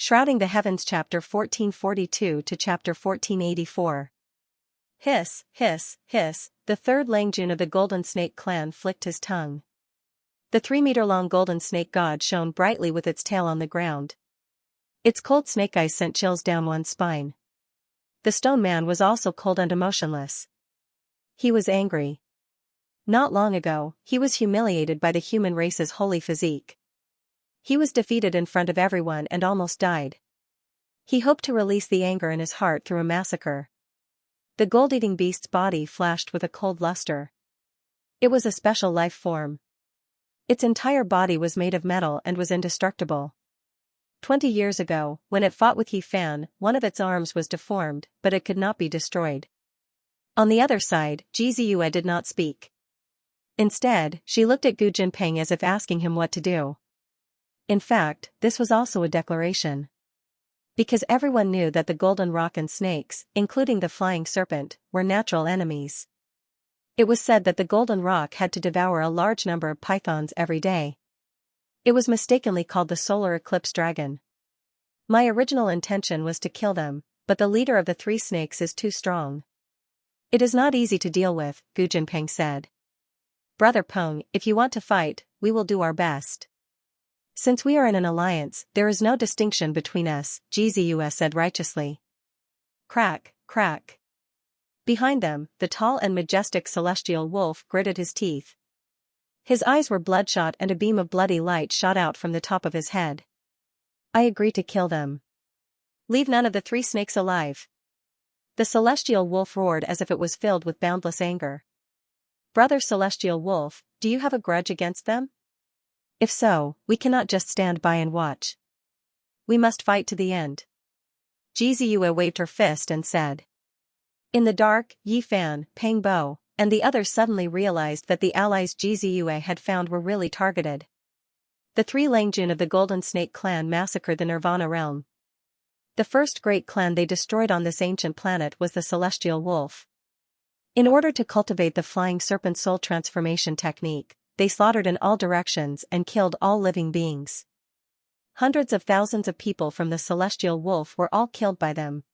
Shrouding the Heavens chapter 1442 to chapter 1484. Hiss, hiss, hiss, the third Langjun of the Golden Snake clan flicked his tongue. The 3-meter-long golden snake god shone brightly with its tail on the ground. Its cold snake eyes sent chills down one's spine. The stone man was also cold and emotionless. He was angry. Not long ago, he was humiliated by the human race's holy physique. He was defeated in front of everyone and almost died. He hoped to release the anger in his heart through a massacre. The gold-eating beast's body flashed with a cold luster. It was a special life form. Its entire body was made of metal and was indestructible. 20 years ago, when it fought with Yi Fan, one of its arms was deformed, but it could not be destroyed. On the other side, Ji Ziyue did not speak. Instead, she looked at Gu Jinping as if asking him what to do. In fact, this was also a declaration. Because everyone knew that the golden rock and snakes, including the flying serpent, were natural enemies. It was said that the golden rock had to devour a large number of pythons every day. It was mistakenly called the solar eclipse dragon. My original intention was to kill them, but the leader of the 3 snakes is too strong. It is not easy to deal with, Gu Jinping said. Brother Peng, if you want to fight, we will do our best. Since we are in an alliance, there is no distinction between us, Ji Ziyue said righteously. Crack, crack. Behind them, the tall and majestic celestial wolf gritted his teeth. His eyes were bloodshot and a beam of bloody light shot out from the top of his head. I agree to kill them. Leave none of the 3 snakes alive. The celestial wolf roared as if it was filled with boundless anger. Brother celestial wolf, do you have a grudge against them? If so, we cannot just stand by and watch. We must fight to the end. Ji Ziyue waved her fist and said. In the dark, Yi Fan, Peng Bo, and the others suddenly realized that the allies Ji Ziyue had found were really targeted. The 3 Langjun of the Golden Snake clan massacred the Nirvana realm. The first great clan they destroyed on this ancient planet was the Celestial Wolf. In order to cultivate the flying serpent soul transformation technique, they slaughtered in all directions and killed all living beings. Hundreds of thousands of people from the Celestial Wolf were all killed by them.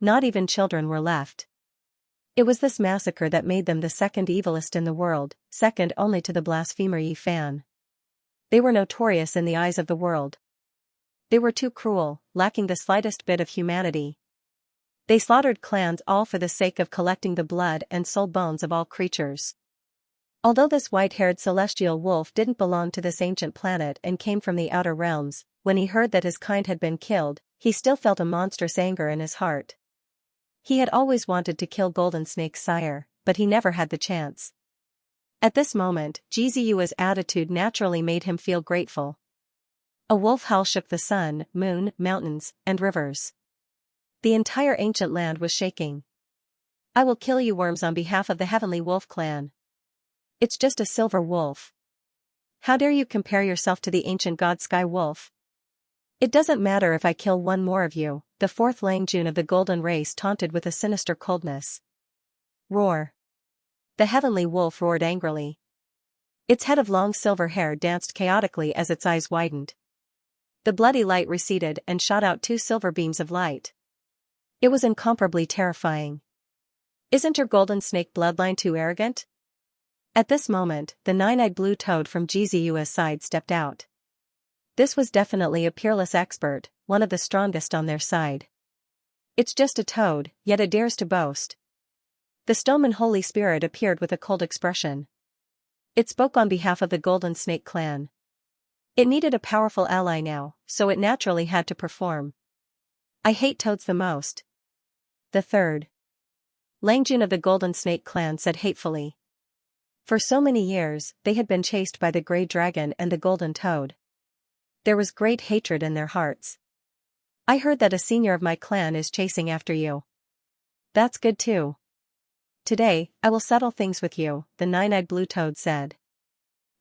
Not even children were left. It was this massacre that made them the second evilest in the world, second only to the blasphemer Yi Fan. They were notorious in the eyes of the world. They were too cruel, lacking the slightest bit of humanity. They slaughtered clans all for the sake of collecting the blood and soul bones of all creatures. Although this white-haired celestial wolf didn't belong to this ancient planet and came from the outer realms, when he heard that his kind had been killed, he still felt a monstrous anger in his heart. He had always wanted to kill Golden Snake's sire, but he never had the chance. At this moment, Ji Ziyue's attitude naturally made him feel grateful. A wolf howl shook the sun, moon, mountains, and rivers. The entire ancient land was shaking. I will kill you worms on behalf of the Heavenly Wolf clan. It's just a silver wolf. How dare you compare yourself to the ancient god Sky Wolf? It doesn't matter if I kill one more of you, the 4th Langjun of the Golden Race taunted with a sinister coldness. Roar. The Heavenly Wolf roared angrily. Its head of long silver hair danced chaotically as its eyes widened. The bloody light receded and shot out 2 silver beams of light. It was incomparably terrifying. Isn't your Golden Snake bloodline too arrogant? At this moment, the 9-eyed blue toad from Ji Ziyue's side stepped out. This was definitely a peerless expert, one of the strongest on their side. It's just a toad, yet it dares to boast. The stoneman Holy Spirit appeared with a cold expression. It spoke on behalf of the Golden Snake clan. It needed a powerful ally now, so it naturally had to perform. I hate toads the most. The 3rd Langjun of the Golden Snake clan said hatefully. For so many years, they had been chased by the Grey Dragon and the Golden Toad. There was great hatred in their hearts. I heard that a senior of my clan is chasing after you. That's good too. Today, I will settle things with you, the 9-eyed blue toad said.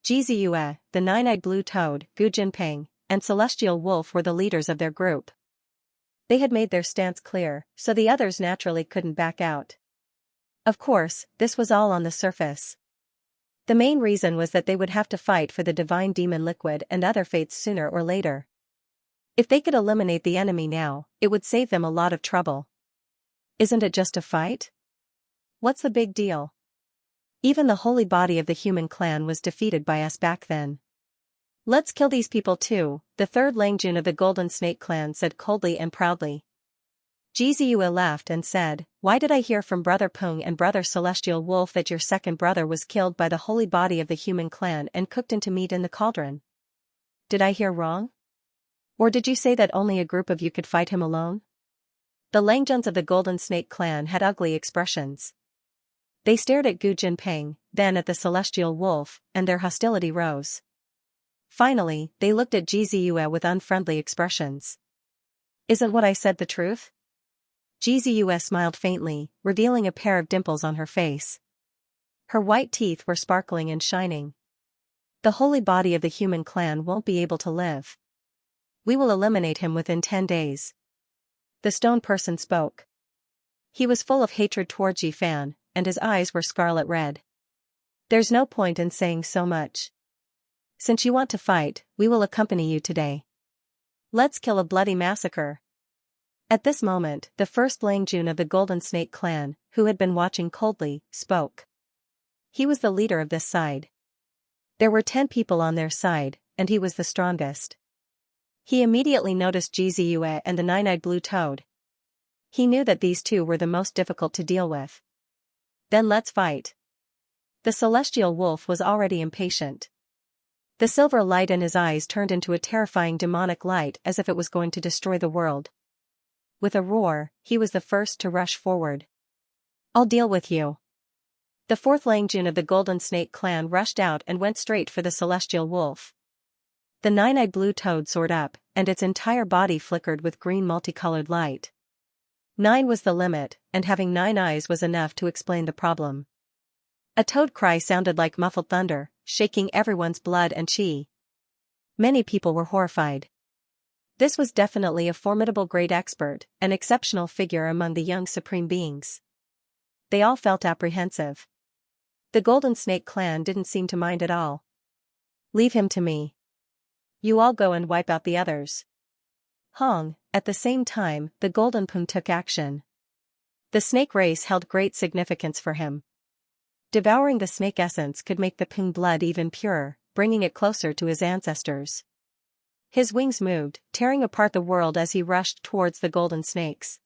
Ji Ziyue, the 9-eyed blue toad, Gu Jinping, and Celestial Wolf were the leaders of their group. They had made their stance clear, so the others naturally couldn't back out. Of course, this was all on the surface. The main reason was that they would have to fight for the divine demon liquid and other fates sooner or later. If they could eliminate the enemy now, it would save them a lot of trouble. Isn't it just a fight? What's the big deal? Even the holy body of the human clan was defeated by us back then. Let's kill these people too, the third Langjun of the Golden Snake clan said coldly and proudly. Jizue laughed and said, "Why did I hear from Brother Pung and Brother Celestial Wolf that your second brother was killed by the holy body of the human clan and cooked into meat in the cauldron? Did I hear wrong? Or did you say that only a group of you could fight him alone?" The Langjuns of the Golden Snake clan had ugly expressions. They stared at Gu Jinping, then at the Celestial Wolf, and their hostility rose. Finally, they looked at Jizue with unfriendly expressions. "Isn't what I said the truth?" Jizue smiled faintly, revealing a pair of dimples on her face. Her white teeth were sparkling and shining. "The holy body of the human clan won't be able to live. We will eliminate him within 10 days. The stone person spoke. He was full of hatred toward Ji Fan, and his eyes were scarlet red. "There's no point in saying so much. Since you want to fight, we will accompany you today. Let's kill a bloody massacre." At this moment, the first Langjun of the Golden Snake clan, who had been watching coldly, spoke. He was the leader of this side. There were 10 people on their side, and he was the strongest. He immediately noticed Jizue and the nine-eyed blue toad. He knew that these two were the most difficult to deal with. "Then let's fight." The Celestial Wolf was already impatient. The silver light in his eyes turned into a terrifying demonic light as if it was going to destroy the world. With a roar, he was the first to rush forward. "I'll deal with you." The fourth Langjun of the Golden Snake clan rushed out and went straight for the Celestial Wolf. The nine-eyed blue toad soared up, and its entire body flickered with green multicolored light. 9 was the limit, and having 9 eyes was enough to explain the problem. A toad cry sounded like muffled thunder, shaking everyone's blood and chi. Many people were horrified. This was definitely a formidable great expert, an exceptional figure among the young supreme beings. They all felt apprehensive. The Golden Snake clan didn't seem to mind at all. "Leave him to me. You all go and wipe out the others." Hong, at the same time, the Golden Pung took action. The snake race held great significance for him. Devouring the snake essence could make the Pung blood even purer, bringing it closer to his ancestors. His wings moved, tearing apart the world as he rushed towards the golden snakes.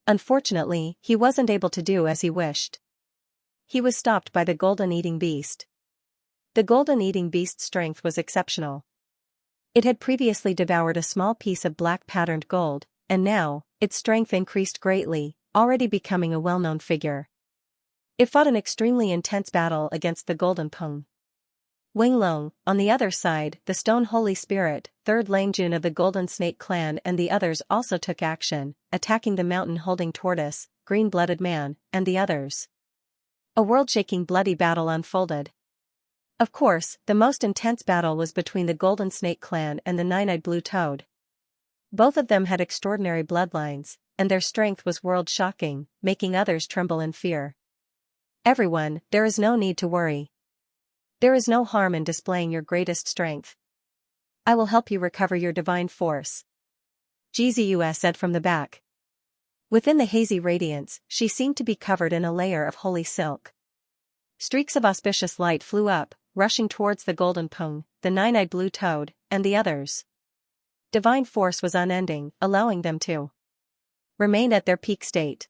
Unfortunately, he wasn't able to do as he wished. He was stopped by the golden eating beast. The golden eating beast's strength was exceptional. It had previously devoured a small piece of black patterned gold, and now, its strength increased greatly, already becoming a well-known figure. It fought an extremely intense battle against the Golden Pung. Wenglong, on the other side, the Stone Holy Spirit, third Langjun of the Golden Snake clan and the others also took action, attacking the mountain-holding tortoise, green-blooded man, and the others. A world-shaking bloody battle unfolded. Of course, the most intense battle was between the Golden Snake clan and the nine-eyed blue toad. Both of them had extraordinary bloodlines, and their strength was world-shocking, making others tremble in fear. "Everyone, there is no need to worry. There is no harm in displaying your greatest strength. I will help you recover your divine force," Jizue said from the back. Within the hazy radiance, she seemed to be covered in a layer of holy silk. Streaks of auspicious light flew up, rushing towards the Golden Pung, the nine-eyed blue toad, and the others. Divine force was unending, allowing them to remain at their peak state.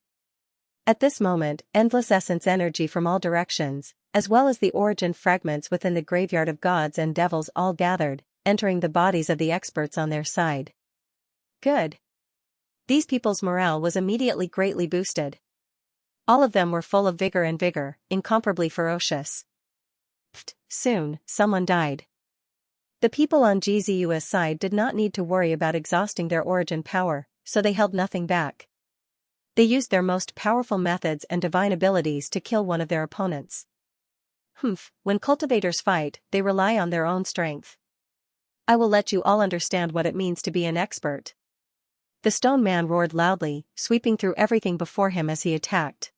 At this moment, endless essence energy from all directions, as well as the origin fragments within the graveyard of gods and devils all gathered, entering the bodies of the experts on their side. Good. These people's morale was immediately greatly boosted. All of them were full of vigor and vigor, incomparably ferocious. Soon, someone died. The people on Jizu's side did not need to worry about exhausting their origin power, so they held nothing back. They used their most powerful methods and divine abilities to kill one of their opponents. When cultivators fight, they rely on their own strength. I will let you all understand what it means to be an expert. The stone man roared loudly, sweeping through everything before him as he attacked.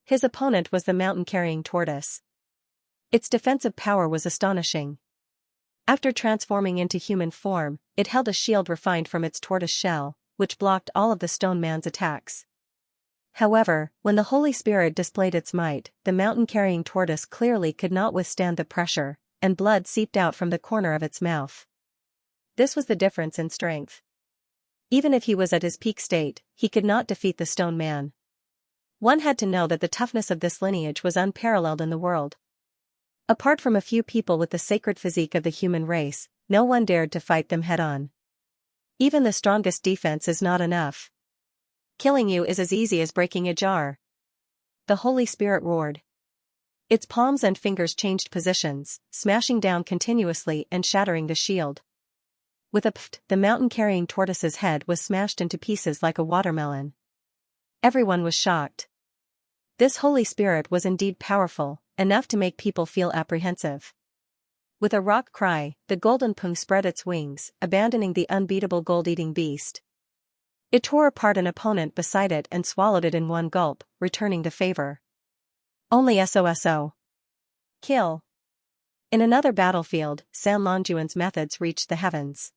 His opponent was the mountain-carrying tortoise. Its defensive power was astonishing. After transforming into human form, it held a shield refined from its tortoise shell, which blocked all of the stone man's attacks. However, when the Holy Spirit displayed its might, the mountain-carrying tortoise clearly could not withstand the pressure, and blood seeped out from the corner of its mouth. This was the difference in strength. Even if he was at his peak state, he could not defeat the stone man. One had to know that the toughness of this lineage was unparalleled in the world. Apart from a few people with the sacred physique of the human race, no one dared to fight them head-on. Even the strongest defense is not enough. Killing you is as easy as breaking a jar. The Holy Spirit roared. Its palms and fingers changed positions, smashing down continuously and shattering the shield. With a pft, the mountain-carrying tortoise's head was smashed into pieces like a watermelon. Everyone was shocked. This Holy Spirit was indeed powerful, enough to make people feel apprehensive. With a rock cry, the golden pung spread its wings, abandoning the unbeatable gold-eating beast. It tore apart an opponent beside it and swallowed it in one gulp, returning the favor. Only SOSO. Kill. In another battlefield, San Longjuan's methods reached the heavens.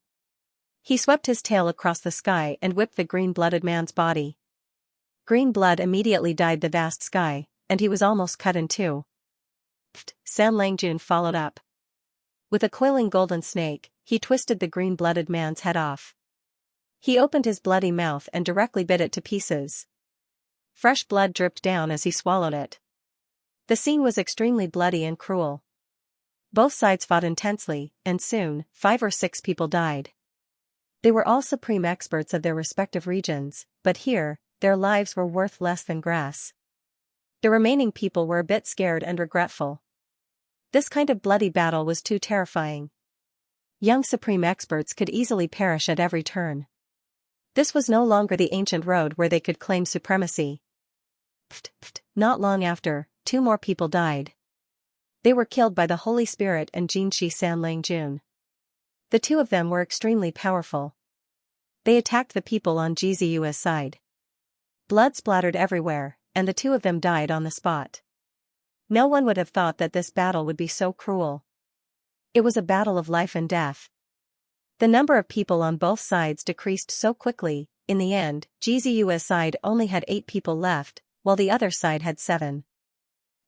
He swept his tail across the sky and whipped the green-blooded man's body. Green blood immediately dyed the vast sky, and he was almost cut in two. San Langjun followed up. With a coiling golden snake, he twisted the green-blooded man's head off. He opened his bloody mouth and directly bit it to pieces. Fresh blood dripped down as he swallowed it. The scene was extremely bloody and cruel. Both sides fought intensely, and soon, 5 or 6 people died. They were all supreme experts of their respective regions, but here, their lives were worth less than grass. The remaining people were a bit scared and regretful. This kind of bloody battle was too terrifying. Young supreme experts could easily perish at every turn. This was no longer the ancient road where they could claim supremacy. Not long after, 2 more people died. They were killed by the Holy Spirit and Jinshi San Langjun. The 2 of them were extremely powerful. They attacked the people on Jiziu's side. Blood splattered everywhere, and the 2 of them died on the spot. No one would have thought that this battle would be so cruel. It was a battle of life and death. The number of people on both sides decreased so quickly. In the end, Jiziu's side only had 8 people left, while the other side had 7.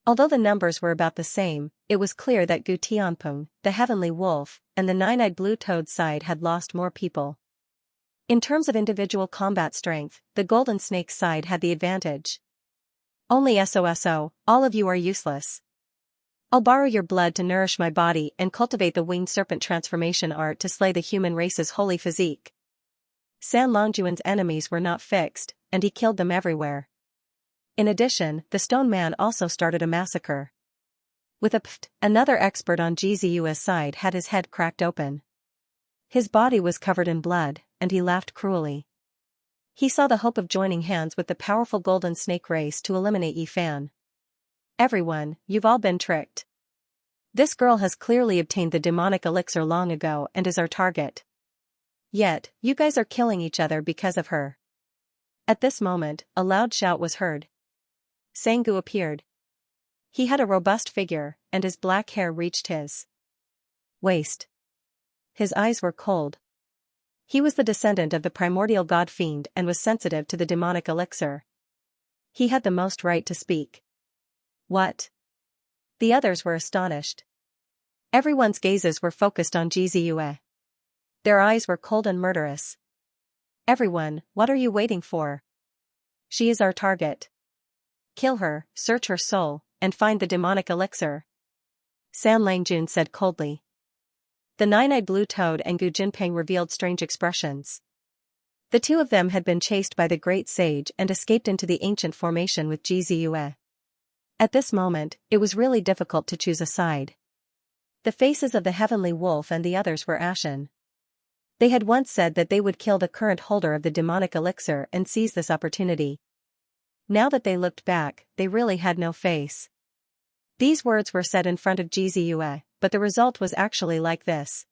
Although the numbers were about the same, it was clear that Gu Tianpeng, the Heavenly Wolf, and the Nine-Eyed Blue Toad side had lost more people. In terms of individual combat strength, the Golden Snake side had the advantage. Only SOSO, all of you are useless. I'll borrow your blood to nourish my body and cultivate the winged serpent transformation art to slay the human race's holy physique. San Longjuan's enemies were not fixed, and he killed them everywhere. In addition, the stone man also started a massacre. With a pft, another expert on Jiziu's side had his head cracked open. His body was covered in blood, and he laughed cruelly. He saw the hope of joining hands with the powerful golden snake race to eliminate Yifan. Everyone, you've all been tricked. This girl has clearly obtained the demonic elixir long ago and is our target. Yet, you guys are killing each other because of her. At this moment, a loud shout was heard. Sanggu appeared. He had a robust figure, and his black hair reached his waist. His eyes were cold. He was the descendant of the primordial god fiend and was sensitive to the demonic elixir. He had the most right to speak. What? The others were astonished. Everyone's gazes were focused on Jiziue. Their eyes were cold and murderous. Everyone, what are you waiting for? She is our target. Kill her, search her soul, and find the demonic elixir. San Langjun said coldly. The Nine-Eyed Blue Toad and Gu Jinping revealed strange expressions. The 2 of them had been chased by the great sage and escaped into the ancient formation with Jiziue. At this moment, it was really difficult to choose a side. The faces of the Heavenly Wolf and the others were ashen. They had once said that they would kill the current holder of the demonic elixir and seize this opportunity. Now that they looked back, they really had no face. These words were said in front of Jiziue, but the result was actually like this.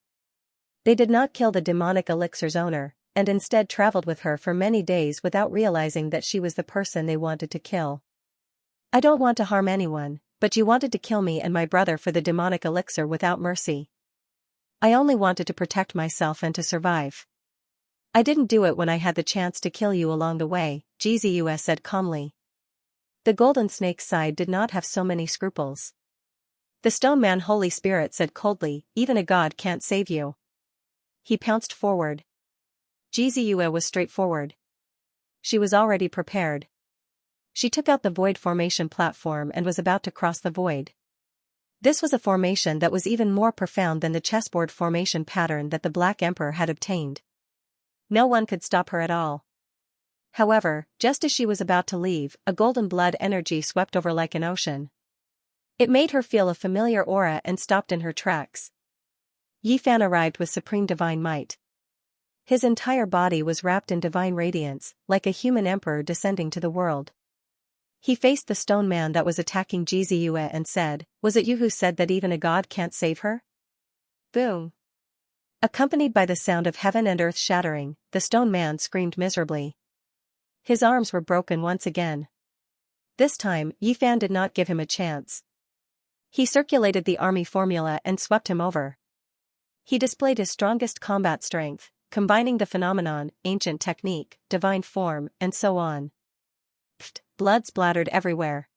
They did not kill the demonic elixir's owner, and instead traveled with her for many days without realizing that she was the person they wanted to kill. I don't want to harm anyone, but you wanted to kill me and my brother for the demonic elixir without mercy. I only wanted to protect myself and to survive. I didn't do it when I had the chance to kill you along the way, Xianxia said calmly. The golden snake's side did not have so many scruples. The stone man Holy Spirit said coldly, even a god can't save you. He pounced forward. Xianxia was straightforward. She was already prepared. She took out the void formation platform and was about to cross the void. This was a formation that was even more profound than the chessboard formation pattern that the Black Emperor had obtained. No one could stop her at all. However, just as she was about to leave, a golden blood energy swept over like an ocean. It made her feel a familiar aura and stopped in her tracks. Yi Fan arrived with supreme divine might. His entire body was wrapped in divine radiance, like a human emperor descending to the world. He faced the stone man that was attacking Xianxia and said, "Was it you who said that even a god can't save her?" Boom. Accompanied by the sound of heaven and earth shattering, the stone man screamed miserably. His arms were broken once again. This time, Yi Fan did not give him a chance. He circulated the army formula and swept him over. He displayed his strongest combat strength, combining the phenomenon, ancient technique, divine form, and so on. Pfft, blood splattered everywhere.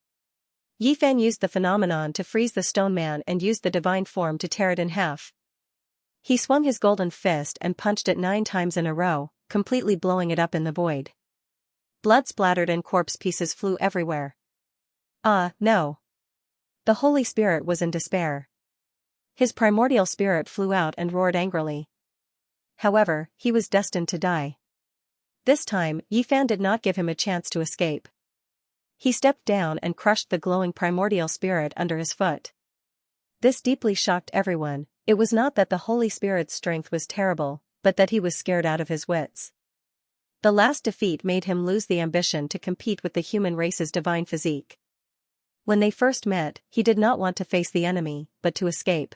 Yi Fan used the phenomenon to freeze the stone man and used the divine form to tear it in half. He swung his golden fist and punched it 9 times in a row, completely blowing it up in the void. Blood splattered and corpse pieces flew everywhere. No. The Holy Spirit was in despair. His primordial spirit flew out and roared angrily. However, he was destined to die. This time, Yi Fan did not give him a chance to escape. He stepped down and crushed the glowing primordial spirit under his foot. This deeply shocked everyone. It was not that the Holy Spirit's strength was terrible, but that he was scared out of his wits. The last defeat made him lose the ambition to compete with the human race's divine physique. When they first met, he did not want to face the enemy, but to escape.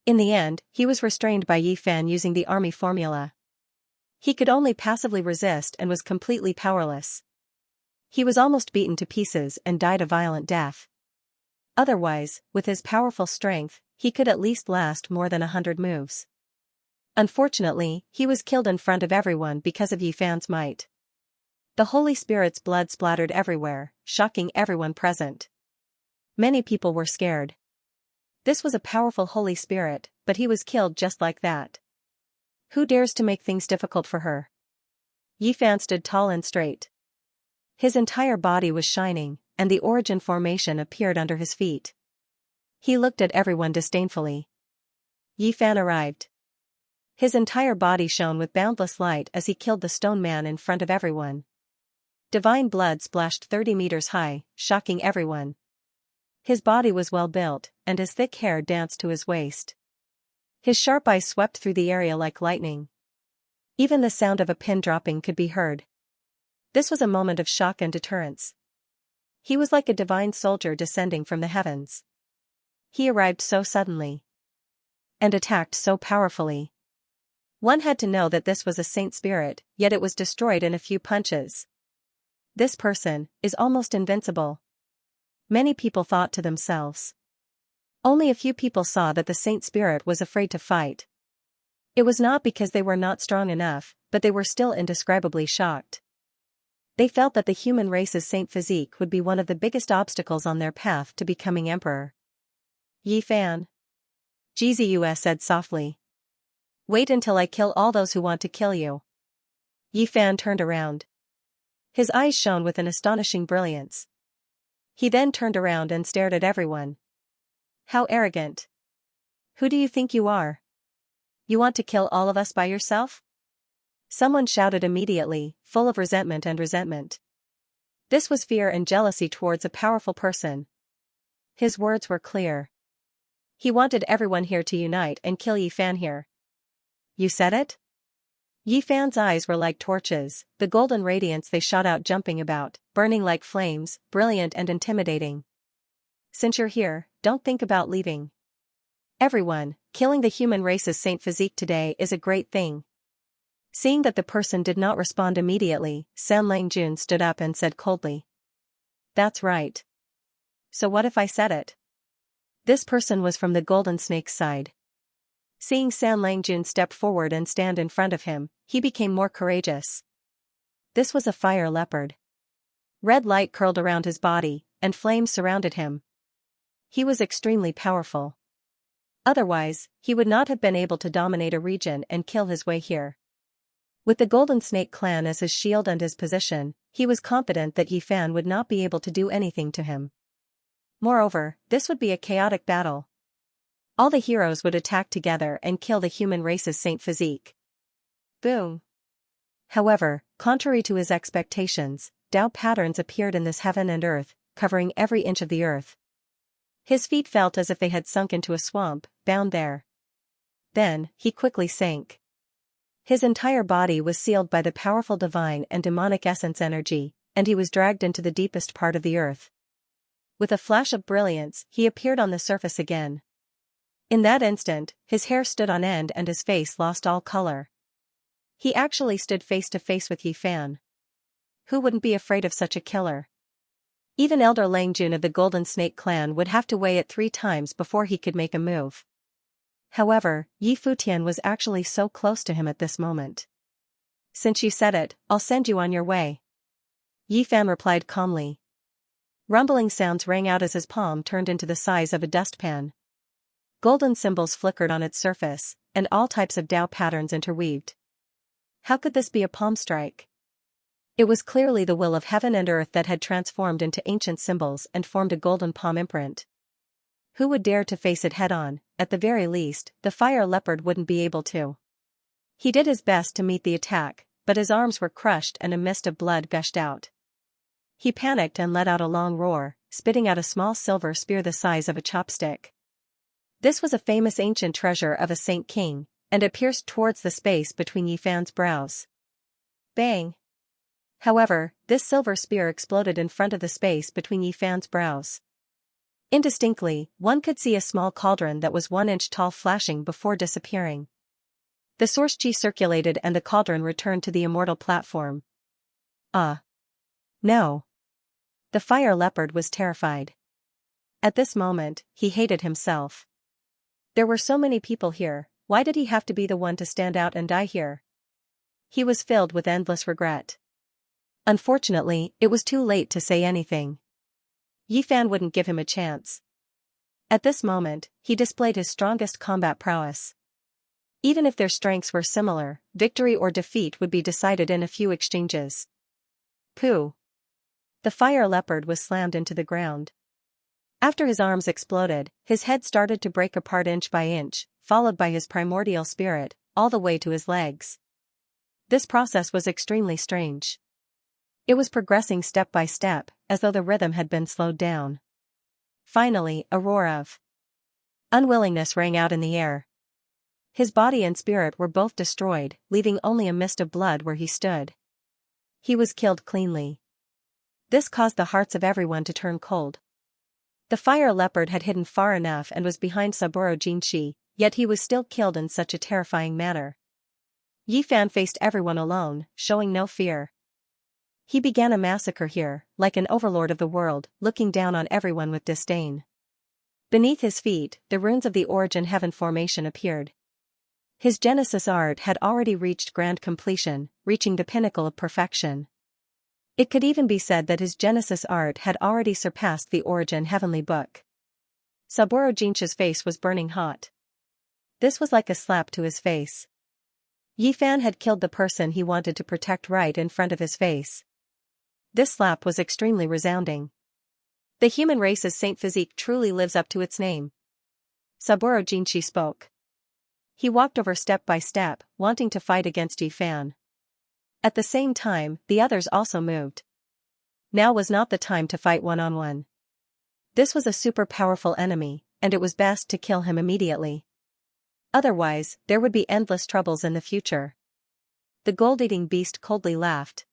In the end, he was restrained by Yi Fan using the army formula. He could only passively resist and was completely powerless. He was almost beaten to pieces and died a violent death. Otherwise, with his powerful strength, he could at least last more than 100 moves. Unfortunately, he was killed in front of everyone because of Yi Fan's might. The Holy Spirit's blood splattered everywhere, shocking everyone present. Many people were scared. This was a powerful Holy Spirit, but he was killed just like that. Who dares to make things difficult for her? Yi Fan stood tall and straight. His entire body was shining, and the origin formation appeared under his feet. He looked at everyone disdainfully. Yi Fan arrived. His entire body shone with boundless light as he killed the stone man in front of everyone. Divine blood splashed 30 meters high, shocking everyone. His body was well built, and his thick hair danced to his waist. His sharp eyes swept through the area like lightning. Even the sound of a pin dropping could be heard. This was a moment of shock and deterrence. He was like a divine soldier descending from the heavens. He arrived so suddenly. And attacked so powerfully. One had to know that this was a saint spirit, yet it was destroyed in a few punches. This person is almost invincible. Many people thought to themselves. Only a few people saw that the saint spirit was afraid to fight. It was not because they were not strong enough, but they were still indescribably shocked. They felt that the human race's saint physique would be one of the biggest obstacles on their path to becoming emperor. Yi Fan. Xianxia said softly. Wait until I kill all those who want to kill you. Yi Fan turned around. His eyes shone with an astonishing brilliance. He then turned around and stared at everyone. How arrogant. Who do you think you are? You want to kill all of us by yourself? Someone shouted immediately, full of resentment and resentment. This was fear and jealousy towards a powerful person. His words were clear. He wanted everyone here to unite and kill Yi Fan here. You said it? Yi Fan's eyes were like torches, the golden radiance they shot out jumping about, burning like flames, brilliant and intimidating. Since you're here, don't think about leaving. Everyone, killing the human race's saint physique today is a great thing. Seeing that the person did not respond immediately, San Langjun stood up and said coldly. That's right. So what if I said it? This person was from the golden snake's side. Seeing San Langjun step forward and stand in front of him, he became more courageous. This was a fire leopard. Red light curled around his body, and flames surrounded him. He was extremely powerful. Otherwise, he would not have been able to dominate a region and kill his way here. With the Golden Snake clan as his shield and his position, he was confident that Yi Fan would not be able to do anything to him. Moreover, this would be a chaotic battle. All the heroes would attack together and kill the human race's saint physique. Boom. However, contrary to his expectations, Tao patterns appeared in this heaven and earth, covering every inch of the earth. His feet felt as if they had sunk into a swamp, bound there. Then, he quickly sank. His entire body was sealed by the powerful divine and demonic essence energy, and he was dragged into the deepest part of the earth. With a flash of brilliance, he appeared on the surface again. In that instant, his hair stood on end and his face lost all color. He actually stood face to face with Yi Fan. Who wouldn't be afraid of such a killer? Even Elder Langjun of the Golden Snake clan would have to weigh it 3 times before he could make a move. However, Yi Futian was actually so close to him at this moment. Since you said it, I'll send you on your way. Yi Fan replied calmly. Rumbling sounds rang out as his palm turned into the size of a dustpan. Golden symbols flickered on its surface, and all types of Tao patterns interweaved. How could this be a palm strike? It was clearly the will of heaven and earth that had transformed into ancient symbols and formed a golden palm imprint. Who would dare to face it head-on? At the very least, the fire leopard wouldn't be able to. He did his best to meet the attack, but his arms were crushed and a mist of blood gushed out. He panicked and let out a long roar, spitting out a small silver spear the size of a chopstick. This was a famous ancient treasure of a saint king, and it pierced towards the space between Yi Fan's brows. Bang! However, this silver spear exploded in front of the space between Yi Fan's brows. Indistinctly, one could see a small cauldron that was 1 inch tall flashing before disappearing. The source chi circulated and the cauldron returned to the immortal platform. No. The fire leopard was terrified. At this moment, he hated himself. There were so many people here, why did he have to be the one to stand out and die here? He was filled with endless regret. Unfortunately, it was too late to say anything. Yi Fan wouldn't give him a chance. At this moment, he displayed his strongest combat prowess. Even if their strengths were similar, victory or defeat would be decided in a few exchanges. Pooh! The fire leopard was slammed into the ground. After his arms exploded, his head started to break apart inch by inch, followed by his primordial spirit, all the way to his legs. This process was extremely strange. It was progressing step by step, as though the rhythm had been slowed down. Finally, a roar of unwillingness rang out in the air. His body and spirit were both destroyed, leaving only a mist of blood where he stood. He was killed cleanly. This caused the hearts of everyone to turn cold. The fire leopard had hidden far enough and was behind Saburo Jinshi, yet he was still killed in such a terrifying manner. Yi Fan faced everyone alone, showing no fear. He began a massacre here, like an overlord of the world, looking down on everyone with disdain. Beneath his feet, the runes of the Origin Heaven formation appeared. His Genesis art had already reached grand completion, reaching the pinnacle of perfection. It could even be said that his Genesis art had already surpassed the Origin Heavenly Book. Saburo Jinshi's face was burning hot. This was like a slap to his face. Yi Fan had killed the person he wanted to protect right in front of his face. This slap was extremely resounding. The human race's saint physique truly lives up to its name. Saburo Jinshi spoke. He walked over step by step, wanting to fight against Yi Fan. At the same time, the others also moved. Now was not the time to fight one-on-one. This was a super powerful enemy, and it was best to kill him immediately. Otherwise, there would be endless troubles in the future. The gold-eating beast coldly laughed.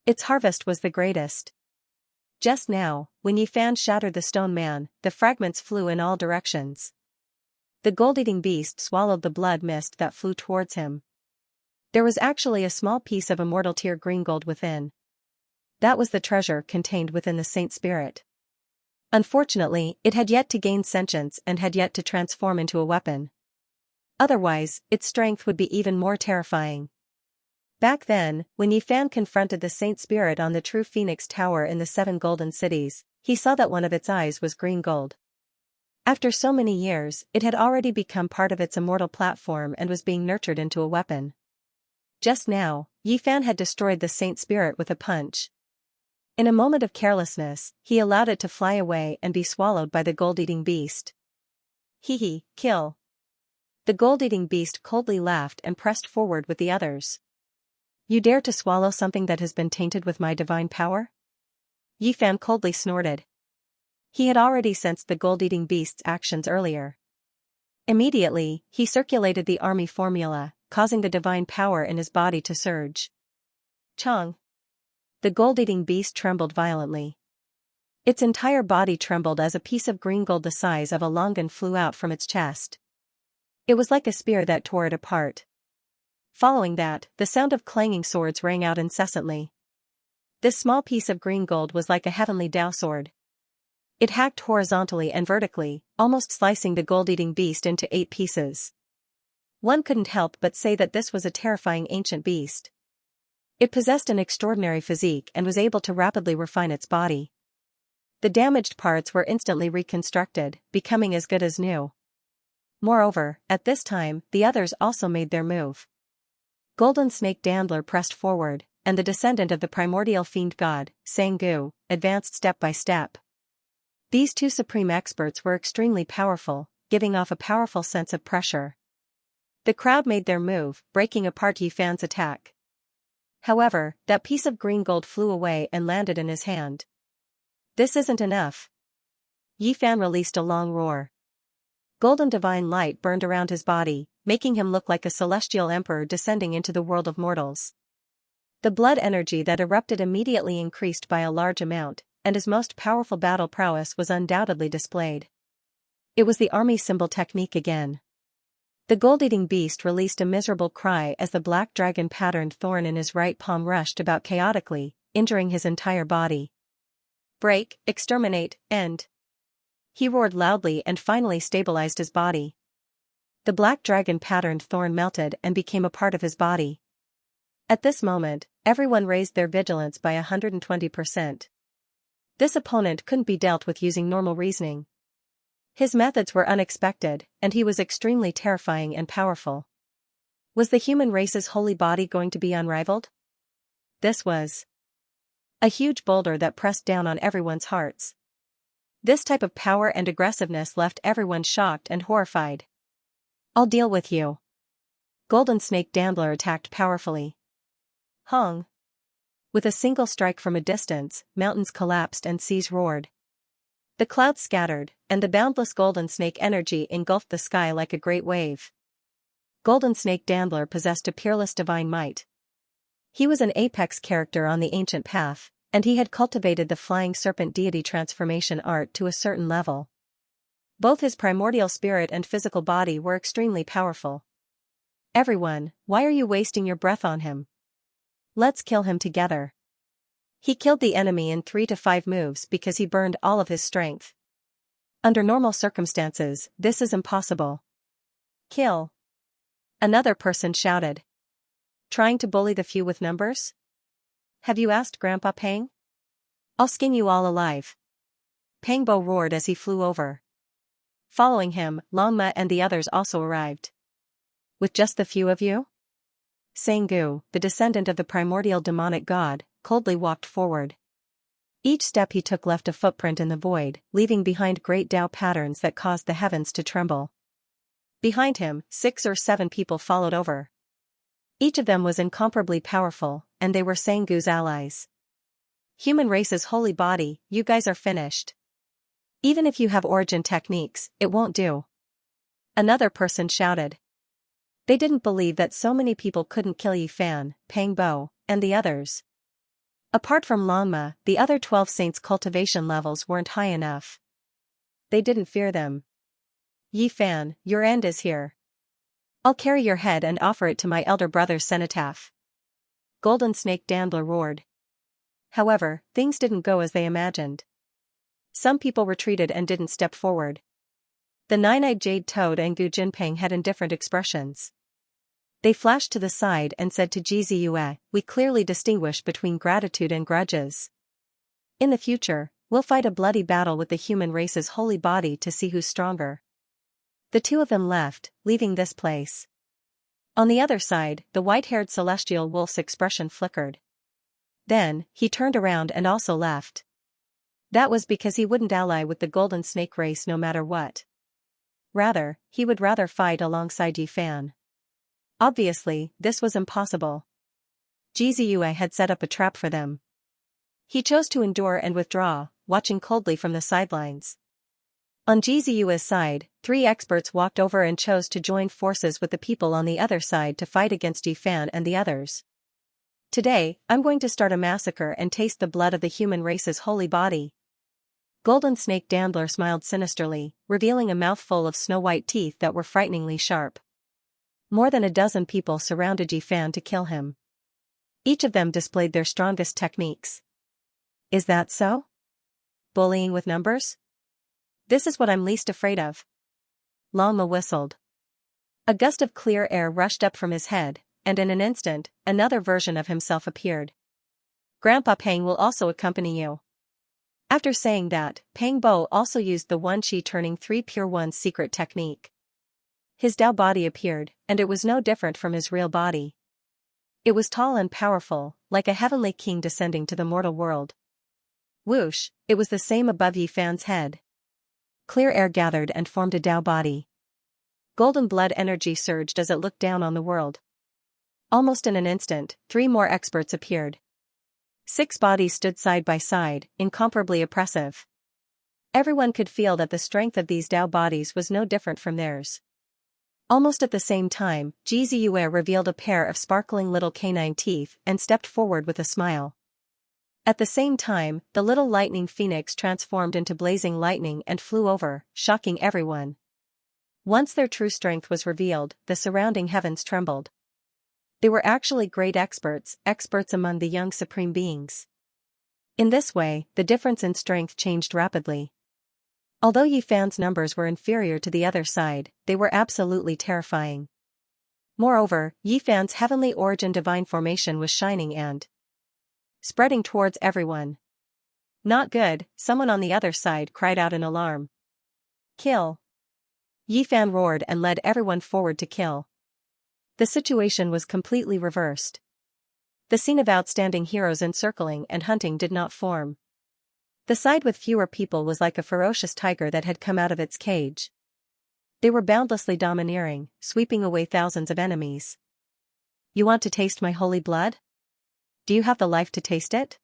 Its harvest was the greatest. Just now, when Yi Fan shattered the stone man, the fragments flew in all directions. The gold-eating beast swallowed the blood mist that flew towards him. There was actually a small piece of immortal tier green gold within. That was the treasure contained within the saint spirit. Unfortunately, it had yet to gain sentience and had yet to transform into a weapon. Otherwise, its strength would be even more terrifying. Back then, when Yi Fan confronted the Saint Spirit on the True Phoenix Tower in the Seven Golden Cities, he saw that one of its eyes was green gold. After so many years, it had already become part of its immortal platform and was being nurtured into a weapon. Just now, Yi Fan had destroyed the Saint Spirit with a punch. In a moment of carelessness, he allowed it to fly away and be swallowed by the gold-eating beast. Hee, kill. The gold-eating beast coldly laughed and pressed forward with the others. You dare to swallow something that has been tainted with my divine power? Yi Fan coldly snorted. He had already sensed the gold-eating beast's actions earlier. Immediately, he circulated the army formula, causing the divine power in his body to surge. Chong. The gold-eating beast trembled violently. Its entire body trembled as a piece of green gold the size of a longan flew out from its chest. It was like a spear that tore it apart. Following that, the sound of clanging swords rang out incessantly. This small piece of green gold was like a heavenly Dao sword. It hacked horizontally and vertically, almost slicing the gold-eating beast into 8 pieces. One couldn't help but say that this was a terrifying ancient beast. It possessed an extraordinary physique and was able to rapidly refine its body. The damaged parts were instantly reconstructed, becoming as good as new. Moreover, at this time, the others also made their move. Golden Snake Dandler pressed forward, and the descendant of the primordial fiend god, Xianxia, advanced step by step. These two supreme experts were extremely powerful, giving off a powerful sense of pressure. The crowd made their move, breaking apart Yi Fan's attack. However, that piece of green gold flew away and landed in his hand. This isn't enough. Yi Fan released a long roar. Golden divine light burned around his body, making him look like a celestial emperor descending into the world of mortals. The blood energy that erupted immediately increased by a large amount, and his most powerful battle prowess was undoubtedly displayed. It was the army symbol technique again. The gold-eating beast released a miserable cry as the black dragon-patterned thorn in his right palm rushed about chaotically, injuring his entire body. Break, exterminate, end. He roared loudly and finally stabilized his body. The black dragon-patterned thorn melted and became a part of his body. At this moment, everyone raised their vigilance by 120%. This opponent couldn't be dealt with using normal reasoning. His methods were unexpected, and he was extremely terrifying and powerful. Was the human race's holy body going to be unrivaled? This was a huge boulder that pressed down on everyone's hearts. This type of power and aggressiveness left everyone shocked and horrified. I'll deal with you. Golden Snake Dandler attacked powerfully. Hong. With a single strike from a distance, mountains collapsed and seas roared. The clouds scattered, and the boundless golden snake energy engulfed the sky like a great wave. Golden Snake Dandler possessed a peerless divine might. He was an apex character on the ancient path, and he had cultivated the flying serpent deity transformation art to a certain level. Both his primordial spirit and physical body were extremely powerful. Everyone, why are you wasting your breath on him? Let's kill him together. He killed the enemy in 3 to 5 moves because he burned all of his strength. Under normal circumstances, this is impossible. Kill. Another person shouted. Trying to bully the few with numbers? Have you asked Grandpa Pang? I'll skin you all alive. Pangbo roared as he flew over. Following him, Longma and the others also arrived. With just the few of you? Xianxia, the descendant of the primordial demonic god, coldly walked forward. Each step he took left a footprint in the void, leaving behind great Dao patterns that caused the heavens to tremble. Behind him, 6 or 7 people followed over. Each of them was incomparably powerful, and they were Xianxia's allies. Human race's holy body, you guys are finished. Even if you have origin techniques, it won't do. Another person shouted. They didn't believe that so many people couldn't kill Yi Fan, Pangbo, and the others. Apart from Longma, the other 12 saints' cultivation levels weren't high enough. They didn't fear them. Yi Fan, your end is here. I'll carry your head and offer it to my elder brother's cenotaph. Golden Snake Dandler roared. However, things didn't go as they imagined. Some people retreated and didn't step forward. The nine-eyed jade toad and Gu Jinping had indifferent expressions. They flashed to the side and said to Jiziyue, "We clearly distinguish between gratitude and grudges. In the future, we'll fight a bloody battle with the human race's holy body to see who's stronger." The two of them left, leaving this place. On the other side, the white-haired celestial wolf's expression flickered. Then, he turned around and also left. That was because he wouldn't ally with the golden snake race no matter what. Rather, he would rather fight alongside Yi Fan. Obviously, this was impossible. Jiziyue had set up a trap for them. He chose to endure and withdraw, watching coldly from the sidelines. On Jiziyue's side, 3 experts walked over and chose to join forces with the people on the other side to fight against Yi Fan and the others. "Today, I'm going to start a massacre and taste the blood of the human race's holy body." Golden Snake Dandler smiled sinisterly, revealing a mouthful of snow-white teeth that were frighteningly sharp. More than a dozen people surrounded Yi Fan to kill him. Each of them displayed their strongest techniques. "Is that so? Bullying with numbers? This is what I'm least afraid of." Longma whistled. A gust of clear air rushed up from his head, and in an instant, another version of himself appeared. "Grandpa Pang will also accompany you." After saying that, Pang Bo also used the One Chi turning 3 pure one's secret technique. His Dao body appeared, and it was no different from his real body. It was tall and powerful, like a heavenly king descending to the mortal world. Whoosh, it was the same above Yi Fan's head. Clear air gathered and formed a Dao body. Golden blood energy surged as it looked down on the world. Almost in an instant, 3 more experts appeared. 6 bodies stood side by side, incomparably oppressive. Everyone could feel that the strength of these Dao bodies was no different from theirs. Almost at the same time, Jiziyue revealed a pair of sparkling little canine teeth and stepped forward with a smile. At the same time, the little lightning phoenix transformed into blazing lightning and flew over, shocking everyone. Once their true strength was revealed, the surrounding heavens trembled. They were actually great experts among the young supreme beings. In this way, the difference in strength changed rapidly. Although Yi Fan's numbers were inferior to the other side, they were absolutely terrifying. Moreover, Yi Fan's heavenly origin divine formation was shining and spreading towards everyone. "Not good," someone on the other side cried out in alarm. "Kill!" Yi Fan roared and led everyone forward to kill. The situation was completely reversed. The scene of outstanding heroes encircling and hunting did not form. The side with fewer people was like a ferocious tiger that had come out of its cage. They were boundlessly domineering, sweeping away thousands of enemies. "You want to taste my holy blood? Do you have the life to taste it?"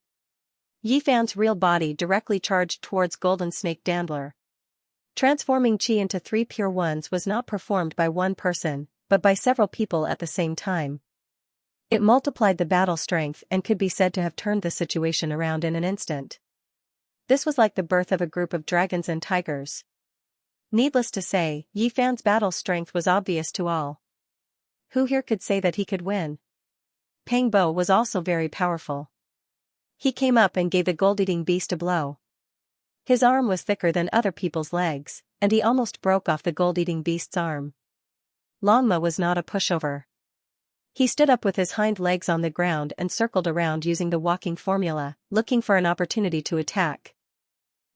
Yi Fan's real body directly charged towards Golden Snake Dandler. Transforming Qi into 3 pure ones was not performed by one person, but by several people at the same time. It multiplied the battle strength and could be said to have turned the situation around in an instant. This was like the birth of a group of dragons and tigers. Needless to say, Yi Fan's battle strength was obvious to all. Who here could say that he could win? Pang Bo was also very powerful. He came up and gave the gold-eating beast a blow. His arm was thicker than other people's legs, and he almost broke off the gold-eating beast's arm. Longma was not a pushover. He stood up with his hind legs on the ground and circled around using the walking formula, looking for an opportunity to attack.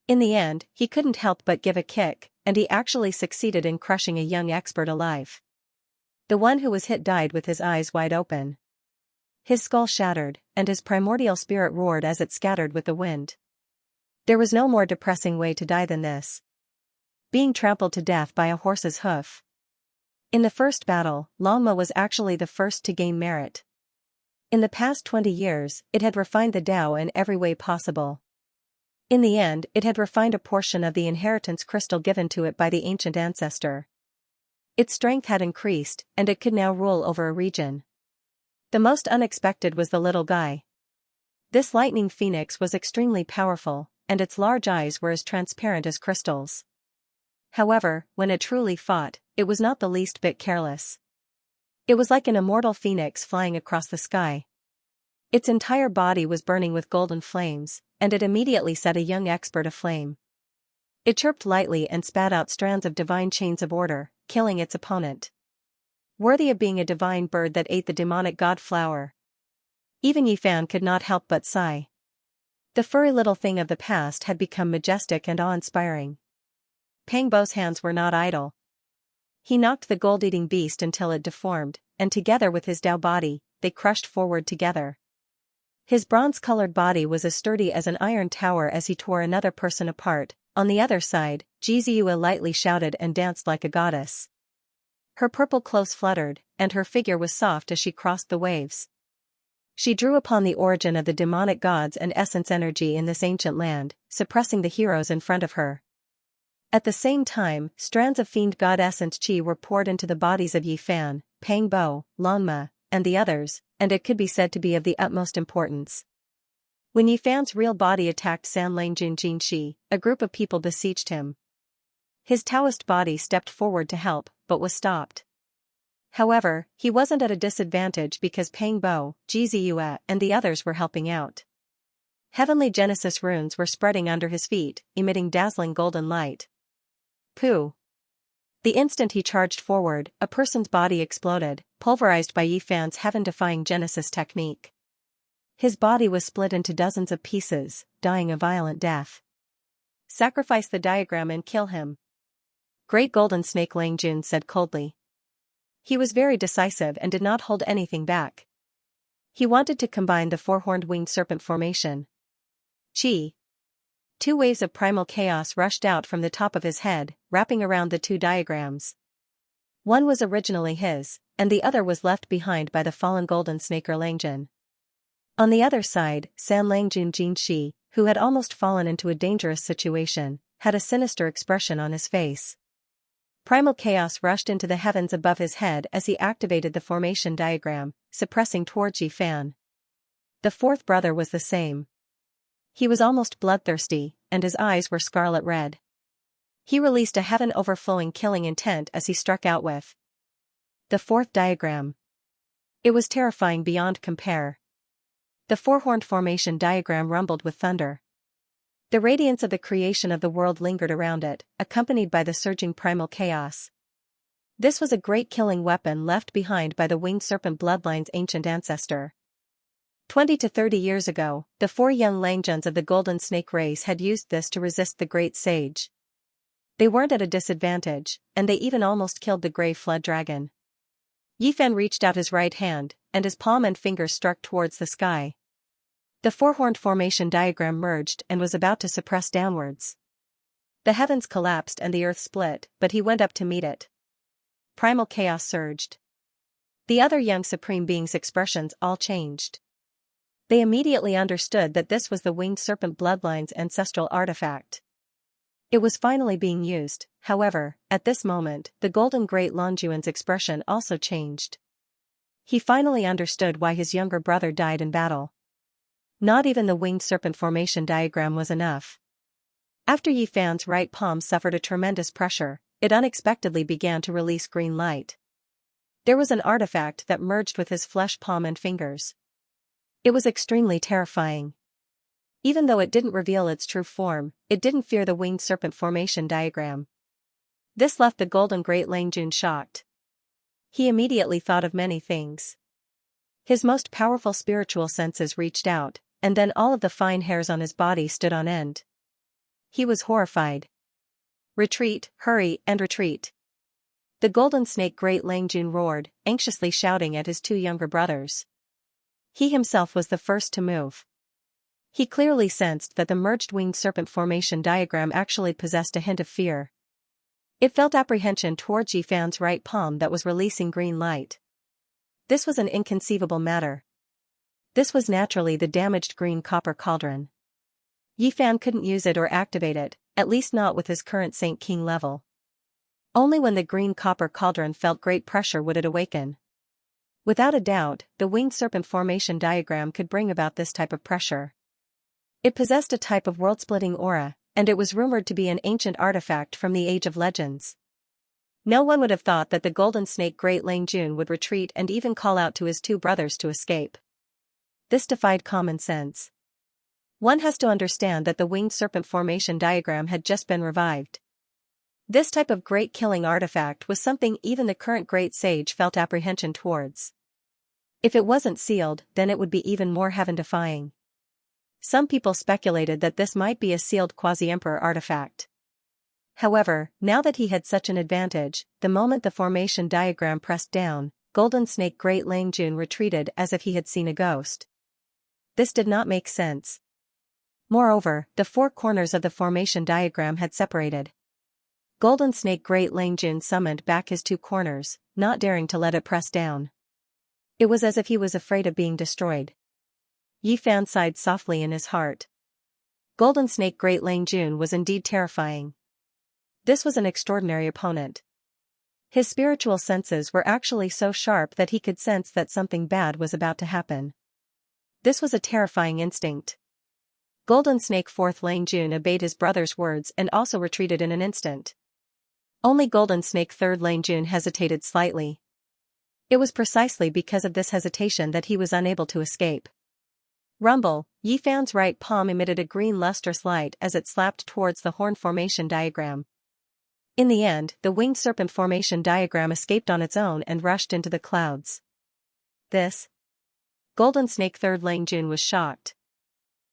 In the end, he couldn't help but give a kick, and he actually succeeded in crushing a young expert alive. The one who was hit died with his eyes wide open. His skull shattered, and his primordial spirit roared as it scattered with the wind. There was no more depressing way to die than this. Being trampled to death by a horse's hoof. In the first battle, Longma was actually the first to gain merit. In the past 20 years, it had refined the Tao in every way possible. In the end, it had refined a portion of the inheritance crystal given to it by the ancient ancestor. Its strength had increased, and it could now rule over a region. The most unexpected was the little guy. This lightning phoenix was extremely powerful, and its large eyes were as transparent as crystals. However, when it truly fought, it was not the least bit careless. It was like an immortal phoenix flying across the sky. Its entire body was burning with golden flames, and it immediately set a young expert aflame. It chirped lightly and spat out strands of divine chains of order, killing its opponent. Worthy of being a divine bird that ate the demonic god flower. Even Yifan could not help but sigh. The furry little thing of the past had become majestic and awe-inspiring. Pang Bo's hands were not idle. He knocked the gold-eating beast until it deformed, and together with his Dao body, they crushed forward together. His bronze-colored body was as sturdy as an iron tower as he tore another person apart. On the other side, Jiziua lightly shouted and danced like a goddess. Her purple clothes fluttered, and her figure was soft as she crossed the waves. She drew upon the origin of the demonic gods and essence energy in this ancient land, suppressing the heroes in front of her. At the same time, strands of fiend god essence chi were poured into the bodies of Yifan, Pang Bo, Lanma, and the others, and it could be said to be of the utmost importance. When Yifan's real body attacked Sanlangjun Jinshi, a group of people besieged him. His Taoist body stepped forward to help, but was stopped. However, he wasn't at a disadvantage because Pang Bo, Jiziua, and the others were helping out. Heavenly Genesis runes were spreading under his feet, emitting dazzling golden light. Pooh! The instant he charged forward, a person's body exploded, pulverized by Yifan's heaven-defying Genesis technique. His body was split into dozens of pieces, dying a violent death. Sacrifice the diagram and kill him. Great Golden Snake Langjun said coldly. He was very decisive and did not hold anything back. He wanted to combine the four-horned winged serpent formation. Chi. 2 waves of primal chaos rushed out from the top of his head, wrapping around the 2 diagrams. One was originally his, and the other was left behind by the fallen Golden Snake Langjun. On the other side, Sanlangjun Jinshi, who had almost fallen into a dangerous situation, had a sinister expression on his face. Primal chaos rushed into the heavens above his head as he activated the formation diagram, suppressing towards Yifan. The fourth brother was the same. He was almost bloodthirsty, and his eyes were scarlet red. He released a heaven-overflowing killing intent as he struck out with the fourth diagram. It was terrifying beyond compare. The four-horned formation diagram rumbled with thunder. The radiance of the creation of the world lingered around it, accompanied by the surging primal chaos. This was a great killing weapon left behind by the winged serpent bloodline's ancient ancestor. 20 to 30 years ago, the 4 young Langjuns of the Golden Snake race had used this to resist the Great Sage. They weren't at a disadvantage, and they even almost killed the Grey Flood Dragon. Yifan reached out his right hand, and his palm and fingers struck towards the sky. The four-horned formation diagram merged and was about to suppress downwards. The heavens collapsed and the earth split, but he went up to meet it. Primal chaos surged. The other young supreme beings' expressions all changed. They immediately understood that this was the winged serpent bloodline's ancestral artifact. It was finally being used, however, at this moment, the golden great Lanjuan's expression also changed. He finally understood why his younger brother died in battle. Not even the winged serpent formation diagram was enough. After Yifan's right palm suffered a tremendous pressure, it unexpectedly began to release green light. There was an artifact that merged with his flesh palm and fingers. It was extremely terrifying. Even though it didn't reveal its true form, it didn't fear the winged serpent formation diagram. This left the Golden Great Langjun shocked. He immediately thought of many things. His most powerful spiritual senses reached out, and then all of the fine hairs on his body stood on end. He was horrified. Retreat, hurry, and retreat. The Golden Snake Great Langjun roared, anxiously shouting at his 2 younger brothers. He himself was the first to move. He clearly sensed that the merged winged serpent formation diagram actually possessed a hint of fear. It felt apprehension towards Yifan's right palm that was releasing green light. This was an inconceivable matter. This was naturally the damaged green copper cauldron. Yifan couldn't use it or activate it, at least not with his current Saint King level. Only when the green copper cauldron felt great pressure would it awaken. Without a doubt, the winged serpent formation diagram could bring about this type of pressure. It possessed a type of world-splitting aura, and it was rumored to be an ancient artifact from the Age of Legends. No one would have thought that the Golden Snake Great Langjun would retreat and even call out to his 2 brothers to escape. This defied common sense. One has to understand that the winged serpent formation diagram had just been revived. This type of great killing artifact was something even the current great sage felt apprehension towards. If it wasn't sealed, then it would be even more heaven-defying. Some people speculated that this might be a sealed quasi-emperor artifact. However, now that he had such an advantage, the moment the formation diagram pressed down, Golden Snake Great Lang Jun retreated as if he had seen a ghost. This did not make sense. Moreover, the four corners of the formation diagram had separated. Golden Snake Great Lang Jun summoned back his two corners, not daring to let it press down. It was as if he was afraid of being destroyed. Yi Fan sighed softly in his heart. Golden Snake Great Lang Jun was indeed terrifying. This was an extraordinary opponent. His spiritual senses were actually so sharp that he could sense that something bad was about to happen. This was a terrifying instinct. Golden Snake Fourth Lang Jun obeyed his brother's words and also retreated in an instant. Only Golden Snake Third Lang Jun hesitated slightly. It was precisely because of this hesitation that he was unable to escape. Rumble, Yi Fan's right palm emitted a green lustrous light as it slapped towards the horn formation diagram. In the end, the winged serpent formation diagram escaped on its own and rushed into the clouds. This? Golden Snake Third Lang Jun was shocked.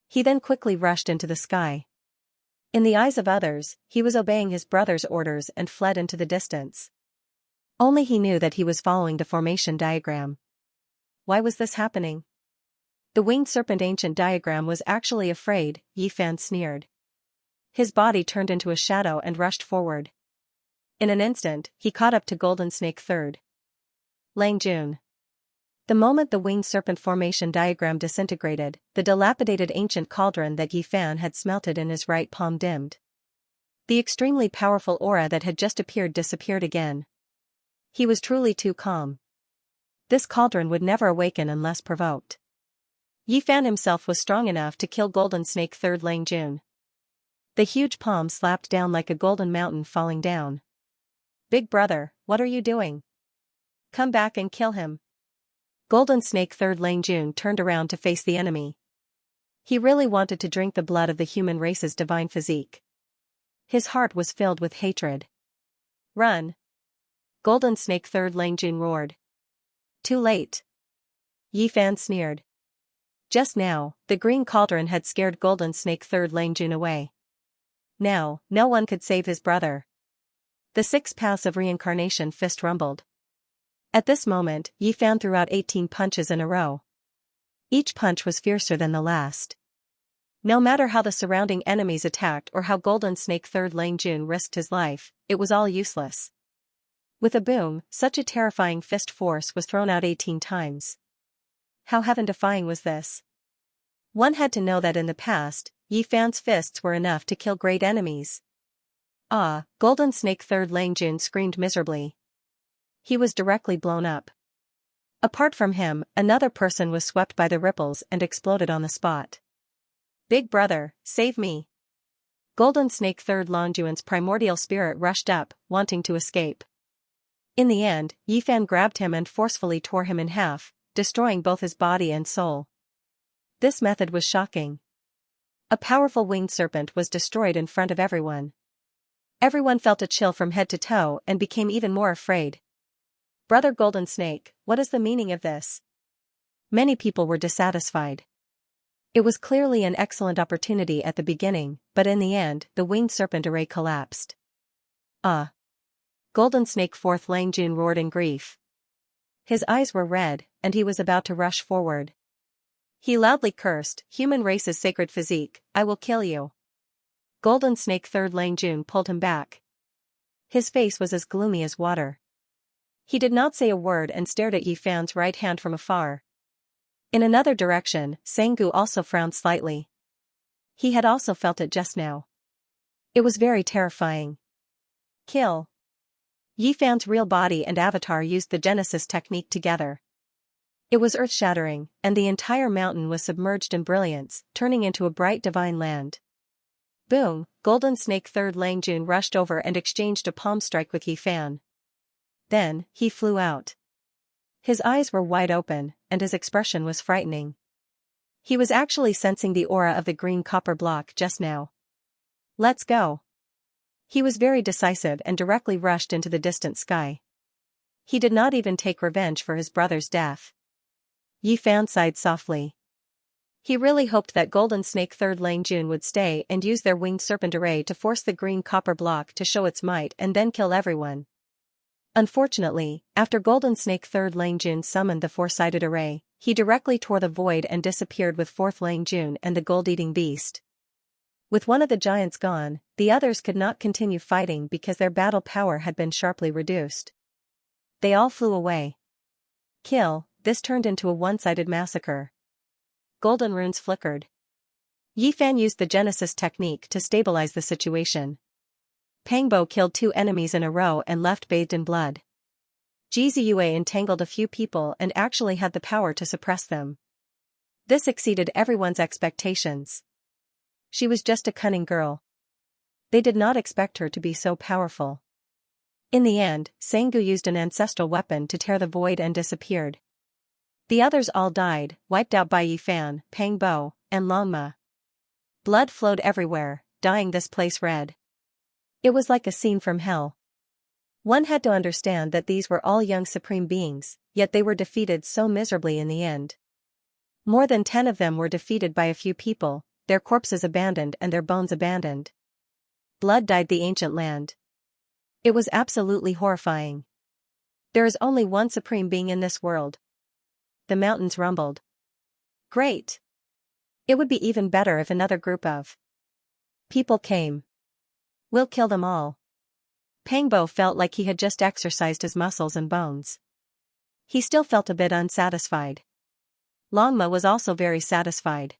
He then quickly rushed into the sky. In the eyes of others, he was obeying his brother's orders and fled into the distance. Only he knew that he was following the formation diagram. Why was this happening? The winged serpent ancient diagram was actually afraid, Yi Fan sneered. His body turned into a shadow and rushed forward. In an instant, he caught up to Golden Snake Third Lang Jun. The moment the winged serpent formation diagram disintegrated, the dilapidated ancient cauldron that Yi Fan had smelted in his right palm dimmed. The extremely powerful aura that had just appeared disappeared again. He was truly too calm. This cauldron would never awaken unless provoked. Yi Fan himself was strong enough to kill Golden Snake Third Lang Jun. The huge palm slapped down like a golden mountain falling down. Big brother, what are you doing? Come back and kill him. Golden Snake Third Lang Jun turned around to face the enemy. He really wanted to drink the blood of the human race's divine physique. His heart was filled with hatred. Run! Golden Snake Third Lang Jun roared. Too late. Yi Fan sneered. Just now, the green cauldron had scared Golden Snake Third Lang Jun away. Now, no one could save his brother. The 6 paths of reincarnation fist rumbled. At this moment, Yi Fan threw out 18 punches in a row. Each punch was fiercer than the last. No matter how the surrounding enemies attacked or how Golden Snake Third Lang Jun risked his life, it was all useless. With a boom, such a terrifying fist force was thrown out 18 times. How heaven-defying was this? One had to know that in the past, Yi Fan's fists were enough to kill great enemies. Ah, Golden Snake Third Lang Jun screamed miserably. He was directly blown up. Apart from him, another person was swept by the ripples and exploded on the spot. Big brother, save me. Golden Snake Third Lang Jun's primordial spirit rushed up, wanting to escape. In the end, Yi Fan grabbed him and forcefully tore him in half, destroying both his body and soul. This method was shocking. A powerful winged serpent was destroyed in front of everyone. Everyone felt a chill from head to toe and became even more afraid. Brother Golden Snake, what is the meaning of this? Many people were dissatisfied. It was clearly an excellent opportunity at the beginning, but in the end, the winged serpent array collapsed. Ah! Golden Snake Fourth Lang Jun roared in grief. His eyes were red, and he was about to rush forward. He loudly cursed, "Human race's sacred physique, I will kill you." Golden Snake Third Lang Jun pulled him back. His face was as gloomy as water. He did not say a word and stared at Yi Fan's right hand from afar. In another direction, Sanggu also frowned slightly. He had also felt it just now. It was very terrifying. Kill. Yi Fan's real body and avatar used the Genesis technique together. It was earth-shattering, and the entire mountain was submerged in brilliance, turning into a bright divine land. Boom! Golden Snake Third Lang Jun rushed over and exchanged a palm strike with Yi Fan. Then, he flew out. His eyes were wide open, and his expression was frightening. He was actually sensing the aura of the green copper block just now. Let's go. He was very decisive and directly rushed into the distant sky. He did not even take revenge for his brother's death. Yi Fan sighed softly. He really hoped that Golden Snake Third Lang Jun would stay and use their winged serpent array to force the green copper block to show its might and then kill everyone. Unfortunately, after Golden Snake Third Lang Jun summoned the four-sided array, he directly tore the void and disappeared with Fourth Lang Jun and the gold-eating beast. With one of the giants gone, the others could not continue fighting because their battle power had been sharply reduced. They all flew away. Kill, this turned into a one-sided massacre. Golden runes flickered. Yi Fan used the Genesis technique to stabilize the situation. Pangbo killed 2 enemies in a row and left bathed in blood. Ji Ziyue entangled a few people and actually had the power to suppress them. This exceeded everyone's expectations. She was just a cunning girl. They did not expect her to be so powerful. In the end, Sanggu used an ancestral weapon to tear the void and disappeared. The others all died, wiped out by Yi Fan, Pangbo, and Longma. Blood flowed everywhere, dyeing this place red. It was like a scene from hell. One had to understand that these were all young supreme beings, yet they were defeated so miserably in the end. More than 10 of them were defeated by a few people, their corpses abandoned and their bones abandoned. Blood dyed the ancient land. It was absolutely horrifying. There is only one supreme being in this world. The mountains rumbled. Great! It would be even better if another group of people came. We'll kill them all. Pangbo felt like he had just exercised his muscles and bones. He still felt a bit unsatisfied. Longma was also very satisfied.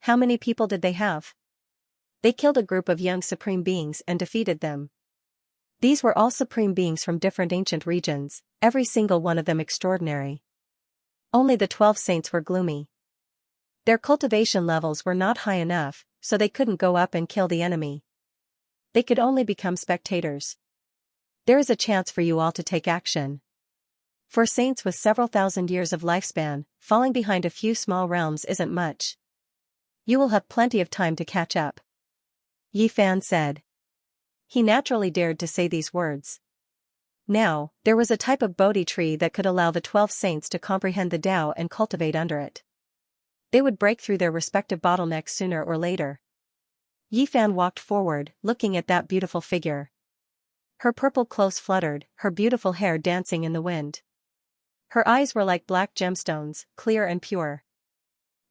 How many people did they have? They killed a group of young supreme beings and defeated them. These were all supreme beings from different ancient regions, every single one of them extraordinary. Only the 12 saints were gloomy. Their cultivation levels were not high enough, so they couldn't go up and kill the enemy. They could only become spectators. There is a chance for you all to take action. For saints with several thousand years of lifespan, falling behind a few small realms isn't much. You will have plenty of time to catch up. Yi Fan said. He naturally dared to say these words. Now, there was a type of Bodhi tree that could allow the 12 saints to comprehend the Tao and cultivate under it. They would break through their respective bottlenecks sooner or later. Yi Fan walked forward, looking at that beautiful figure. Her purple clothes fluttered, her beautiful hair dancing in the wind. Her eyes were like black gemstones, clear and pure.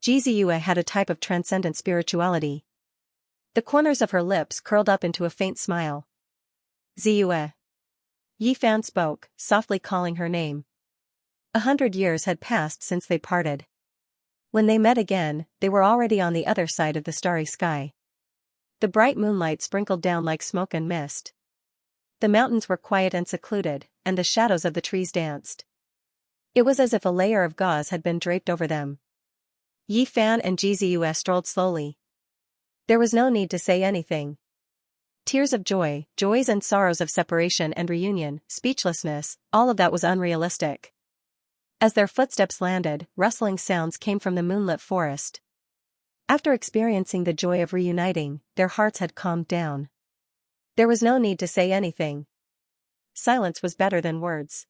Ji Ziyue had a type of transcendent spirituality. The corners of her lips curled up into a faint smile. Ziyue. Yi Fan spoke, softly calling her name. 100 years had passed since they parted. When they met again, they were already on the other side of the starry sky. The bright moonlight sprinkled down like smoke and mist. The mountains were quiet and secluded, and the shadows of the trees danced. It was as if a layer of gauze had been draped over them. Yi Fan and Ji Ziyue strolled slowly. There was no need to say anything. Tears of joy, joys and sorrows of separation and reunion, speechlessness, all of that was unrealistic. As their footsteps landed, rustling sounds came from the moonlit forest. After experiencing the joy of reuniting, their hearts had calmed down. There was no need to say anything. Silence was better than words.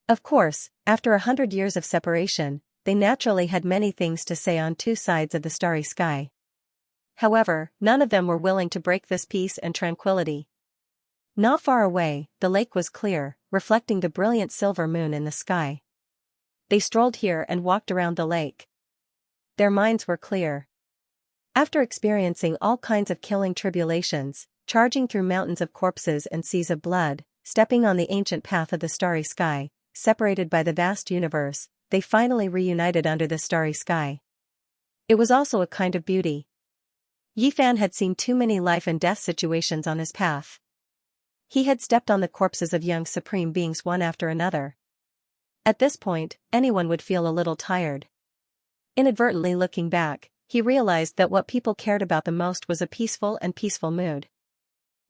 Of course, after 100 years of separation, they naturally had many things to say on 2 sides of the starry sky. However, none of them were willing to break this peace and tranquility. Not far away, the lake was clear, reflecting the brilliant silver moon in the sky. They strolled here and walked around the lake. Their minds were clear. After experiencing all kinds of killing tribulations, charging through mountains of corpses and seas of blood, stepping on the ancient path of the starry sky, separated by the vast universe, they finally reunited under the starry sky. It was also a kind of beauty. Yi Fan had seen too many life and death situations on his path. He had stepped on the corpses of young supreme beings one after another. At this point, anyone would feel a little tired. Inadvertently looking back, he realized that what people cared about the most was a peaceful mood.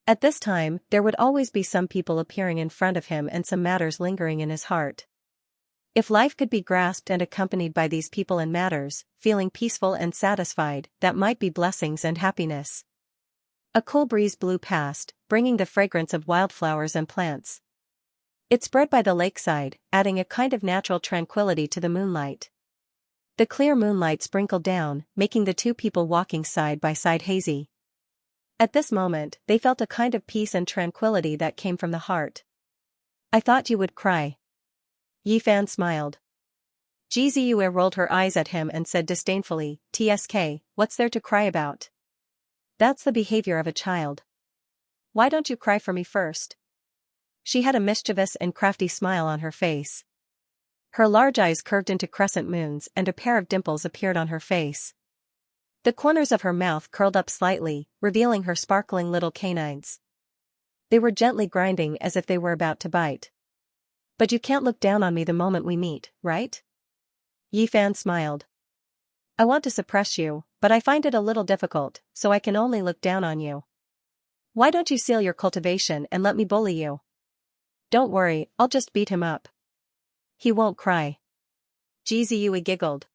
At this time, there would always be some people appearing in front of him and some matters lingering in his heart. If life could be grasped and accompanied by these people and matters, feeling peaceful and satisfied, that might be blessings and happiness. A cool breeze blew past, bringing the fragrance of wildflowers and plants. It spread by the lakeside, adding a kind of natural tranquility to the moonlight. The clear moonlight sprinkled down, making the two people walking side by side hazy. At this moment, they felt a kind of peace and tranquility that came from the heart. "I thought you would cry." Yifan smiled. Jizue rolled her eyes at him and said disdainfully, "Tsk, what's there to cry about? That's the behavior of a child. Why don't you cry for me first?" She had a mischievous and crafty smile on her face. Her large eyes curved into crescent moons and a pair of dimples appeared on her face. The corners of her mouth curled up slightly, revealing her sparkling little canines. They were gently grinding as if they were about to bite. "But you can't look down on me the moment we meet, right?" Yifan smiled. "I want to suppress you, but I find it a little difficult, so I can only look down on you. Why don't you seal your cultivation and let me bully you? Don't worry, I'll just beat him up. He won't cry." Jizue giggled.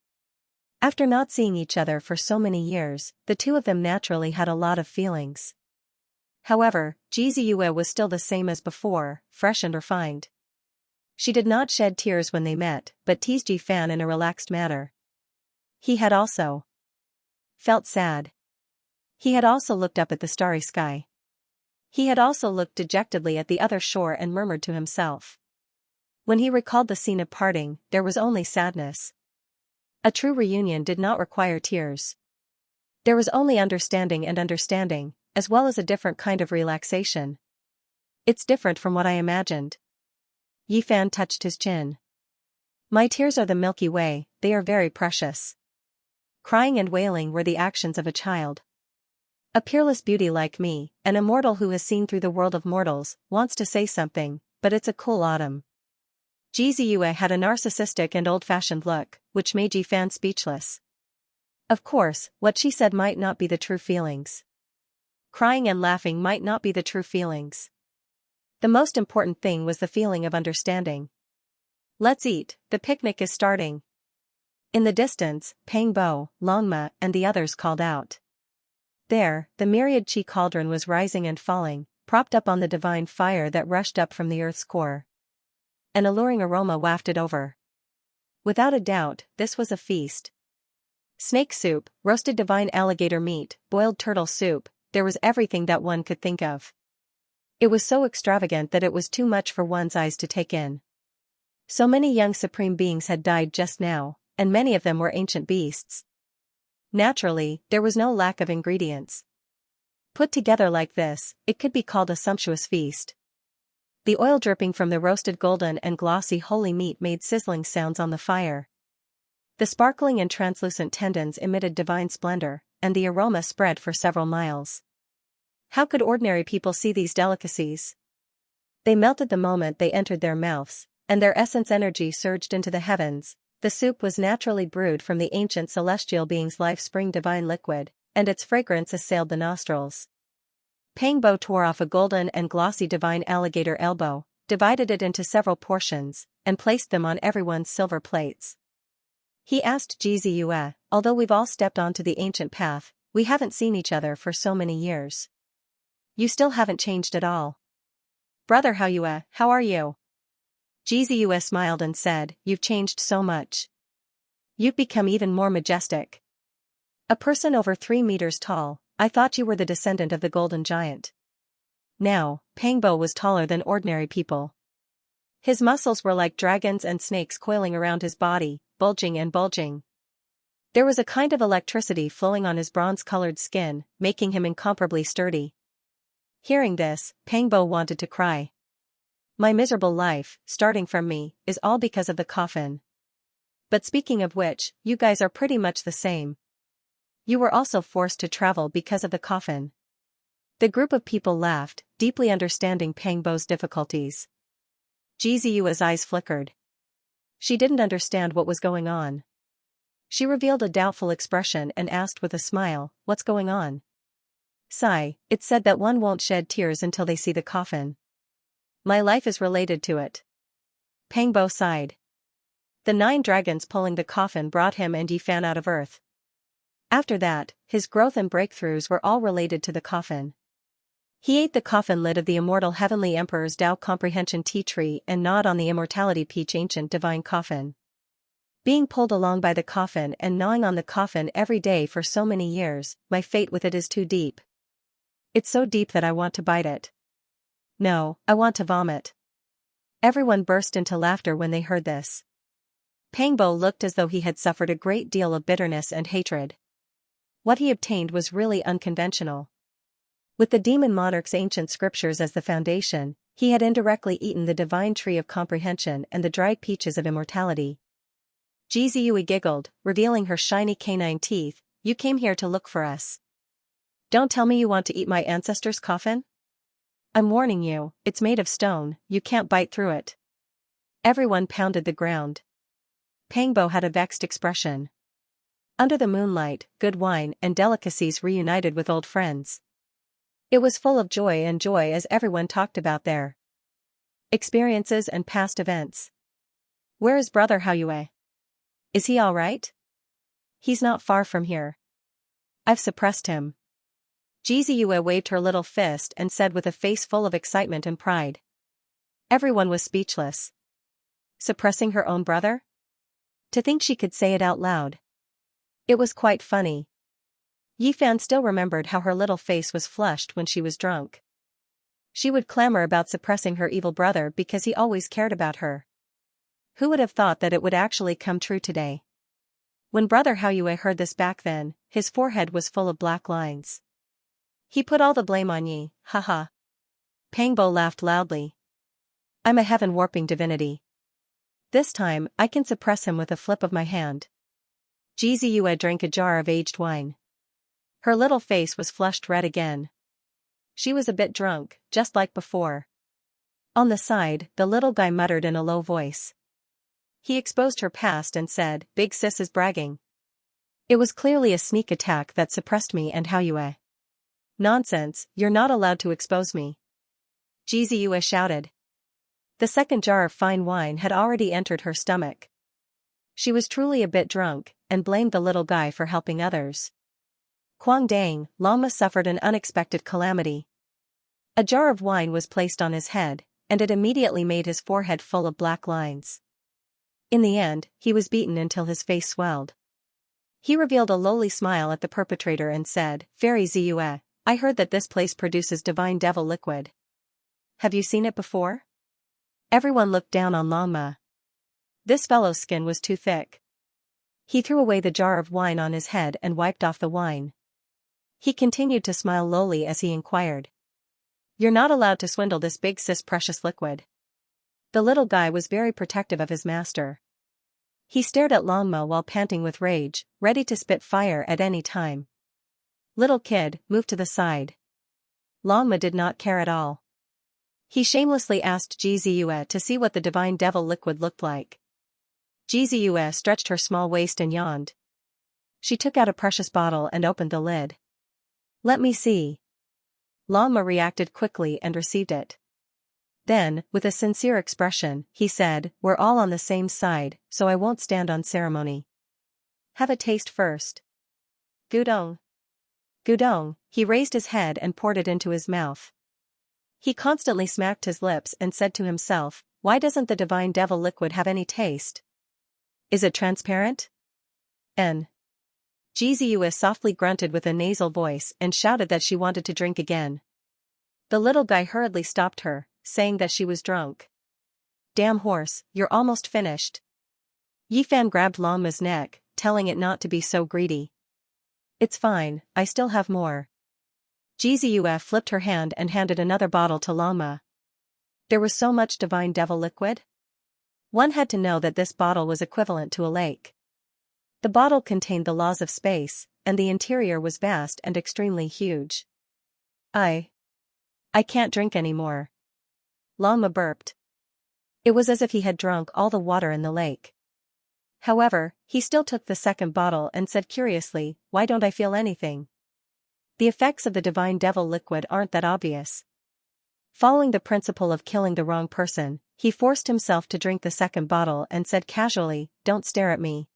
After not seeing each other for so many years, the two of them naturally had a lot of feelings. However, Jizue was still the same as before, fresh and refined. She did not shed tears when they met, but teased Yifan in a relaxed manner. He had also felt sad. He had also looked up at the starry sky. He had also looked dejectedly at the other shore and murmured to himself. When he recalled the scene of parting, there was only sadness. A true reunion did not require tears. There was only understanding and understanding, as well as a different kind of relaxation. "It's different from what I imagined." Yifan touched his chin. "My tears are the Milky Way, they are very precious." Crying and wailing were the actions of a child. A peerless beauty like me, an immortal who has seen through the world of mortals, wants to say something, but it's a cool autumn. Jizue had a narcissistic and old-fashioned look, which made Yifan speechless. Of course, what she said might not be the true feelings. Crying and laughing might not be the true feelings. The most important thing was the feeling of understanding. "Let's eat, the picnic is starting." In the distance, Pangbo, Longma, and the others called out. There, the myriad chi cauldron was rising and falling, propped up on the divine fire that rushed up from the earth's core. An alluring aroma wafted over. Without a doubt, this was a feast. Snake soup, roasted divine alligator meat, boiled turtle soup, there was everything that one could think of. It was so extravagant that it was too much for one's eyes to take in. So many young supreme beings had died just now, and many of them were ancient beasts. Naturally, there was no lack of ingredients. Put together like this, it could be called a sumptuous feast. The oil dripping from the roasted golden and glossy holy meat made sizzling sounds on the fire. The sparkling and translucent tendons emitted divine splendor, and the aroma spread for several miles. How could ordinary people see these delicacies? They melted the moment they entered their mouths, and their essence energy surged into the heavens. The soup was naturally brewed from the ancient celestial being's life-spring divine liquid, and its fragrance assailed the nostrils. Pangbo tore off a golden and glossy divine alligator elbow, divided it into several portions, and placed them on everyone's silver plates. He asked Jizue, "Although we've all stepped onto the ancient path, we haven't seen each other for so many years. You still haven't changed at all. Brother Haoyue, how are you?" Jizue smiled and said, "You've changed so much. You've become even more majestic. A person over 3 meters tall, I thought you were the descendant of the golden giant." Now, Pangbo was taller than ordinary people. His muscles were like dragons and snakes coiling around his body, bulging and bulging. There was a kind of electricity flowing on his bronze-colored skin, making him incomparably sturdy. Hearing this, Pangbo wanted to cry. "My miserable life, starting from me, is all because of the coffin. But speaking of which, you guys are pretty much the same. You were also forced to travel because of the coffin." The group of people laughed, deeply understanding Pangbo's difficulties. Jizue's eyes flickered. She didn't understand what was going on. She revealed a doubtful expression and asked with a smile, "What's going on?" "Sigh, it's said that one won't shed tears until they see the coffin. My life is related to it." Pangbo sighed. The 9 dragons pulling the coffin brought him and Yifan out of Earth. After that, his growth and breakthroughs were all related to the coffin. He ate the coffin lid of the immortal Heavenly Emperor's Tao Comprehension tea tree and gnawed on the Immortality Peach Ancient Divine Coffin. Being pulled along by the coffin and gnawing on the coffin every day for so many years, my fate with it is too deep. It's so deep that I want to bite it. No, I want to vomit. Everyone burst into laughter when they heard this. Pangbo looked as though he had suffered a great deal of bitterness and hatred. What he obtained was really unconventional. With the demon monarch's ancient scriptures as the foundation, he had indirectly eaten the divine tree of comprehension and the dried peaches of immortality. Jizui giggled, revealing her shiny canine teeth. You came here to look for us. Don't tell me you want to eat my ancestor's coffin? I'm warning you, it's made of stone, you can't bite through it. Everyone pounded the ground. Pangbo had a vexed expression. Under the moonlight, good wine and delicacies reunited with old friends. It was full of joy as everyone talked about their experiences and past events. Where is Brother Haoyue? Is he all right? He's not far from here. I've suppressed him. Jizue waved her little fist and said with a face full of excitement and pride. Everyone was speechless. Suppressing her own brother? To think she could say it out loud. It was quite funny. Yifan still remembered how her little face was flushed when she was drunk. She would clamor about suppressing her evil brother because he always cared about her. Who would have thought that it would actually come true today? When Brother Haoyue heard this back then, his forehead was full of black lines. He put all the blame on Yi, haha. Pangbo laughed loudly. I'm a heaven-warping divinity. This time, I can suppress him with a flip of my hand. Jizue drank a jar of aged wine. Her little face was flushed red again. She was a bit drunk, just like before. On the side, the little guy muttered in a low voice. He exposed her past and said, Big sis is bragging. It was clearly a sneak attack that suppressed me and Haoyue. Nonsense, you're not allowed to expose me. Jizue shouted. The second jar of fine wine had already entered her stomach. She was truly a bit drunk, and blamed the little guy for helping others. Quang dang, Lama suffered an unexpected calamity. A jar of wine was placed on his head, and it immediately made his forehead full of black lines. In the end, he was beaten until his face swelled. He revealed a lowly smile at the perpetrator and said, Fairy Ziyue, I heard that this place produces divine devil liquid. Have you seen it before? Everyone looked down on Lama. This fellow's skin was too thick. He threw away the jar of wine on his head and wiped off the wine. He continued to smile lowly as he inquired. You're not allowed to swindle this big sis precious liquid. The little guy was very protective of his master. He stared at Lama while panting with rage, ready to spit fire at any time. Little kid, move to the side. Lama did not care at all. He shamelessly asked Jizue to see what the divine devil liquid looked like. Jizue stretched her small waist and yawned. She took out a precious bottle and opened the lid. Let me see. Lama reacted quickly and received it. Then, with a sincere expression, he said, We're all on the same side, so I won't stand on ceremony. Have a taste first. Gudong. Gudong, he raised his head and poured it into his mouth. He constantly smacked his lips and said to himself, Why doesn't the divine devil liquid have any taste? Is it transparent? N. Jizue softly grunted with a nasal voice and shouted that she wanted to drink again. The little guy hurriedly stopped her, saying that she was drunk. Damn horse, you're almost finished. Yifan grabbed Lama's neck, telling it not to be so greedy. It's fine, I still have more. Jizue flipped her hand and handed another bottle to Lama. There was so much divine devil liquid? One had to know that this bottle was equivalent to a lake. The bottle contained the laws of space, and the interior was vast and extremely huge. I can't drink anymore. Lama burped. It was as if he had drunk all the water in the lake. However, he still took the second bottle and said curiously, Why don't I feel anything? The effects of the divine devil liquid aren't that obvious. Following the principle of killing the wrong person, he forced himself to drink the second bottle and said casually, "Don't stare at me.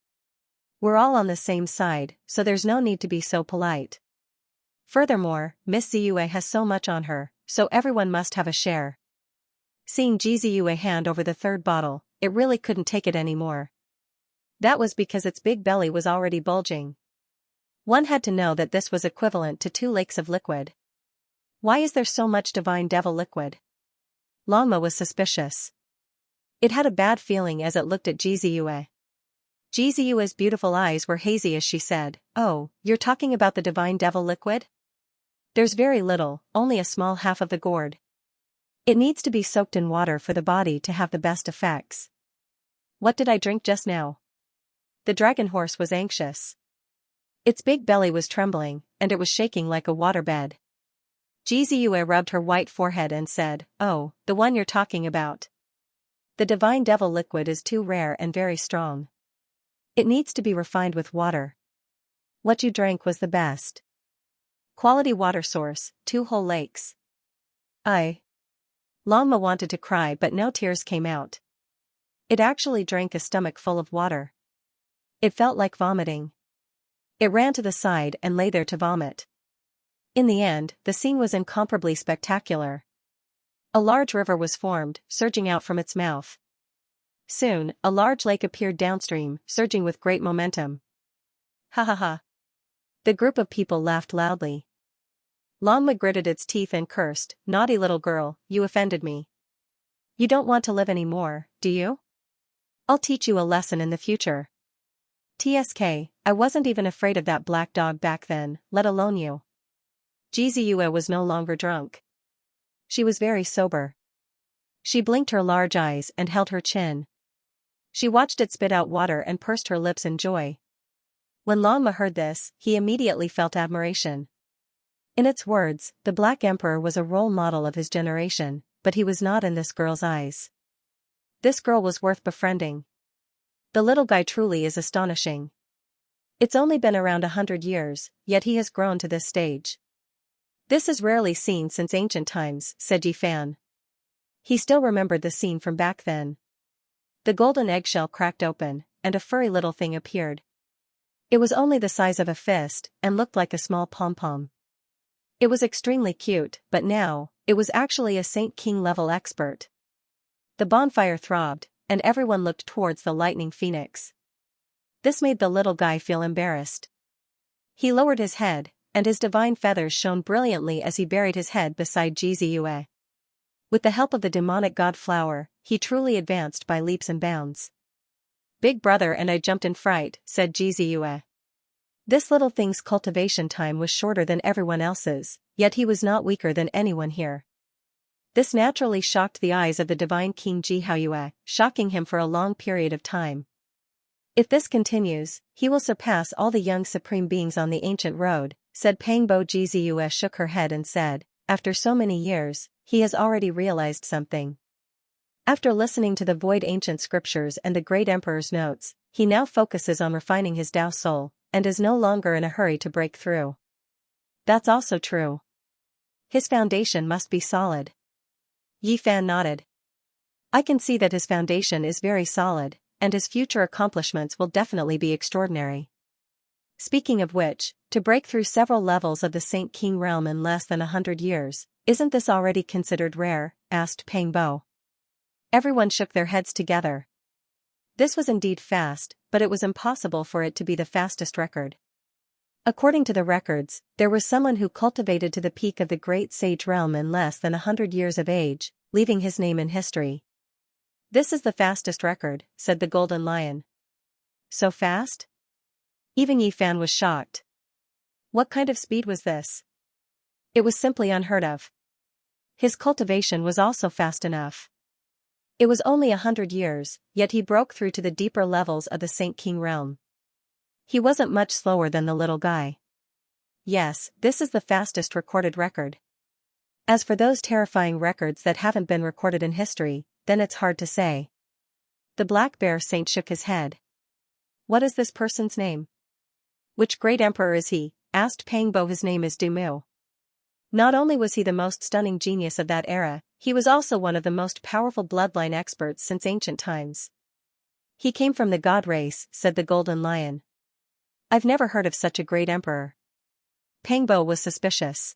We're all on the same side, so there's no need to be so polite. Furthermore, Miss Ziyue has so much on her, so everyone must have a share." Seeing Ji Ziyue hand over the third bottle, it really couldn't take it anymore. That was because its big belly was already bulging. One had to know that this was equivalent to 2 lakes of liquid. Why is there so much divine devil liquid? Longma was suspicious. It had a bad feeling as it looked at Ji Ziyue. Ji Ziyue's beautiful eyes were hazy as she said, "Oh, you're talking about the divine devil liquid? There's very little, only a small half of the gourd. It needs to be soaked in water for the body to have the best effects." "What did I drink just now?" The dragon horse was anxious. Its big belly was trembling, and it was shaking like a waterbed. Ji Ziyue rubbed her white forehead and said, "Oh, the one you're talking about. The divine devil liquid is too rare and very strong. It needs to be refined with water. What you drank was the best. Quality water source, 2 whole lakes." Longma wanted to cry but no tears came out. It actually drank a stomach full of water. It felt like vomiting. It ran to the side and lay there to vomit. In the end, the scene was incomparably spectacular. A large river was formed, surging out from its mouth. Soon, a large lake appeared downstream, surging with great momentum. "Ha ha ha." The group of people laughed loudly. Longma gritted its teeth and cursed, "Naughty little girl, you offended me. You don't want to live anymore, do you? I'll teach you a lesson in the future. TSK, I wasn't even afraid of that black dog back then, let alone you." Ji Ziyue was no longer drunk. She was very sober. She blinked her large eyes and held her chin. She watched it spit out water and pursed her lips in joy. When Longma heard this, he immediately felt admiration. In its words, the Black Emperor was a role model of his generation, but he was not in this girl's eyes. This girl was worth befriending. The little guy truly is astonishing. It's only been around 100 years, yet he has grown to this stage. This is rarely seen since ancient times, said Yi Fan. He still remembered the scene from back then. The golden eggshell cracked open, and a furry little thing appeared. It was only the size of a fist, and looked like a small pom-pom. It was extremely cute, but now, it was actually a Saint King level expert. The bonfire throbbed, and everyone looked towards the lightning phoenix. This made the little guy feel embarrassed. He lowered his head, and his divine feathers shone brilliantly as he buried his head beside Ji Ziyue. With the help of the demonic god flower, he truly advanced by leaps and bounds. "Big brother and I jumped in fright," said Ji Ziyue. This little thing's cultivation time was shorter than everyone else's, yet he was not weaker than anyone here. This naturally shocked the eyes of the divine king Ji Haoyue, shocking him for a long period of time. "If this continues, he will surpass all the young supreme beings on the ancient road," said Pangbo. Ji Ziyue shook her head and said, "After so many years, he has already realized something. After listening to the void ancient scriptures and the great emperor's notes, he now focuses on refining his Tao soul, and is no longer in a hurry to break through." "That's also true. His foundation must be solid." Yi Fan nodded. "I can see that his foundation is very solid, and his future accomplishments will definitely be extraordinary. Speaking of which, to break through several levels of the Saint King realm in less than 100 years, isn't this already considered rare?" asked Pangbo. Everyone shook their heads together. This was indeed fast, but it was impossible for it to be the fastest record. According to the records, there was someone who cultivated to the peak of the great sage realm in less than 100 years of age, leaving his name in history. "This is the fastest record," said the Golden Lion. "So fast?" Even Yi Fan was shocked. What kind of speed was this? It was simply unheard of. His cultivation was also fast enough. It was only 100 years, yet he broke through to the deeper levels of the Saint King realm. He wasn't much slower than the little guy. Yes, this is the fastest recorded record. As for those terrifying records that haven't been recorded in history, then it's hard to say. The Black Bear Saint shook his head. "What is this person's name?" "Which great emperor is he?" asked Pangbo. "His name is Du Mu." Not only was he the most stunning genius of that era, he was also one of the most powerful bloodline experts since ancient times. He came from the god race, said the Golden Lion. I've never heard of such a great emperor. Pangbo was suspicious.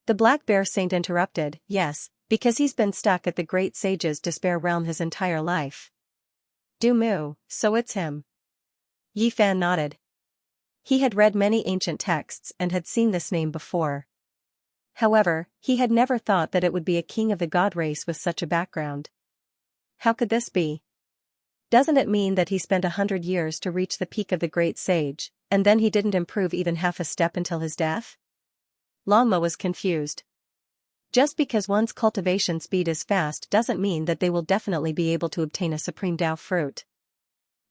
The Black Bear Saint interrupted, yes, because he's been stuck at the Great Sage's Despair realm his entire life. Du Mu, so it's him. Yi Fan nodded. He had read many ancient texts and had seen this name before. However, he had never thought that it would be a king of the god race with such a background. How could this be? Doesn't it mean that he spent 100 years to reach the peak of the Great Sage, and then he didn't improve even half a step until his death? Longma was confused. Just because one's cultivation speed is fast doesn't mean that they will definitely be able to obtain a supreme Dao fruit.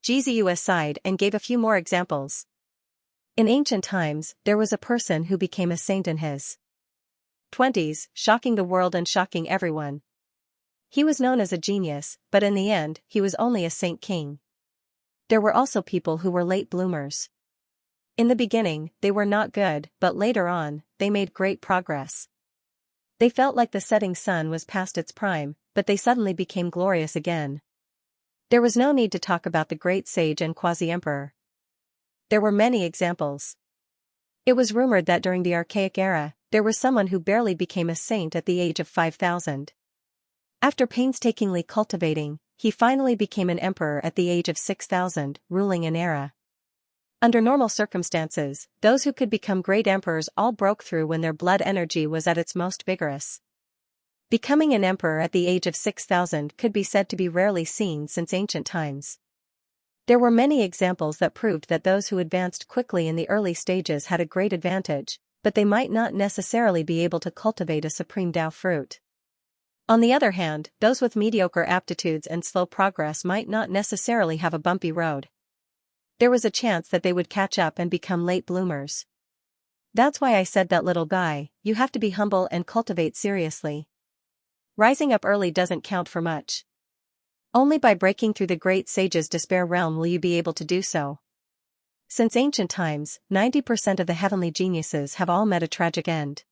Jiziyu sighed and gave a few more examples. In ancient times, there was a person who became a saint in his 20s, shocking the world and shocking everyone. He was known as a genius, but in the end, he was only a saint king. There were also people who were late bloomers. In the beginning, they were not good, but later on, they made great progress. They felt like the setting sun was past its prime, but they suddenly became glorious again. There was no need to talk about the great sage and quasi-emperor. There were many examples. It was rumored that during the Archaic era, there was someone who barely became a saint at the age of 5,000. After painstakingly cultivating, he finally became an emperor at the age of 6,000, ruling an era. Under normal circumstances, those who could become great emperors all broke through when their blood energy was at its most vigorous. Becoming an emperor at the age of 6,000 could be said to be rarely seen since ancient times. There were many examples that proved that those who advanced quickly in the early stages had a great advantage, but they might not necessarily be able to cultivate a supreme Dao fruit. On the other hand, those with mediocre aptitudes and slow progress might not necessarily have a bumpy road. There was a chance that they would catch up and become late bloomers. That's why I said that, little guy, you have to be humble and cultivate seriously. Rising up early doesn't count for much. Only by breaking through the great sage's despair realm will you be able to do so. Since ancient times, 90% of the heavenly geniuses have all met a tragic end.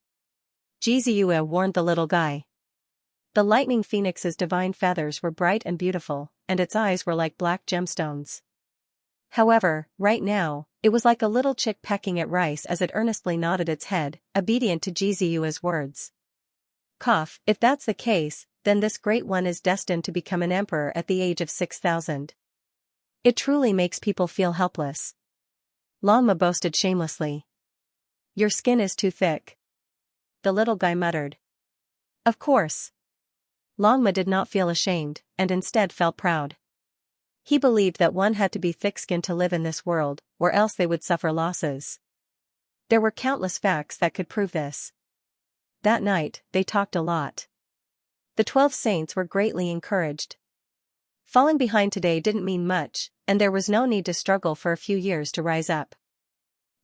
Jiziyu warned the little guy. The lightning phoenix's divine feathers were bright and beautiful, and its eyes were like black gemstones. However, right now, it was like a little chick pecking at rice as it earnestly nodded its head, obedient to Jiziyu's words. Cough, if that's the case, then this great one is destined to become an emperor at the age of 6,000. It truly makes people feel helpless. Longma boasted shamelessly. Your skin is too thick. The little guy muttered. Of course. Longma did not feel ashamed, and instead felt proud. He believed that one had to be thick-skinned to live in this world, or else they would suffer losses. There were countless facts that could prove this. That night, they talked a lot. The 12 saints were greatly encouraged. Falling behind today didn't mean much, and there was no need to struggle for a few years to rise up.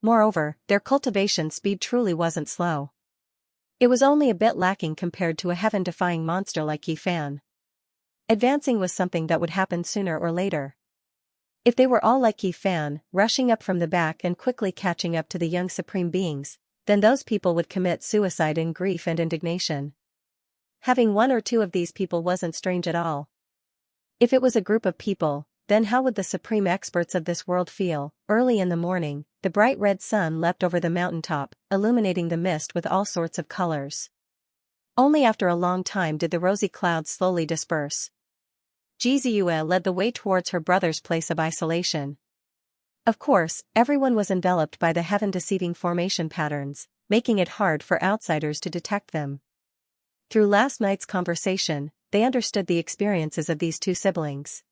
Moreover, their cultivation speed truly wasn't slow. It was only a bit lacking compared to a heaven-defying monster like Yi Fan. Advancing was something that would happen sooner or later. If they were all like Yi Fan, rushing up from the back and quickly catching up to the young supreme beings, then those people would commit suicide in grief and indignation. Having one or two of these people wasn't strange at all. If it was a group of people, then how would the supreme experts of this world feel? Early in the morning, the bright red sun leapt over the mountaintop, illuminating the mist with all sorts of colors. Only after a long time did the rosy clouds slowly disperse. Jiziyu led the way towards her brother's place of isolation. Of course, everyone was enveloped by the heaven-deceiving formation patterns, making it hard for outsiders to detect them. Through last night's conversation, they understood the experiences of these two siblings.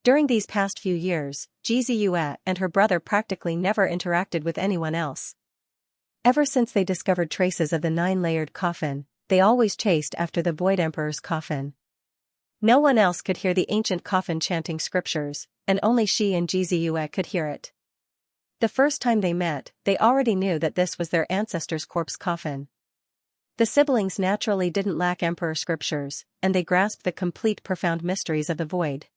During these past few years, Jiziyu and her brother practically never interacted with anyone else. Ever since they discovered traces of the 9-layered coffin, they always chased after the Void Emperor's coffin. No one else could hear the ancient coffin chanting scriptures, and only she and Jiziyu could hear it. The first time they met, they already knew that this was their ancestor's corpse coffin. The siblings naturally didn't lack emperor scriptures, and they grasped the complete profound mysteries of the void.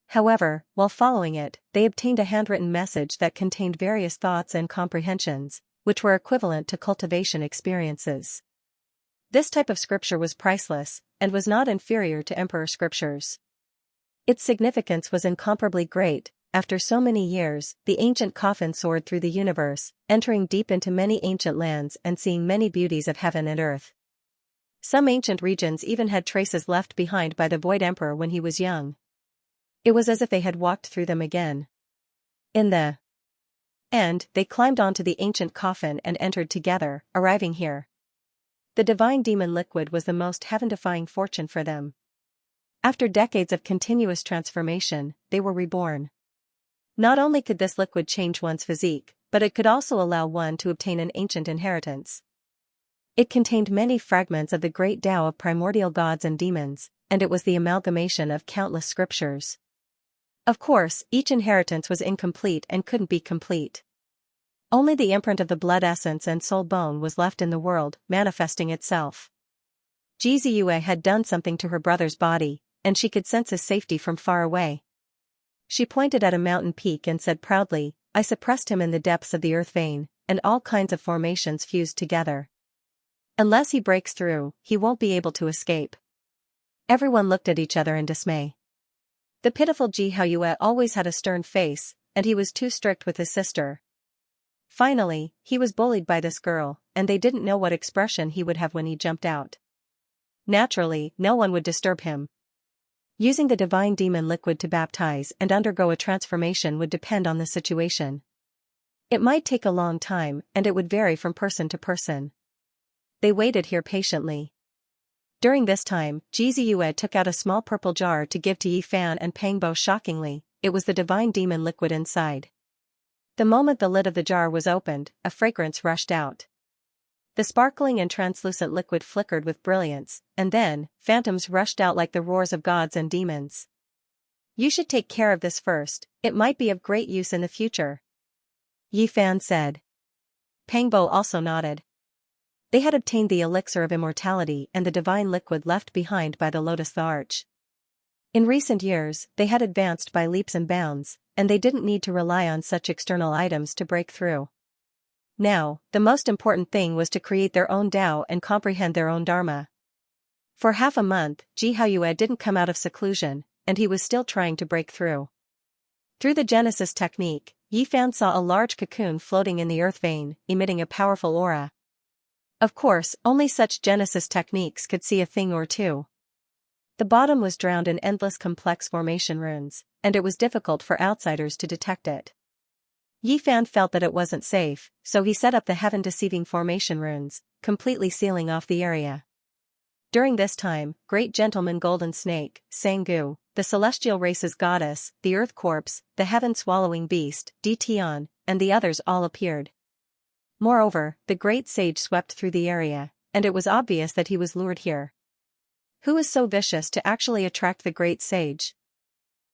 However, while following it, they obtained a handwritten message that contained various thoughts and comprehensions, which were equivalent to cultivation experiences. This type of scripture was priceless, and was not inferior to emperor scriptures. Its significance was incomparably great. After so many years, the ancient coffin soared through the universe, entering deep into many ancient lands and seeing many beauties of heaven and earth. Some ancient regions even had traces left behind by the Void Emperor when he was young. It was as if they had walked through them again. In the end, they climbed onto the ancient coffin and entered together, arriving here. The divine demon liquid was the most heaven-defying fortune for them. After decades of continuous transformation, they were reborn. Not only could this liquid change one's physique, but it could also allow one to obtain an ancient inheritance. It contained many fragments of the great Tao of primordial gods and demons, and it was the amalgamation of countless scriptures. Of course, each inheritance was incomplete and couldn't be complete. Only the imprint of the blood essence and soul bone was left in the world, manifesting itself. Xianxia had done something to her brother's body, and she could sense his safety from far away. She pointed at a mountain peak and said proudly, "I suppressed him in the depths of the earth vein, and all kinds of formations fused together. Unless he breaks through, he won't be able to escape." Everyone looked at each other in dismay. The pitiful Xianxia always had a stern face, and he was too strict with his sister. Finally, he was bullied by this girl, and they didn't know what expression he would have when he jumped out. Naturally, no one would disturb him. Using the divine demon liquid to baptize and undergo a transformation would depend on the situation. It might take a long time, and it would vary from person to person. They waited here patiently. During this time, Xianxia took out a small purple jar to give to Yi Fan and Pangbo. Shockingly, it was the divine demon liquid inside. The moment the lid of the jar was opened, a fragrance rushed out. The sparkling and translucent liquid flickered with brilliance, and then, phantoms rushed out like the roars of gods and demons. "You should take care of this first, it might be of great use in the future," Yi Fan said. Pangbo also nodded. They had obtained the elixir of immortality and the divine liquid left behind by the Lotus Arch. In recent years, they had advanced by leaps and bounds, and they didn't need to rely on such external items to break through. Now, the most important thing was to create their own Tao and comprehend their own Dharma. For half a month, Xianxia didn't come out of seclusion, and he was still trying to break through. Through the Genesis technique, Yi Fan saw a large cocoon floating in the earth vein, emitting a powerful aura. Of course, only such Genesis techniques could see a thing or two. The bottom was drowned in endless complex formation runes, and it was difficult for outsiders to detect it. Yi Fan felt that it wasn't safe, so he set up the heaven-deceiving formation runes, completely sealing off the area. During this time, Great Gentleman Golden Snake, Sangu, the celestial race's goddess, the earth corpse, the heaven-swallowing beast, Tian, and the others all appeared. Moreover, the great sage swept through the area, and it was obvious that he was lured here. Who is so vicious to actually attract the great sage?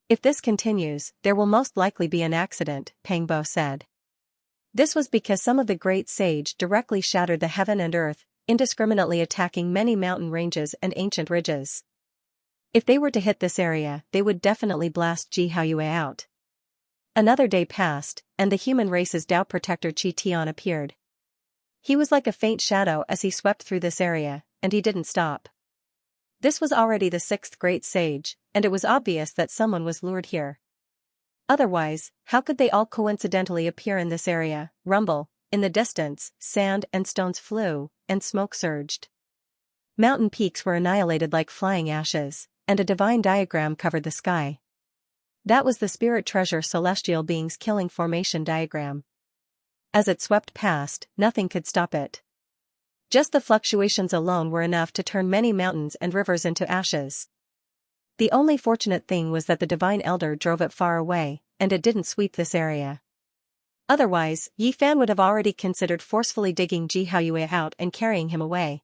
"If this continues, there will most likely be an accident," Pangbo said. This was because some of the great sage directly shattered the heaven and earth, indiscriminately attacking many mountain ranges and ancient ridges. If they were to hit this area, they would definitely blast Xianxia out. Another day passed, and the human race's Tao protector Tian appeared. He was like a faint shadow as he swept through this area, and he didn't stop. This was already the sixth great sage, and it was obvious that someone was lured here. Otherwise, how could they all coincidentally appear in this area? Rumble. In the distance, sand and stones flew, and smoke surged. Mountain peaks were annihilated like flying ashes, and a divine diagram covered the sky. That was the spirit treasure celestial beings killing formation diagram. As it swept past, nothing could stop it. Just the fluctuations alone were enough to turn many mountains and rivers into ashes. The only fortunate thing was that the divine elder drove it far away, and it didn't sweep this area. Otherwise, Yi Fan would have already considered forcefully digging Xianxia out and carrying him away.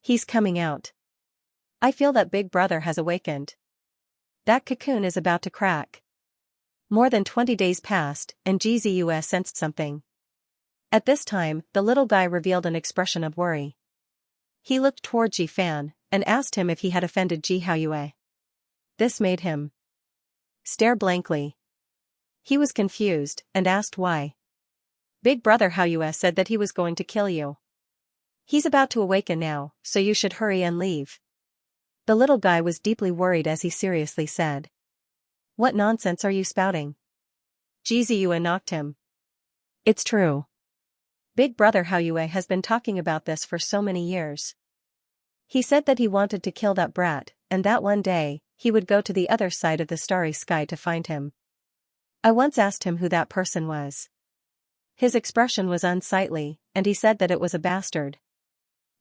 "He's coming out. I feel that Big Brother has awakened. That cocoon is about to crack." More than 20 days passed, and Xianxia sensed something. At this time, the little guy revealed an expression of worry. He looked toward Yi Fan, and asked him if he had offended Xianxia. This made him stare blankly. He was confused, and asked why. Big brother Haoyue said that he was going to kill you. He's about to awaken now, so you should hurry and leave. The little guy was deeply worried as he seriously said. What nonsense are you spouting? Jiziyue knocked him. It's true. Big brother Haoyue has been talking about this for so many years. He said that he wanted to kill that brat, and that one day, he would go to the other side of the starry sky to find him. I once asked him who that person was. His expression was unsightly, and he said that it was a bastard.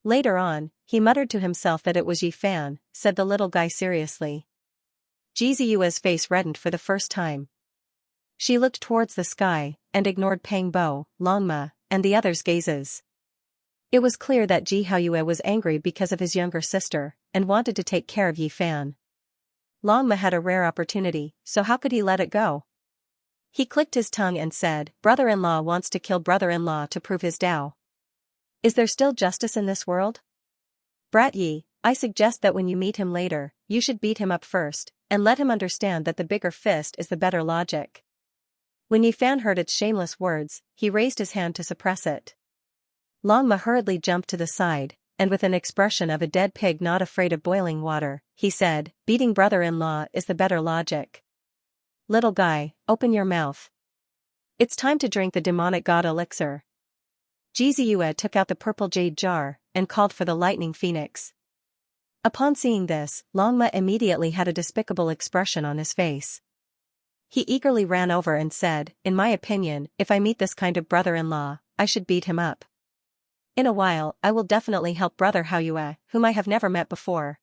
Later on, he muttered to himself that it was Yi Fan, said the little guy seriously. Jiziyue's face reddened for the first time. She looked towards the sky, and ignored Pang Bo, Longma, and the others' gazes. It was clear that Ji Haoyue was angry because of his younger sister, and wanted to take care of Yi Fan. Longma had a rare opportunity, so how could he let it go? He clicked his tongue and said, brother-in-law wants to kill brother-in-law to prove his Tao. Is there still justice in this world? Brat Yi, I suggest that when you meet him later, you should beat him up first, and let him understand that the bigger fist is the better logic. When Yi Fan heard its shameless words, he raised his hand to suppress it. Longma hurriedly jumped to the side, and with an expression of a dead pig not afraid of boiling water, he said, beating brother-in-law is the better logic. Little guy, open your mouth. It's time to drink the demonic god elixir. Jiziyue took out the purple jade jar, and called for the lightning phoenix. Upon seeing this, Longma immediately had a despicable expression on his face. He eagerly ran over and said, in my opinion, if I meet this kind of brother-in-law, I should beat him up. In a while, I will definitely help brother Haoyue, whom I have never met before.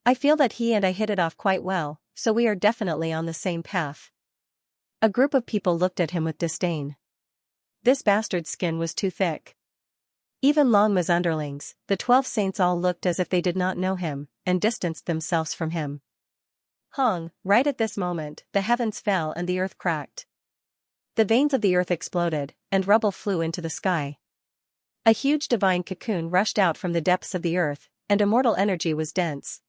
I feel that he and I hit it off quite well, so we are definitely on the same path. A group of people looked at him with disdain. This bastard's skin was too thick. Even Longma's underlings, the 12 saints all looked as if they did not know him, and distanced themselves from him. Right at this moment, the heavens fell and the earth cracked. The veins of the earth exploded, and rubble flew into the sky. A huge divine cocoon rushed out from the depths of the earth, and immortal energy was dense.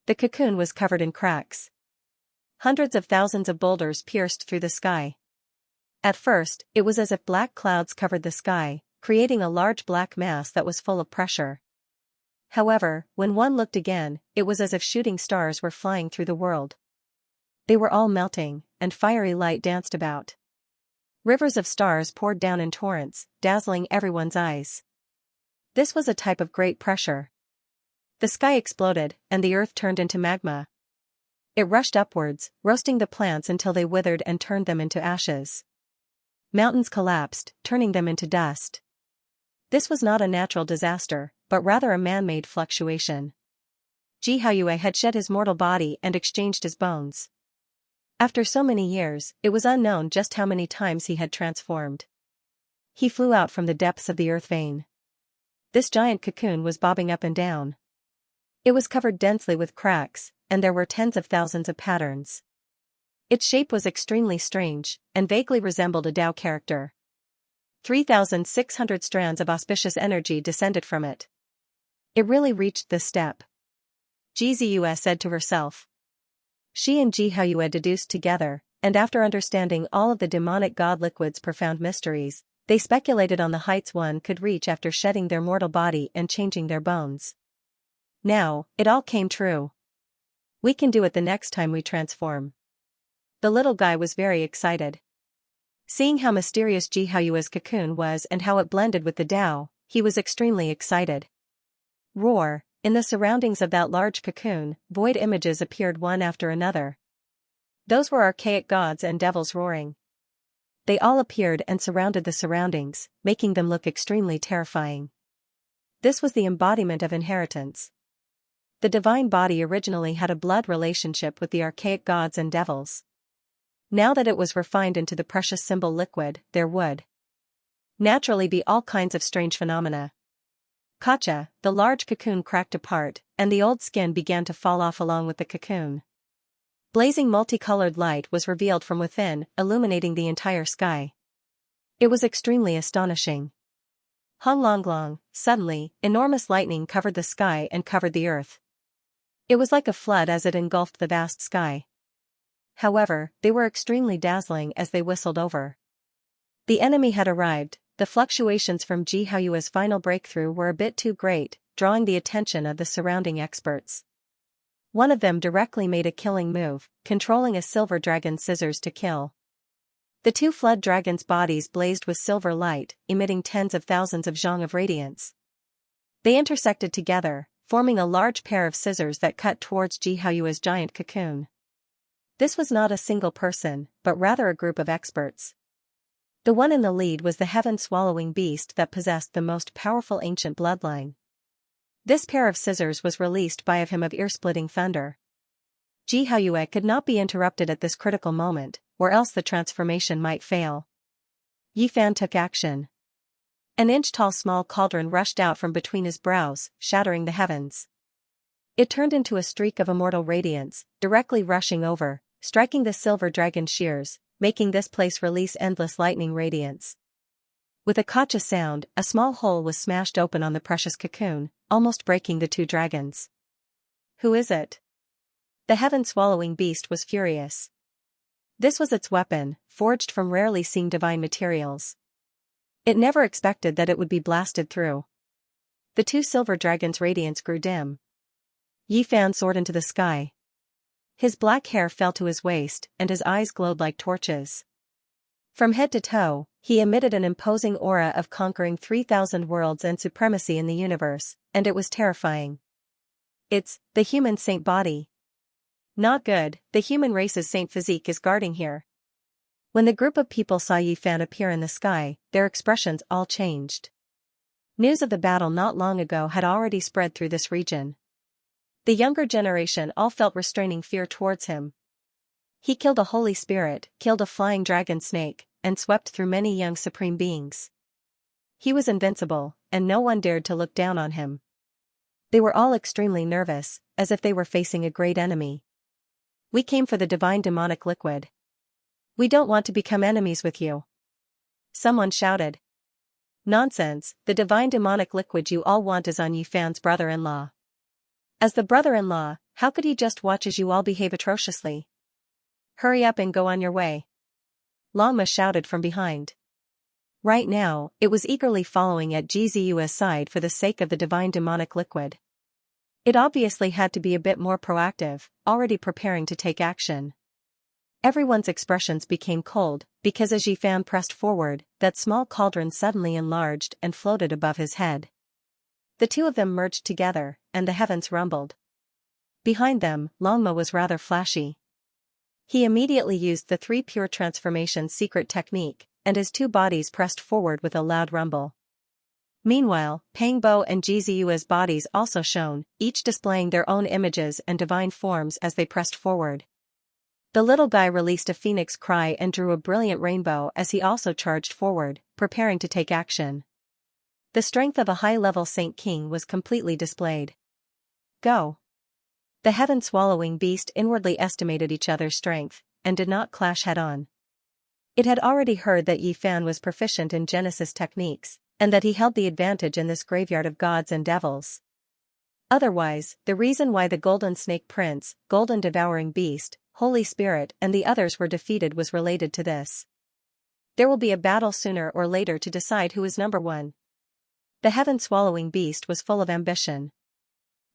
The cocoon was covered in cracks. Hundreds of thousands of boulders pierced through the sky. At first, it was as if black clouds covered the sky, creating a large black mass that was full of pressure. However, when one looked again, it was as if shooting stars were flying through the world. They were all melting, and fiery light danced about. Rivers of stars poured down in torrents, dazzling everyone's eyes. This was a type of great pressure. The sky exploded, and the earth turned into magma. It rushed upwards, roasting the plants until they withered and turned them into ashes. Mountains collapsed, turning them into dust. This was not a natural disaster, but rather a man-made fluctuation. Ji Haoyue had shed his mortal body and exchanged his bones. After so many years, it was unknown just how many times he had transformed. He flew out from the depths of the earth vein. This giant cocoon was bobbing up and down. It was covered densely with cracks, and there were tens of thousands of patterns. Its shape was extremely strange, and vaguely resembled a Tao character. 3,600 strands of auspicious energy descended from it. It really reached this step. Jiziyue said to herself. She and Ji Haoyue deduced together, and after understanding all of the demonic god liquid's profound mysteries, they speculated on the heights one could reach after shedding their mortal body and changing their bones. Now, it all came true. We can do it the next time we transform. The little guy was very excited. Seeing how mysterious Ji Haoyue's cocoon was and how it blended with the Tao, he was extremely excited. Roar! In the surroundings of that large cocoon, void images appeared one after another. Those were archaic gods and devils roaring. They all appeared and surrounded the surroundings, making them look extremely terrifying. This was the embodiment of inheritance. The divine body originally had a blood relationship with the archaic gods and devils. Now that it was refined into the precious symbol liquid, there would naturally be all kinds of strange phenomena. Kacha, the large cocoon cracked apart, and the old skin began to fall off along with the cocoon. Blazing multicolored light was revealed from within, illuminating the entire sky. It was extremely astonishing. Longlong, suddenly, enormous lightning covered the sky and covered the earth. It was like a flood as it engulfed the vast sky. However, they were extremely dazzling as they whistled over. The enemy had arrived. The fluctuations from Xiaoyu's final breakthrough were a bit too great, drawing the attention of the surrounding experts. One of them directly made a killing move, controlling a silver dragon's scissors to kill. The two flood dragons' bodies blazed with silver light, emitting tens of thousands of zhong of radiance. They intersected together, forming a large pair of scissors that cut towards Xiaoyu's giant cocoon. This was not a single person, but rather a group of experts. The one in the lead was the heaven-swallowing beast that possessed the most powerful ancient bloodline. This pair of scissors was released by him of ear-splitting thunder. Xiaoyu could not be interrupted at this critical moment, or else the transformation might fail. Yi Fan took action. An inch-tall small cauldron rushed out from between his brows, shattering the heavens. It turned into a streak of immortal radiance, directly rushing over, striking the silver dragon shears, making this place release endless lightning radiance. With a gotcha sound, a small hole was smashed open on the precious cocoon, almost breaking the two dragons. Who is it? The heaven-swallowing beast was furious. This was its weapon, forged from rarely seen divine materials. It never expected that it would be blasted through. The two silver dragons' radiance grew dim. Yi Fan soared into the sky. His black hair fell to his waist, and his eyes glowed like torches. From head to toe, he emitted an imposing aura of conquering 3,000 worlds and supremacy in the universe, and it was terrifying. It's the human saint body. Not good, the human race's saint physique is guarding here. When the group of people saw Yi Fan appear in the sky, their expressions all changed. News of the battle not long ago had already spread through this region. The younger generation all felt restraining fear towards him. He killed a holy spirit, killed a flying dragon snake, and swept through many young supreme beings. He was invincible, and no one dared to look down on him. They were all extremely nervous, as if they were facing a great enemy. We came for the divine demonic liquid. We don't want to become enemies with you. Someone shouted. Nonsense, the divine demonic liquid you all want is on Yi Fan's brother-in-law. As the brother-in-law, how could he just watch as you all behave atrociously? Hurry up and go on your way. Longma shouted from behind. Right now, it was eagerly following at Jizu's side for the sake of the divine demonic liquid. It obviously had to be a bit more proactive, already preparing to take action. Everyone's expressions became cold, because as Yi Fan pressed forward, that small cauldron suddenly enlarged and floated above his head. The two of them merged together, and the heavens rumbled. Behind them, Longma was rather flashy. He immediately used the 3 pure transformations secret technique, and his two bodies pressed forward with a loud rumble. Meanwhile, Pangbo and Jizu's bodies also shone, each displaying their own images and divine forms as they pressed forward. The little guy released a phoenix cry and drew a brilliant rainbow as he also charged forward, preparing to take action. The strength of a high-level Saint King was completely displayed. Go! The heaven-swallowing beast inwardly estimated each other's strength, and did not clash head-on. It had already heard that Yi Fan was proficient in Genesis techniques, and that he held the advantage in this graveyard of gods and devils. Otherwise, the reason why the Golden Snake Prince, Golden Devouring Beast, Holy Spirit and the others were defeated was related to this. There will be a battle sooner or later to decide who is number one. The heaven-swallowing beast was full of ambition.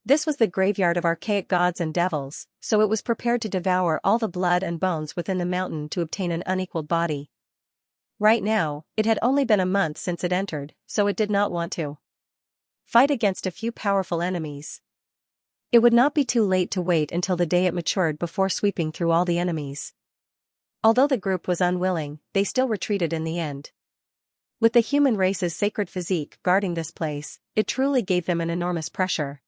This was the graveyard of archaic gods and devils, so it was prepared to devour all the blood and bones within the mountain to obtain an unequaled body. Right now, it had only been a month since it entered, so it did not want to fight against a few powerful enemies. It would not be too late to wait until the day it matured before sweeping through all the enemies. Although the group was unwilling, they still retreated in the end. With the human race's sacred physique guarding this place, it truly gave them an enormous pressure.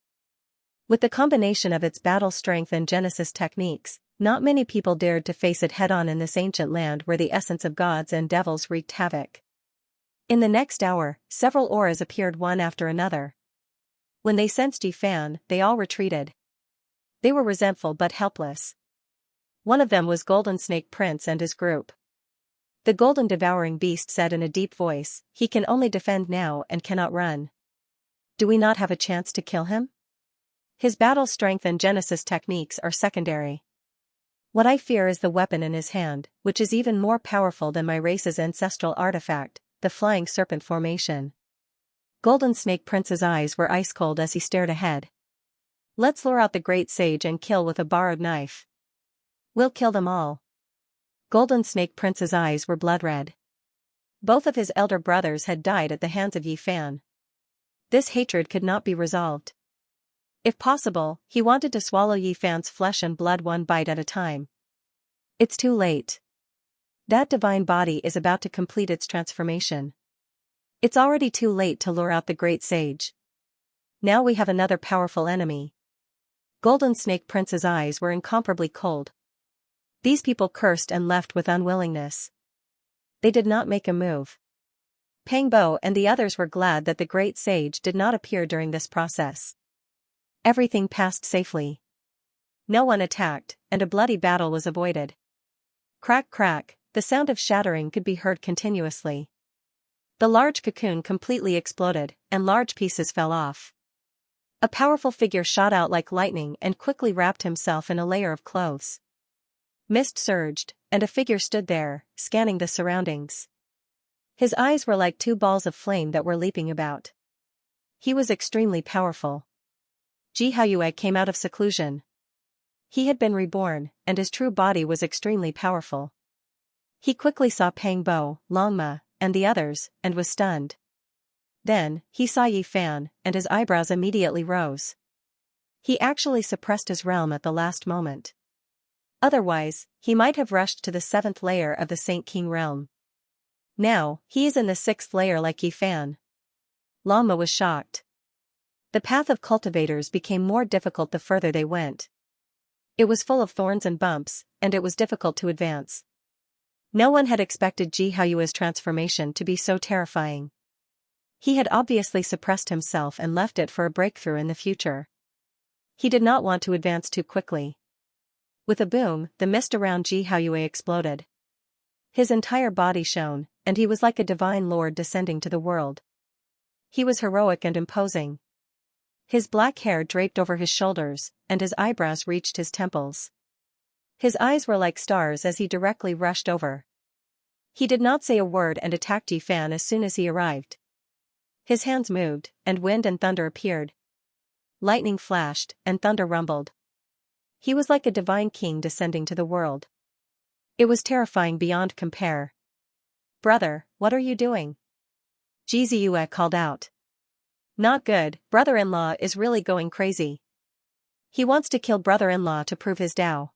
With the combination of its battle strength and Genesis techniques, not many people dared to face it head-on in this ancient land where the essence of gods and devils wreaked havoc. In the next hour, several auras appeared one after another. When they sensed Yi Fan, they all retreated. They were resentful but helpless. One of them was Golden Snake Prince and his group. The Golden Devouring Beast said in a deep voice, "He can only defend now and cannot run. Do we not have a chance to kill him? His battle strength and Genesis techniques are secondary. What I fear is the weapon in his hand, which is even more powerful than my race's ancestral artifact, the flying serpent formation. Golden Snake Prince's eyes were ice-cold as he stared ahead. Let's lure out the great sage and kill with a borrowed knife. We'll kill them all. Golden Snake Prince's eyes were blood-red. Both of his elder brothers had died at the hands of Yi Fan. This hatred could not be resolved. If possible, he wanted to swallow Yi Fan's flesh and blood one bite at a time. It's too late. That divine body is about to complete its transformation. It's already too late to lure out the great sage. Now we have another powerful enemy. Golden Snake Prince's eyes were incomparably cold. These people cursed and left with unwillingness. They did not make a move. Pang Bo and the others were glad that the great sage did not appear during this process. Everything passed safely. No one attacked, and a bloody battle was avoided. Crack crack, the sound of shattering could be heard continuously. The large cocoon completely exploded, and large pieces fell off. A powerful figure shot out like lightning and quickly wrapped himself in a layer of clothes. Mist surged, and a figure stood there, scanning the surroundings. His eyes were like two balls of flame that were leaping about. He was extremely powerful. Ji Haoyue came out of seclusion. He had been reborn, and his true body was extremely powerful. He quickly saw Pang Bo, Longma, and the others, and was stunned. Then, he saw Yi Fan, and his eyebrows immediately rose. He actually suppressed his realm at the last moment. Otherwise, he might have rushed to the 7th layer of the Saint King realm. Now, he is in the 6th layer like Yi Fan. Longma was shocked. The path of cultivators became more difficult the further they went. It was full of thorns and bumps, and it was difficult to advance. No one had expected Ji Haoyue's transformation to be so terrifying. He had obviously suppressed himself and left it for a breakthrough in the future. He did not want to advance too quickly. With a boom, the mist around Ji Haoyue exploded. His entire body shone, and he was like a divine lord descending to the world. He was heroic and imposing. His black hair draped over his shoulders, and his eyebrows reached his temples. His eyes were like stars as he directly rushed over. He did not say a word and attacked Yi Fan as soon as he arrived. His hands moved, and wind and thunder appeared. Lightning flashed, and thunder rumbled. He was like a divine king descending to the world. It was terrifying beyond compare. "Brother, what are you doing?" Ji Ziyue called out. "Not good, brother-in-law is really going crazy. He wants to kill brother-in-law to prove his Tao.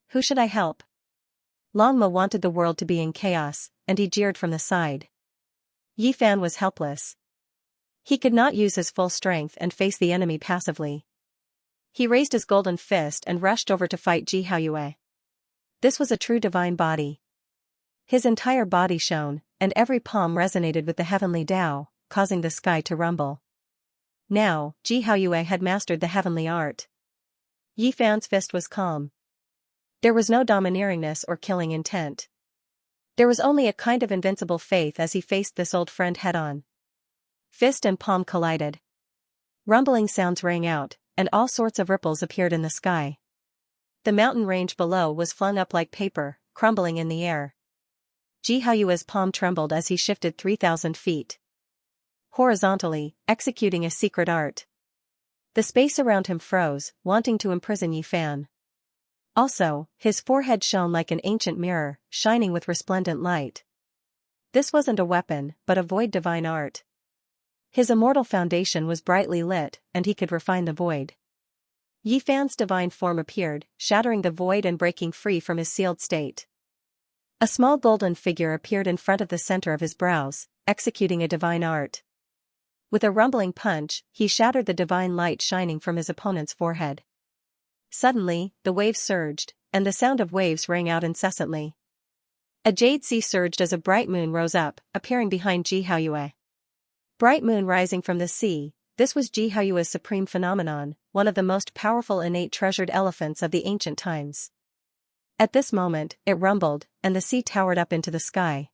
Who should I help?" Longma wanted the world to be in chaos, and he jeered from the side. Yi Fan was helpless. He could not use his full strength and face the enemy passively. He raised his golden fist and rushed over to fight Ji Haoyue. This was a true divine body. His entire body shone, and every palm resonated with the heavenly Tao, causing the sky to rumble. Now, Ji Haoyue had mastered the heavenly art. Yi Fan's fist was calm. There was no domineeringness or killing intent. There was only a kind of invincible faith as he faced this old friend head-on. Fist and palm collided. Rumbling sounds rang out, and all sorts of ripples appeared in the sky. The mountain range below was flung up like paper, crumbling in the air. Ji Haoyue's palm trembled as he shifted 3,000 feet. Horizontally, executing a secret art. The space around him froze, wanting to imprison Yi Fan. Also, his forehead shone like an ancient mirror, shining with resplendent light. This wasn't a weapon, but a void divine art. His immortal foundation was brightly lit, and he could refine the void. Yi Fan's divine form appeared, shattering the void and breaking free from his sealed state. A small golden figure appeared in front of the center of his brows, executing a divine art. With a rumbling punch, he shattered the divine light shining from his opponent's forehead. Suddenly, the waves surged, and the sound of waves rang out incessantly. A jade sea surged as a bright moon rose up, appearing behind Ji Haoyue. Bright moon rising from the sea, this was Ji Haoyue's supreme phenomenon, one of the most powerful innate treasured elephants of the ancient times. At this moment, it rumbled, and the sea towered up into the sky.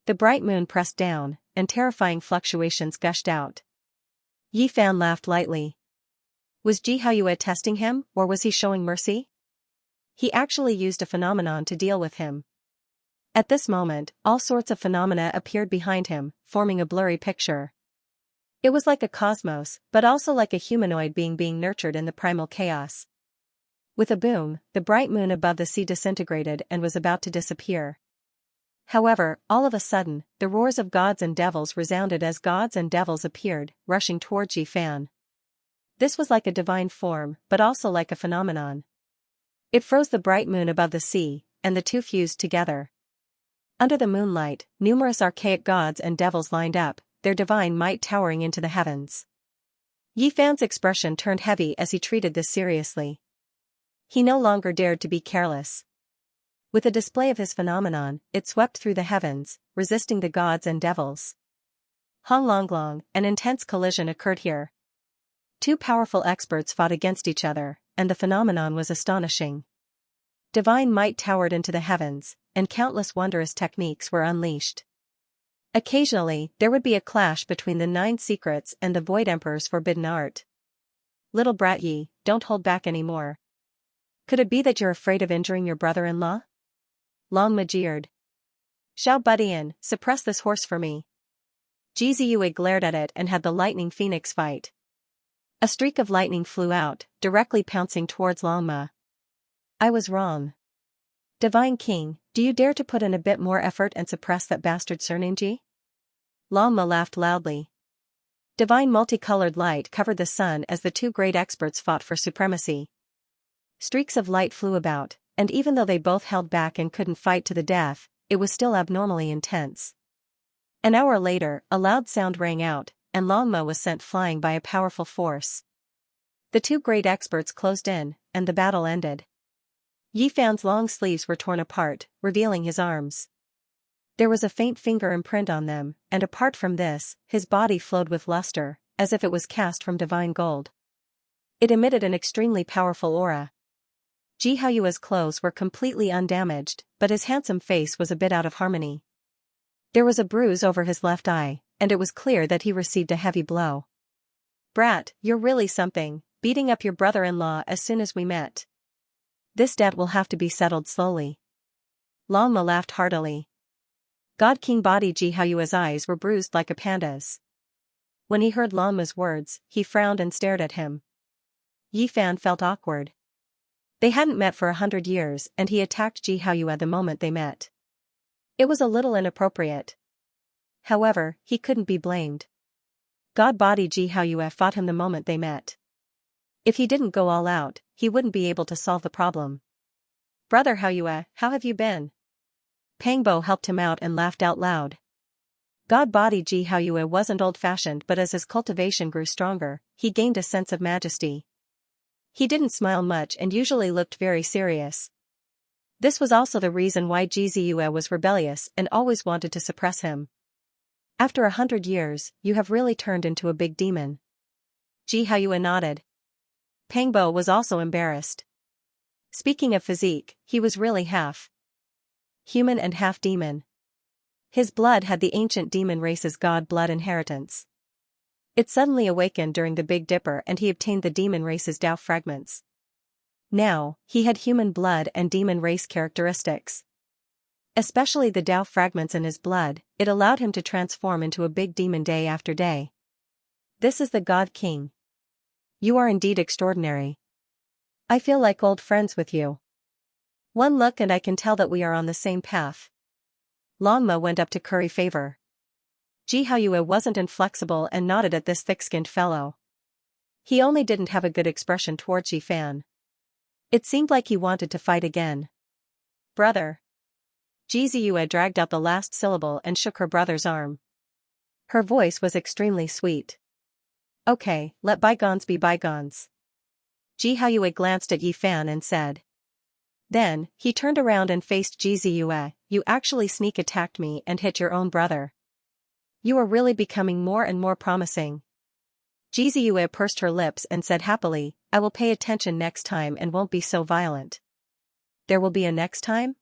The bright moon pressed down, and terrifying fluctuations gushed out. Yi Fan laughed lightly. Was Ji Haoyue testing him, or was he showing mercy? he actually used a phenomenon to deal with him. At this moment, all sorts of phenomena appeared behind him, forming a blurry picture. It was like a cosmos, but also like a humanoid being nurtured in the primal chaos. With a boom, the bright moon above the sea disintegrated and was about to disappear. However, all of a sudden, the roars of gods and devils resounded as gods and devils appeared, rushing toward Ji Fan. This was like a divine form, but also like a phenomenon. It froze the bright moon above the sea, and the two fused together. Under the moonlight, numerous archaic gods and devils lined up, their divine might towering into the heavens. Yi Fan's expression turned heavy as he treated this seriously. He no longer dared to be careless. With a display of his phenomenon, it swept through the heavens, resisting the gods and devils. Hong Longlong, an intense collision occurred here. Two powerful experts fought against each other, and the phenomenon was astonishing. Divine might towered into the heavens, and countless wondrous techniques were unleashed. Occasionally, there would be a clash between the 9 secrets and the Void Emperor's forbidden art. Little brat Yi, don't hold back anymore. Could it be that you're afraid of injuring your brother-in-law? Long Ma jeered. Xiao Budian, suppress this horse for me. Ji Ziyue glared at it and had the lightning phoenix fight. A streak of lightning flew out, directly pouncing towards Long Ma. I was wrong. Divine King, do you dare to put in a bit more effort and suppress that bastard surname Ji? Long Ma laughed loudly. Divine multicolored light covered the sun as the two great experts fought for supremacy. Streaks of light flew about, and even though they both held back and couldn't fight to the death, it was still abnormally intense. An hour later, a loud sound rang out, and Long Ma was sent flying by a powerful force. The two great experts closed in, and the battle ended. Yi Fan's long sleeves were torn apart, revealing his arms. There was a faint finger imprint on them, and apart from this, his body flowed with luster, as if it was cast from divine gold. It emitted an extremely powerful aura. Ji Haoyue's clothes were completely undamaged, but his handsome face was a bit out of harmony. There was a bruise over his left eye, and it was clear that he received a heavy blow. Brat, you're really something, beating up your brother-in-law as soon as we met. This debt will have to be settled slowly. Long Ma laughed heartily. God King Body Ji Haoyue's eyes were bruised like a panda's. When he heard Long Ma's words, he frowned and stared at him. Yi Fan felt awkward. They hadn't met for 100 years and he attacked Ji Haoyue the moment they met. It was a little inappropriate. However, he couldn't be blamed. God Body Ji Haoyue fought him the moment they met. If he didn't go all out, he wouldn't be able to solve the problem. Brother Haoyue, how have you been? Pangbo helped him out and laughed out loud. God Body Ji Haoyue wasn't old-fashioned, but as his cultivation grew stronger, he gained a sense of majesty. He didn't smile much and usually looked very serious. This was also the reason why Ji Ziyue was rebellious and always wanted to suppress him. After 100 years, you have really turned into a big demon. Ji Haoyue nodded. Pangbo was also embarrassed. Speaking of physique, he was really half human and half demon. His blood had the ancient demon race's god blood inheritance. It suddenly awakened during the Big Dipper and he obtained the demon race's Dao fragments. Now, he had human blood and demon race characteristics. Especially the Dao fragments in his blood, it allowed him to transform into a big demon day after day. This is the God King. You are indeed extraordinary. I feel like old friends with you. One look and I can tell that we are on the same path. Long Ma went up to curry favor. Ji Haoyue wasn't inflexible and nodded at this thick-skinned fellow. He only didn't have a good expression towards Ji Fan. It seemed like he wanted to fight again. Brother. Ji Ziyue dragged out the last syllable and shook her brother's arm. Her voice was extremely sweet. Okay, let bygones be bygones. Ji Haoyue glanced at Yi Fan and said. Then, he turned around and faced Ji Ziyue, you actually sneak attacked me and hit your own brother. You are really becoming more and more promising. Ji Ziyue pursed her lips and said happily, I will pay attention next time and won't be so violent. There will be a next time?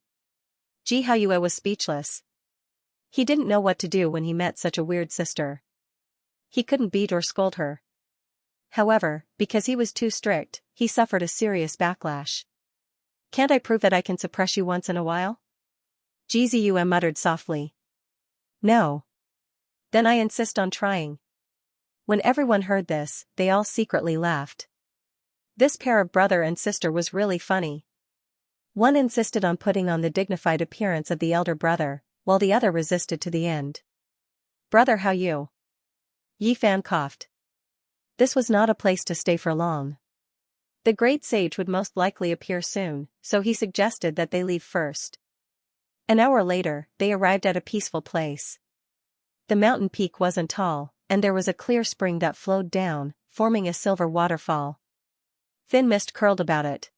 Ji Haoyue was speechless. He didn't know what to do when he met such a weird sister. He couldn't beat or scold her. However, because he was too strict, he suffered a serious backlash. Can't I prove that I can suppress you once in a while? Jizue muttered softly. No. Then I insist on trying. When everyone heard this, they all secretly laughed. This pair of brother and sister was really funny. One insisted on putting on the dignified appearance of the elder brother, while the other resisted to the end. Brother, how you? Yi Fan coughed. This was not a place to stay for long. The great sage would most likely appear soon, so he suggested that they leave first. An hour later, they arrived at a peaceful place. The mountain peak wasn't tall, and there was a clear spring that flowed down, forming a silver waterfall. Thin mist curled about it.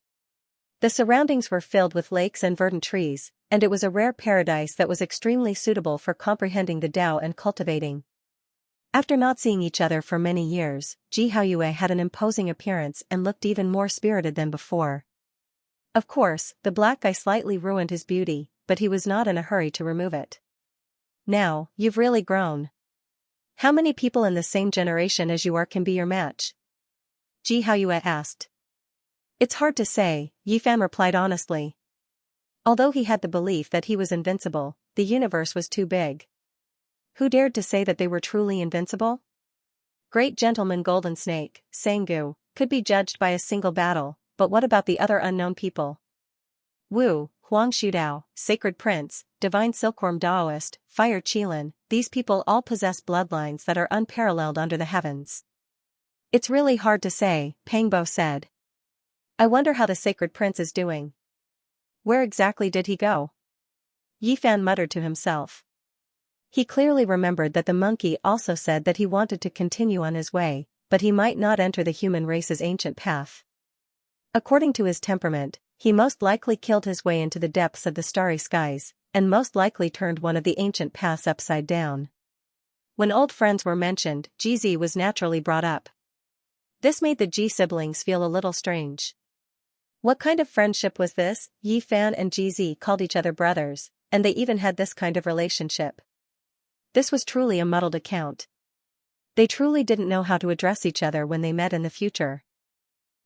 The surroundings were filled with lakes and verdant trees, and it was a rare paradise that was extremely suitable for comprehending the Tao and cultivating. After not seeing each other for many years, Jihaoyue had an imposing appearance and looked even more spirited than before. Of course, the black eye slightly ruined his beauty, but he was not in a hurry to remove it. Now, you've really grown. How many people in the same generation as you are can be your match? Jihaoyue asked. It's hard to say, Yi Fan replied honestly. Although he had the belief that he was invincible, the universe was too big. Who dared to say that they were truly invincible? Great gentleman Golden Snake, Sangu, could be judged by a single battle, but what about the other unknown people? Wu, Huang Shudao, Sacred Prince, Divine Silkworm Daoist, Fire Qilin, these people all possess bloodlines that are unparalleled under the heavens. It's really hard to say, Pangbo said. I wonder how the Sacred Prince is doing. Where exactly did he go? Yi Fan muttered to himself. He clearly remembered that the monkey also said that he wanted to continue on his way, but he might not enter the human race's ancient path. According to his temperament, he most likely killed his way into the depths of the starry skies, and most likely turned one of the ancient paths upside down. When old friends were mentioned, Jizi was naturally brought up. This made the Ji siblings feel a little strange. What kind of friendship was this? Yi Fan and Jizi called each other brothers, and they even had this kind of relationship. This was truly a muddled account. They truly didn't know how to address each other when they met in the future.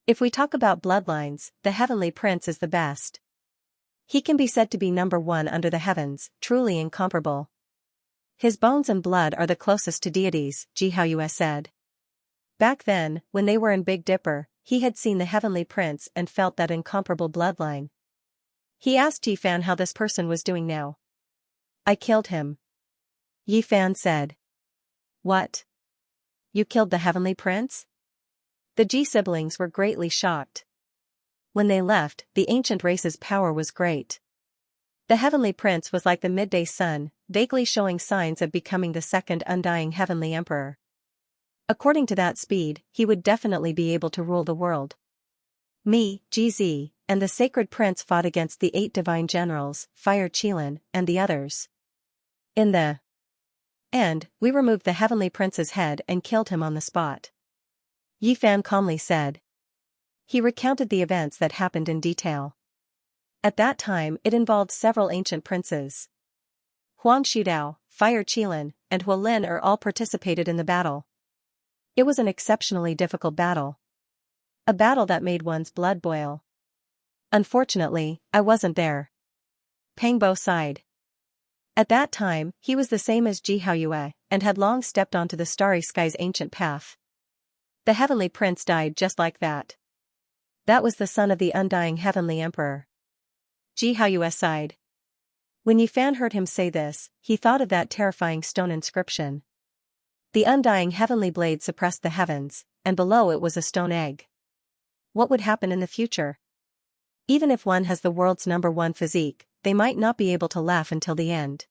If we talk about bloodlines, the Heavenly Prince is the best. He can be said to be number one under the heavens, truly incomparable. His bones and blood are the closest to deities, Jihaoyue said. Back then, when they were in Big Dipper, he had seen the Heavenly Prince and felt that incomparable bloodline. He asked Yi Fan how this person was doing now. I killed him. Yi Fan said. What? You killed the Heavenly Prince? The Ji siblings were greatly shocked. When they left, the ancient race's power was great. The Heavenly Prince was like the midday sun, vaguely showing signs of becoming the second undying Heavenly Emperor. According to that speed, he would definitely be able to rule the world. Me, GZ, and the Sacred Prince fought against the 8 divine generals, Fire Qilin, and the others. In the end, we removed the Heavenly Prince's head and killed him on the spot. Yi Fan calmly said. He recounted the events that happened in detail. At that time it involved several ancient princes. Huang Shudao, Fire Qilin, and Huolin all participated in the battle. It was an exceptionally difficult battle. A battle that made one's blood boil. Unfortunately, I wasn't there. Pangbo sighed. At that time, he was the same as Jihaoyue, and had long stepped onto the starry sky's ancient path. The Heavenly Prince died just like that. That was the son of the undying Heavenly Emperor. Jihaoyue sighed. When Yi Fan heard him say this, he thought of that terrifying stone inscription. The undying heavenly blade suppressed the heavens, and below it was a stone egg. What would happen in the future? Even if one has the world's #1 physique, they might not be able to laugh until the end.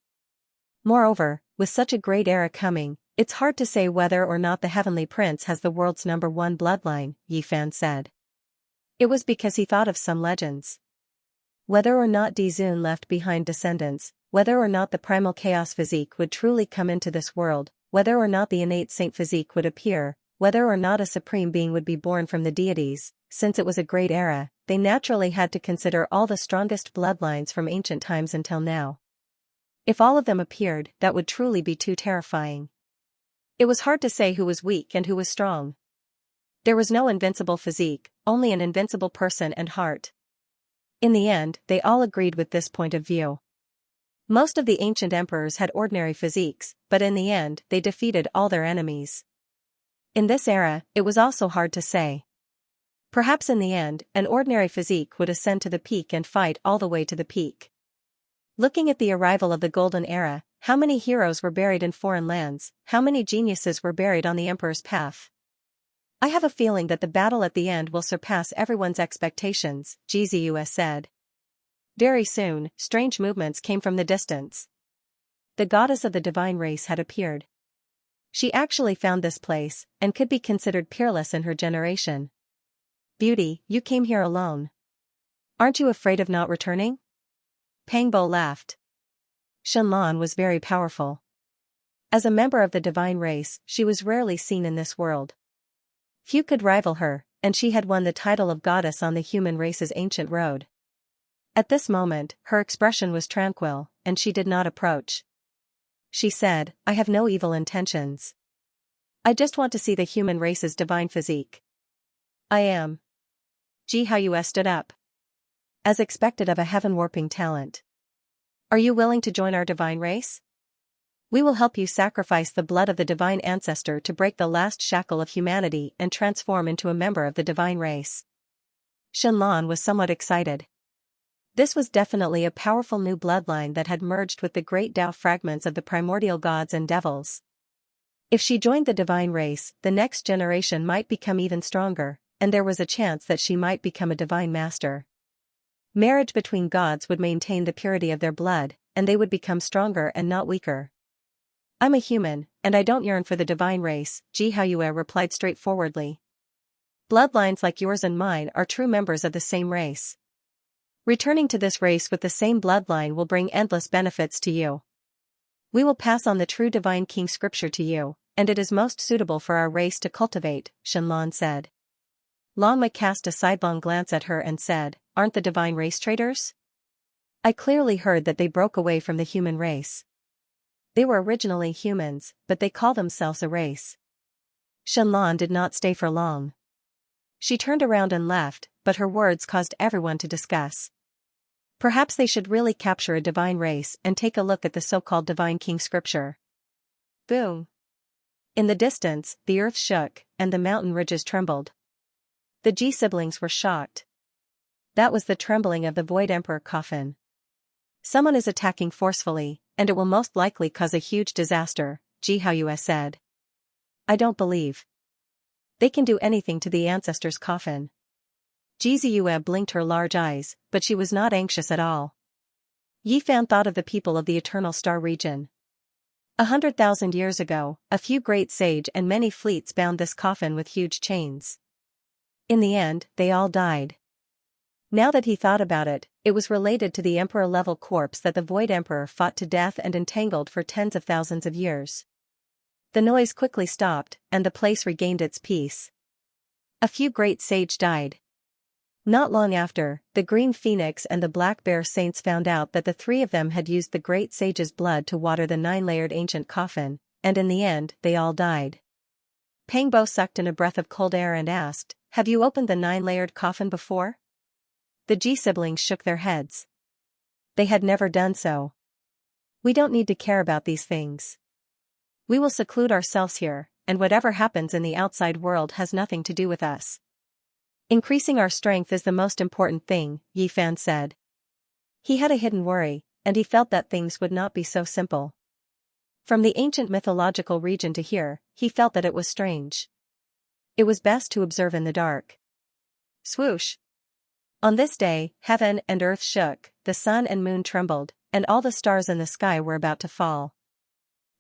Moreover, with such a great era coming, it's hard to say whether or not the Heavenly Prince has the world's #1 bloodline, Yi Fan said. It was because he thought of some legends. Whether or not Dizun left behind descendants, whether or not the primal chaos physique would truly come into this world, whether or not the innate saint physique would appear, whether or not a supreme being would be born from the deities, since it was a great era, they naturally had to consider all the strongest bloodlines from ancient times until now. If all of them appeared, that would truly be too terrifying. It was hard to say who was weak and who was strong. There was no invincible physique, only an invincible person and heart. In the end, they all agreed with this point of view. Most of the ancient emperors had ordinary physiques, but in the end they defeated all their enemies. In this era, it was also hard to say. Perhaps in the end, an ordinary physique would ascend to the peak and fight all the way to the peak. Looking at the arrival of the Golden Era, how many heroes were buried in foreign lands, how many geniuses were buried on the emperor's path. I have a feeling that the battle at the end will surpass everyone's expectations, Xianxia said. Very soon, strange movements came from the distance. The goddess of the divine race had appeared. She actually found this place, and could be considered peerless in her generation. Beauty, you came here alone. Aren't you afraid of not returning? Pangbo laughed. Shenlan was very powerful. As a member of the divine race, she was rarely seen in this world. Few could rival her, and she had won the title of goddess on the human race's ancient road. At this moment, her expression was tranquil, and she did not approach. She said, I have no evil intentions. I just want to see the human race's divine physique. I am. Xianxia stood up. As expected of a heaven-warping talent. Are you willing to join our divine race? We will help you sacrifice the blood of the divine ancestor to break the last shackle of humanity and transform into a member of the divine race. Shenlan was somewhat excited. This was definitely a powerful new bloodline that had merged with the great Tao fragments of the primordial gods and devils. If she joined the divine race, the next generation might become even stronger, and there was a chance that she might become a divine master. Marriage between gods would maintain the purity of their blood, and they would become stronger and not weaker. I'm a human, and I don't yearn for the divine race, Xianxia replied straightforwardly. Bloodlines like yours and mine are true members of the same race. Returning to this race with the same bloodline will bring endless benefits to you. We will pass on the true divine king scripture to you, and it is most suitable for our race to cultivate, Shenlan said. Longma cast a sidelong glance at her and said, Aren't the divine race traitors? I clearly heard that they broke away from the human race. They were originally humans, but they call themselves a race. Shenlan did not stay for long. She turned around and left, but her words caused everyone to discuss. Perhaps they should really capture a divine race and take a look at the so-called divine king scripture. Boom! In the distance, the earth shook, and the mountain ridges trembled. The Ji siblings were shocked. That was the trembling of the Void Emperor coffin. Someone is attacking forcefully, and it will most likely cause a huge disaster, Xianxia said. I don't believe. They can do anything to the ancestor's coffin. Xianxia blinked her large eyes, but she was not anxious at all. Yifan thought of the people of the Eternal Star region. 100,000 years ago, a few great sage and many fleets bound this coffin with huge chains. In the end, they all died. Now that he thought about it, it was related to the emperor-level corpse that the Void Emperor fought to death and entangled for tens of thousands of years. The noise quickly stopped, and the place regained its peace. A few great sage died. Not long after, the Green Phoenix and the Black Bear Saints found out that the three of them had used the great sage's blood to water the 9-layered ancient coffin, and in the end, they all died. Pangbo sucked in a breath of cold air and asked, Have you opened the 9-layered coffin before? The Ji siblings shook their heads. They had never done so. We don't need to care about these things. We will seclude ourselves here, and whatever happens in the outside world has nothing to do with us. Increasing our strength is the most important thing, Yifan said. He had a hidden worry, and he felt that things would not be so simple. From the ancient mythological region to here, he felt that it was strange. It was best to observe in the dark. Swoosh! On this day, heaven and earth shook, the sun and moon trembled, and all the stars in the sky were about to fall.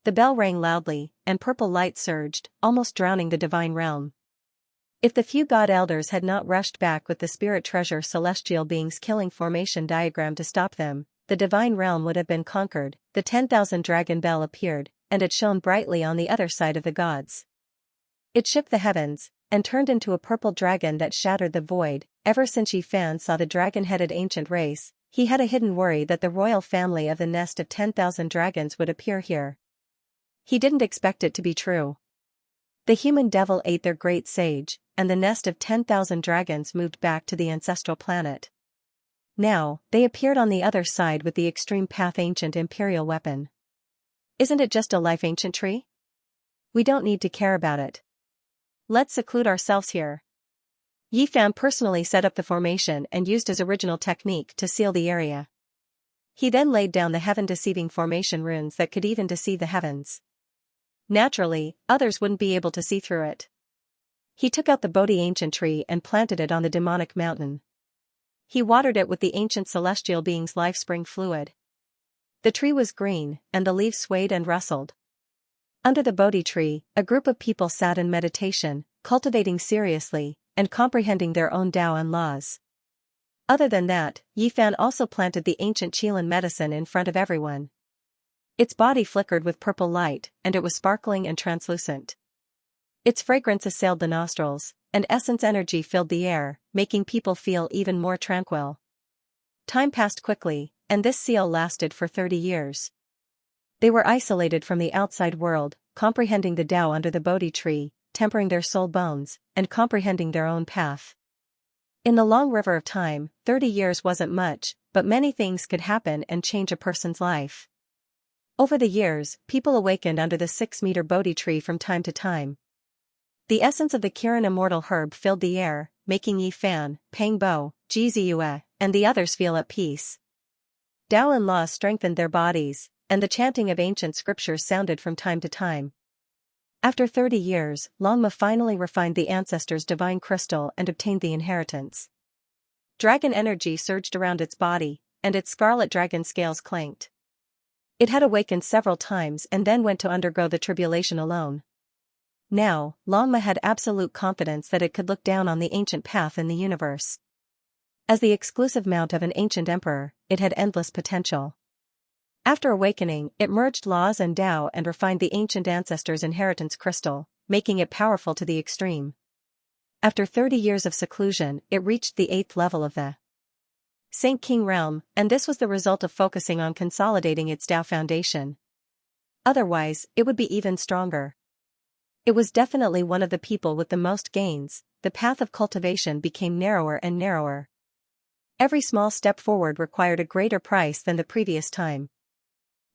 The bell rang loudly, and purple light surged, almost drowning the divine realm. If the few god elders had not rushed back with the spirit treasure celestial beings killing formation diagram to stop them, the divine realm would have been conquered. The 10,000 dragon bell appeared, and it shone brightly on the other side of the gods. It shook the heavens, and turned into a purple dragon that shattered the void. Ever since Yifan saw the dragon-headed ancient race, he had a hidden worry that the royal family of the nest of 10,000 dragons would appear here. He didn't expect it to be true. The human devil ate their great sage, and the nest of 10,000 dragons moved back to the ancestral planet. Now, they appeared on the other side with the extreme path ancient imperial weapon. Isn't it just a life ancient tree? We don't need to care about it. Let's seclude ourselves here. Yi Fan personally set up the formation and used his original technique to seal the area. He then laid down the heaven-deceiving formation runes that could even deceive the heavens. Naturally, others wouldn't be able to see through it. He took out the Bodhi ancient tree and planted it on the demonic mountain. He watered it with the ancient celestial being's life spring fluid. The tree was green, and the leaves swayed and rustled. Under the Bodhi tree, a group of people sat in meditation, cultivating seriously, and comprehending their own Tao and laws. Other than that, Yi Fan also planted the ancient Qilin medicine in front of everyone. Its body flickered with purple light, and it was sparkling and translucent. Its fragrance assailed the nostrils, and essence energy filled the air, making people feel even more tranquil. Time passed quickly, and this seal lasted for 30 years. They were isolated from the outside world, comprehending the Tao under the Bodhi tree, tempering their soul bones, and comprehending their own path. In the long river of time, 30 years wasn't much, but many things could happen and change a person's life. Over the years, people awakened under the 6-meter Bodhi tree from time to time. The essence of the Kirin immortal herb filled the air, making Yi Fan, Peng Bo, Ji Ziyue, and the others feel at peace. Tao and law strengthened their bodies, and the chanting of ancient scriptures sounded from time to time. After 30 years, Longma finally refined the ancestors' divine crystal and obtained the inheritance. Dragon energy surged around its body, and its scarlet dragon scales clanked. It had awakened several times and then went to undergo the tribulation alone. Now, Longma had absolute confidence that it could look down on the ancient path in the universe. As the exclusive mount of an ancient emperor, it had endless potential. After awakening, it merged laws and Tao and refined the ancient ancestors' inheritance crystal, making it powerful to the extreme. After 30 years of seclusion, it reached the 8th level of the Saint King realm, and this was the result of focusing on consolidating its Tao foundation. Otherwise, it would be even stronger. It was definitely one of the people with the most gains. The path of cultivation became narrower and narrower. Every small step forward required a greater price than the previous time.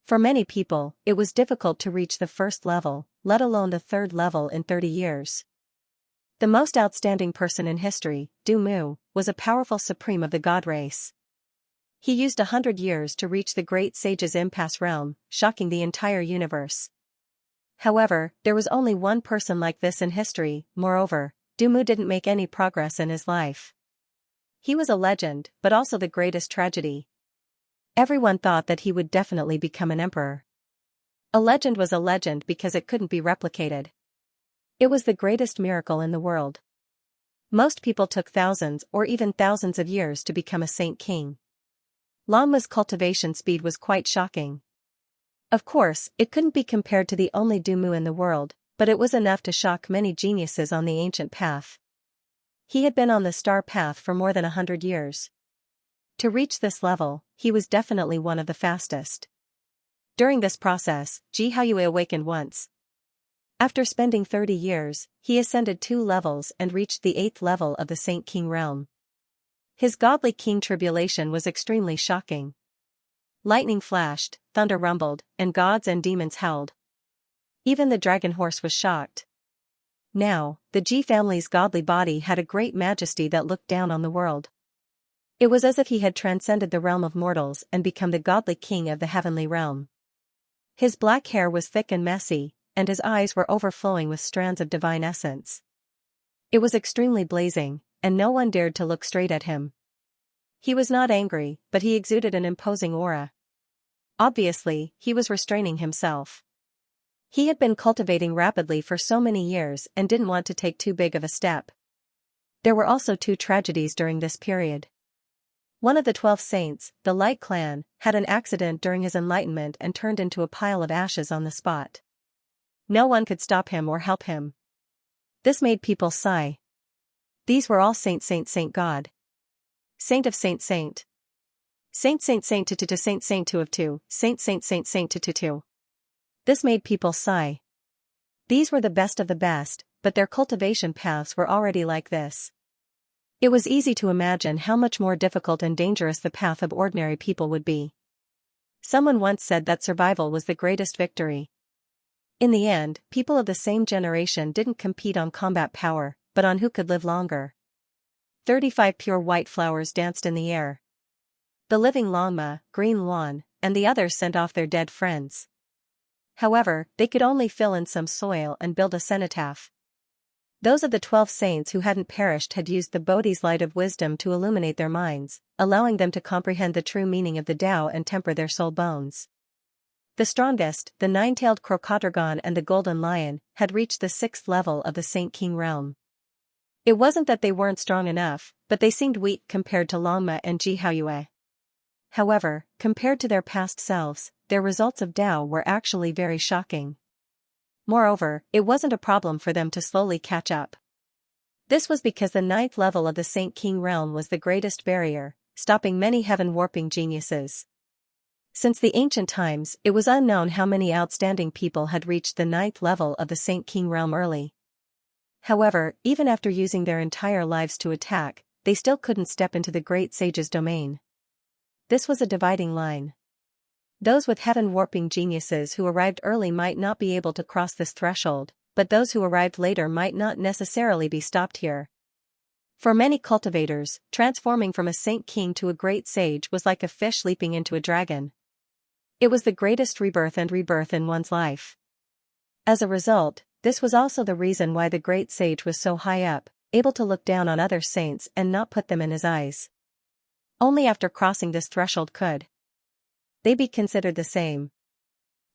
For many people, it was difficult to reach the 1st level, let alone the 3rd level in 30 years. The most outstanding person in history, Du Mu, was a powerful supreme of the god race. He used 100 years to reach the great sage's impasse realm, shocking the entire universe. However, there was only one person like this in history. Moreover, Du Mu didn't make any progress in his life. He was a legend, but also the greatest tragedy. Everyone thought that he would definitely become an emperor. A legend was a legend because it couldn't be replicated. It was the greatest miracle in the world. Most people took thousands or even thousands of years to become a saint king. Longma's cultivation speed was quite shocking. Of course, it couldn't be compared to the only Du Mu in the world, but it was enough to shock many geniuses on the ancient path. He had been on the star path for more than 100 years. To reach this level, he was definitely one of the fastest. During this process, Ji Haoyue awakened once. After spending 30 years, he ascended 2 levels and reached the 8th level of the Saint King realm. His godly king tribulation was extremely shocking. Lightning flashed, thunder rumbled, and gods and demons howled. Even the dragon horse was shocked. Now, the Ji family's godly body had a great majesty that looked down on the world. It was as if he had transcended the realm of mortals and become the godly king of the heavenly realm. His black hair was thick and messy, and his eyes were overflowing with strands of divine essence. It was extremely blazing, and no one dared to look straight at him. He was not angry, but he exuded an imposing aura. Obviously, he was restraining himself. He had been cultivating rapidly for so many years and didn't want to take too big of a step. There were also 2 tragedies during this period. One of the 12 saints, the Light Clan, had an accident during his enlightenment and turned into a pile of ashes on the spot. No one could stop him or help him. This made people sigh. These were all Saint God. Saint of Saint. Saint to Saint 2 of 2, Saint to. This made people sigh. These were the best of the best, but their cultivation paths were already like this. It was easy to imagine how much more difficult and dangerous the path of ordinary people would be. Someone once said that survival was the greatest victory. In the end, people of the same generation didn't compete on combat power, but on who could live longer. 35 pure white flowers danced in the air. The living Longma, Green Luan, and the others sent off their dead friends. However, they could only fill in some soil and build a cenotaph. Those of the 12 saints who hadn't perished had used the Bodhi's light of wisdom to illuminate their minds, allowing them to comprehend the true meaning of the Tao and temper their soul bones. The strongest, the nine-tailed Crocodragon and the Golden Lion, had reached the 6th level of the Saint King realm. It wasn't that they weren't strong enough, but they seemed weak compared to Longma and Jihaoyue. However, compared to their past selves, their results of Tao were actually very shocking. Moreover, it wasn't a problem for them to slowly catch up. This was because the 9th level of the Saint King realm was the greatest barrier, stopping many heaven-warping geniuses. Since the ancient times, it was unknown how many outstanding people had reached the 9th level of the Saint King realm early. However, even after using their entire lives to attack, they still couldn't step into the great sage's domain. This was a dividing line. Those with heaven-warping geniuses who arrived early might not be able to cross this threshold, but those who arrived later might not necessarily be stopped here. For many cultivators, transforming from a Saint King to a great sage was like a fish leaping into a dragon. It was the greatest rebirth in one's life. As a result, this was also the reason why the great sage was so high up, able to look down on other saints and not put them in his eyes. Only after crossing this threshold could they be considered the same.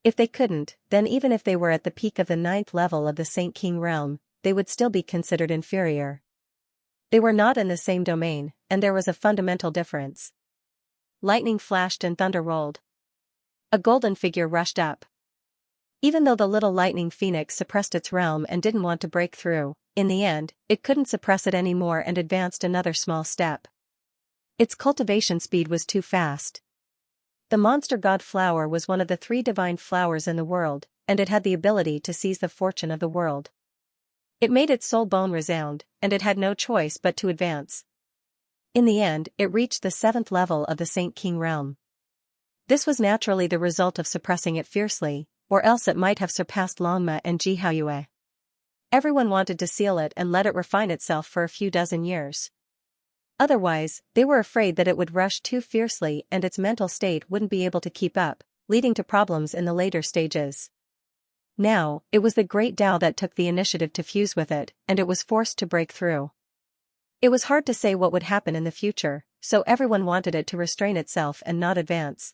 If they couldn't, then even if they were at the peak of the 9th level of the Saint King realm, they would still be considered inferior. They were not in the same domain, and there was a fundamental difference. Lightning flashed and thunder rolled. A golden figure rushed up. Even though the little lightning phoenix suppressed its realm and didn't want to break through, in the end, it couldn't suppress it anymore and advanced another small step. Its cultivation speed was too fast. The monster god flower was one of the 3 divine flowers in the world, and it had the ability to seize the fortune of the world. It made its soul bone resound, and it had no choice but to advance. In the end, it reached the 7th level of the Saint King realm. This was naturally the result of suppressing it fiercely, or else it might have surpassed Longma and Jihaoyue. Everyone wanted to seal it and let it refine itself for a few dozen years. Otherwise, they were afraid that it would rush too fiercely and its mental state wouldn't be able to keep up, leading to problems in the later stages. Now, it was the great Tao that took the initiative to fuse with it, and it was forced to break through. It was hard to say what would happen in the future, so everyone wanted it to restrain itself and not advance.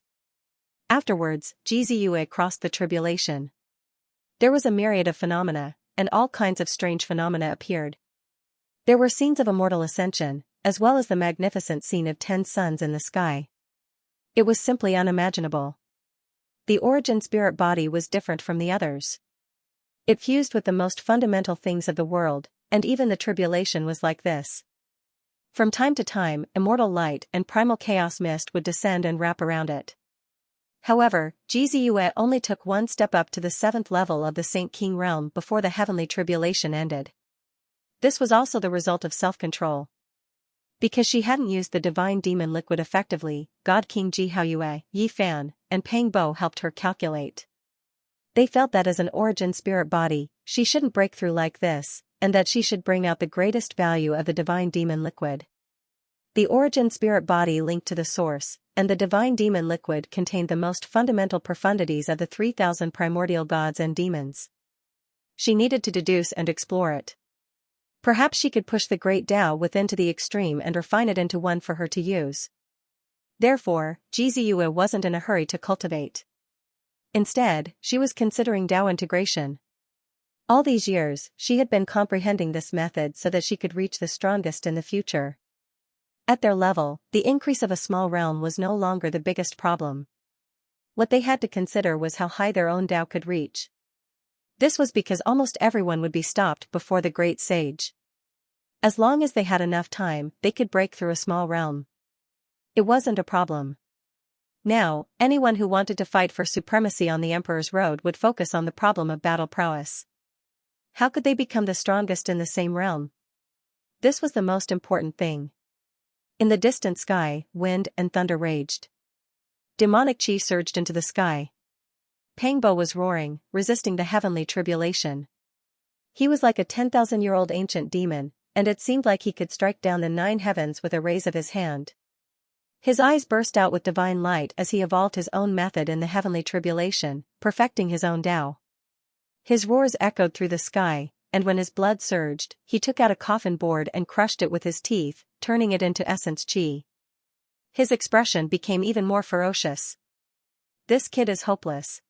Afterwards, Jihaoyue crossed the tribulation. There was a myriad of phenomena, and all kinds of strange phenomena appeared. There were scenes of immortal ascension, as well as the magnificent scene of 10 suns in the sky. It was simply unimaginable. The origin spirit body was different from the others. It fused with the most fundamental things of the world, and even the tribulation was like this. From time to time, immortal light and primal chaos mist would descend and wrap around it. However, Jihaoyue only took one step up to the 7th level of the Saint King realm before the heavenly tribulation ended. This was also the result of self-control. Because she hadn't used the divine demon liquid effectively, God King Jihaoyue, Yi Fan, and Pang Bo helped her calculate. They felt that as an origin spirit body, she shouldn't break through like this, and that she should bring out the greatest value of the divine demon liquid. The origin spirit body linked to the source, and the divine demon liquid contained the most fundamental profundities of the 3,000 primordial gods and demons. She needed to deduce and explore it. Perhaps she could push the great Tao within to the extreme and refine it into one for her to use. Therefore, Jihaoyue wasn't in a hurry to cultivate. Instead, she was considering Tao integration. All these years, she had been comprehending this method so that she could reach the strongest in the future. At their level, the increase of a small realm was no longer the biggest problem. What they had to consider was how high their own Tao could reach. This was because almost everyone would be stopped before the great sage. As long as they had enough time, they could break through a small realm. It wasn't a problem. Now, anyone who wanted to fight for supremacy on the Emperor's Road would focus on the problem of battle prowess. How could they become the strongest in the same realm? This was the most important thing. In the distant sky, wind and thunder raged. Demonic chi surged into the sky. Pangbo was roaring, resisting the heavenly tribulation. He was like a 10,000-year-old ancient demon, and it seemed like he could strike down the 9 heavens with a raise of his hand. His eyes burst out with divine light as he evolved his own method in the heavenly tribulation, perfecting his own Tao. His roars echoed through the sky, and when his blood surged, he took out a coffin board and crushed it with his teeth, turning it into essence chi. His expression became even more ferocious. This kid is hopeless.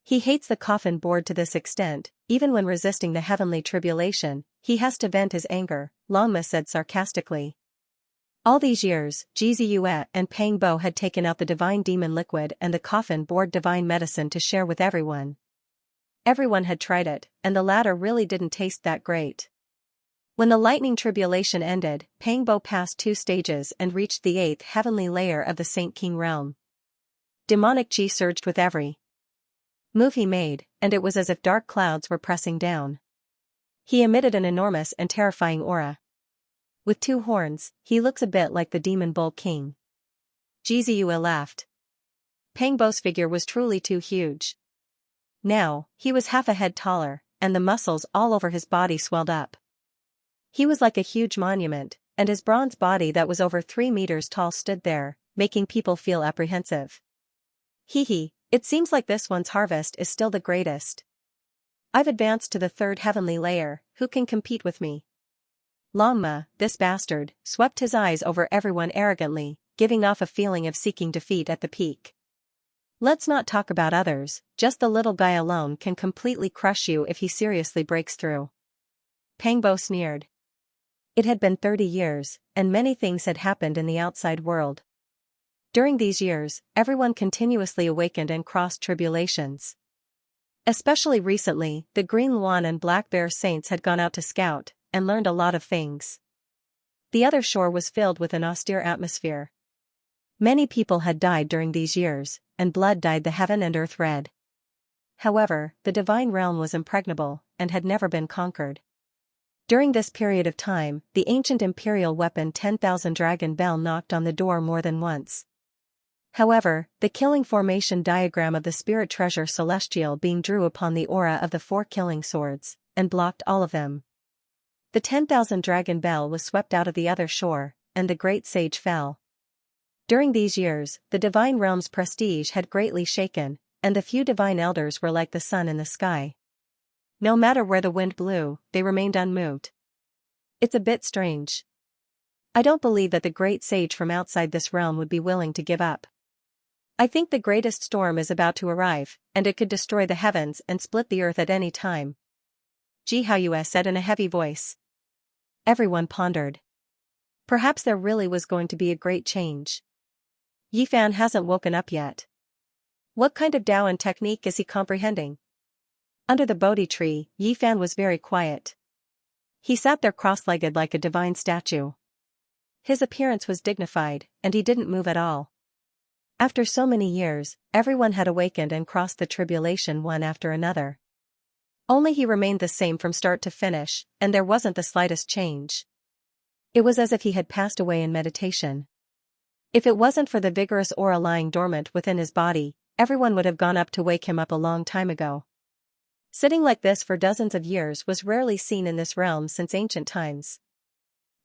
He hates the coffin board to this extent, even when resisting the heavenly tribulation, he has to vent his anger, Longma said sarcastically. All these years, Jiziyue and Pangbo had taken out the divine demon liquid and the coffin board divine medicine to share with everyone. Everyone had tried it, and the latter really didn't taste that great. When the lightning tribulation ended, Pangbo passed 2 stages and reached the 8th heavenly layer of the Saint King realm. Demonic chi surged with every move he made, and it was as if dark clouds were pressing down. He emitted an enormous and terrifying aura. With 2 horns, he looks a bit like the demon bull king. Jiziyue laughed. Pangbo's figure was truly too huge. Now, he was half a head taller, and the muscles all over his body swelled up. He was like a huge monument, and his bronze body that was over 3 meters tall stood there, making people feel apprehensive. Hee, it seems like this one's harvest is still the greatest. I've advanced to the 3rd heavenly layer, who can compete with me? Longma, this bastard, swept his eyes over everyone arrogantly, giving off a feeling of seeking defeat at the peak. Let's not talk about others, just the little guy alone can completely crush you if he seriously breaks through. Pangbo sneered. It had been 30 years, and many things had happened in the outside world. During these years, everyone continuously awakened and crossed tribulations. Especially recently, the Green Luan and Black Bear Saints had gone out to scout, and learned a lot of things. The other shore was filled with an austere atmosphere. Many people had died during these years, and blood dyed the heaven and earth red. However, the divine realm was impregnable, and had never been conquered. During this period of time, the ancient imperial weapon 10,000 Dragon Bell knocked on the door more than once. However, the killing formation diagram of the spirit treasure celestial being drew upon the aura of the 4 killing swords, and blocked all of them. The 10,000 Dragon Bell was swept out of the other shore, and the great sage fell. During these years, the divine realm's prestige had greatly shaken, and the few divine elders were like the sun in the sky. No matter where the wind blew, they remained unmoved. It's a bit strange. I don't believe that the great sage from outside this realm would be willing to give up. I think the greatest storm is about to arrive, and it could destroy the heavens and split the earth at any time. Jihaoyue said in a heavy voice. Everyone pondered. Perhaps there really was going to be a great change. Yifan hasn't woken up yet. What kind of Tao and technique is he comprehending? Under the Bodhi tree, Yifan was very quiet. He sat there cross-legged like a divine statue. His appearance was dignified, and he didn't move at all. After so many years, everyone had awakened and crossed the tribulation one after another. Only he remained the same from start to finish, and there wasn't the slightest change. It was as if he had passed away in meditation. If it wasn't for the vigorous aura lying dormant within his body, everyone would have gone up to wake him up a long time ago. Sitting like this for dozens of years was rarely seen in this realm since ancient times.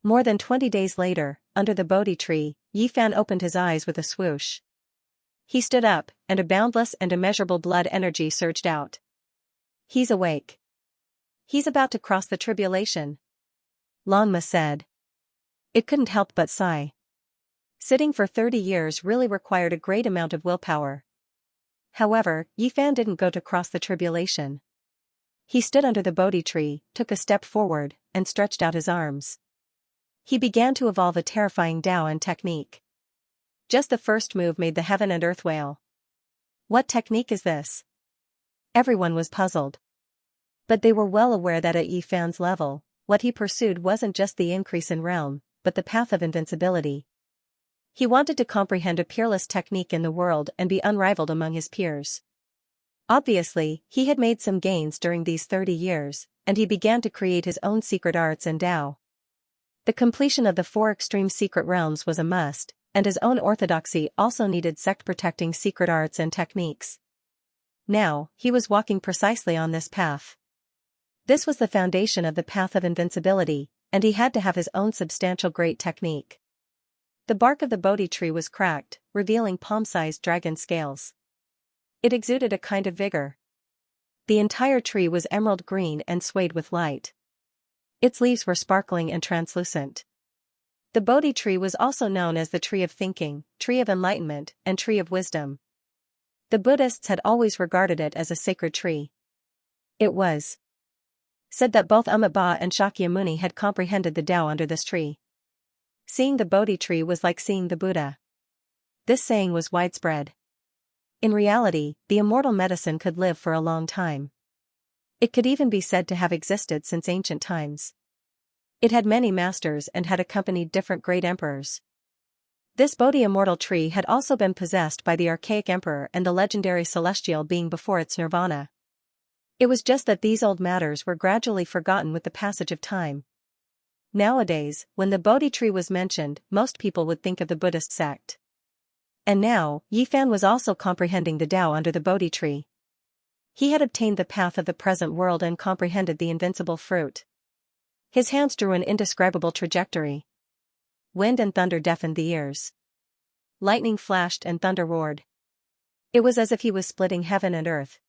More than 20 days later, under the Bodhi tree, Yifan opened his eyes with a swoosh. He stood up, and a boundless and immeasurable blood energy surged out. He's awake. He's about to cross the tribulation. Longma said. It couldn't help but sigh. Sitting for 30 years really required a great amount of willpower. However, Yifan didn't go to cross the tribulation. He stood under the Bodhi tree, took a step forward, and stretched out his arms. He began to evolve a terrifying Tao and technique. Just the first move made the heaven and earth wail. What technique is this? Everyone was puzzled. But they were well aware that at Yifan's level, what he pursued wasn't just the increase in realm, but the path of invincibility. He wanted to comprehend a peerless technique in the world and be unrivaled among his peers. Obviously, he had made some gains during these 30 years, and he began to create his own secret arts and Tao. The completion of the 4 extreme secret realms was a must, and his own orthodoxy also needed sect-protecting secret arts and techniques. Now, he was walking precisely on this path. This was the foundation of the path of invincibility, and he had to have his own substantial great technique. The bark of the Bodhi tree was cracked, revealing palm-sized dragon scales. It exuded a kind of vigor. The entire tree was emerald green and swayed with light. Its leaves were sparkling and translucent. The Bodhi tree was also known as the tree of thinking, tree of enlightenment, and tree of wisdom. The Buddhists had always regarded it as a sacred tree. It was said that both Amitabha and Shakyamuni had comprehended the Tao under this tree. Seeing the Bodhi tree was like seeing the Buddha. This saying was widespread. In reality, the immortal medicine could live for a long time. It could even be said to have existed since ancient times. It had many masters and had accompanied different great emperors. This Bodhi immortal tree had also been possessed by the archaic emperor and the legendary celestial being before its nirvana. It was just that these old matters were gradually forgotten with the passage of time. Nowadays, when the Bodhi tree was mentioned, most people would think of the Buddhist sect. And now, Yi Fan was also comprehending the Tao under the Bodhi tree. He had obtained the path of the present world and comprehended the invincible fruit. His hands drew an indescribable trajectory. Wind and thunder deafened the ears. Lightning flashed and thunder roared. It was as if he was splitting heaven and earth.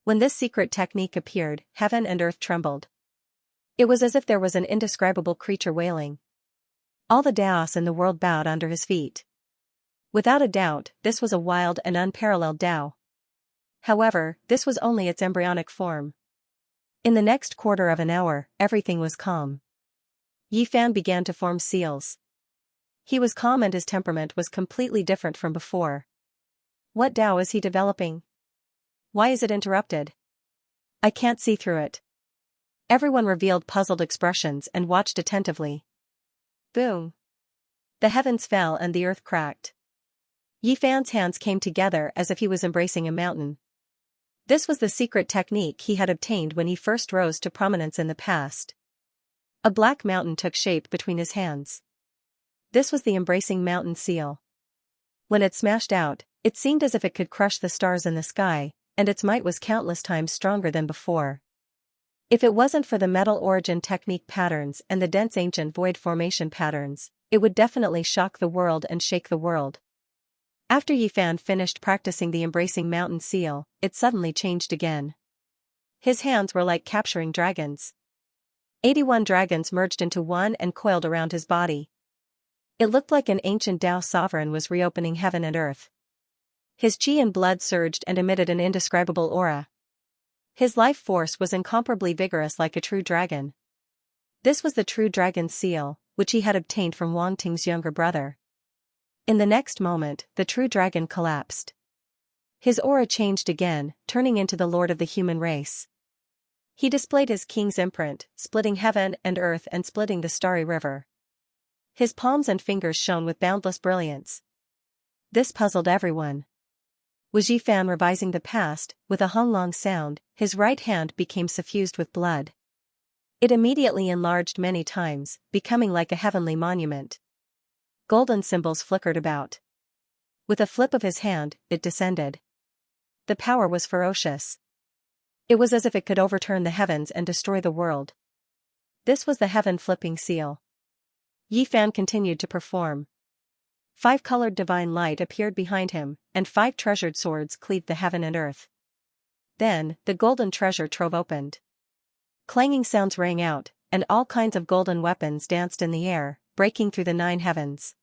When this secret technique appeared, heaven and earth trembled. It was as if there was an indescribable creature wailing. All the Taos in the world bowed under his feet. Without a doubt, this was a wild and unparalleled Tao. However, this was only its embryonic form. In the next quarter of an hour, everything was calm. Yi Fan began to form seals. He was calm and his temperament was completely different from before. What Tao is he developing? Why is it interrupted? I can't see through it. Everyone revealed puzzled expressions and watched attentively. Boom! The heavens fell and the earth cracked. Yi Fan's hands came together as if he was embracing a mountain. This was the secret technique he had obtained when he first rose to prominence in the past. A black mountain took shape between his hands. This was the embracing mountain seal. When it smashed out, it seemed as if it could crush the stars in the sky, and its might was countless times stronger than before. If it wasn't for the metal origin technique patterns and the dense ancient void formation patterns, it would definitely shock the world and shake the world. After Yi Fan finished practicing the embracing mountain seal, it suddenly changed again. His hands were like capturing dragons. 81 dragons merged into one and coiled around his body. It looked like an ancient Tao sovereign was reopening heaven and earth. His chi and blood surged and emitted an indescribable aura. His life force was incomparably vigorous like a true dragon. This was the true dragon seal, which he had obtained from Wang Ting's younger brother. In the next moment, the true dragon collapsed. His aura changed again, turning into the lord of the human race. He displayed his king's imprint, splitting heaven and earth and splitting the starry river. His palms and fingers shone with boundless brilliance. This puzzled everyone. Was Yi Fan revising the past? With a honglong sound, his right hand became suffused with blood. It immediately enlarged many times, becoming like a heavenly monument. Golden symbols flickered about. With a flip of his hand, it descended. The power was ferocious. It was as if it could overturn the heavens and destroy the world. This was the heaven-flipping seal. Yi Fan continued to perform. 5-colored divine light appeared behind him, and 5 treasured swords cleaved the heaven and earth. Then, the golden treasure trove opened. Clanging sounds rang out, and all kinds of golden weapons danced in the air, breaking through the 9 heavens.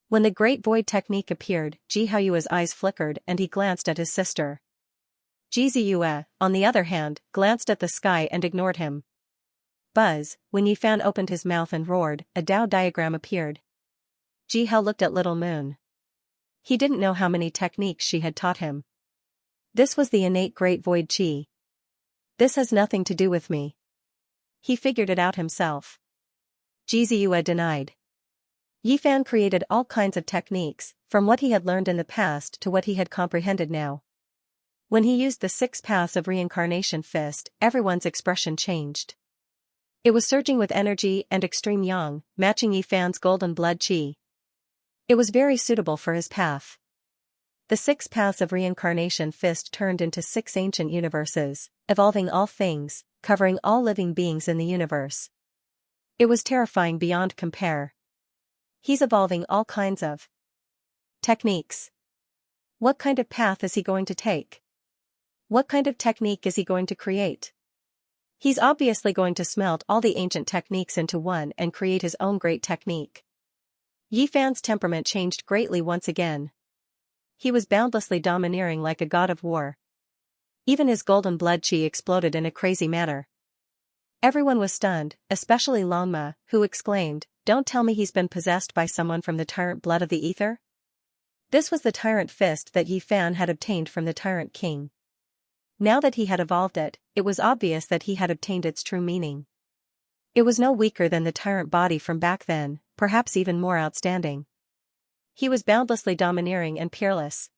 When the great void technique appeared, Ji Haoyue's eyes flickered and he glanced at his sister. Ji Ziyue, on the other hand, glanced at the sky and ignored him. Buzz, when Yi Fan opened his mouth and roared, a Tao diagram appeared. Ji Hao looked at Little Moon. He didn't know how many techniques she had taught him. This was the innate great void chi. This has nothing to do with me. He figured it out himself. Ji Ziyue denied. Yi Fan created all kinds of techniques, from what he had learned in the past to what he had comprehended now. When he used the 6 paths of reincarnation fist, everyone's expression changed. It was surging with energy and extreme yang, matching Yi Fan's golden blood qi. It was very suitable for his path. The 6 paths of reincarnation fist turned into 6 ancient universes, evolving all things, covering all living beings in the universe. It was terrifying beyond compare. He's evolving all kinds of techniques. What kind of path is he going to take? What kind of technique is he going to create? He's obviously going to smelt all the ancient techniques into one and create his own great technique. Yi Fan's temperament changed greatly once again. He was boundlessly domineering like a god of war. Even his golden blood qi exploded in a crazy manner. Everyone was stunned, especially Lanma, who exclaimed, "Don't tell me he's been possessed by someone from the tyrant blood of the ether?" This was the tyrant fist that Yi Fan had obtained from the tyrant king. Now that he had evolved it, it was obvious that he had obtained its true meaning. It was no weaker than the tyrant body from back then, perhaps even more outstanding. He was boundlessly domineering and peerless.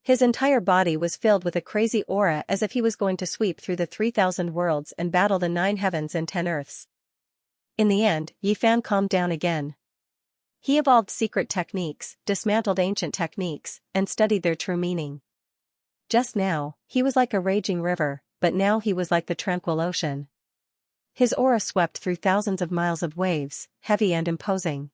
His entire body was filled with a crazy aura as if he was going to sweep through the 3,000 worlds and battle the 9 heavens and 10 earths. In the end, Yi Fan calmed down again. He evolved secret techniques, dismantled ancient techniques, and studied their true meaning. Just now, he was like a raging river, but now he was like the tranquil ocean. His aura swept through thousands of miles of waves, heavy and imposing.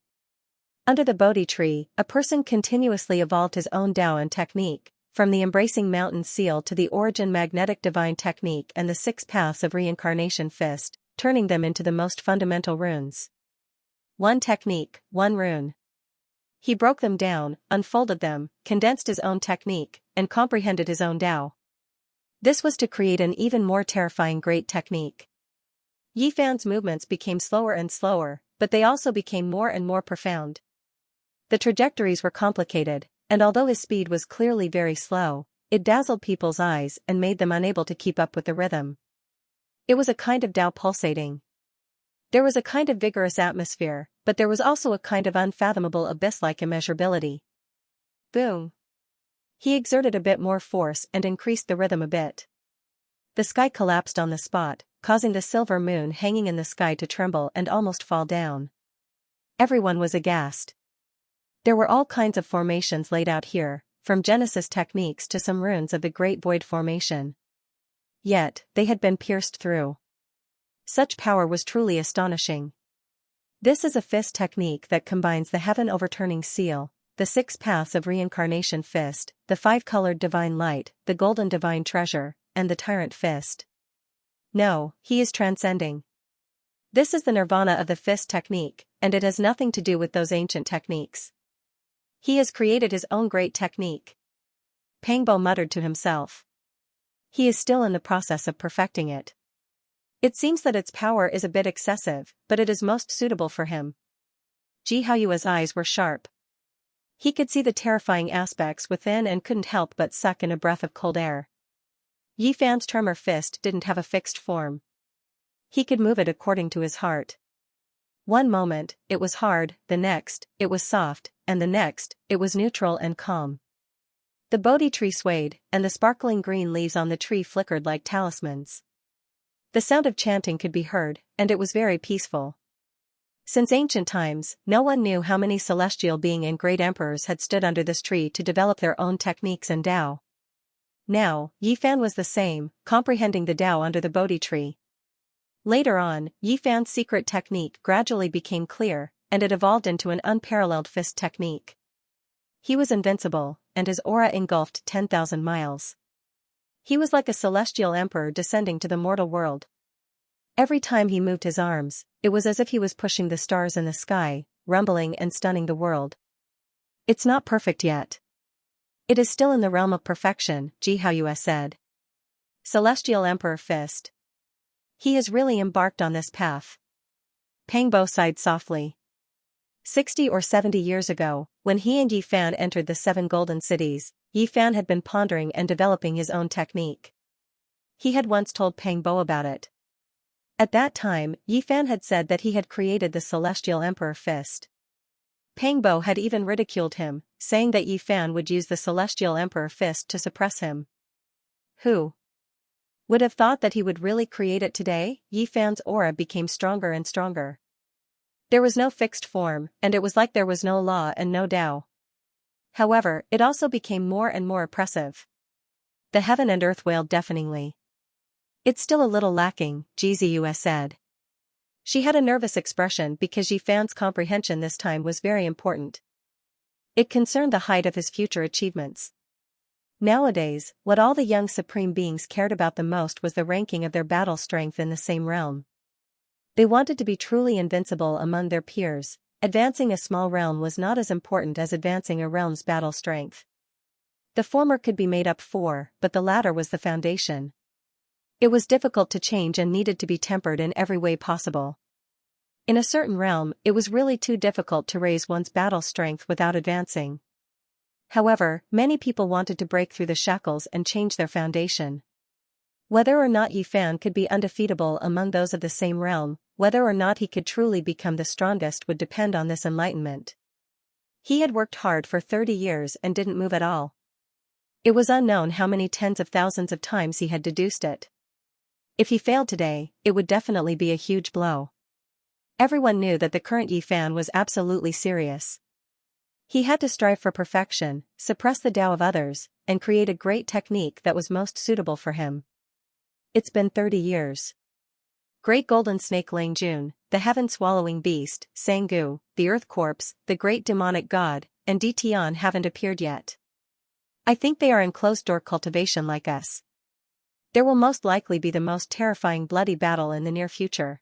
Under the Bodhi tree, a person continuously evolved his own Tao and technique, from the embracing mountain seal to the origin magnetic divine technique and the 6 paths of reincarnation fist, turning them into the most fundamental runes. One technique, one rune. He broke them down, unfolded them, condensed his own technique, and comprehended his own Tao. This was to create an even more terrifying great technique. Yi Fan's movements became slower and slower, but they also became more and more profound. The trajectories were complicated, and although his speed was clearly very slow, it dazzled people's eyes and made them unable to keep up with the rhythm. It was a kind of Tao pulsating. There was a kind of vigorous atmosphere, but there was also a kind of unfathomable abyss-like immeasurability. Boom. He exerted a bit more force and increased the rhythm a bit. The sky collapsed on the spot, causing the silver moon hanging in the sky to tremble and almost fall down. Everyone was aghast. There were all kinds of formations laid out here, from Genesis techniques to some runes of the Great Void Formation. Yet, they had been pierced through. Such power was truly astonishing. This is a fist technique that combines the heaven-overturning seal, the 6 paths of reincarnation fist, the 5-colored divine light, the golden divine treasure, and the tyrant fist. No, he is transcending. This is the nirvana of the fist technique, and it has nothing to do with those ancient techniques. He has created his own great technique. Pangbo muttered to himself. He is still in the process of perfecting it. It seems that its power is a bit excessive, but it is most suitable for him. Ji Haoyue's eyes were sharp. He could see the terrifying aspects within and couldn't help but suck in a breath of cold air. Yi Fan's tremor fist didn't have a fixed form. He could move it according to his heart. One moment, it was hard, the next, it was soft, and the next, it was neutral and calm. The Bodhi tree swayed, and the sparkling green leaves on the tree flickered like talismans. The sound of chanting could be heard, and it was very peaceful. Since ancient times, no one knew how many celestial beings and great emperors had stood under this tree to develop their own techniques and Tao. Now, Yi Fan was the same, comprehending the Tao under the Bodhi tree. Later on, Yi Fan's secret technique gradually became clear, and it evolved into an unparalleled fist technique. He was invincible, and his aura engulfed 10,000 miles. He was like a celestial emperor descending to the mortal world. Every time he moved his arms, it was as if he was pushing the stars in the sky, rumbling and stunning the world. It's not perfect yet. It is still in the realm of perfection, Ji Haoyue said. Celestial Emperor Fist. He has really embarked on this path. Pangbo sighed softly. 60 or 70 years ago, when he and Yi Fan entered the 7 golden cities, Yi Fan had been pondering and developing his own technique. He had once told Pangbo about it. At that time, Yi Fan had said that he had created the Celestial Emperor Fist. Pangbo had even ridiculed him, saying that Yi Fan would use the Celestial Emperor Fist to suppress him. Who? Would have thought that he would really create it today? Yi Fan's aura became stronger and stronger. There was no fixed form, and it was like there was no law and no Tao. However, it also became more and more oppressive. The heaven and earth wailed deafeningly. It's still a little lacking, Xianxia said. She had a nervous expression because Yi Fan's comprehension this time was very important. It concerned the height of his future achievements. Nowadays, what all the young supreme beings cared about the most was the ranking of their battle strength in the same realm. They wanted to be truly invincible among their peers. Advancing a small realm was not as important as advancing a realm's battle strength. The former could be made up for, but the latter was the foundation. It was difficult to change and needed to be tempered in every way possible. In a certain realm, it was really too difficult to raise one's battle strength without advancing. However, many people wanted to break through the shackles and change their foundation. Whether or not Yi Fan could be undefeatable among those of the same realm, whether or not he could truly become the strongest would depend on this enlightenment. He had worked hard for 30 years and didn't move at all. It was unknown how many tens of thousands of times he had deduced it. If he failed today, it would definitely be a huge blow. Everyone knew that the current Yi Fan was absolutely serious. He had to strive for perfection, suppress the Tao of others, and create a great technique that was most suitable for him. It's been 30 years. Great Golden Snake Lang Jun, the heaven-swallowing beast, Sangu, the Earth Corpse, the great demonic god, and Di Tian haven't appeared yet. I think they are in closed-door cultivation like us. There will most likely be the most terrifying bloody battle in the near future.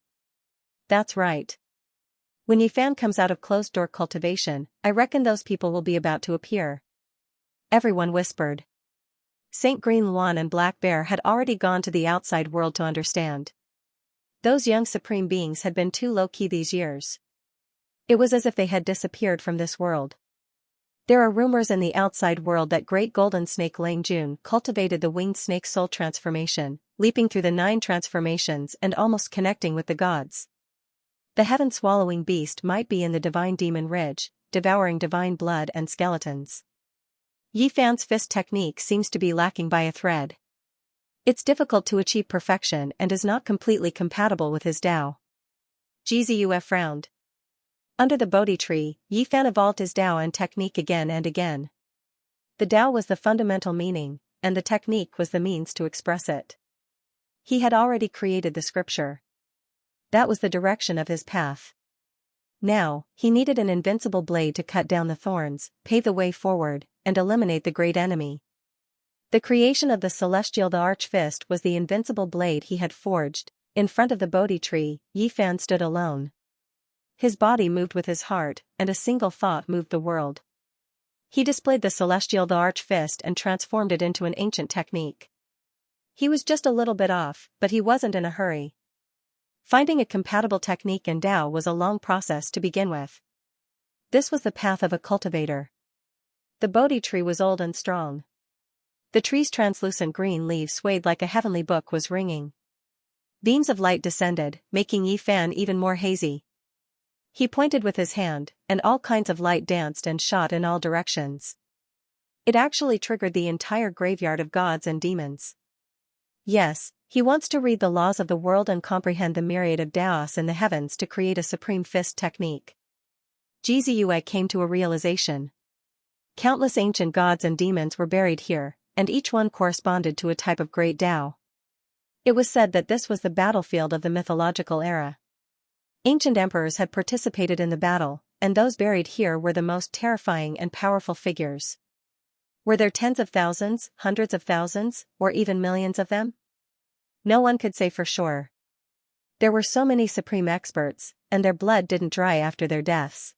That's right. When Yi Fan comes out of closed-door cultivation, I reckon those people will be about to appear. Everyone whispered. Saint Green Luan and Black Bear had already gone to the outside world to understand. Those young supreme beings had been too low-key these years. It was as if they had disappeared from this world. There are rumors in the outside world that Great Golden Snake Lang Jun cultivated the winged snake soul transformation, leaping through the 9 transformations and almost connecting with the gods. The heaven-swallowing beast might be in the divine demon ridge, devouring divine blood and skeletons. Yi Fan's fist technique seems to be lacking by a thread. It's difficult to achieve perfection and is not completely compatible with his Tao. Xianxia frowned. Under the Bodhi tree, Yi Fan evolved his Tao and technique again and again. The Tao was the fundamental meaning, and the technique was the means to express it. He had already created the scripture. That was the direction of his path. Now, he needed an invincible blade to cut down the thorns, pave the way forward, and eliminate the great enemy. The creation of the celestial the Archfist was the invincible blade he had forged. In front of the Bodhi tree, Yi Fan stood alone. His body moved with his heart, and a single thought moved the world. He displayed the celestial the Archfist and transformed it into an ancient technique. He was just a little bit off, but he wasn't in a hurry. Finding a compatible technique and Tao was a long process to begin with. This was the path of a cultivator. The Bodhi tree was old and strong. The tree's translucent green leaves swayed like a heavenly book was ringing. Beams of light descended, making Yi Fan even more hazy. He pointed with his hand, and all kinds of light danced and shot in all directions. It actually triggered the entire graveyard of gods and demons. Yes, he wants to read the laws of the world and comprehend the myriad of Taos in the heavens to create a supreme fist technique. Xianxia came to a realization. Countless ancient gods and demons were buried here, and each one corresponded to a type of great Tao. It was said that this was the battlefield of the mythological era. Ancient emperors had participated in the battle, and those buried here were the most terrifying and powerful figures. Were there tens of thousands, hundreds of thousands, or even millions of them? No one could say for sure. There were so many supreme experts, and their blood didn't dry after their deaths.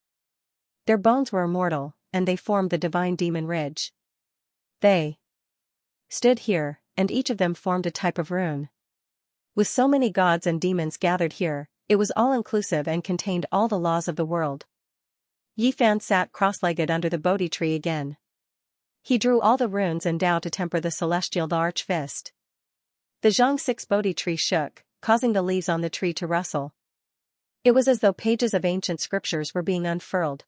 Their bones were immortal, and they formed the divine demon ridge. They stood here, and each of them formed a type of rune. With so many gods and demons gathered here, it was all-inclusive and contained all the laws of the world. Yi Fan sat cross-legged under the Bodhi tree again. He drew all the runes and Tao to temper the celestial the Archfist. The Xianxia Bodhi tree shook, causing the leaves on the tree to rustle. It was as though pages of ancient scriptures were being unfurled.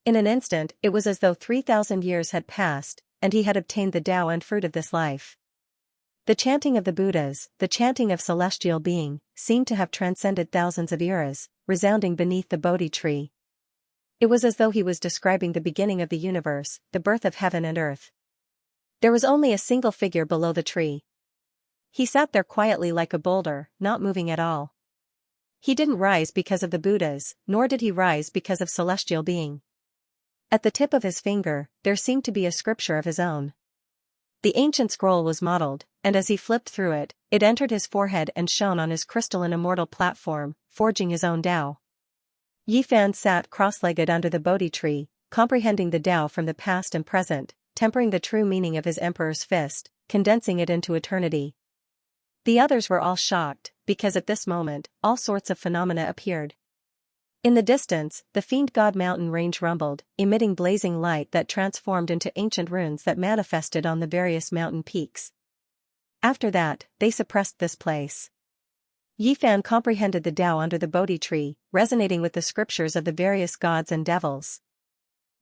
In an instant, it was as though 3,000 years had passed, and he had obtained the Tao and fruit of this life. The chanting of the Buddhas, the chanting of celestial being, seemed to have transcended thousands of eras, resounding beneath the Bodhi tree. It was as though he was describing the beginning of the universe, the birth of heaven and earth. There was only a single figure below the tree. He sat there quietly like a boulder, not moving at all. He didn't rise because of the Buddhas, nor did he rise because of celestial being. At the tip of his finger, there seemed to be a scripture of his own. The ancient scroll was mottled, and as he flipped through it, it entered his forehead and shone on his crystalline immortal platform, forging his own Tao. Yifan sat cross-legged under the Bodhi tree, comprehending the Tao from the past and present, tempering the true meaning of his emperor's fist, condensing it into eternity. The others were all shocked, because at this moment, all sorts of phenomena appeared. In the distance, the Fiend God mountain range rumbled, emitting blazing light that transformed into ancient runes that manifested on the various mountain peaks. After that, they suppressed this place. Yifan comprehended the Tao under the Bodhi tree, resonating with the scriptures of the various gods and devils.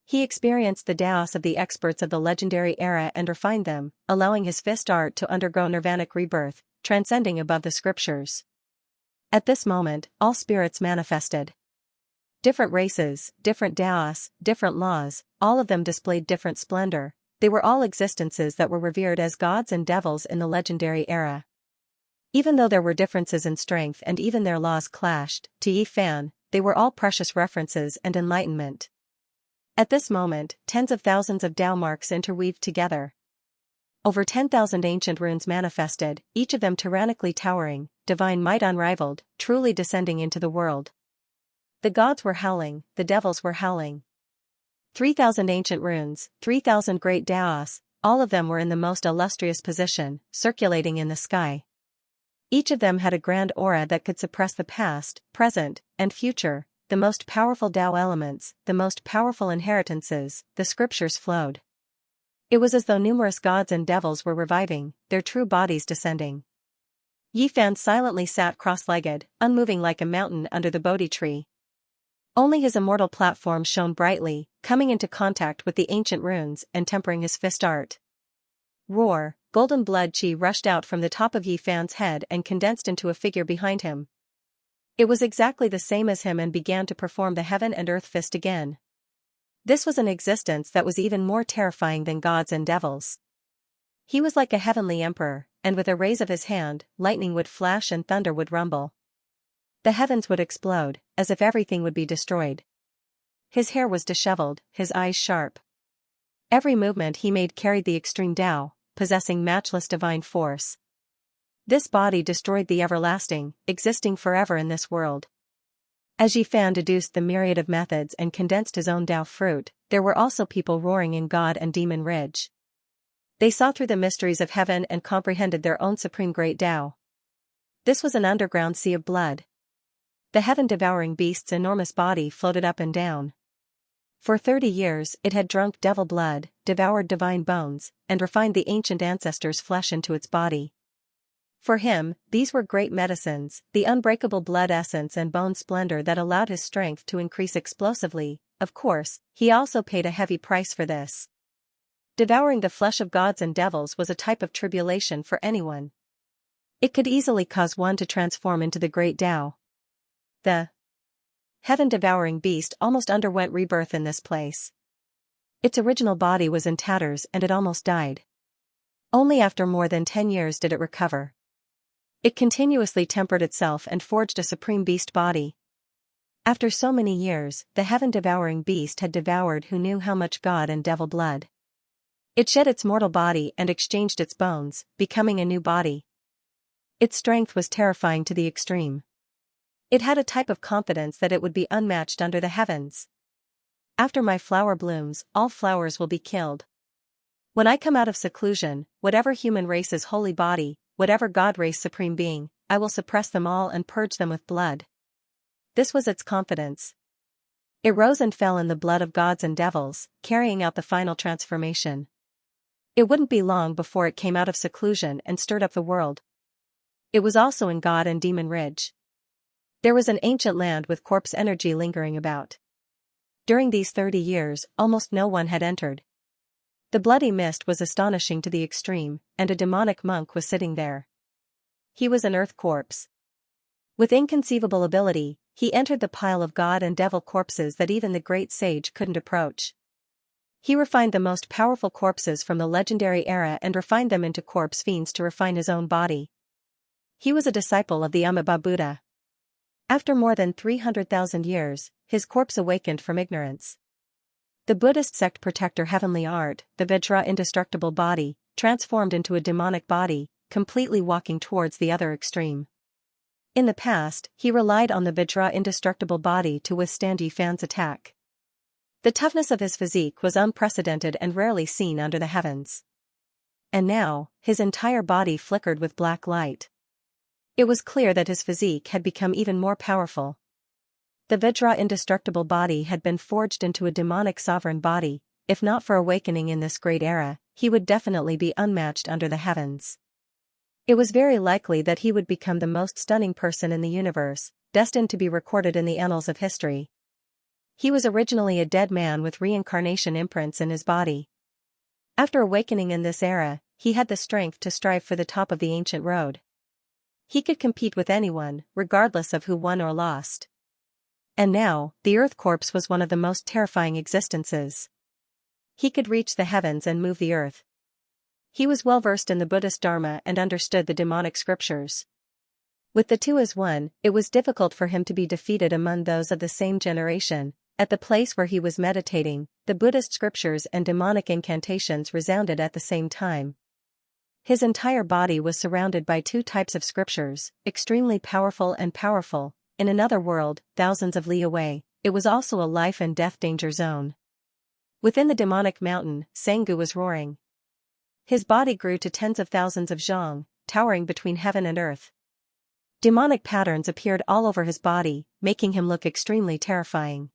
He experienced the Taos of the experts of the legendary era and refined them, allowing his fist art to undergo nirvanic rebirth, transcending above the scriptures. At this moment, all spirits manifested. Different races, different Taos, different laws, all of them displayed different splendor. They were all existences that were revered as gods and devils in the legendary era. Even though there were differences in strength and even their laws clashed, to Yifan, they were all precious references and enlightenment. At this moment, tens of thousands of Tao marks interweaved together. Over 10,000 ancient runes manifested, each of them tyrannically towering, divine might unrivaled, truly descending into the world. The gods were howling, the devils were howling. 3,000 ancient runes, 3,000 great Taos, all of them were in the most illustrious position, circulating in the sky. Each of them had a grand aura that could suppress the past, present, and future, the most powerful Tao elements, the most powerful inheritances, the scriptures flowed. It was as though numerous gods and devils were reviving, their true bodies descending. Yifan silently sat cross-legged, unmoving like a mountain under the Bodhi tree. Only his immortal platform shone brightly, coming into contact with the ancient runes and tempering his fist art. Roar, golden blood chi rushed out from the top of Yifan's head and condensed into a figure behind him. It was exactly the same as him and began to perform the heaven and earth fist again. This was an existence that was even more terrifying than gods and devils. He was like a heavenly emperor, and with a raise of his hand, lightning would flash and thunder would rumble. The heavens would explode, as if everything would be destroyed. His hair was disheveled, his eyes sharp. Every movement he made carried the extreme Tao, possessing matchless divine force. This body destroyed the everlasting, existing forever in this world. As Yifan deduced the myriad of methods and condensed his own Tao fruit, there were also people roaring in God and Demon Ridge. They saw through the mysteries of heaven and comprehended their own supreme great Tao. This was an underground sea of blood. The heaven-devouring beast's enormous body floated up and down. For 30 years it had drunk devil blood, devoured divine bones, and refined the ancient ancestors' flesh into its body. For him, these were great medicines, the unbreakable blood essence and bone splendor that allowed his strength to increase explosively. Of course, he also paid a heavy price for this. Devouring the flesh of gods and devils was a type of tribulation for anyone. It could easily cause one to transform into the great Tao. The heaven-devouring beast almost underwent rebirth in this place. Its original body was in tatters and it almost died. Only after more than 10 years did it recover. It continuously tempered itself and forged a supreme beast body. After so many years, the heaven-devouring beast had devoured who knew how much god and devil blood. It shed its mortal body and exchanged its bones, becoming a new body. Its strength was terrifying to the extreme. It had a type of confidence that it would be unmatched under the heavens. After my flower blooms, all flowers will be killed. When I come out of seclusion, whatever human race's holy body, whatever god race supreme being, I will suppress them all and purge them with blood. This was its confidence. It rose and fell in the blood of gods and devils, carrying out the final transformation. It wouldn't be long before it came out of seclusion and stirred up the world. It was also in God and Demon Ridge. There was an ancient land with corpse energy lingering about. During these 30 years, almost no one had entered. The bloody mist was astonishing to the extreme, and a demonic monk was sitting there. He was an earth corpse. With inconceivable ability, he entered the pile of god and devil corpses that even the great sage couldn't approach. He refined the most powerful corpses from the legendary era and refined them into corpse fiends to refine his own body. He was a disciple of the Amitabha Buddha. After more than 300,000 years, his corpse awakened from ignorance. The Buddhist sect protector heavenly art, the Vajra indestructible body, transformed into a demonic body, completely walking towards the other extreme. In the past, he relied on the Vajra indestructible body to withstand Yifan's attack. The toughness of his physique was unprecedented and rarely seen under the heavens. And now, his entire body flickered with black light. It was clear that his physique had become even more powerful. The Vajra indestructible body had been forged into a demonic sovereign body. If not for awakening in this great era, he would definitely be unmatched under the heavens. It was very likely that he would become the most stunning person in the universe, destined to be recorded in the annals of history. He was originally a dead man with reincarnation imprints in his body. After awakening in this era, he had the strength to strive for the top of the ancient road. He could compete with anyone, regardless of who won or lost. And now, the Earth Corpse was one of the most terrifying existences. He could reach the heavens and move the earth. He was well versed in the Buddhist Dharma and understood the demonic scriptures. With the two as one, it was difficult for him to be defeated among those of the same generation. At the place where he was meditating, the Buddhist scriptures and demonic incantations resounded at the same time. His entire body was surrounded by two types of scriptures, extremely powerful and powerful. In another world, thousands of li away, it was also a life and death danger zone. Within the demonic mountain, Sangu was roaring. His body grew to tens of thousands of zhang, towering between heaven and earth. Demonic patterns appeared all over his body, making him look extremely terrifying.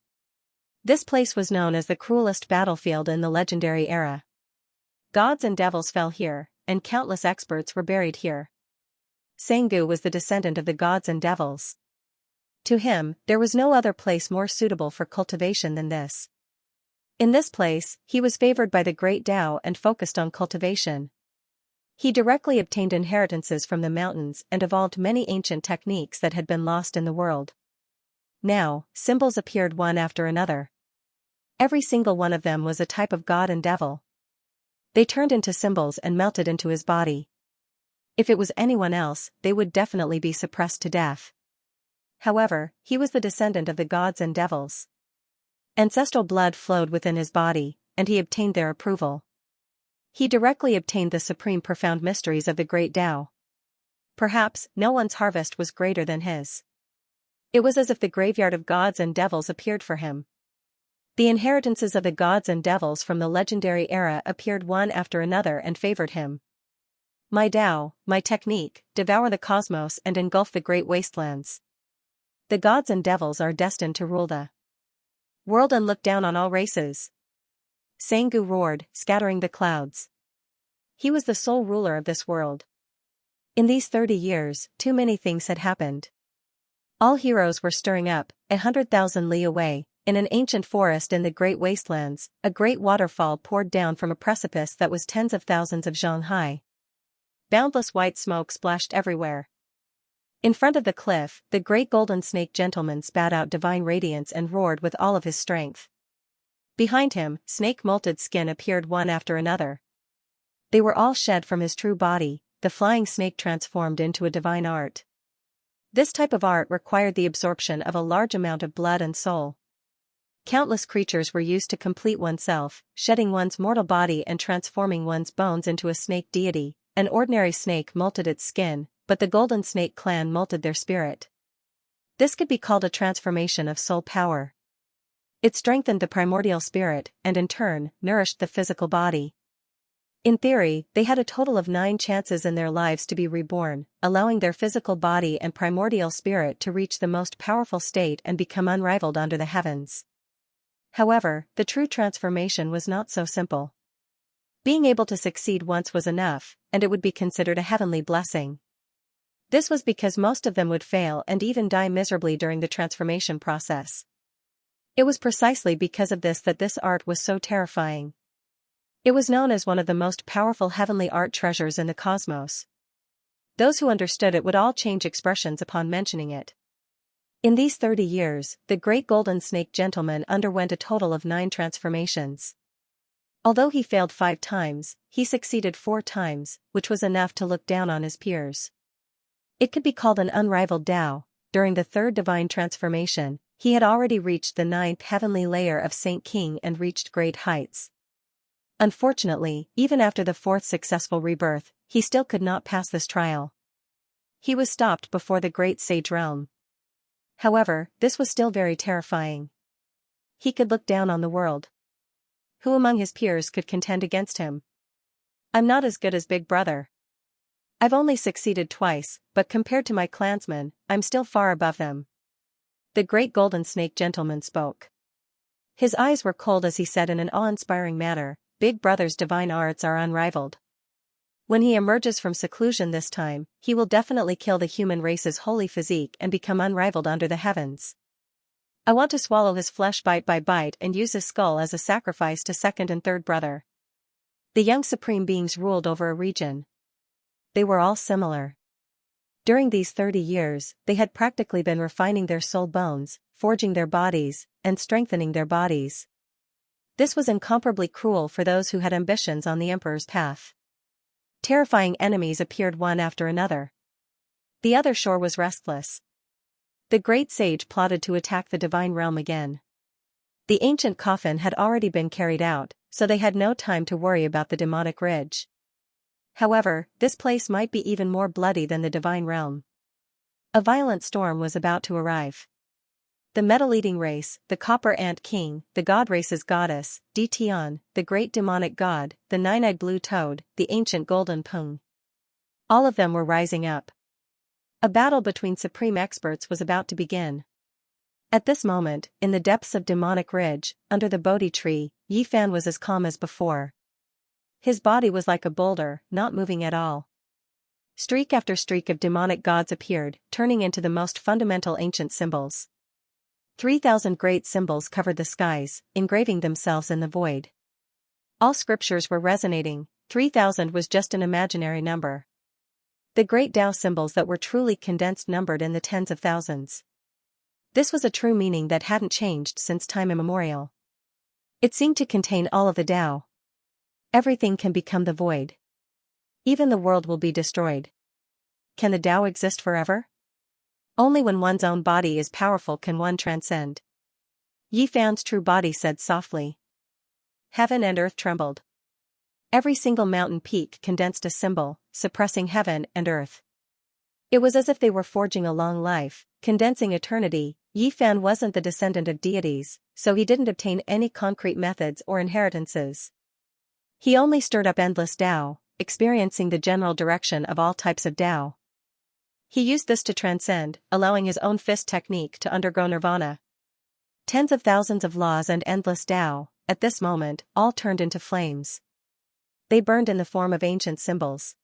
This place was known as the cruelest battlefield in the legendary era. Gods and devils fell here, and countless experts were buried here. Sangu was the descendant of the gods and devils. To him, there was no other place more suitable for cultivation than this. In this place, he was favored by the great Tao and focused on cultivation. He directly obtained inheritances from the mountains and evolved many ancient techniques that had been lost in the world. Now, symbols appeared one after another. Every single one of them was a type of god and devil. They turned into symbols and melted into his body. If it was anyone else, they would definitely be suppressed to death. However, he was the descendant of the gods and devils. Ancestral blood flowed within his body, and he obtained their approval. He directly obtained the supreme profound mysteries of the great Tao. Perhaps, no one's harvest was greater than his. It was as if the graveyard of gods and devils appeared for him. The inheritances of the gods and devils from the legendary era appeared one after another and favored him. My Tao, my technique, devour the cosmos and engulf the great wastelands. The gods and devils are destined to rule the world and look down on all races. Sangu roared, scattering the clouds. He was the sole ruler of this world. In these 30 years, too many things had happened. All heroes were stirring up, 100,000 li away, in an ancient forest in the great wastelands, a great waterfall poured down from a precipice that was tens of thousands of zhang high. Boundless white smoke splashed everywhere. In front of the cliff, the great golden snake gentleman spat out divine radiance and roared with all of his strength. Behind him, snake molted skin appeared one after another. They were all shed from his true body, the flying snake transformed into a divine art. This type of art required the absorption of a large amount of blood and soul. Countless creatures were used to complete oneself, shedding one's mortal body and transforming one's bones into a snake deity. An ordinary snake molted its skin, but the Golden Snake clan molted their spirit. This could be called a transformation of soul power. It strengthened the primordial spirit, and in turn, nourished the physical body. In theory, they had a total of 9 chances in their lives to be reborn, allowing their physical body and primordial spirit to reach the most powerful state and become unrivaled under the heavens. However, the true transformation was not so simple. Being able to succeed once was enough, and it would be considered a heavenly blessing. This was because most of them would fail and even die miserably during the transformation process. It was precisely because of this that this art was so terrifying. It was known as one of the most powerful heavenly art treasures in the cosmos. Those who understood it would all change expressions upon mentioning it. In these 30 years, the great golden snake gentleman underwent a total of 9 transformations. Although he failed 5 times, he succeeded 4 times, which was enough to look down on his peers. It could be called an unrivaled Tao. During the 3rd divine transformation, he had already reached the 9th heavenly layer of Saint King and reached great heights. Unfortunately, even after the 4th successful rebirth, he still could not pass this trial. He was stopped before the great sage realm. However, this was still very terrifying. He could look down on the world. Who among his peers could contend against him? I'm not as good as Big Brother. I've only succeeded twice, but compared to my clansmen, I'm still far above them. The great golden snake gentleman spoke. His eyes were cold as he said in an awe-inspiring manner, Big Brother's divine arts are unrivaled. When he emerges from seclusion this time, he will definitely kill the human race's holy physique and become unrivaled under the heavens. I want to swallow his flesh bite by bite and use his skull as a sacrifice to 2nd and 3rd brother. The young supreme beings ruled over a region. They were all similar. During these 30 years, they had practically been refining their soul bones, forging their bodies, and strengthening their bodies. This was incomparably cruel for those who had ambitions on the emperor's path. Terrifying enemies appeared one after another. The other shore was restless. The great sage plotted to attack the divine realm again. The ancient coffin had already been carried out, so they had no time to worry about the demonic ridge. However, this place might be even more bloody than the divine realm. A violent storm was about to arrive. The metal-eating race, the Copper Ant King, the God Race's goddess, Ditian, the great demonic god, the nine-eyed blue toad, the ancient golden pung. All of them were rising up. A battle between supreme experts was about to begin. At this moment, in the depths of demonic ridge, under the Bodhi tree, Yi Fan was as calm as before. His body was like a boulder, not moving at all. Streak after streak of demonic gods appeared, turning into the most fundamental ancient symbols. 3,000 great symbols covered the skies, engraving themselves in the void. All scriptures were resonating, 3,000 was just an imaginary number. The great Tao symbols that were truly condensed numbered in the tens of thousands. This was a true meaning that hadn't changed since time immemorial. It seemed to contain all of the Tao. Everything can become the void. Even the world will be destroyed. Can the Tao exist forever? Only when one's own body is powerful can one transcend. Yi Fan's true body said softly. Heaven and earth trembled. Every single mountain peak condensed a symbol, suppressing heaven and earth. It was as if they were forging a long life, condensing eternity. Yi Fan wasn't the descendant of deities, so he didn't obtain any concrete methods or inheritances. He only stirred up endless Tao, experiencing the general direction of all types of Tao. He used this to transcend, allowing his own fist technique to undergo nirvana. Tens of thousands of laws and endless Tao, at this moment, all turned into flames. They burned in the form of ancient symbols.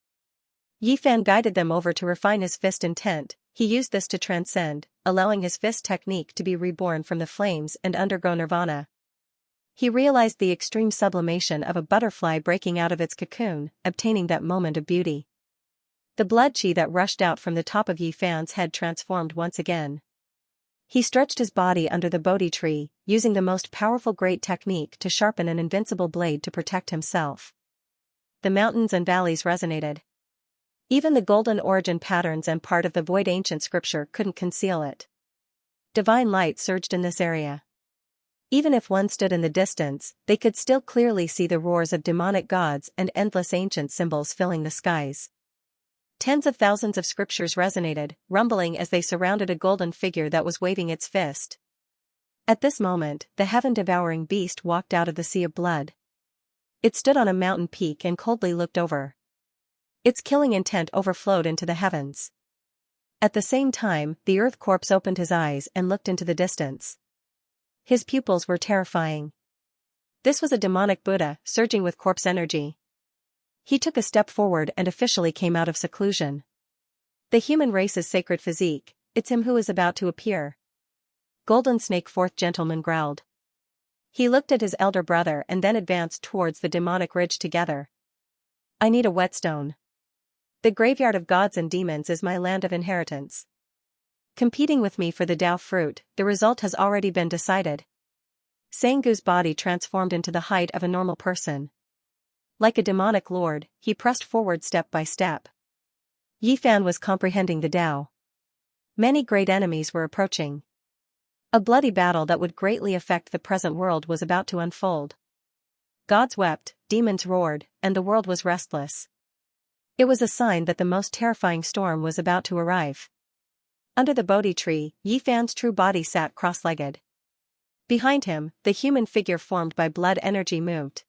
Yi Fan guided them over to refine his fist intent. He used this to transcend, allowing his fist technique to be reborn from the flames and undergo nirvana. He realized the extreme sublimation of a butterfly breaking out of its cocoon, obtaining that moment of beauty. The blood chi that rushed out from the top of Yi Fan's head transformed once again. He stretched his body under the Bodhi tree, using the most powerful great technique to sharpen an invincible blade to protect himself. The mountains and valleys resonated. Even the golden origin patterns and part of the void ancient scripture couldn't conceal it. Divine light surged in this area. Even if one stood in the distance, they could still clearly see the roars of demonic gods and endless ancient symbols filling the skies. Tens of thousands of scriptures resonated, rumbling as they surrounded a golden figure that was waving its fist. At this moment, the heaven-devouring beast walked out of the sea of blood. It stood on a mountain peak and coldly looked over. Its killing intent overflowed into the heavens. At the same time, the earth corpse opened his eyes and looked into the distance. His pupils were terrifying. This was a demonic Buddha, surging with corpse energy. He took a step forward and officially came out of seclusion. The human race's sacred physique, it's him who is about to appear. Golden Snake Fourth Gentleman growled. He looked at his elder brother and then advanced towards the demonic ridge together. I need a whetstone. The graveyard of gods and demons is my land of inheritance. Competing with me for the Dao fruit, the result has already been decided. Sangu's body transformed into the height of a normal person. Like a demonic lord, he pressed forward step by step. Yi Fan was comprehending the Dao. Many great enemies were approaching. A bloody battle that would greatly affect the present world was about to unfold. Gods wept, demons roared, and the world was restless. It was a sign that the most terrifying storm was about to arrive. Under the Bodhi tree, Yi Fan's true body sat cross-legged. Behind him, the human figure formed by blood energy moved.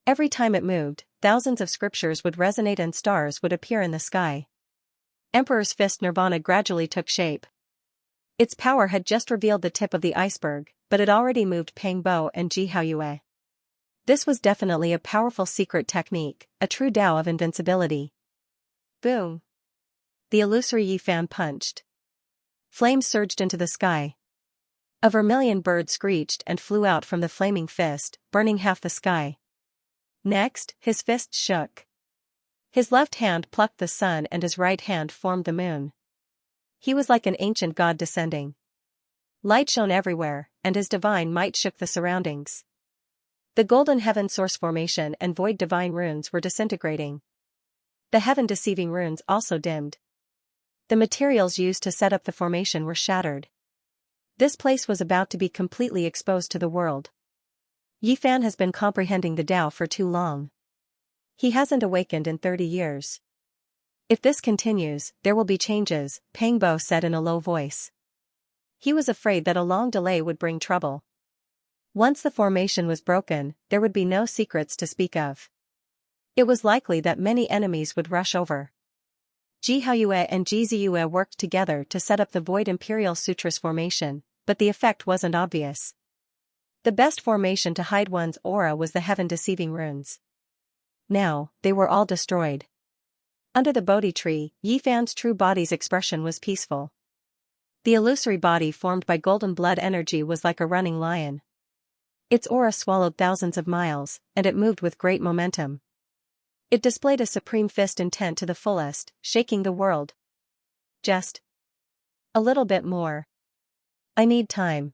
Every time it moved, thousands of scriptures would resonate and stars would appear in the sky. Emperor's fist nirvana gradually took shape. Its power had just revealed the tip of the iceberg, but it already moved Pang Bo and Ji Haoyue. This was definitely a powerful secret technique, a true Dao of invincibility. Boom! The illusory Yi Fan punched. Flames surged into the sky. A vermilion bird screeched and flew out from the flaming fist, burning half the sky. Next, his fist shook. His left hand plucked the sun and his right hand formed the moon. He was like an ancient god descending. Light shone everywhere, and his divine might shook the surroundings. The golden heaven source formation and void divine runes were disintegrating. The heaven-deceiving runes also dimmed. The materials used to set up the formation were shattered. This place was about to be completely exposed to the world. Yi Fan has been comprehending the Dao for too long. He hasn't awakened in 30 years. If this continues, there will be changes, Pang Bo said in a low voice. He was afraid that a long delay would bring trouble. Once the formation was broken, there would be no secrets to speak of. It was likely that many enemies would rush over. Ji Haoyue and Ji Ziyue worked together to set up the Void Imperial Sutras formation, but the effect wasn't obvious. The best formation to hide one's aura was the heaven-deceiving runes. Now, they were all destroyed. Under the Bodhi tree, Yi Fan's true body's expression was peaceful. The illusory body formed by golden blood energy was like a running lion. Its aura swallowed thousands of miles, and it moved with great momentum. It displayed a supreme fist intent to the fullest, shaking the world. Just a little bit more. I need time.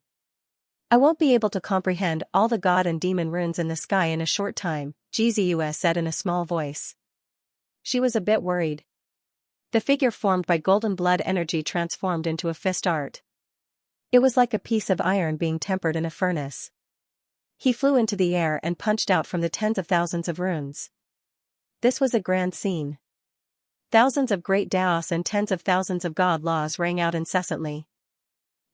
I won't be able to comprehend all the god and demon runes in the sky in a short time, Ji Ziyue said in a small voice. She was a bit worried. The figure formed by golden blood energy transformed into a fist art. It was like a piece of iron being tempered in a furnace. He flew into the air and punched out from the tens of thousands of runes. This was a grand scene. Thousands of great Daos and tens of thousands of god laws rang out incessantly.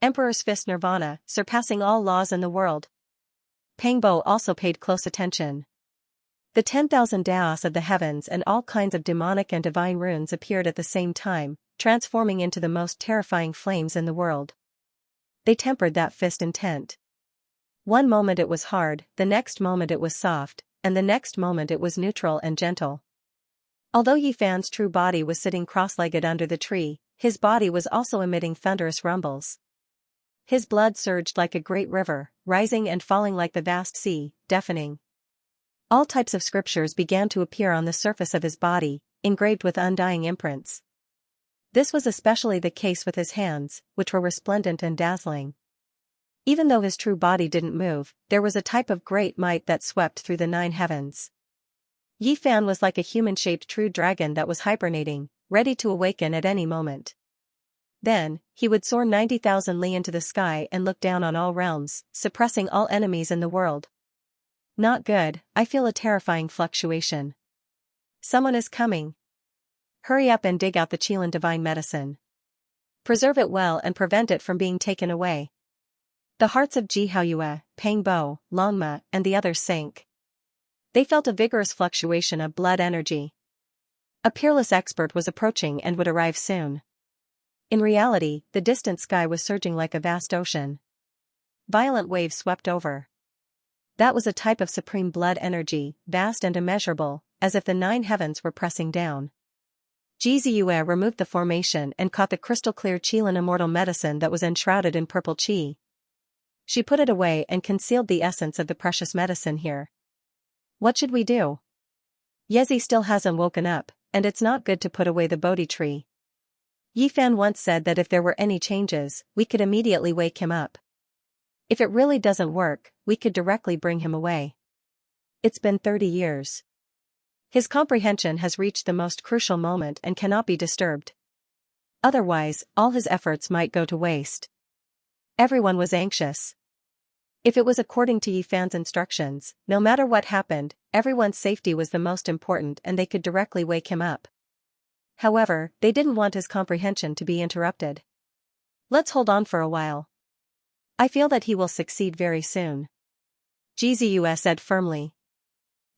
Emperor's fist nirvana, surpassing all laws in the world. Pang Bo also paid close attention. The 10,000 Daos of the heavens and all kinds of demonic and divine runes appeared at the same time, transforming into the most terrifying flames in the world. They tempered that fist intent. One moment it was hard, the next moment it was soft, and the next moment it was neutral and gentle. Although Yi Fan's true body was sitting cross-legged under the tree, his body was also emitting thunderous rumbles. His blood surged like a great river, rising and falling like the vast sea, deafening. All types of scriptures began to appear on the surface of his body, engraved with undying imprints. This was especially the case with his hands, which were resplendent and dazzling. Even though his true body didn't move, there was a type of great might that swept through the 9 heavens. Yi Fan was like a human-shaped true dragon that was hibernating, ready to awaken at any moment. Then, he would soar 90,000 li into the sky and look down on all realms, suppressing all enemies in the world. Not good, I feel a terrifying fluctuation. Someone is coming. Hurry up and dig out the Qilin divine medicine. Preserve it well and prevent it from being taken away. The hearts of Ji Haoyue, Pang Bo, Longma, and the others sank. They felt a vigorous fluctuation of blood energy. A peerless expert was approaching and would arrive soon. In reality, the distant sky was surging like a vast ocean. Violent waves swept over. That was a type of supreme blood energy, vast and immeasurable, as if the 9 heavens were pressing down. Ji Ziyue removed the formation and caught the crystal-clear Qilin immortal medicine that was enshrouded in purple qi. She put it away and concealed the essence of the precious medicine here. What should we do? Yezi still hasn't woken up, and it's not good to put away the Bodhi tree. Yifan once said that if there were any changes, we could immediately wake him up. If it really doesn't work, we could directly bring him away. It's been 30 years. His comprehension has reached the most crucial moment and cannot be disturbed. Otherwise, all his efforts might go to waste. Everyone was anxious. If it was according to Yifan's instructions, no matter what happened, everyone's safety was the most important and they could directly wake him up. However, they didn't want his comprehension to be interrupted. Let's hold on for a while. I feel that he will succeed very soon. Jiziyu said firmly.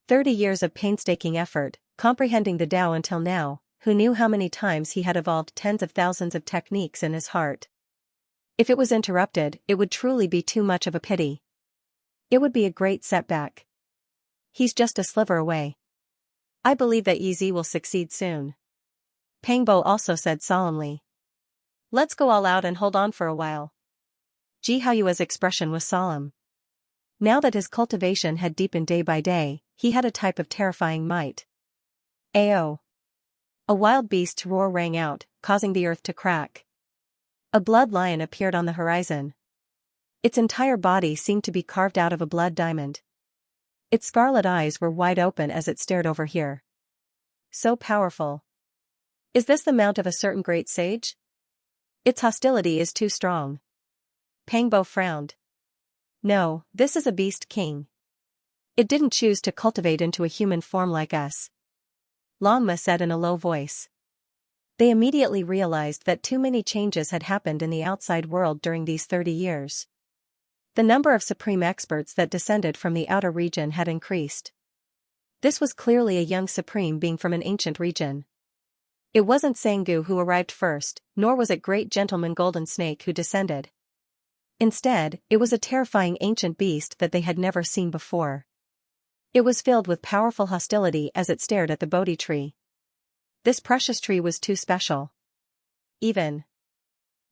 30 years of painstaking effort, comprehending the Tao until now, who knew how many times he had evolved tens of thousands of techniques in his heart. If it was interrupted, it would truly be too much of a pity. It would be a great setback. He's just a sliver away. I believe that Yizi will succeed soon. Pangbo also said solemnly. Let's go all out and hold on for a while. Ji Haoyue's expression was solemn. Now that his cultivation had deepened day by day, he had a type of terrifying might. Ao! A wild beast's roar rang out, causing the earth to crack. A blood lion appeared on the horizon. Its entire body seemed to be carved out of a blood diamond. Its scarlet eyes were wide open as it stared over here. So powerful. Is this the mount of a certain great sage? Its hostility is too strong. Pangbo frowned. No, this is a beast king. It didn't choose to cultivate into a human form like us. Longma said in a low voice. They immediately realized that too many changes had happened in the outside world during these 30 years. The number of supreme experts that descended from the outer region had increased. This was clearly a young supreme being from an ancient region. It wasn't Sangu who arrived first, nor was it Great Gentleman Golden Snake who descended. Instead, it was a terrifying ancient beast that they had never seen before. It was filled with powerful hostility as it stared at the Bodhi tree. This precious tree was too special. Even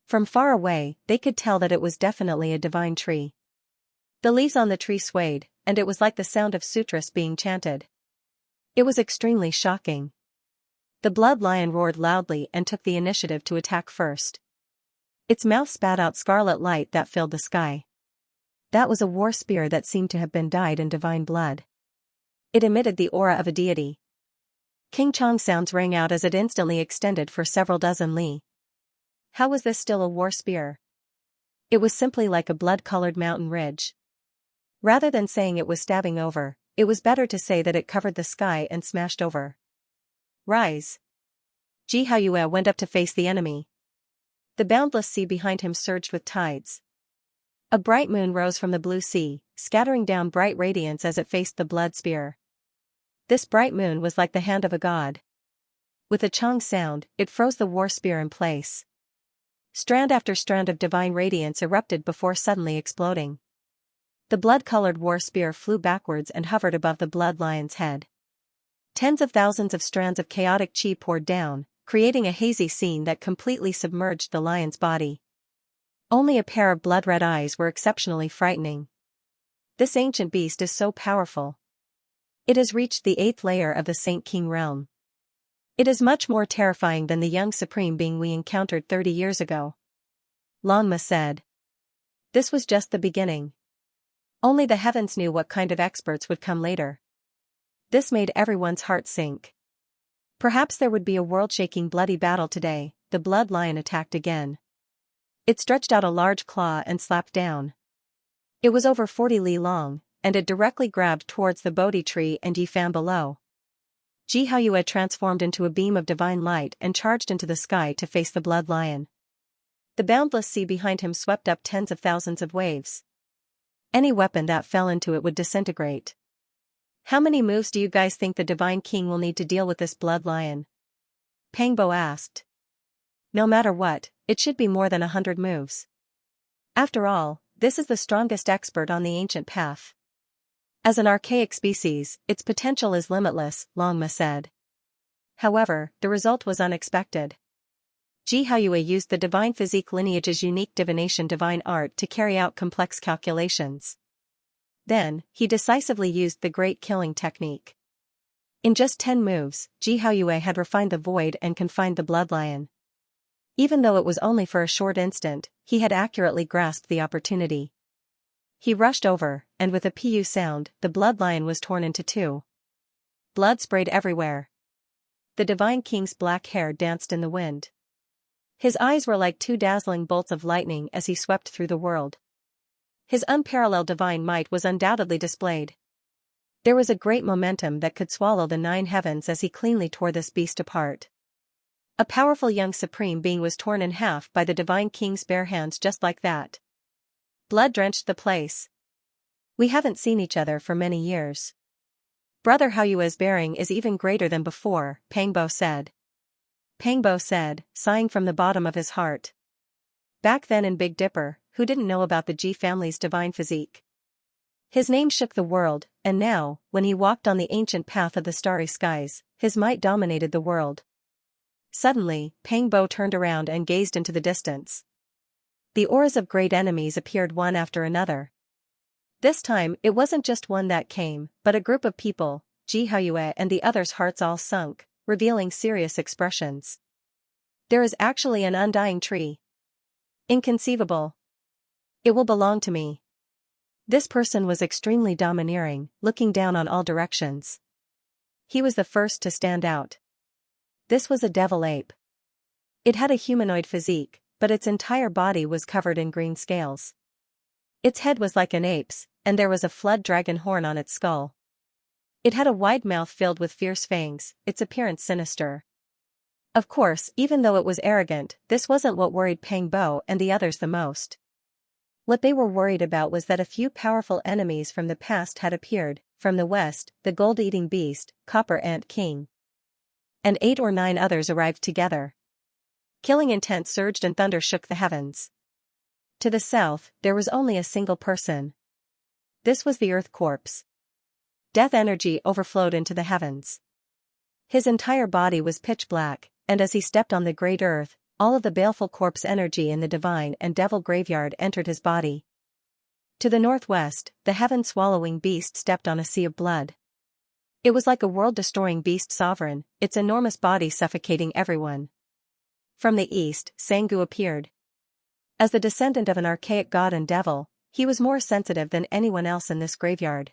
from far away, they could tell that it was definitely a divine tree. The leaves on the tree swayed, and it was like the sound of sutras being chanted. It was extremely shocking. The blood lion roared loudly and took the initiative to attack first. Its mouth spat out scarlet light that filled the sky. That was a war spear that seemed to have been dyed in divine blood. It emitted the aura of a deity. King Chong sounds rang out as it instantly extended for several dozen li. How was this still a war spear? It was simply like a blood-colored mountain ridge. Rather than saying it was stabbing over, it was better to say that it covered the sky and smashed over. Rise! Ji Haoyue went up to face the enemy. The boundless sea behind him surged with tides. A bright moon rose from the blue sea, scattering down bright radiance as it faced the blood spear. This bright moon was like the hand of a god. With a chong sound, it froze the war spear in place. Strand after strand of divine radiance erupted before suddenly exploding. The blood-colored war spear flew backwards and hovered above the blood lion's head. Tens of thousands of strands of chaotic chi poured down, creating a hazy scene that completely submerged the lion's body. Only a pair of blood-red eyes were exceptionally frightening. This ancient beast is so powerful. It has reached the 8th layer of the Saint King realm. It is much more terrifying than the young supreme being we encountered 30 years ago. Lanma said. This was just the beginning. Only the heavens knew what kind of experts would come later. This made everyone's heart sink. Perhaps there would be a world-shaking bloody battle today. The blood lion attacked again. It stretched out a large claw and slapped down. It was over 40 li long, and it directly grabbed towards the Bodhi tree and Yifan below. Ji Haoyue transformed into a beam of divine light and charged into the sky to face the blood lion. The boundless sea behind him swept up tens of thousands of waves. Any weapon that fell into it would disintegrate. How many moves do you guys think the Divine King will need to deal with this blood lion? Pangbo asked. No matter what, it should be more than 100 moves. After all, this is the strongest expert on the ancient path. As an archaic species, its potential is limitless, Longma said. However, the result was unexpected. Xianxia used the divine physique lineage's unique divination divine art to carry out complex calculations. Then, he decisively used the great killing technique. In just 10 moves, Xianxia had refined the void and confined the bloodlion. Even though it was only for a short instant, he had accurately grasped the opportunity. He rushed over, and with a pu sound, the bloodlion was torn into two. Blood sprayed everywhere. The divine king's black hair danced in the wind. His eyes were like two dazzling bolts of lightning as he swept through the world. His unparalleled divine might was undoubtedly displayed. There was a great momentum that could swallow the 9 heavens as he cleanly tore this beast apart. A powerful young supreme being was torn in half by the divine king's bare hands just like that. Blood drenched the place. We haven't seen each other for many years. Brother Haoyue's bearing is even greater than before, Pangbo said. Pangbo said, sighing from the bottom of his heart. Back then in Big Dipper, who didn't know about the Ji family's divine physique? His name shook the world, and now, when he walked on the ancient path of the starry skies, his might dominated the world. Suddenly, Pangbo turned around and gazed into the distance. The auras of great enemies appeared one after another. This time, it wasn't just one that came, but a group of people, Xianxia and the others' hearts all sunk, revealing serious expressions. There is actually an undying tree. Inconceivable. It will belong to me. This person was extremely domineering, looking down on all directions. He was the first to stand out. This was a devil ape. It had a humanoid physique, but its entire body was covered in green scales. Its head was like an ape's, and there was a flood dragon horn on its skull. It had a wide mouth filled with fierce fangs, its appearance sinister. Of course, even though it was arrogant, this wasn't what worried Pangbo and the others the most. What they were worried about was that a few powerful enemies from the past had appeared, from the west, the gold-eating beast, Copper Ant King. And 8 or 9 others arrived together. Killing intent surged and thunder shook the heavens. To the south, there was only a single person. This was the Earth Corpse. Death energy overflowed into the heavens. His entire body was pitch black, and as he stepped on the great earth, all of the baleful corpse energy in the divine and devil graveyard entered his body. To the northwest, the heaven-swallowing beast stepped on a sea of blood. It was like a world-destroying beast sovereign, its enormous body suffocating everyone. From the east, Sangu appeared. As the descendant of an archaic god and devil, he was more sensitive than anyone else in this graveyard.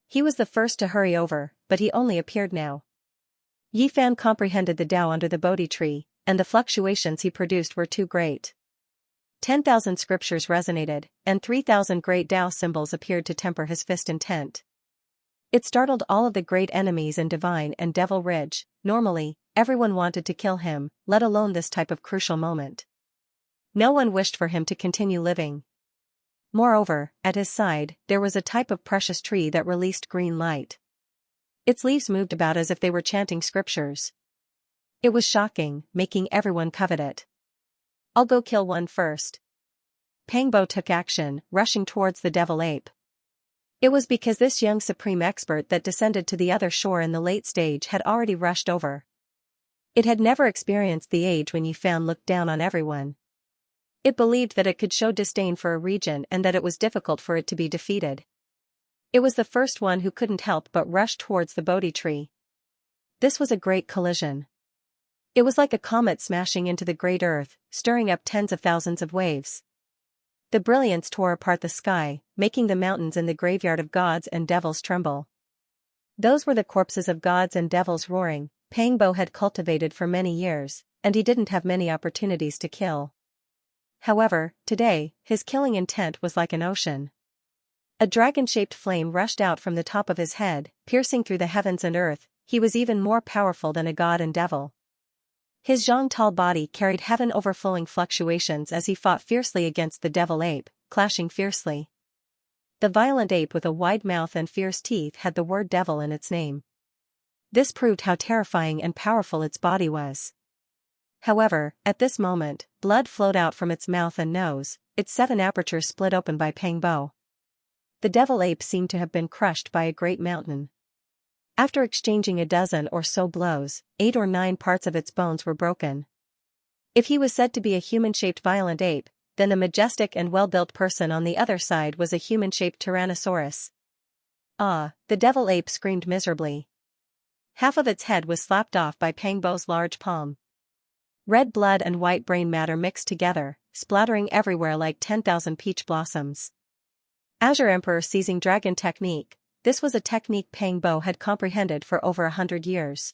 He was the first to hurry over, but he only appeared now. Yifan comprehended the Tao under the Bodhi tree, and the fluctuations he produced were too great. 10,000 scriptures resonated, and 3,000 great Tao symbols appeared to temper his fist intent. It startled all of the great enemies in Divine and Devil Ridge. Normally, everyone wanted to kill him, let alone this type of crucial moment. No one wished for him to continue living. Moreover, at his side, there was a type of precious tree that released green light. Its leaves moved about as if they were chanting scriptures. It was shocking, making everyone covet it. I'll go kill one first. Pangbo took action, rushing towards the devil ape. It was because this young supreme expert that descended to the other shore in the late stage had already rushed over. It had never experienced the age when Yifan looked down on everyone. It believed that it could show disdain for a region and that it was difficult for it to be defeated. It was the first one who couldn't help but rush towards the Bodhi tree. This was a great collision. It was like a comet smashing into the great earth, stirring up tens of thousands of waves. The brilliance tore apart the sky, making the mountains in the graveyard of gods and devils tremble. Those were the corpses of gods and devils roaring. Pangbo had cultivated for many years, and he didn't have many opportunities to kill. However, today, his killing intent was like an ocean. A dragon-shaped flame rushed out from the top of his head, piercing through the heavens and earth. He was even more powerful than a god and devil. His Zhang-Tal body carried heaven-overflowing fluctuations as he fought fiercely against the devil ape, clashing fiercely. The violent ape with a wide mouth and fierce teeth had the word devil in its name. This proved how terrifying and powerful its body was. However, at this moment, blood flowed out from its mouth and nose, its 7 apertures split open by Pangbo. The devil ape seemed to have been crushed by a great mountain. After exchanging a dozen or so blows, 8 or 9 parts of its bones were broken. If he was said to be a human-shaped violent ape, then the majestic and well-built person on the other side was a human-shaped tyrannosaurus. Ah, the devil ape screamed miserably. Half of its head was slapped off by Pangbo's large palm. Red blood and white brain matter mixed together, splattering everywhere like 10,000 peach blossoms. Azure Emperor seizing dragon technique. This was a technique Pangbo had comprehended for over 100 years.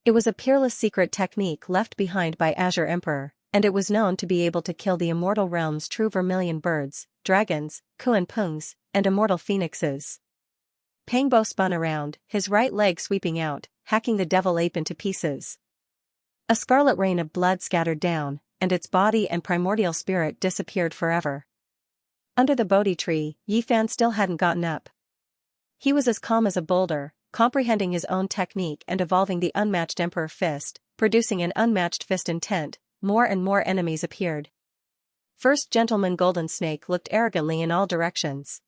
It was a peerless secret technique left behind by Azure Emperor, and it was known to be able to kill the immortal realm's true vermilion birds, dragons, Kuan-pungs, and immortal phoenixes. Pangbo spun around, his right leg sweeping out, hacking the devil ape into pieces. A scarlet rain of blood scattered down, and its body and primordial spirit disappeared forever. Under the Bodhi tree, Yifan still hadn't gotten up. He was as calm as a boulder, comprehending his own technique and evolving the unmatched Emperor Fist, producing an unmatched fist intent. More and more enemies appeared. First Gentleman Golden Snake looked arrogantly in all directions.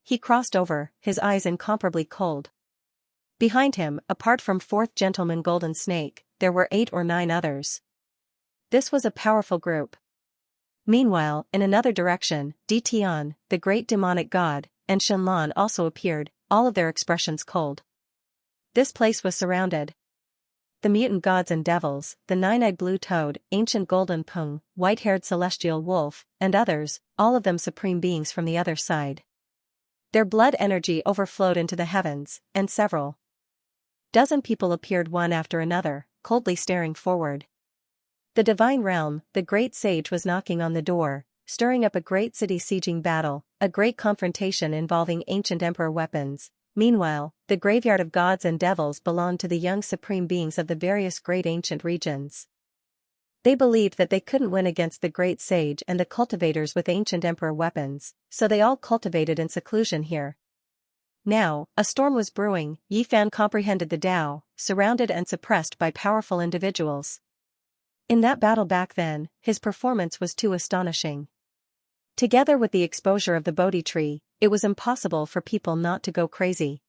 He crossed over, his eyes incomparably cold. Behind him, apart from Fourth Gentleman Golden Snake, there were 8 or 9 others. This was a powerful group. Meanwhile, in another direction, Ditian, the great demonic god, and Shenlan also appeared, all of their expressions cold. This place was surrounded. The mutant gods and devils, the 9-eyed blue toad, ancient golden pung, white-haired celestial wolf, and others, all of them supreme beings from the other side. Their blood energy overflowed into the heavens, and several dozen people appeared one after another, coldly staring forward. The divine realm, the great sage was knocking on the door, stirring up a great city sieging battle, a great confrontation involving ancient emperor weapons. Meanwhile, the graveyard of gods and devils belonged to the young supreme beings of the various great ancient regions. They believed that they couldn't win against the great sage and the cultivators with ancient emperor weapons, so they all cultivated in seclusion here. Now, a storm was brewing. Yifan comprehended the Tao, surrounded and suppressed by powerful individuals. In that battle back then, his performance was too astonishing. Together with the exposure of the Bodhi tree, it was impossible for people not to go crazy.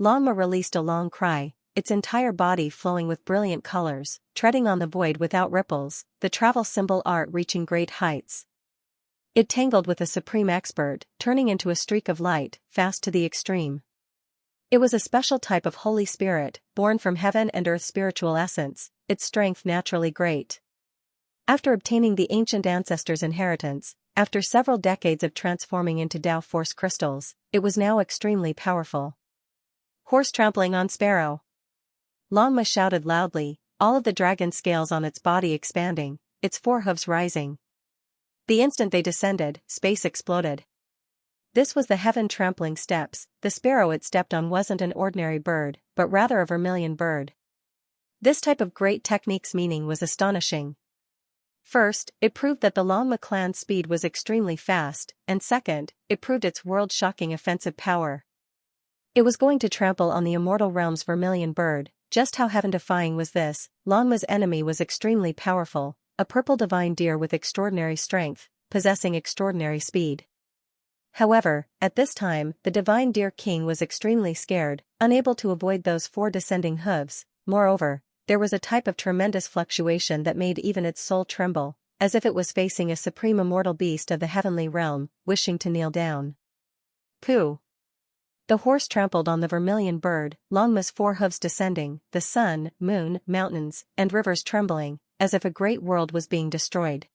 Longma released a long cry, its entire body flowing with brilliant colors, treading on the void without ripples, the travel symbol art reaching great heights. It tangled with a supreme expert, turning into a streak of light, fast to the extreme. It was a special type of Holy Spirit, born from heaven and earth's spiritual essence, its strength naturally great. After obtaining the ancient ancestors' inheritance, after several decades of transforming into Tao Force crystals, it was now extremely powerful. Horse trampling on sparrow. Longma shouted loudly, all of the dragon scales on its body expanding, its forehooves rising. The instant they descended, space exploded. This was the heaven trampling steps. The sparrow it stepped on wasn't an ordinary bird, but rather a vermilion bird. This type of great technique's meaning was astonishing. First, it proved that the Longma clan's speed was extremely fast, and second, it proved its world-shocking offensive power. It was going to trample on the immortal realm's vermilion bird. Just how heaven-defying was this? Longma's enemy was extremely powerful, a purple divine deer with extraordinary strength, possessing extraordinary speed. However, at this time, the divine deer king was extremely scared, unable to avoid those 4 descending hooves. Moreover, there was a type of tremendous fluctuation that made even its soul tremble, as if it was facing a supreme immortal beast of the heavenly realm, wishing to kneel down. Pooh! The horse trampled on the vermilion bird, Longma's 4 hooves descending, the sun, moon, mountains, and rivers trembling, as if a great world was being destroyed.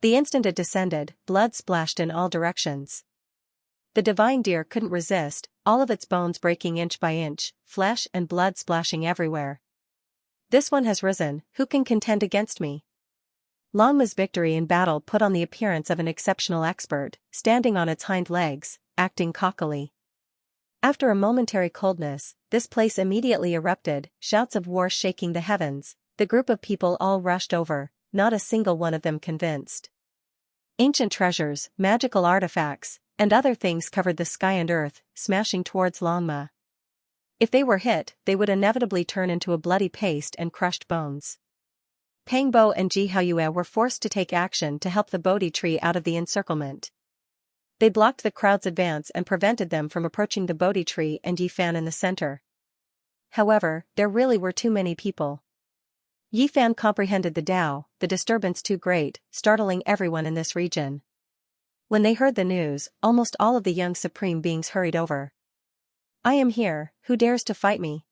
The instant it descended, blood splashed in all directions. The divine deer couldn't resist, all of its bones breaking inch by inch, flesh and blood splashing everywhere. This one has risen, who can contend against me? Longma's victory in battle put on the appearance of an exceptional expert, standing on its hind legs, acting cockily. After a momentary coldness, this place immediately erupted, shouts of war shaking the heavens. The group of people all rushed over, not a single one of them convinced. Ancient treasures, magical artifacts, and other things covered the sky and earth, smashing towards Longma. If they were hit, they would inevitably turn into a bloody paste and crushed bones. Pangbo and Jihaoyue were forced to take action to help the Bodhi tree out of the encirclement. They blocked the crowd's advance and prevented them from approaching the Bodhi tree and Yifan in the center. However, there really were too many people. Yi Fan comprehended the Tao, the disturbance too great, startling everyone in this region. When they heard the news, almost all of the young supreme beings hurried over. I am here, who dares to fight me?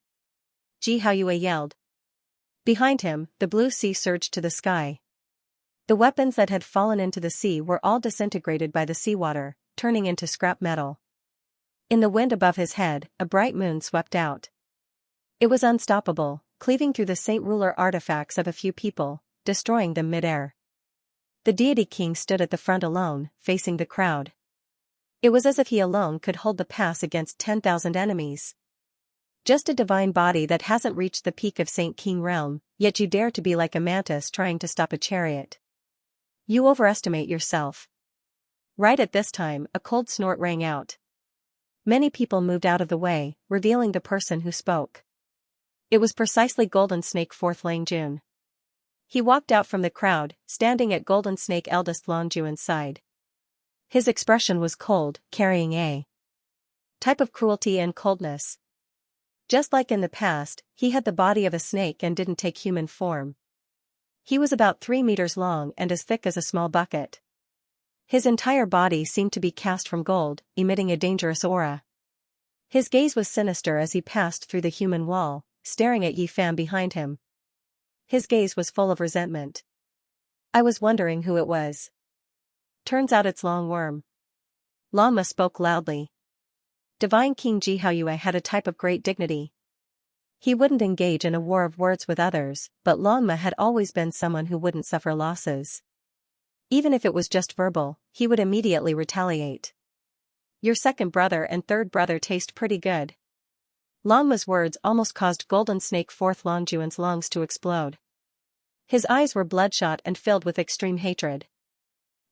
Ji Haoyue yelled. Behind him, the blue sea surged to the sky. The weapons that had fallen into the sea were all disintegrated by the seawater, turning into scrap metal. In the wind above his head, a bright moon swept out. It was unstoppable, cleaving through the Saint Ruler artifacts of a few people, destroying them mid-air. The deity king stood at the front alone, facing the crowd. It was as if he alone could hold the pass against 10,000 enemies. Just a divine body that hasn't reached the peak of Saint King realm, yet you dare to be like a mantis trying to stop a chariot. You overestimate yourself. Right at this time, a cold snort rang out. Many people moved out of the way, revealing the person who spoke. It was precisely Golden Snake 4th Langjun. He walked out from the crowd, standing at Golden Snake eldest Langjun's side. His expression was cold, carrying a type of cruelty and coldness. Just like in the past, he had the body of a snake and didn't take human form. He was about 3 meters long and as thick as a small bucket. His entire body seemed to be cast from gold, emitting a dangerous aura. His gaze was sinister as he passed through the human wall, staring at Yi Fan behind him. His gaze was full of resentment. I was wondering who it was. Turns out it's Long Worm. Lama spoke loudly. Divine King Ji Haoyue had a type of great dignity. He wouldn't engage in a war of words with others, but Lama had always been someone who wouldn't suffer losses. Even if it was just verbal, he would immediately retaliate. Your second brother and third brother taste pretty good. Lama's words almost caused Golden Snake 4th Langjun's lungs to explode. His eyes were bloodshot and filled with extreme hatred.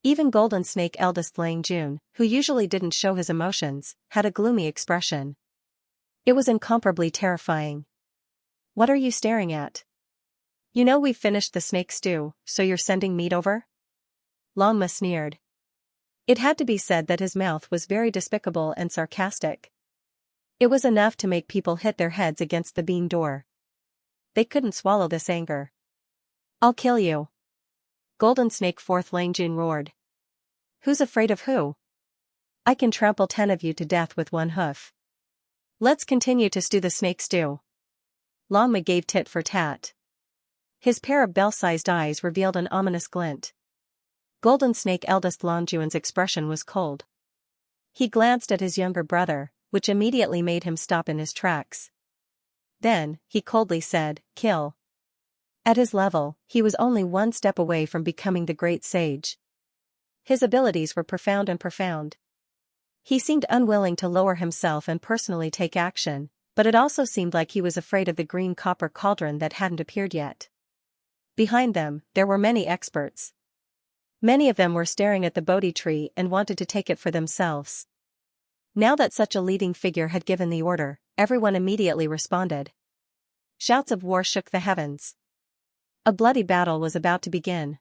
Even Golden Snake eldest Langjun, who usually didn't show his emotions, had a gloomy expression. It was incomparably terrifying. What are you staring at? You know we've finished the snake stew, so you're sending meat over? Lama sneered. It had to be said that his mouth was very despicable and sarcastic. It was enough to make people hit their heads against the bean door. They couldn't swallow this anger. I'll kill you. Golden Snake 4th Langjun roared. Who's afraid of who? I can trample 10 of you to death with one hoof. Let's continue to stew the snake stew. Lama gave tit for tat. His pair of bell-sized eyes revealed an ominous glint. Golden Snake eldest Langjun's expression was cold. He glanced at his younger brother, which immediately made him stop in his tracks. Then, he coldly said, kill. At his level, he was only one step away from becoming the great sage. His abilities were profound and profound. He seemed unwilling to lower himself and personally take action, but it also seemed like he was afraid of the green copper cauldron that hadn't appeared yet. Behind them, there were many experts. Many of them were staring at the Bodhi tree and wanted to take it for themselves. Now that such a leading figure had given the order, everyone immediately responded. Shouts of war shook the heavens. A bloody battle was about to begin.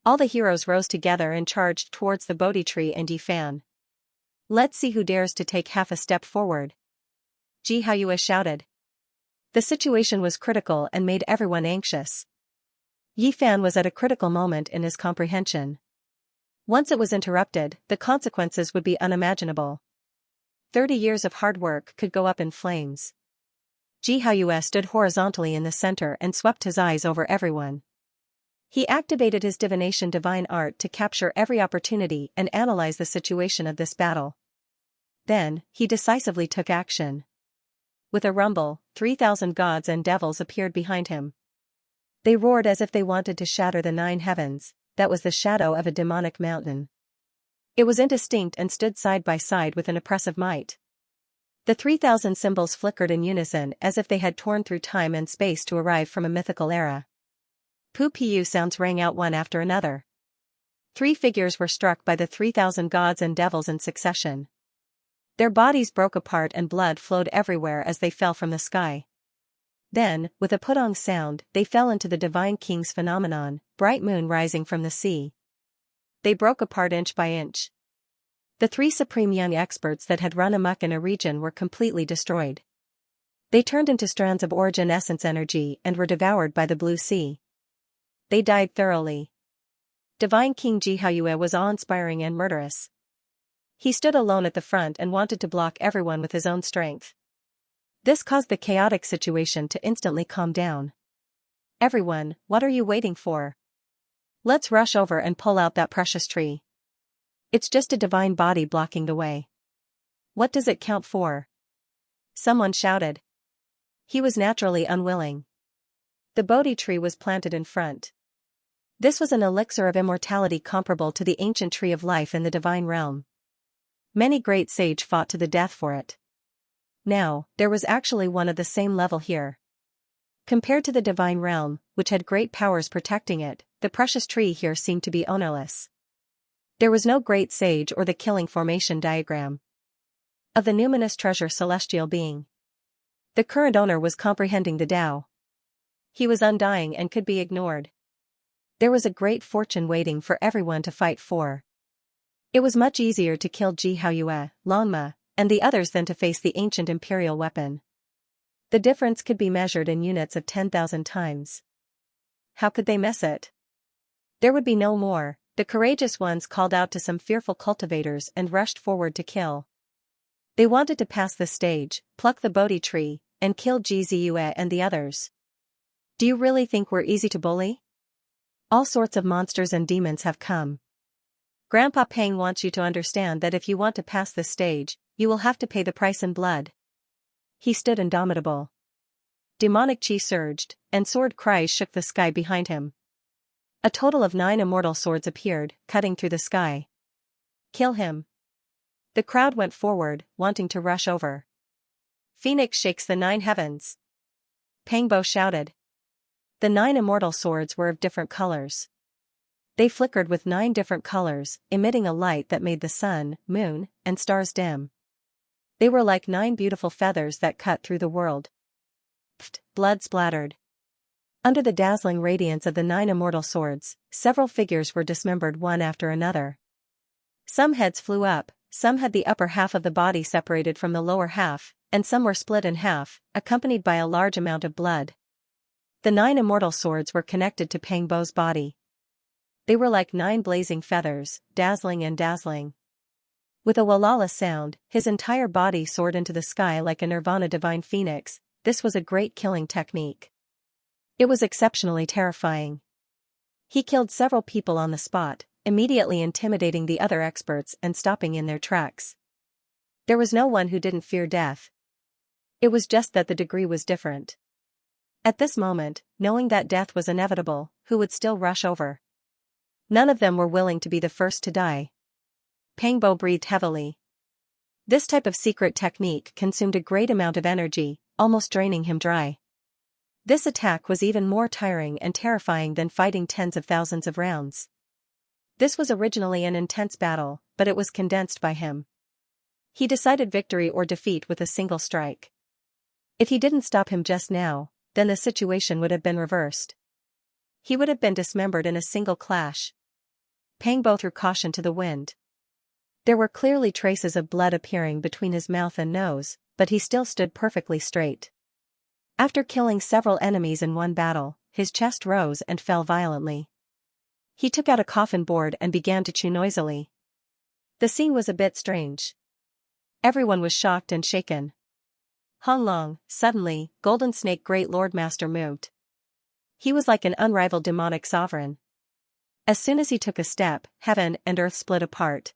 All the heroes rose together and charged towards the Bodhi tree and Yi Fan. Let's see who dares to take half a step forward. Ji Haoyue shouted. The situation was critical and made everyone anxious. Yi Fan was at a critical moment in his comprehension. Once it was interrupted, the consequences would be unimaginable. 30 years of hard work could go up in flames. Ji Haoyue stood horizontally in the center and swept his eyes over everyone. He activated his divination divine art to capture every opportunity and analyze the situation of this battle. Then, he decisively took action. With a rumble, 3,000 gods and devils appeared behind him. They roared as if they wanted to shatter the 9 heavens. That was the shadow of a demonic mountain. It was indistinct and stood side by side with an oppressive might. The 3,000 symbols flickered in unison as if they had torn through time and space to arrive from a mythical era. Pu-pu sounds rang out one after another. 3 figures were struck by the 3,000 gods and devils in succession. Their bodies broke apart and blood flowed everywhere as they fell from the sky. Then, with a putong sound, they fell into the Divine King's phenomenon, bright moon rising from the sea. They broke apart inch by inch. The 3 supreme young experts that had run amok in a region were completely destroyed. They turned into strands of origin essence energy and were devoured by the blue sea. They died thoroughly. Divine King Jihaoyue was awe-inspiring and murderous. He stood alone at the front and wanted to block everyone with his own strength. This caused the chaotic situation to instantly calm down. Everyone, what are you waiting for? Let's rush over and pull out that precious tree. It's just a divine body blocking the way. What does it count for? Someone shouted. He was naturally unwilling. The Bodhi tree was planted in front. This was an elixir of immortality comparable to the ancient tree of life in the divine realm. Many great sages fought to the death for it. Now, there was actually one of the same level here. Compared to the divine realm, which had great powers protecting it, the precious tree here seemed to be ownerless. There was no great sage or the killing formation diagram of the numinous treasure celestial being. The current owner was comprehending the Tao. He was undying and could be ignored. There was a great fortune waiting for everyone to fight for. It was much easier to kill Jihaoyue, Longma, and the others than to face the ancient imperial weapon. The difference could be measured in units of 10,000 times. How could they miss it? There would be no more. The courageous ones called out to some fearful cultivators and rushed forward to kill. They wanted to pass the stage, pluck the Bodhi tree, and kill Jihaoyue and the others. Do you really think we're easy to bully? All sorts of monsters and demons have come. Grandpa Peng wants you to understand that if you want to pass this stage, you will have to pay the price in blood. He stood indomitable. Demonic chi surged, and sword cries shook the sky behind him. A total of 9 immortal swords appeared, cutting through the sky. Kill him. The crowd went forward, wanting to rush over. Phoenix shakes the 9 heavens. Pangbo shouted. The 9 immortal swords were of different colors. They flickered with 9 different colors, emitting a light that made the sun, moon, and stars dim. They were like 9 beautiful feathers that cut through the world. Pfft, blood splattered. Under the dazzling radiance of the 9 immortal swords, several figures were dismembered one after another. Some heads flew up, some had the upper half of the body separated from the lower half, and some were split in half, accompanied by a large amount of blood. The 9 immortal swords were connected to Pangbo's body. They were like 9 blazing feathers, dazzling and dazzling. With a walala sound, his entire body soared into the sky like a nirvana divine phoenix. This was a great killing technique. It was exceptionally terrifying. He killed several people on the spot, immediately intimidating the other experts and stopping in their tracks. There was no one who didn't fear death. It was just that the degree was different. At this moment, knowing that death was inevitable, who would still rush over? None of them were willing to be the first to die. Pangbo breathed heavily. This type of secret technique consumed a great amount of energy, almost draining him dry. This attack was even more tiring and terrifying than fighting tens of thousands of rounds. This was originally an intense battle, but it was condensed by him. He decided victory or defeat with a single strike. If he didn't stop him just now, then the situation would have been reversed. He would have been dismembered in a single clash. Pangbo threw caution to the wind. There were clearly traces of blood appearing between his mouth and nose, but he still stood perfectly straight. After killing several enemies in one battle, his chest rose and fell violently. He took out a coffin board and began to chew noisily. The scene was a bit strange. Everyone was shocked and shaken. Honglong, suddenly, Golden Snake Great Lord Master moved. He was like an unrivaled demonic sovereign. As soon as he took a step, heaven and earth split apart.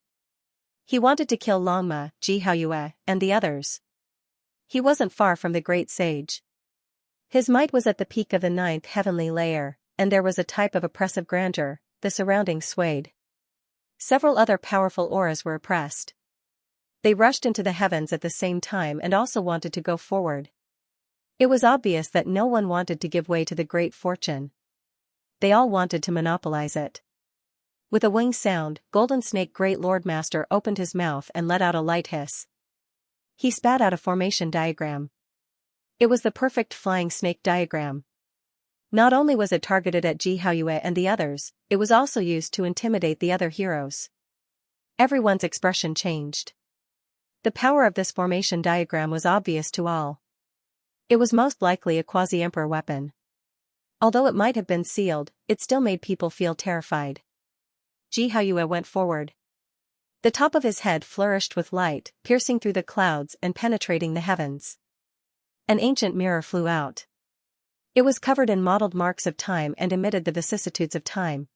He wanted to kill Longma, Jihaoyue, and the others. He wasn't far from the great sage. His might was at the peak of the 9th heavenly layer, and there was a type of oppressive grandeur. The surroundings swayed. Several other powerful auras were oppressed. They rushed into the heavens at the same time and also wanted to go forward. It was obvious that no one wanted to give way to the great fortune. They all wanted to monopolize it. With a wing sound, Golden Snake Great Lord Master opened his mouth and let out a light hiss. He spat out a formation diagram. It was the perfect flying snake diagram. Not only was it targeted at Jihaoyue and the others, it was also used to intimidate the other heroes. Everyone's expression changed. The power of this formation diagram was obvious to all. It was most likely a quasi-emperor weapon. Although it might have been sealed, it still made people feel terrified. Xianxia went forward. The top of his head flourished with light, piercing through the clouds and penetrating the heavens. An ancient mirror flew out. It was covered in mottled marks of time and emitted the vicissitudes of time.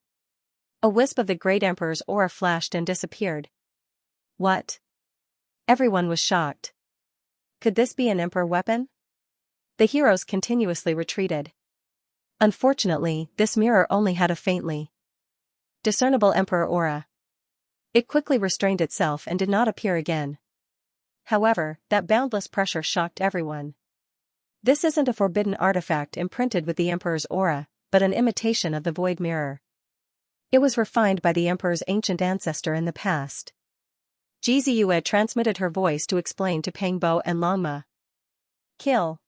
A wisp of the great emperor's aura flashed and disappeared. What? Everyone was shocked. Could this be an emperor weapon? The heroes continuously retreated. Unfortunately, this mirror only had a faintly discernible emperor aura. It quickly restrained itself and did not appear again. However, that boundless pressure shocked everyone. This isn't a forbidden artifact imprinted with the emperor's aura, but an imitation of the void mirror. It was refined by the emperor's ancient ancestor in the past. Xianxia transmitted her voice to explain to Pangbo and Longma. Kill.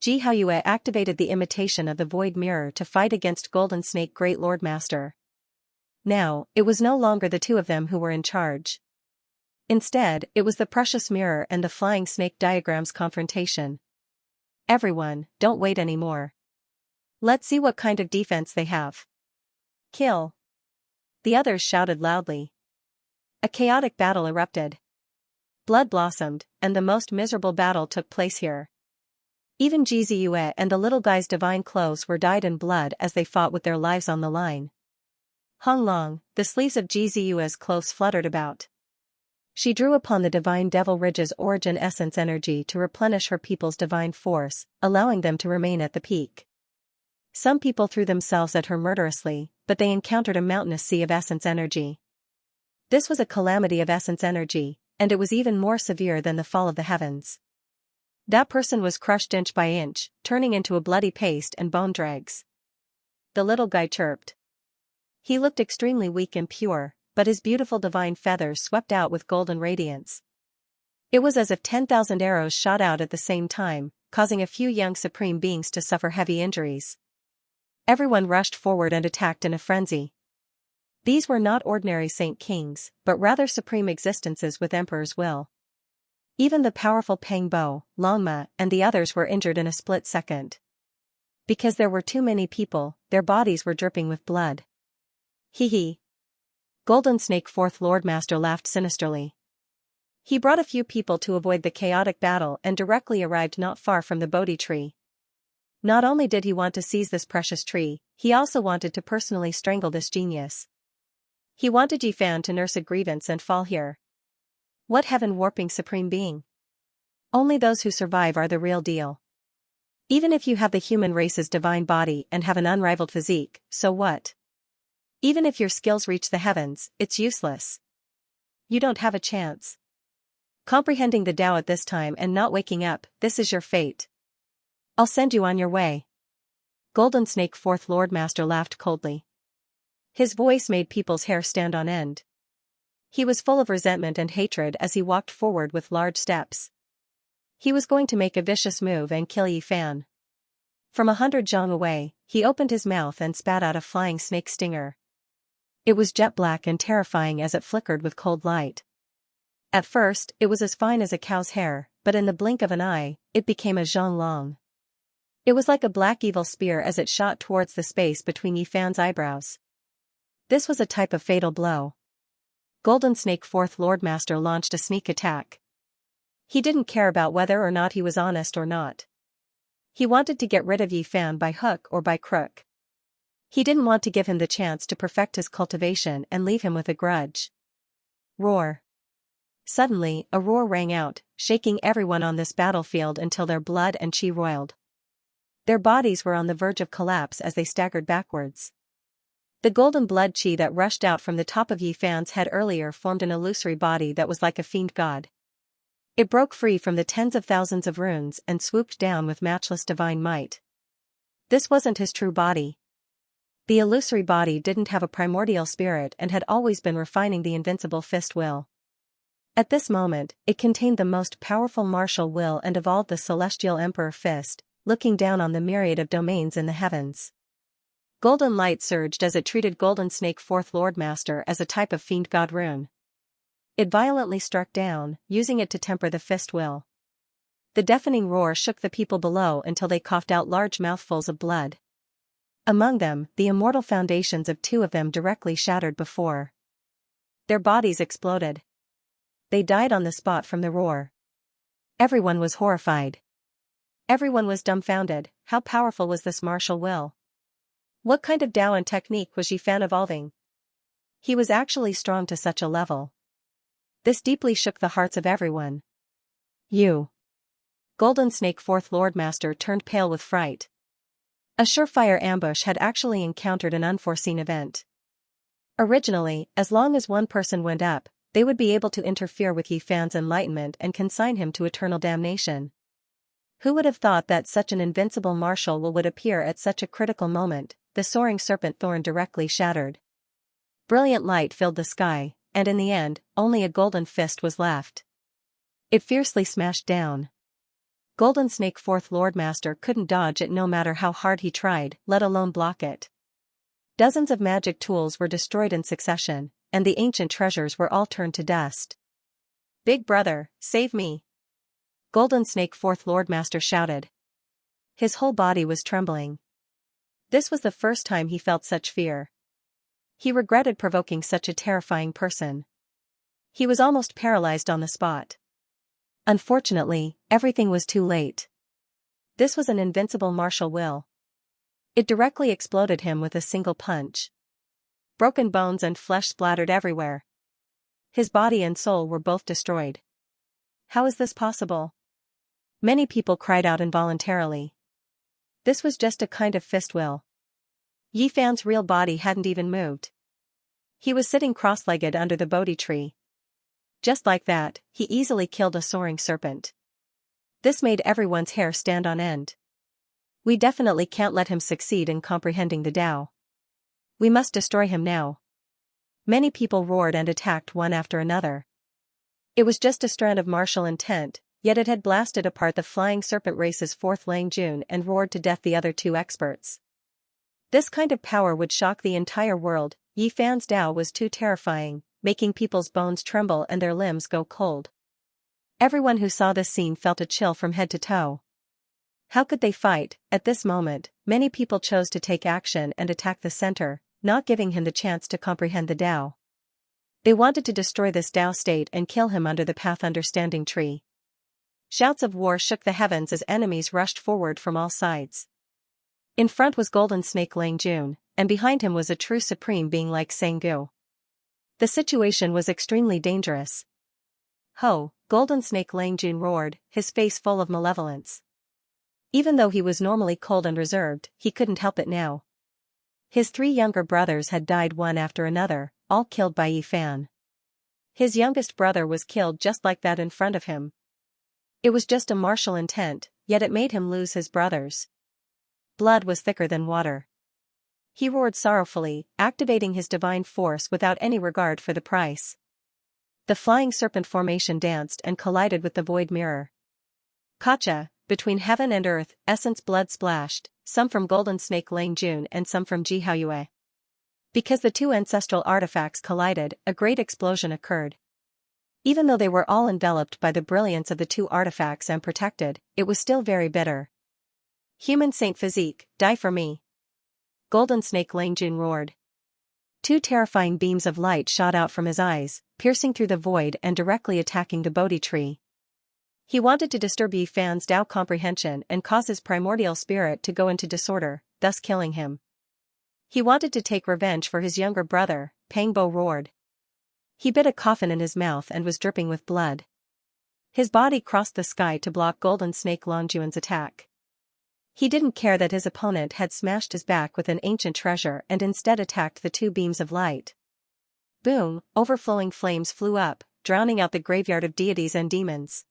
Xianxia activated the imitation of the void mirror to fight against Golden Snake Great Lord Master. Now, it was no longer the two of them who were in charge. Instead, it was the precious mirror and the flying snake diagram's confrontation. Everyone, don't wait anymore. Let's see what kind of defense they have. Kill. The others shouted loudly. A chaotic battle erupted. Blood blossomed, and the most miserable battle took place here. Even Xianxia and the little guy's divine clothes were dyed in blood as they fought with their lives on the line. Hung Long, the sleeves of Xianxia's clothes fluttered about. She drew upon the divine Devil Ridge's origin essence energy to replenish her people's divine force, allowing them to remain at the peak. Some people threw themselves at her murderously, but they encountered a mountainous sea of essence energy. This was a calamity of essence energy, and it was even more severe than the fall of the heavens. That person was crushed inch by inch, turning into a bloody paste and bone dregs. The little guy chirped. He looked extremely weak and pure, but his beautiful divine feathers swept out with golden radiance. It was as if 10,000 arrows shot out at the same time, causing a few young supreme beings to suffer heavy injuries. Everyone rushed forward and attacked in a frenzy. These were not ordinary saint kings, but rather supreme existences with emperor's will. Even the powerful Pangbo, Longma, and the others were injured in a split second. Because there were too many people, their bodies were dripping with blood. Hee hee. Golden Snake Fourth Lord Master laughed sinisterly. He brought a few people to avoid the chaotic battle and directly arrived not far from the Bodhi tree. Not only did he want to seize this precious tree, he also wanted to personally strangle this genius. He wanted Yifan to nurse a grievance and fall here. What heaven-warping supreme being! Only those who survive are the real deal. Even if you have the human race's divine body and have an unrivaled physique, so what? Even if your skills reach the heavens, it's useless. You don't have a chance. Comprehending the Tao at this time and not waking up, this is your fate. I'll send you on your way. Golden Snake Fourth Lord Master laughed coldly. His voice made people's hair stand on end. He was full of resentment and hatred as he walked forward with large steps. He was going to make a vicious move and kill Yifan. From 100 zhang away, he opened his mouth and spat out a flying snake stinger. It was jet black and terrifying as it flickered with cold light. At first, it was as fine as a cow's hair, but in the blink of an eye, it became a zhang long. It was like a black evil spear as it shot towards the space between Yifan's eyebrows. This was a type of fatal blow. Golden Snake Fourth Lord Master launched a sneak attack. He didn't care about whether or not he was honest or not. He wanted to get rid of Yifan by hook or by crook. He didn't want to give him the chance to perfect his cultivation and leave him with a grudge. Roar. Suddenly, a roar rang out, shaking everyone on this battlefield until their blood and chi roiled. Their bodies were on the verge of collapse as they staggered backwards. The golden blood chi that rushed out from the top of Yifan's head earlier formed an illusory body that was like a fiend god. It broke free from the tens of thousands of runes and swooped down with matchless divine might. This wasn't his true body. The illusory body didn't have a primordial spirit and had always been refining the invincible fist will. At this moment, it contained the most powerful martial will and evolved the celestial emperor fist, looking down on the myriad of domains in the heavens. Golden light surged as it treated Golden Snake Fourth Lord Master as a type of fiend god rune. It violently struck down, using it to temper the fist will. The deafening roar shook the people below until they coughed out large mouthfuls of blood. Among them, the immortal foundations of two of them directly shattered before their bodies exploded. They died on the spot from the roar. Everyone was horrified. Everyone was dumbfounded. How powerful was this martial will? What kind of Tao and technique was Yifan evolving? He was actually strong to such a level. This deeply shook the hearts of everyone. You. Golden Snake Fourth Lord Master turned pale with fright. A surefire ambush had actually encountered an unforeseen event. Originally, as long as one person went up, they would be able to interfere with Yifan's enlightenment and consign him to eternal damnation. Who would have thought that such an invincible martial will would appear at such a critical moment? The soaring serpent thorn directly shattered. Brilliant light filled the sky, and in the end, only a golden fist was left. It fiercely smashed down. Golden Snake Fourth Lord Master couldn't dodge it no matter how hard he tried, let alone block it. Dozens of magic tools were destroyed in succession, and the ancient treasures were all turned to dust. Big brother, save me! Golden Snake Fourth Lord Master shouted. His whole body was trembling. This was the first time he felt such fear. He regretted provoking such a terrifying person. He was almost paralyzed on the spot. Unfortunately, everything was too late. This was an invincible martial will. It directly exploded him with a single punch. Broken bones and flesh splattered everywhere. His body and soul were both destroyed. How is this possible? Many people cried out involuntarily. This was just a kind of fist will. Yifan's real body hadn't even moved. He was sitting cross-legged under the Bodhi tree. Just like that, he easily killed a soaring serpent. This made everyone's hair stand on end. We definitely can't let him succeed in comprehending the Tao. We must destroy him now. Many people roared and attacked one after another. It was just a strand of martial intent, yet it had blasted apart the flying serpent race's fourth Lang Jun and roared to death the other two experts. This kind of power would shock the entire world. Yifan's Tao was too terrifying, making people's bones tremble and their limbs go cold. Everyone who saw this scene felt a chill from head to toe. How could they fight? At this moment, many people chose to take action and attack the center, not giving him the chance to comprehend the Tao. They wanted to destroy this Tao state and kill him under the path understanding tree. Shouts of war shook the heavens as enemies rushed forward from all sides. In front was Golden Snake Lang Jun, and behind him was a true supreme being like Sanggu. The situation was extremely dangerous. Ho! Golden Snake Lang Jun roared, his face full of malevolence. Even though he was normally cold and reserved, he couldn't help it now. His three younger brothers had died one after another, all killed by Yifan. His youngest brother was killed just like that in front of him. It was just a martial intent, yet it made him lose his brothers. Blood was thicker than water. He roared sorrowfully, activating his divine force without any regard for the price. The flying serpent formation danced and collided with the void mirror. Kacha, between heaven and earth, essence blood splashed, some from Golden Snake Lang Jun and some from Jihaoyue. Because the two ancestral artifacts collided, a great explosion occurred. Even though they were all enveloped by the brilliance of the two artifacts and protected, it was still very bitter. Human Saint Physique, die for me! Golden Snake Lang Jun roared. Two terrifying beams of light shot out from his eyes, piercing through the void and directly attacking the Bodhi tree. He wanted to disturb Yifan's Tao comprehension and cause his primordial spirit to go into disorder, thus killing him. He wanted to take revenge for his younger brother. Pangbo roared. He bit a coffin in his mouth and was dripping with blood. His body crossed the sky to block Golden Snake Lang Jun's attack. He didn't care that his opponent had smashed his back with an ancient treasure and instead attacked the two beams of light. Boom! Overflowing flames flew up, drowning out the graveyard of deities and demons.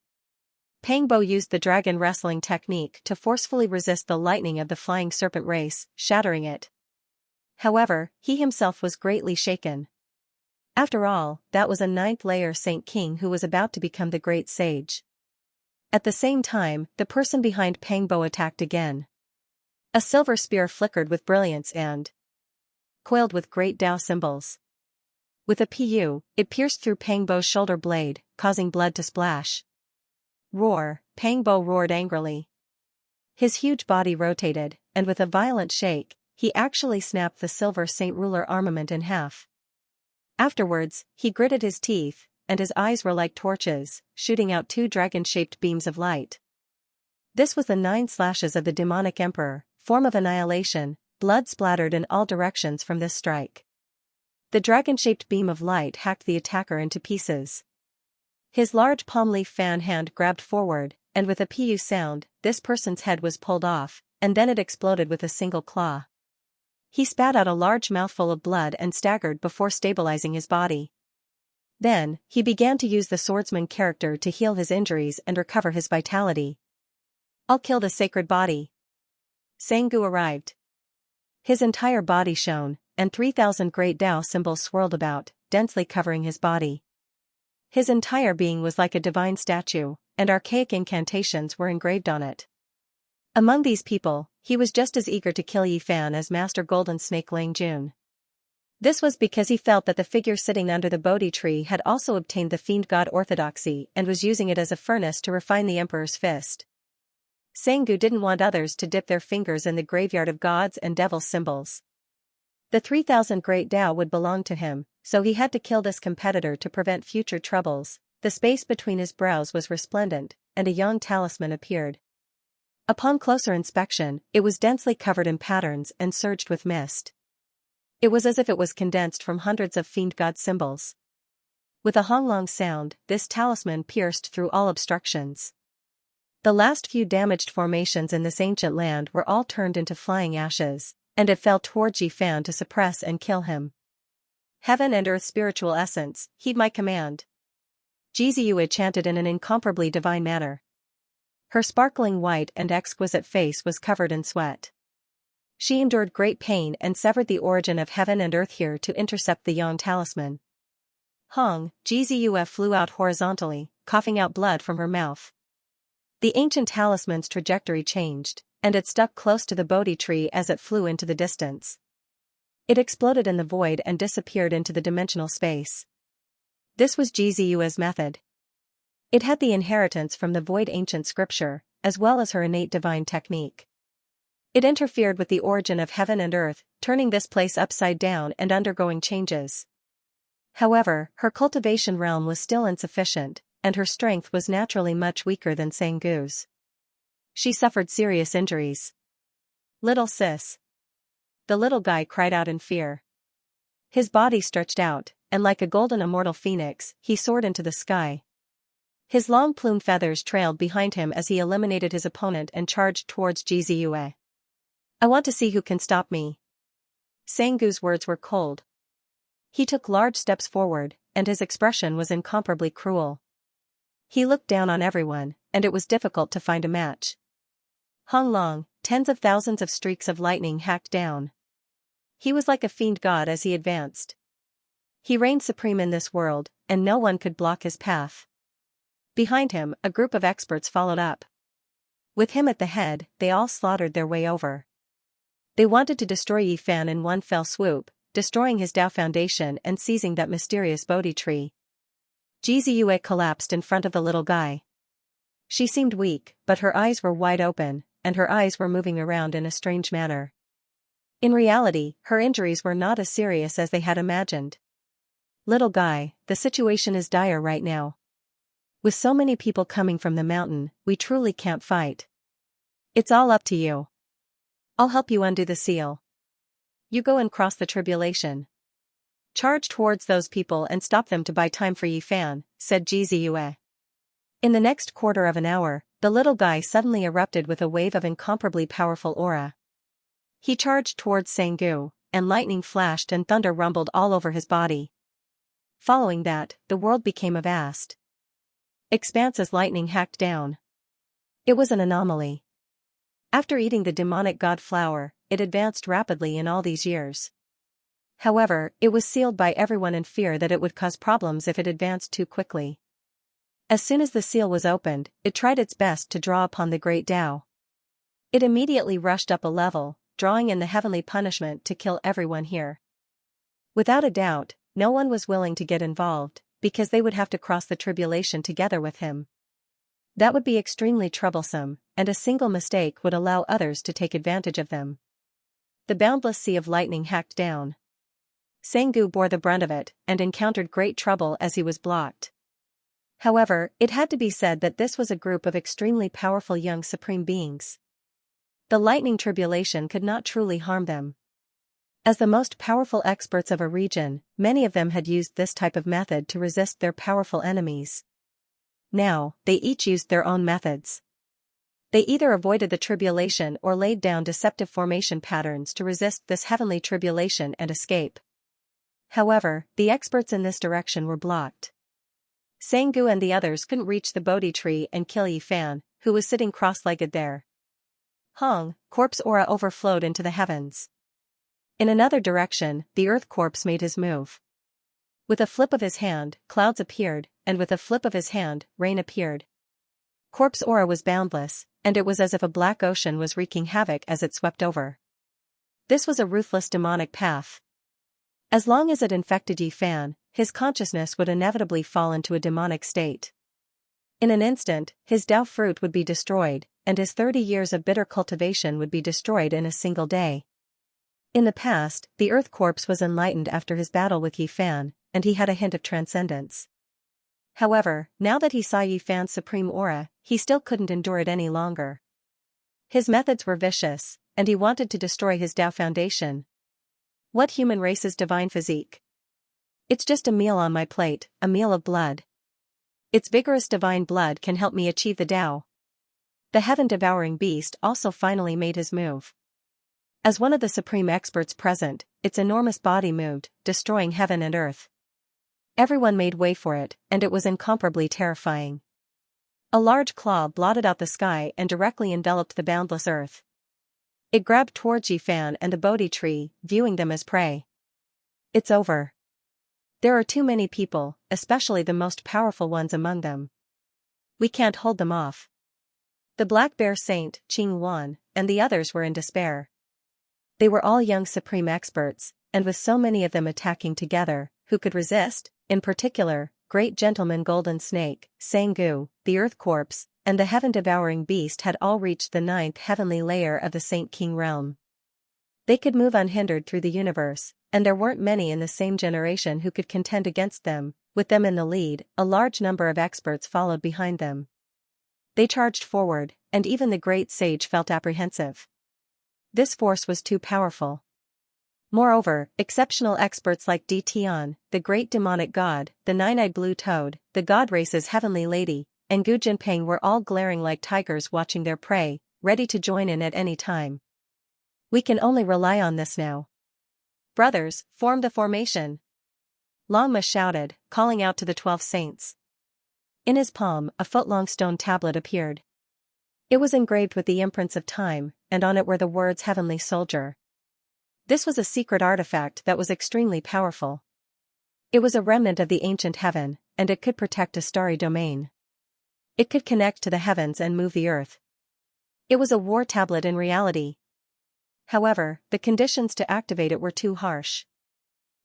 Pangbo used the dragon wrestling technique to forcefully resist the lightning of the flying serpent race, shattering it. However, he himself was greatly shaken. After all, that was a ninth-layer Saint King who was about to become the great sage. At the same time, the person behind Pangbo attacked again. A silver spear flickered with brilliance and coiled with great Tao symbols. With a pu, it pierced through Pangbo's shoulder blade, causing blood to splash. Roar, Pangbo roared angrily. His huge body rotated, and with a violent shake, he actually snapped the silver Saint Ruler armament in half. Afterwards, he gritted his teeth, and his eyes were like torches, shooting out 2 dragon-shaped beams of light. This was the 9 slashes of the demonic emperor, form of annihilation, blood splattered in all directions from this strike. The dragon-shaped beam of light hacked the attacker into pieces. His large palm leaf fan hand grabbed forward, and with a pu sound, this person's head was pulled off, and then it exploded with a single claw. He spat out a large mouthful of blood and staggered before stabilizing his body. Then, he began to use the swordsman character to heal his injuries and recover his vitality. "I'll kill the sacred body." Xianxia arrived. His entire body shone, and 3,000 great Tao symbols swirled about, densely covering his body. His entire being was like a divine statue, and archaic incantations were engraved on it. Among these people, he was just as eager to kill Yi Fan as Master Golden Snake Lang Jun. This was because he felt that the figure sitting under the Bodhi tree had also obtained the fiend god orthodoxy and was using it as a furnace to refine the emperor's fist. Xianxia didn't want others to dip their fingers in the graveyard of gods and devil symbols. The 3,000 great Tao would belong to him, so he had to kill this competitor to prevent future troubles. The space between his brows was resplendent, and a young talisman appeared. Upon closer inspection, it was densely covered in patterns and surged with mist. It was as if it was condensed from hundreds of fiend god symbols. With a honglong sound, this talisman pierced through all obstructions. The last few damaged formations in this ancient land were all turned into flying ashes, and it fell towards Yi Fan to suppress and kill him. "Heaven and earth spiritual essence, heed my command," Xianxia chanted in an incomparably divine manner. Her sparkling white and exquisite face was covered in sweat. She endured great pain and severed the origin of heaven and earth here to intercept the young talisman. Hong, Xianxia flew out horizontally, coughing out blood from her mouth. The ancient talisman's trajectory changed, and it stuck close to the Bodhi tree as it flew into the distance. It exploded in the void and disappeared into the dimensional space. This was Xianxia's method. It had the inheritance from the void ancient scripture, as well as her innate divine technique. It interfered with the origin of heaven and earth, turning this place upside down and undergoing changes. However, her cultivation realm was still insufficient, and her strength was naturally much weaker than Xianxia's. She suffered serious injuries. "Little sis." The little guy cried out in fear. His body stretched out, and like a golden immortal phoenix, he soared into the sky. His long plumed feathers trailed behind him as he eliminated his opponent and charged towards Xianxia. "I want to see who can stop me." Xianxia's words were cold. He took large steps forward, and his expression was incomparably cruel. He looked down on everyone, and it was difficult to find a match. Hung long, tens of thousands of streaks of lightning hacked down. He was like a fiend god as he advanced. He reigned supreme in this world, and no one could block his path. Behind him, a group of experts followed up. With him at the head, they all slaughtered their way over. They wanted to destroy Yi Fan in one fell swoop, destroying his Tao foundation and seizing that mysterious Bodhi tree. Xianxia collapsed in front of the little guy. She seemed weak, but her eyes were wide open, and her eyes were moving around in a strange manner. In reality, her injuries were not as serious as they had imagined. "Little guy, the situation is dire right now. With so many people coming from the mountain, we truly can't fight. It's all up to you. I'll help you undo the seal. You go and cross the tribulation. Charge towards those people and stop them to buy time for Yi Fan," said Xianxia. In the next quarter of an hour, the little guy suddenly erupted with a wave of incomparably powerful aura. He charged towards Xianxia, and lightning flashed and thunder rumbled all over his body. Following that, the world became a vast expanse as lightning hacked down. It was an anomaly. After eating the demonic god flower, it advanced rapidly in all these years. However, it was sealed by everyone in fear that it would cause problems if it advanced too quickly. As soon as the seal was opened, it tried its best to draw upon the great Tao. It immediately rushed up a level, drawing in the heavenly punishment to kill everyone here. Without a doubt, no one was willing to get involved, because they would have to cross the tribulation together with him. That would be extremely troublesome, and a single mistake would allow others to take advantage of them. The boundless sea of lightning hacked down. Xianxia bore the brunt of it and encountered great trouble as he was blocked. However, it had to be said that this was a group of extremely powerful young supreme beings. The lightning tribulation could not truly harm them. As the most powerful experts of a region, many of them had used this type of method to resist their powerful enemies. Now, they each used their own methods. They either avoided the tribulation or laid down deceptive formation patterns to resist this heavenly tribulation and escape. However, the experts in this direction were blocked. Xianxia and the others couldn't reach the Bodhi tree and kill Yifan, who was sitting cross-legged there. Hong, corpse aura overflowed into the heavens. In another direction, the earth corpse made his move. With a flip of his hand, clouds appeared, and with a flip of his hand, rain appeared. Corpse aura was boundless, and it was as if a black ocean was wreaking havoc as it swept over. This was a ruthless demonic path. As long as it infected Yifan, his consciousness would inevitably fall into a demonic state. In an instant, his Tao fruit would be destroyed, and his 30 years of bitter cultivation would be destroyed in a single day. In the past, the earth corpse was enlightened after his battle with Yifan, and he had a hint of transcendence. However, now that he saw Yifan's supreme aura, he still couldn't endure it any longer. His methods were vicious, and he wanted to destroy his Tao foundation. What human race's divine physique? It's just a meal on my plate, a meal of blood. Its vigorous divine blood can help me achieve the Tao. The heaven-devouring beast also finally made his move. As one of the supreme experts present, its enormous body moved, destroying heaven and earth. Everyone made way for it, and it was incomparably terrifying. A large claw blotted out the sky and directly enveloped the boundless earth. It grabbed towards Yifan and the Bodhi tree, viewing them as prey. It's over. There are too many people, especially the most powerful ones among them. We can't hold them off. The Black Bear Saint, Qing Wan, and the others were in despair. They were all young supreme experts, and with so many of them attacking together, who could resist? In particular, Great Gentleman Golden Snake, Xianxia, the Earth Corpse, and the heaven-devouring beast had all reached the 9th heavenly layer of the Saint King realm. They could move unhindered through the universe, and there weren't many in the same generation who could contend against them. With them in the lead, a large number of experts followed behind them. They charged forward, and even the great sage felt apprehensive. This force was too powerful. Moreover, exceptional experts like Di Tian, the great demonic god, the nine-eyed blue toad, the god race's heavenly lady, and Gu Jinping were all glaring like tigers watching their prey, ready to join in at any time. We can only rely on this now. Brothers, form the formation. Longma shouted, calling out to the 12 saints. In his palm, a foot-long stone tablet appeared. It was engraved with the imprints of time, and on it were the words Heavenly Soldier. This was a secret artifact that was extremely powerful. It was a remnant of the ancient heaven, and it could protect a starry domain. It could connect to the heavens and move the earth. It was a war tablet in reality. However, the conditions to activate it were too harsh.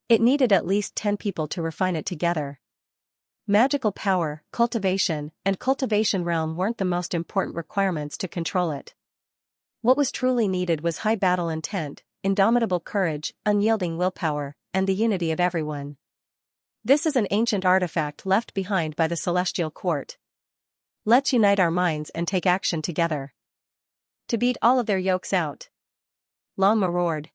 It needed at least 10 people to refine it together. Magical power, cultivation, and cultivation realm weren't the most important requirements to control it. What was truly needed was high battle intent, indomitable courage, unyielding willpower, and the unity of everyone. This is an ancient artifact left behind by the Celestial Court. Let's unite our minds and take action together. To beat all of their yokes out. Longma roared.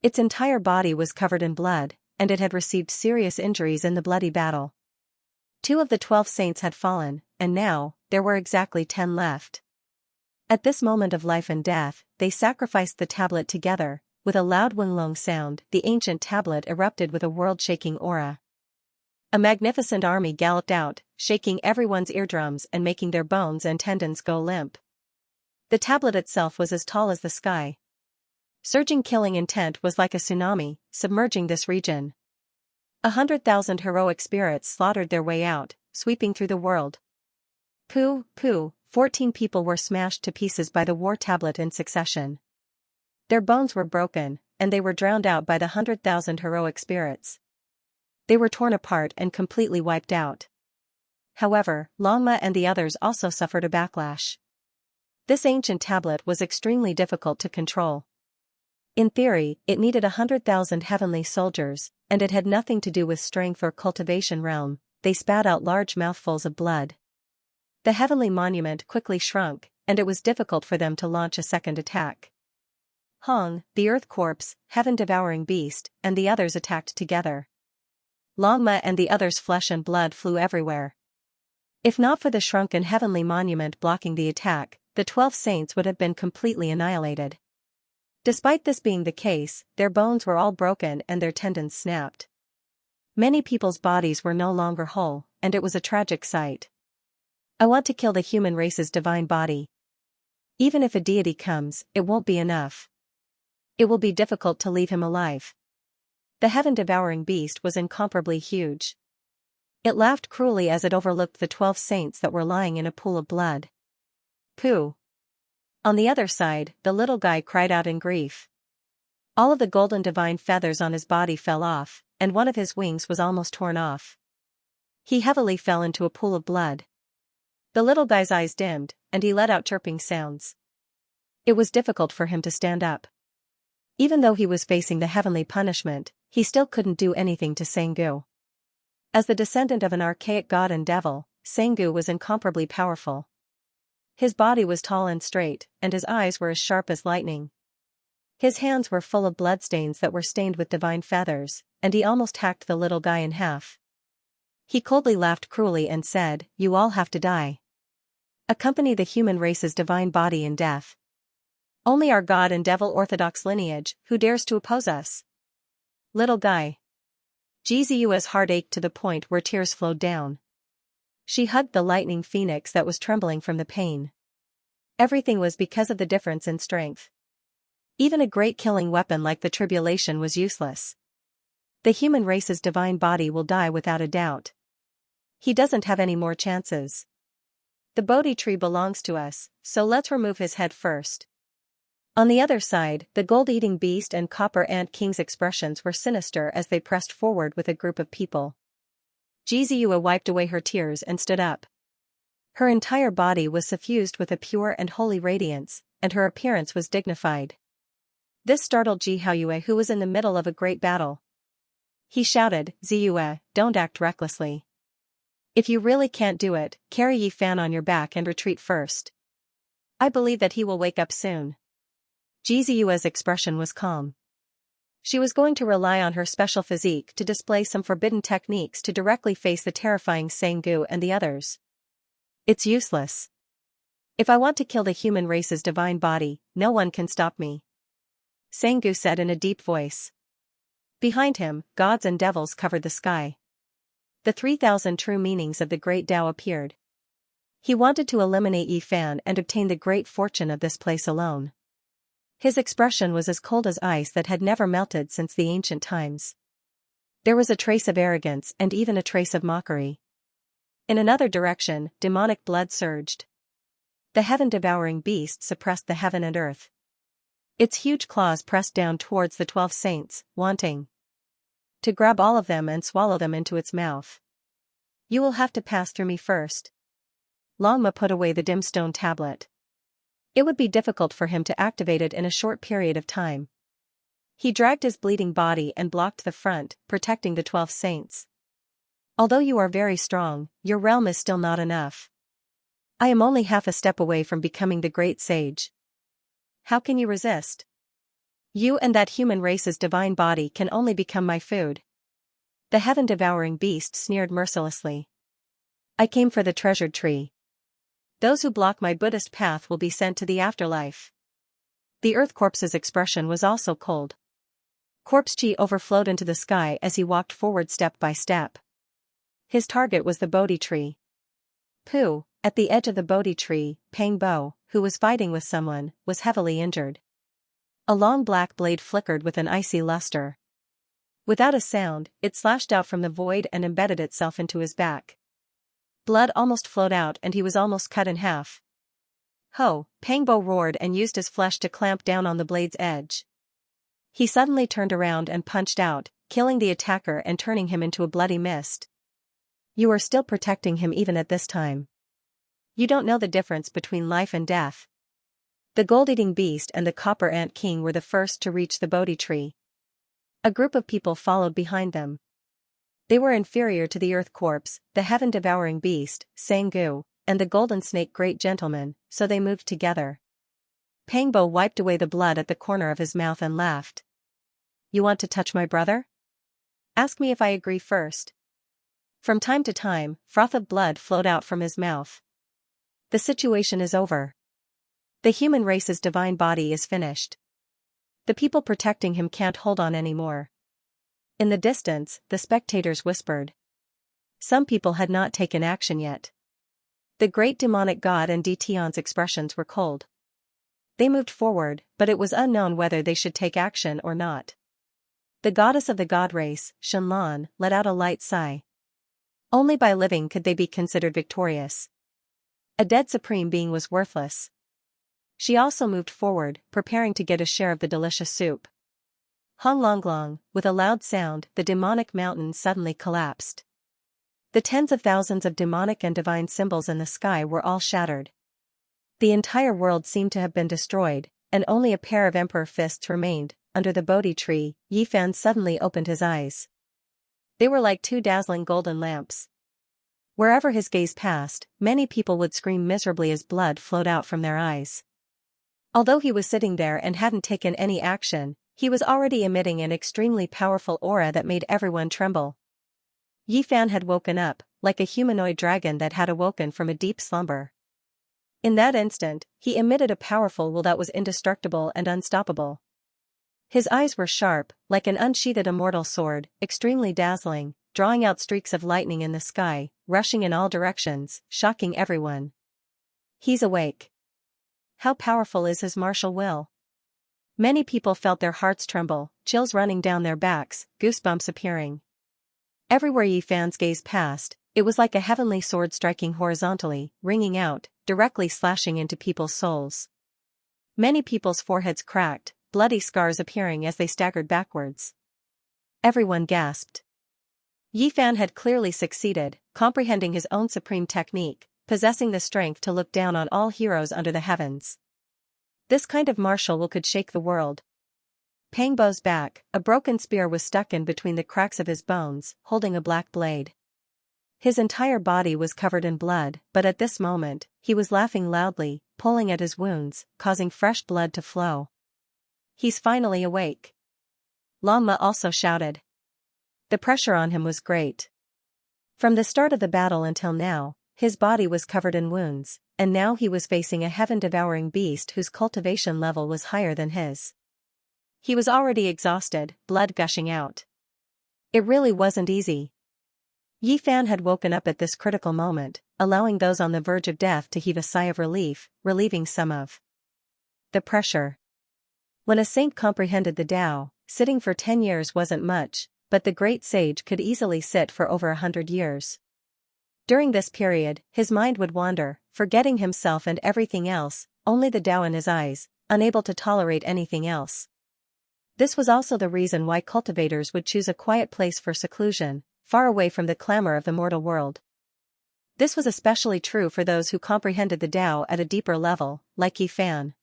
Its entire body was covered in blood, and it had received serious injuries in the bloody battle. 2 of the 12 saints had fallen, and now, there were exactly 10 left. At this moment of life and death, they sacrificed the tablet together. With a loud Wenglong sound, the ancient tablet erupted with a world-shaking aura. A magnificent army galloped out, shaking everyone's eardrums and making their bones and tendons go limp. The tablet itself was as tall as the sky. Surging killing intent was like a tsunami, submerging this region. 100,000 heroic spirits slaughtered their way out, sweeping through the world. Pooh, 14 people were smashed to pieces by the war tablet in succession. Their bones were broken, and they were drowned out by the 100,000 heroic spirits. They were torn apart and completely wiped out. However, Longma and the others also suffered a backlash. This ancient tablet was extremely difficult to control. In theory, it needed 100,000 heavenly soldiers, and it had nothing to do with strength or cultivation realm. They spat out large mouthfuls of blood. The heavenly monument quickly shrunk, and it was difficult for them to launch a second attack. Hong, the earth corpse, heaven-devouring beast, and the others attacked together. Longma and the others' flesh and blood flew everywhere. If not for the shrunken heavenly monument blocking the attack, the 12 saints would have been completely annihilated. Despite this being the case, their bones were all broken and their tendons snapped. Many people's bodies were no longer whole, and it was a tragic sight. I want to kill the human race's divine body. Even if a deity comes, it won't be enough. It will be difficult to leave him alive. The heaven-devouring beast was incomparably huge. It laughed cruelly as it overlooked the 12 saints that were lying in a pool of blood. Pooh! On the other side, the little guy cried out in grief. All of the golden divine feathers on his body fell off, and one of his wings was almost torn off. He heavily fell into a pool of blood. The little guy's eyes dimmed, and he let out chirping sounds. It was difficult for him to stand up. Even though he was facing the heavenly punishment, he still couldn't do anything to Sangu. As the descendant of an archaic god and devil, Sangu was incomparably powerful. His body was tall and straight, and his eyes were as sharp as lightning. His hands were full of bloodstains that were stained with divine feathers, and he almost hacked the little guy in half. He coldly laughed cruelly and said, "You all have to die. Accompany the human race's divine body in death. Only our god and devil orthodox lineage, who dares to oppose us?" Little guy. Jizu's heart ached to the point where tears flowed down. She hugged the lightning phoenix that was trembling from the pain. Everything was because of the difference in strength. Even a great killing weapon like the tribulation was useless. The human race's divine body will die without a doubt. He doesn't have any more chances. The Bodhi tree belongs to us, so let's remove his head first. On the other side, the gold-eating beast and copper ant king's expressions were sinister as they pressed forward with a group of people. Jizu wiped away her tears and stood up. Her entire body was suffused with a pure and holy radiance, and her appearance was dignified. This startled Jihaoyue, who was in the middle of a great battle. He shouted, "Ziyue, don't act recklessly. If you really can't do it, carry Yi Fan on your back and retreat first. I believe that he will wake up soon." Jizuyu's expression was calm. She was going to rely on her special physique to display some forbidden techniques to directly face the terrifying Sangu and the others. It's useless. If I want to kill the human race's divine body, no one can stop me, Sangu said in a deep voice. Behind him, gods and devils covered the sky. The 3,000 true meanings of the great Tao appeared. He wanted to eliminate Yi Fan and obtain the great fortune of this place alone. His expression was as cold as ice that had never melted since the ancient times. There was a trace of arrogance and even a trace of mockery. In another direction, demonic blood surged. The heaven-devouring beast suppressed the heaven and earth. Its huge claws pressed down towards the 12 saints, wanting to grab all of them and swallow them into its mouth. "You will have to pass through me first." Longma put away the dim stone tablet. It would be difficult for him to activate it in a short period of time. He dragged his bleeding body and blocked the front, protecting the 12 saints. "Although you are very strong, your realm is still not enough. I am only half a step away from becoming the great sage. How can you resist? You and that human race's divine body can only become my food." The heaven-devouring beast sneered mercilessly. "I came for the treasured tree. Those who block my Buddhist path will be sent to the afterlife." The earth corpse's expression was also cold. Corpse chi overflowed into the sky as he walked forward step by step. His target was the Bodhi tree. Pooh! At the edge of the Bodhi tree, Pang Bo, who was fighting with someone, was heavily injured. A long black blade flickered with an icy luster. Without a sound, it slashed out from the void and embedded itself into his back. Blood almost flowed out and he was almost cut in half. "Ho!" Pang Bo roared and used his flesh to clamp down on the blade's edge. He suddenly turned around and punched out, killing the attacker and turning him into a bloody mist. You are still protecting him even at this time. You don't know the difference between life and death. The gold-eating beast and the copper ant king were the first to reach the Bodhi tree. A group of people followed behind them. They were inferior to the earth corpse, the heaven-devouring beast, Xianxia, and the golden snake great gentleman, so they moved together. Pangbo wiped away the blood at the corner of his mouth and laughed. You want to touch my brother? Ask me if I agree first. From time to time, froth of blood flowed out from his mouth. The situation is over. The human race's divine body is finished. The people protecting him can't hold on anymore. In the distance, the spectators whispered. Some people had not taken action yet. The great demonic god and Dtion's expressions were cold. They moved forward, but it was unknown whether they should take action or not. The goddess of the god race, Xianxia, let out a light sigh. Only by living could they be considered victorious. A dead supreme being was worthless. She also moved forward, preparing to get a share of the delicious soup. Hong long long, with a loud sound, the demonic mountain suddenly collapsed. The tens of thousands of demonic and divine symbols in the sky were all shattered. The entire world seemed to have been destroyed, and only a pair of emperor fists remained. Under the Bodhi tree, Yifan suddenly opened his eyes. They were like two dazzling golden lamps. Wherever his gaze passed, many people would scream miserably as blood flowed out from their eyes. Although he was sitting there and hadn't taken any action, he was already emitting an extremely powerful aura that made everyone tremble. Yifan had woken up, like a humanoid dragon that had awoken from a deep slumber. In that instant, he emitted a powerful will that was indestructible and unstoppable. His eyes were sharp, like an unsheathed immortal sword, extremely dazzling, drawing out streaks of lightning in the sky, rushing in all directions, shocking everyone. He's awake. How powerful is his martial will? Many people felt their hearts tremble, chills running down their backs, goosebumps appearing. Everywhere Yifan's gaze passed, it was like a heavenly sword striking horizontally, ringing out, directly slashing into people's souls. Many people's foreheads cracked, bloody scars appearing as they staggered backwards. Everyone gasped. Yifan had clearly succeeded, comprehending his own supreme technique, possessing the strength to look down on all heroes under the heavens. This kind of martial will could shake the world. Pangbo's back, a broken spear was stuck in between the cracks of his bones, holding a black blade. His entire body was covered in blood, but at this moment, he was laughing loudly, pulling at his wounds, causing fresh blood to flow. He's finally awake. Lama also shouted. The pressure on him was great. From the start of the battle until now, his body was covered in wounds, and now he was facing a heaven-devouring beast whose cultivation level was higher than his. He was already exhausted, blood gushing out. It really wasn't easy. Yifan had woken up at this critical moment, allowing those on the verge of death to heave a sigh of relief, relieving some of the pressure. When a saint comprehended the Tao, sitting for 10 years wasn't much, but the great sage could easily sit for over 100 years. During this period, his mind would wander, forgetting himself and everything else, only the Tao in his eyes, unable to tolerate anything else. This was also the reason why cultivators would choose a quiet place for seclusion, far away from the clamor of the mortal world. This was especially true for those who comprehended the Tao at a deeper level, like Yifan.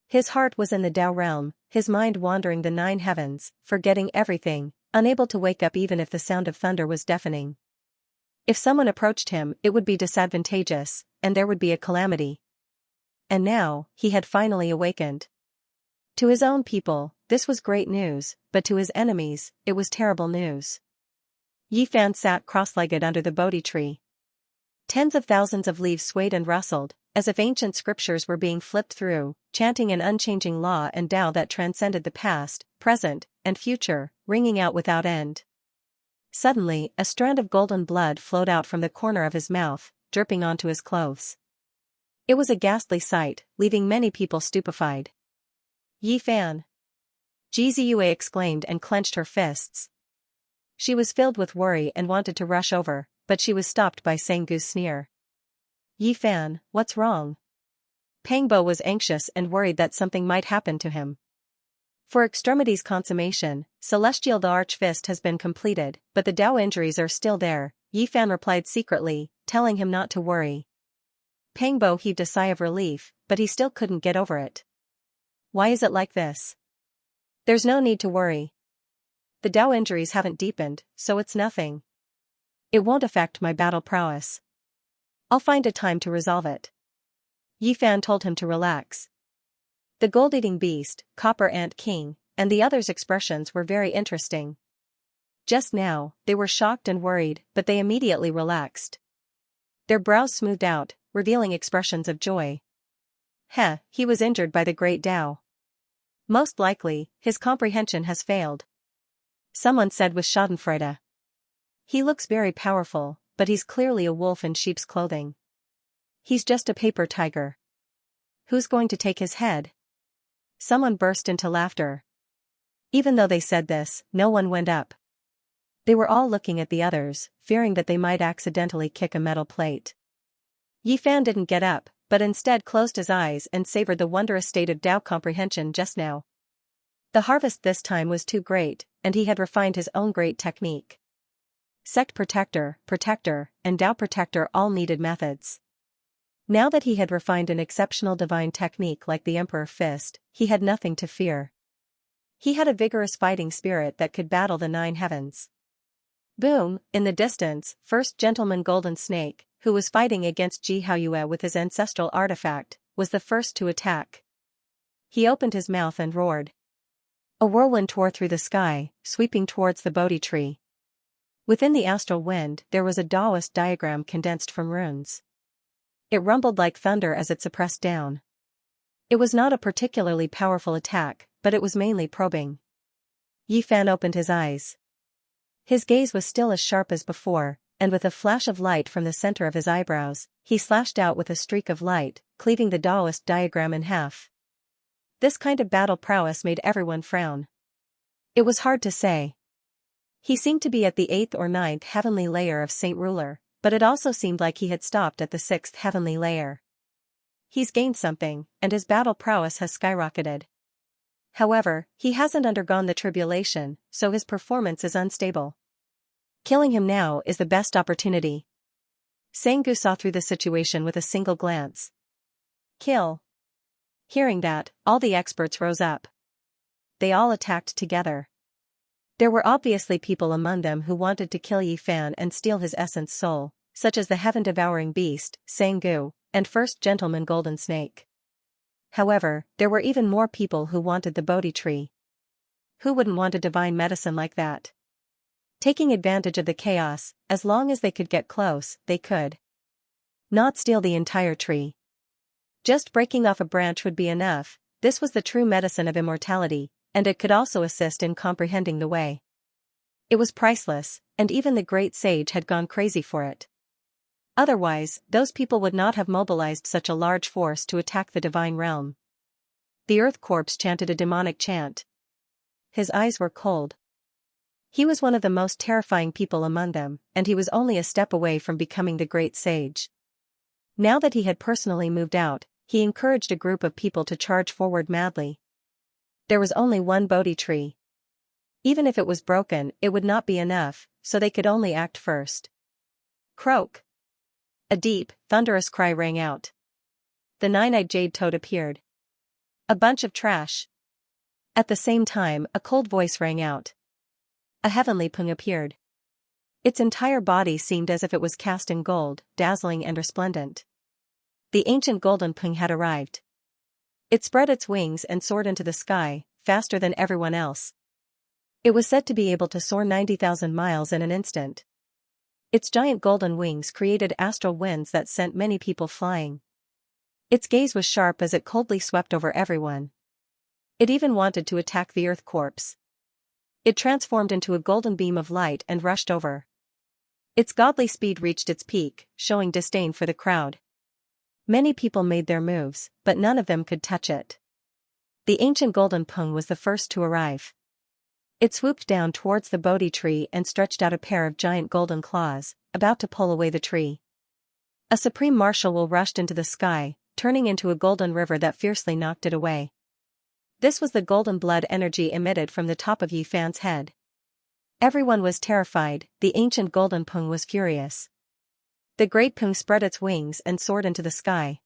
His heart was in the Tao realm, his mind wandering the 9 heavens, forgetting everything, unable to wake up even if the sound of thunder was deafening. If someone approached him, it would be disadvantageous, and there would be a calamity. And now, he had finally awakened. To his own people, this was great news, but to his enemies, it was terrible news. Yifan sat cross-legged under the Bodhi tree. Tens of thousands of leaves swayed and rustled, as if ancient scriptures were being flipped through, chanting an unchanging law and Tao that transcended the past, present, and future, ringing out without end. Suddenly, a strand of golden blood flowed out from the corner of his mouth, dripping onto his clothes. It was a ghastly sight, leaving many people stupefied. Yifan! Jiziyue exclaimed and clenched her fists. She was filled with worry and wanted to rush over, but she was stopped by Xianxua's sneer. Yifan, what's wrong? Pangbo was anxious and worried that something might happen to him. For extremities consummation, Celestial the Arch Fist has been completed, but the Tao injuries are still there, Yifan replied secretly, telling him not to worry. Pangbo heaved a sigh of relief, but he still couldn't get over it. Why is it like this? There's no need to worry. The Dao injuries haven't deepened, so it's nothing. It won't affect my battle prowess. I'll find a time to resolve it. Yifan told him to relax. The gold-eating beast, Copper Ant King, and the others' expressions were very interesting. Just now, they were shocked and worried, but they immediately relaxed. Their brows smoothed out, revealing expressions of joy. He was injured by the great Dao. Most likely, his comprehension has failed. Someone said with schadenfreude. He looks very powerful, but he's clearly a wolf in sheep's clothing. He's just a paper tiger. Who's going to take his head? Someone burst into laughter. Even though they said this, no one went up. They were all looking at the others, fearing that they might accidentally kick a metal plate. Yifan didn't get up, but instead closed his eyes and savored the wondrous state of Dao comprehension just now. The harvest this time was too great, and he had refined his own great technique. Sect Protector, and Dao Protector all needed methods. Now that he had refined an exceptional divine technique like the Emperor Fist, he had nothing to fear. He had a vigorous fighting spirit that could battle the 9 heavens. Boom, in the distance, First Gentleman Golden Snake, who was fighting against Ji Haoyue with his ancestral artifact, was the first to attack. He opened his mouth and roared. A whirlwind tore through the sky, sweeping towards the Bodhi tree. Within the astral wind, there was a Taoist diagram condensed from runes. It rumbled like thunder as it suppressed down. It was not a particularly powerful attack, but it was mainly probing. Yifan opened his eyes. His gaze was still as sharp as before, and with a flash of light from the center of his eyebrows, he slashed out with a streak of light, cleaving the Taoist diagram in half. This kind of battle prowess made everyone frown. It was hard to say. He seemed to be at the 8th or 9th heavenly layer of Saint Ruler, but it also seemed like he had stopped at the 6th heavenly layer. He's gained something, and his battle prowess has skyrocketed. However, he hasn't undergone the tribulation, so his performance is unstable. Killing him now is the best opportunity. Sangu saw through the situation with a single glance. Kill. Hearing that, all the experts rose up. They all attacked together. There were obviously people among them who wanted to kill Yifan and steal his essence soul, such as the heaven-devouring beast, Sangu, and First Gentleman Golden Snake. However, there were even more people who wanted the Bodhi tree. Who wouldn't want a divine medicine like that? Taking advantage of the chaos, as long as they could get close, they could. Not steal the entire tree. Just breaking off a branch would be enough. This was the true medicine of immortality, and it could also assist in comprehending the way. It was priceless, and even the great sage had gone crazy for it. Otherwise, those people would not have mobilized such a large force to attack the divine realm. The Earth Corpse chanted a demonic chant. His eyes were cold. He was one of the most terrifying people among them, and he was only a step away from becoming the great sage. Now that he had personally moved out, he encouraged a group of people to charge forward madly. There was only one Bodhi tree. Even if it was broken, it would not be enough, so they could only act first. Croak! A deep, thunderous cry rang out. The 9-eyed jade toad appeared. A bunch of trash. At the same time, a cold voice rang out. A heavenly pung appeared. Its entire body seemed as if it was cast in gold, dazzling and resplendent. The ancient golden pung had arrived. It spread its wings and soared into the sky, faster than everyone else. It was said to be able to soar 90,000 miles in an instant. Its giant golden wings created astral winds that sent many people flying. Its gaze was sharp as it coldly swept over everyone. It even wanted to attack the Earth Corpse. It transformed into a golden beam of light and rushed over. Its godly speed reached its peak, showing disdain for the crowd. Many people made their moves, but none of them could touch it. The ancient golden pung was the first to arrive. It swooped down towards the Bodhi tree and stretched out a pair of giant golden claws, about to pull away the tree. A supreme martial will rushed into the sky, turning into a golden river that fiercely knocked it away. This was the golden blood energy emitted from the top of Yifan's head. Everyone was terrified. The ancient golden pung was furious. The great pung spread its wings and soared into the sky.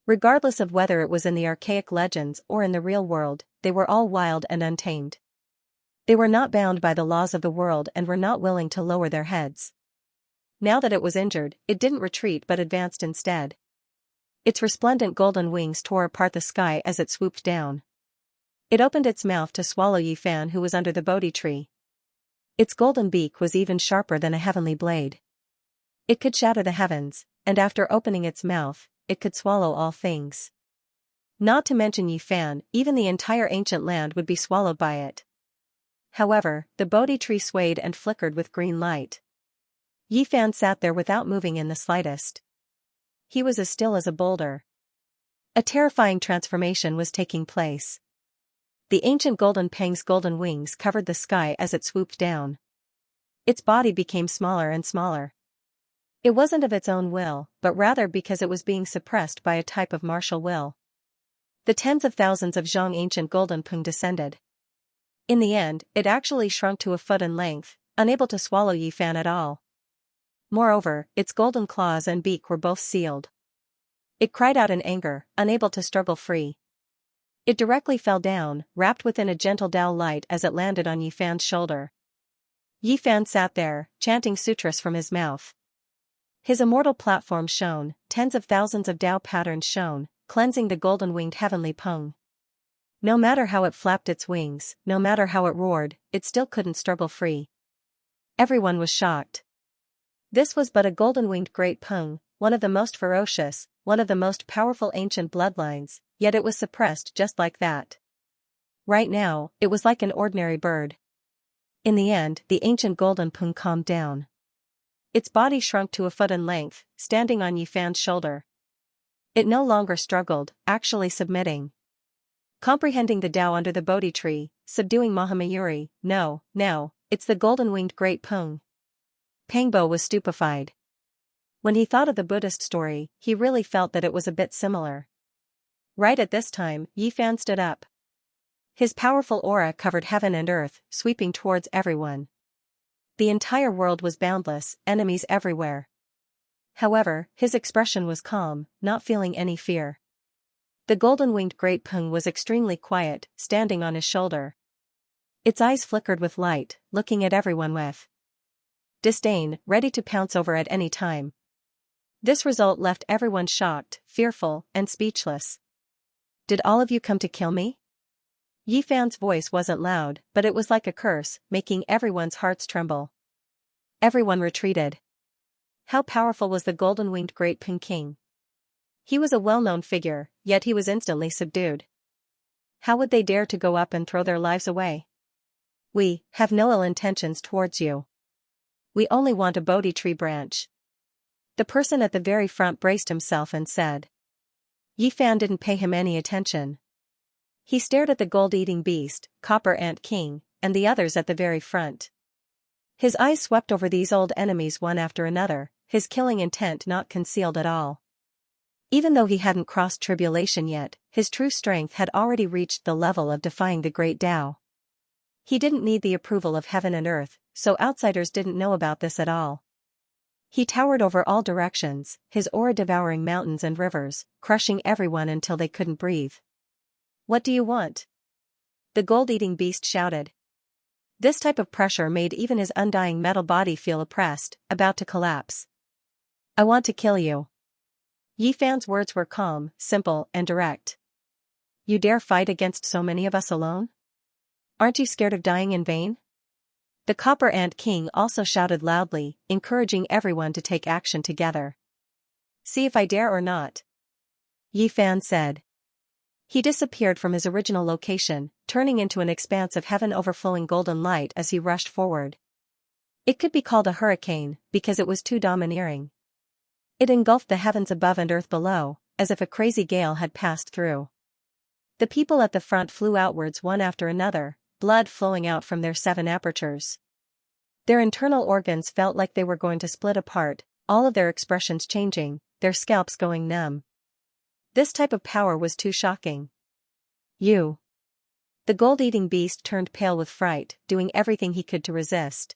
Regardless of whether it was in the archaic legends or in the real world, they were all wild and untamed. They were not bound by the laws of the world and were not willing to lower their heads. Now that it was injured, it didn't retreat but advanced instead. Its resplendent golden wings tore apart the sky as it swooped down. It opened its mouth to swallow Yifan, who was under the Bodhi tree. Its golden beak was even sharper than a heavenly blade. It could shatter the heavens, and after opening its mouth, it could swallow all things. Not to mention Yifan, even the entire ancient land would be swallowed by it. However, the Bodhi tree swayed and flickered with green light. Yifan sat there without moving in the slightest. He was as still as a boulder. A terrifying transformation was taking place. The ancient golden pang's golden wings covered the sky as it swooped down. Its body became smaller and smaller. It wasn't of its own will, but rather because it was being suppressed by a type of martial will. The tens of thousands of Zhang ancient golden pung descended. In the end, it actually shrunk to a foot in length, unable to swallow Yifan at all. Moreover, its golden claws and beak were both sealed. It cried out in anger, unable to struggle free. It directly fell down, wrapped within a gentle Tao light as it landed on Yifan's shoulder. Yifan sat there, chanting sutras from his mouth. His immortal platform shone, tens of thousands of Tao patterns shone, cleansing the golden-winged heavenly pung. No matter how it flapped its wings, no matter how it roared, it still couldn't struggle free. Everyone was shocked. This was but a golden-winged great pung, one of the most ferocious, one of the most powerful ancient bloodlines, yet it was suppressed just like that. Right now, it was like an ordinary bird. In the end, the ancient golden pung calmed down. Its body shrunk to a foot in length, standing on Yifan's shoulder. It no longer struggled, actually submitting. Comprehending the Tao under the Bodhi tree, subduing Mahamayuri, no, it's the golden-winged great pung. Pangbo was stupefied. When he thought of the Buddhist story, he really felt that it was a bit similar. Right at this time, Yifan stood up. His powerful aura covered heaven and earth, sweeping towards everyone. The entire world was boundless, enemies everywhere. However, his expression was calm, not feeling any fear. The golden-winged great pung was extremely quiet, standing on his shoulder. Its eyes flickered with light, looking at everyone with disdain, ready to pounce over at any time. This result left everyone shocked, fearful, and speechless. Did all of you come to kill me? Yifan's voice wasn't loud, but it was like a curse, making everyone's hearts tremble. Everyone retreated. How powerful was the golden-winged great pung king? He was a well-known figure, yet he was instantly subdued. How would they dare to go up and throw their lives away? We have no ill intentions towards you. We only want a Bodhi tree branch. The person at the very front braced himself and said. Yifan didn't pay him any attention. He stared at the gold-eating beast, Copper Ant King, and the others at the very front. His eyes swept over these old enemies one after another, his killing intent not concealed at all. Even though he hadn't crossed tribulation yet, his true strength had already reached the level of defying the great Tao. He didn't need the approval of heaven and earth, so outsiders didn't know about this at all. He towered over all directions, his aura devouring mountains and rivers, crushing everyone until they couldn't breathe. What do you want? The gold-eating beast shouted. This type of pressure made even his undying metal body feel oppressed, about to collapse. I want to kill you. Yifan's words were calm, simple, and direct. You dare fight against so many of us alone? Aren't you scared of dying in vain? The Copper Ant King also shouted loudly, encouraging everyone to take action together. See if I dare or not. Yifan said. He disappeared from his original location, turning into an expanse of heaven overflowing golden light as he rushed forward. It could be called a hurricane, because it was too domineering. It engulfed the heavens above and earth below, as if a crazy gale had passed through. The people at the front flew outwards one after another, blood flowing out from their 7 apertures. Their internal organs felt like they were going to split apart, all of their expressions changing, their scalps going numb. This type of power was too shocking. You. The gold-eating beast turned pale with fright, doing everything he could to resist.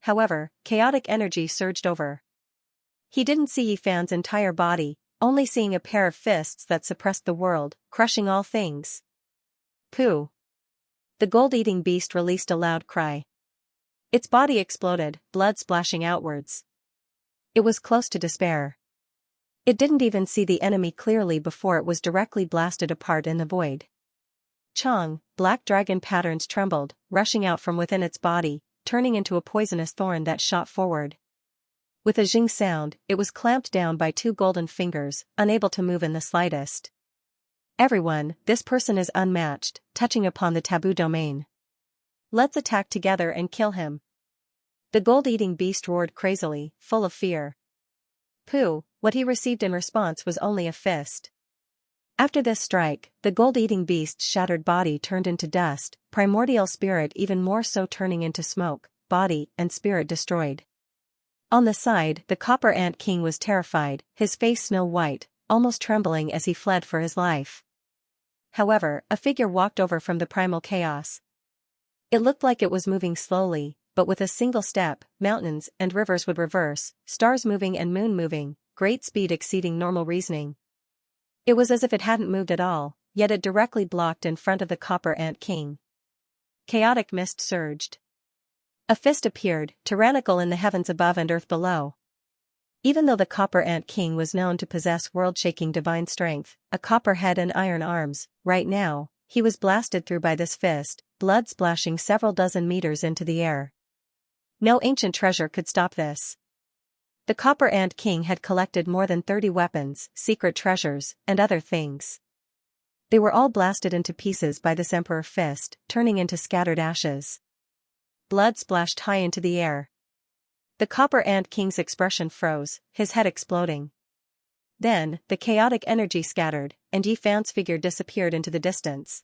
However, chaotic energy surged over. He didn't see Yi Fan's entire body, only seeing a pair of fists that suppressed the world, crushing all things. Pooh! The gold-eating beast released a loud cry. Its body exploded, blood splashing outwards. It was close to despair. It didn't even see the enemy clearly before it was directly blasted apart in the void. Chong, black dragon patterns trembled, rushing out from within its body, turning into a poisonous thorn that shot forward. With a zing sound, it was clamped down by two golden fingers, unable to move in the slightest. Everyone, this person is unmatched, touching upon the taboo domain. Let's attack together and kill him. The gold-eating beast roared crazily, full of fear. Pooh, what he received in response was only a fist. After this strike, the gold-eating beast's shattered body turned into dust, primordial spirit even more so turning into smoke, body and spirit destroyed. On the side, the Copper Ant King was terrified, his face snow-white, almost trembling as he fled for his life. However, a figure walked over from the primal chaos. It looked like it was moving slowly, but with a single step, mountains and rivers would reverse, stars moving and moon moving, great speed exceeding normal reasoning. It was as if it hadn't moved at all, yet it directly blocked in front of the Copper Ant King. Chaotic mist surged. A fist appeared, tyrannical in the heavens above and earth below. Even though the Copper Ant King was known to possess world-shaking divine strength, a copper head and iron arms, right now, he was blasted through by this fist, blood splashing several dozen meters into the air. No ancient treasure could stop this. The Copper Ant King had collected more than 30 weapons, secret treasures, and other things. They were all blasted into pieces by this Emperor fist, turning into scattered ashes. Blood splashed high into the air. The Copper Ant King's expression froze, his head exploding. Then, the chaotic energy scattered, and Yi Fan's figure disappeared into the distance.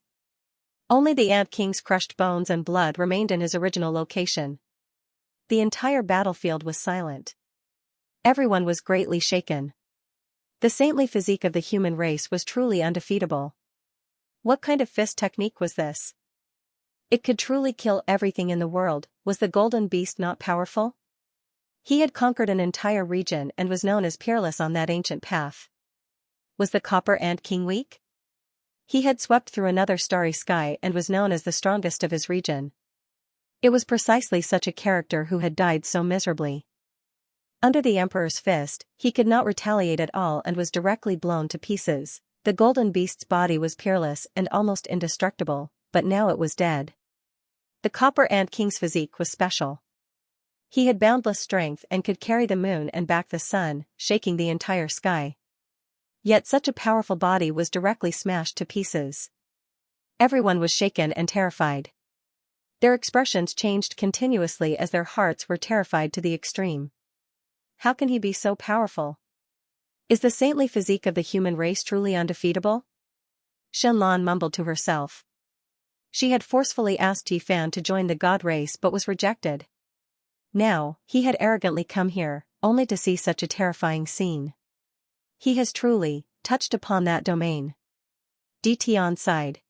Only the Ant King's crushed bones and blood remained in his original location. The entire battlefield was silent. Everyone was greatly shaken. The saintly physique of the human race was truly undefeatable. What kind of fist technique was this? It could truly kill everything in the world. Was the golden beast not powerful? He had conquered an entire region and was known as peerless on that ancient path. Was the Copper Ant King weak? He had swept through another starry sky and was known as the strongest of his region. It was precisely such a character who had died so miserably. Under the Emperor's fist, he could not retaliate at all and was directly blown to pieces. The golden beast's body was peerless and almost indestructible, but now it was dead. The Copper Ant King's physique was special. He had boundless strength and could carry the moon and back the sun, shaking the entire sky. Yet such a powerful body was directly smashed to pieces. Everyone was shaken and terrified. Their expressions changed continuously as their hearts were terrified to the extreme. How can he be so powerful? Is the saintly physique of the human race truly undefeatable? Shenlan mumbled to herself. She had forcefully asked Yi Fan to join the god race but was rejected. Now, he had arrogantly come here, only to see such a terrifying scene. He has truly touched upon that domain. Tian sighed.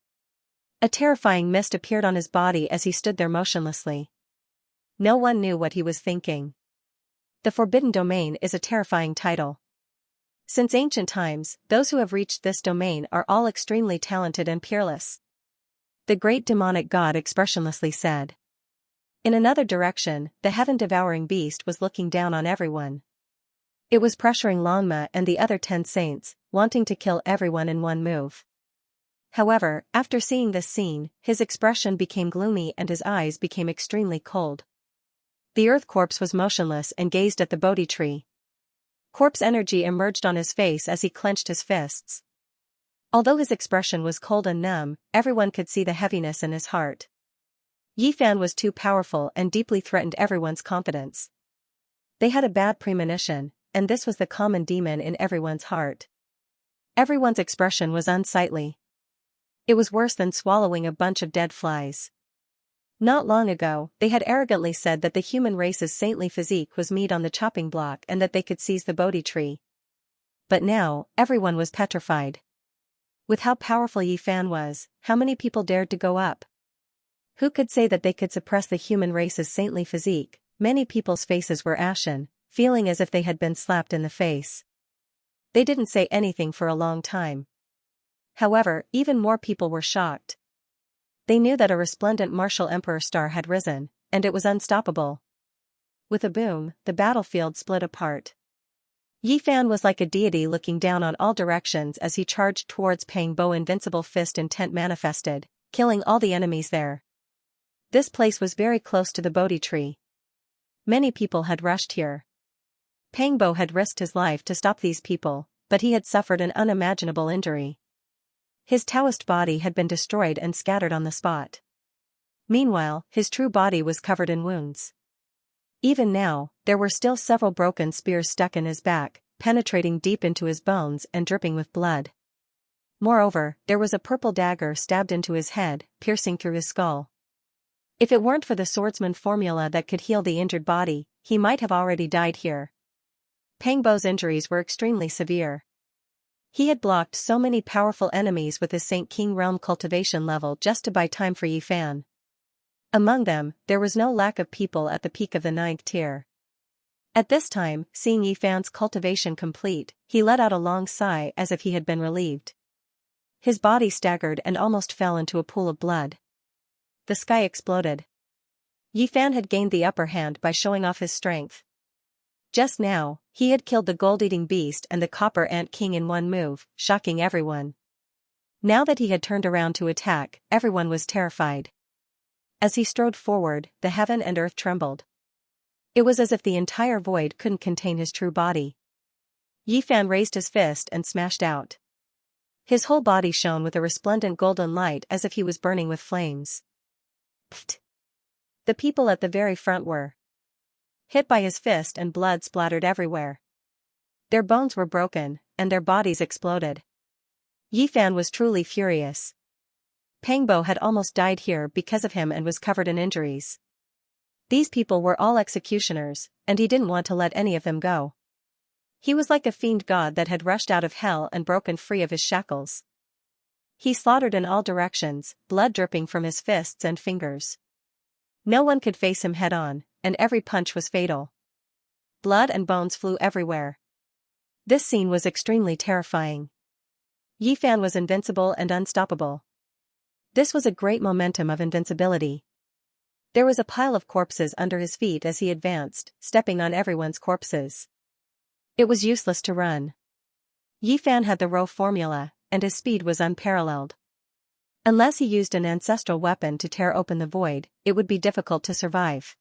A terrifying mist appeared on his body as he stood there motionlessly. No one knew what he was thinking. The Forbidden Domain is a terrifying title. Since ancient times, those who have reached this domain are all extremely talented and peerless. The great demonic god expressionlessly said. In another direction, the heaven-devouring beast was looking down on everyone. It was pressuring Longma and the other 10 saints, wanting to kill everyone in one move. However, after seeing this scene, his expression became gloomy and his eyes became extremely cold. The earth corpse was motionless and gazed at the Bodhi tree. Corpse energy emerged on his face as he clenched his fists. Although his expression was cold and numb, everyone could see the heaviness in his heart. Yi Fan was too powerful and deeply threatened everyone's confidence. They had a bad premonition, and this was the common demon in everyone's heart. Everyone's expression was unsightly. It was worse than swallowing a bunch of dead flies. Not long ago, they had arrogantly said that the human race's saintly physique was meat on the chopping block and that they could seize the Bodhi tree. But now, everyone was petrified. With how powerful Yi Fan was, how many people dared to go up? Who could say that they could suppress the human race's saintly physique? Many people's faces were ashen, feeling as if they had been slapped in the face. They didn't say anything for a long time. However, even more people were shocked. They knew that a resplendent martial emperor star had risen, and it was unstoppable. With a boom, the battlefield split apart. Yi Fan was like a deity looking down on all directions as he charged towards Pang Bo's invincible fist intent manifested, killing all the enemies there. This place was very close to the Bodhi tree. Many people had rushed here. Pang Bo had risked his life to stop these people, but he had suffered an unimaginable injury. His Taoist body had been destroyed and scattered on the spot. Meanwhile, his true body was covered in wounds. Even now, there were still several broken spears stuck in his back, penetrating deep into his bones and dripping with blood. Moreover, there was a purple dagger stabbed into his head, piercing through his skull. If it weren't for the swordsman formula that could heal the injured body, he might have already died here. Pang Bo's injuries were extremely severe. He had blocked so many powerful enemies with his Saint King Realm cultivation level just to buy time for Yi Fan. Among them, there was no lack of people at the peak of the 9th tier. At this time, seeing Yi Fan's cultivation complete, he let out a long sigh as if he had been relieved. His body staggered and almost fell into a pool of blood. The sky exploded. Yi Fan had gained the upper hand by showing off his strength. Just now, he had killed the gold-eating beast and the copper ant king in one move, shocking everyone. Now that he had turned around to attack, everyone was terrified. As he strode forward, the heaven and earth trembled. It was as if the entire void couldn't contain his true body. Yi Fan raised his fist and smashed out. His whole body shone with a resplendent golden light as if he was burning with flames. Pfft! The people at the very front were hit by his fist and blood splattered everywhere. Their bones were broken, and their bodies exploded. Yi Fan was truly furious. Pang Bo had almost died here because of him and was covered in injuries. These people were all executioners, and he didn't want to let any of them go. He was like a fiend god that had rushed out of hell and broken free of his shackles. He slaughtered in all directions, blood dripping from his fists and fingers. No one could face him head-on, and every punch was fatal. Blood and bones flew everywhere. This scene was extremely terrifying. Yi Fan was invincible and unstoppable. This was a great momentum of invincibility. There was a pile of corpses under his feet as he advanced, stepping on everyone's corpses. It was useless to run. Yi Fan had the Rho formula, and his speed was unparalleled. Unless he used an ancestral weapon to tear open the void, it would be difficult to survive.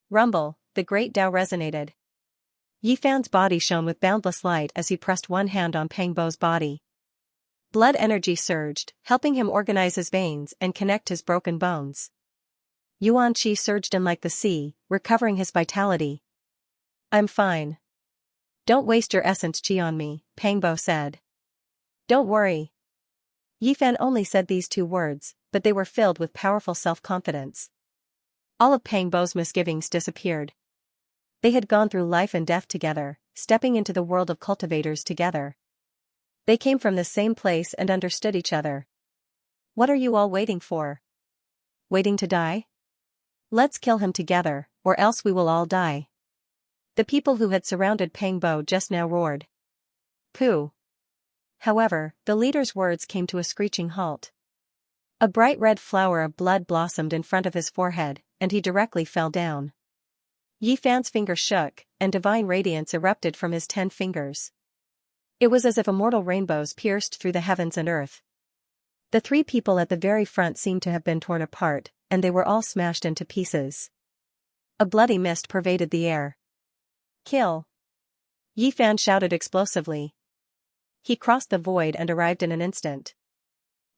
Rumble, the great Tao resonated. Yi Fan's body shone with boundless light as he pressed one hand on Pang Bo's body. Blood energy surged, helping him organize his veins and connect his broken bones. Yuan Qi surged in like the sea, recovering his vitality. "I'm fine. Don't waste your essence Qi on me," Pang Bo said. "Don't worry." Yi Fan only said these 2 words, but they were filled with powerful self-confidence. All of Pang Bo's misgivings disappeared. They had gone through life and death together, stepping into the world of cultivators together. They came from the same place and understood each other. "What are you all waiting for? Waiting to die? Let's kill him together, or else we will all die." The people who had surrounded Pang Bo just now roared. "Pooh!" However, the leader's words came to a screeching halt. A bright red flower of blood blossomed in front of his forehead, and he directly fell down. Yi Fan's fingers shook, and divine radiance erupted from his 10 fingers. It was as if immortal rainbows pierced through the heavens and earth. The 3 people at the very front seemed to have been torn apart, and they were all smashed into pieces. A bloody mist pervaded the air. "Kill!" Yi Fan shouted explosively. He crossed the void and arrived in an instant.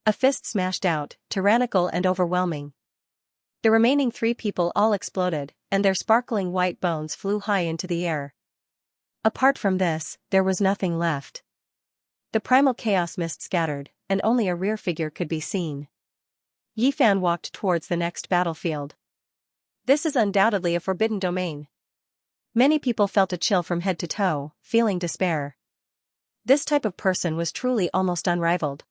A fist smashed out, tyrannical and overwhelming. The remaining 3 people all exploded, and their sparkling white bones flew high into the air. Apart from this, there was nothing left. The primal chaos mist scattered, and only a rear figure could be seen. Yi Fan walked towards the next battlefield. This is undoubtedly a forbidden domain. Many people felt a chill from head to toe, feeling despair. This type of person was truly almost unrivaled.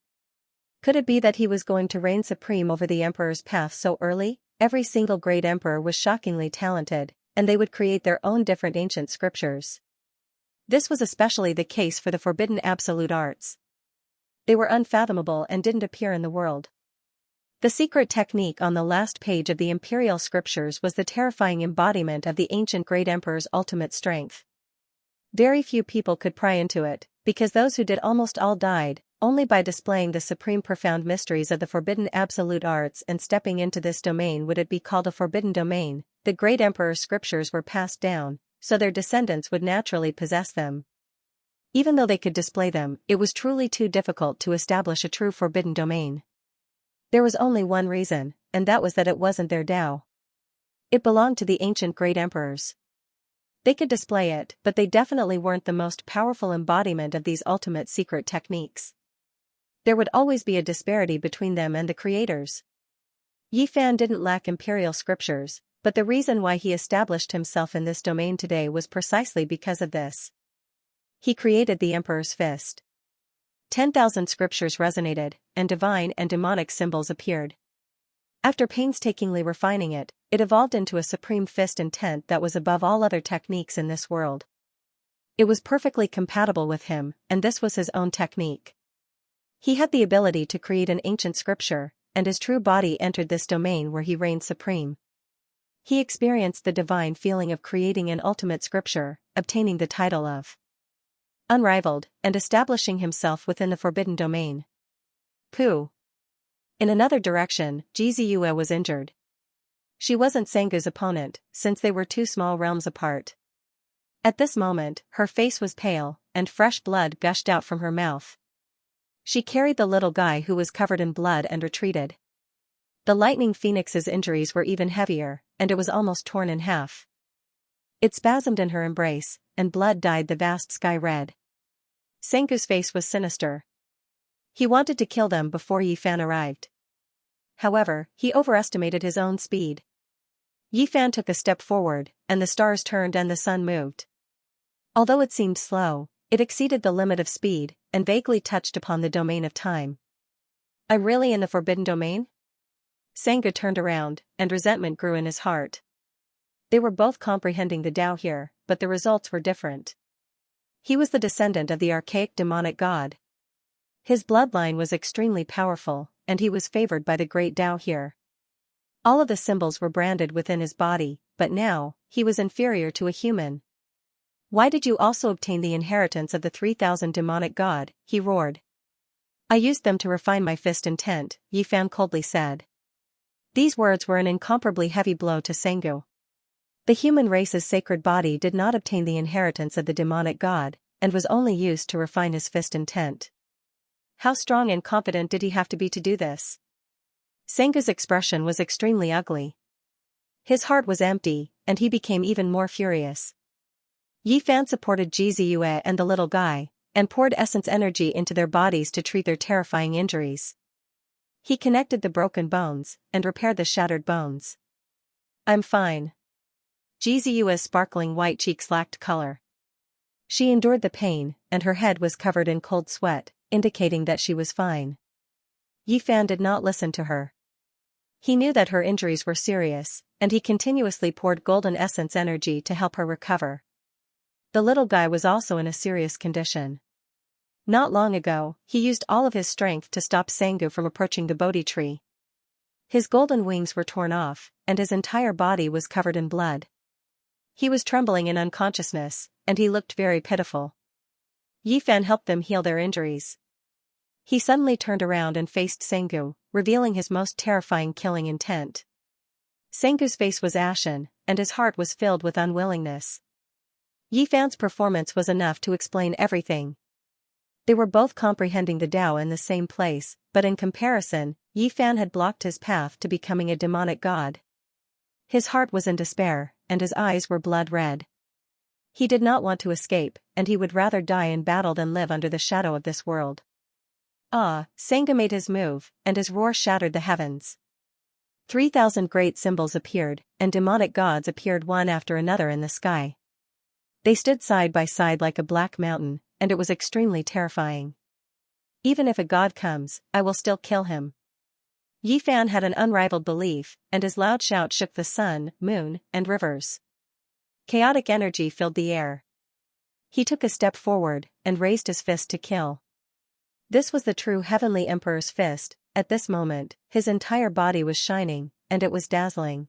Could it be that he was going to reign supreme over the emperor's path so early? Every single great emperor was shockingly talented, and they would create their own different ancient scriptures. This was especially the case for the forbidden absolute arts. They were unfathomable and didn't appear in the world. The secret technique on the last page of the imperial scriptures was the terrifying embodiment of the ancient great emperor's ultimate strength. Very few people could pry into it, because those who did almost all died. Only by displaying the supreme profound mysteries of the forbidden absolute arts and stepping into this domain would it be called a forbidden domain. The great emperor's scriptures were passed down, so their descendants would naturally possess them. Even though they could display them, it was truly too difficult to establish a true forbidden domain. There was only one reason, and that was that it wasn't their Tao. It belonged to the ancient great emperors. They could display it, but they definitely weren't the most powerful embodiment of these ultimate secret techniques. There would always be a disparity between them and the creators. Yi Fan didn't lack imperial scriptures, but the reason why he established himself in this domain today was precisely because of this. He created the Emperor's Fist. 10,000 scriptures resonated, and divine and demonic symbols appeared. After painstakingly refining it, it evolved into a supreme fist intent that was above all other techniques in this world. It was perfectly compatible with him, and this was his own technique. He had the ability to create an ancient scripture, and his true body entered this domain where he reigned supreme. He experienced the divine feeling of creating an ultimate scripture, obtaining the title of unrivaled, and establishing himself within the forbidden domain. Pooh. In another direction, Xianxia was injured. She wasn't Sangu's opponent, since they were two small realms apart. At this moment, her face was pale, and fresh blood gushed out from her mouth. She carried the little guy who was covered in blood and retreated. The lightning phoenix's injuries were even heavier, and it was almost torn in half. It spasmed in her embrace, and blood dyed the vast sky red. Sangu's face was sinister. He wanted to kill them before Yi Fan arrived. However, he overestimated his own speed. Yi Fan took a step forward, and the stars turned and the sun moved. Although it seemed slow, it exceeded the limit of speed, and vaguely touched upon the domain of time. I'm really in the forbidden domain? Xianxia turned around, and resentment grew in his heart. They were both comprehending the Tao here, but the results were different. He was the descendant of the archaic demonic god. His bloodline was extremely powerful, and he was favored by the great Tao here. All of the symbols were branded within his body, but now, he was inferior to a human. Why did you also obtain the inheritance of the 3,000 demonic god? He roared. I used them to refine my fist intent, Yi Fan coldly said. These words were an incomparably heavy blow to Xianxia. The human race's sacred body did not obtain the inheritance of the demonic god, and was only used to refine his fist intent. How strong and confident did he have to be to do this? Xianxia's expression was extremely ugly. His heart was empty, and he became even more furious. Yi Fan supported Xianxia and the little guy, and poured essence energy into their bodies to treat their terrifying injuries. He connected the broken bones, and repaired the shattered bones. I'm fine. Xianxia's sparkling white cheeks lacked color. She endured the pain, and her head was covered in cold sweat, indicating that she was fine. Yi Fan did not listen to her. He knew that her injuries were serious, and he continuously poured golden essence energy to help her recover. The little guy was also in a serious condition. Not long ago, he used all of his strength to stop Xianxia from approaching the Bodhi tree. His golden wings were torn off, and his entire body was covered in blood. He was trembling in unconsciousness, and he looked very pitiful. Yi Fan helped them heal their injuries. He suddenly turned around and faced Xianxia, revealing his most terrifying killing intent. Xianxia's face was ashen, and his heart was filled with unwillingness. Yi Fan's performance was enough to explain everything. They were both comprehending the Tao in the same place, but in comparison, Yi Fan had blocked his path to becoming a demonic god. His heart was in despair, and his eyes were blood red. He did not want to escape, and he would rather die in battle than live under the shadow of this world. Xianxia made his move, and his roar shattered the heavens. 3,000 great symbols appeared, and demonic gods appeared one after another in the sky. They stood side by side like a black mountain, and it was extremely terrifying. Even if a god comes, I will still kill him. Yi Fan had an unrivaled belief, and his loud shout shook the sun, moon, and rivers. Chaotic energy filled the air. He took a step forward, and raised his fist to kill. This was the true Heavenly Emperor's fist. At this moment, his entire body was shining, and it was dazzling.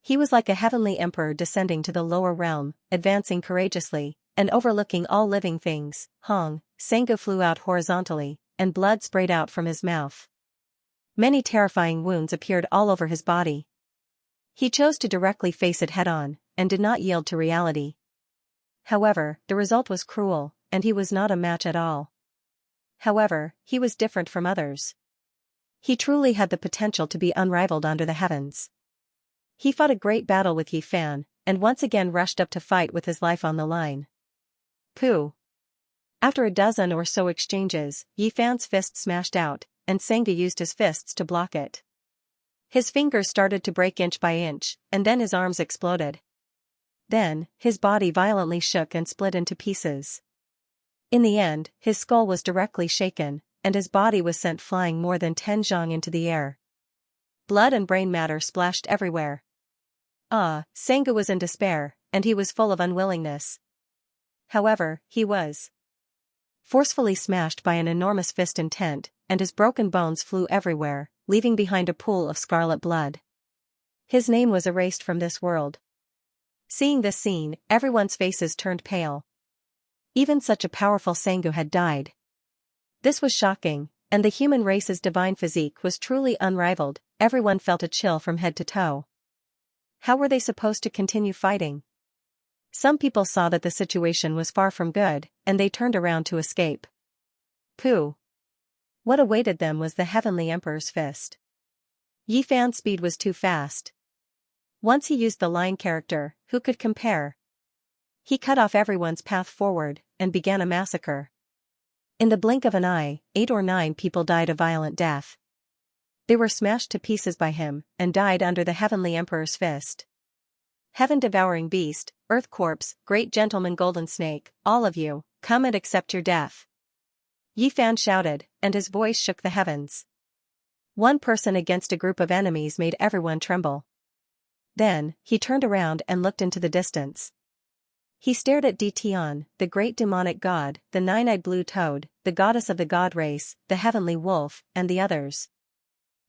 He was like a heavenly emperor descending to the lower realm, advancing courageously, and overlooking all living things. Xianxia flew out horizontally, and blood sprayed out from his mouth. Many terrifying wounds appeared all over his body. He chose to directly face it head-on, and did not yield to reality. However, the result was cruel, and he was not a match at all. However, he was different from others. He truly had the potential to be unrivaled under the heavens. He fought a great battle with Yi Fan, and once again rushed up to fight with his life on the line. Pooh! After a dozen or so exchanges, Yi Fan's fist smashed out, and Xianxia used his fists to block it. His fingers started to break inch by inch, and then his arms exploded. Then, his body violently shook and split into pieces. In the end, his skull was directly shaken, and his body was sent flying more than 10 zhang into the air. Blood and brain matter splashed everywhere. Xianxia was in despair, and he was full of unwillingness. However, he was forcefully smashed by an enormous fist intent, and his broken bones flew everywhere, leaving behind a pool of scarlet blood. His name was erased from this world. Seeing this scene, everyone's faces turned pale. Even such a powerful Xianxia had died. This was shocking, and the human race's divine physique was truly unrivaled. Everyone felt a chill from head to toe. How were they supposed to continue fighting? Some people saw that the situation was far from good, and they turned around to escape. Pooh! What awaited them was the Heavenly Emperor's fist. Yi Fan's speed was too fast. Once he used the line character, who could compare? He cut off everyone's path forward, and began a massacre. In the blink of an eye, 8 or 9 people died a violent death. They were smashed to pieces by him, and died under the Heavenly Emperor's fist. Heaven-devouring beast, earth corpse, great gentleman golden snake, all of you, come and accept your death. Yi Fan shouted, and his voice shook the heavens. One person against a group of enemies made everyone tremble. Then, he turned around and looked into the distance. He stared at Tian, the great demonic god, the 9-eyed blue toad, the goddess of the god race, the heavenly wolf, and the others.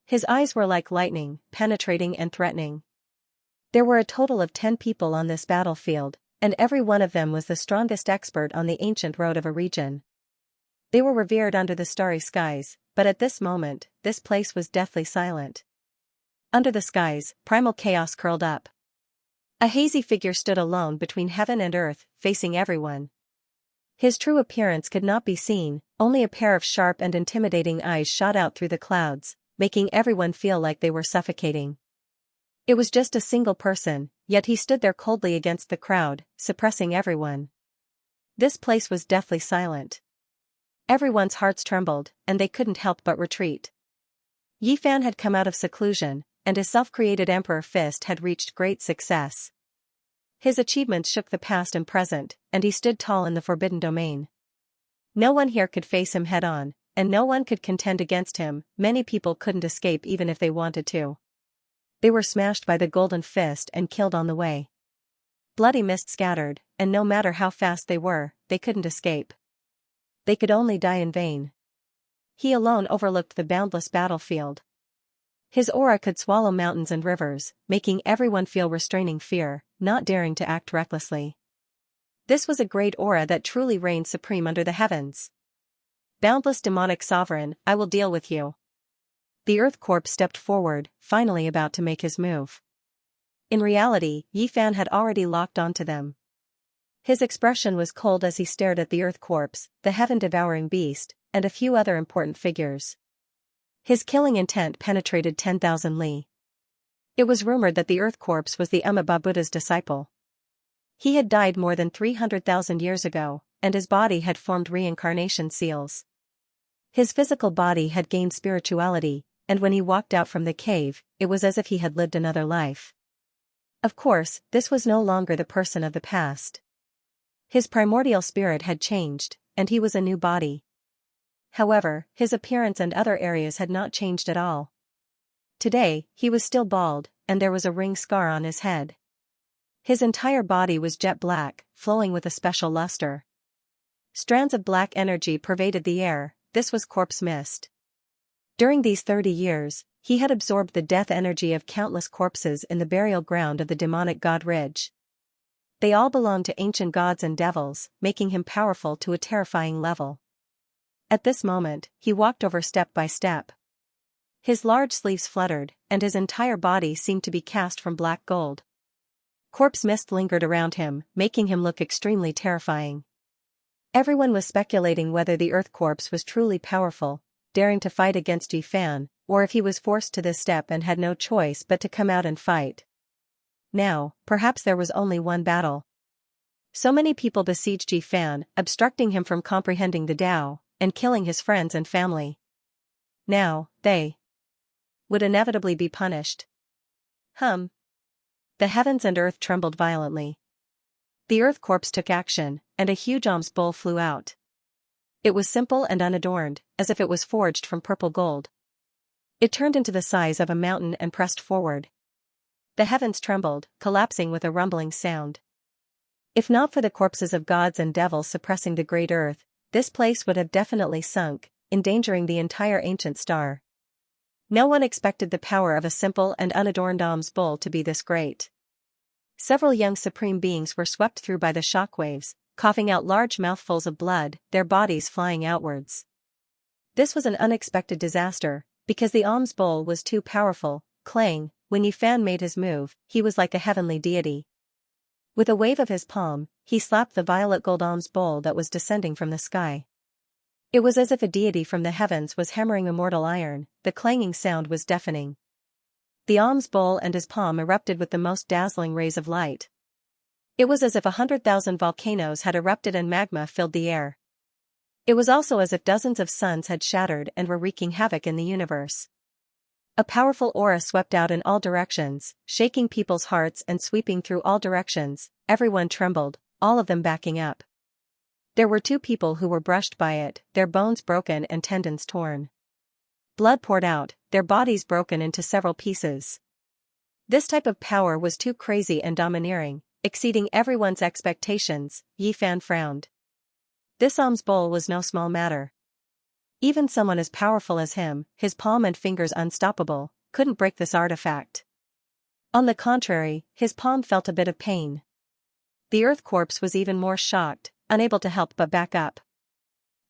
His eyes were like lightning, penetrating and threatening. There were a total of 10 people on this battlefield, and every one of them was the strongest expert on the ancient road of a region. They were revered under the starry skies, but at this moment, this place was deathly silent. Under the skies, primal chaos curled up. A hazy figure stood alone between heaven and earth, facing everyone. His true appearance could not be seen, only a pair of sharp and intimidating eyes shot out through the clouds, making everyone feel like they were suffocating. It was just a single person, yet he stood there coldly against the crowd, suppressing everyone. This place was deathly silent. Everyone's hearts trembled, and they couldn't help but retreat. Yi Fan had come out of seclusion, and his self-created Emperor Fist had reached great success. His achievements shook the past and present, and he stood tall in the forbidden domain. No one here could face him head-on, and no one could contend against him. Many people couldn't escape even if they wanted to. They were smashed by the golden fist and killed on the way. Bloody mist scattered, and no matter how fast they were, they couldn't escape. They could only die in vain. He alone overlooked the boundless battlefield. His aura could swallow mountains and rivers, making everyone feel restraining fear, not daring to act recklessly. This was a great aura that truly reigned supreme under the heavens. Boundless demonic sovereign, I will deal with you. The Earth Corp stepped forward, finally about to make his move. In reality, Yi Fan had already locked onto them. His expression was cold as he stared at the Earth Corpse, the heaven-devouring beast, and a few other important figures. His killing intent penetrated 10,000 li. It was rumored that the Earth Corpse was the Amitabha Buddha's disciple. He had died more than 300,000 years ago, and his body had formed reincarnation seals. His physical body had gained spirituality, and when he walked out from the cave, it was as if he had lived another life. Of course, this was no longer the person of the past. His primordial spirit had changed, and he was a new body. However, his appearance and other areas had not changed at all. Today, he was still bald, and there was a ring scar on his head. His entire body was jet black, flowing with a special luster. Strands of black energy pervaded the air. This was corpse mist. During these 30 years, he had absorbed the death energy of countless corpses in the burial ground of the demonic god Ridge. They all belonged to ancient gods and devils, making him powerful to a terrifying level. At this moment, he walked over step by step. His large sleeves fluttered, and his entire body seemed to be cast from black gold. Corpse mist lingered around him, making him look extremely terrifying. Everyone was speculating whether the Earth Corpse was truly powerful, daring to fight against Yifan, or if he was forced to this step and had no choice but to come out and fight. Now, perhaps there was only one battle. So many people besieged Yifan, obstructing him from comprehending the Tao, and killing his friends and family. Now, they would inevitably be punished. The heavens and earth trembled violently. The Earth Corpse took action, and a huge alms bowl flew out. It was simple and unadorned, as if it was forged from purple gold. It turned into the size of a mountain and pressed forward. The heavens trembled, collapsing with a rumbling sound. If not for the corpses of gods and devils suppressing the great earth, this place would have definitely sunk, endangering the entire ancient star. No one expected the power of a simple and unadorned alms bowl to be this great. Several young supreme beings were swept through by the shockwaves, coughing out large mouthfuls of blood, their bodies flying outwards. This was an unexpected disaster, because the alms bowl was too powerful. Clang, when Yifan made his move, he was like a heavenly deity. With a wave of his palm, he slapped the violet gold alms bowl that was descending from the sky. It was as if a deity from the heavens was hammering immortal iron. The clanging sound was deafening. The alms bowl and his palm erupted with the most dazzling rays of light. It was as if 100,000 volcanoes had erupted and magma filled the air. It was also as if dozens of suns had shattered and were wreaking havoc in the universe. A powerful aura swept out in all directions, shaking people's hearts and sweeping through all directions. Everyone trembled, all of them backing up. There were 2 people who were brushed by it, their bones broken and tendons torn. Blood poured out, their bodies broken into several pieces. This type of power was too crazy and domineering, exceeding everyone's expectations. Yifan frowned. This alms bowl was no small matter. Even someone as powerful as him, his palm and fingers unstoppable, couldn't break this artifact. On the contrary, his palm felt a bit of pain. The Earth Corpse was even more shocked, unable to help but back up.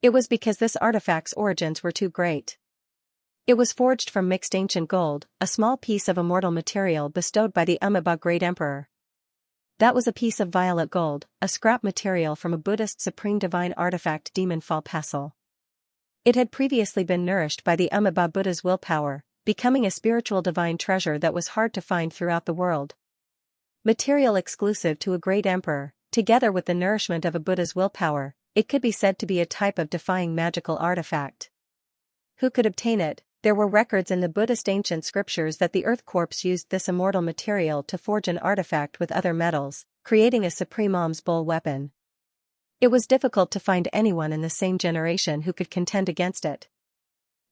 It was because this artifact's origins were too great. It was forged from mixed ancient gold, a small piece of immortal material bestowed by the Amiba Great Emperor. That was a piece of violet gold, a scrap material from a Buddhist supreme divine artifact demon fall pestle. It had previously been nourished by the Amiba Buddha's willpower, becoming a spiritual divine treasure that was hard to find throughout the world. Material exclusive to a great emperor, together with the nourishment of a Buddha's willpower, it could be said to be a type of defying magical artifact. Who could obtain it? There were records in the Buddhist ancient scriptures that the Earth Corpse used this immortal material to forge an artifact with other metals, creating a supreme alms bowl weapon. It was difficult to find anyone in the same generation who could contend against it.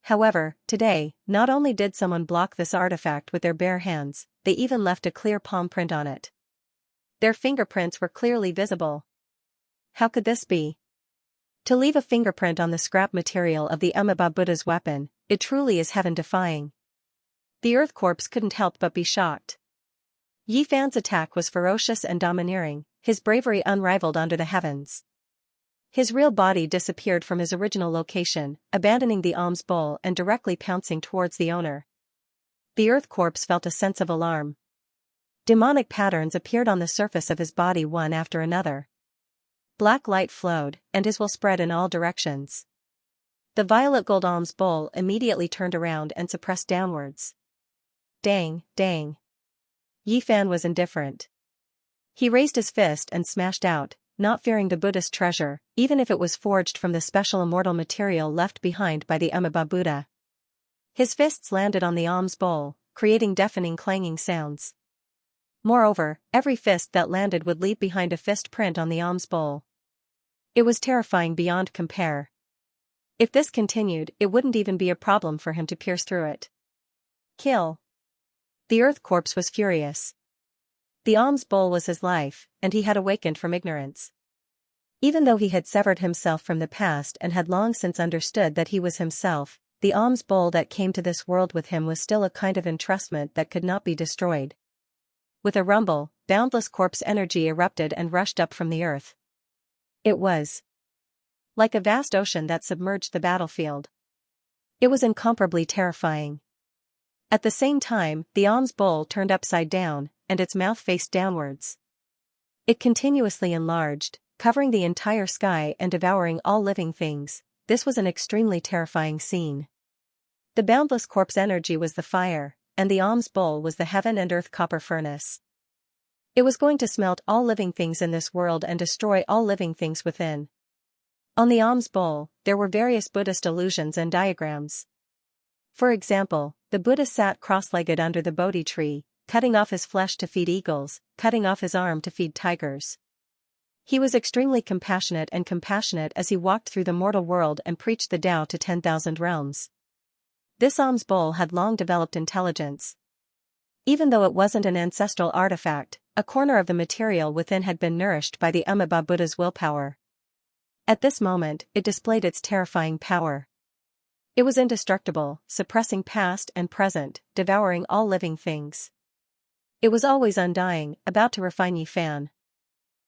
However, today, not only did someone block this artifact with their bare hands, they even left a clear palm print on it. Their fingerprints were clearly visible. How could this be? To leave a fingerprint on the scrap material of the Amiba Buddha's weapon, it truly is heaven-defying. The Earth Corpse couldn't help but be shocked. Yifan's attack was ferocious and domineering, his bravery unrivaled under the heavens. His real body disappeared from his original location, abandoning the alms bowl and directly pouncing towards the owner. The Earth Corpse felt a sense of alarm. Demonic patterns appeared on the surface of his body one after another. Black light flowed, and his will spread in all directions. The violet gold alms bowl immediately turned around and suppressed downwards. Dang, dang. Yifan was indifferent. He raised his fist and smashed out, not fearing the Buddhist treasure, even if it was forged from the special immortal material left behind by the Amiba Buddha. His fists landed on the alms bowl, creating deafening clanging sounds. Moreover, every fist that landed would leave behind a fist print on the alms bowl. It was terrifying beyond compare. If this continued, it wouldn't even be a problem for him to pierce through it. Kill. The earth corpse was furious. The alms bowl was his life, and he had awakened from ignorance. Even though he had severed himself from the past and had long since understood that he was himself, the alms bowl that came to this world with him was still a kind of entrustment that could not be destroyed. With a rumble, boundless corpse energy erupted and rushed up from the earth. It was like a vast ocean that submerged the battlefield. It was incomparably terrifying. At the same time, the alms bowl turned upside down, and its mouth faced downwards. It continuously enlarged, covering the entire sky and devouring all living things. This was an extremely terrifying scene. The boundless corpse energy was the fire, and the alms bowl was the heaven and earth copper furnace. It was going to smelt all living things in this world and destroy all living things within. On the alms bowl, there were various Buddhist allusions and diagrams. For example, the Buddha sat cross-legged under the Bodhi tree, cutting off his flesh to feed eagles, cutting off his arm to feed tigers. He was extremely compassionate as he walked through the mortal world and preached the Tao to 10,000 realms. This alms bowl had long developed intelligence. Even though it wasn't an ancestral artifact, a corner of the material within had been nourished by the Amitabha Buddha's willpower. At this moment, it displayed its terrifying power. It was indestructible, suppressing past and present, devouring all living things. It was always undying, about to refine Yifan.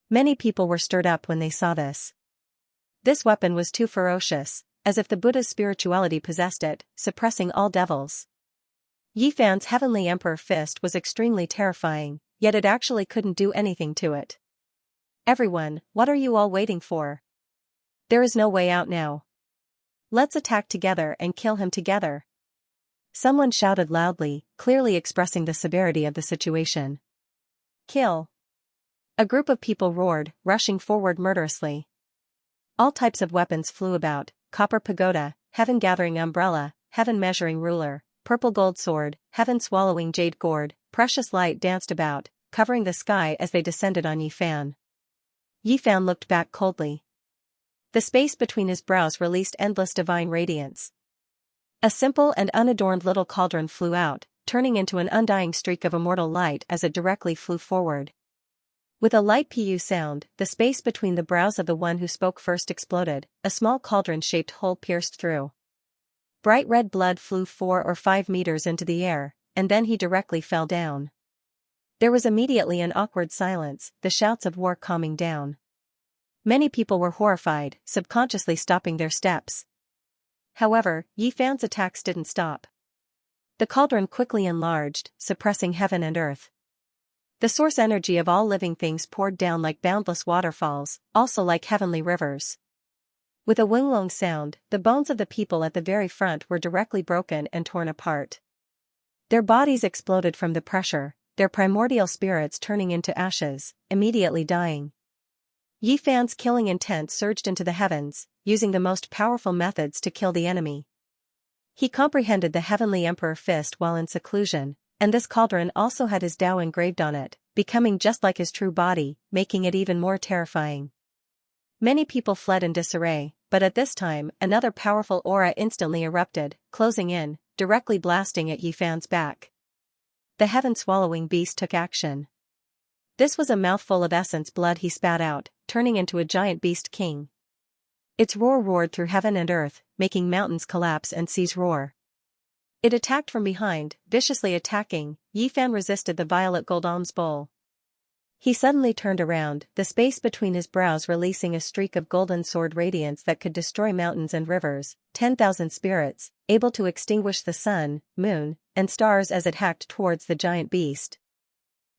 Many people were stirred up when they saw this. This weapon was too ferocious, as if the Buddha's spirituality possessed it, suppressing all devils. Yifan's heavenly emperor fist was extremely terrifying, yet it actually couldn't do anything to it. Everyone, what are you all waiting for? There is no way out now. Let's attack together and kill him together. Someone shouted loudly, clearly expressing the severity of the situation. Kill. A group of people roared, rushing forward murderously. All types of weapons flew about: copper pagoda, heaven-gathering umbrella, heaven-measuring ruler, purple gold sword, heaven-swallowing jade gourd. Precious light danced about, covering the sky as they descended on Yifan. Yifan looked back coldly. The space between his brows released endless divine radiance. A simple and unadorned little cauldron flew out, turning into an undying streak of immortal light as it directly flew forward. With a light pu sound, the space between the brows of the one who spoke first exploded, a small cauldron-shaped hole pierced through. Bright red blood flew 4 or 5 meters into the air, and then he directly fell down. There was immediately an awkward silence, the shouts of war calming down. Many people were horrified, subconsciously stopping their steps. However, Yifan's attacks didn't stop. The cauldron quickly enlarged, suppressing heaven and earth. The source energy of all living things poured down like boundless waterfalls, also like heavenly rivers. With a wing-long sound, the bones of the people at the very front were directly broken and torn apart. Their bodies exploded from the pressure, their primordial spirits turning into ashes, immediately dying. Yifan's killing intent surged into the heavens, using the most powerful methods to kill the enemy. He comprehended the heavenly emperor fist while in seclusion, and this cauldron also had his Tao engraved on it, becoming just like his true body, making it even more terrifying. Many people fled in disarray, but at this time, another powerful aura instantly erupted, closing in, directly blasting at Yifan's back. The heaven-swallowing beast took action. This was a mouthful of essence blood he spat out, turning into a giant beast king. Its roar roared through heaven and earth, making mountains collapse and seas roar. It attacked from behind, viciously attacking. Yifan resisted the violet gold alms bowl. He suddenly turned around, the space between his brows releasing a streak of golden sword radiance that could destroy mountains and rivers, 10,000 spirits, able to extinguish the sun, moon, and stars as it hacked towards the giant beast.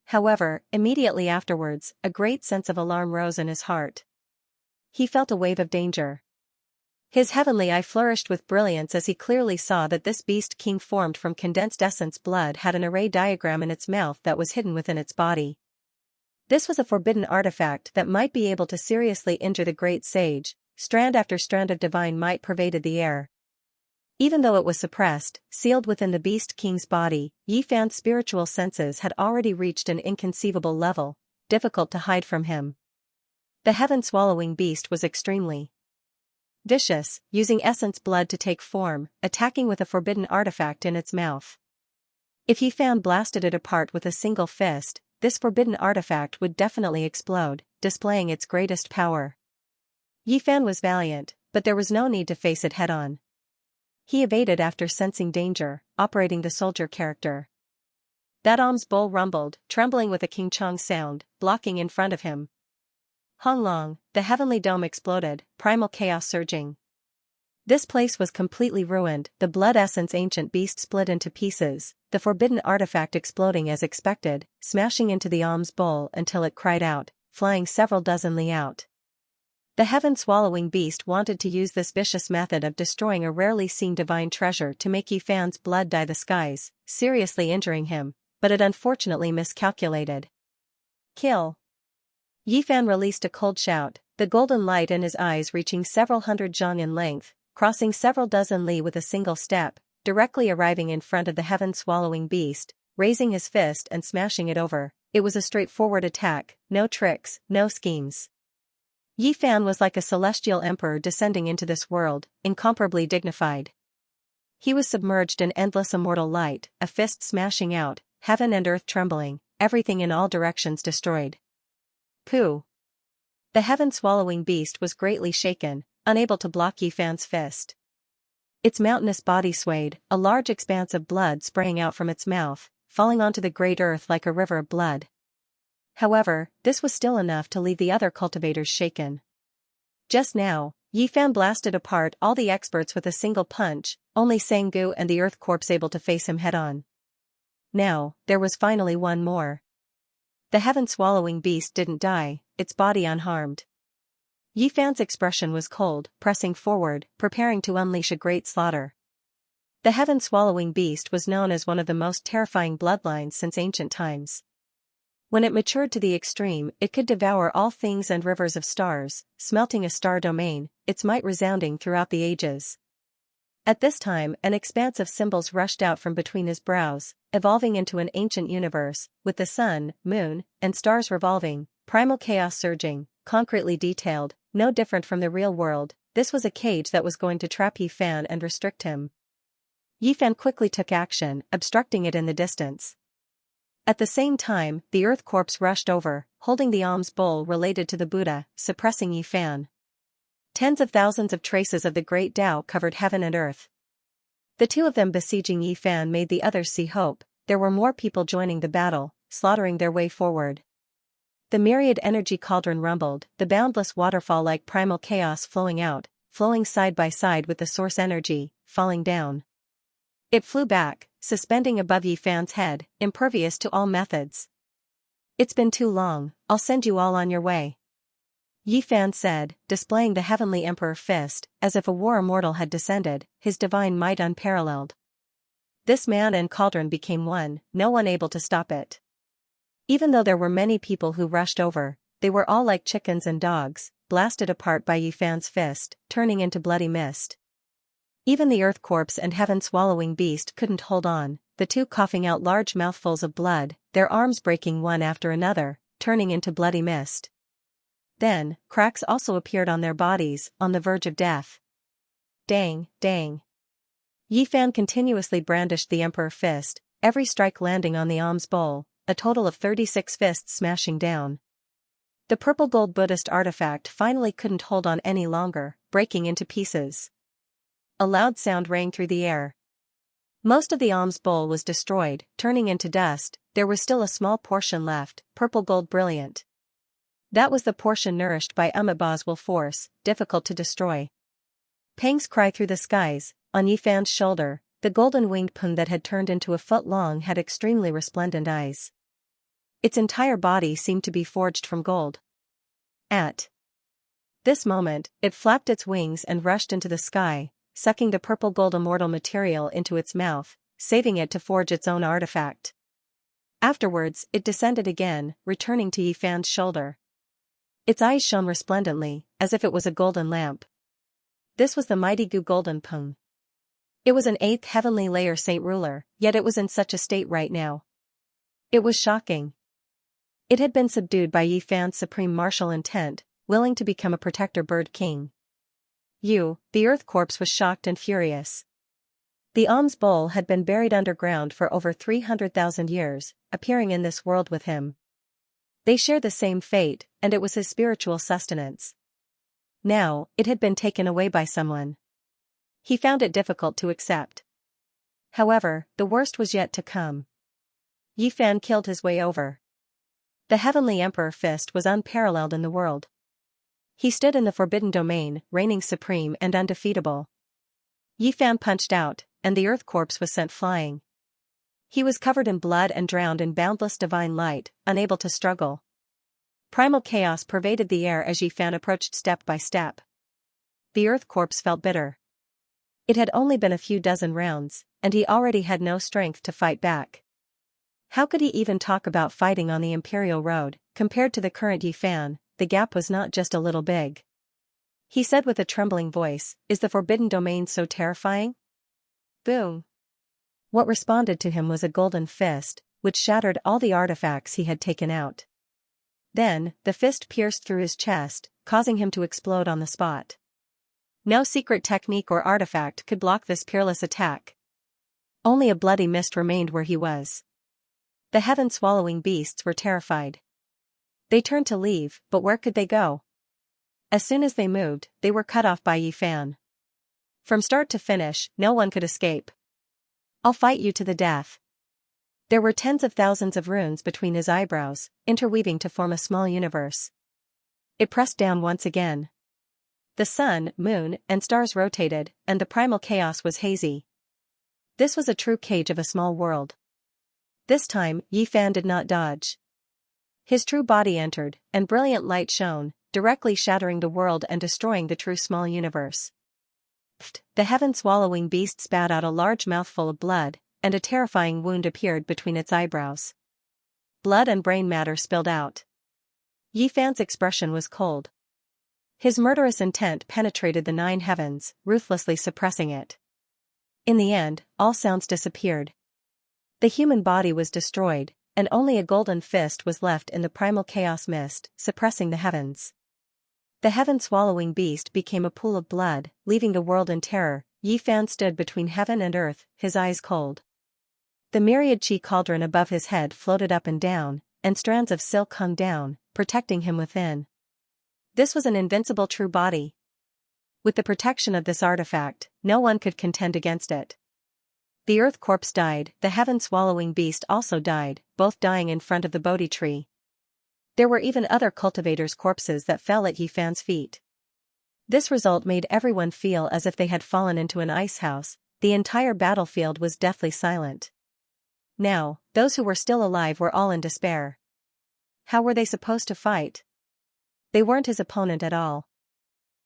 However, immediately afterwards, a great sense of alarm rose in his heart. He felt a wave of danger. His heavenly eye flourished with brilliance as he clearly saw that this beast king formed from condensed essence blood had an array diagram in its mouth that was hidden within its body. This was a forbidden artifact that might be able to seriously injure the great sage. Strand after strand of divine might pervaded the air. Even though it was suppressed, sealed within the beast king's body, Yifan's spiritual senses had already reached an inconceivable level, difficult to hide from him. The heaven-swallowing beast was extremely vicious, using essence blood to take form, attacking with a forbidden artifact in its mouth. If Yifan blasted it apart with a single fist, this forbidden artifact would definitely explode, displaying its greatest power. Yifan was valiant, but there was no need to face it head-on. He evaded after sensing danger, operating the soldier character. That alms bowl rumbled, trembling with a King Chong sound, blocking in front of him. Honglong, the heavenly dome exploded, primal chaos surging. This place was completely ruined, the blood essence ancient beast split into pieces, the forbidden artifact exploding as expected, smashing into the alms bowl until it cried out, flying several dozen li out. The heaven-swallowing beast wanted to use this vicious method of destroying a rarely seen divine treasure to make Yifan's blood dye the skies, seriously injuring him, but it unfortunately miscalculated. Kill! Yifan released a cold shout, the golden light in his eyes reaching several hundred zhang in length, crossing several dozen li with a single step, directly arriving in front of the heaven-swallowing beast, raising his fist and smashing it over. It was a straightforward attack, no tricks, no schemes. Yifan was like a celestial emperor descending into this world, incomparably dignified. He was submerged in endless immortal light, a fist smashing out, heaven and earth trembling, everything in all directions destroyed. Pooh! The heaven-swallowing beast was greatly shaken, unable to block Yifan's fist. Its mountainous body swayed, a large expanse of blood spraying out from its mouth, falling onto the great earth like a river of blood. However, this was still enough to leave the other cultivators shaken. Just now, Yifan blasted apart all the experts with a single punch, only Sanggu and the Earth Corpse able to face him head-on. Now, there was finally one more. The heaven-swallowing beast didn't die, its body unharmed. Yifan's expression was cold, pressing forward, preparing to unleash a great slaughter. The heaven-swallowing beast was known as one of the most terrifying bloodlines since ancient times. When it matured to the extreme, it could devour all things and rivers of stars, smelting a star domain, its might resounding throughout the ages. At this time, an expanse of symbols rushed out from between his brows, evolving into an ancient universe, with the sun, moon, and stars revolving, primal chaos surging, concretely detailed, no different from the real world. This was a cage that was going to trap Yifan and restrict him. Yifan quickly took action, obstructing it in the distance. At the same time, the Earth Corpse rushed over, holding the alms bowl related to the Buddha, suppressing Yifan. Tens of thousands of traces of the great Tao covered heaven and earth. The two of them besieging Yifan made the others see hope. There were more people joining the battle, slaughtering their way forward. The myriad energy cauldron rumbled, the boundless waterfall-like primal chaos flowing out, flowing side by side with the source energy, falling down. It flew back, suspending above Yifan's head, impervious to all methods. "It's been too long, I'll send you all on your way," Yifan said, displaying the heavenly emperor fist, as if a war immortal had descended, his divine might unparalleled. This man and cauldron became one, no one able to stop it. Even though there were many people who rushed over, they were all like chickens and dogs, blasted apart by Yifan's fist, turning into bloody mist. Even the Earth Corpse and heaven-swallowing beast couldn't hold on, the two coughing out large mouthfuls of blood, their arms breaking one after another, turning into bloody mist. Then, cracks also appeared on their bodies, on the verge of death. Dang, dang. Yifan continuously brandished the emperor fist, every strike landing on the alms bowl, a total of 36 fists smashing down. The purple gold Buddhist artifact finally couldn't hold on any longer, breaking into pieces. A loud sound rang through the air. Most of the alms bowl was destroyed, turning into dust. There was still a small portion left, purple gold brilliant. That was the portion nourished by Amitabha's will force, difficult to destroy. Pang's cry through the skies, on Yifan's shoulder, the golden-winged pun that had turned into a foot long had extremely resplendent eyes. Its entire body seemed to be forged from gold. At this moment, it flapped its wings and rushed into the sky, sucking the purple gold immortal material into its mouth, saving it to forge its own artifact. Afterwards, it descended again, returning to Yifan's shoulder. Its eyes shone resplendently, as if it was a golden lamp. This was the mighty Gu Golden Pung. It was an 8th heavenly layer saint ruler, yet it was in such a state right now. It was shocking. It had been subdued by Yifan's supreme martial intent, willing to become a protector bird king. The Earth corpse was shocked and furious. The alms bowl had been buried underground for over 300,000 years, appearing in this world with him. They shared the same fate, and it was his spiritual sustenance. Now, it had been taken away by someone. He found it difficult to accept. However, the worst was yet to come. Yi Fan killed his way over. The Heavenly Emperor Fist was unparalleled in the world. He stood in the Forbidden Domain, reigning supreme and undefeatable. Yi Fan punched out, and the Earth corpse was sent flying. He was covered in blood and drowned in boundless divine light, unable to struggle. Primal chaos pervaded the air as Yi Fan approached step by step. The Earth corpse felt bitter. It had only been a few dozen rounds, and he already had no strength to fight back. How could he even talk about fighting on the Imperial Road? Compared to the current Yi Fan, the gap was not just a little big. He said with a trembling voice, "Is the Forbidden Domain so terrifying?" Boom. What responded to him was a golden fist, which shattered all the artifacts he had taken out. Then, the fist pierced through his chest, causing him to explode on the spot. No secret technique or artifact could block this peerless attack. Only a bloody mist remained where he was. The heaven-swallowing beasts were terrified. They turned to leave, but where could they go? As soon as they moved, they were cut off by Yi Fan. From start to finish, no one could escape. "I'll fight you to the death." There were tens of thousands of runes between his eyebrows, interweaving to form a small universe. It pressed down once again. The sun, moon, and stars rotated, and the primal chaos was hazy. This was a true cage of a small world. This time, Yi Fan did not dodge. His true body entered, and brilliant light shone, directly shattering the world and destroying the true small universe. The heaven-swallowing beast spat out a large mouthful of blood, and a terrifying wound appeared between its eyebrows. Blood and brain matter spilled out. Yi Fan's expression was cold. His murderous intent penetrated the 9 heavens, ruthlessly suppressing it. In the end, all sounds disappeared. The human body was destroyed, and only a golden fist was left in the primal chaos mist, suppressing the heavens. The heaven-swallowing beast became a pool of blood, leaving the world in terror. Yi Fan stood between heaven and earth, his eyes cold. The myriad chi cauldron above his head floated up and down, and strands of silk hung down, protecting him within. This was an invincible true body. With the protection of this artifact, no one could contend against it. The Earth corpse died, the heaven-swallowing beast also died, both dying in front of the Bodhi tree. There were even other cultivators' corpses that fell at Yi Fan's feet. This result made everyone feel as if they had fallen into an ice house. The entire battlefield was deathly silent. Now, those who were still alive were all in despair. How were they supposed to fight? They weren't his opponent at all.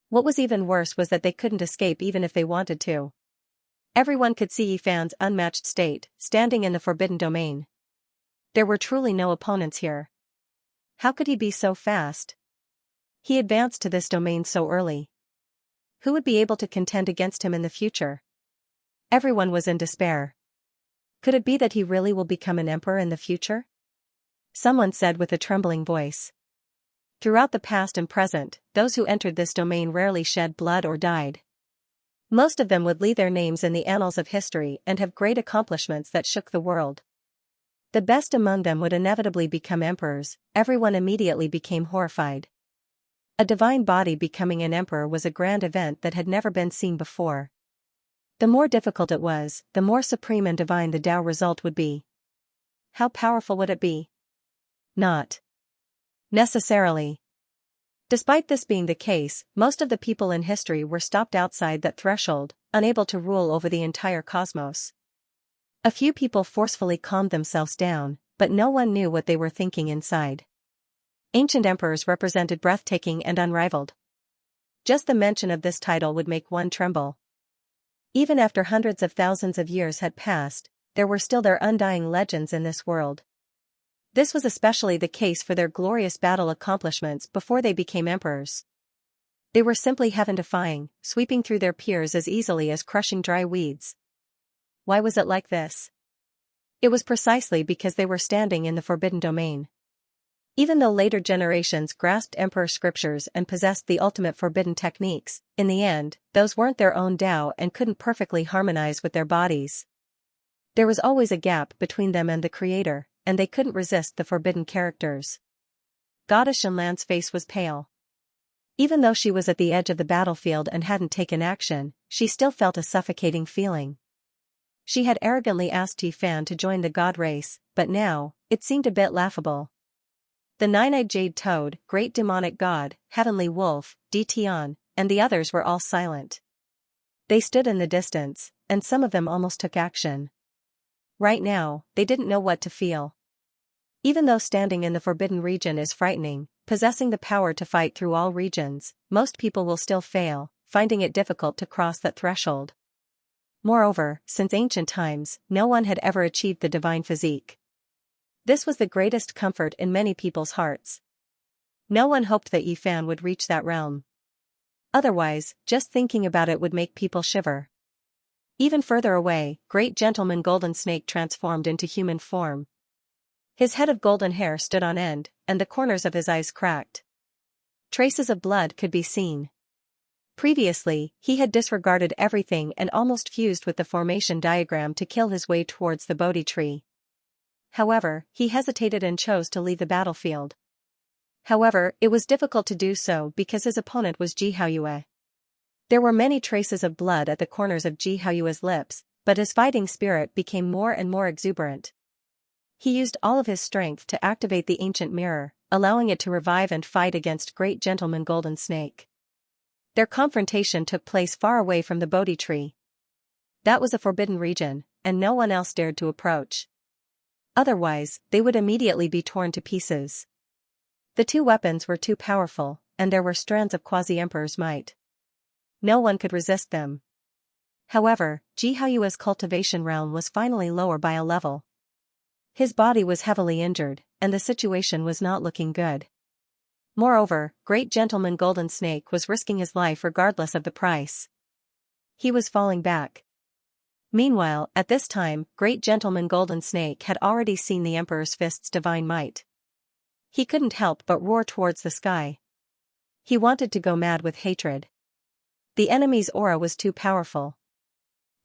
What was even worse was that they couldn't escape even if they wanted to. Everyone could see Yi Fan's unmatched state, standing in the Forbidden Domain. There were truly no opponents here. How could he be so fast? He advanced to this domain so early. Who would be able to contend against him in the future? Everyone was in despair. Could it be that he really will become an emperor in the future? Someone said with a trembling voice. Throughout the past and present, those who entered this domain rarely shed blood or died. Most of them would leave their names in the annals of history and have great accomplishments that shook the world. The best among them would inevitably become emperors. Everyone immediately became horrified. A divine body becoming an emperor was a grand event that had never been seen before. The more difficult it was, the more supreme and divine the Tao result would be. How powerful would it be? Not necessarily. Despite this being the case, most of the people in history were stopped outside that threshold, unable to rule over the entire cosmos. A few people forcefully calmed themselves down, but no one knew what they were thinking inside. Ancient emperors represented breathtaking and unrivaled. Just the mention of this title would make one tremble. Even after hundreds of thousands of years had passed, there were still their undying legends in this world. This was especially the case for their glorious battle accomplishments before they became emperors. They were simply heaven-defying, sweeping through their peers as easily as crushing dry weeds. Why was it like this? It was precisely because they were standing in the Forbidden Domain. Even though later generations grasped emperor scriptures and possessed the ultimate forbidden techniques, in the end, those weren't their own Tao and couldn't perfectly harmonize with their bodies. There was always a gap between them and the creator, and they couldn't resist the forbidden characters. Goddess Shenlan's face was pale. Even though she was at the edge of the battlefield and hadn't taken action, she still felt a suffocating feeling. She had arrogantly asked Yi Fan to join the god race, but now, it seemed a bit laughable. The nine-eyed jade toad, great demonic god, heavenly wolf, Di Tian, and the others were all silent. They stood in the distance, and some of them almost took action. Right now, they didn't know what to feel. Even though standing in the forbidden region is frightening, possessing the power to fight through all regions, most people will still fail, finding it difficult to cross that threshold. Moreover, since ancient times, no one had ever achieved the divine physique. This was the greatest comfort in many people's hearts. No one hoped that Yi Fan would reach that realm. Otherwise, just thinking about it would make people shiver. Even further away, Great Gentleman Golden Snake transformed into human form. His head of golden hair stood on end, and the corners of his eyes cracked. Traces of blood could be seen. Previously, he had disregarded everything and almost fused with the formation diagram to kill his way towards the Bodhi tree. However, he hesitated and chose to leave the battlefield. However, it was difficult to do so because his opponent was Ji Haoyue. There were many traces of blood at the corners of Ji Haoyue's lips, but his fighting spirit became more and more exuberant. He used all of his strength to activate the ancient mirror, allowing it to revive and fight against Great Gentleman Golden Snake. Their confrontation took place far away from the Bodhi tree. That was a forbidden region, and no one else dared to approach. Otherwise, they would immediately be torn to pieces. The two weapons were too powerful, and there were strands of quasi-emperor's might. No one could resist them. However, Ji Haoyue's cultivation realm was finally lower by a level. His body was heavily injured, and the situation was not looking good. Moreover, Great Gentleman Golden Snake was risking his life regardless of the price. He was falling back. Meanwhile, at this time, Great Gentleman Golden Snake had already seen the Emperor's fist's divine might. He couldn't help but roar towards the sky. He wanted to go mad with hatred. The enemy's aura was too powerful.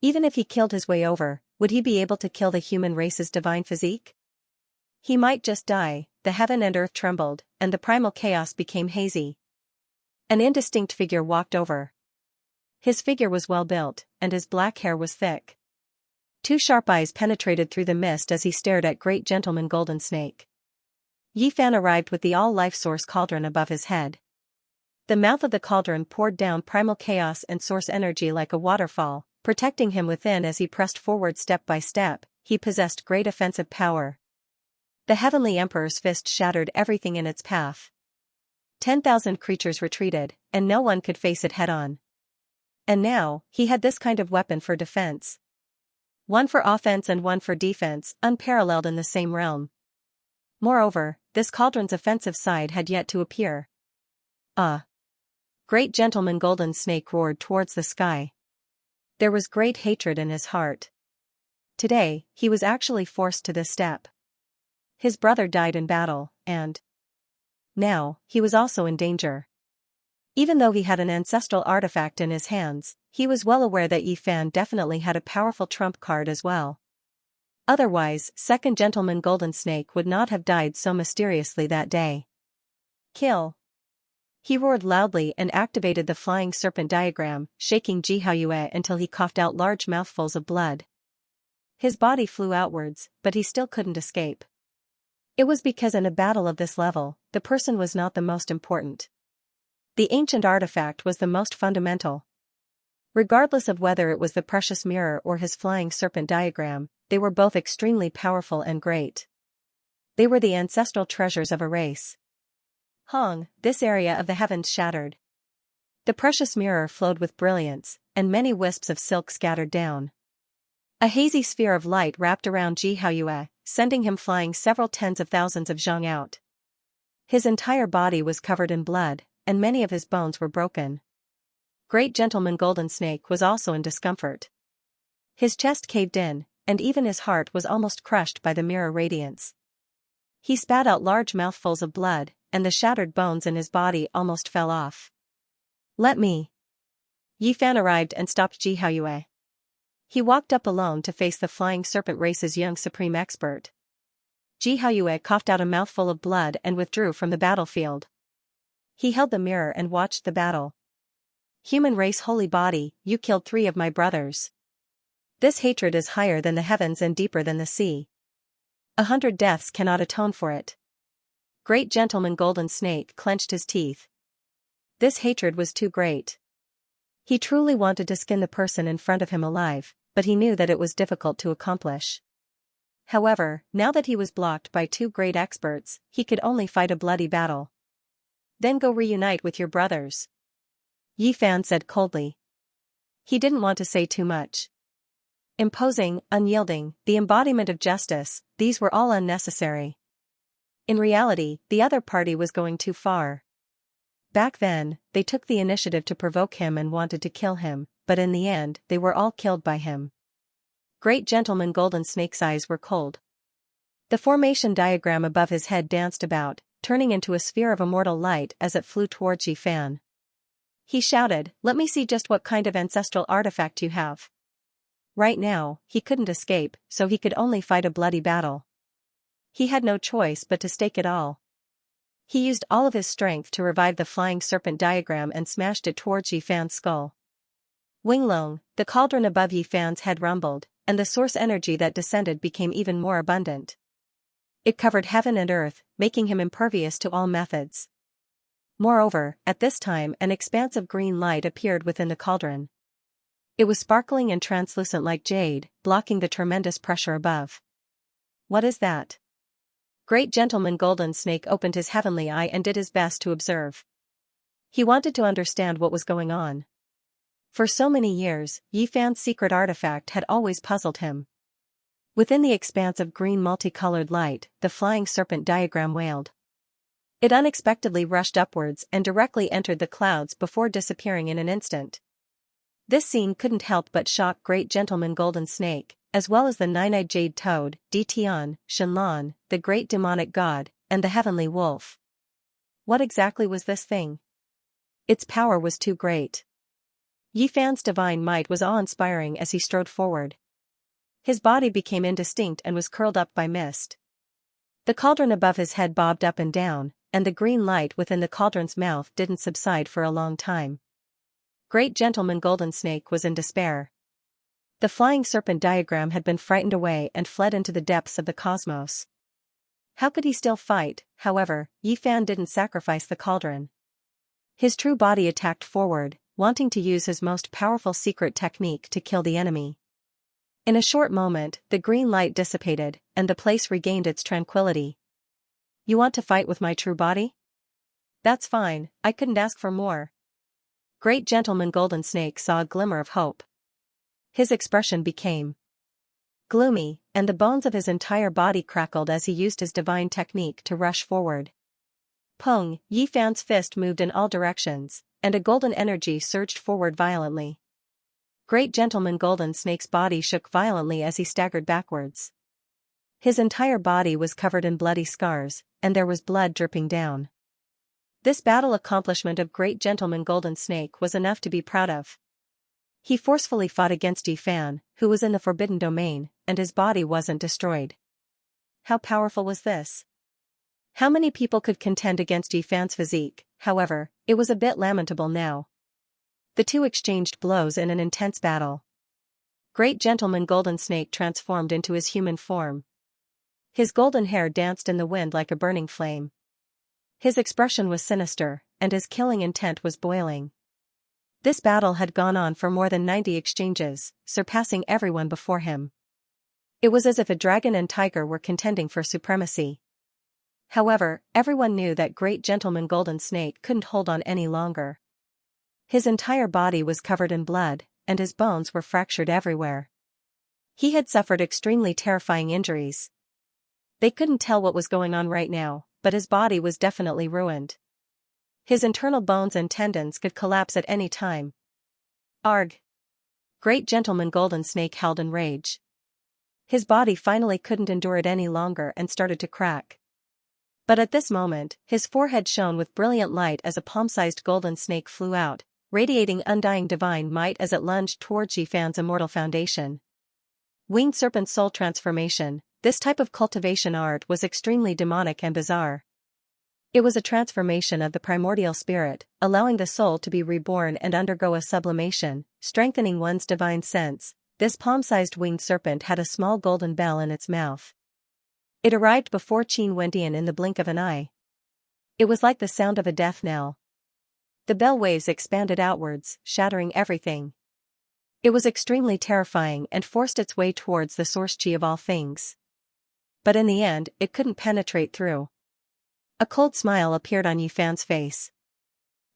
Even if he killed his way over, would he be able to kill the human race's divine physique? He might just die. The heaven and earth trembled, and the primal chaos became hazy. An indistinct figure walked over. His figure was well built, and his black hair was thick. Two sharp eyes penetrated through the mist as he stared at Great Gentleman Golden Snake. Yi Fan arrived with the all-life source cauldron above his head. The mouth of the cauldron poured down primal chaos and source energy like a waterfall, protecting him within as he pressed forward step by step. He possessed great offensive power. The Heavenly Emperor's fist shattered everything in its path. 10,000 creatures retreated, and no one could face it head-on. And now, he had this kind of weapon for defense. One for offense and one for defense, unparalleled in the same realm. Moreover, this cauldron's offensive side had yet to appear. Great Gentleman Golden Snake roared towards the sky. There was great hatred in his heart. Today, he was actually forced to this step. His brother died in battle, and now, he was also in danger. Even though he had an ancestral artifact in his hands, he was well aware that Yi Fan definitely had a powerful trump card as well. Otherwise, Second Gentleman Golden Snake would not have died so mysteriously that day. Kill! He roared loudly and activated the flying serpent diagram, shaking Ji Haoyue until he coughed out large mouthfuls of blood. His body flew outwards, but he still couldn't escape. It was because in a battle of this level, the person was not the most important. The ancient artifact was the most fundamental. Regardless of whether it was the precious mirror or his flying serpent diagram, they were both extremely powerful and great. They were the ancestral treasures of a race. This area of the heavens shattered. The precious mirror flowed with brilliance, and many wisps of silk scattered down. A hazy sphere of light wrapped around Ji Haoyue, sending him flying several tens of thousands of zhang out. His entire body was covered in blood, and many of his bones were broken. Great Gentleman Golden Snake was also in discomfort. His chest caved in, and even his heart was almost crushed by the mirror radiance. He spat out large mouthfuls of blood, and the shattered bones in his body almost fell off. Let me. Yi Fan arrived and stopped Ji Haoyue. He walked up alone to face the flying serpent race's young supreme expert. Ji Haoyue coughed out a mouthful of blood and withdrew from the battlefield. He held the mirror and watched the battle. Human race holy body, you killed 3 of my brothers. This hatred is higher than the heavens and deeper than the sea. 100 deaths cannot atone for it. Great gentleman Golden Snake clenched his teeth. This hatred was too great. He truly wanted to skin the person in front of him alive, but he knew that it was difficult to accomplish. However, now that he was blocked by 2 great experts, he could only fight a bloody battle. Then go reunite with your brothers. Yi Fan said coldly. He didn't want to say too much. Imposing, unyielding, the embodiment of justice, these were all unnecessary. In reality, the other party was going too far. Back then, they took the initiative to provoke him and wanted to kill him, but in the end, they were all killed by him. Great gentleman Golden Snake's eyes were cold. The formation diagram above his head danced about, turning into a sphere of immortal light as it flew towards Yi Fan. He shouted, "Let me see just what kind of ancestral artifact you have." Right now, he couldn't escape, so he could only fight a bloody battle. He had no choice but to stake it all. He used all of his strength to revive the flying serpent diagram and smashed it towards Yi Fan's skull. Winglong, the cauldron above Yi Fan's head rumbled, and the source energy that descended became even more abundant. It covered heaven and earth, making him impervious to all methods. Moreover, at this time an expanse of green light appeared within the cauldron. It was sparkling and translucent like jade, blocking the tremendous pressure above. What is that? Great gentleman Golden Snake opened his heavenly eye and did his best to observe. He wanted to understand what was going on. For so many years, Yi Fan's secret artifact had always puzzled him. Within the expanse of green multicolored light, the flying serpent diagram wailed. It unexpectedly rushed upwards and directly entered the clouds before disappearing in an instant. This scene couldn't help but shock Great Gentleman Golden Snake, as well as the nine-eyed jade toad, Ditian, Shenlong, the great demonic god, and the heavenly wolf. What exactly was this thing? Its power was too great. Yi Fan's divine might was awe-inspiring as he strode forward. His body became indistinct and was curled up by mist. The cauldron above his head bobbed up and down, and the green light within the cauldron's mouth didn't subside for a long time. Great Gentleman Golden Snake was in despair. The flying serpent diagram had been frightened away and fled into the depths of the cosmos. How could he still fight? However, Yi Fan didn't sacrifice the cauldron. His true body attacked forward, wanting to use his most powerful secret technique to kill the enemy. In a short moment, the green light dissipated, and the place regained its tranquility. You want to fight with my true body? That's fine, I couldn't ask for more. Great Gentleman Golden Snake saw a glimmer of hope. His expression became gloomy, and the bones of his entire body crackled as he used his divine technique to rush forward. Pung, Yi Fan's fist moved in all directions, and a golden energy surged forward violently. Great Gentleman Golden Snake's body shook violently as he staggered backwards. His entire body was covered in bloody scars, and there was blood dripping down. This battle accomplishment of Great Gentleman Golden Snake was enough to be proud of. He forcefully fought against Yi Fan, who was in the forbidden domain, and his body wasn't destroyed. How powerful was this? How many people could contend against Yi Fan's physique? However, it was a bit lamentable now. The two exchanged blows in an intense battle. Great Gentleman Golden Snake transformed into his human form. His golden hair danced in the wind like a burning flame. His expression was sinister, and his killing intent was boiling. This battle had gone on for more than 90 exchanges, surpassing everyone before him. It was as if a dragon and tiger were contending for supremacy. However, everyone knew that Great Gentleman Golden Snake couldn't hold on any longer. His entire body was covered in blood, and his bones were fractured everywhere. He had suffered extremely terrifying injuries. They couldn't tell what was going on right now, but his body was definitely ruined. His internal bones and tendons could collapse at any time. Arg! Great Gentleman Golden Snake howled in rage. His body finally couldn't endure it any longer and started to crack. But at this moment, his forehead shone with brilliant light as a palm-sized golden snake flew out, radiating undying divine might as it lunged towards Yifan's immortal foundation. Winged serpent soul transformation. This type of cultivation art was extremely demonic and bizarre. It was a transformation of the primordial spirit, allowing the soul to be reborn and undergo a sublimation, strengthening one's divine sense. This palm-sized winged serpent had a small golden bell in its mouth. It arrived before Qin Wendian in the blink of an eye. It was like the sound of a death knell. The bell waves expanded outwards, shattering everything. It was extremely terrifying and forced its way towards the source chi of all things. But in the end, it couldn't penetrate through. A cold smile appeared on Yifan's face.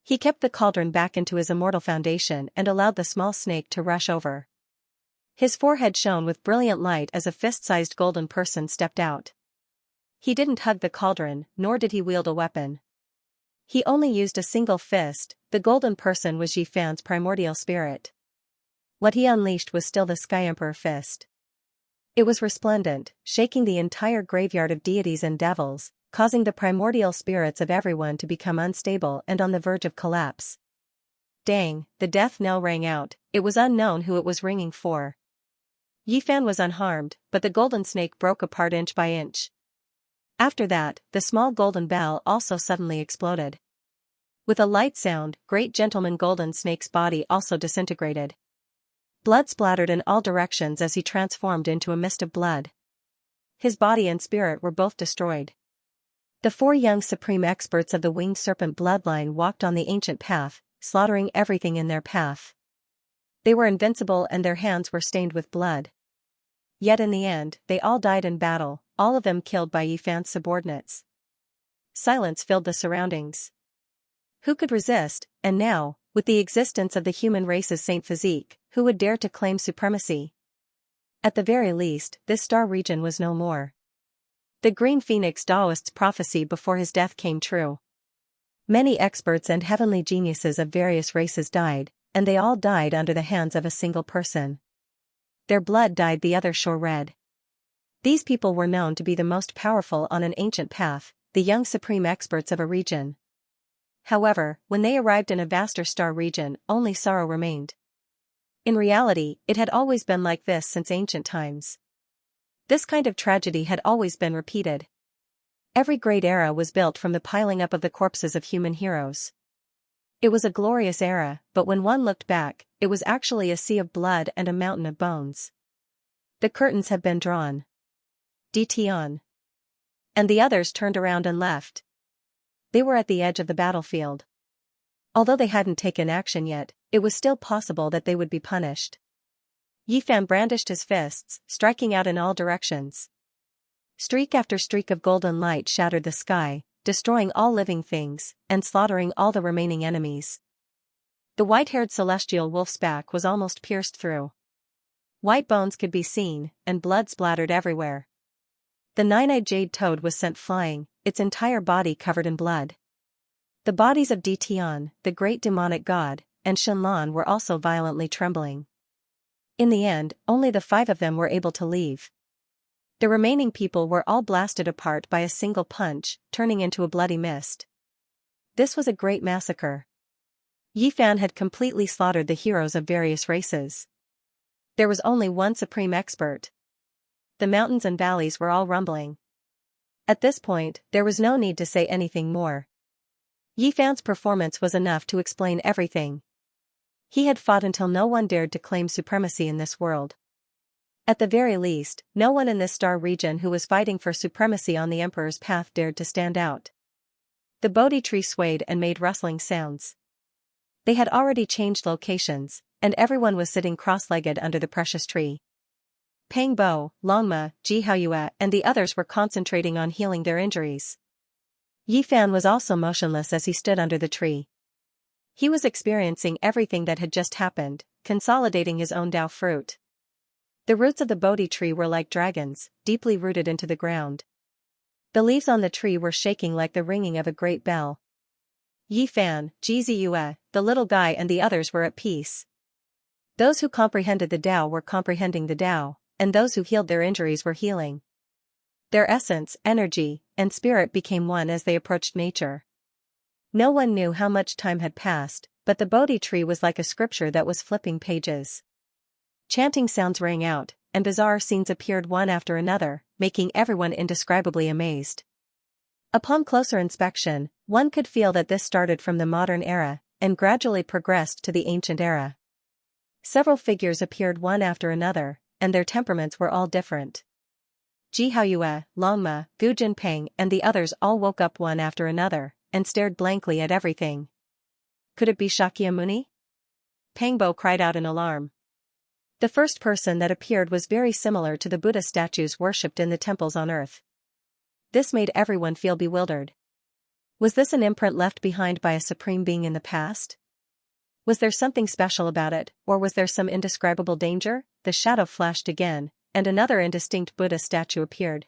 He kept the cauldron back into his immortal foundation and allowed the small snake to rush over. His forehead shone with brilliant light as a fist-sized golden person stepped out. He didn't hug the cauldron, nor did he wield a weapon. He only used a single fist. The golden person was Yifan's primordial spirit. What he unleashed was still the Sky Emperor fist. It was resplendent, shaking the entire graveyard of deities and devils, causing the primordial spirits of everyone to become unstable and on the verge of collapse. Dang, the death knell rang out. It was unknown who it was ringing for. Yifan was unharmed, but the golden snake broke apart inch by inch. After that, the small golden bell also suddenly exploded. With a light sound, great gentleman golden snake's body also disintegrated. Blood splattered in all directions as he transformed into a mist of blood. His body and spirit were both destroyed. The four young supreme experts of the winged serpent bloodline walked on the ancient path, slaughtering everything in their path. They were invincible and their hands were stained with blood. Yet in the end, they all died in battle, all of them killed by Yifan's subordinates. Silence filled the surroundings. Who could resist? And now, with the existence of the human race's saint physique, who would dare to claim supremacy? At the very least, this star region was no more. The Green Phoenix Daoist's prophecy before his death came true. Many experts and heavenly geniuses of various races died, and they all died under the hands of a single person. Their blood dyed the other shore red. These people were known to be the most powerful on an ancient path, the young supreme experts of a region. However, when they arrived in a vaster star region, only sorrow remained. In reality, it had always been like this since ancient times. This kind of tragedy had always been repeated. Every great era was built from the piling up of the corpses of human heroes. It was a glorious era, but when one looked back, it was actually a sea of blood and a mountain of bones. The curtains had been drawn. DT on. And the others turned around and left. They were at the edge of the battlefield. Although they hadn't taken action yet, it was still possible that they would be punished. Yifan brandished his fists, striking out in all directions. Streak after streak of golden light shattered the sky, destroying all living things, and slaughtering all the remaining enemies. The white-haired celestial wolf's back was almost pierced through. White bones could be seen, and blood splattered everywhere. The nine-eyed jade toad was sent flying, its entire body covered in blood. The bodies of Ditian, the great demonic god, and Shenlan were also violently trembling. In the end, only the 5 of them were able to leave. The remaining people were all blasted apart by a single punch, turning into a bloody mist. This was a great massacre. Yifan had completely slaughtered the heroes of various races. There was only one supreme expert. The mountains and valleys were all rumbling. At this point, there was no need to say anything more. Yifan's performance was enough to explain everything. He had fought until no one dared to claim supremacy in this world. At the very least, no one in this star region who was fighting for supremacy on the Emperor's path dared to stand out. The Bodhi tree swayed and made rustling sounds. They had already changed locations, and everyone was sitting cross-legged under the precious tree. Pang Bo, Longma, Ji Haoyue, and the others were concentrating on healing their injuries. Yifan was also motionless as he stood under the tree. He was experiencing everything that had just happened, consolidating his own Dao fruit. The roots of the Bodhi tree were like dragons, deeply rooted into the ground. The leaves on the tree were shaking like the ringing of a great bell. Yifan, Ji Ziyue, the little guy and the others were at peace. Those who comprehended the Dao were comprehending the Dao, and those who healed their injuries were healing. Their essence, energy, and spirit became one as they approached nature. No one knew how much time had passed, but the Bodhi tree was like a scripture that was flipping pages. Chanting sounds rang out, and bizarre scenes appeared one after another, making everyone indescribably amazed. Upon closer inspection, one could feel that this started from the modern era, and gradually progressed to the ancient era. Several figures appeared one after another, and their temperaments were all different. Ji Haoyue, Longma, Gu Jinping and the others all woke up one after another, and stared blankly at everything. Could it be Shakyamuni? Pangbo cried out in alarm. The first person that appeared was very similar to the Buddha statues worshipped in the temples on earth. This made everyone feel bewildered. Was this an imprint left behind by a supreme being in the past? Was there something special about it, or was there some indescribable danger? The shadow flashed again, and another indistinct Buddha statue appeared.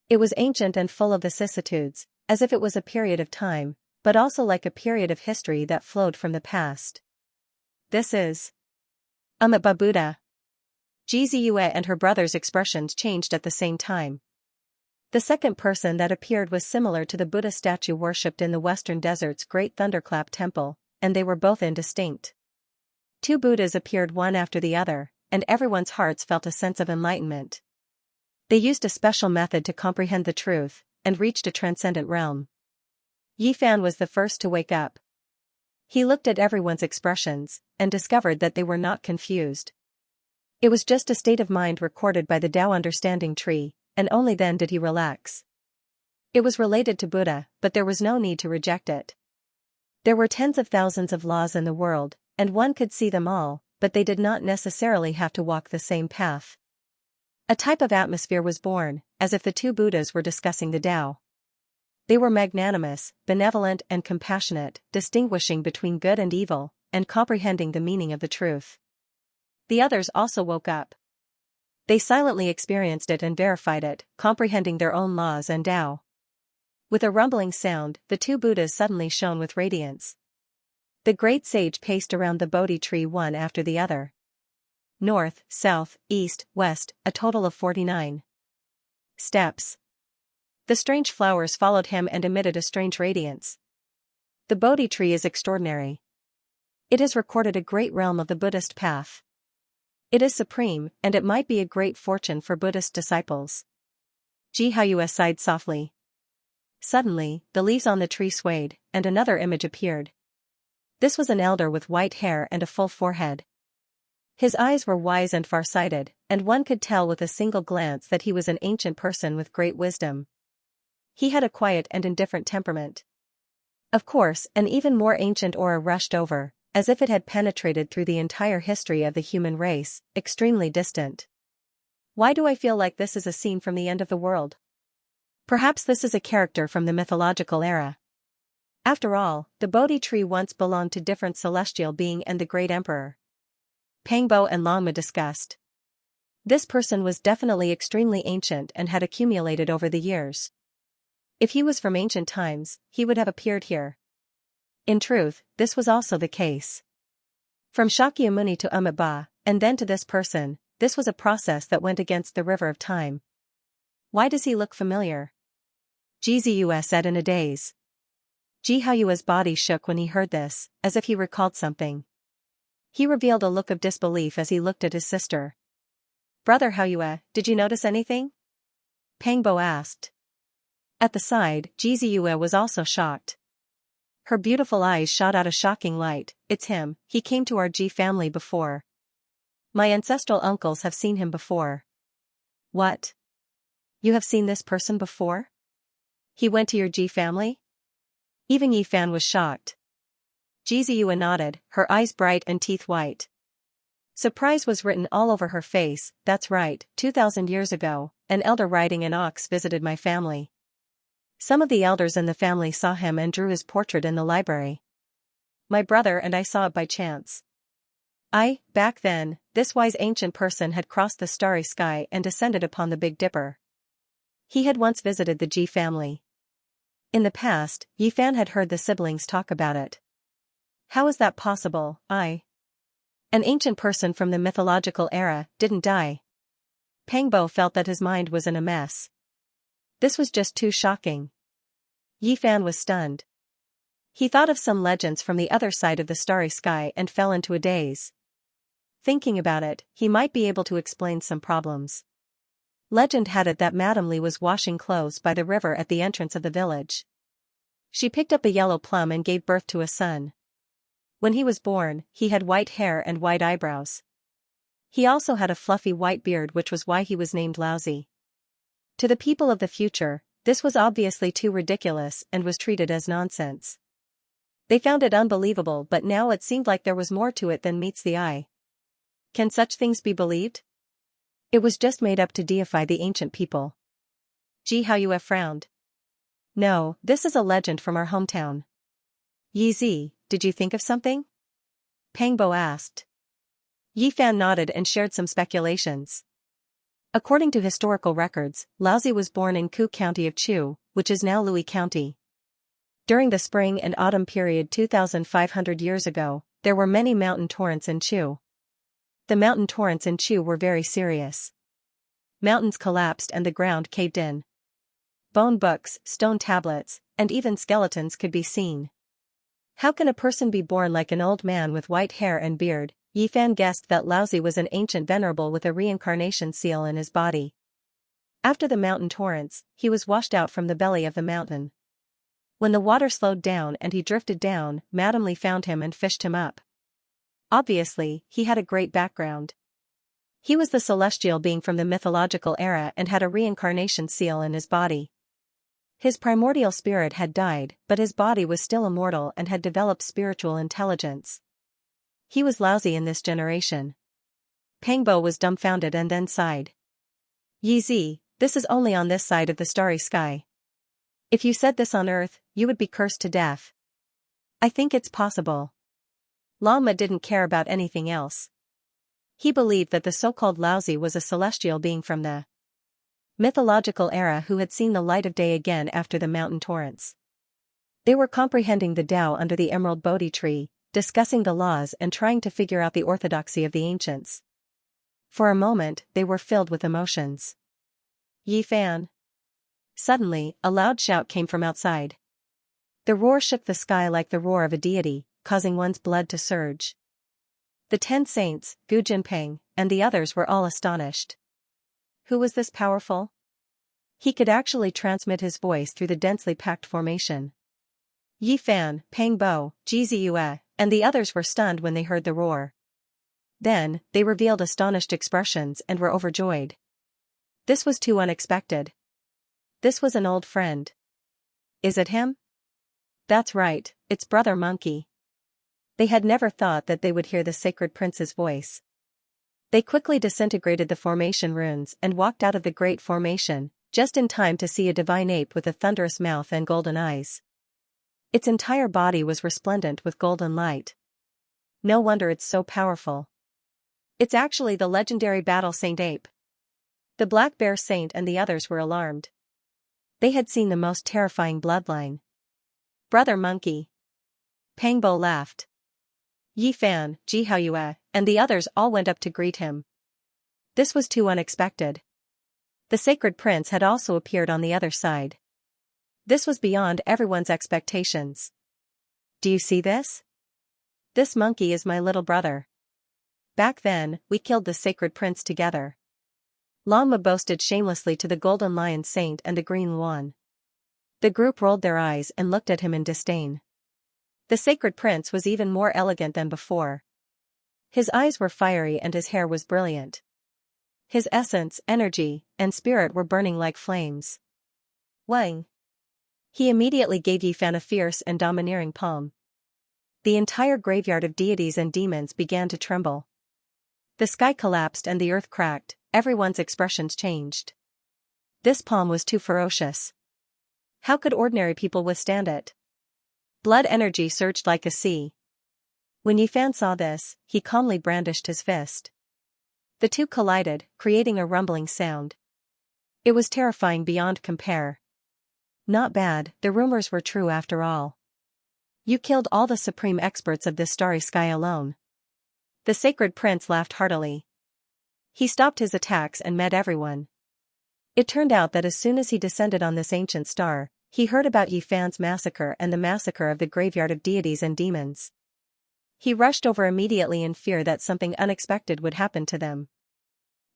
It was ancient and full of vicissitudes, as if it was a period of time, but also like a period of history that flowed from the past. This is Amitabha Buddha. Ji Ziyue and her brother's expressions changed at the same time. The second person that appeared was similar to the Buddha statue worshipped in the Western Desert's Great Thunderclap Temple, and they were both indistinct. Two Buddhas appeared one after the other, and everyone's hearts felt a sense of enlightenment. They used a special method to comprehend the truth, and reached a transcendent realm. Yi Fan was the first to wake up. He looked at everyone's expressions, and discovered that they were not confused. It was just a state of mind recorded by the Tao Understanding Tree, and only then did he relax. It was related to Buddha, but there was no need to reject it. There were tens of thousands of laws in the world, and one could see them all, but they did not necessarily have to walk the same path. A type of atmosphere was born, as if the two Buddhas were discussing the Tao. They were magnanimous, benevolent and compassionate, distinguishing between good and evil, and comprehending the meaning of the truth. The others also woke up. They silently experienced it and verified it, comprehending their own laws and Tao. With a rumbling sound, the two Buddhas suddenly shone with radiance. The great sage paced around the Bodhi tree one after the other. North, south, east, west, a total of 49 steps. The strange flowers followed him and emitted a strange radiance. The Bodhi tree is extraordinary. It has recorded a great realm of the Buddhist path. It is supreme, and it might be a great fortune for Buddhist disciples. Ji Haoyue sighed softly. Suddenly, the leaves on the tree swayed, and another image appeared. This was an elder with white hair and a full forehead. His eyes were wise and far-sighted, and one could tell with a single glance that he was an ancient person with great wisdom. He had a quiet and indifferent temperament. Of course, an even more ancient aura rushed over, as if it had penetrated through the entire history of the human race, extremely distant. Why do I feel like this is a scene from the end of the world? Perhaps this is a character from the mythological era. After all, the Bodhi tree once belonged to different celestial being and the great emperor. Pangbo and Longma discussed. This person was definitely extremely ancient and had accumulated over the years. If he was from ancient times, he would have appeared here. In truth, this was also the case. From Shakyamuni to Amitabha, and then to this person, this was a process that went against the river of time. Why does he look familiar? Ji Ziyue said in a daze. Ji Haoyue's body shook when he heard this, as if he recalled something. He revealed a look of disbelief as he looked at his sister. Brother Haoyue, did you notice anything? Pangbo asked. At the side, Ji Ziyue was also shocked. Her beautiful eyes shot out a shocking light. It's him, he came to our Ji family before. My ancestral uncles have seen him before. What? You have seen this person before? He went to your Ji family? Even Yi Fan was shocked. Ji Ziyue nodded, her eyes bright and teeth white. Surprise was written all over her face. That's right, 2,000 years ago, an elder riding an ox visited my family. Some of the elders in the family saw him and drew his portrait in the library. My brother and I saw it by chance. Back then, this wise ancient person had crossed the starry sky and descended upon the Big Dipper. He had once visited the Ji family. In the past, Yi Fan had heard the siblings talk about it. How is that possible? An ancient person from the mythological era didn't die. Pangbo felt that his mind was in a mess. This was just too shocking. Yi Fan was stunned. He thought of some legends from the other side of the starry sky and fell into a daze. Thinking about it, he might be able to explain some problems. Legend had it that Madame Li was washing clothes by the river at the entrance of the village. She picked up a yellow plum and gave birth to a son. When he was born, he had white hair and white eyebrows. He also had a fluffy white beard, which was why he was named Lousy. To the people of the future, this was obviously too ridiculous and was treated as nonsense. They found it unbelievable, but now it seemed like there was more to it than meets the eye. Can such things be believed? It was just made up to deify the ancient people. Ji Haoyue frowned. No, this is a legend from our hometown. Yi Zi, did you think of something? Pang Bo asked. Yi Fan nodded and shared some speculations. According to historical records, Laozi was born in Ku County of Chu, which is now Louis County. During the spring and autumn period 2,500 years ago, there were many mountain torrents in Chu. The mountain torrents in Chu were very serious. Mountains collapsed and the ground caved in. Bone books, stone tablets, and even skeletons could be seen. How can a person be born like an old man with white hair and beard? Yi Fan guessed that Laozi was an ancient venerable with a reincarnation seal in his body. After the mountain torrents, he was washed out from the belly of the mountain. When the water slowed down and he drifted down, Madame Li found him and fished him up. Obviously, he had a great background. He was the celestial being from the mythological era and had a reincarnation seal in his body. His primordial spirit had died, but his body was still immortal and had developed spiritual intelligence. He was Lousy in this generation. Pang Bo was dumbfounded and then sighed. Yi Zi, this is only on this side of the starry sky. If you said this on Earth, you would be cursed to death. I think it's possible. Lama didn't care about anything else. He believed that the so-called Lousy was a celestial being from the mythological era who had seen the light of day again after the mountain torrents. They were comprehending the Tao under the emerald Bodhi tree, discussing the laws and trying to figure out the orthodoxy of the ancients. For a moment, they were filled with emotions. Yi Fan. Suddenly, a loud shout came from outside. The roar shook the sky like the roar of a deity, causing one's blood to surge. The 10 saints, Gu Jinping, and the others were all astonished. Who was this powerful? He could actually transmit his voice through the densely packed formation. Yi Fan, Pang Bo, Ji Ziyue, and the others were stunned when they heard the roar. Then, they revealed astonished expressions and were overjoyed. This was too unexpected. This was an old friend. Is it him? That's right, it's Brother Monkey. They had never thought that they would hear the sacred prince's voice. They quickly disintegrated the formation runes and walked out of the great formation, just in time to see a divine ape with a thunderous mouth and golden eyes. Its entire body was resplendent with golden light. No wonder it's so powerful. It's actually the legendary Battle Saint Ape. The Black Bear Saint and the others were alarmed. They had seen the most terrifying bloodline. Brother Monkey. Pang Bo laughed. Yi Fan, Ji Haoyue, and the others all went up to greet him. This was too unexpected. The sacred prince had also appeared on the other side. This was beyond everyone's expectations. Do you see this? This monkey is my little brother. Back then, we killed the sacred prince together. Lama boasted shamelessly to the Golden Lion Saint and the Green Luan. The group rolled their eyes and looked at him in disdain. The sacred prince was even more elegant than before. His eyes were fiery and his hair was brilliant. His essence, energy, and spirit were burning like flames. Wang. He immediately gave Yi Fan a fierce and domineering palm. The entire graveyard of deities and demons began to tremble. The sky collapsed and the earth cracked, everyone's expressions changed. This palm was too ferocious. How could ordinary people withstand it? Blood energy surged like a sea. When Yi Fan saw this, he calmly brandished his fist. The two collided, creating a rumbling sound. It was terrifying beyond compare. Not bad, the rumors were true after all. You killed all the supreme experts of this starry sky alone. The sacred prince laughed heartily. He stopped his attacks and met everyone. It turned out that as soon as he descended on this ancient star, he heard about Yi Fan's massacre and the massacre of the graveyard of deities and demons. He rushed over immediately in fear that something unexpected would happen to them.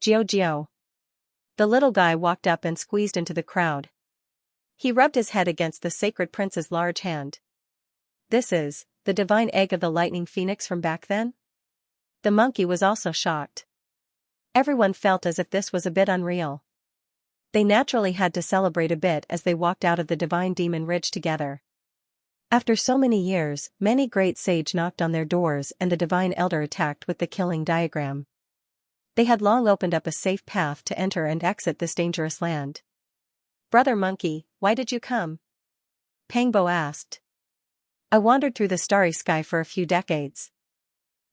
Jiao Jiao. The little guy walked up and squeezed into the crowd. He rubbed his head against the sacred prince's large hand. This is the divine egg of the lightning phoenix from back then? The monkey was also shocked. Everyone felt as if this was a bit unreal. They naturally had to celebrate a bit as they walked out of the divine demon ridge together. After so many years, many great sage knocked on their doors and the divine elder attacked with the killing diagram. They had long opened up a safe path to enter and exit this dangerous land. Brother Monkey, why did you come? Pangbo asked. I wandered through the starry sky for a few decades.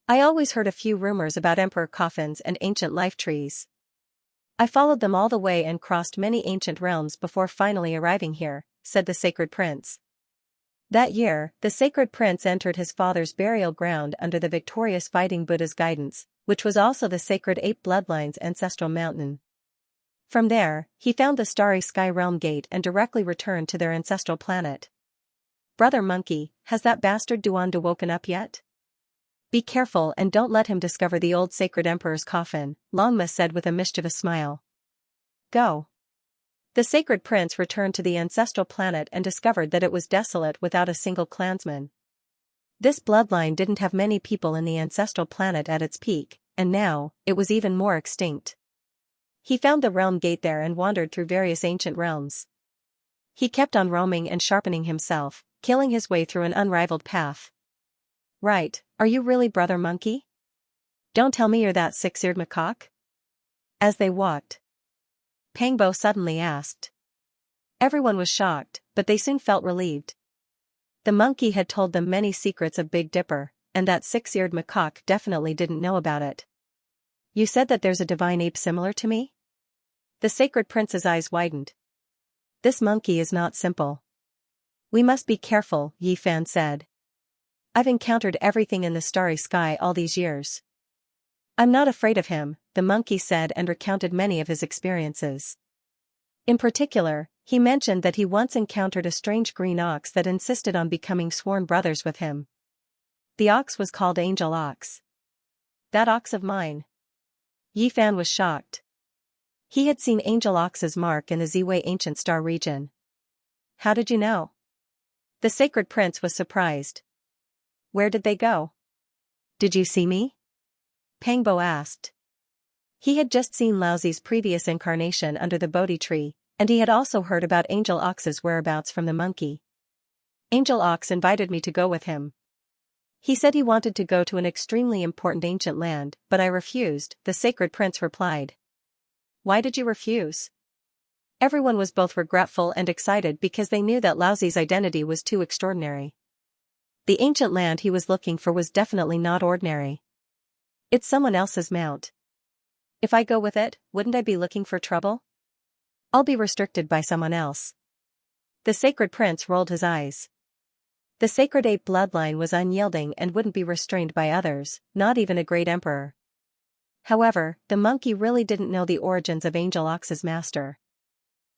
I always heard a few rumors about emperor coffins and ancient life trees. I followed them all the way and crossed many ancient realms before finally arriving here, said the sacred prince. That year, the sacred prince entered his father's burial ground under the victorious fighting Buddha's guidance, which was also the sacred ape bloodline's ancestral mountain. From there, he found the starry sky realm gate and directly returned to their ancestral planet. Brother Monkey, has that bastard Duanda woken up yet? Be careful and don't let him discover the old sacred emperor's coffin, Longma said with a mischievous smile. Go. The sacred prince returned to the ancestral planet and discovered that it was desolate without a single clansman. This bloodline didn't have many people in the ancestral planet at its peak, and now, it was even more extinct. He found the realm gate there and wandered through various ancient realms. He kept on roaming and sharpening himself, killing his way through an unrivaled path. Right, are you really Brother Monkey? Don't tell me you're that six-eared macaque? As they walked, Pangbo suddenly asked. Everyone was shocked, but they soon felt relieved. The monkey had told them many secrets of Big Dipper, and that six-eared macaque definitely didn't know about it. You said that there's a divine ape similar to me? The sacred prince's eyes widened. This monkey is not simple. We must be careful, Yi Fan said. I've encountered everything in the starry sky all these years. I'm not afraid of him, the monkey said and recounted many of his experiences. In particular, he mentioned that he once encountered a strange green ox that insisted on becoming sworn brothers with him. The ox was called Angel Ox. That ox of mine. Yi Fan was shocked. He had seen Angel Ox's mark in the Ziwei ancient star region. How did you know? The sacred prince was surprised. Where did they go? Did you see me? Pangbo asked. He had just seen Laozi's previous incarnation under the Bodhi tree, and he had also heard about Angel Ox's whereabouts from the monkey. Angel Ox invited me to go with him. He said he wanted to go to an extremely important ancient land, but I refused, the sacred prince replied. Why did you refuse? Everyone was both regretful and excited because they knew that Laozi's identity was too extraordinary. The ancient land he was looking for was definitely not ordinary. It's someone else's mount. If I go with it, wouldn't I be looking for trouble? I'll be restricted by someone else. The sacred prince rolled his eyes. The sacred ape bloodline was unyielding and wouldn't be restrained by others, not even a great emperor. However, the monkey really didn't know the origins of Angel Ox's master.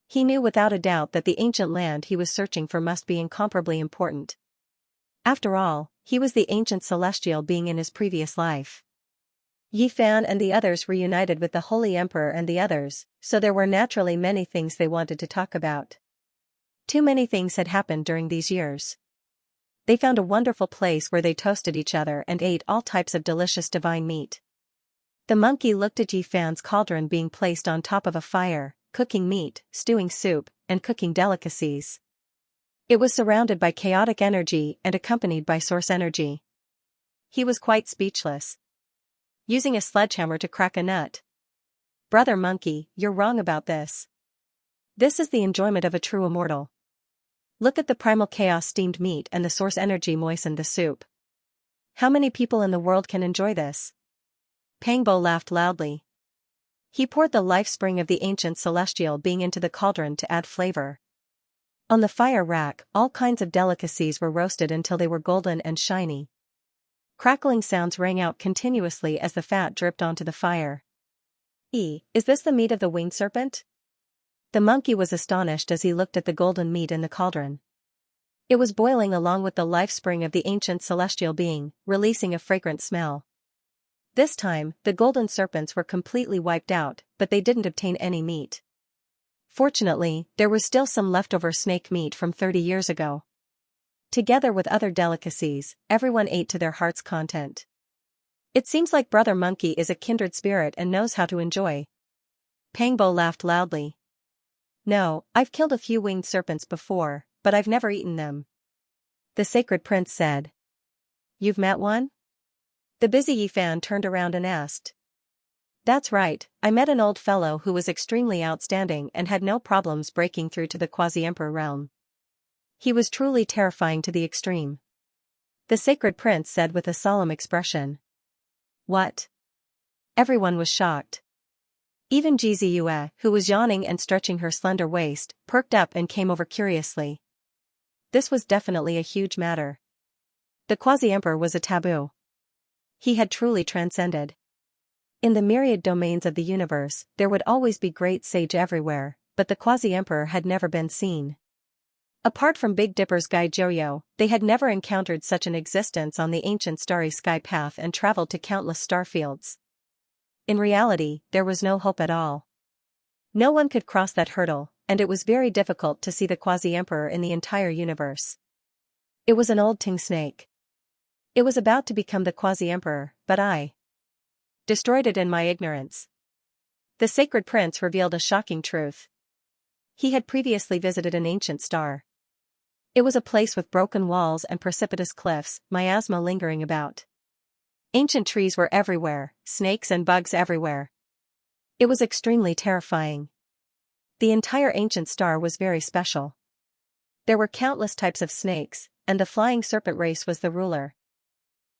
He knew without a doubt that the ancient land he was searching for must be incomparably important. After all, he was the ancient celestial being in his previous life. Yi Fan and the others reunited with the Holy Emperor and the others, so there were naturally many things they wanted to talk about. Too many things had happened during these years. They found a wonderful place where they toasted each other and ate all types of delicious divine meat. The monkey looked at Yi Fan's cauldron being placed on top of a fire, cooking meat, stewing soup, and cooking delicacies. It was surrounded by chaotic energy and accompanied by source energy. He was quite speechless. Using a sledgehammer to crack a nut. Brother Monkey, you're wrong about this. This is the enjoyment of a true immortal. Look at the primal chaos steamed meat and the source energy moistened the soup. How many people in the world can enjoy this? Pangbo laughed loudly. He poured the life spring of the ancient celestial being into the cauldron to add flavor. On the fire rack, all kinds of delicacies were roasted until they were golden and shiny. Crackling sounds rang out continuously as the fat dripped onto the fire. Is this the meat of the winged serpent? The monkey was astonished as he looked at the golden meat in the cauldron. It was boiling along with the life spring of the ancient celestial being, releasing a fragrant smell. This time, the golden serpents were completely wiped out, but they didn't obtain any meat. Fortunately, there was still some leftover snake meat from 30 years ago. Together with other delicacies, everyone ate to their heart's content. It seems like Brother Monkey is a kindred spirit and knows how to enjoy. Pangbo laughed loudly. No, I've killed a few winged serpents before, but I've never eaten them. The sacred prince said. You've met one? The busy Yifan turned around and asked. That's right, I met an old fellow who was extremely outstanding and had no problems breaking through to the quasi-emperor realm. He was truly terrifying to the extreme. The sacred prince said with a solemn expression. What? Everyone was shocked. Even Jizi Yue, who was yawning and stretching her slender waist, perked up and came over curiously. This was definitely a huge matter. The quasi-emperor was a taboo. He had truly transcended. In the myriad domains of the universe, there would always be great sage everywhere, but the quasi-emperor had never been seen. Apart from Big Dipper's guide Joyo, they had never encountered such an existence on the ancient starry sky path and traveled to countless starfields. In reality, there was no hope at all. No one could cross that hurdle, and it was very difficult to see the quasi-emperor in the entire universe. It was an old Ting snake. It was about to become the quasi-emperor, but I destroyed it in my ignorance. The sacred prince revealed a shocking truth. He had previously visited an ancient star. It was a place with broken walls and precipitous cliffs, miasma lingering about. Ancient trees were everywhere, snakes and bugs everywhere. It was extremely terrifying. The entire ancient star was very special. There were countless types of snakes, and the flying serpent race was the ruler.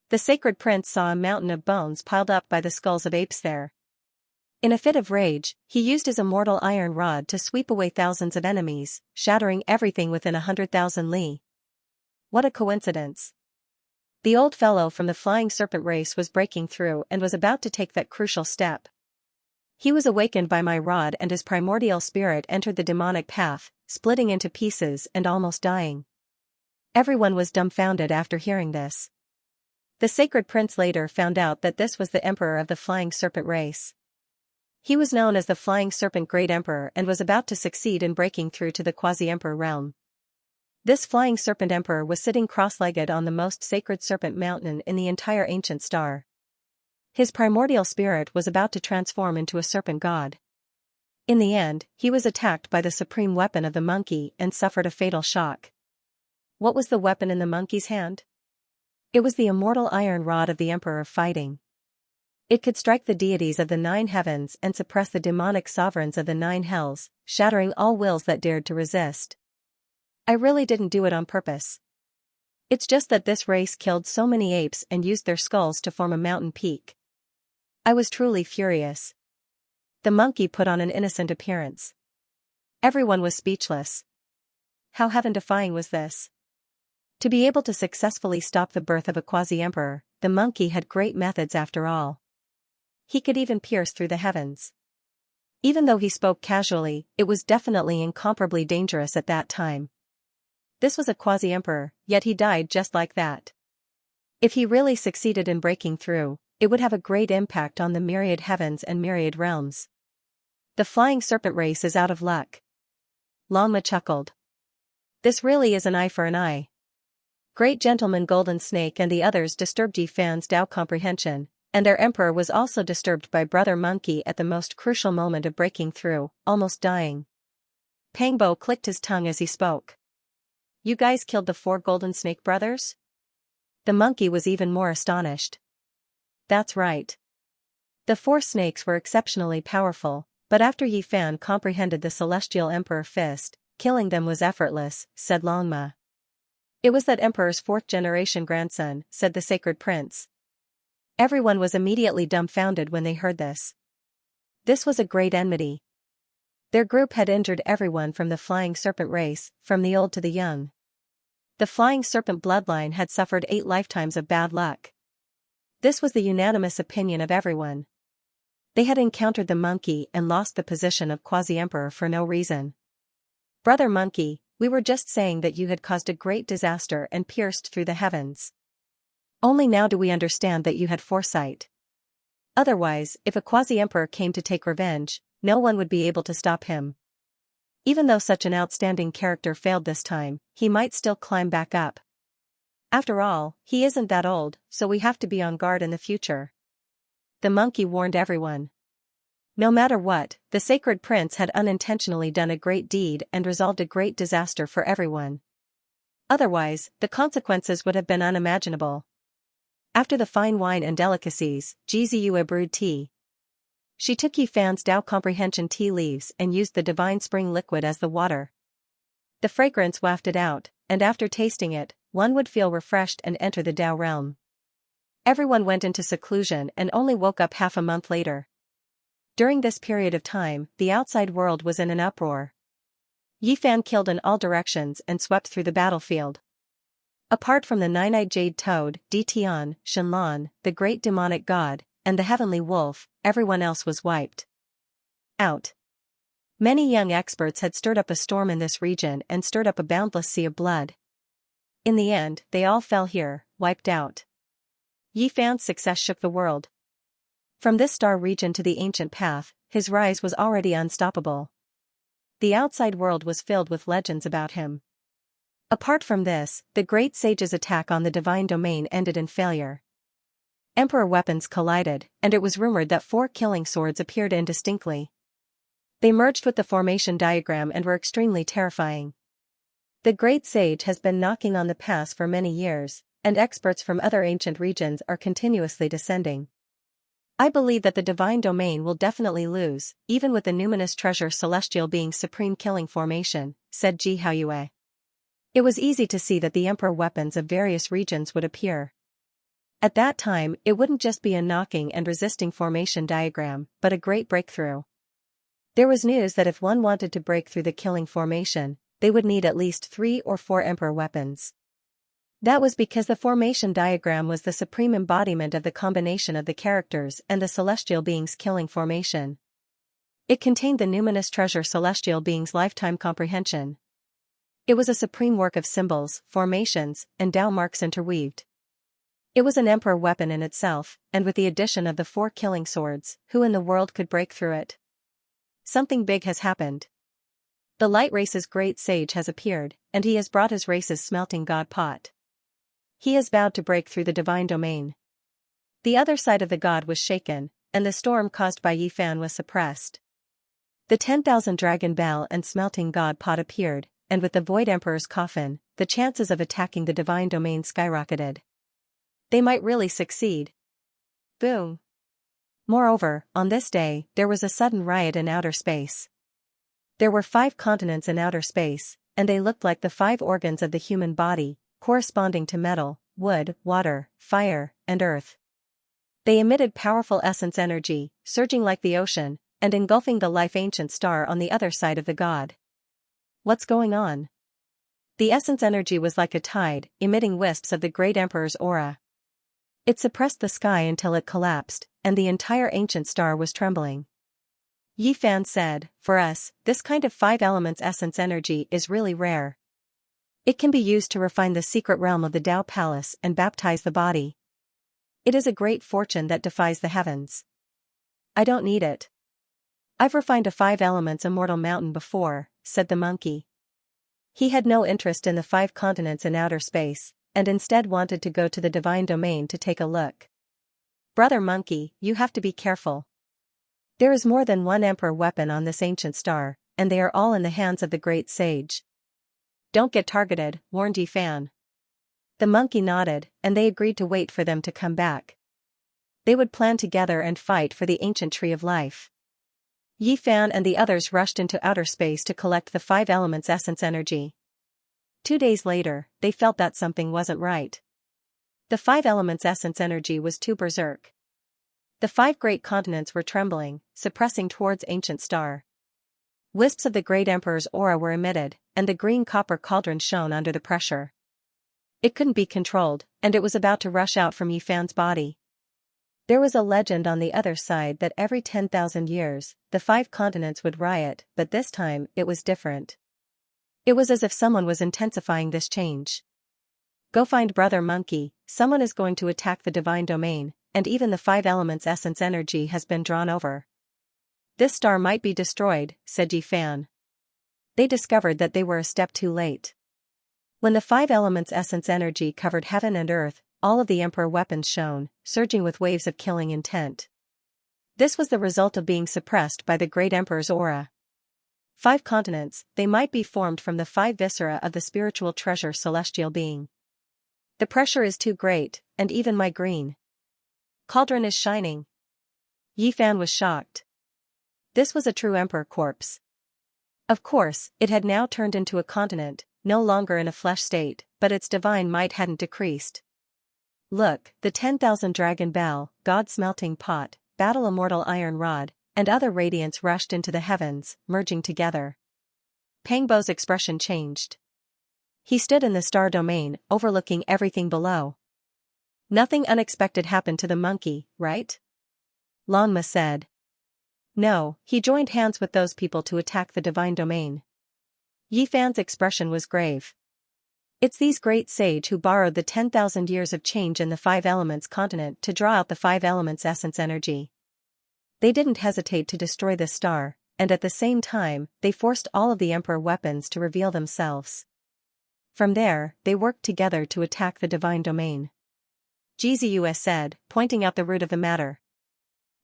The sacred prince saw a mountain of bones piled up by the skulls of apes there. In a fit of rage, he used his immortal iron rod to sweep away thousands of enemies, shattering everything within 100,000 li. What a coincidence. The old fellow from the flying serpent race was breaking through and was about to take that crucial step. He was awakened by my rod and his primordial spirit entered the demonic path, splitting into pieces and almost dying. Everyone was dumbfounded after hearing this. The sacred prince later found out that this was the emperor of the flying serpent race. He was known as the Flying Serpent Great Emperor and was about to succeed in breaking through to the quasi-emperor realm. This Flying Serpent Emperor was sitting cross-legged on the most sacred serpent mountain in the entire ancient star. His primordial spirit was about to transform into a serpent god. In the end, he was attacked by the supreme weapon of the monkey and suffered a fatal shock. What was the weapon in the monkey's hand? It was the immortal iron rod of the Emperor of Fighting. It could strike the deities of the 9 heavens and suppress the demonic sovereigns of the 9 hells, shattering all wills that dared to resist. I really didn't do it on purpose. It's just that this race killed so many apes and used their skulls to form a mountain peak. I was truly furious. The monkey put on an innocent appearance. Everyone was speechless. How heaven-defying was this? To be able to successfully stop the birth of a quasi-emperor, the monkey had great methods after all. He could even pierce through the heavens. Even though he spoke casually, it was definitely incomparably dangerous at that time. This was a quasi-emperor, yet he died just like that. If he really succeeded in breaking through, it would have a great impact on the myriad heavens and myriad realms. The flying serpent race is out of luck. Longma chuckled. This really is an eye for an eye. Great Gentleman Golden Snake and the others disturbed Yifan's Dao comprehension, and their emperor was also disturbed by Brother Monkey at the most crucial moment of breaking through, almost dying. Pangbo clicked his tongue as he spoke. You guys killed the 4 Golden Snake brothers? The monkey was even more astonished. That's right. The 4 snakes were exceptionally powerful, but after Yifan comprehended the Celestial Emperor Fist, killing them was effortless, said Longma. It was that emperor's 4th-generation grandson, said the sacred prince. Everyone was immediately dumbfounded when they heard this. This was a great enmity. Their group had injured everyone from the flying serpent race, from the old to the young. The flying serpent bloodline had suffered 8 lifetimes of bad luck. This was the unanimous opinion of everyone. They had encountered the monkey and lost the position of quasi-emperor for no reason. "Brother Monkey, we were just saying that you had caused a great disaster and pierced through the heavens. Only now do we understand that you had foresight. Otherwise, if a quasi-emperor came to take revenge, no one would be able to stop him. Even though such an outstanding character failed this time, he might still climb back up. After all, he isn't that old, so we have to be on guard in the future." The monkey warned everyone. No matter what, the sacred prince had unintentionally done a great deed and resolved a great disaster for everyone. Otherwise, the consequences would have been unimaginable. After the fine wine and delicacies, Jizue brewed tea. She took Yifan's Tao Comprehension tea leaves and used the divine spring liquid as the water. The fragrance wafted out, and after tasting it, one would feel refreshed and enter the Tao realm. Everyone went into seclusion and only woke up half a month later. During this period of time, the outside world was in an uproar. Yifan killed in all directions and swept through the battlefield. Apart from the nine-eyed jade toad, Ditian, Shenlan, the great demonic god, and the heavenly wolf, everyone else was wiped out. Many young experts had stirred up a storm in this region and stirred up a boundless sea of blood. In the end, they all fell here, wiped out. Yifan's success shook the world. From this star region to the ancient path, his rise was already unstoppable. The outside world was filled with legends about him. Apart from this, the great sage's attack on the divine domain ended in failure. Emperor weapons collided, and it was rumored that 4 killing swords appeared indistinctly. They merged with the formation diagram and were extremely terrifying. The great sage has been knocking on the pass for many years, and experts from other ancient regions are continuously descending. "I believe that the divine domain will definitely lose, even with the numinous treasure celestial being's supreme killing formation," said Ji Haoyue. It was easy to see that the emperor weapons of various regions would appear. At that time, it wouldn't just be a knocking and resisting formation diagram, but a great breakthrough. There was news that if one wanted to break through the killing formation, they would need at least 3 or 4 emperor weapons. That was because the formation diagram was the supreme embodiment of the combination of the characters and the celestial being's killing formation. It contained the numinous treasure celestial being's lifetime comprehension. It was a supreme work of symbols, formations, and Tao marks interweaved. It was an emperor weapon in itself, and with the addition of the 4 killing swords, who in the world could break through it? Something big has happened. The light race's great sage has appeared, and he has brought his race's smelting god pot. He has vowed to break through the divine domain. The other side of the god was shaken, and the storm caused by Yifan was suppressed. The 10,000 dragon bell and smelting god pot appeared, and with the void emperor's coffin, the chances of attacking the divine domain skyrocketed. They might really succeed. Boom. Moreover, on this day, there was a sudden riot in outer space. There were 5 continents in outer space, and they looked like the 5 organs of the human body, corresponding to metal, wood, water, fire, and earth. They emitted powerful essence energy, surging like the ocean, and engulfing the life-ancient star on the other side of the god. What's going on? The essence energy was like a tide, emitting wisps of the great emperor's aura. It suppressed the sky until it collapsed, and the entire ancient star was trembling. Yifan said, "For us, this kind of 5 elements essence energy is really rare. It can be used to refine the secret realm of the Tao Palace and baptize the body. It is a great fortune that defies the heavens. I don't need it. I've refined a 5 elements immortal mountain before," said the monkey. He had no interest in the 5 continents in outer space, and instead wanted to go to the divine domain to take a look. "Brother Monkey, you have to be careful. There is more than one emperor weapon on this ancient star, and they are all in the hands of the great sage. Don't get targeted," warned Yifan. The monkey nodded, and they agreed to wait for them to come back. They would plan together and fight for the ancient tree of life. Yifan and the others rushed into outer space to collect the 5 elements essence energy. 2 days later, they felt that something wasn't right. The 5 elements essence energy was too berserk. The 5 great continents were trembling, suppressing towards ancient star. Wisps of the great emperor's aura were emitted, and the green copper cauldron shone under the pressure. It couldn't be controlled, and it was about to rush out from Yifan's body. There was a legend on the other side that every 10,000 years, the 5 continents would riot, but this time, it was different. It was as if someone was intensifying this change. Go find Brother Monkey, someone is going to attack the divine domain, and even the 5 elements essence energy has been drawn over. This star might be destroyed, said Yi Fan. They discovered that they were a step too late. When the 5 elements essence energy covered heaven and earth, all of the Emperor weapons shone, surging with waves of killing intent. This was the result of being suppressed by the great Emperor's aura. 5 continents, they might be formed from the 5 viscera of the spiritual treasure celestial being. The pressure is too great, and even my green cauldron is shining. Yi Fan was shocked. This was a true Emperor corpse. Of course, it had now turned into a continent, no longer in a flesh state, but its divine might hadn't decreased. Look, the 10,000 dragon bell, God smelting pot, battle immortal iron rod, and other radiance rushed into the heavens, merging together. Pangbo's expression changed. He stood in the star domain, overlooking everything below. Nothing unexpected happened to the monkey, right? Lanma said. No, he joined hands with those people to attack the divine domain. Yi Fan's expression was grave. It's these great sage who borrowed the 10,000 years of change in the 5 elements continent to draw out the 5 elements essence energy. They didn't hesitate to destroy this star, and at the same time, they forced all of the Emperor weapons to reveal themselves. From there, they worked together to attack the divine domain. Jizius said, pointing out the root of the matter.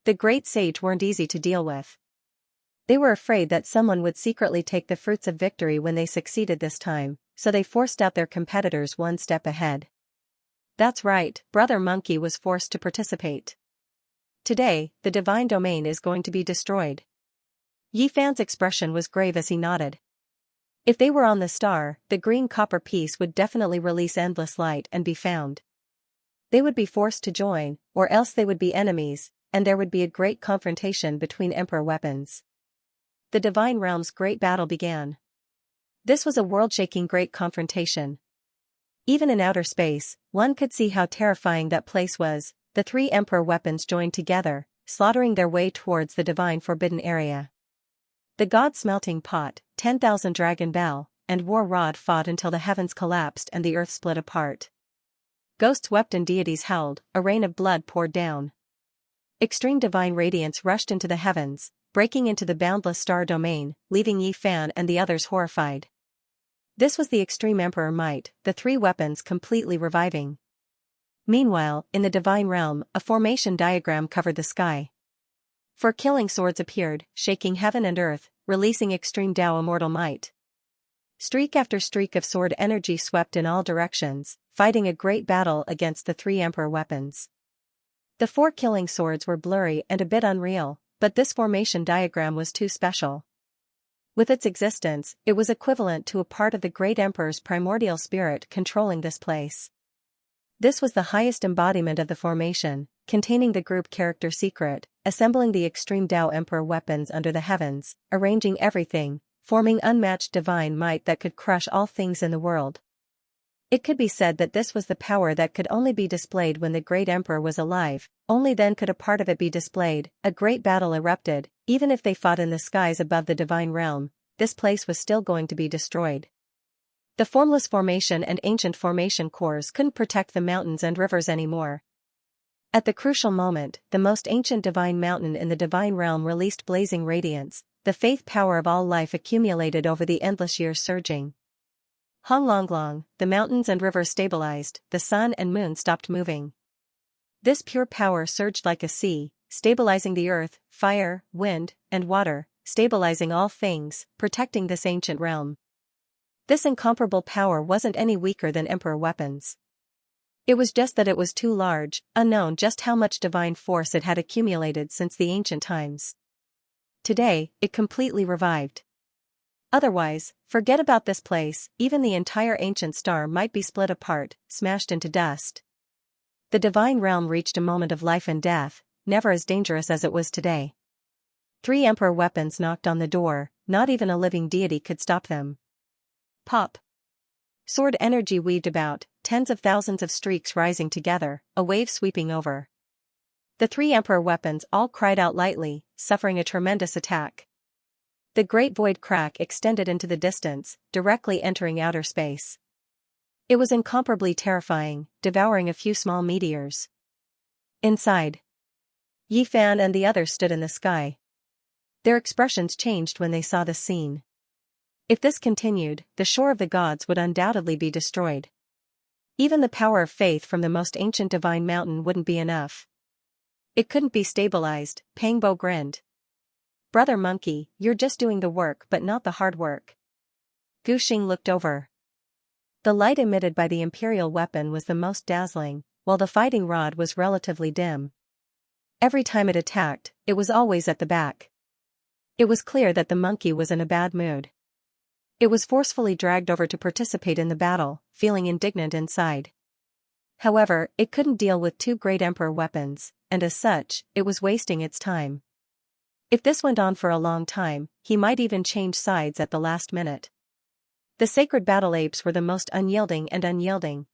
The great sage weren't easy to deal with. They were afraid that someone would secretly take the fruits of victory when they succeeded this time, so they forced out their competitors one step ahead. That's right, Brother Monkey was forced to participate. Today, the divine domain is going to be destroyed. Yi Fan's expression was grave as he nodded. If they were on the star, the green copper piece would definitely release endless light and be found. They would be forced to join, or else they would be enemies, and there would be a great confrontation between Emperor weapons. The divine realm's great battle began. This was a world-shaking great confrontation. Even in outer space, one could see how terrifying that place was. The 3 Emperor weapons joined together, slaughtering their way towards the divine forbidden area. The God smelting pot, 10,000 dragon bell, and war rod fought until the heavens collapsed and the earth split apart. Ghosts wept and deities howled, a rain of blood poured down. Extreme divine radiance rushed into the heavens, breaking into the boundless star domain, leaving Yi Fan and the others horrified. This was the extreme Emperor might, the 3 weapons completely reviving. Meanwhile, in the divine realm, a formation diagram covered the sky. 4 killing swords appeared, shaking heaven and earth, releasing extreme Tao immortal might. Streak after streak of sword energy swept in all directions, fighting a great battle against the 3 Emperor weapons. The 4 killing swords were blurry and a bit unreal, but this formation diagram was too special. With its existence, it was equivalent to a part of the great Emperor's primordial spirit controlling this place. This was the highest embodiment of the formation, containing the group character secret, assembling the extreme Tao Emperor weapons under the heavens, arranging everything, forming unmatched divine might that could crush all things in the world. It could be said that this was the power that could only be displayed when the great Emperor was alive, only then could a part of it be displayed. A great battle erupted, even if they fought in the skies above the divine realm, this place was still going to be destroyed. The formless formation and ancient formation cores couldn't protect the mountains and rivers anymore. At the crucial moment, the most ancient divine mountain in the divine realm released blazing radiance, the faith power of all life accumulated over the endless years surging. Hong Long Long, the mountains and rivers stabilized, the sun and moon stopped moving. This pure power surged like a sea, stabilizing the earth, fire, wind, and water, stabilizing all things, protecting this ancient realm. This incomparable power wasn't any weaker than Emperor weapons. It was just that it was too large, unknown just how much divine force it had accumulated since the ancient times. Today, it completely revived. Otherwise, forget about this place, even the entire ancient star might be split apart, smashed into dust. The divine realm reached a moment of life and death, never as dangerous as it was today. 3 Emperor weapons knocked on the door, not even a living deity could stop them. Pop. Sword energy weaved about, tens of thousands of streaks rising together, a wave sweeping over. The three emperor weapons all cried out lightly, suffering a tremendous attack. The great void crack extended into the distance, directly entering outer space. It was incomparably terrifying, devouring a few small meteors. Inside, Yi Fan and the others stood in the sky. Their expressions changed when they saw the scene. If this continued, the shore of the gods would undoubtedly be destroyed. Even the power of faith from the most ancient divine mountain wouldn't be enough. It couldn't be stabilized, Pangbo grinned. Brother Monkey, you're just doing the work but not the hard work. Gu Xing looked over. The light emitted by the imperial weapon was the most dazzling, while the fighting rod was relatively dim. Every time it attacked, it was always at the back. It was clear that the monkey was in a bad mood. It was forcefully dragged over to participate in the battle, feeling indignant inside. However, it couldn't deal with two great emperor weapons, and as such, it was wasting its time. If this went on for a long time, he might even change sides at the last minute. The sacred battle apes were the most unyielding and unyielding.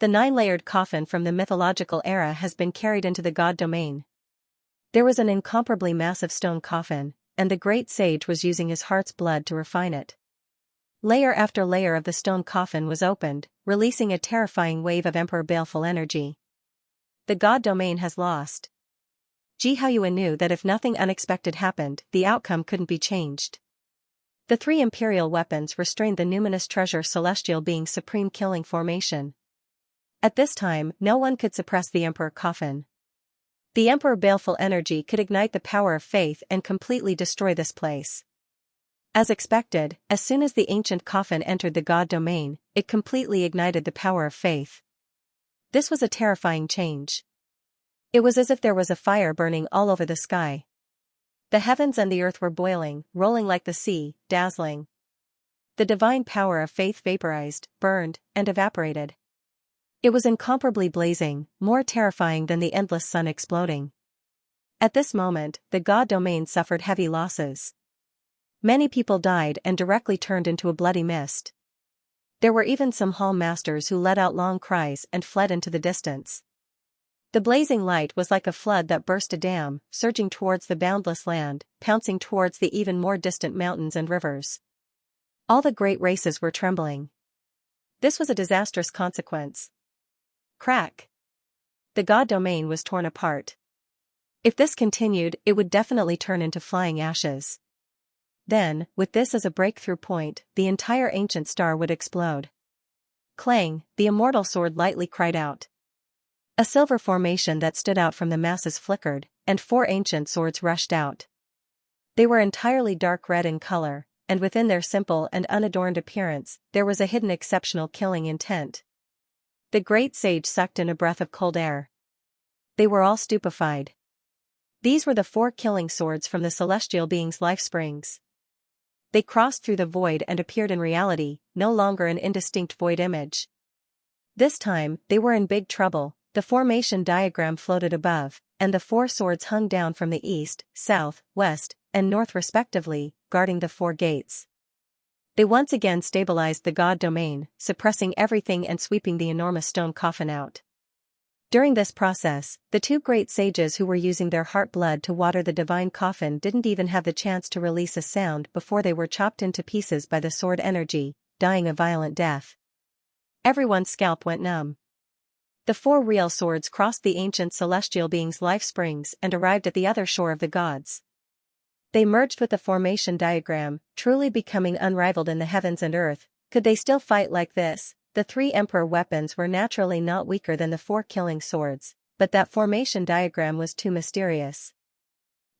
The 9-layered coffin from the mythological era has been carried into the god domain. There was an incomparably massive stone coffin, and the great sage was using his heart's blood to refine it. Layer after layer of the stone coffin was opened, releasing a terrifying wave of Emperor Baleful energy. The god domain has lost. Ji Haoyuan knew that if nothing unexpected happened, the outcome couldn't be changed. The three imperial weapons restrained the numinous treasure celestial being's supreme killing formation. At this time, no one could suppress the emperor coffin. The Emperor Baleful energy could ignite the power of faith and completely destroy this place. As expected, as soon as the ancient coffin entered the god domain, it completely ignited the power of faith. This was a terrifying change. It was as if there was a fire burning all over the sky. The heavens and the earth were boiling, rolling like the sea, dazzling. The divine power of faith vaporized, burned, and evaporated. It was incomparably blazing, more terrifying than the endless sun exploding. At this moment, the god domain suffered heavy losses. Many people died and directly turned into a bloody mist. There were even some hall masters who let out long cries and fled into the distance. The blazing light was like a flood that burst a dam, surging towards the boundless land, pouncing towards the even more distant mountains and rivers. All the great races were trembling. This was a disastrous consequence. Crack! The god domain was torn apart. If this continued, it would definitely turn into flying ashes. Then, with this as a breakthrough point, the entire ancient star would explode. Clang, the immortal sword lightly cried out. A silver formation that stood out from the masses flickered, and 4 ancient swords rushed out. They were entirely dark red in color, and within their simple and unadorned appearance, there was a hidden exceptional killing intent. The great sage sucked in a breath of cold air. They were all stupefied. These were the 4 killing swords from the celestial being's life springs. They crossed through the void and appeared in reality, no longer an indistinct void image. This time, they were in big trouble. The formation diagram floated above, and the 4 swords hung down from the east, south, west, and north respectively, guarding the 4 gates. They once again stabilized the god domain, suppressing everything and sweeping the enormous stone coffin out. During this process, the 2 great sages who were using their heart blood to water the divine coffin didn't even have the chance to release a sound before they were chopped into pieces by the sword energy, dying a violent death. Everyone's scalp went numb. The 4 real swords crossed the ancient celestial being's life springs and arrived at the other shore of the gods. They merged with the formation diagram, truly becoming unrivaled in the heavens and earth. Could they still fight like this? The 3 emperor weapons were naturally not weaker than the 4 killing swords, but that formation diagram was too mysterious.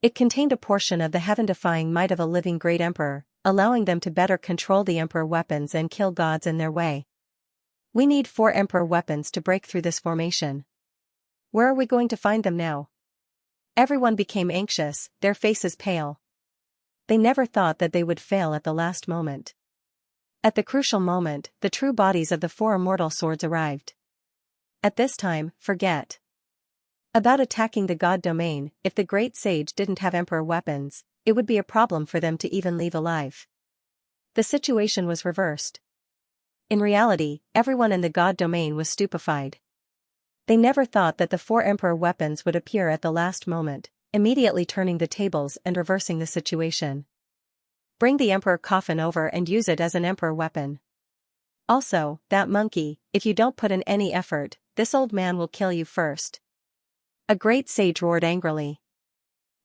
It contained a portion of the heaven-defying might of a living great emperor, allowing them to better control the emperor weapons and kill gods in their way. We need 4 emperor weapons to break through this formation. Where are we going to find them now? Everyone became anxious, their faces pale. They never thought that they would fail at the last moment. At the crucial moment, the true bodies of the 4 immortal swords arrived. At this time, forget about attacking the god domain. If the great sage didn't have emperor weapons, it would be a problem for them to even leave alive. The situation was reversed. In reality, everyone in the god domain was stupefied. They never thought that the 4 emperor weapons would appear at the last moment, immediately turning the tables and reversing the situation. Bring the emperor coffin over and use it as an emperor weapon. Also, that monkey, if you don't put in any effort, this old man will kill you first. A great sage roared angrily.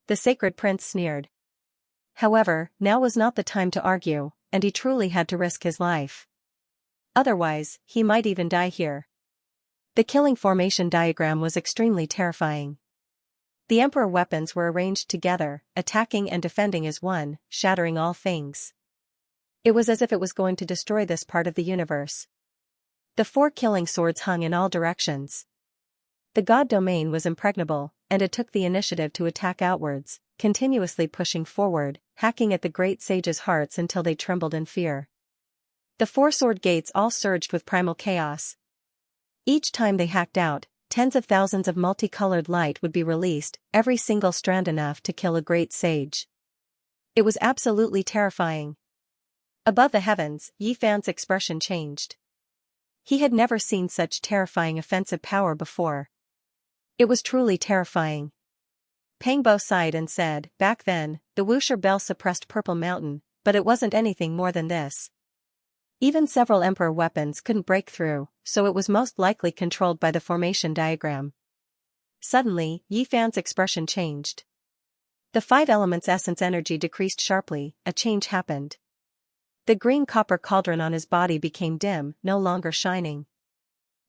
The sacred prince sneered. However, now was not the time to argue, and he truly had to risk his life. Otherwise, he might even die here. The killing formation diagram was extremely terrifying. The emperor weapons were arranged together, attacking and defending as one, shattering all things. It was as if it was going to destroy this part of the universe. The 4 killing swords hung in all directions. The god domain was impregnable, and it took the initiative to attack outwards, continuously pushing forward, hacking at the great sage's hearts until they trembled in fear. The 4 sword gates all surged with primal chaos. Each time they hacked out, tens of thousands of multicolored light would be released, every single strand enough to kill a great sage. It was absolutely terrifying. Above the heavens, Yi Fan's expression changed. He had never seen such terrifying offensive power before. It was truly terrifying. Pangbo sighed and said, back then, the Wuxia Bell suppressed Purple Mountain, but it wasn't anything more than this. Even several emperor weapons couldn't break through, so it was most likely controlled by the formation diagram. Suddenly, Yi Fan's expression changed. The 5 elements' essence energy decreased sharply, a change happened. The green copper cauldron on his body became dim, no longer shining.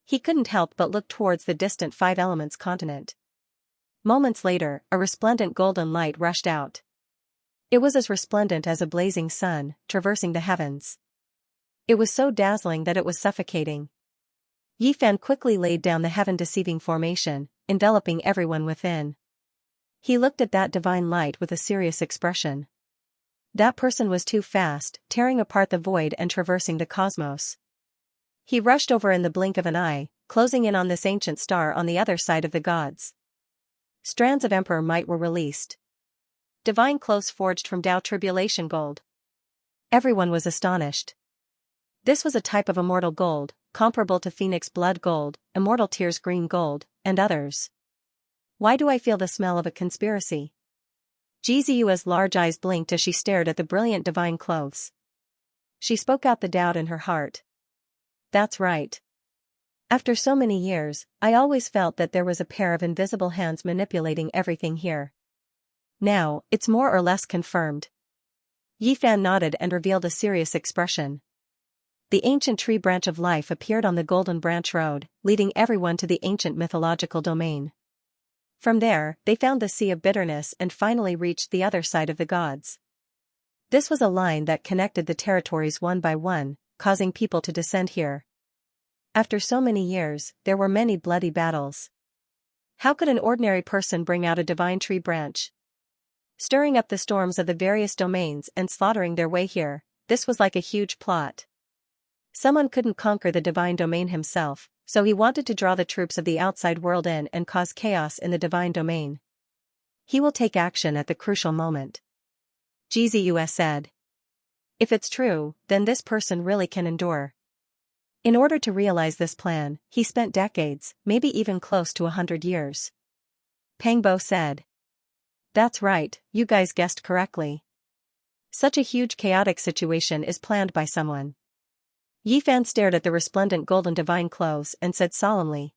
He couldn't help but look towards the distant 5 elements continent. Moments later, a resplendent golden light rushed out. It was as resplendent as a blazing sun, traversing the heavens. It was so dazzling that it was suffocating. Yi Fan quickly laid down the heaven-deceiving formation, enveloping everyone within. He looked at that divine light with a serious expression. That person was too fast, tearing apart the void and traversing the cosmos. He rushed over in the blink of an eye, closing in on this ancient star on the other side of the gods. Strands of emperor might were released. Divine clothes forged from Tao tribulation gold. Everyone was astonished. This was a type of immortal gold, comparable to Phoenix blood gold, immortal tears green gold, and others. Why do I feel the smell of a conspiracy? Jizu's large eyes blinked as she stared at the brilliant divine clothes. She spoke out the doubt in her heart. That's right. After so many years, I always felt that there was a pair of invisible hands manipulating everything here. Now, it's more or less confirmed. Yi Fan nodded and revealed a serious expression. The ancient tree branch of life appeared on the Golden Branch Road, leading everyone to the ancient mythological domain. From there, they found the Sea of Bitterness and finally reached the other side of the gods. This was a line that connected the territories one by one, causing people to descend here. After so many years, there were many bloody battles. How could an ordinary person bring out a divine tree branch? Stirring up the storms of the various domains and slaughtering their way here, this was like a huge plot. Someone couldn't conquer the divine domain himself, so he wanted to draw the troops of the outside world in and cause chaos in the divine domain. He will take action at the crucial moment. Jizu said. If it's true, then this person really can endure. In order to realize this plan, he spent decades, maybe even close to 100 years. Pangbo said. That's right, you guys guessed correctly. Such a huge chaotic situation is planned by someone. Yi Fan stared at the resplendent golden divine clothes and said solemnly.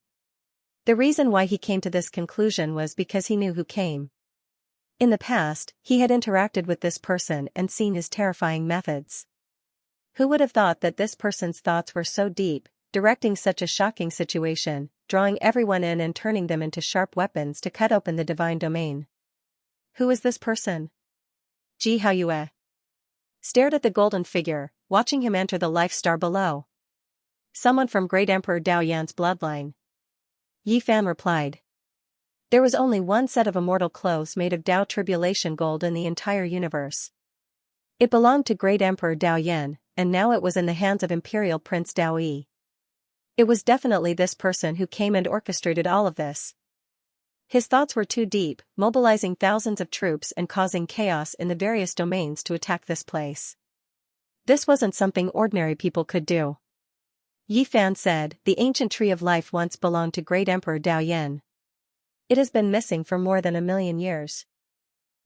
The reason why he came to this conclusion was because he knew who came. In the past, he had interacted with this person and seen his terrifying methods. Who would have thought that this person's thoughts were so deep, directing such a shocking situation, drawing everyone in and turning them into sharp weapons to cut open the divine domain? Who is this person? Ji Haoyue stared at the golden figure, watching him enter the life star below. Someone from Great Emperor Dao Yan's bloodline. Yi Fan replied. There was only one set of immortal clothes made of Dao tribulation gold in the entire universe. It belonged to Great Emperor Dao Yan, and now it was in the hands of Imperial Prince Dao Yi. It was definitely this person who came and orchestrated all of this. His thoughts were too deep, mobilizing thousands of troops and causing chaos in the various domains to attack this place. This wasn't something ordinary people could do. Yi Fan said, the ancient tree of life once belonged to great Emperor Dao Yan. It has been missing for more than 1,000,000 years.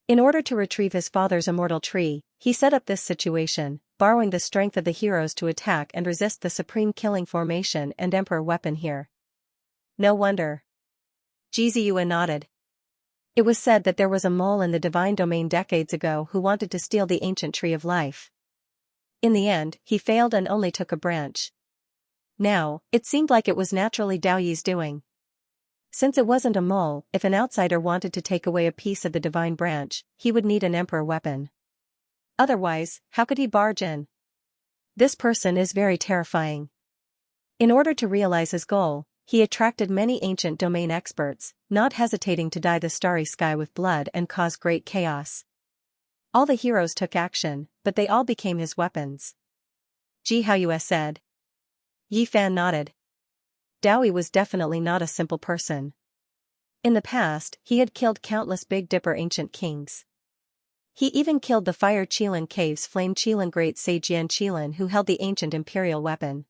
In order to retrieve his father's immortal tree, he set up this situation, borrowing the strength of the heroes to attack and resist the supreme killing formation and emperor weapon here. No wonder. Jiziyue nodded. It was said that there was a mole in the divine domain decades ago who wanted to steal the ancient tree of life. In the end, he failed and only took a branch. Now, it seemed like it was naturally Dao Yi's doing. Since it wasn't a mole, if an outsider wanted to take away a piece of the divine branch, he would need an emperor weapon. Otherwise, how could he barge in? This person is very terrifying. In order to realize his goal, he attracted many ancient domain experts, not hesitating to dye the starry sky with blood and cause great chaos. All the heroes took action, but they all became his weapons. Ji Haoyue said. Yi Fan nodded. Dao Yi was definitely not a simple person. In the past, he had killed countless Big Dipper ancient kings. He even killed the Fire Qilin Cave's Flame Qilin great sage Yan Qilin who held the ancient imperial weapon.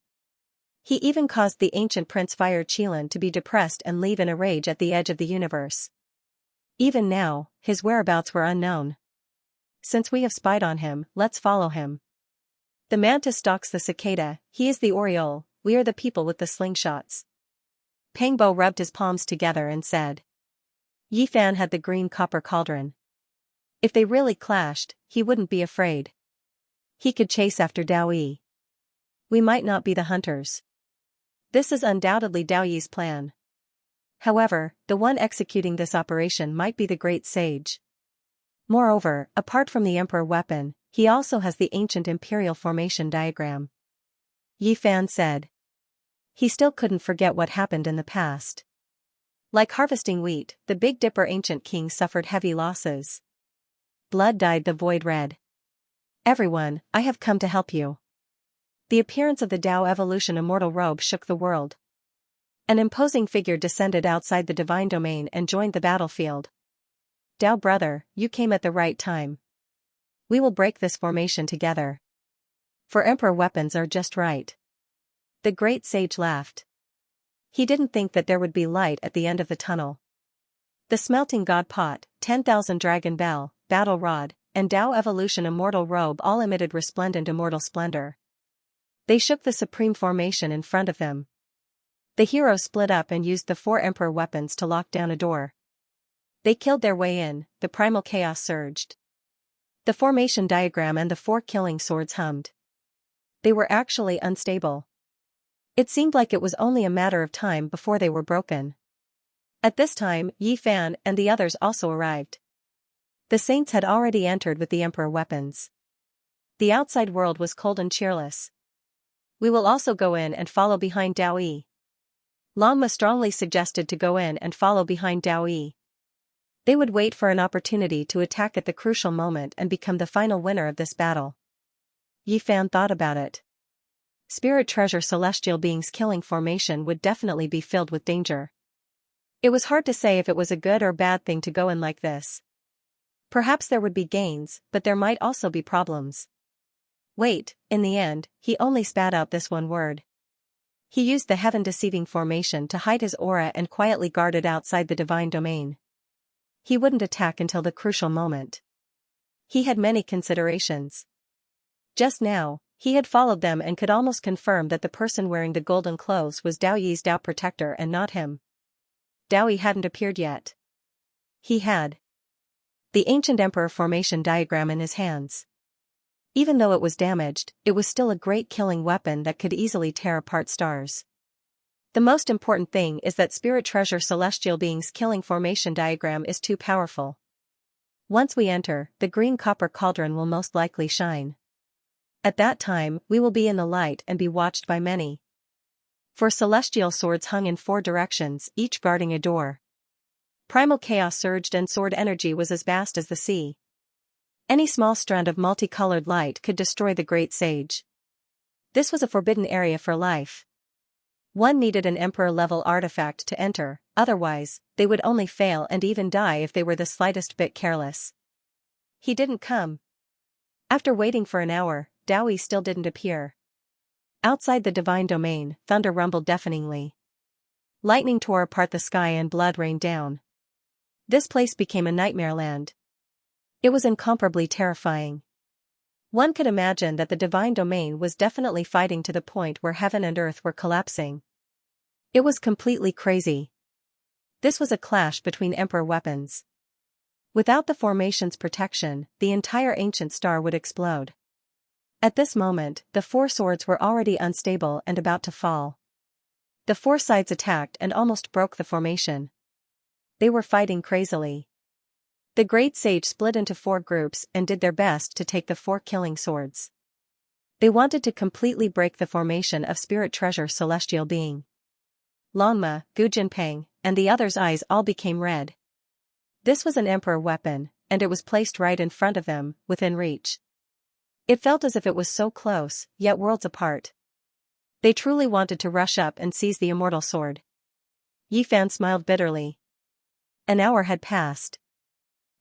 He even caused the ancient Prince Fire Qilin to be depressed and leave in a rage at the edge of the universe. Even now, his whereabouts were unknown. Since we have spied on him, let's follow him. The mantis stalks the cicada, he is the oriole, we are the people with the slingshots. Pangbo rubbed his palms together and said. Yi Fan had the green copper cauldron. If they really clashed, he wouldn't be afraid. He could chase after Dao Yi. We might not be the hunters. This is undoubtedly Dao Yi's plan. However, the one executing this operation might be the great sage. Moreover, apart from the emperor weapon, he also has the ancient imperial formation diagram. Yi Fan said. He still couldn't forget what happened in the past. Like harvesting wheat, the Big Dipper ancient king suffered heavy losses. Blood dyed the void red. Everyone, I have come to help you. The appearance of the Dao Evolution immortal robe shook the world. An imposing figure descended outside the divine domain and joined the battlefield. Dao brother, you came at the right time. We will break this formation together. For emperor weapons are just right. The great sage laughed. He didn't think that there would be light at the end of the tunnel. The smelting god pot, 10,000 dragon bell, battle rod, and Dao Evolution immortal robe all emitted resplendent immortal splendor. They shook the supreme formation in front of them. The heroes split up and used the 4 emperor weapons to lock down a door. They killed their way in, the primal chaos surged. The formation diagram and the 4 killing swords hummed. They were actually unstable. It seemed like it was only a matter of time before they were broken. At this time, Yi Fan and the others also arrived. The saints had already entered with the emperor weapons. The outside world was cold and cheerless. We will also go in and follow behind Dao Yi. Longma strongly suggested to go in and follow behind Dao Yi. They would wait for an opportunity to attack at the crucial moment and become the final winner of this battle. Yi Fan thought about it. Spirit treasure celestial beings killing formation would definitely be filled with danger. It was hard to say if it was a good or bad thing to go in like this. Perhaps there would be gains, but there might also be problems. Wait, in the end, he only spat out this one word. He used the heaven-deceiving formation to hide his aura and quietly guarded outside the divine domain. He wouldn't attack until the crucial moment. He had many considerations. Just now, he had followed them and could almost confirm that the person wearing the golden clothes was Dao Yi's Dao protector and not him. Dao Yi hadn't appeared yet. He had the ancient emperor formation diagram in his hands. Even though it was damaged, it was still a great killing weapon that could easily tear apart stars. The most important thing is that spirit treasure celestial beings killing formation diagram is too powerful. Once we enter, the green copper cauldron will most likely shine. At that time, we will be in the light and be watched by many. 4 celestial swords hung in 4 directions, each guarding a door. Primal chaos surged and sword energy was as vast as the sea. Any small strand of multicolored light could destroy the great sage. This was a forbidden area for life. One needed an emperor-level artifact to enter, otherwise, they would only fail and even die if they were the slightest bit careless. He didn't come. After waiting for an hour, Dao Yi still didn't appear. Outside the divine domain, thunder rumbled deafeningly. Lightning tore apart the sky and blood rained down. This place became a nightmare land. It was incomparably terrifying. One could imagine that the divine domain was definitely fighting to the point where heaven and earth were collapsing. It was completely crazy. This was a clash between emperor weapons. Without the formation's protection, the entire ancient star would explode. At this moment, the four swords were already unstable and about to fall. The four sides attacked and almost broke the formation. They were fighting crazily. The great sage split into four groups and did their best to take the four killing swords. They wanted to completely break the formation of spirit treasure celestial being. Longma, Gu Jinpeng, and the others' eyes all became red. This was an emperor weapon, and it was placed right in front of them, within reach. It felt as if it was so close, yet worlds apart. They truly wanted to rush up and seize the immortal sword. Yi Fan smiled bitterly. An hour had passed.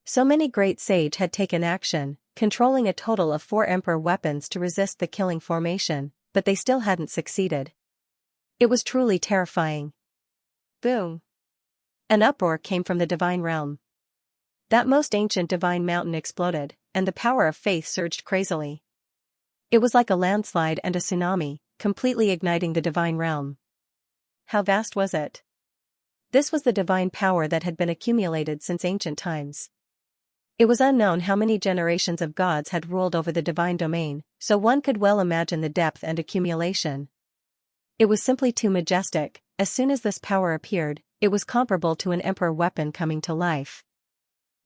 So many great sage had taken action, controlling a total of 4 emperor weapons to resist the killing formation, but they still hadn't succeeded. It was truly terrifying. Boom! An uproar came from the divine realm. That most ancient divine mountain exploded, and the power of faith surged crazily. It was like a landslide and a tsunami, completely igniting the divine realm. How vast was it? This was the divine power that had been accumulated since ancient times. It was unknown how many generations of gods had ruled over the divine domain, so one could well imagine the depth and accumulation. It was simply too majestic. As soon as this power appeared, it was comparable to an emperor weapon coming to life.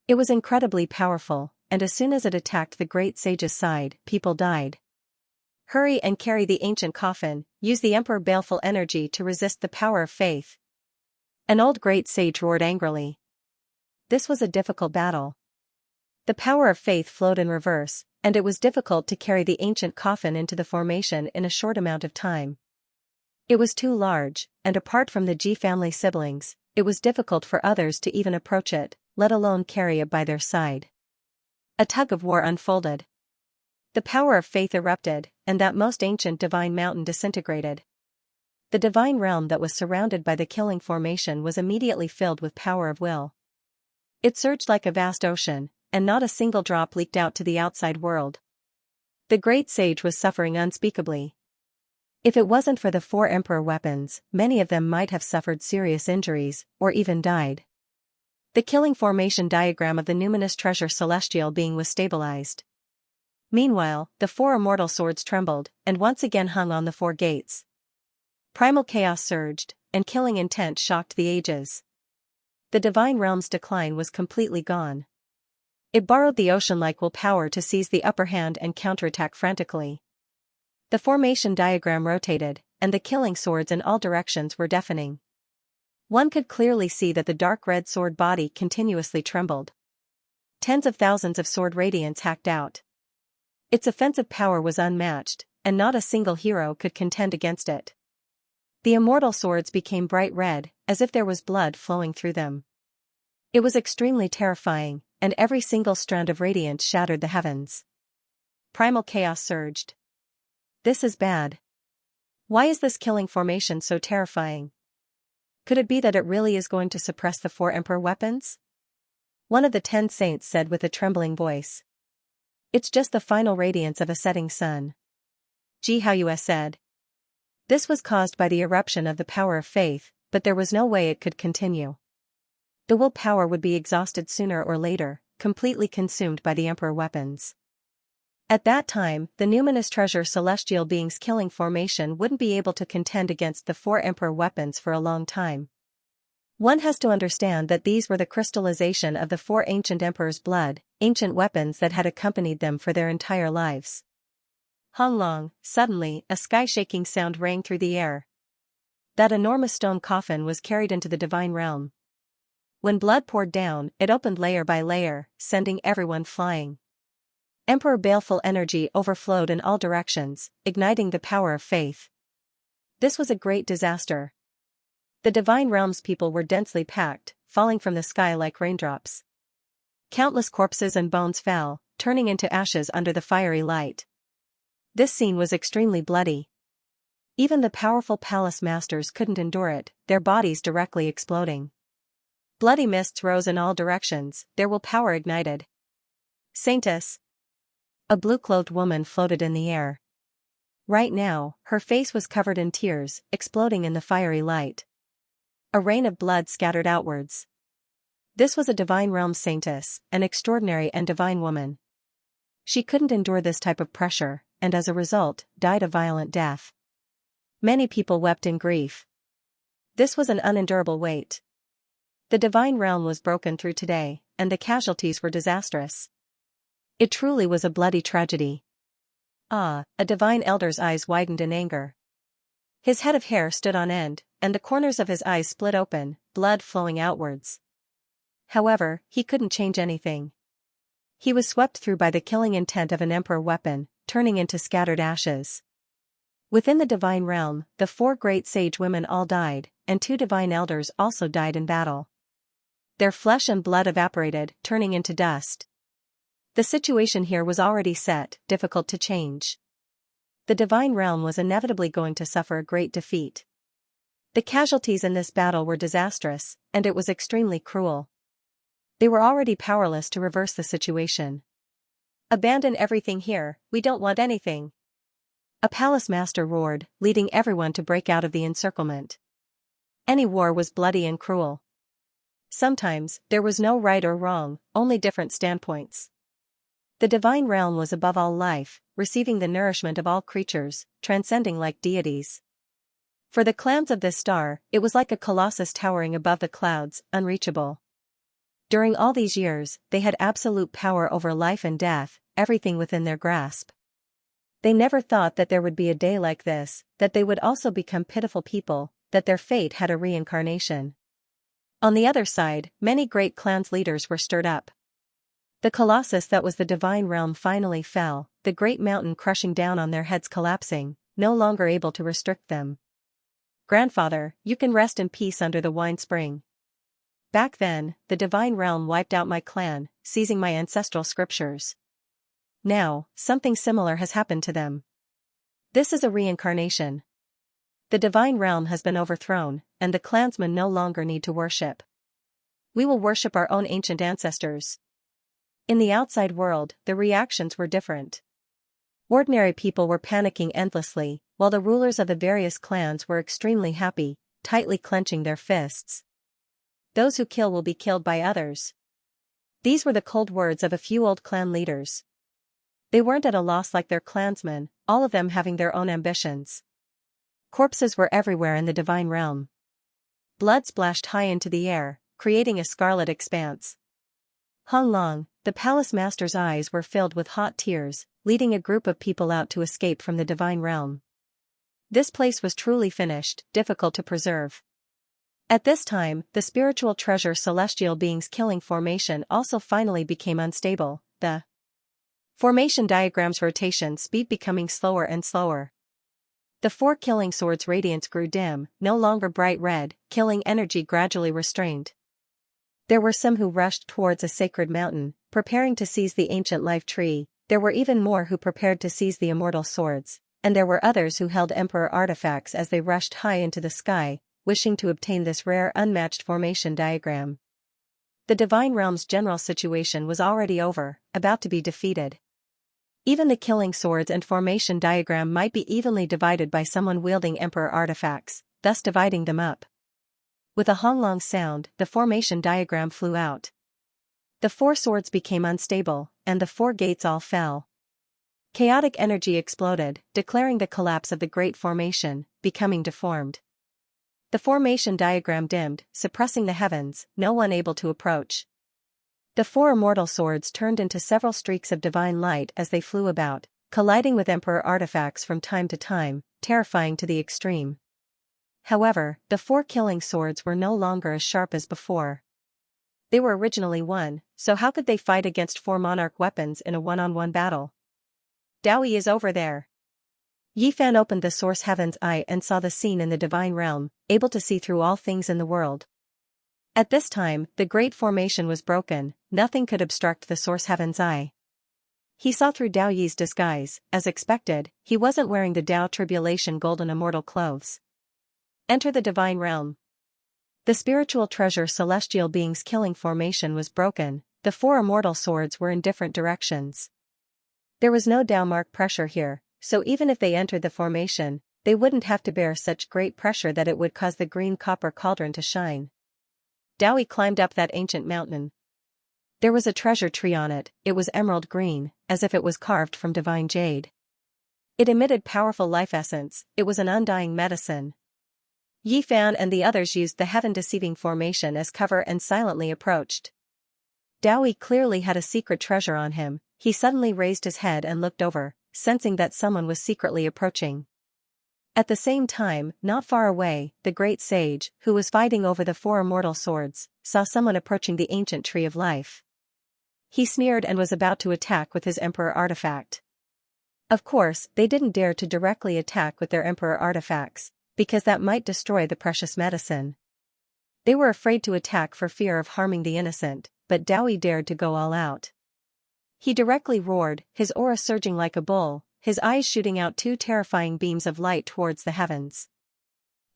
It was incredibly powerful, and as soon as it attacked the great sage's side, people died. Hurry and carry the ancient coffin, use the emperor baleful energy to resist the power of faith. An old great sage roared angrily. This was a difficult battle. The power of faith flowed in reverse, and it was difficult to carry the ancient coffin into the formation in a short amount of time. It was too large, and apart from the Ji family siblings, it was difficult for others to even approach it, let alone carry it by their side. A tug-of-war unfolded. The power of faith erupted, and that most ancient divine mountain disintegrated. The divine realm that was surrounded by the killing formation was immediately filled with power of will. It surged like a vast ocean, and not a single drop leaked out to the outside world. The great sage was suffering unspeakably. If it wasn't for the 4 emperor weapons, many of them might have suffered serious injuries, or even died. The killing formation diagram of the numinous treasure celestial being was stabilized. Meanwhile, the 4 immortal swords trembled, and once again hung on the 4 gates. Primal chaos surged, and killing intent shocked the ages. The divine realm's decline was completely gone. It borrowed the ocean-like willpower to seize the upper hand and counterattack frantically. The formation diagram rotated, and the killing swords in all directions were deafening. One could clearly see that the dark red sword body continuously trembled. Tens of thousands of sword radiance hacked out. Its offensive power was unmatched, and not a single hero could contend against it. The immortal swords became bright red, as if there was blood flowing through them. It was extremely terrifying, and every single strand of radiance shattered the heavens. Primal chaos surged. This is bad. Why is this killing formation so terrifying? Could it be that it really is going to suppress the 4 emperor weapons? One of the 10 saints said with a trembling voice. It's just the final radiance of a setting sun. Ji Haoyue said. This was caused by the eruption of the power of faith, but there was no way it could continue. The willpower would be exhausted sooner or later, completely consumed by the emperor weapons. At that time, the numinous treasure celestial being's killing formation wouldn't be able to contend against the 4 emperor weapons for a long time. One has to understand that these were the crystallization of the 4 ancient emperors' blood, ancient weapons that had accompanied them for their entire lives. Hong Long, suddenly, a sky-shaking sound rang through the air. That enormous stone coffin was carried into the divine realm. When blood poured down, it opened layer by layer, sending everyone flying. Emperor baleful energy overflowed in all directions, igniting the power of faith. This was a great disaster. The divine realm's people were densely packed, falling from the sky like raindrops. Countless corpses and bones fell, turning into ashes under the fiery light. This scene was extremely bloody. Even the powerful palace masters couldn't endure it, their bodies directly exploding. Bloody mists rose in all directions, their willpower ignited. Saintess! A blue-clothed woman floated in the air. Right now, her face was covered in tears, exploding in the fiery light. A rain of blood scattered outwards. This was a divine realm saintess, an extraordinary and divine woman. She couldn't endure this type of pressure, and as a result, died a violent death. Many people wept in grief. This was an unendurable weight. The divine realm was broken through today, and the casualties were disastrous. It truly was a bloody tragedy. Ah, a divine elder's eyes widened in anger. His head of hair stood on end, and the corners of his eyes split open, blood flowing outwards. However, he couldn't change anything. He was swept through by the killing intent of an emperor weapon, turning into scattered ashes. Within the divine realm, the 4 great sage women all died, and 2 divine elders also died in battle. Their flesh and blood evaporated, turning into dust. The situation here was already set, difficult to change. The divine realm was inevitably going to suffer a great defeat. The casualties in this battle were disastrous, and it was extremely cruel. They were already powerless to reverse the situation. Abandon everything here, we don't want anything. A palace master roared, leading everyone to break out of the encirclement. Any war was bloody and cruel. Sometimes, there was no right or wrong, only different standpoints. The divine realm was above all life, receiving the nourishment of all creatures, transcending like deities. For the clans of this star, it was like a colossus towering above the clouds, unreachable. During all these years, they had absolute power over life and death, everything within their grasp. They never thought that there would be a day like this, that they would also become pitiful people, that their fate had a reincarnation. On the other side, many great clans' leaders were stirred up. The colossus that was the divine realm finally fell, the great mountain crushing down on their heads collapsing, no longer able to restrict them. Grandfather, you can rest in peace under the wine spring. Back then, the divine realm wiped out my clan, seizing my ancestral scriptures. Now, something similar has happened to them. This is a reincarnation. The divine realm has been overthrown, and the clansmen no longer need to worship. We will worship our own ancient ancestors. In the outside world, the reactions were different. Ordinary people were panicking endlessly, while the rulers of the various clans were extremely happy, tightly clenching their fists. Those who kill will be killed by others. These were the cold words of a few old clan leaders. They weren't at a loss like their clansmen, all of them having their own ambitions. Corpses were everywhere in the divine realm. Blood splashed high into the air, creating a scarlet expanse. Hong Long, the palace master's eyes were filled with hot tears, leading a group of people out to escape from the divine realm. This place was truly finished, difficult to preserve. At this time, the spiritual treasure celestial beings killing formation also finally became unstable, the formation diagram's rotation speed becoming slower and slower. The 4 killing swords' radiance grew dim, no longer bright red, killing energy gradually restrained. There were some who rushed towards a sacred mountain, preparing to seize the ancient life tree. There were even more who prepared to seize the immortal swords, and there were others who held emperor artifacts as they rushed high into the sky, wishing to obtain this rare unmatched formation diagram. The divine realm's general situation was already over, about to be defeated. Even the killing swords and formation diagram might be evenly divided by someone wielding emperor artifacts, thus dividing them up. With a honglong sound, the formation diagram flew out. The 4 swords became unstable, and the 4 gates all fell. Chaotic energy exploded, declaring the collapse of the great formation, becoming deformed. The formation diagram dimmed, suppressing the heavens, no one able to approach. The 4 immortal swords turned into several streaks of divine light as they flew about, colliding with emperor artifacts from time to time, terrifying to the extreme. However, the 4 killing swords were no longer as sharp as before. They were originally 1, so how could they fight against 4 monarch weapons in a one-on-one battle? Dowie is over there. Yifan opened the source heaven's eye and saw the scene in the divine realm, able to see through all things in the world. At this time, the great formation was broken, nothing could obstruct the source heaven's eye. He saw through Dao Yi's disguise. As expected, he wasn't wearing the Dao Tribulation golden immortal clothes. Enter the divine realm. The spiritual treasure celestial beings killing formation was broken. The four immortal swords were in different directions. There was no Dao mark pressure here, so even if they entered the formation, they wouldn't have to bear such great pressure that it would cause the green copper cauldron to shine. Dao Yi climbed up that ancient mountain. There was a treasure tree on it. It was emerald green, as if it was carved from divine jade. It emitted powerful life essence. It was an undying medicine. Yi Fan and the others used the heaven-deceiving formation as cover and silently approached. Dao Yi clearly had a secret treasure on him. He suddenly raised his head and looked over, sensing that someone was secretly approaching. At the same time, not far away, the great sage, who was fighting over the four immortal swords, saw someone approaching the ancient tree of life. He sneered and was about to attack with his emperor artifact. Of course, they didn't dare to directly attack with their emperor artifacts, because that might destroy the precious medicine. They were afraid to attack for fear of harming the innocent, but Dao Yi dared to go all out. He directly roared, his aura surging like a bull, his eyes shooting out two terrifying beams of light towards the heavens.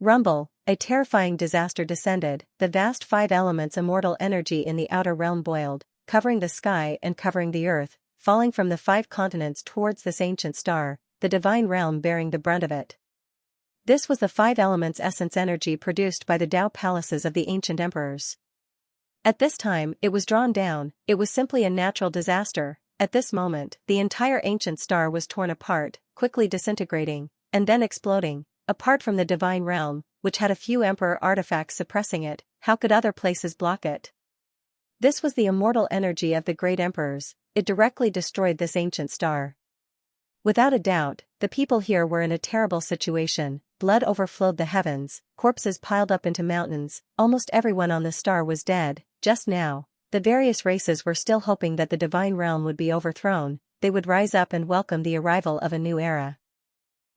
Rumble, a terrifying disaster descended. The vast five elements immortal energy in the outer realm boiled, covering the sky and covering the earth, falling from the five continents towards this ancient star, the divine realm bearing the brunt of it. This was the five elements essence energy produced by the Dao palaces of the ancient emperors. At this time, it was drawn down. It was simply a natural disaster. At this moment, the entire ancient star was torn apart, quickly disintegrating, and then exploding, apart from the divine realm, which had a few emperor artifacts suppressing it. How could other places block it? This was the immortal energy of the great emperors. It directly destroyed this ancient star. Without a doubt, the people here were in a terrible situation. Blood overflowed the heavens, corpses piled up into mountains, almost everyone on the star was dead. Just now, the various races were still hoping that the divine realm would be overthrown, they would rise up and welcome the arrival of a new era.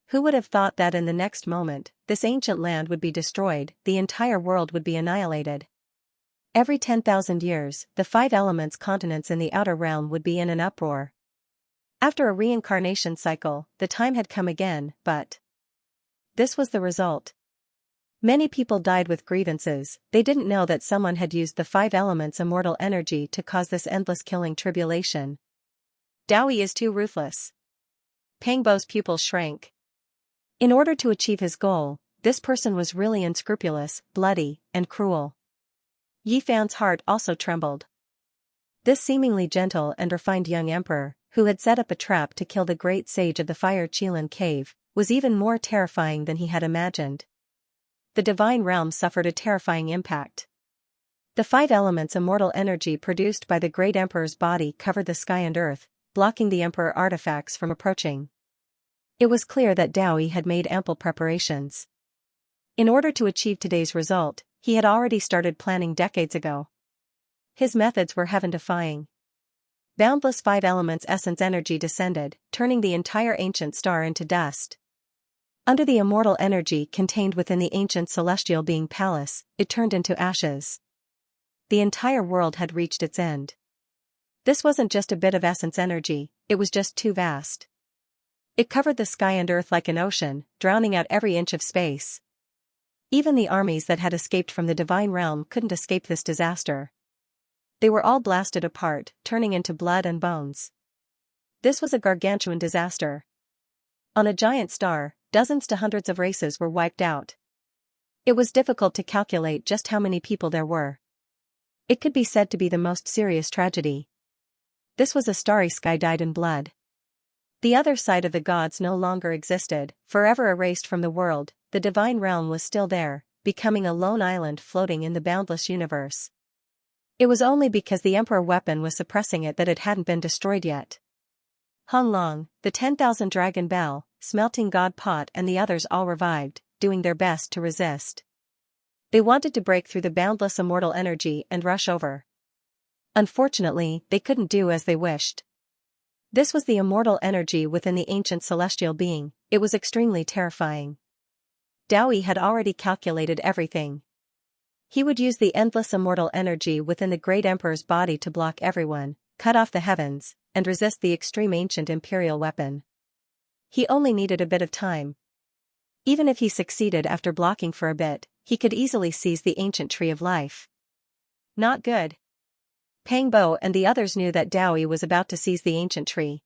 Who would have thought that in the next moment, this ancient land would be destroyed, the entire world would be annihilated? Every 10,000 years, the five elements continents in the outer realm would be in an uproar. After a reincarnation cycle, the time had come again, but this was the result. Many people died with grievances. They didn't know that someone had used the five elements immortal energy to cause this endless killing tribulation. Dao Yi is too ruthless. Pang Bo's pupils shrank. In order to achieve his goal, this person was really unscrupulous, bloody, and cruel. Yi Fan's heart also trembled. This seemingly gentle and refined young emperor, who had set up a trap to kill the great sage of the Fire Qilin cave, was even more terrifying than he had imagined. The divine realm suffered a terrifying impact. The five elements immortal energy produced by the great emperor's body covered the sky and earth, blocking the emperor artifacts from approaching. It was clear that Dao Yi had made ample preparations. In order to achieve today's result, he had already started planning decades ago. His methods were heaven-defying. Boundless five elements essence energy descended, turning the entire ancient star into dust. Under the immortal energy contained within the ancient celestial being palace, it turned into ashes. The entire world had reached its end. This wasn't just a bit of essence energy, it was just too vast. It covered the sky and earth like an ocean, drowning out every inch of space. Even the armies that had escaped from the divine realm couldn't escape this disaster. They were all blasted apart, turning into blood and bones. This was a gargantuan disaster. On a giant star, dozens to hundreds of races were wiped out. It was difficult to calculate just how many people there were. It could be said to be the most serious tragedy. This was a starry sky dyed in blood. The other side of the gods no longer existed, forever erased from the world. The divine realm was still there, becoming a lone island floating in the boundless universe. It was only because the emperor weapon was suppressing it that it hadn't been destroyed yet. Hung Long, the 10,000 Dragon Bell, Smelting God Pot and the others all revived, doing their best to resist. They wanted to break through the boundless immortal energy and rush over. Unfortunately, they couldn't do as they wished. This was the immortal energy within the ancient celestial being. It was extremely terrifying. Dao Yi had already calculated everything. He would use the endless immortal energy within the great emperor's body to block everyone, cut off the heavens, and resist the extreme ancient imperial weapon. He only needed a bit of time. Even if he succeeded after blocking for a bit, he could easily seize the ancient tree of life. Not good. Pang Bo and the others knew that Dowie was about to seize the ancient tree.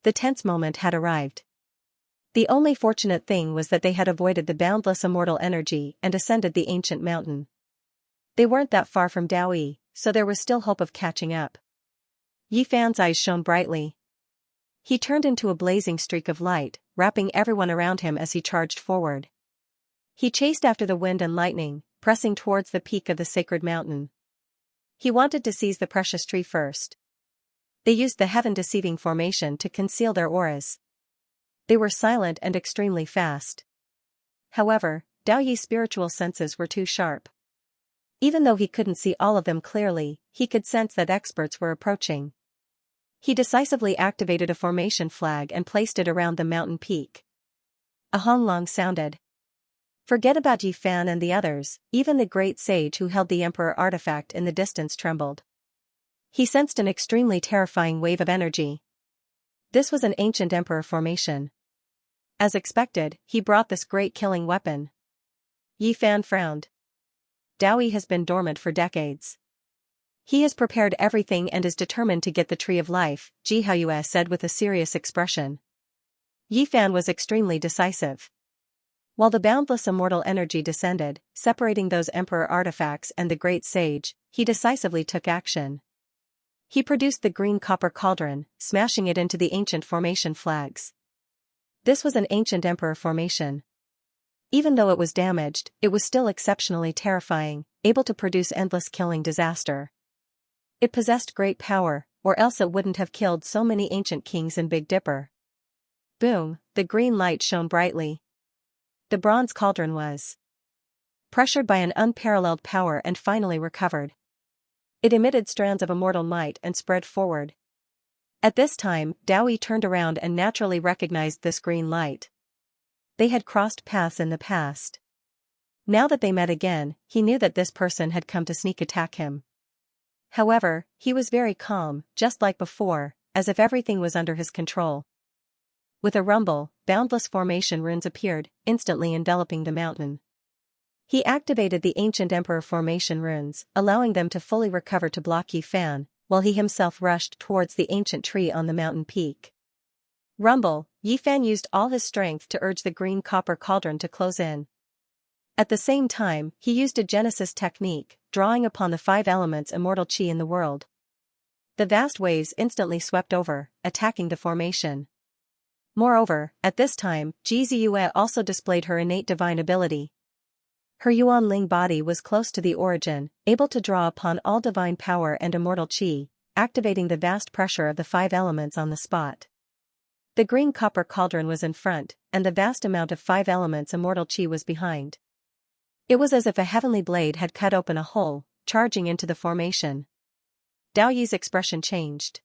The tense moment had arrived. The only fortunate thing was that they had avoided the boundless immortal energy and ascended the ancient mountain. They weren't that far from Dowie, so there was still hope of catching up. Yi Fan's eyes shone brightly. He turned into a blazing streak of light, wrapping everyone around him as he charged forward. He chased after the wind and lightning, pressing towards the peak of the sacred mountain. He wanted to seize the precious tree first. They used the heaven-deceiving formation to conceal their auras. They were silent and extremely fast. However, Dao Yi's spiritual senses were too sharp. Even though he couldn't see all of them clearly, he could sense that experts were approaching. He decisively activated a formation flag and placed it around the mountain peak. A honglong sounded. Forget about Yi Fan and the others, even the great sage who held the emperor artifact in the distance trembled. He sensed an extremely terrifying wave of energy. This was an ancient emperor formation. As expected, he brought this great killing weapon. Yi Fan frowned. Dowie has been dormant for decades. He has prepared everything and is determined to get the Tree of Life, Ji Haoyue said with a serious expression. Yi Fan was extremely decisive. While the boundless immortal energy descended, separating those emperor artifacts and the great sage, he decisively took action. He produced the green copper cauldron, smashing it into the ancient formation flags. This was an ancient emperor formation. Even though it was damaged, it was still exceptionally terrifying, able to produce endless killing disaster. It possessed great power, or else it wouldn't have killed so many ancient kings in Big Dipper. Boom, the green light shone brightly. The bronze cauldron was pressured by an unparalleled power and finally recovered. It emitted strands of immortal might and spread forward. At this time, Dowie turned around and naturally recognized this green light. They had crossed paths in the past. Now that they met again, he knew that this person had come to sneak attack him. However, he was very calm, just like before, as if everything was under his control. With a rumble, boundless formation runes appeared, instantly enveloping the mountain. He activated the ancient emperor formation runes, allowing them to fully recover to block Yi Fan, while he himself rushed towards the ancient tree on the mountain peak. Rumble, Yi Fan used all his strength to urge the green copper cauldron to close in. At the same time, he used a Genesis technique, drawing upon the 5 elements immortal chi in the world. The vast waves instantly swept over, attacking the formation. Moreover, at this time, Ji Ziyue also displayed her innate divine ability. Her Yuan Ling body was close to the origin, able to draw upon all divine power and immortal chi, activating the vast pressure of the 5 elements on the spot. The green copper cauldron was in front, and the vast amount of 5 elements immortal chi was behind. It was as if a heavenly blade had cut open a hole, charging into the formation. Dao Yi's expression changed.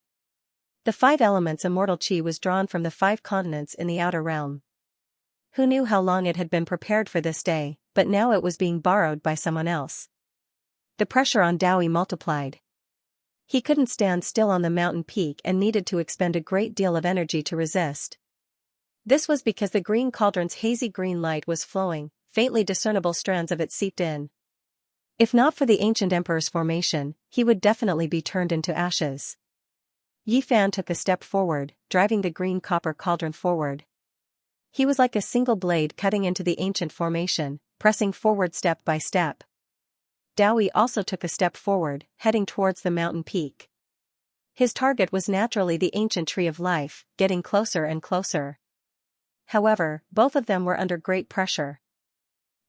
The 5 elements immortal chi was drawn from the 5 continents in the outer realm. Who knew how long it had been prepared for this day, but now it was being borrowed by someone else. The pressure on Dowie multiplied. He couldn't stand still on the mountain peak and needed to expend a great deal of energy to resist. This was because the green cauldron's hazy green light was flowing, faintly discernible strands of it seeped in. If not for the ancient emperor's formation, he would definitely be turned into ashes. Yi Fan took a step forward, driving the green copper cauldron forward. He was like a single blade cutting into the ancient formation, pressing forward step by step. Dowie also took a step forward, heading towards the mountain peak. His target was naturally the ancient tree of life, getting closer and closer. However, both of them were under great pressure.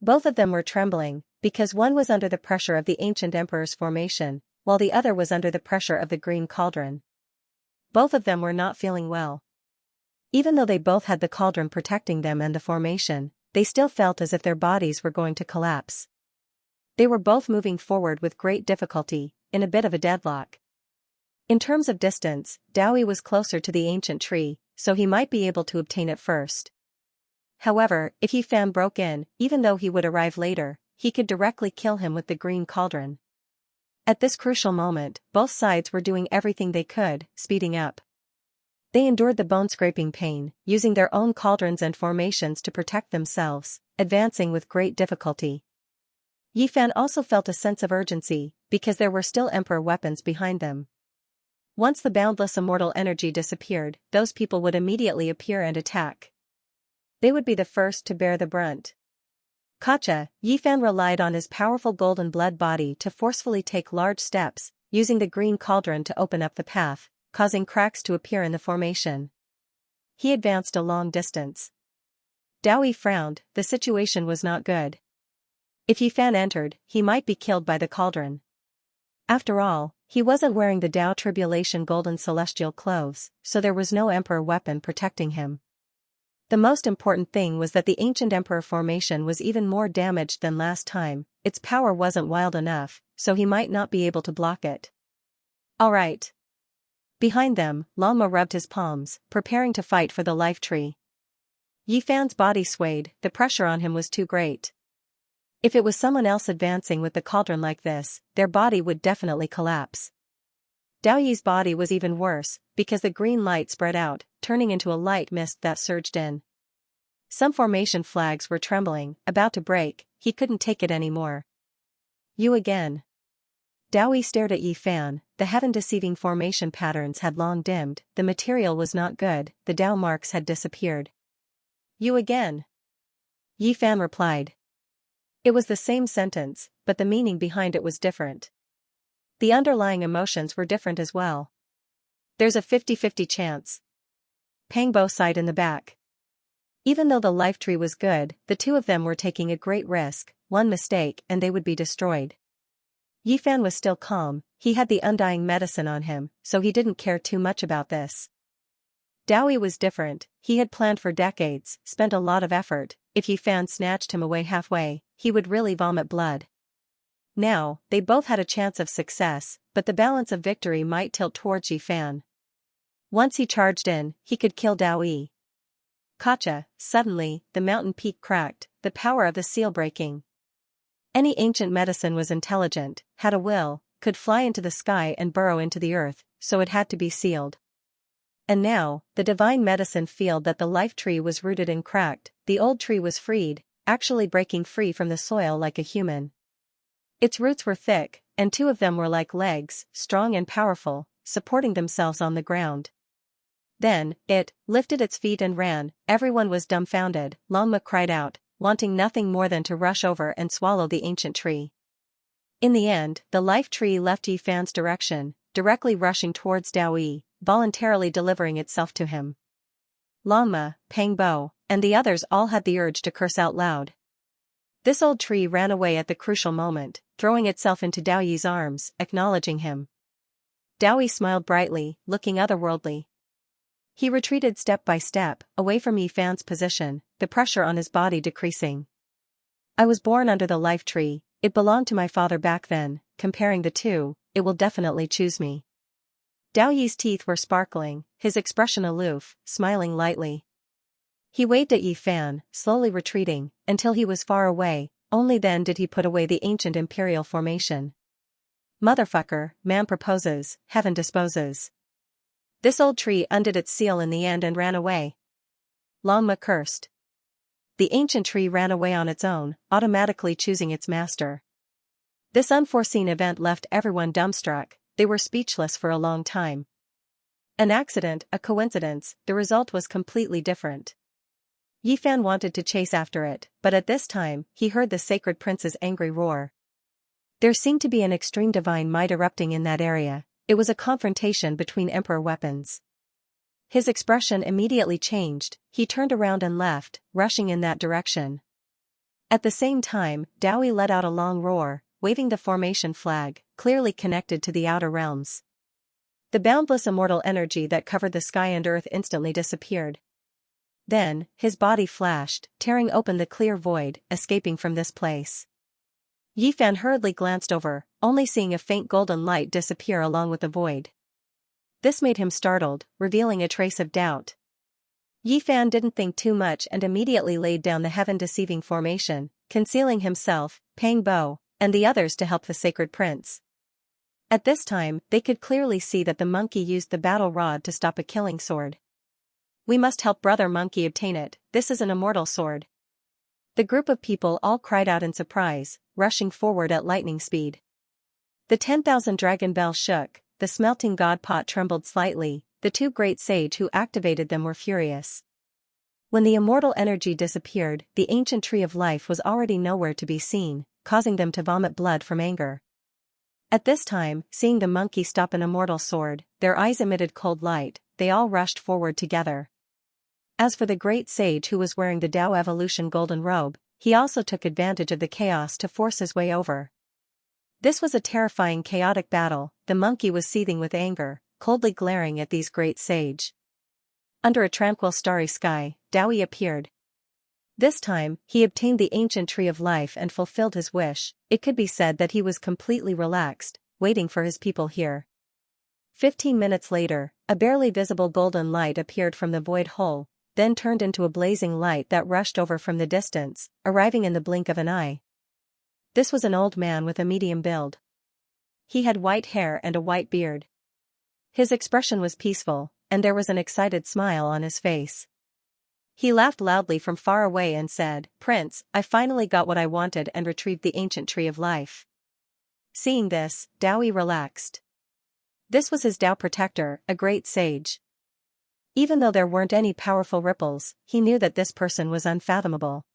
Both of them were trembling, because one was under the pressure of the ancient emperor's formation, while the other was under the pressure of the green cauldron. Both of them were not feeling well. Even though they both had the cauldron protecting them and the formation, they still felt as if their bodies were going to collapse. They were both moving forward with great difficulty, in a bit of a deadlock. In terms of distance, Dowie was closer to the ancient tree, so he might be able to obtain it first. However, if Yi Fan broke in, even though he would arrive later, he could directly kill him with the green cauldron. At this crucial moment, both sides were doing everything they could, speeding up. They endured the bone-scraping pain, using their own cauldrons and formations to protect themselves, advancing with great difficulty. Yi Fan also felt a sense of urgency, because there were still Emperor weapons behind them. Once the boundless immortal energy disappeared, those people would immediately appear and attack. They would be the first to bear the brunt. Gotcha. Yi Fan relied on his powerful golden blood body to forcefully take large steps, using the green cauldron to open up the path, causing cracks to appear in the formation. He advanced a long distance. Dao Yi frowned, the situation was not good. If Yi Fan entered, he might be killed by the cauldron. After all, he wasn't wearing the Dao Tribulation golden celestial clothes, so there was no Emperor weapon protecting him. The most important thing was that the ancient Emperor formation was even more damaged than last time, its power wasn't wild enough, so he might not be able to block it. Alright. Behind them, Lama rubbed his palms, preparing to fight for the life tree. Yi Fan's body swayed, the pressure on him was too great. If it was someone else advancing with the cauldron like this, their body would definitely collapse. Dao Yi's body was even worse, because the green light spread out, turning into a light mist that surged in. Some formation flags were trembling, about to break, he couldn't take it anymore. You again. Dao Yi stared at Yi Fan, the heaven-deceiving formation patterns had long dimmed, the material was not good, the Dao marks had disappeared. You again. Yi Fan replied. It was the same sentence, but the meaning behind it was different. The underlying emotions were different as well. There's a 50-50 chance. Pang Bo sighed in the back. Even though the life tree was good, the two of them were taking a great risk, one mistake and they would be destroyed. Yi Fan was still calm, he had the undying medicine on him, so he didn't care too much about this. Dao Yi was different, he had planned for decades, spent a lot of effort, if Yi Fan snatched him away halfway, he would really vomit blood. Now, they both had a chance of success, but the balance of victory might tilt towards Yi Fan. Once he charged in, he could kill Dao Yi. Gotcha. Suddenly, the mountain peak cracked, the power of the seal breaking. Any ancient medicine was intelligent, had a will, could fly into the sky and burrow into the earth, so it had to be sealed. And now, the divine medicine field that the life tree was rooted in cracked, the old tree was freed, actually breaking free from the soil like a human. Its roots were thick, and two of them were like legs, strong and powerful, supporting themselves on the ground. Then, it lifted its feet and ran, everyone was dumbfounded, Lama cried out, wanting nothing more than to rush over and swallow the ancient tree. In the end, the life tree left Yi Fan's direction, directly rushing towards Dao Yi, voluntarily delivering itself to him. Lama, Pang Bo, and the others all had the urge to curse out loud. This old tree ran away at the crucial moment, throwing itself into Dao Yi's arms, acknowledging him. Dao Yi smiled brightly, looking otherworldly. He retreated step by step, away from Yi Fan's position, the pressure on his body decreasing. I was born under the life tree, it belonged to my father back then, comparing the two, it will definitely choose me. Dao Yi's teeth were sparkling, his expression aloof, smiling lightly. He waved at Yi Fan, slowly retreating, until he was far away, only then did he put away the ancient imperial formation. Motherfucker, man proposes, heaven disposes. This old tree undid its seal in the end and ran away. Lama cursed. The ancient tree ran away on its own, automatically choosing its master. This unforeseen event left everyone dumbstruck, they were speechless for a long time. An accident, a coincidence, the result was completely different. Yi Fan wanted to chase after it, but at this time, he heard the sacred prince's angry roar. There seemed to be an extreme divine might erupting in that area. It was a confrontation between emperor weapons. His expression immediately changed, he turned around and left, rushing in that direction. At the same time, Dao Yi let out a long roar, waving the formation flag, clearly connected to the outer realms. The boundless immortal energy that covered the sky and earth instantly disappeared. Then, his body flashed, tearing open the clear void, escaping from this place. Yi Fan hurriedly glanced over, only seeing a faint golden light disappear along with the void. This made him startled, revealing a trace of doubt. Yi Fan didn't think too much and immediately laid down the heaven-deceiving formation, concealing himself, Pang Bo, and the others to help the sacred prince. At this time, they could clearly see that the monkey used the battle rod to stop a killing sword. "We must help Brother Monkey obtain it, this is an immortal sword." The group of people all cried out in surprise, rushing forward at lightning speed. The 10,000 dragon bells shook, the smelting god pot trembled slightly, the two great sage who activated them were furious. When the immortal energy disappeared, the ancient tree of life was already nowhere to be seen, causing them to vomit blood from anger. At this time, seeing the monkey stop an immortal sword, their eyes emitted cold light, they all rushed forward together. As for the great sage who was wearing the Tao Evolution golden robe, he also took advantage of the chaos to force his way over. This was a terrifying chaotic battle, the monkey was seething with anger, coldly glaring at these great sage. Under a tranquil starry sky, Dowie appeared. This time, he obtained the ancient tree of life and fulfilled his wish. It could be said that he was completely relaxed, waiting for his people here. 15 minutes later, a barely visible golden light appeared from the void hole, then turned into a blazing light that rushed over from the distance, arriving in the blink of an eye. This was an old man with a medium build. He had white hair and a white beard. His expression was peaceful, and there was an excited smile on his face. He laughed loudly from far away and said, "Prince, I finally got what I wanted and retrieved the ancient tree of life." Seeing this, Dowie relaxed. This was his Tao protector, a great sage. Even though there weren't any powerful ripples, he knew that this person was unfathomable.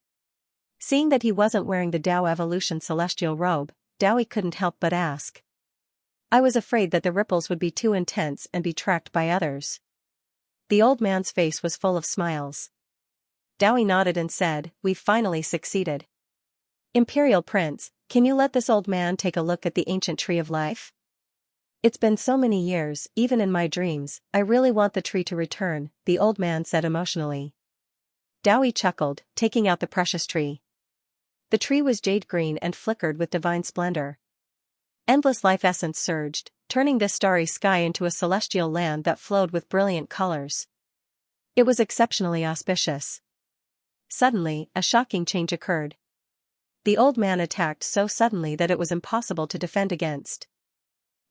Seeing that he wasn't wearing the Tao Evolution celestial robe, Dowie couldn't help but ask. "I was afraid that the ripples would be too intense and be tracked by others." The old man's face was full of smiles. Dowie nodded and said, "We've finally succeeded. Imperial Prince, can you let this old man take a look at the ancient tree of life? It's been so many years, even in my dreams, I really want the tree to return," the old man said emotionally. Dowie chuckled, taking out the precious tree. The tree was jade green and flickered with divine splendor. Endless life essence surged, turning this starry sky into a celestial land that flowed with brilliant colors. It was exceptionally auspicious. Suddenly, a shocking change occurred. The old man attacked so suddenly that it was impossible to defend against.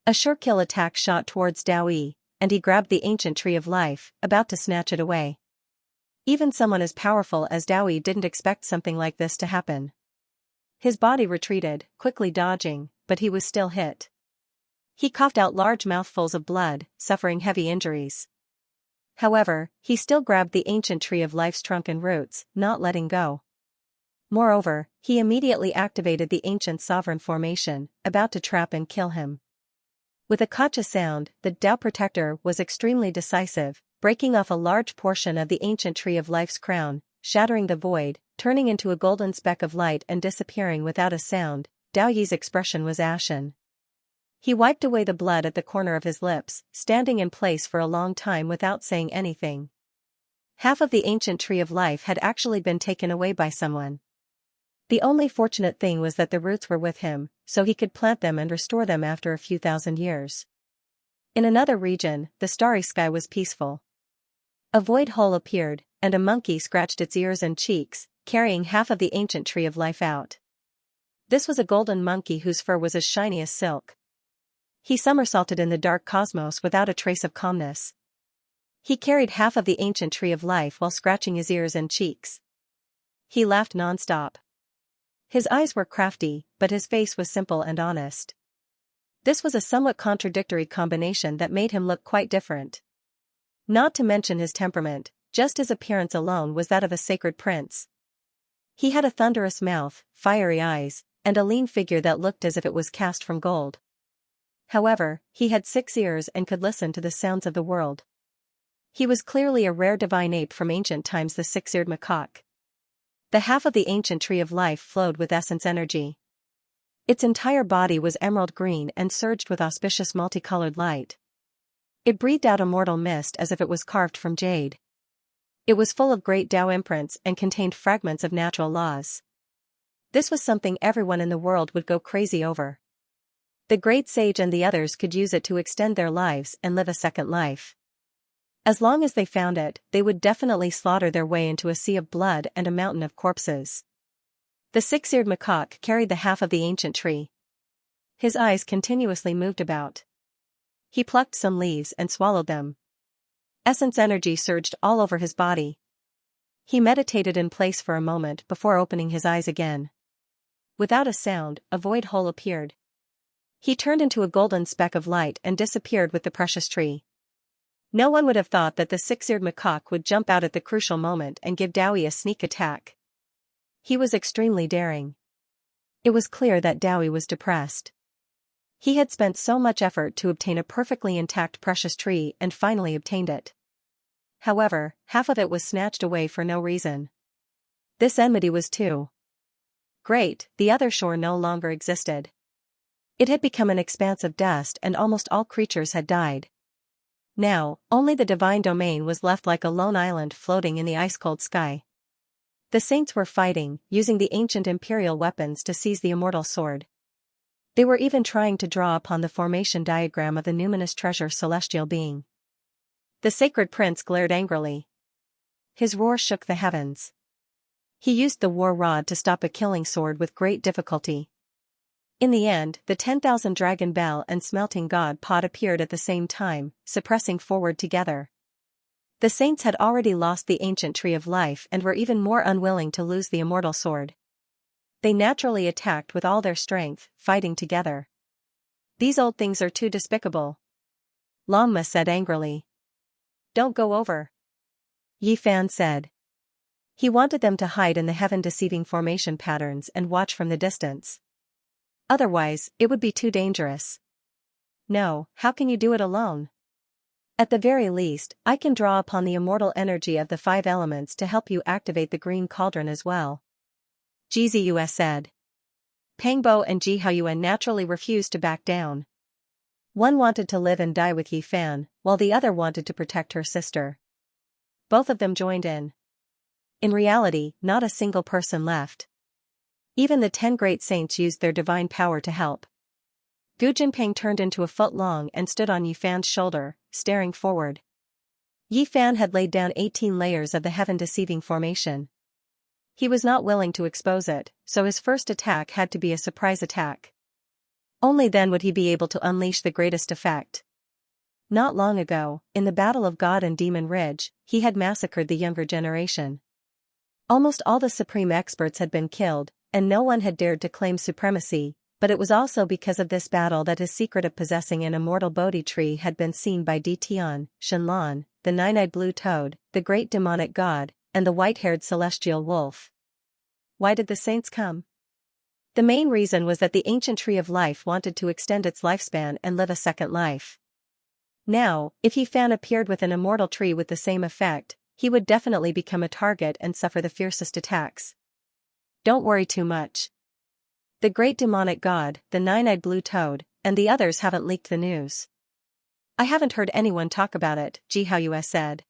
A sure-kill attack shot towards Dowie, and he grabbed the ancient tree of life, about to snatch it away. Even someone as powerful as Dowie didn't expect something like this to happen. His body retreated, quickly dodging, but he was still hit. He coughed out large mouthfuls of blood, suffering heavy injuries. However, he still grabbed the ancient tree of life's trunk and roots, not letting go. Moreover, he immediately activated the ancient sovereign formation, about to trap and kill him. With a kacha sound, the Tao protector was extremely decisive, breaking off a large portion of the ancient tree of life's crown, shattering the void, turning into a golden speck of light and disappearing without a sound. Dao Yi's expression was ashen. He wiped away the blood at the corner of his lips, standing in place for a long time without saying anything. Half of the ancient tree of life had actually been taken away by someone. The only fortunate thing was that the roots were with him, so he could plant them and restore them after a few thousand years. In another region, the starry sky was peaceful. A void hole appeared, and a monkey scratched its ears and cheeks, carrying half of the ancient tree of life out. This was a golden monkey whose fur was as shiny as silk. He somersaulted in the dark cosmos without a trace of calmness. He carried half of the ancient tree of life while scratching his ears and cheeks. He laughed non-stop. His eyes were crafty, but his face was simple and honest. This was a somewhat contradictory combination that made him look quite different. Not to mention his temperament, just his appearance alone was that of a sacred prince. He had a thunderous mouth, fiery eyes, and a lean figure that looked as if it was cast from gold. However, he had 6 ears and could listen to the sounds of the world. He was clearly a rare divine ape from ancient times, the 6-eared macaque. The half of the ancient tree of life flowed with essence energy. Its entire body was emerald green and surged with auspicious multicolored light. It breathed out immortal mist as if it was carved from jade. It was full of great Tao imprints and contained fragments of natural laws. This was something everyone in the world would go crazy over. The great sage and the others could use it to extend their lives and live a second life. As long as they found it, they would definitely slaughter their way into a sea of blood and a mountain of corpses. The 6-eared macaque carried the half of the ancient tree. His eyes continuously moved about. He plucked some leaves and swallowed them. Essence energy surged all over his body. He meditated in place for a moment before opening his eyes again. Without a sound, a void hole appeared. He turned into a golden speck of light and disappeared with the precious tree. No one would have thought that the six-eared macaque would jump out at the crucial moment and give Dowie a sneak attack. He was extremely daring. It was clear that Dowie was depressed. He had spent so much effort to obtain a perfectly intact precious tree and finally obtained it. However, half of it was snatched away for no reason. This enmity was too great, the other shore no longer existed. It had become an expanse of dust and almost all creatures had died. Now, only the divine domain was left like a lone island floating in the ice-cold sky. The saints were fighting, using the ancient imperial weapons to seize the immortal sword. They were even trying to draw upon the formation diagram of the numinous treasure celestial being. The sacred prince glared angrily. His roar shook the heavens. He used the war rod to stop a killing sword with great difficulty. In the end, the 10,000 dragon bell and smelting god pot appeared at the same time, suppressing forward together. The saints had already lost the ancient tree of life and were even more unwilling to lose the immortal sword. They naturally attacked with all their strength, fighting together. These old things are too despicable. Longma said angrily. Don't go over. Yi Fan said. He wanted them to hide in the heaven-deceiving formation patterns and watch from the distance. Otherwise, it would be too dangerous. No, how can you do it alone? At the very least, I can draw upon the immortal energy of the 5 elements to help you activate the green cauldron as well. Jiziua said. Pangbo and Jihaoyuan naturally refused to back down. One wanted to live and die with Yi Fan, while the other wanted to protect her sister. Both of them joined in. In reality, not a single person left. Even the 10 great saints used their divine power to help. Gu Jinping turned into a foot long and stood on Yi Fan's shoulder, staring forward. Yi Fan had laid down 18 layers of the heaven-deceiving formation. He was not willing to expose it, so his first attack had to be a surprise attack. Only then would he be able to unleash the greatest effect. Not long ago, in the Battle of God and Demon Ridge, he had massacred the younger generation. Almost all the supreme experts had been killed, and no one had dared to claim supremacy, but it was also because of this battle that his secret of possessing an immortal Bodhi tree had been seen by Di Tian, Shenlan, the nine-eyed blue toad, the great demonic god, and the white-haired celestial wolf. Why did the saints come? The main reason was that the ancient tree of life wanted to extend its lifespan and live a second life. Now, if Yi Fan appeared with an immortal tree with the same effect, he would definitely become a target and suffer the fiercest attacks. Don't worry too much. The great demonic god, the nine-eyed blue toad, and the others haven't leaked the news. I haven't heard anyone talk about it, Jihaoyue said.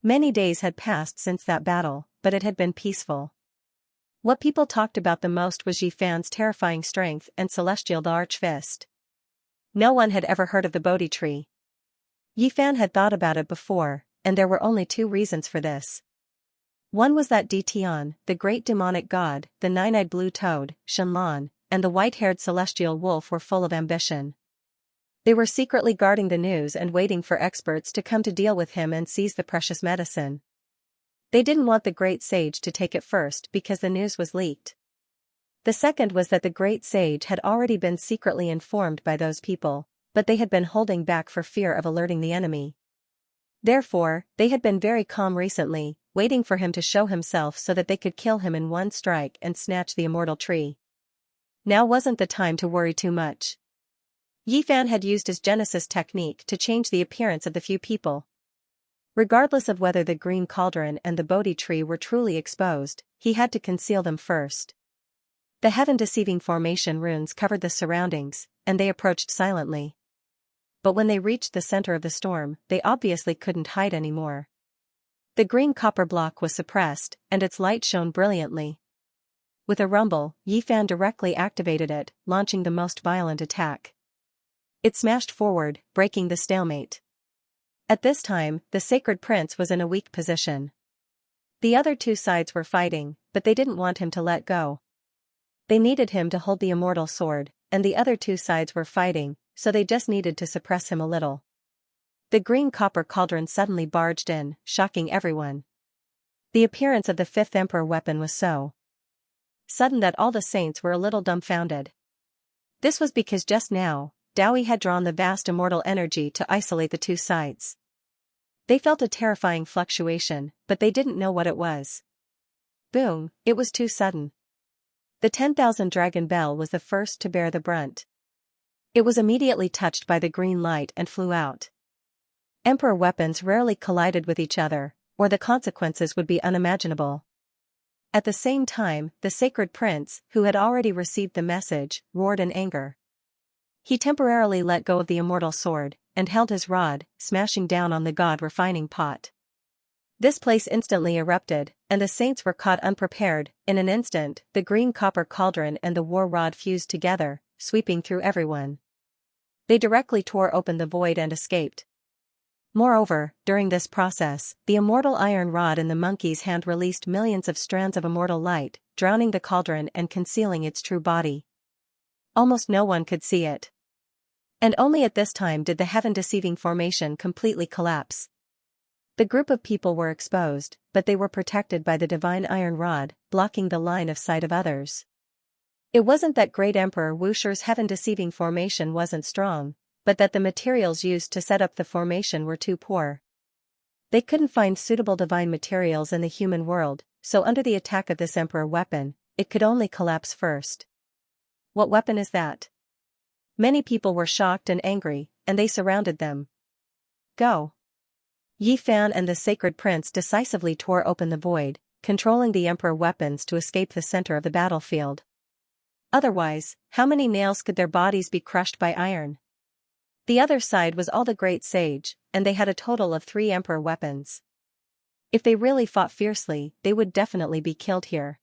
Many days had passed since that battle, but it had been peaceful. What people talked about the most was Yi Fan's terrifying strength and celestial large fist. No one had ever heard of the Bodhi tree. Yi Fan had thought about it before, and there were only 2 reasons for this. One was that Di Tian, the great demonic god, the nine-eyed blue toad, Shenlan, and the white-haired celestial wolf were full of ambition. They were secretly guarding the news and waiting for experts to come to deal with him and seize the precious medicine. They didn't want the great sage to take it first because the news was leaked. The second was that the great sage had already been secretly informed by those people, but they had been holding back for fear of alerting the enemy. Therefore, they had been very calm recently, waiting for him to show himself so that they could kill him in one strike and snatch the immortal tree. Now wasn't the time to worry too much. Yi Fan had used his Genesis technique to change the appearance of the few people. Regardless of whether the green cauldron and the Bodhi tree were truly exposed, he had to conceal them first. The heaven-deceiving formation runes covered the surroundings, and they approached silently. But when they reached the center of the storm, they obviously couldn't hide anymore. The green copper block was suppressed, and its light shone brilliantly. With a rumble, Yi Fan directly activated it, launching the most violent attack. It smashed forward, breaking the stalemate. At this time, the sacred prince was in a weak position. The other 2 sides were fighting, but they didn't want him to let go. They needed him to hold the immortal sword, and the other two sides were fighting, so they just needed to suppress him a little. The green copper cauldron suddenly barged in, shocking everyone. The appearance of the fifth emperor weapon was so sudden that all the saints were a little dumbfounded. This was because just now, Dowie had drawn the vast immortal energy to isolate the two sides. They felt a terrifying fluctuation, but they didn't know what it was. Boom, it was too sudden. The 10,000 dragon bell was the first to bear the brunt. It was immediately touched by the green light and flew out. Emperor weapons rarely collided with each other, or the consequences would be unimaginable. At the same time, the sacred prince, who had already received the message, roared in anger. He temporarily let go of the immortal sword, and held his rod, smashing down on the god-refining pot. This place instantly erupted, and the saints were caught unprepared. In an instant, the green copper cauldron and the war rod fused together, sweeping through everyone. They directly tore open the void and escaped. Moreover, during this process, the immortal iron rod in the monkey's hand released millions of strands of immortal light, drowning the cauldron and concealing its true body. Almost no one could see it. And only at this time did the heaven-deceiving formation completely collapse. The group of people were exposed, but they were protected by the divine iron rod, blocking the line of sight of others. It wasn't that great Emperor Wusher's heaven-deceiving formation wasn't strong, but that the materials used to set up the formation were too poor. They couldn't find suitable divine materials in the human world, so under the attack of this Emperor weapon, it could only collapse first. What weapon is that? Many people were shocked and angry, and they surrounded them. Go! Yi Fan and the sacred prince decisively tore open the void, controlling the emperor weapons to escape the center of the battlefield. Otherwise, how many nails could their bodies be crushed by iron? The other side was all the great sage, and they had a total of 3 emperor weapons. If they really fought fiercely, they would definitely be killed here.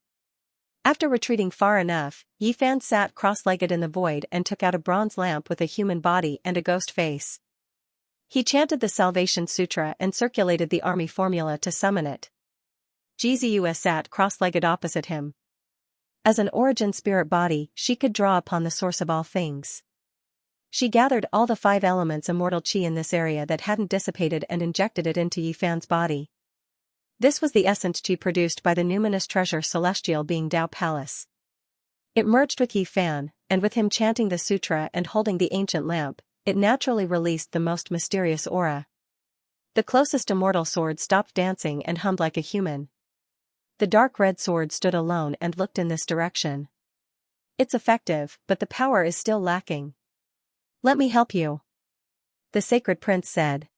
After retreating far enough, Yi Fan sat cross-legged in the void and took out a bronze lamp with a human body and a ghost face. He chanted the Salvation Sutra and circulated the army formula to summon it. Gzua sat cross-legged opposite him. As an origin spirit body, she could draw upon the source of all things. She gathered all the 5 elements immortal chi in this area that hadn't dissipated and injected it into Yi Fan's body. This was the essence chi produced by the numinous treasure celestial being Tao Palace. It merged with Yi Fan, and with him chanting the sutra and holding the ancient lamp, it naturally released the most mysterious aura. The closest immortal sword stopped dancing and hummed like a human. The dark red sword stood alone and looked in this direction. It's effective, but the power is still lacking. Let me help you, the sacred prince said.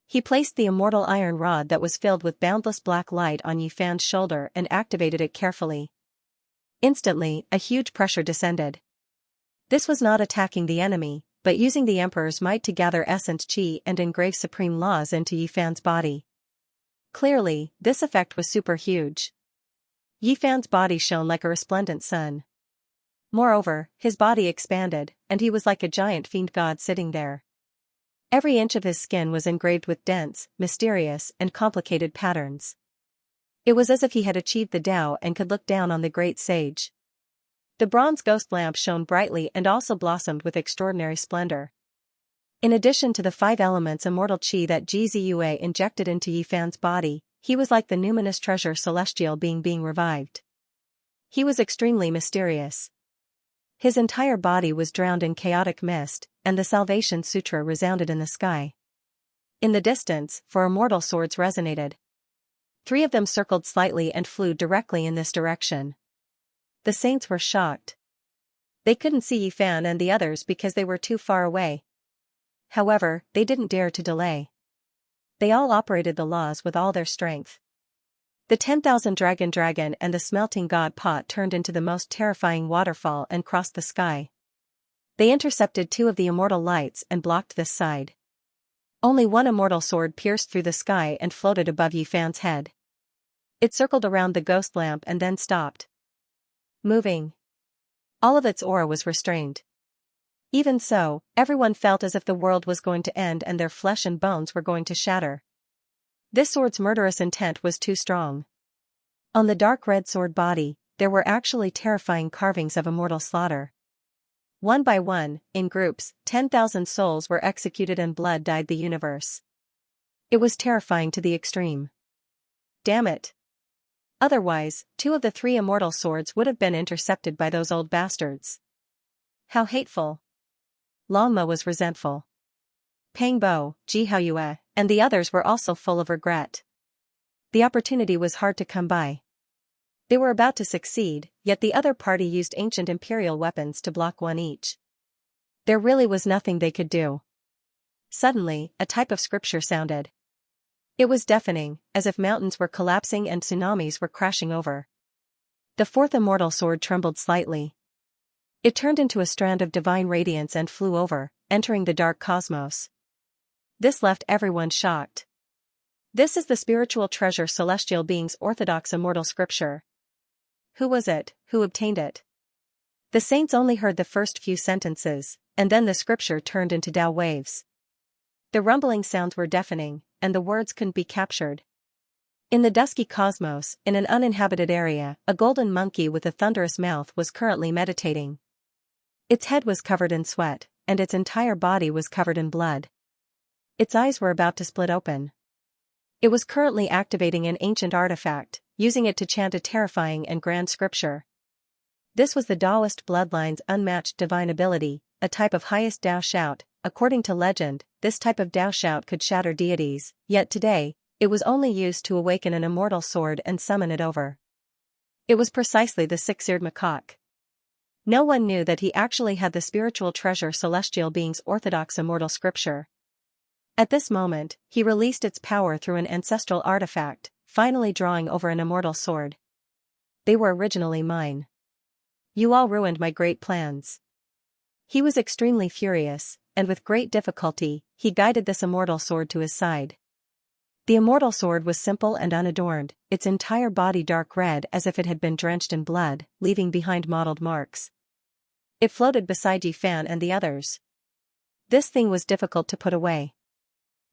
He placed the immortal iron rod that was filled with boundless black light on Yi Fan's shoulder and activated it carefully. Instantly, a huge pressure descended. This was not attacking the enemy, but using the emperor's might to gather essence chi and engrave supreme laws into Yi Fan's body. Clearly, this effect was super huge. Yi Fan's body shone like a resplendent sun. Moreover, his body expanded, and he was like a giant fiend god sitting there. Every inch of his skin was engraved with dense, mysterious, and complicated patterns. It was as if he had achieved the Tao and could look down on the great sage. The bronze ghost lamp shone brightly and also blossomed with extraordinary splendor. In addition to the 5 elements immortal chi that Gzua injected into Yi Fan's body, he was like the numinous treasure celestial being revived. He was extremely mysterious. His entire body was drowned in chaotic mist, and the Salvation Sutra resounded in the sky. In the distance, 4 immortal swords resonated. 3 of them circled slightly and flew directly in this direction. The saints were shocked. They couldn't see Yi Fan and the others because they were too far away. However, they didn't dare to delay. They all operated the laws with all their strength. The 10,000 dragon and the smelting god pot turned into the most terrifying waterfall and crossed the sky. They intercepted 2 of the immortal lights and blocked this side. Only 1 immortal sword pierced through the sky and floated above Yi Fan's head. It circled around the ghost lamp and then stopped moving. All of its aura was restrained. Even so, everyone felt as if the world was going to end and their flesh and bones were going to shatter. This sword's murderous intent was too strong. On the dark red sword body, there were actually terrifying carvings of immortal slaughter. One by one, in groups, 10,000 souls were executed and blood dyed the universe. It was terrifying to the extreme. Damn it. Otherwise, 2 of the 3 immortal swords would have been intercepted by those old bastards. How hateful. Longma was resentful. Pang Bo, Xianxia, and the others were also full of regret. The opportunity was hard to come by. They were about to succeed, yet the other party used ancient imperial weapons to block one each. There really was nothing they could do. Suddenly, a type of scripture sounded. It was deafening, as if mountains were collapsing and tsunamis were crashing over. The 4th immortal sword trembled slightly. It turned into a strand of divine radiance and flew over, entering the dark cosmos. This left everyone shocked. This is the spiritual treasure celestial beings' orthodox immortal scripture. Who was it who obtained it? The saints only heard the first few sentences, and then the scripture turned into Tao waves. The rumbling sounds were deafening, and the words couldn't be captured. In the dusky cosmos, in an uninhabited area, a golden monkey with a thunderous mouth was currently meditating. Its head was covered in sweat, and its entire body was covered in blood. Its eyes were about to split open. It was currently activating an ancient artifact, using it to chant a terrifying and grand scripture. This was the Taoist bloodline's unmatched divine ability, a type of highest Tao shout. According to legend, this type of Tao shout could shatter deities, yet today, it was only used to awaken an immortal sword and summon it over. It was precisely the 6-eared macaque. No one knew that he actually had the spiritual treasure celestial being's orthodox immortal scripture. At this moment, he released its power through an ancestral artifact, finally drawing over an immortal sword. They were originally mine. You all ruined my great plans. He was extremely furious, and with great difficulty, he guided this immortal sword to his side. The immortal sword was simple and unadorned, its entire body dark red as if it had been drenched in blood, leaving behind mottled marks. It floated beside Yi Fan and the others. This thing was difficult to put away.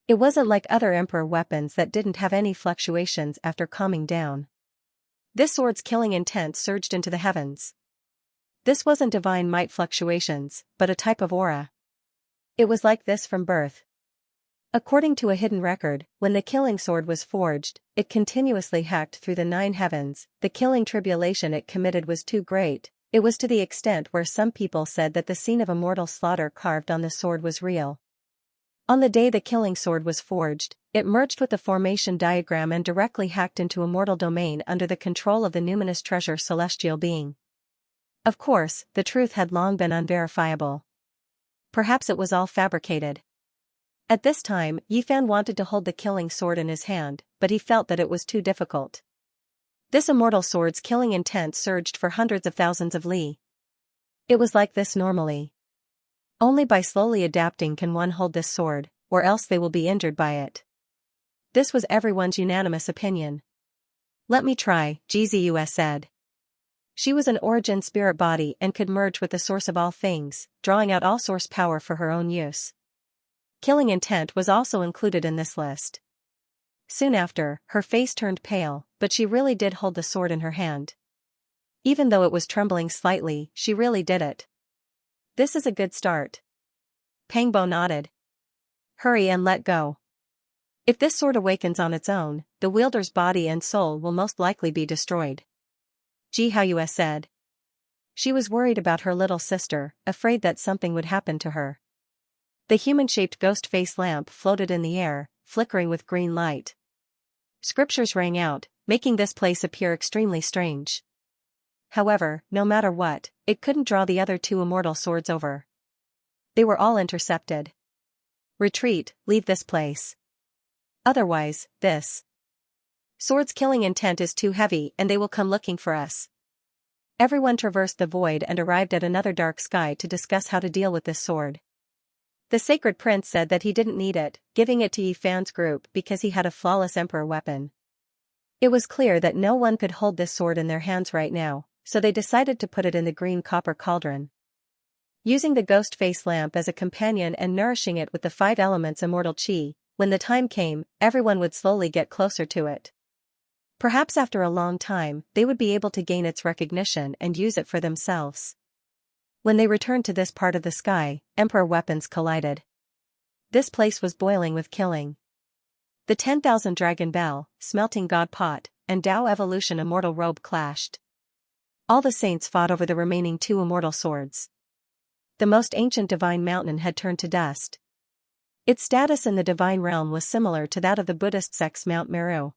It wasn't like other emperor weapons that didn't have any fluctuations after calming down. This sword's killing intent surged into the heavens. This wasn't divine might fluctuations, but a type of aura. It was like this from birth. According to a hidden record, when the killing sword was forged, it continuously hacked through the 9 heavens. The killing tribulation it committed was too great. It was to the extent where some people said that the scene of immortal slaughter carved on the sword was real. On the day the killing sword was forged, it merged with the formation diagram and directly hacked into immortal domain under the control of the numinous treasure celestial being. Of course, the truth had long been unverifiable. Perhaps it was all fabricated. At this time, Yi Fan wanted to hold the killing sword in his hand, but he felt that it was too difficult. This immortal sword's killing intent surged for hundreds of thousands of li. It was like this normally. Only by slowly adapting can one hold this sword, or else they will be injured by it. This was everyone's unanimous opinion. Let me try, Xianxia said. She was an origin spirit body and could merge with the source of all things, drawing out all source power for her own use. Killing intent was also included in this list. Soon after, her face turned pale, but she really did hold the sword in her hand. Even though it was trembling slightly, she really did it. This is a good start. Pang Bo nodded. Hurry and let go. If this sword awakens on its own, the wielder's body and soul will most likely be destroyed. Xianxia said. She was worried about her little sister, afraid that something would happen to her. The human-shaped ghost face lamp floated in the air, flickering with green light. Scriptures rang out, making this place appear extremely strange. However, no matter what, it couldn't draw the other 2 immortal swords over. They were all intercepted. Retreat, leave this place. Otherwise, this sword's killing intent is too heavy and they will come looking for us. Everyone traversed the void and arrived at another dark sky to discuss how to deal with this sword. The sacred prince said that he didn't need it, giving it to Yi Fan's group because he had a flawless emperor weapon. It was clear that no one could hold this sword in their hands right now, so they decided to put it in the green copper cauldron. Using the ghost face lamp as a companion and nourishing it with the 5 elements immortal qi, when the time came, everyone would slowly get closer to it. Perhaps after a long time, they would be able to gain its recognition and use it for themselves. When they returned to this part of the sky, Emperor weapons collided. This place was boiling with killing. The 10,000 Dragon Bell, Smelting God Pot, and Tao Evolution Immortal Robe clashed. All the saints fought over the remaining 2 immortal swords. The most ancient divine mountain had turned to dust. Its status in the divine realm was similar to that of the Buddhist sect's Mount Meru.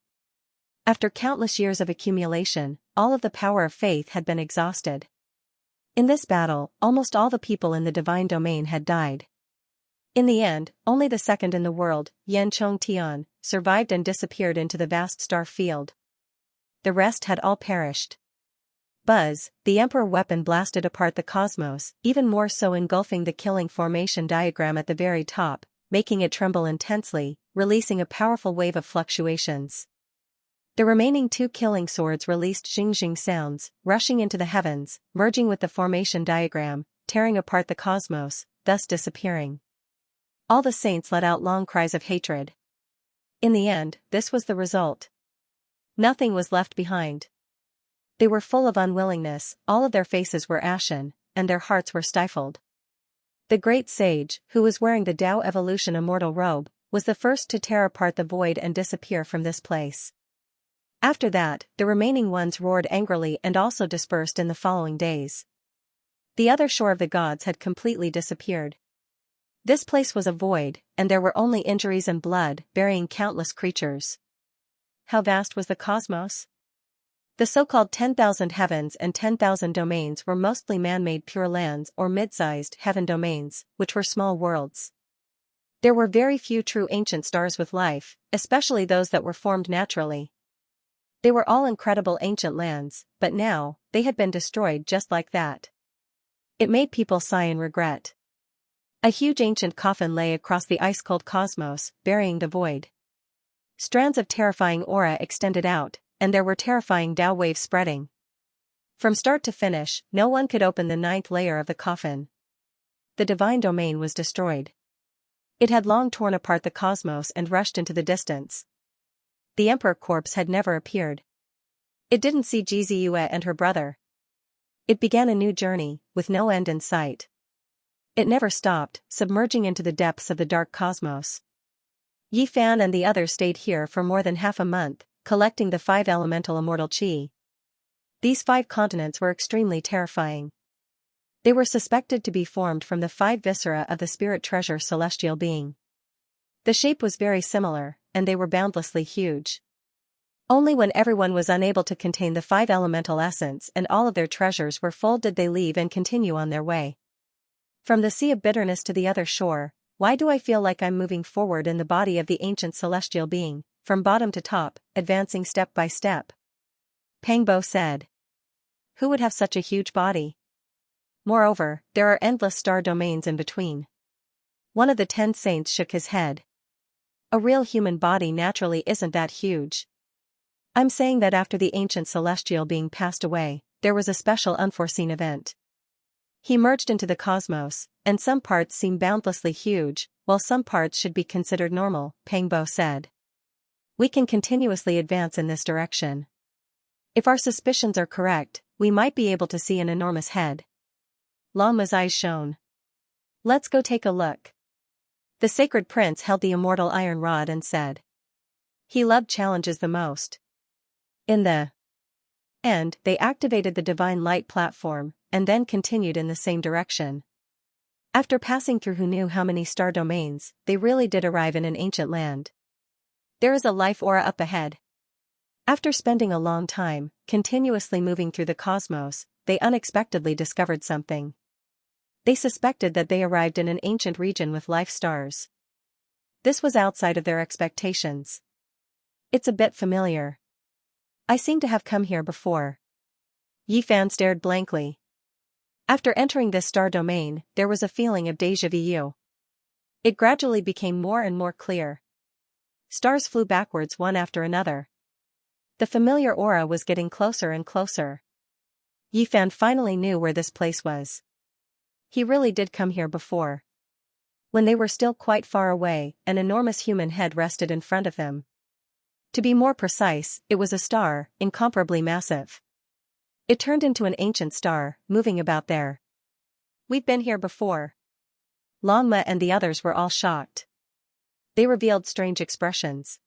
After countless years of accumulation, all of the power of faith had been exhausted. In this battle, almost all the people in the divine domain had died. In the end, only the second in the world, Yan Chong Tian, survived and disappeared into the vast star field. The rest had all perished. Buzz, the Emperor weapon blasted apart the cosmos, even more so engulfing the killing formation diagram at the very top, making it tremble intensely, releasing a powerful wave of fluctuations. The remaining 2 killing swords released xing sounds, rushing into the heavens, merging with the formation diagram, tearing apart the cosmos, thus disappearing. All the saints let out long cries of hatred. In the end, this was the result. Nothing was left behind. They were full of unwillingness, all of their faces were ashen, and their hearts were stifled. The great sage, who was wearing the Tao Evolution Immortal Robe, was the first to tear apart the void and disappear from this place. After that, the remaining ones roared angrily and also dispersed in the following days. The other shore of the gods had completely disappeared. This place was a void, and there were only injuries and blood, burying countless creatures. How vast was the cosmos? The so-called 10,000 heavens and 10,000 domains were mostly man-made pure lands or mid-sized heaven domains, which were small worlds. There were very few true ancient stars with life, especially those that were formed naturally. They were all incredible ancient lands, but now, they had been destroyed just like that. It made people sigh in regret. A huge ancient coffin lay across the ice-cold cosmos, burying the void. Strands of terrifying aura extended out, and there were terrifying Tao waves spreading. From start to finish, no one could open the 9th layer of the coffin. The divine domain was destroyed. It had long torn apart the cosmos and rushed into the distance. The emperor corpse had never appeared. It didn't see Jiziyue and her brother. It began a new journey, with no end in sight. It never stopped, submerging into the depths of the dark cosmos. Yi Fan and the others stayed here for more than half a month, collecting the 5 elemental immortal qi. These 5 continents were extremely terrifying. They were suspected to be formed from the 5 viscera of the spirit treasure celestial being. The shape was very similar, and they were boundlessly huge. Only when everyone was unable to contain the 5 elemental essence and all of their treasures were full did they leave and continue on their way. From the sea of bitterness to the other shore, why do I feel like I'm moving forward in the body of the ancient celestial being, from bottom to top, advancing step by step? Pangbo said. Who would have such a huge body? Moreover, there are endless star domains in between. One of the 10 saints shook his head. A real human body naturally isn't that huge. I'm saying that after the ancient celestial being passed away, there was a special unforeseen event. He merged into the cosmos, and some parts seem boundlessly huge, while some parts should be considered normal, Pangbo said. We can continuously advance in this direction. If our suspicions are correct, we might be able to see an enormous head. Lama's eyes shone. Let's go take a look. The sacred prince held the immortal iron rod and said. He loved challenges the most. In the end, they activated the divine light platform, and then continued in the same direction. After passing through who knew how many star domains, they really did arrive in an ancient land. There is a life aura up ahead. After spending a long time, continuously moving through the cosmos, they unexpectedly discovered something. They suspected that they arrived in an ancient region with life stars. This was outside of their expectations. It's a bit familiar. I seem to have come here before. Yi Fan stared blankly. After entering this star domain, there was a feeling of déjà vu. It gradually became more and more clear. Stars flew backwards one after another. The familiar aura was getting closer and closer. Yi Fan finally knew where this place was. He really did come here before. When they were still quite far away, an enormous human head rested in front of him. To be more precise, it was a star, incomparably massive. It turned into an ancient star, moving about there. We've been here before. Longma and the others were all shocked. They revealed strange expressions.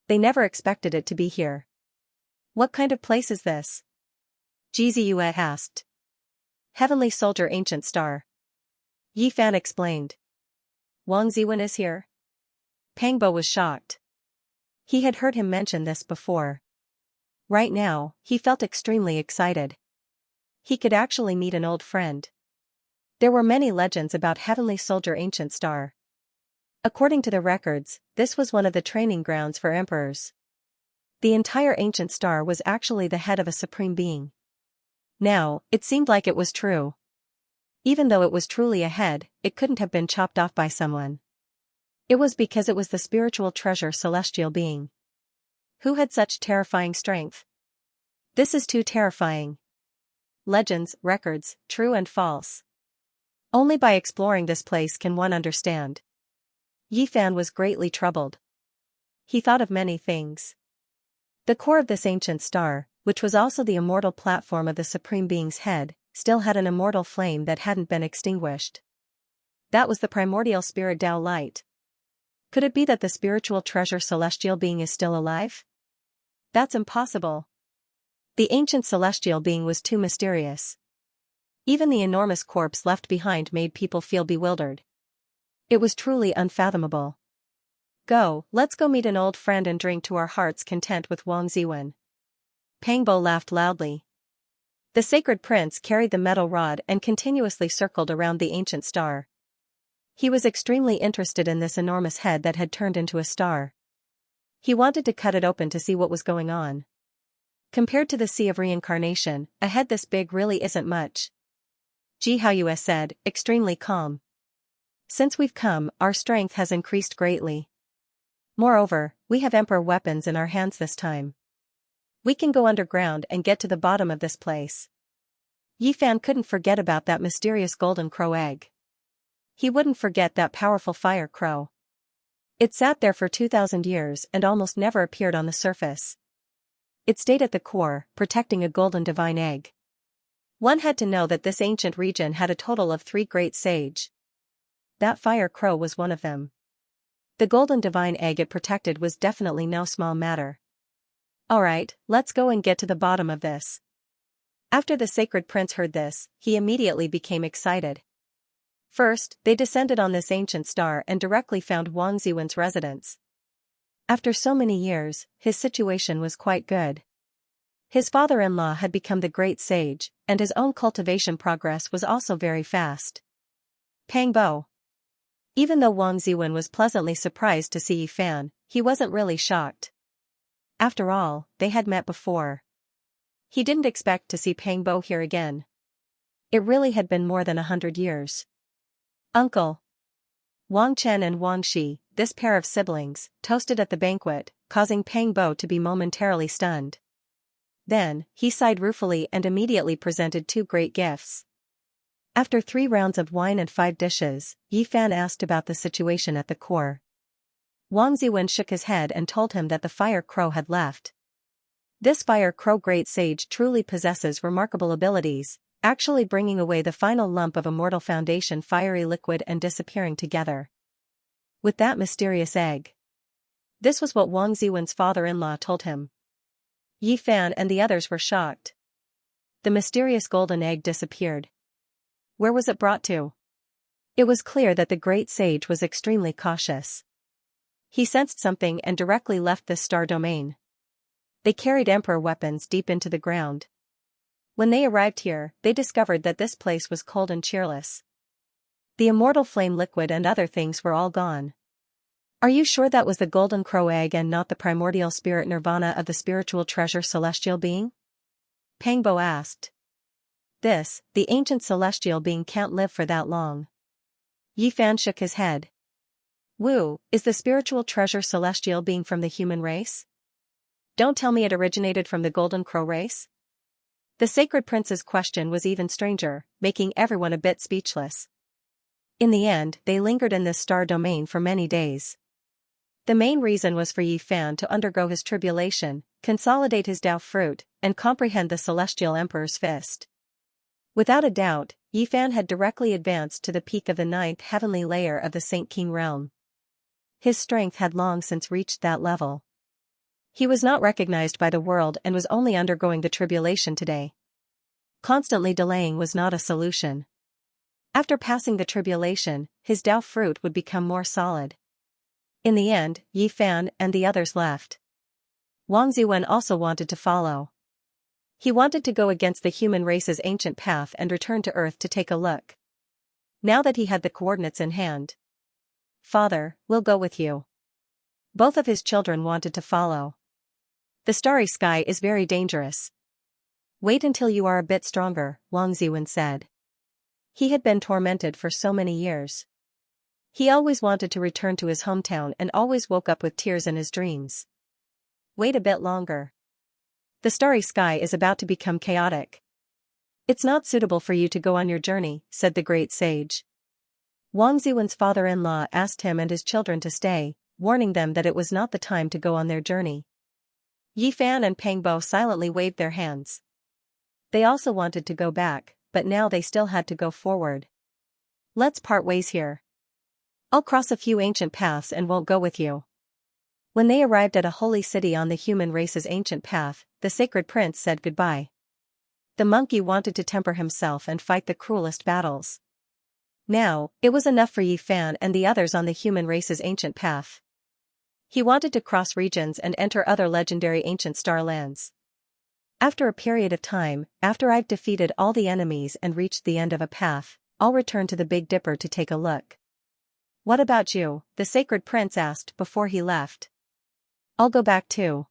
They never expected it to be here. What kind of place is this? Jiziyue asked. Heavenly Soldier Ancient Star. Yi Fan explained. Wang Ziwen is here? Pangbo was shocked. He had heard him mention this before. Right now, he felt extremely excited. He could actually meet an old friend. There were many legends about Heavenly Soldier Ancient Star. According to the records, this was one of the training grounds for emperors. The entire Ancient Star was actually the head of a supreme being. Now, it seemed like it was true. Even though it was truly a head, it couldn't have been chopped off by someone. It was because it was the spiritual treasure celestial being. Who had such terrifying strength? This is too terrifying. Legends, records, true and false. Only by exploring this place can one understand. Yi Fan was greatly troubled. He thought of many things. The core of this ancient star, which was also the immortal platform of the Supreme Being's head, still had an immortal flame that hadn't been extinguished. That was the primordial spirit Tao light. Could it be that the spiritual treasure celestial being is still alive? That's impossible. The ancient celestial being was too mysterious. Even the enormous corpse left behind made people feel bewildered. It was truly unfathomable. Let's go meet an old friend and drink to our heart's content with Wang Ziwen. Pangbo laughed loudly. The sacred prince carried the metal rod and continuously circled around the ancient star. He was extremely interested in this enormous head that had turned into a star. He wanted to cut it open to see what was going on. Compared to the sea of reincarnation, a head this big really isn't much. Ji Haoyue said, extremely calm. Since we've come, our strength has increased greatly. Moreover, we have emperor weapons in our hands this time. We can go underground and get to the bottom of this place. Yi Fan couldn't forget about that mysterious golden crow egg. He wouldn't forget that powerful fire crow. It sat there for 2,000 years and almost never appeared on the surface. It stayed at the core, protecting a golden divine egg. One had to know that this ancient region had a total of 3 great sage. That fire crow was one of them. The golden divine egg it protected was definitely no small matter. Alright, let's go and get to the bottom of this. After the sacred prince heard this, he immediately became excited. First, they descended on this ancient star and directly found Wang Ziwen's residence. After so many years, his situation was quite good. His father-in-law had become the great sage, and his own cultivation progress was also very fast. Pangbo. Even though Wang Ziwen was pleasantly surprised to see Yi Fan, he wasn't really shocked. After all, they had met before. He didn't expect to see Pangbo here again. It really had been more than 100 years. Uncle. Wang Chen and Wang Shi, this pair of siblings, toasted at the banquet, causing Pangbo to be momentarily stunned. Then, he sighed ruefully and immediately presented 2 great gifts. After 3 rounds of wine and 5 dishes, Yi Fan asked about the situation at the core. Wang Ziwen shook his head and told him that the fire crow had left. This fire crow great sage truly possesses remarkable abilities, actually bringing away the final lump of immortal foundation fiery liquid and disappearing together with that mysterious egg. This was what Wang Ziwen's father-in-law told him. Yi Fan and the others were shocked. The mysterious golden egg disappeared. Where was it brought to? It was clear that the great sage was extremely cautious. He sensed something and directly left this star domain. They carried emperor weapons deep into the ground. When they arrived here, they discovered that this place was cold and cheerless. The immortal flame liquid and other things were all gone. Are you sure that was the golden crow egg and not the primordial spirit nirvana of the spiritual treasure celestial being? Pangbo asked. The ancient celestial being can't live for that long. Yi Fan shook his head. Wu, is the spiritual treasure celestial being from the human race? Don't tell me it originated from the golden crow race? The sacred prince's question was even stranger, making everyone a bit speechless. In the end, they lingered in this star domain for many days. The main reason was for Yi Fan to undergo his tribulation, consolidate his Tao fruit, and comprehend the celestial emperor's fist. Without a doubt, Yifan had directly advanced to the peak of the ninth heavenly layer of the Saint King realm. His strength had long since reached that level. He was not recognized by the world and was only undergoing the tribulation today. Constantly delaying was not a solution. After passing the tribulation, his Dao fruit would become more solid. In the end, Yifan and the others left. Wang Ziwen also wanted to follow. He wanted to go against the human race's ancient path and return to Earth to take a look. Now that he had the coordinates in hand. "Father, we'll go with you." Both of his children wanted to follow. "The starry sky is very dangerous." "Wait until you are a bit stronger," Wang Ziwen said. He had been tormented for so many years. He always wanted to return to his hometown and always woke up with tears in his dreams. "Wait a bit longer. The starry sky is about to become chaotic. It's not suitable for you to go on your journey," said the great sage. Wang Ziwen's father-in-law asked him and his children to stay, warning them that it was not the time to go on their journey. Yifan and Pangbo silently waved their hands. They also wanted to go back, but now they still had to go forward. "Let's part ways here. I'll cross a few ancient paths and won't go with you." When they arrived at a holy city on the human race's ancient path, the sacred prince said goodbye. The monkey wanted to temper himself and fight the cruelest battles. Now, it was enough for Yifan and the others on the human race's ancient path. He wanted to cross regions and enter other legendary ancient star lands. "After a period of time, after I've defeated all the enemies and reached the end of a path, I'll return to the Big Dipper to take a look." "What about you?" the sacred prince asked before he left. "I'll go back too."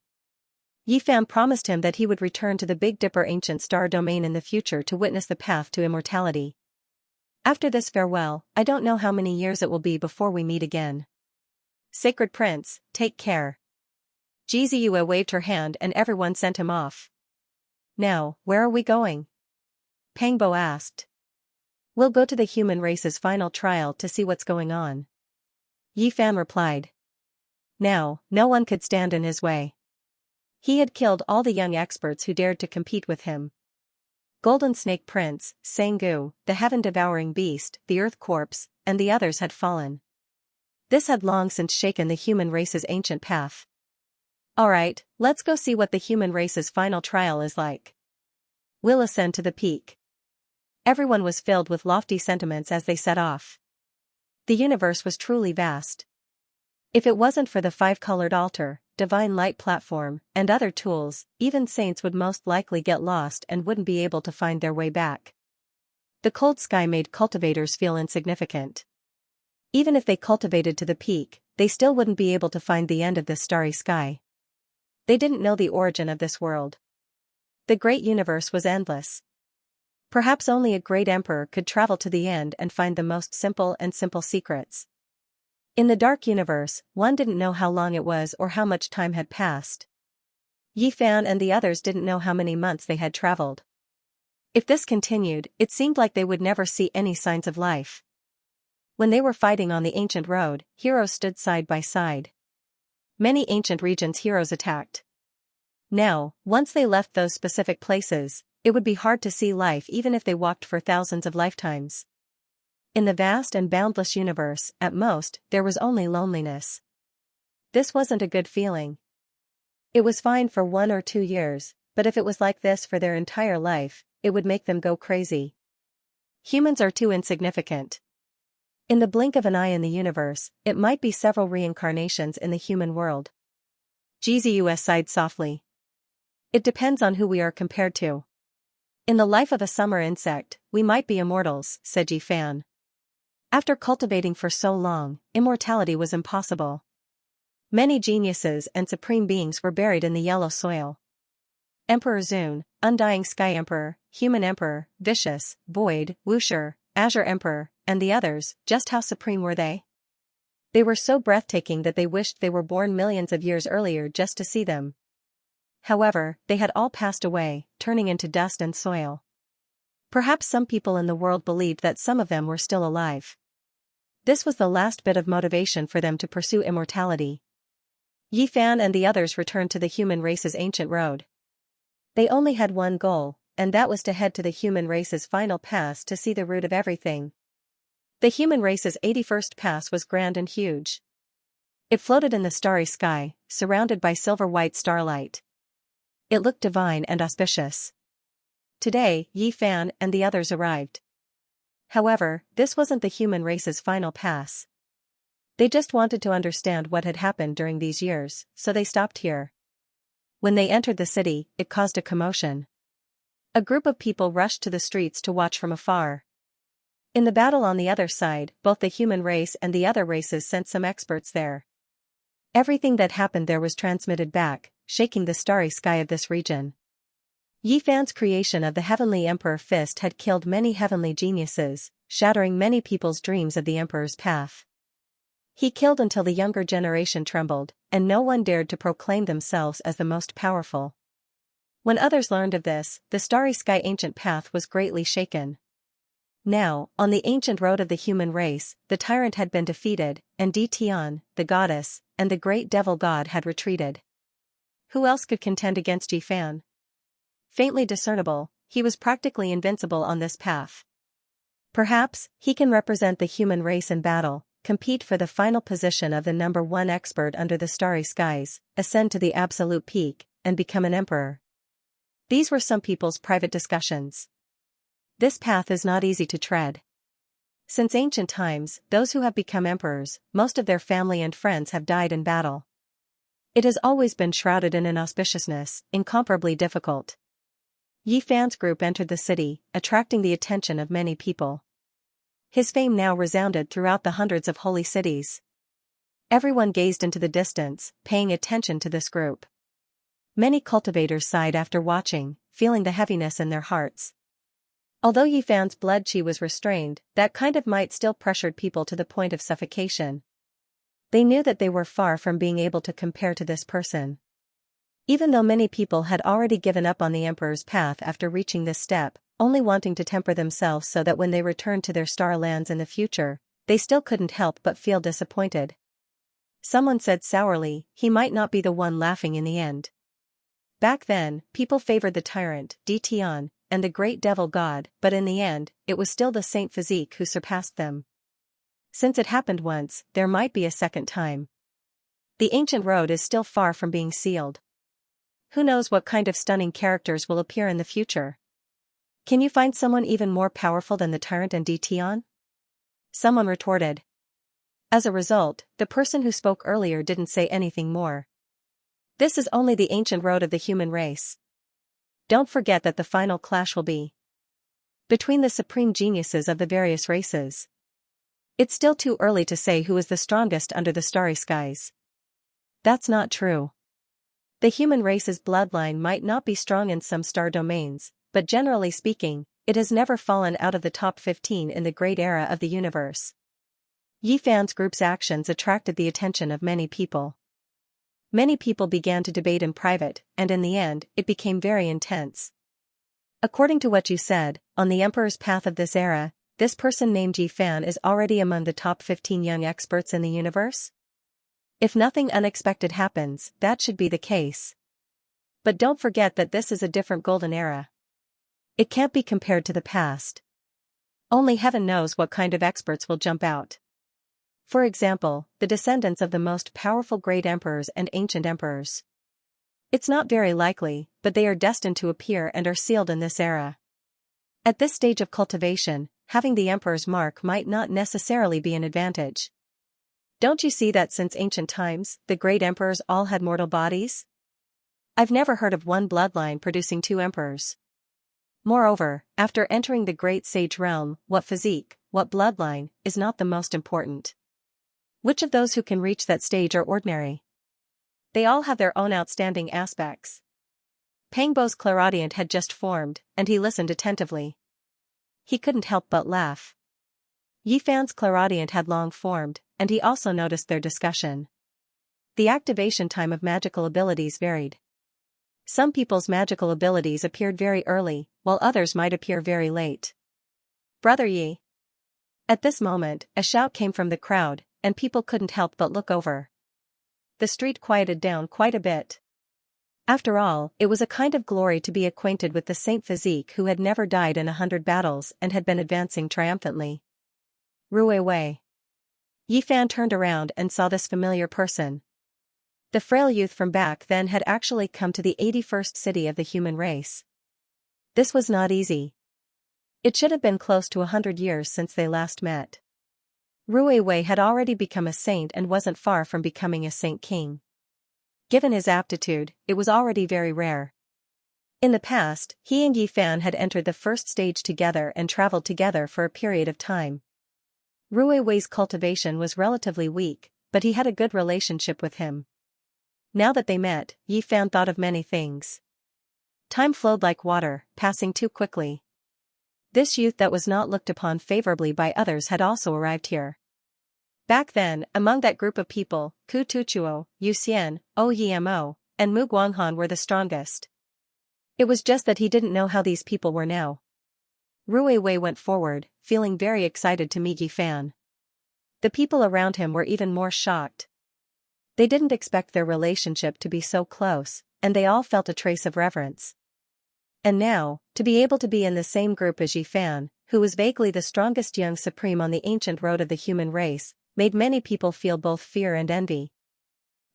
Yifan promised him that he would return to the Big Dipper ancient star domain in the future to witness the path to immortality. "After this farewell, I don't know how many years it will be before we meet again. Sacred Prince, take care." Jiziyue waved her hand and everyone sent him off. "Now, where are we going?" Pangbo asked. "We'll go to the human race's final trial to see what's going on." Yifan replied. Now, no one could stand in his way. He had killed all the young experts who dared to compete with him. Golden Snake Prince, Sangu, the heaven-devouring beast, the Earth Corpse, and the others had fallen. This had long since shaken the human race's ancient path. "Alright, let's go see what the human race's final trial is like. We'll ascend to the peak." Everyone was filled with lofty sentiments as they set off. The universe was truly vast. If it wasn't for the five-colored altar, divine light platform, and other tools, even saints would most likely get lost and wouldn't be able to find their way back. The cold sky made cultivators feel insignificant. Even if they cultivated to the peak, they still wouldn't be able to find the end of this starry sky. They didn't know the origin of this world. The great universe was endless. Perhaps only a great emperor could travel to the end and find the most simple secrets. In the dark universe, one didn't know how long it was or how much time had passed. Yifan and the others didn't know how many months they had traveled. If this continued, it seemed like they would never see any signs of life. When they were fighting on the ancient road, heroes stood side by side. Many ancient regions heroes attacked. Now, once they left those specific places, it would be hard to see life even if they walked for thousands of lifetimes. In the vast and boundless universe, at most, there was only loneliness. This wasn't a good feeling. It was fine for 1 or 2 years, but if it was like this for their entire life, it would make them go crazy. Humans are too insignificant. In the blink of an eye in the universe, it might be several reincarnations in the human world. GZUS sighed softly. It depends on who we are compared to. In the life of a summer insect, we might be immortals, said Yifan. After cultivating for so long, immortality was impossible. Many geniuses and supreme beings were buried in the yellow soil. Emperor Zun, Undying Sky Emperor, Human Emperor, Vicious, Void, Wuxia, Azure Emperor, and the others, just how supreme were they? They were so breathtaking that they wished they were born millions of years earlier just to see them. However, they had all passed away, turning into dust and soil. Perhaps some people in the world believed that some of them were still alive. This was the last bit of motivation for them to pursue immortality. Yifan and the others returned to the human race's ancient road. They only had one goal, and that was to head to the human race's final pass to see the root of everything. The human race's 81st pass was grand and huge. It floated in the starry sky, surrounded by silver-white starlight. It looked divine and auspicious. Today, Yi Fan and the others arrived. However, this wasn't the human race's final pass. They just wanted to understand what had happened during these years, so they stopped here. When they entered the city, it caused a commotion. A group of people rushed to the streets to watch from afar. In the battle on the other side, both the human race and the other races sent some experts there. Everything that happened there was transmitted back, shaking the starry sky of this region. Yi Fan's creation of the Heavenly Emperor Fist had killed many heavenly geniuses, shattering many people's dreams of the Emperor's path. He killed until the younger generation trembled, and no one dared to proclaim themselves as the most powerful. When others learned of this, the starry sky ancient path was greatly shaken. Now, on the ancient road of the human race, the tyrant had been defeated, and Di Tian, the goddess, and the great devil god had retreated. Who else could contend against Yi Fan? Faintly discernible, he was practically invincible on this path. Perhaps, he can represent the human race in battle, compete for the final position of the number one expert under the starry skies, ascend to the absolute peak, and become an emperor. These were some people's private discussions. This path is not easy to tread. Since ancient times, those who have become emperors, most of their family and friends have died in battle. It has always been shrouded in inauspiciousness, incomparably difficult. Yi Fan's group entered the city, attracting the attention of many people. His fame now resounded throughout the hundreds of holy cities. Everyone gazed into the distance, paying attention to this group. Many cultivators sighed after watching, feeling the heaviness in their hearts. Although Yi Fan's blood qi was restrained, that kind of might still pressured people to the point of suffocation. They knew that they were far from being able to compare to this person. Even though many people had already given up on the Emperor's path after reaching this step, only wanting to temper themselves so that when they returned to their star lands in the future, they still couldn't help but feel disappointed. Someone said sourly, he might not be the one laughing in the end. Back then, people favored the tyrant, Di Tian, and the great devil god, but in the end, it was still the Saint Physique who surpassed them. Since it happened once, there might be a second time. The ancient road is still far from being sealed. Who knows what kind of stunning characters will appear in the future? Can you find someone even more powerful than the tyrant and Di Tian? Someone retorted. As a result, the person who spoke earlier didn't say anything more. This is only the ancient road of the human race. Don't forget that the final clash will be between the supreme geniuses of the various races. It's still too early to say who is the strongest under the starry skies. That's not true. The human race's bloodline might not be strong in some star domains, but generally speaking, it has never fallen out of the top 15 in the great era of the universe. Yi Fan's group's actions attracted the attention of many people. Many people began to debate in private, and in the end, it became very intense. According to what you said, on the Emperor's path of this era, this person named Yi Fan is already among the top 15 young experts in the universe? If nothing unexpected happens, that should be the case. But don't forget that this is a different golden era. It can't be compared to the past. Only heaven knows what kind of experts will jump out. For example, the descendants of the most powerful great emperors and ancient emperors. It's not very likely, but they are destined to appear and are sealed in this era. At this stage of cultivation, having the emperor's mark might not necessarily be an advantage. Don't you see that since ancient times, the great emperors all had mortal bodies? I've never heard of one bloodline producing two emperors. Moreover, after entering the great sage realm, what physique, what bloodline, is not the most important. Which of those who can reach that stage are ordinary? They all have their own outstanding aspects. Pangbo's clairaudient had just formed, and he listened attentively. He couldn't help but laugh. Yi Fan's clairaudient had long formed, and he also noticed their discussion. The activation time of magical abilities varied. Some people's magical abilities appeared very early, while others might appear very late. Brother Yi. At this moment, a shout came from the crowd, and people couldn't help but look over. The street quieted down quite a bit. After all, it was a kind of glory to be acquainted with the saint physique who had never died in 100 battles and had been advancing triumphantly. Rui Wei. Yi Fan turned around and saw this familiar person. The frail youth from back then had actually come to the 81st city of the human race. This was not easy. It should have been close to 100 years since they last met. Rui Wei had already become a saint and wasn't far from becoming a saint king. Given his aptitude, it was already very rare. In the past, he and Yi Fan had entered the first stage together and traveled together for a period of time. Rui Wei's cultivation was relatively weak, but he had a good relationship with him. Now that they met, Yi Fan thought of many things. Time flowed like water, passing too quickly. This youth that was not looked upon favorably by others had also arrived here. Back then, among that group of people, Ku Tuchuo, Yu Xian, Oyemo, and Mu Guanghan were the strongest. It was just that he didn't know how these people were now. Rui Wei went forward, feeling very excited to meet Yi Fan. The people around him were even more shocked. They didn't expect their relationship to be so close, and they all felt a trace of reverence. And now, to be able to be in the same group as Yi Fan, who was vaguely the strongest young supreme on the ancient road of the human race, made many people feel both fear and envy.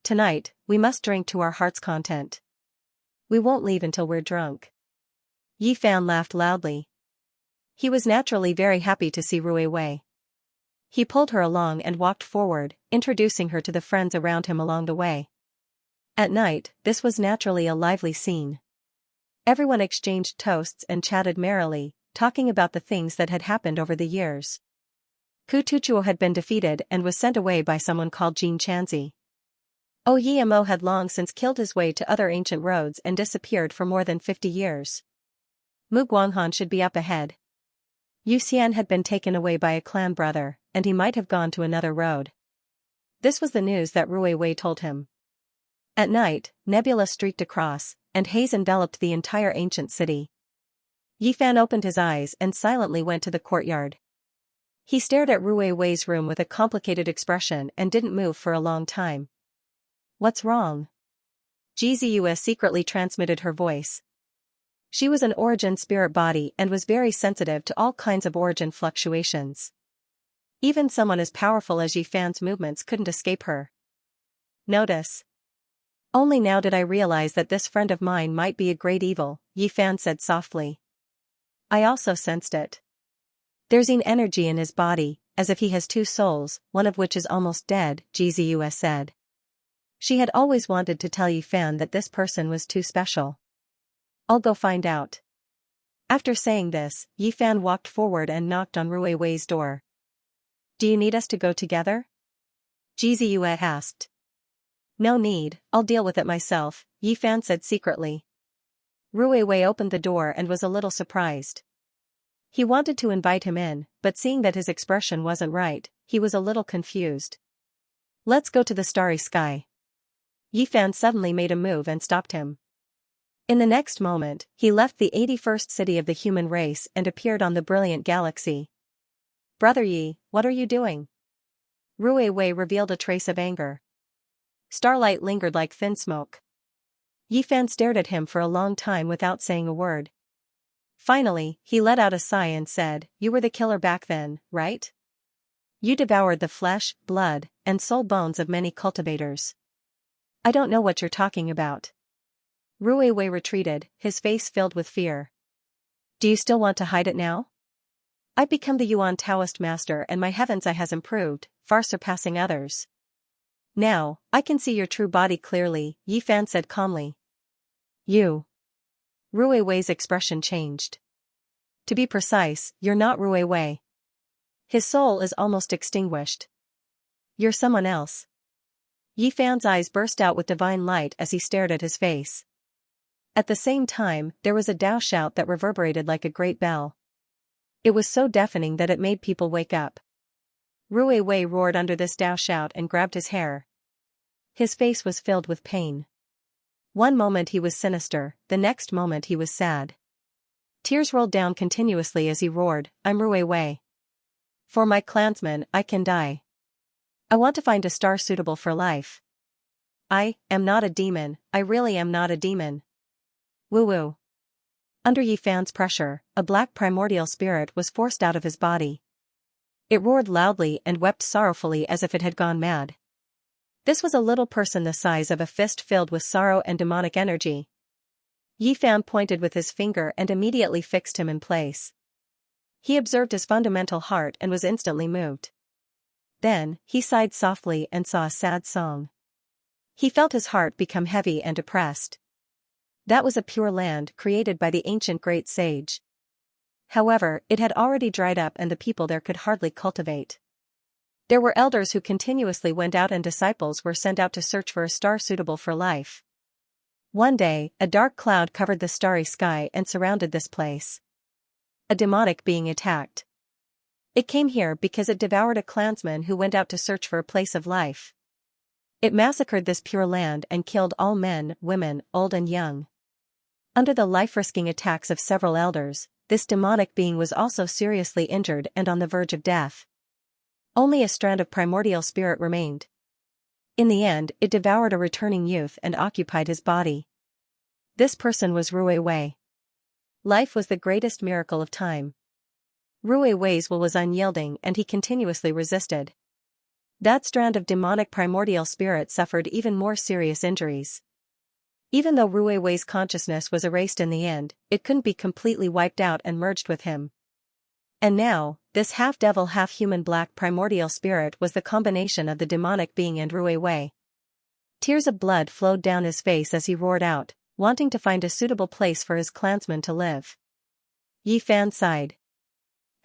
Tonight, we must drink to our heart's content. We won't leave until we're drunk. Yi Fan laughed loudly. He was naturally very happy to see Rui Wei. He pulled her along and walked forward, introducing her to the friends around him along the way. At night, this was naturally a lively scene. Everyone exchanged toasts and chatted merrily, talking about the things that had happened over the years. Ku Tuchuo had been defeated and was sent away by someone called Xianxia. Oyemo had long since killed his way to other ancient roads and disappeared for more than 50 years. Mu Guanghan should be up ahead. Yu Xian had been taken away by a clan brother, and he might have gone to another road. This was the news that Rui Wei told him. At night, nebula streaked across, and haze enveloped the entire ancient city. Yi Fan opened his eyes and silently went to the courtyard. He stared at Rui Wei's room with a complicated expression and didn't move for a long time. What's wrong? Jizue secretly transmitted her voice. She was an origin spirit body and was very sensitive to all kinds of origin fluctuations. Even someone as powerful as Yi Fan's movements couldn't escape her. Notice. Only now did I realize that this friend of mine might be a great evil, Yi Fan said softly. I also sensed it. There's an energy in his body, as if he has two souls, one of which is almost dead, Jizue said. She had always wanted to tell Yi Fan that this person was too special. I'll go find out. After saying this, Yi Fan walked forward and knocked on Rui Wei's door. Do you need us to go together? Jizue asked. No need, I'll deal with it myself, Yi Fan said secretly. Rui Wei opened the door and was a little surprised. He wanted to invite him in, but seeing that his expression wasn't right, he was a little confused. Let's go to the starry sky. Yi Fan suddenly made a move and stopped him. In the next moment, he left the 81st city of the human race and appeared on the brilliant galaxy. Brother Yi, what are you doing? Rui Wei revealed a trace of anger. Starlight lingered like thin smoke. Yi Fan stared at him for a long time without saying a word. Finally, he let out a sigh and said, You were the killer back then, right? You devoured the flesh, blood, and soul bones of many cultivators. I don't know what you're talking about. Rui Wei retreated, his face filled with fear. Do you still want to hide it now? I've become the Yuan Taoist master and my heavens I has improved, far surpassing others. Now, I can see your true body clearly, Yi Fan said calmly. You. Rui Wei's expression changed. To be precise, you're not Rui Wei. His soul is almost extinguished. You're someone else. Yi Fan's eyes burst out with divine light as he stared at his face. At the same time, there was a Dao shout that reverberated like a great bell. It was so deafening that it made people wake up. Rui Wei roared under this Dao shout and grabbed his hair. His face was filled with pain. One moment he was sinister, the next moment he was sad. Tears rolled down continuously as he roared, I'm Rui Wei. For my clansmen, I can die. I want to find a star suitable for life. I am not a demon, I really am not a demon. Woo-woo. Under Yi Fan's pressure, a black primordial spirit was forced out of his body. It roared loudly and wept sorrowfully as if it had gone mad. This was a little person the size of a fist filled with sorrow and demonic energy. Yi Fan pointed with his finger and immediately fixed him in place. He observed his fundamental heart and was instantly moved. Then, he sighed softly and saw a sad song. He felt his heart become heavy and depressed. That was a pure land created by the ancient great sage. However, it had already dried up and the people there could hardly cultivate. There were elders who continuously went out and disciples were sent out to search for a star suitable for life. One day, a dark cloud covered the starry sky and surrounded this place. A demonic being attacked. It came here because it devoured a clansman who went out to search for a place of life. It massacred this pure land and killed all men, women, old and young. Under the life-risking attacks of several elders, this demonic being was also seriously injured and on the verge of death. Only a strand of primordial spirit remained. In the end, it devoured a returning youth and occupied his body. This person was Rui Wei. Life was the greatest miracle of time. Rui Wei's will was unyielding and he continuously resisted. That strand of demonic primordial spirit suffered even more serious injuries. Even though Rui Wei's consciousness was erased in the end, it couldn't be completely wiped out and merged with him. And now, this half-devil half-human black primordial spirit was the combination of the demonic being and Rui Wei. Tears of blood flowed down his face as he roared out, wanting to find a suitable place for his clansmen to live. Yi Fan sighed.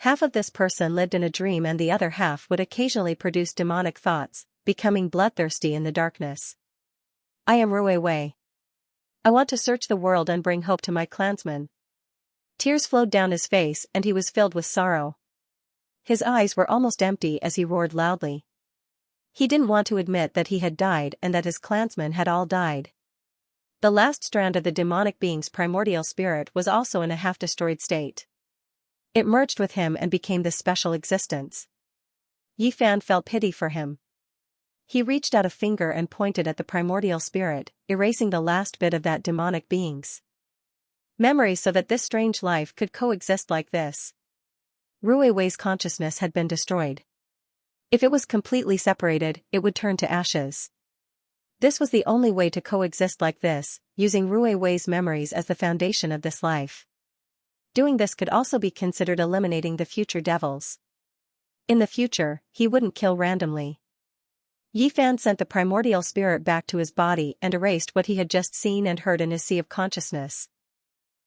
Half of this person lived in a dream and the other half would occasionally produce demonic thoughts, becoming bloodthirsty in the darkness. I am Rui Wei. I want to search the world and bring hope to my clansmen. Tears flowed down his face and he was filled with sorrow. His eyes were almost empty as he roared loudly. He didn't want to admit that he had died and that his clansmen had all died. The last strand of the demonic being's primordial spirit was also in a half-destroyed state. It merged with him and became this special existence. Yi Fan felt pity for him. He reached out a finger and pointed at the primordial spirit, erasing the last bit of that demonic being's memory so that this strange life could coexist like this. Rui Wei's consciousness had been destroyed. If it was completely separated, it would turn to ashes. This was the only way to coexist like this, using Rui Wei's memories as the foundation of this life. Doing this could also be considered eliminating the future devils. In the future, he wouldn't kill randomly. Yi Fan sent the primordial spirit back to his body and erased what he had just seen and heard in his sea of consciousness.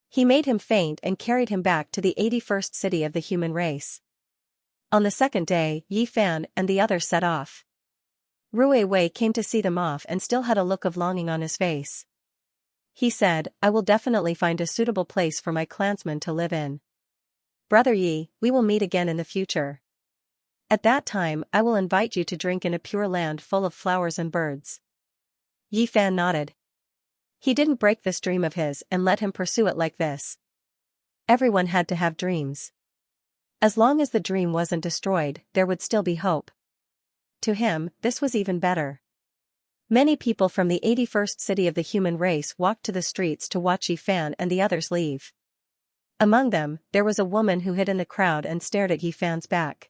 He made him faint and carried him back to the 81st city of the human race. On the second day, Yi Fan and the others set off. Rui Wei came to see them off and still had a look of longing on his face. He said, I will definitely find a suitable place for my clansmen to live in. Brother Yi, we will meet again in the future. At that time, I will invite you to drink in a pure land full of flowers and birds. Yi Fan nodded. He didn't break this dream of his and let him pursue it like this. Everyone had to have dreams. As long as the dream wasn't destroyed, there would still be hope. To him, this was even better. Many people from the 81st city of the human race walked to the streets to watch Yi Fan and the others leave. Among them, there was a woman who hid in the crowd and stared at Yi Fan's back.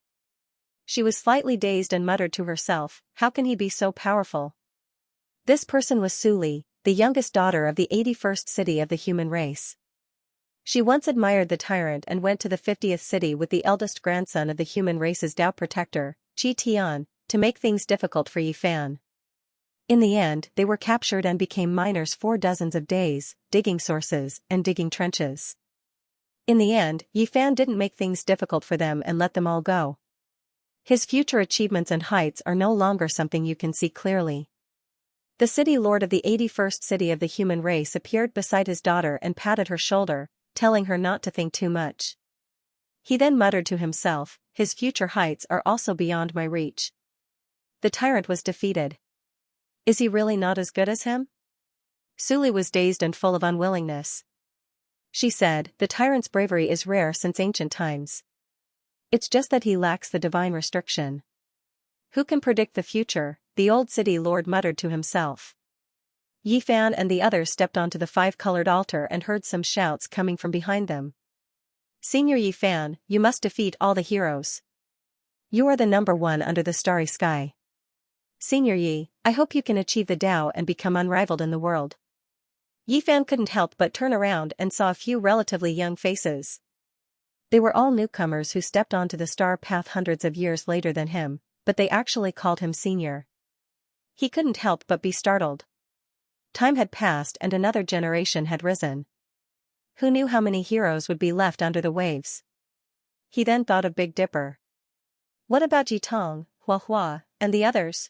She was slightly dazed and muttered to herself, how can he be so powerful? This person was Su Li, the youngest daughter of the 81st city of the human race. She once admired the tyrant and went to the 50th city with the eldest grandson of the human race's Tao protector, Qi Tian, to make things difficult for Yi Fan. In the end, they were captured and became miners for dozens of days, digging sources and digging trenches. In the end, Yi Fan didn't make things difficult for them and let them all go. His future achievements and heights are no longer something you can see clearly. The city lord of the 81st city of the human race appeared beside his daughter and patted her shoulder, telling her not to think too much. He then muttered to himself, his future heights are also beyond my reach. The tyrant was defeated. Is he really not as good as him? Su Li was dazed and full of unwillingness. She said, the tyrant's bravery is rare since ancient times. It's just that he lacks the divine restriction. Who can predict the future? The old city lord muttered to himself. Yi Fan and the others stepped onto the five-colored altar and heard some shouts coming from behind them. Senior Yi Fan, you must defeat all the heroes. You are the number one under the starry sky. Senior Yi, I hope you can achieve the Tao and become unrivaled in the world. Yi Fan couldn't help but turn around and saw a few relatively young faces. They were all newcomers who stepped onto the star path hundreds of years later than him, but they actually called him senior. He couldn't help but be startled. Time had passed and another generation had risen. Who knew how many heroes would be left under the waves? He then thought of Big Dipper. What about Jitong, Hua Hua, and the others?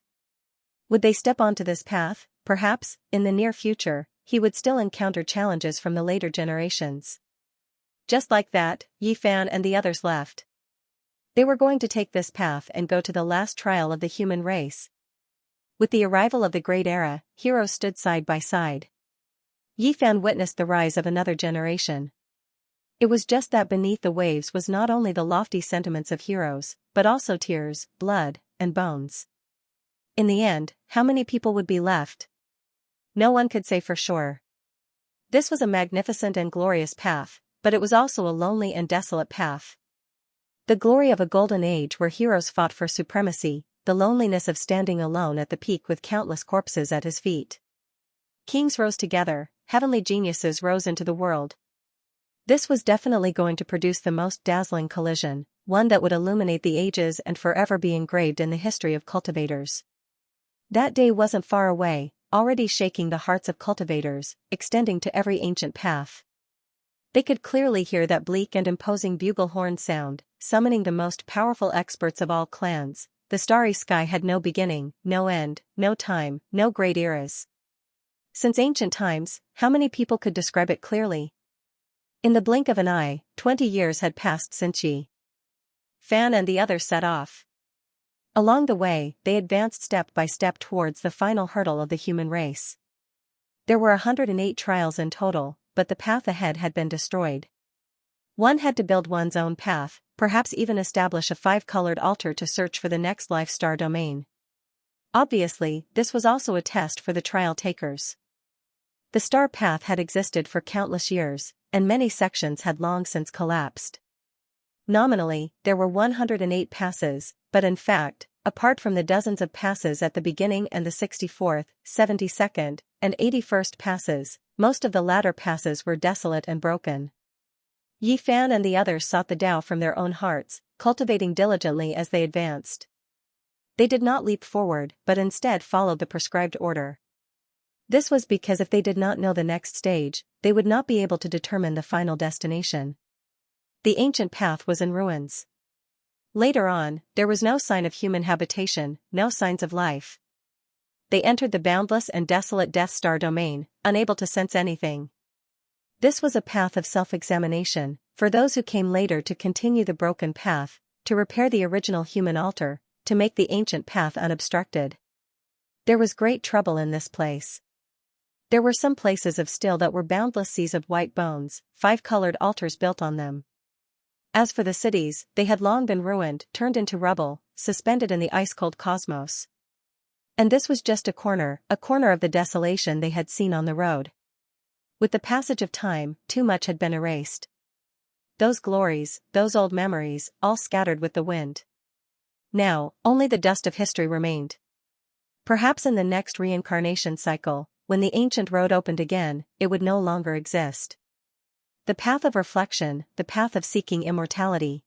Would they step onto this path? Perhaps, in the near future, he would still encounter challenges from the later generations. Just like that, Yi Fan and the others left. They were going to take this path and go to the last trial of the human race. With the arrival of the Great Era, heroes stood side by side. Yi Fan witnessed the rise of another generation. It was just that beneath the waves was not only the lofty sentiments of heroes, but also tears, blood, and bones. In the end, how many people would be left? No one could say for sure. This was a magnificent and glorious path, but it was also a lonely and desolate path. The glory of a golden age where heroes fought for supremacy, the loneliness of standing alone at the peak with countless corpses at his feet. Kings rose together, heavenly geniuses rose into the world. This was definitely going to produce the most dazzling collision, one that would illuminate the ages and forever be engraved in the history of cultivators. That day wasn't far away, already shaking the hearts of cultivators, extending to every ancient path. They could clearly hear that bleak and imposing bugle horn sound, summoning the most powerful experts of all clans. The starry sky had no beginning, no end, no time, no great eras. Since ancient times, how many people could describe it clearly? In the blink of an eye, 20 years had passed since Yi Fan and the others set off. Along the way, they advanced step by step towards the final hurdle of the human race. There were 108 trials in total, but the path ahead had been destroyed. One had to build one's own path, perhaps even establish a five-colored altar to search for the next life star domain. Obviously, this was also a test for the trial takers. The star path had existed for countless years, and many sections had long since collapsed. Nominally, there were 108 passes, but in fact, apart from the dozens of passes at the beginning and the 64th, 72nd, and 81st passes, most of the latter passes were desolate and broken. Yi Fan and the others sought the Tao from their own hearts, cultivating diligently as they advanced. They did not leap forward, but instead followed the prescribed order. This was because if they did not know the next stage, they would not be able to determine the final destination. The ancient path was in ruins. Later on, there was no sign of human habitation, no signs of life. They entered the boundless and desolate Death Star domain, unable to sense anything. This was a path of self-examination, for those who came later to continue the broken path, to repair the original human altar, to make the ancient path unobstructed. There was great trouble in this place. There were some places of still that were boundless seas of white bones, five-colored altars built on them. As for the cities, they had long been ruined, turned into rubble, suspended in the ice-cold cosmos. And this was just a corner of the desolation they had seen on the road. With the passage of time, too much had been erased. Those glories, those old memories, all scattered with the wind. Now, only the dust of history remained. Perhaps in the next reincarnation cycle, when the ancient road opened again, it would no longer exist. The path of reflection, the path of seeking immortality.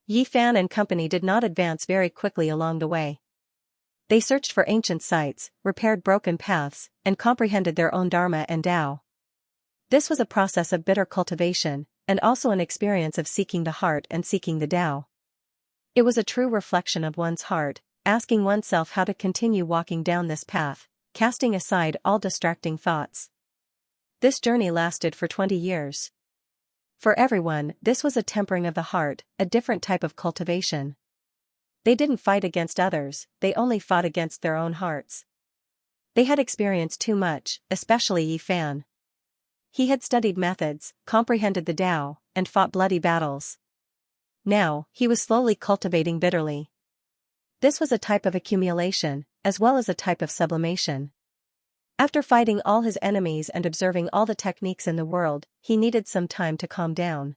Yi Fan and company did not advance very quickly along the way. They searched for ancient sites, repaired broken paths, and comprehended their own dharma and Tao. This was a process of bitter cultivation, and also an experience of seeking the heart and seeking the Tao. It was a true reflection of one's heart, asking oneself how to continue walking down this path, casting aside all distracting thoughts. This journey lasted for 20 years. For everyone, this was a tempering of the heart, a different type of cultivation. They didn't fight against others, they only fought against their own hearts. They had experienced too much, especially Yi Fan. He had studied methods, comprehended the Tao, and fought bloody battles. Now, he was slowly cultivating bitterly. This was a type of accumulation, as well as a type of sublimation. After fighting all his enemies and observing all the techniques in the world, he needed some time to calm down.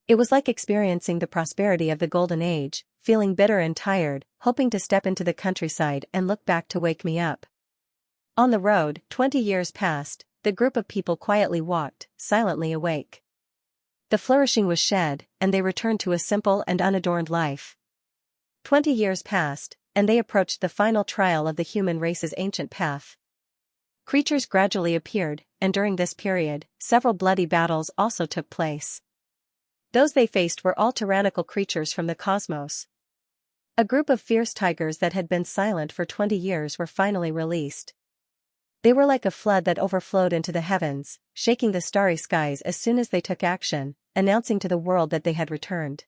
It was like experiencing the prosperity of the Golden Age, feeling bitter and tired, hoping to step into the countryside and look back to wake me up. On the road, 20 years passed, the group of people quietly walked, silently awake. The flourishing was shed, and they returned to a simple and unadorned life. 20 years passed, and they approached the final trial of the human race's ancient path. Creatures gradually appeared, and during this period, several bloody battles also took place. Those they faced were all tyrannical creatures from the cosmos. A group of fierce tigers that had been silent for 20 years were finally released. They were like a flood that overflowed into the heavens, shaking the starry skies as soon as they took action, announcing to the world that they had returned.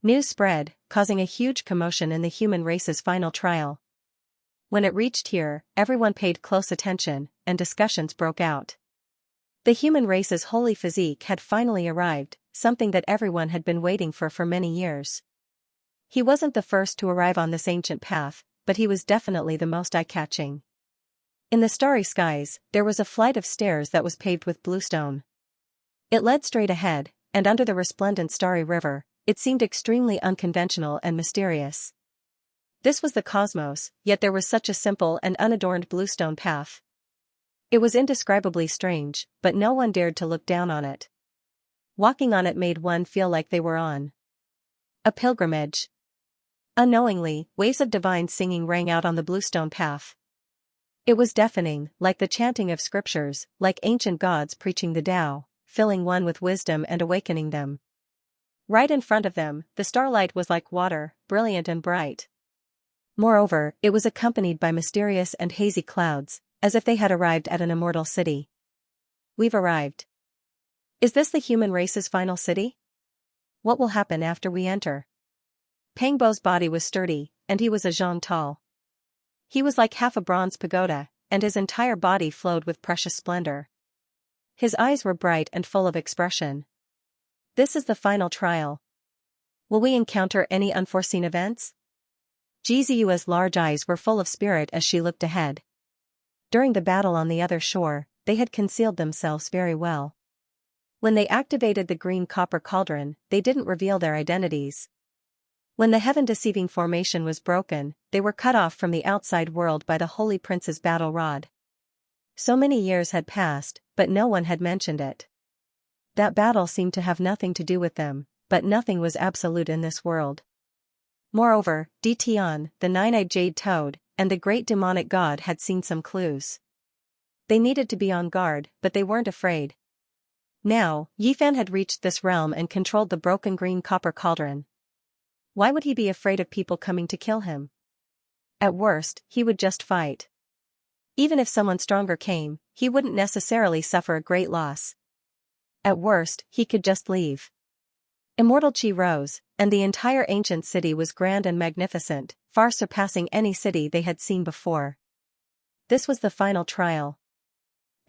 News spread, causing a huge commotion in the human race's final trial. When it reached here, everyone paid close attention, and discussions broke out. The human race's holy physique had finally arrived, something that everyone had been waiting for many years. He wasn't the first to arrive on this ancient path, but he was definitely the most eye-catching. In the starry skies, there was a flight of stairs that was paved with bluestone. It led straight ahead, and under the resplendent starry river, it seemed extremely unconventional and mysterious. This was the cosmos, yet there was such a simple and unadorned bluestone path. It was indescribably strange, but no one dared to look down on it. Walking on it made one feel like they were on a pilgrimage. Unknowingly, waves of divine singing rang out on the bluestone path. It was deafening, like the chanting of scriptures, like ancient gods preaching the Tao, filling one with wisdom and awakening them. Right in front of them, the starlight was like water, brilliant and bright. Moreover, it was accompanied by mysterious and hazy clouds, as if they had arrived at an immortal city. We've arrived. Is this the human race's final city? What will happen after we enter? Pangbo's body was sturdy, and he was a Zhang tall. He was like half a bronze pagoda, and his entire body flowed with precious splendor. His eyes were bright and full of expression. This is the final trial. Will we encounter any unforeseen events? Jiziyua's large eyes were full of spirit as she looked ahead. During the battle on the other shore, they had concealed themselves very well. When they activated the green copper cauldron, they didn't reveal their identities. When the heaven-deceiving formation was broken, they were cut off from the outside world by the Holy Prince's battle rod. So many years had passed, but no one had mentioned it. That battle seemed to have nothing to do with them, but nothing was absolute in this world. Moreover, Tian, the nine-eyed jade toad, and the great demonic god had seen some clues. They needed to be on guard, but they weren't afraid. Now, Yifan had reached this realm and controlled the broken green copper cauldron. Why would he be afraid of people coming to kill him? At worst, he would just fight. Even if someone stronger came, he wouldn't necessarily suffer a great loss. At worst, he could just leave. Immortal Qi rose, and the entire ancient city was grand and magnificent, far surpassing any city they had seen before. This was the final trial.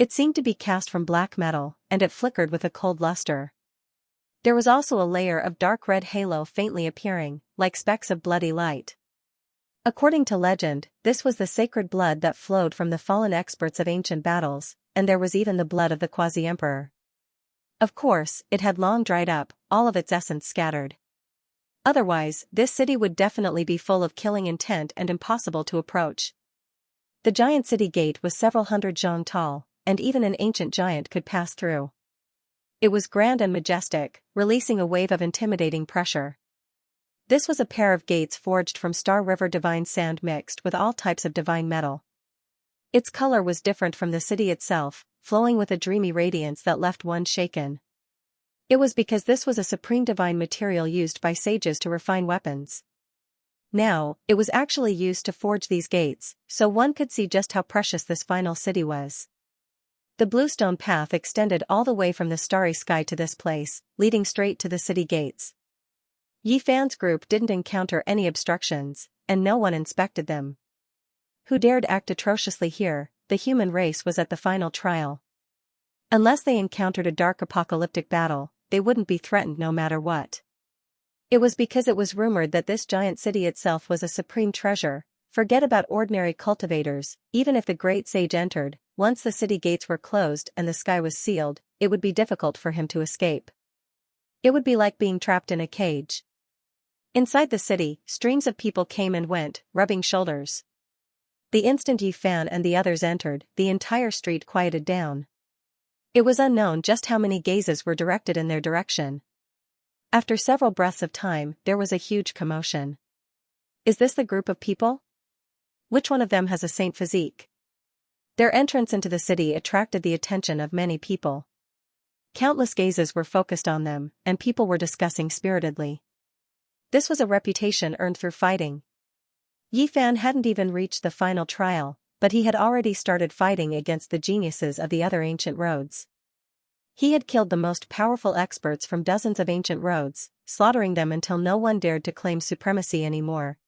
It seemed to be cast from black metal, and it flickered with a cold luster. There was also a layer of dark red halo faintly appearing, like specks of bloody light. According to legend, this was the sacred blood that flowed from the fallen experts of ancient battles, and there was even the blood of the quasi-emperor. Of course, it had long dried up, all of its essence scattered. Otherwise, this city would definitely be full of killing intent and impossible to approach. The giant city gate was several hundred zhang tall, and even an ancient giant could pass through. It was grand and majestic, releasing a wave of intimidating pressure. This was a pair of gates forged from Star River divine sand mixed with all types of divine metal. Its color was different from the city itself, flowing with a dreamy radiance that left one shaken. It was because this was a supreme divine material used by sages to refine weapons. Now, it was actually used to forge these gates, so one could see just how precious this final city was. The bluestone path extended all the way from the starry sky to this place, leading straight to the city gates. Yifan's group didn't encounter any obstructions, and no one inspected them. Who dared act atrociously here? The human race was at the final trial. Unless they encountered a dark apocalyptic battle, they wouldn't be threatened no matter what. It was because it was rumored that this giant city itself was a supreme treasure, Forget about ordinary cultivators, even if the great sage entered, once the city gates were closed and the sky was sealed, it would be difficult for him to escape. It would be like being trapped in a cage. Inside the city, streams of people came and went, rubbing shoulders. The instant Yi Fan and the others entered, the entire street quieted down. It was unknown just how many gazes were directed in their direction. After several breaths of time, there was a huge commotion. Is this the group of people? Which one of them has a saint physique? Their entrance into the city attracted the attention of many people. Countless gazes were focused on them, and people were discussing spiritedly. This was a reputation earned through fighting. Yi Fan hadn't even reached the final trial, but he had already started fighting against the geniuses of the other ancient roads. He had killed the most powerful experts from dozens of ancient roads, slaughtering them until no one dared to claim supremacy anymore.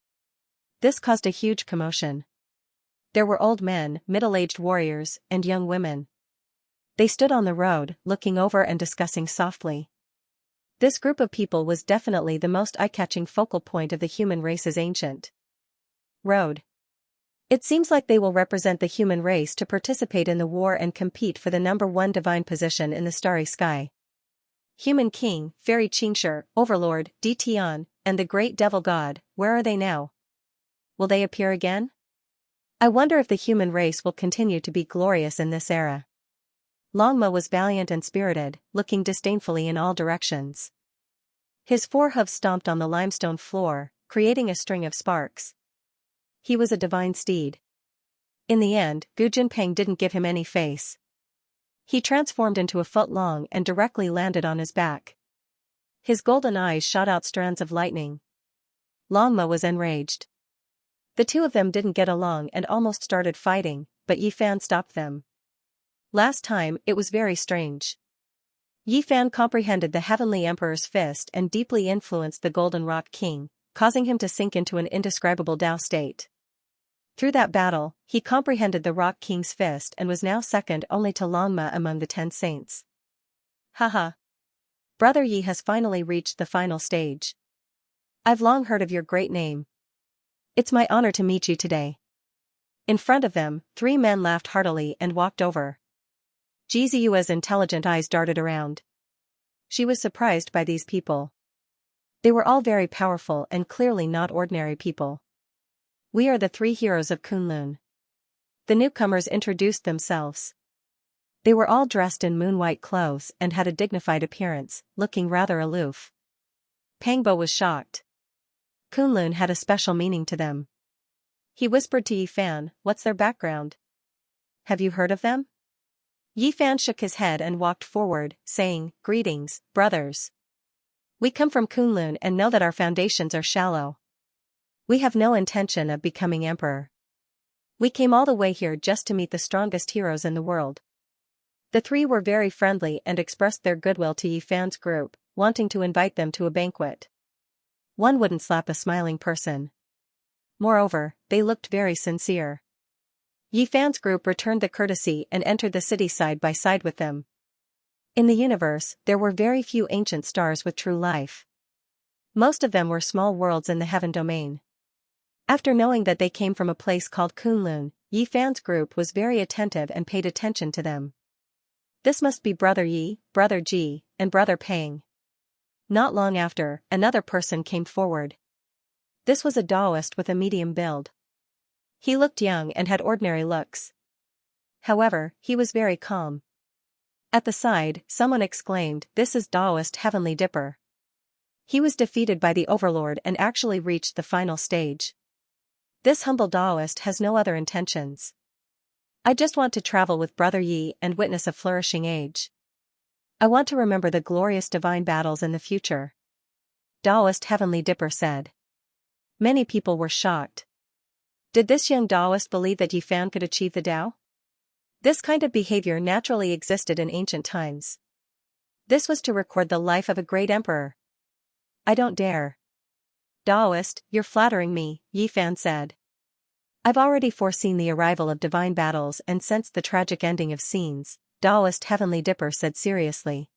This caused a huge commotion. There were old men, middle-aged warriors, and young women. They stood on the road, looking over and discussing softly. This group of people was definitely the most eye-catching focal point of the human race's ancient road. It seems like they will represent the human race to participate in the war and compete for the #1 divine position in the starry sky. Human King, Fairy Xianxia, Overlord, Di Tian, and the Great Devil God, where are they now? Will they appear again? I wonder if the human race will continue to be glorious in this era. Longma was valiant and spirited, looking disdainfully in all directions. His forehoofs stomped on the limestone floor, creating a string of sparks. He was a divine steed. In the end, Gu Jinpeng didn't give him any face. He transformed into a foot long and directly landed on his back. His golden eyes shot out strands of lightning. Longma was enraged. The two of them didn't get along and almost started fighting, but Yi Fan stopped them. Last time, it was very strange. Yi Fan comprehended the Heavenly Emperor's fist and deeply influenced the Golden Rock King, causing him to sink into an indescribable Tao state. Through that battle, he comprehended the Rock King's fist and was now second only to Longma among the 10 saints. Haha. Brother Yi has finally reached the final stage. I've long heard of your great name. It's my honor to meet you today. In front of them, 3 men laughed heartily and walked over. Ji Ziyue's intelligent eyes darted around. She was surprised by these people. They were all very powerful and clearly not ordinary people. We are the 3 heroes of Kunlun. The newcomers introduced themselves. They were all dressed in moon-white clothes and had a dignified appearance, looking rather aloof. Pangbo was shocked. Kunlun had a special meaning to them. He whispered to Yi Fan, "What's their background? Have you heard of them?" Yi Fan shook his head and walked forward, saying, "Greetings, brothers. We come from Kunlun and know that our foundations are shallow. We have no intention of becoming emperor. We came all the way here just to meet the strongest heroes in the world." The 3 were very friendly and expressed their goodwill to Yi Fan's group, wanting to invite them to a banquet. One wouldn't slap a smiling person. Moreover, they looked very sincere. Yi Fan's group returned the courtesy and entered the city side by side with them. In the universe, there were very few ancient stars with true life. Most of them were small worlds in the heaven domain. After knowing that they came from a place called Kunlun, Yi Fan's group was very attentive and paid attention to them. This must be Brother Yi, Brother Ji, and Brother Pang. Not long after, another person came forward. This was a Taoist with a medium build. He looked young and had ordinary looks. However, he was very calm. At the side, someone exclaimed, "This is Taoist Heavenly Dipper." He was defeated by the Overlord and actually reached the final stage. This humble Taoist has no other intentions. I just want to travel with Brother Yi and witness a flourishing age. I want to remember the glorious divine battles in the future. Taoist Heavenly Dipper said. Many people were shocked. Did this young Taoist believe that Yi Fan could achieve the Tao? This kind of behavior naturally existed in ancient times. This was to record the life of a great emperor. I don't dare. Taoist, you're flattering me, Yi Fan said. I've already foreseen the arrival of divine battles and sensed the tragic ending of scenes, Taoist Heavenly Dipper said seriously.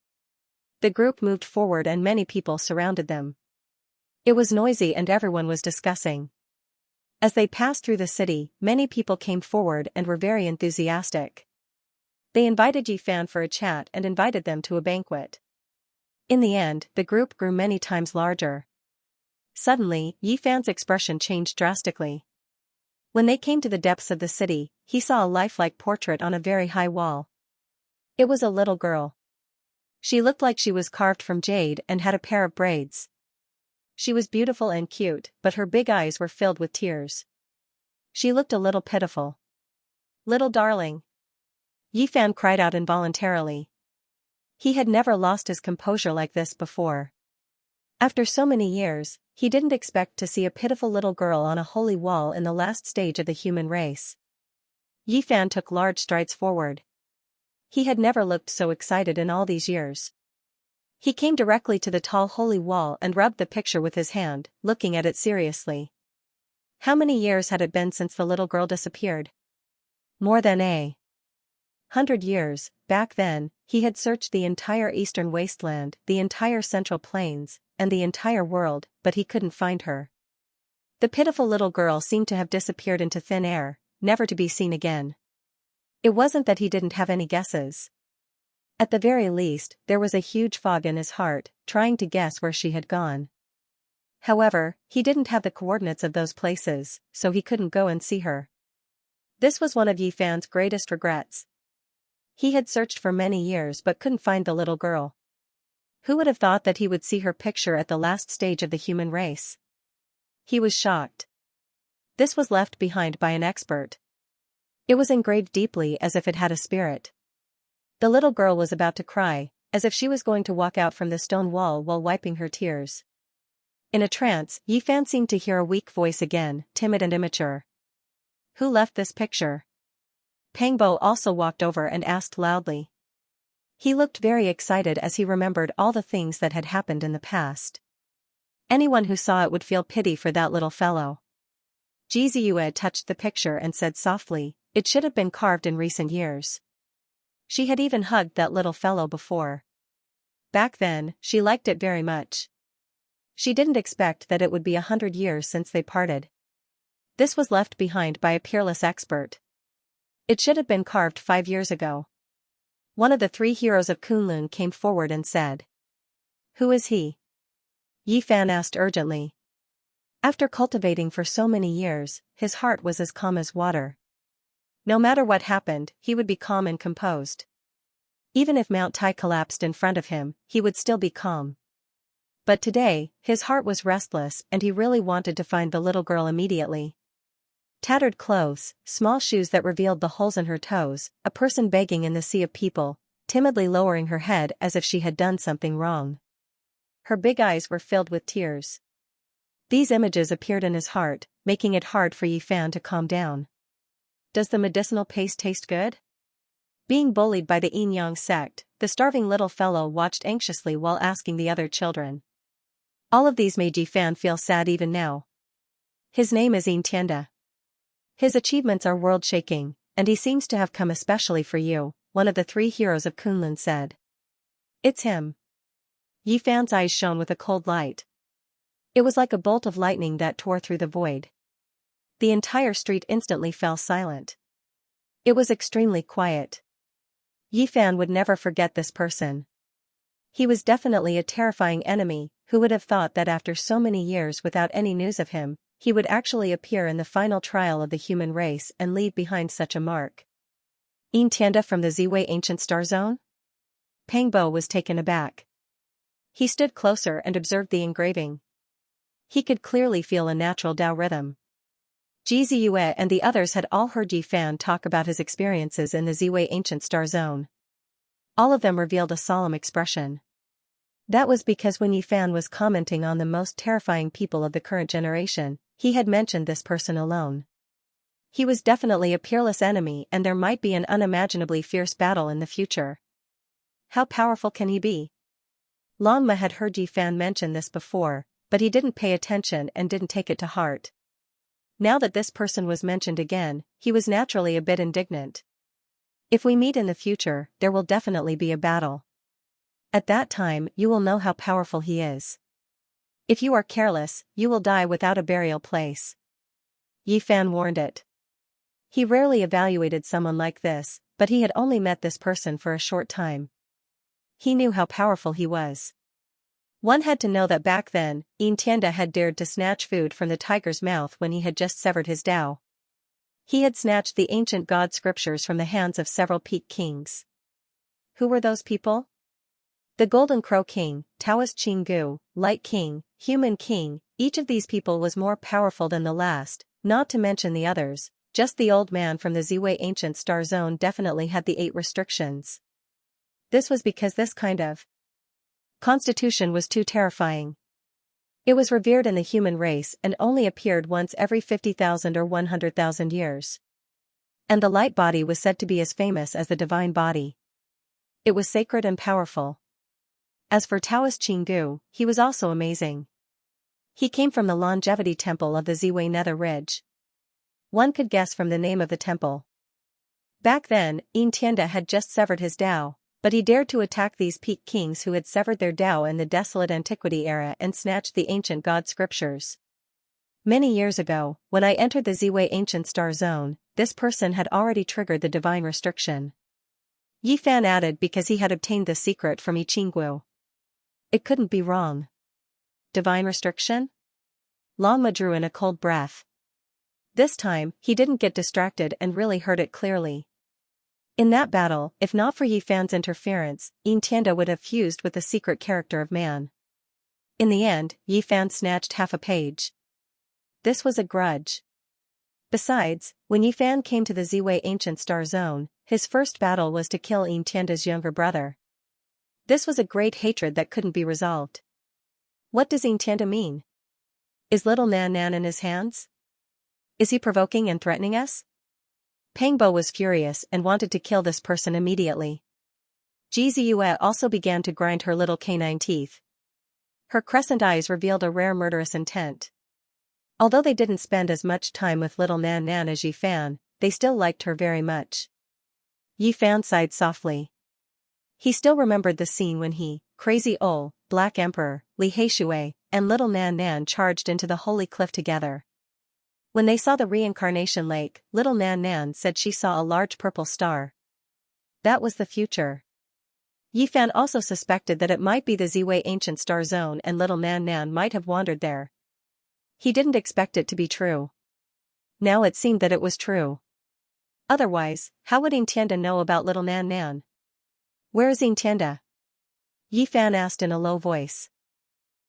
The group moved forward and many people surrounded them. It was noisy and everyone was discussing. As they passed through the city, many people came forward and were very enthusiastic. They invited Yi Fan for a chat and invited them to a banquet. In the end, the group grew many times larger. Suddenly, Yi Fan's expression changed drastically. When they came to the depths of the city, he saw a lifelike portrait on a very high wall. It was a little girl. She looked like she was carved from jade and had a pair of braids. She was beautiful and cute, but her big eyes were filled with tears. She looked a little pitiful. "Little darling." Yi Fan cried out involuntarily. He had never lost his composure like this before. After so many years, he didn't expect to see a pitiful little girl on a holy wall in the last stage of the human race. Yi Fan took large strides forward. He had never looked so excited in all these years. He came directly to the tall holy wall and rubbed the picture with his hand, looking at it seriously. How many years had it been since the little girl disappeared? More than 100 years. Back then, he had searched the entire eastern wasteland, the entire central plains, and the entire world, but he couldn't find her. The pitiful little girl seemed to have disappeared into thin air, never to be seen again. It wasn't that he didn't have any guesses. At the very least, there was a huge fog in his heart, trying to guess where she had gone. However, he didn't have the coordinates of those places, so he couldn't go and see her. This was one of Yi Fan's greatest regrets. He had searched for many years but couldn't find the little girl. Who would have thought that he would see her picture at the last stage of the human race? He was shocked. This was left behind by an expert. It was engraved deeply as if it had a spirit. The little girl was about to cry, as if she was going to walk out from the stone wall while wiping her tears. In a trance, Yi Fan seemed to hear a weak voice again, timid and immature. "Who left this picture?" Pang Bo also walked over and asked loudly. He looked very excited as he remembered all the things that had happened in the past. Anyone who saw it would feel pity for that little fellow. Ji Ziyue touched the picture and said softly, "It should have been carved in recent years." She had even hugged that little fellow before. Back then, she liked it very much. She didn't expect that it would be 100 years since they parted. This was left behind by a peerless expert. It should have been carved 5 years ago. One of the 3 heroes of Kunlun came forward and said. "Who is he?" Yi Fan asked urgently. After cultivating for so many years, his heart was as calm as water. No matter what happened, he would be calm and composed. Even if Mount Tai collapsed in front of him, he would still be calm. But today, his heart was restless and he really wanted to find the little girl immediately. Tattered clothes, small shoes that revealed the holes in her toes, a person begging in the sea of people, timidly lowering her head as if she had done something wrong. Her big eyes were filled with tears. These images appeared in his heart, making it hard for Yi Fan to calm down. Does the medicinal paste taste good? Being bullied by the Yin Yang sect, the starving little fellow watched anxiously while asking the other children. All of these made Yi Fan feel sad even now. His name is Yin Tianda. His achievements are world-shaking, and he seems to have come especially for you, one of the 3 heroes of Kunlun said. It's him. Yi Fan's eyes shone with a cold light. It was like a bolt of lightning that tore through the void. The entire street instantly fell silent. It was extremely quiet. Yi Fan would never forget this person. He was definitely a terrifying enemy. Who would have thought that after so many years without any news of him, he would actually appear in the final trial of the human race and leave behind such a mark? Yin Tianda from the Ziwei Ancient Star Zone? Pang Bo was taken aback. He stood closer and observed the engraving. He could clearly feel a natural Tao rhythm. Ji Ziyue and the others had all heard Yi Fan talk about his experiences in the Ziwei Ancient Star Zone. All of them revealed a solemn expression. That was because when Yi Fan was commenting on the most terrifying people of the current generation, he had mentioned this person alone. He was definitely a peerless enemy and there might be an unimaginably fierce battle in the future. How powerful can he be? Long Ma had heard Yi Fan mention this before, but he didn't pay attention and didn't take it to heart. Now that this person was mentioned again, he was naturally a bit indignant. If we meet in the future, there will definitely be a battle. At that time, you will know how powerful he is. If you are careless, you will die without a burial place. Yi Fan warned it. He rarely evaluated someone like this, but he had only met this person for a short time. He knew how powerful he was. One had to know that back then, Xianxia had dared to snatch food from the tiger's mouth when he had just severed his Tao. He had snatched the ancient god scriptures from the hands of several peak kings. Who were those people? The Golden Crow King, Taoist Qinggu, Light King, Human King, each of these people was more powerful than the last, not to mention the others. Just the old man from the Ziwei ancient star zone definitely had the 8 restrictions. This was because this kind of constitution was too terrifying. It was revered in the human race and only appeared once every 50,000 or 100,000 years. And the light body was said to be as famous as the divine body. It was sacred and powerful. As for Taoist Qinggu, he was also amazing. He came from the longevity temple of the Ziwei Nether Ridge. One could guess from the name of the temple. Back then, Xianxia had just severed his Tao, but he dared to attack these peak kings who had severed their Tao in the desolate antiquity era and snatched the ancient god scriptures. Many years ago, when I entered the Ziwei ancient star zone, this person had already triggered the divine restriction. Yi Fan added because he had obtained the secret from Yi Qinggu. It couldn't be wrong. Divine restriction? Longma drew in a cold breath. This time, he didn't get distracted and really heard it clearly. In that battle, if not for Yi Fan's interference, Xianxia would have fused with the secret character of man. In the end, Yi Fan snatched half a page. This was a grudge. Besides, when Yi Fan came to the Ziwei ancient star zone, his first battle was to kill Xianxia's younger brother. This was a great hatred that couldn't be resolved. What does Xianxia mean? Is little Nan Nan in his hands? Is he provoking and threatening us? Pangbo was furious and wanted to kill this person immediately. Ji Ziyue also began to grind her little canine teeth. Her crescent eyes revealed a rare murderous intent. Although they didn't spend as much time with little Nan Nan as Yi Fan, they still liked her very much. Yi Fan sighed softly. He still remembered the scene when he, Crazy Ol, Black Emperor, Li Heishui, and little Nan Nan charged into the holy cliff together. When they saw the reincarnation lake, little Nan Nan said she saw a large purple star. That was the future. Yi Fan also suspected that it might be the Ziwei ancient star zone and little Nan Nan might have wandered there. He didn't expect it to be true. Now it seemed that it was true. Otherwise, how would Xianxia know about little Nan Nan? Where is Xianxia? Yi Fan asked in a low voice.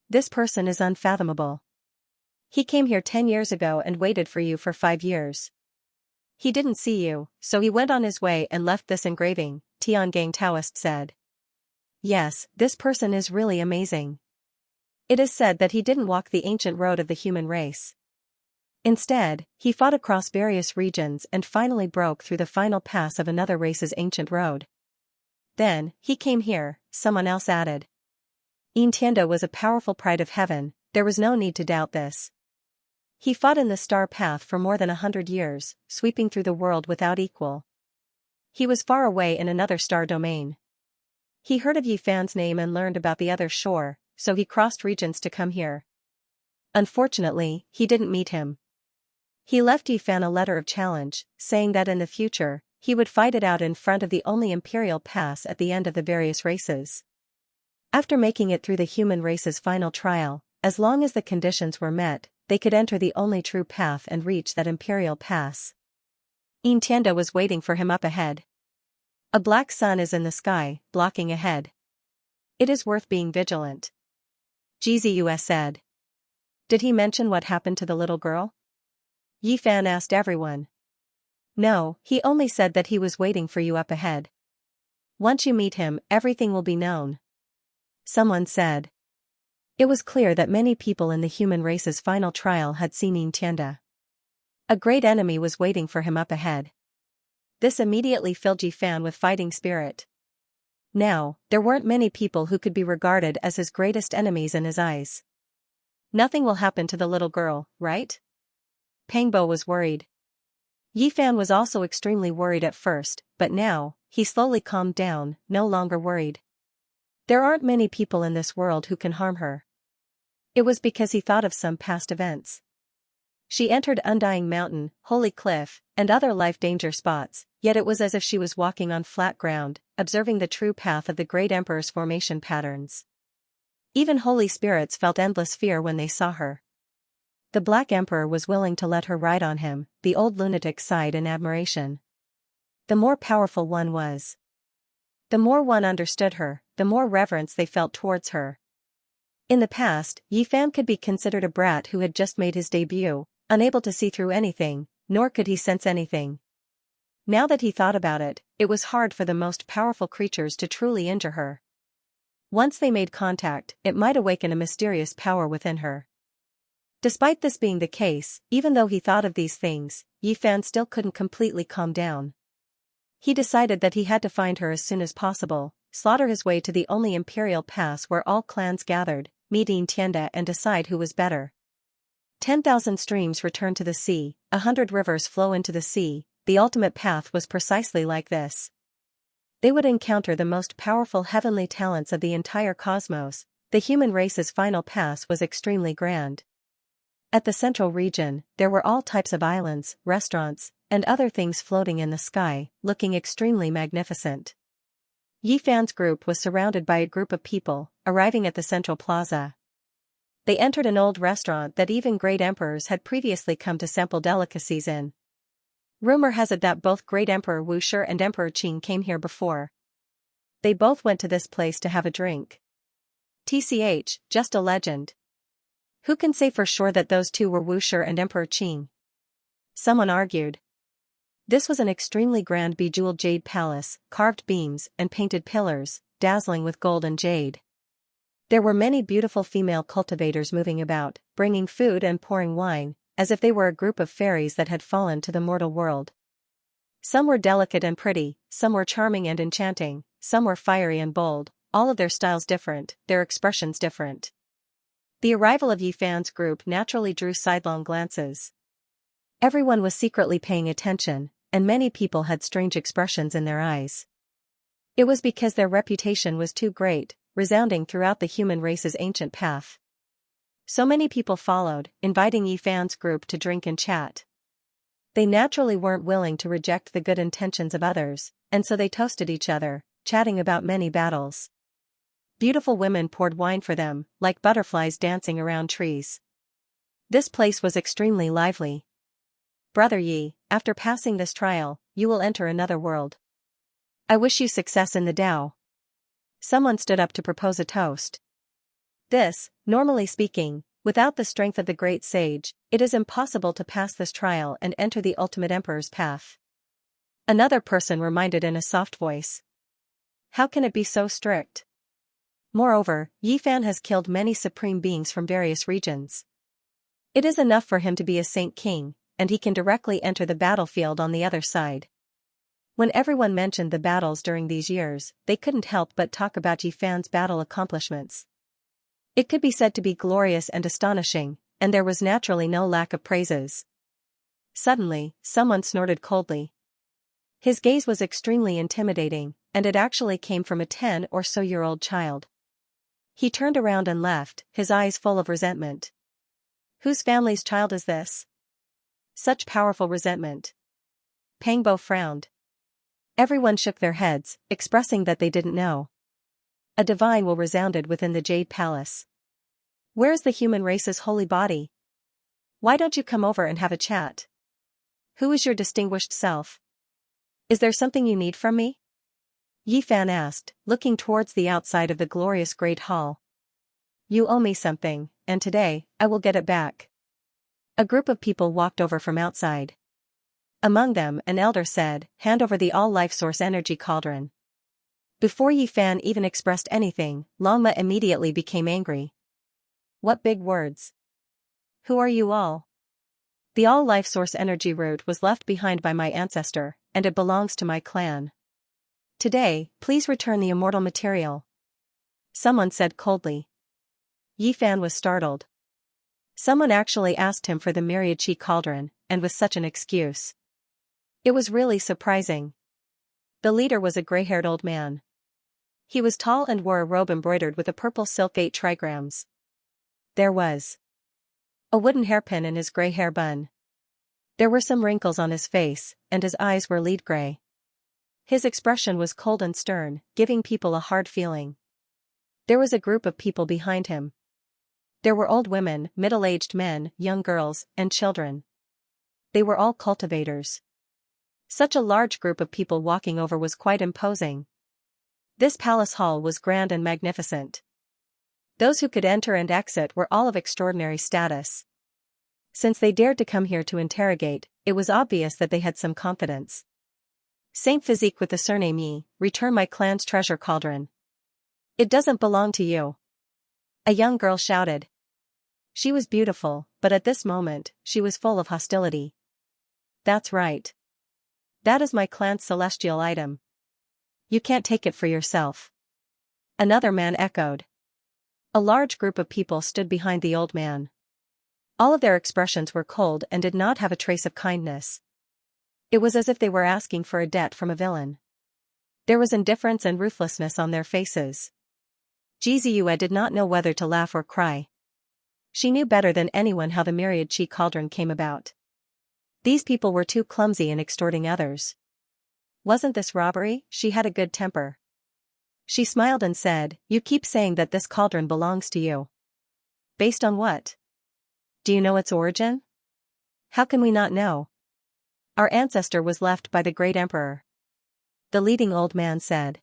This person is unfathomable. He came here 10 years ago and waited for you for 5 years. He didn't see you, so he went on his way and left this engraving, Tiangang Taoist said. Yes, this person is really amazing. It is said that he didn't walk the ancient road of the human race. Instead, he fought across various regions and finally broke through the final pass of another race's ancient road. Then, he came here, someone else added. Xianxia was a powerful pride of heaven, there was no need to doubt this. He fought in the star path for more than 100 years, sweeping through the world without equal. He was far away in another star domain. He heard of Yi Fan's name and learned about the other shore, so he crossed regions to come here. Unfortunately, he didn't meet him. He left Yi Fan a letter of challenge, saying that in the future, he would fight it out in front of the only imperial pass at the end of the various races. After making it through the human race's final trial, as long as the conditions were met, they could enter the only true path and reach that imperial pass. Xianxia was waiting for him up ahead. A black sun is in the sky, blocking ahead. It is worth being vigilant. Ji Ziyue said. Did he mention what happened to the little girl? Yi Fan asked everyone. No, he only said that he was waiting for you up ahead. Once you meet him, everything will be known. Someone said. It was clear that many people in the human race's final trial had seen Xianxia. A great enemy was waiting for him up ahead. This immediately filled Yi Fan with fighting spirit. Now, there weren't many people who could be regarded as his greatest enemies in his eyes. Nothing will happen to the little girl, right? Pangbo was worried. Yi Fan was also extremely worried at first, but now, he slowly calmed down, no longer worried. There aren't many people in this world who can harm her. It was because he thought of some past events. She entered Undying Mountain, Holy Cliff, and other life danger spots, yet it was as if she was walking on flat ground, observing the true path of the great emperor's formation patterns. Even holy spirits felt endless fear when they saw her. The Black Emperor was willing to let her ride on him, the old lunatic sighed in admiration. The more powerful one was. The more one understood her, the more reverence they felt towards her. In the past, Yi Fan could be considered a brat who had just made his debut, unable to see through anything, nor could he sense anything. Now that he thought about it, it was hard for the most powerful creatures to truly injure her. Once they made contact, it might awaken a mysterious power within her. Despite this being the case, even though he thought of these things, Yi Fan still couldn't completely calm down. He decided that he had to find her as soon as possible, slaughter his way to the only imperial pass where all clans gathered, meet Xianxia and decide who was better. 10,000 streams return to the sea, 100 rivers flow into the sea. The ultimate path was precisely like this. They would encounter the most powerful heavenly talents of the entire cosmos. The human race's final pass was extremely grand. At the central region, there were all types of islands, restaurants, and other things floating in the sky, looking extremely magnificent. Yi Fan's group was surrounded by a group of people, arriving at the central plaza. They entered an old restaurant that even great emperors had previously come to sample delicacies in. Rumor has it that both Great Emperor Wu Shi and Emperor Qing came here before. They both went to this place to have a drink. TCH, just a legend. Who can say for sure that those two were Wu Shi and Emperor Qing? Someone argued. This was an extremely grand bejeweled jade palace, carved beams and painted pillars, dazzling with gold and jade. There were many beautiful female cultivators moving about, bringing food and pouring wine, as if they were a group of fairies that had fallen to the mortal world. Some were delicate and pretty, some were charming and enchanting, some were fiery and bold, all of their styles different, their expressions different. The arrival of Yi Fan's group naturally drew sidelong glances. Everyone was secretly paying attention, and many people had strange expressions in their eyes. It was because their reputation was too great, resounding throughout the human race's ancient path. So many people followed, inviting Yi Fan's group to drink and chat. They naturally weren't willing to reject the good intentions of others, and so they toasted each other, chatting about many battles. Beautiful women poured wine for them, like butterflies dancing around trees. This place was extremely lively. Brother Yi, after passing this trial, you will enter another world. I wish you success in the Tao. Someone stood up to propose a toast. This, normally speaking, without the strength of the great sage, it is impossible to pass this trial and enter the ultimate emperor's path. Another person reminded in a soft voice. How can it be so strict? Moreover, Yi Fan has killed many supreme beings from various regions. It is enough for him to be a saint king, and he can directly enter the battlefield on the other side. When everyone mentioned the battles during these years, they couldn't help but talk about Yi Fan's battle accomplishments. It could be said to be glorious and astonishing, and there was naturally no lack of praises. Suddenly, someone snorted coldly. His gaze was extremely intimidating, and it actually came from a 10 or so year old child. He turned around and left, his eyes full of resentment. Whose family's child is this? Such powerful resentment. Pangbo frowned. Everyone shook their heads, expressing that they didn't know. A divine will resounded within the Jade Palace. Where is the human race's holy body? Why don't you come over and have a chat? Who is your distinguished self? Is there something you need from me? Yi Fan asked, looking towards the outside of the glorious great hall. You owe me something, and today, I will get it back. A group of people walked over from outside. Among them, an elder said, hand over the all-life source energy cauldron. Before Yi Fan even expressed anything, Longma immediately became angry. What big words! Who are you all? The all-life source energy root was left behind by my ancestor, and it belongs to my clan. Today, please return the immortal material. Someone said coldly. Yi Fan was startled. Someone actually asked him for the Myriad-Chi cauldron, and with such an excuse. It was really surprising. The leader was a gray-haired old man. He was tall and wore a robe embroidered with a purple silk 8 trigrams. There was a wooden hairpin in his gray hair bun. There were some wrinkles on his face, and his eyes were lead gray. His expression was cold and stern, giving people a hard feeling. There was a group of people behind him. There were old women, middle-aged men, young girls, and children. They were all cultivators. Such a large group of people walking over was quite imposing. This palace hall was grand and magnificent. Those who could enter and exit were all of extraordinary status. Since they dared to come here to interrogate, it was obvious that they had some confidence. Saint Physique with the surname Yi, return my clan's treasure cauldron. It doesn't belong to you. A young girl shouted. She was beautiful, but at this moment, she was full of hostility. That's right. That is my clan's celestial item. You can't take it for yourself. Another man echoed. A large group of people stood behind the old man. All of their expressions were cold and did not have a trace of kindness. It was as if they were asking for a debt from a villain. There was indifference and ruthlessness on their faces. Jiziyue did not know whether to laugh or cry. She knew better than anyone how the myriad chi cauldron came about. These people were too clumsy in extorting others. Wasn't this robbery? She had a good temper. She smiled and said, "You keep saying that this cauldron belongs to you. Based on what? Do you know its origin? How can we not know? Our ancestor was left by the great emperor." The leading old man said.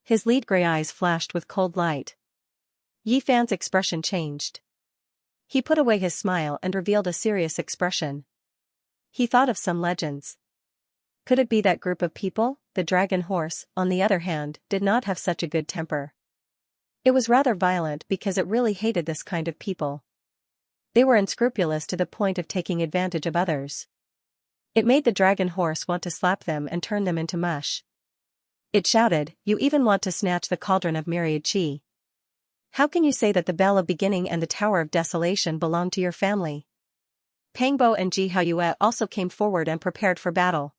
His lead gray eyes flashed with cold light. Yi Fan's expression changed. He put away his smile and revealed a serious expression. He thought of some legends. Could it be that group of people? The dragon horse, on the other hand, did not have such a good temper. It was rather violent because it really hated this kind of people. They were unscrupulous to the point of taking advantage of others. It made the dragon horse want to slap them and turn them into mush. It shouted, "You even want to snatch the cauldron of myriad chi. How can you say that the Bell of Beginning and the Tower of Desolation belong to your family?" Pangbo and Ji Haoyue also came forward and prepared for battle.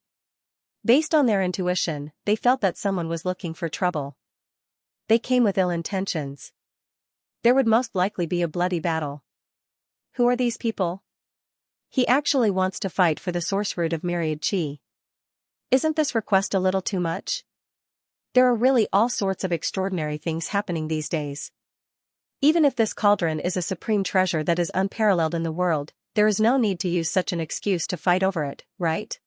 Based on their intuition, they felt that someone was looking for trouble. They came with ill intentions. There would most likely be a bloody battle. Who are these people? He actually wants to fight for the source root of myriad chi. Isn't this request a little too much? There are really all sorts of extraordinary things happening these days. Even if this cauldron is a supreme treasure that is unparalleled in the world, there is no need to use such an excuse to fight over it, right?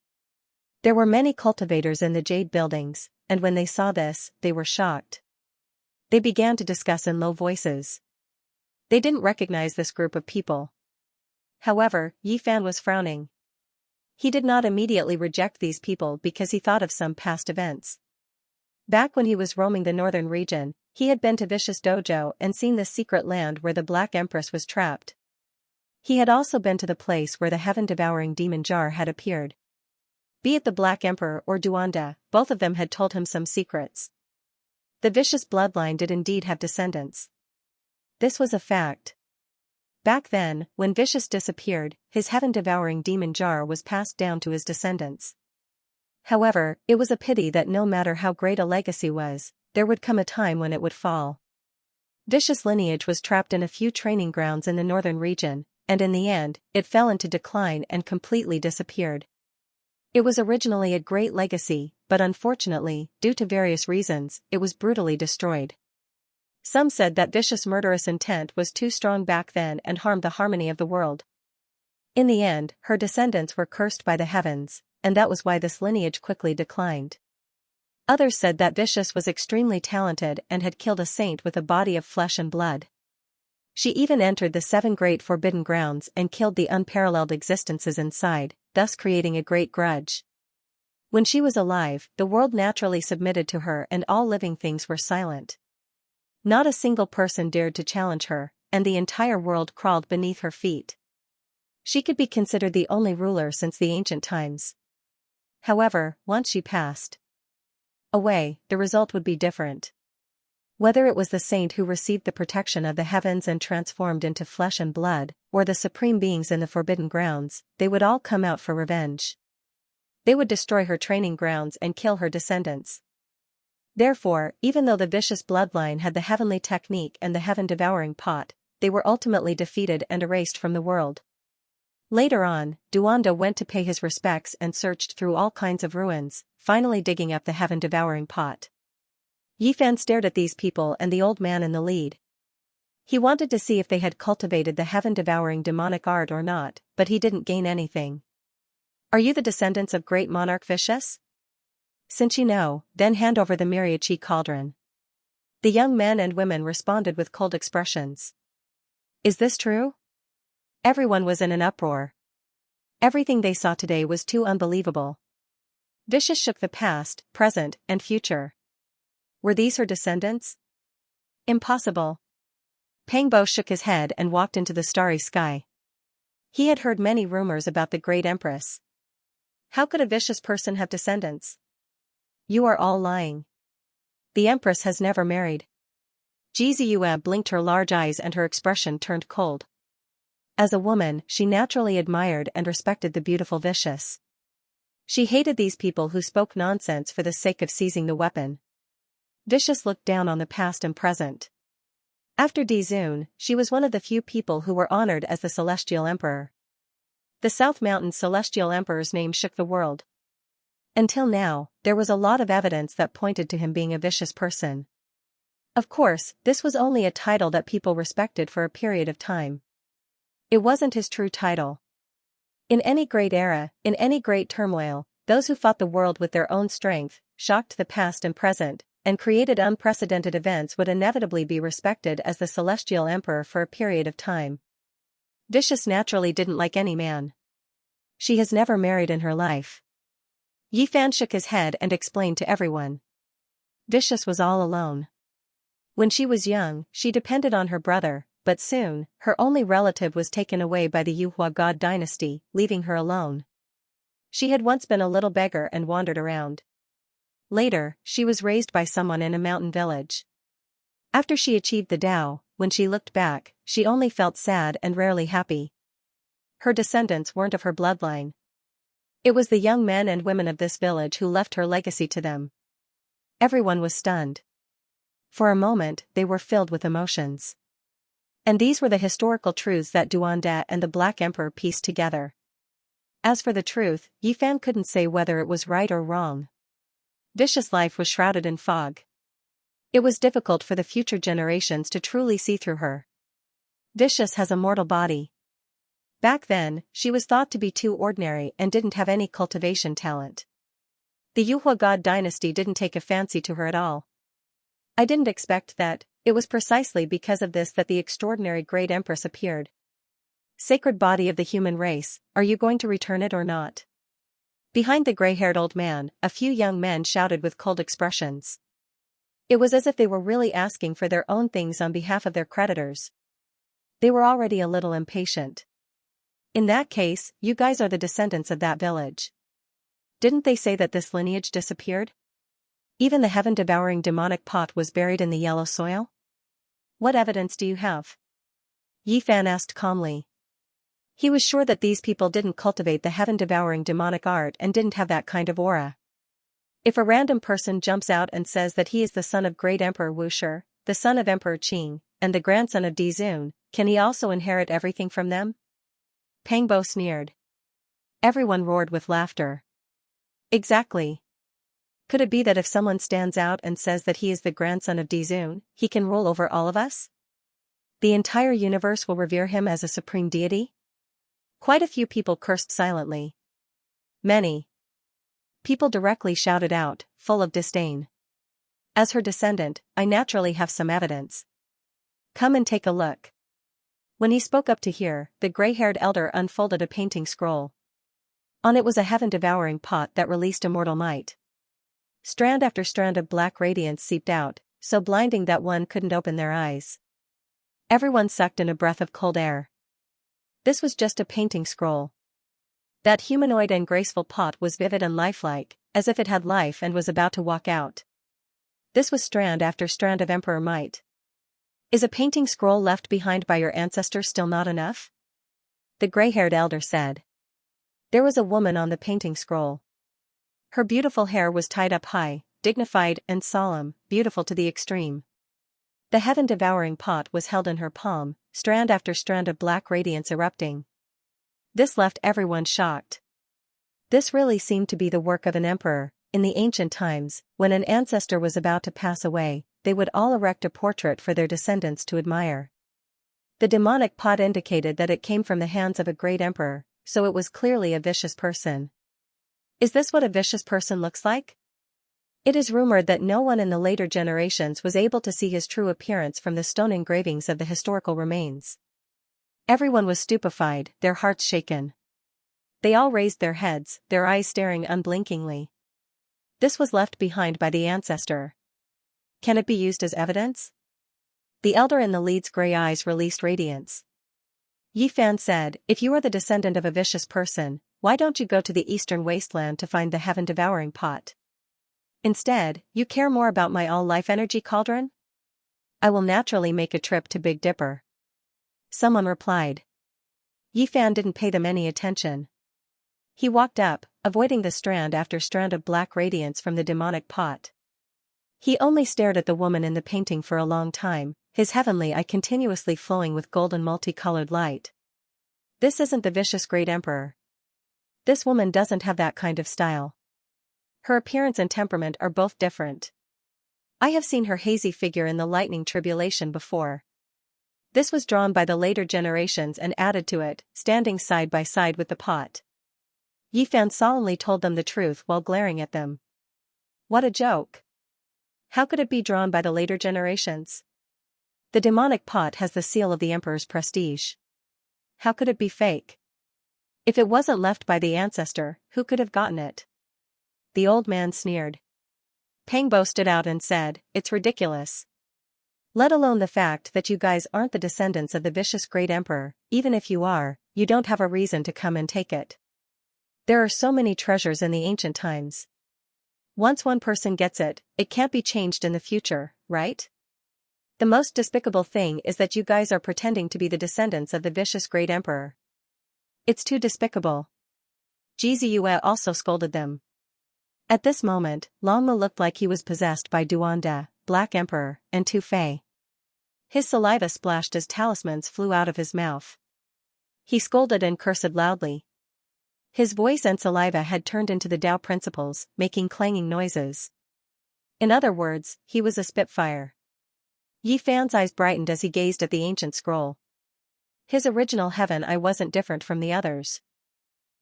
There were many cultivators in the jade buildings, and when they saw this, they were shocked. They began to discuss in low voices. They didn't recognize this group of people. However, Yi Fan was frowning. He did not immediately reject these people because he thought of some past events. Back when he was roaming the northern region, he had been to Vicious Dojo and seen the secret land where the Black Empress was trapped. He had also been to the place where the heaven-devouring demon jar had appeared. Be it the Black Emperor or Duanda, both of them had told him some secrets. The vicious bloodline did indeed have descendants. This was a fact. Back then, when Vicious disappeared, his heaven-devouring demon jar was passed down to his descendants. However, it was a pity that no matter how great a legacy was, there would come a time when it would fall. Vicious lineage was trapped in a few training grounds in the northern region, and in the end, it fell into decline and completely disappeared. It was originally a great legacy, but unfortunately, due to various reasons, it was brutally destroyed. Some said that Vicious' murderous intent was too strong back then and harmed the harmony of the world. In the end, her descendants were cursed by the heavens, and that was why this lineage quickly declined. Others said that Vicious was extremely talented and had killed a saint with a body of flesh and blood. She even entered the 7 great forbidden grounds and killed the unparalleled existences inside, thus creating a great grudge. When she was alive, the world naturally submitted to her and all living things were silent. Not a single person dared to challenge her, and the entire world crawled beneath her feet. She could be considered the only ruler since the ancient times. However, once she passed away, the result would be different. Whether it was the saint who received the protection of the heavens and transformed into flesh and blood, or the supreme beings in the forbidden grounds, they would all come out for revenge. They would destroy her training grounds and kill her descendants. Therefore, even though the vicious bloodline had the heavenly technique and the heaven-devouring pot, they were ultimately defeated and erased from the world. Later on, Duanda went to pay his respects and searched through all kinds of ruins, finally digging up the heaven-devouring pot. Yifan stared at these people and the old man in the lead. He wanted to see if they had cultivated the heaven-devouring demonic art or not, but he didn't gain anything. Are you the descendants of great monarch Vicious? Since you know, then hand over the Mariachi cauldron. The young men and women responded with cold expressions. Is this true? Everyone was in an uproar. Everything they saw today was too unbelievable. Vicious shook the past, present, and future. Were these her descendants? Impossible. Pangbo shook his head and walked into the starry sky. He had heard many rumors about the great empress. How could a vicious person have descendants? You are all lying. The empress has never married. Ji Ziyue blinked her large eyes and her expression turned cold. As a woman, she naturally admired and respected the beautiful Vicious. She hated these people who spoke nonsense for the sake of seizing the weapon. Vicious looked down on the past and present. After Dizun, she was one of the few people who were honored as the Celestial Emperor. The South Mountain's Celestial Emperor's name shook the world. Until now, there was a lot of evidence that pointed to him being a vicious person. Of course, this was only a title that people respected for a period of time. It wasn't his true title. In any great era, in any great turmoil, those who fought the world with their own strength, shocked the past and present, and created unprecedented events would inevitably be respected as the Celestial Emperor for a period of time. Vicious naturally didn't like any man. She has never married in her life. Yifan shook his head and explained to everyone. Vicious was all alone. When she was young, she depended on her brother, but soon, her only relative was taken away by the Yuhua God dynasty, leaving her alone. She had once been a little beggar and wandered around. Later, she was raised by someone in a mountain village. After she achieved the Tao, when she looked back, she only felt sad and rarely happy. Her descendants weren't of her bloodline. It was the young men and women of this village who left her legacy to them. Everyone was stunned. For a moment, they were filled with emotions. And these were the historical truths that Duanda and the Black Emperor pieced together. As for the truth, Yifan couldn't say whether it was right or wrong. Vicious life was shrouded in fog. It was difficult for the future generations to truly see through her. Vicious has a mortal body. Back then, she was thought to be too ordinary and didn't have any cultivation talent. The Yuhua God dynasty didn't take a fancy to her at all. I didn't expect that. It was precisely because of this that the extraordinary great empress appeared. Sacred body of the human race, are you going to return it or not? Behind the gray-haired old man, a few young men shouted with cold expressions. It was as if they were really asking for their own things on behalf of their creditors. They were already a little impatient. In that case, you guys are the descendants of that village. Didn't they say that this lineage disappeared? Even the heaven-devouring demonic pot was buried in the yellow soil? What evidence do you have? Yifan asked calmly. He was sure that these people didn't cultivate the heaven-devouring demonic art and didn't have that kind of aura. If a random person jumps out and says that he is the son of great Emperor Wushi, the son of Emperor Qing, and the grandson of Dizun, can he also inherit everything from them? Pangbo sneered. Everyone roared with laughter. Exactly. Could it be that if someone stands out and says that he is the grandson of Dizun, he can rule over all of us? The entire universe will revere him as a supreme deity? Quite a few people cursed silently. Many people directly shouted out, full of disdain. As her descendant, I naturally have some evidence. Come and take a look. When he spoke up to hear, the gray-haired elder unfolded a painting scroll. On it was a heaven-devouring pot that released immortal might. Strand after strand of black radiance seeped out, so blinding that one couldn't open their eyes. Everyone sucked in a breath of cold air. This was just a painting scroll. That humanoid and graceful pot was vivid and lifelike, as if it had life and was about to walk out. This was strand after strand of Emperor might. Is a painting scroll left behind by your ancestors still not enough? The gray-haired elder said. There was a woman on the painting scroll. Her beautiful hair was tied up high, dignified and solemn, beautiful to the extreme. The heaven-devouring pot was held in her palm, strand after strand of black radiance erupting. This left everyone shocked. This really seemed to be the work of an emperor. In the ancient times, when an ancestor was about to pass away, they would all erect a portrait for their descendants to admire. The demonic pot indicated that it came from the hands of a great emperor, so it was clearly a vicious person. Is this what a vicious person looks like? It is rumored that no one in the later generations was able to see his true appearance from the stone engravings of the historical remains. Everyone was stupefied, their hearts shaken. They all raised their heads, their eyes staring unblinkingly. This was left behind by the ancestor. Can it be used as evidence? The elder in the lead's gray eyes released radiance. Yi Fan said, if you are the descendant of a vicious person, why don't you go to the eastern wasteland to find the heaven-devouring pot? Instead, you care more about my all-life energy cauldron? I will naturally make a trip to Big Dipper. Someone replied. Yi Fan didn't pay them any attention. He walked up, avoiding the strand after strand of black radiance from the demonic pot. He only stared at the woman in the painting for a long time, his heavenly eye continuously flowing with golden multicolored light. This isn't the vicious great emperor. This woman doesn't have that kind of style. Her appearance and temperament are both different. I have seen her hazy figure in the lightning tribulation before. This was drawn by the later generations and added to it, standing side by side with the pot. Yi Fan solemnly told them the truth while glaring at them. What a joke! How could it be drawn by the later generations? The demonic pot has the seal of the emperor's prestige. How could it be fake? If it wasn't left by the ancestor, who could have gotten it? The old man sneered. Pangbo stood out and said, it's ridiculous. Let alone the fact that you guys aren't the descendants of the vicious great emperor, even if you are, you don't have a reason to come and take it. There are so many treasures in the ancient times. Once one person gets it, it can't be changed in the future, right? The most despicable thing is that you guys are pretending to be the descendants of the vicious great emperor. It's too despicable. Ji Ziyue also scolded them. At this moment, Longmu looked like he was possessed by Duanda, Black Emperor, and Tu Fei. His saliva splashed as talismans flew out of his mouth. He scolded and cursed loudly. His voice and saliva had turned into the Tao principles, making clanging noises. In other words, he was a spitfire. Yi Fan's eyes brightened as he gazed at the ancient scroll. His original heaven eye wasn't different from the others.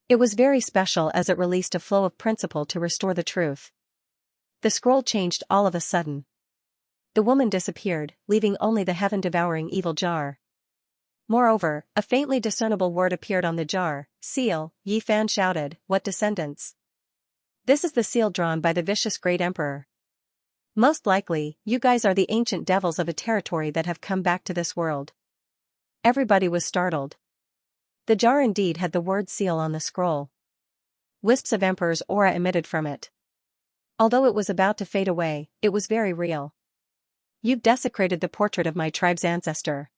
It was very special as it released a flow of principle to restore the truth. The scroll changed all of a sudden. The woman disappeared, leaving only the heaven-devouring evil jar. Moreover, a faintly discernible word appeared on the jar, seal. Yi Fan shouted, what descendants? This is the seal drawn by the vicious great emperor. Most likely, you guys are the ancient devils of a territory that have come back to this world. Everybody was startled. The jar indeed had the word seal on the scroll. Wisps of emperor's aura emitted from it. Although it was about to fade away, it was very real. You've desecrated the portrait of my tribe's ancestor.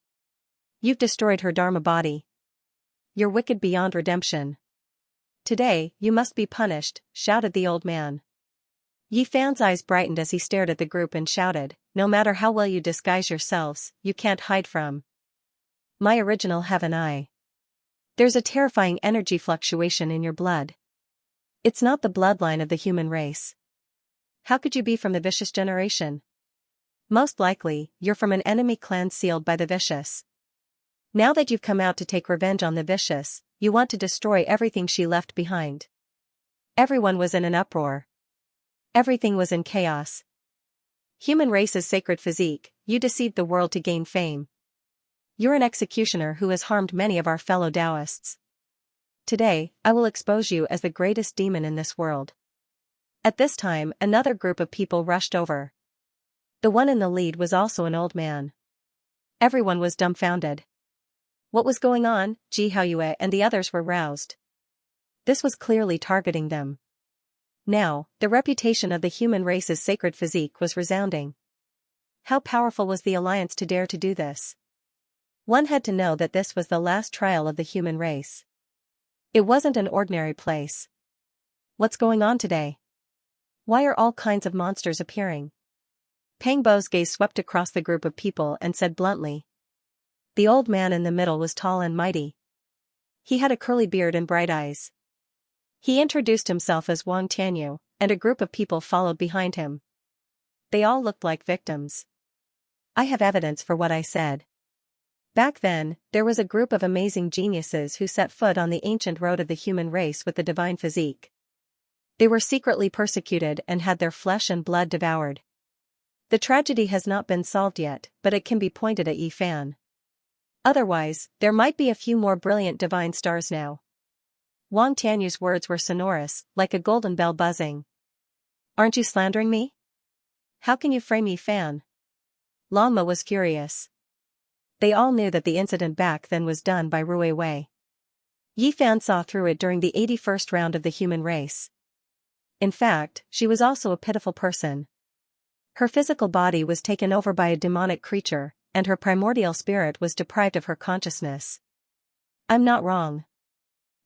You've destroyed her Dharma body. You're wicked beyond redemption. Today, you must be punished, shouted the old man. Yi Fan's eyes brightened as he stared at the group and shouted, no matter how well you disguise yourselves, you can't hide from my original heaven eye. There's a terrifying energy fluctuation in your blood. It's not the bloodline of the human race. How could you be from the vicious generation? Most likely, you're from an enemy clan sealed by the vicious. Now that you've come out to take revenge on the vicious, you want to destroy everything she left behind. Everyone was in an uproar. Everything was in chaos. Human race's sacred physique, you deceived the world to gain fame. You're an executioner who has harmed many of our fellow Taoists. Today, I will expose you as the greatest demon in this world. At this time, another group of people rushed over. The one in the lead was also an old man. Everyone was dumbfounded. What was going on? Ji Haoyue and the others were roused. This was clearly targeting them. Now, the reputation of the human race's sacred physique was resounding. How powerful was the alliance to dare to do this? One had to know that this was the last trial of the human race. It wasn't an ordinary place. What's going on today? Why are all kinds of monsters appearing? Pang Bo's gaze swept across the group of people and said bluntly. The old man in the middle was tall and mighty. He had a curly beard and bright eyes. He introduced himself as Wang Tianyu, and a group of people followed behind him. They all looked like victims. I have evidence for what I said. Back then, there was a group of amazing geniuses who set foot on the ancient road of the human race with the divine physique. They were secretly persecuted and had their flesh and blood devoured. The tragedy has not been solved yet, but it can be pointed at Yi Fan. Otherwise, there might be a few more brilliant divine stars now. Wang Tianyu's words were sonorous, like a golden bell buzzing. Aren't you slandering me? How can you frame Yi Fan? Lan Ma was furious. They all knew that the incident back then was done by Rui Wei. Yi Fan saw through it during the 81st round of the human race. In fact, she was also a pitiful person. Her physical body was taken over by a demonic creature, and her primordial spirit was deprived of her consciousness. I'm not wrong.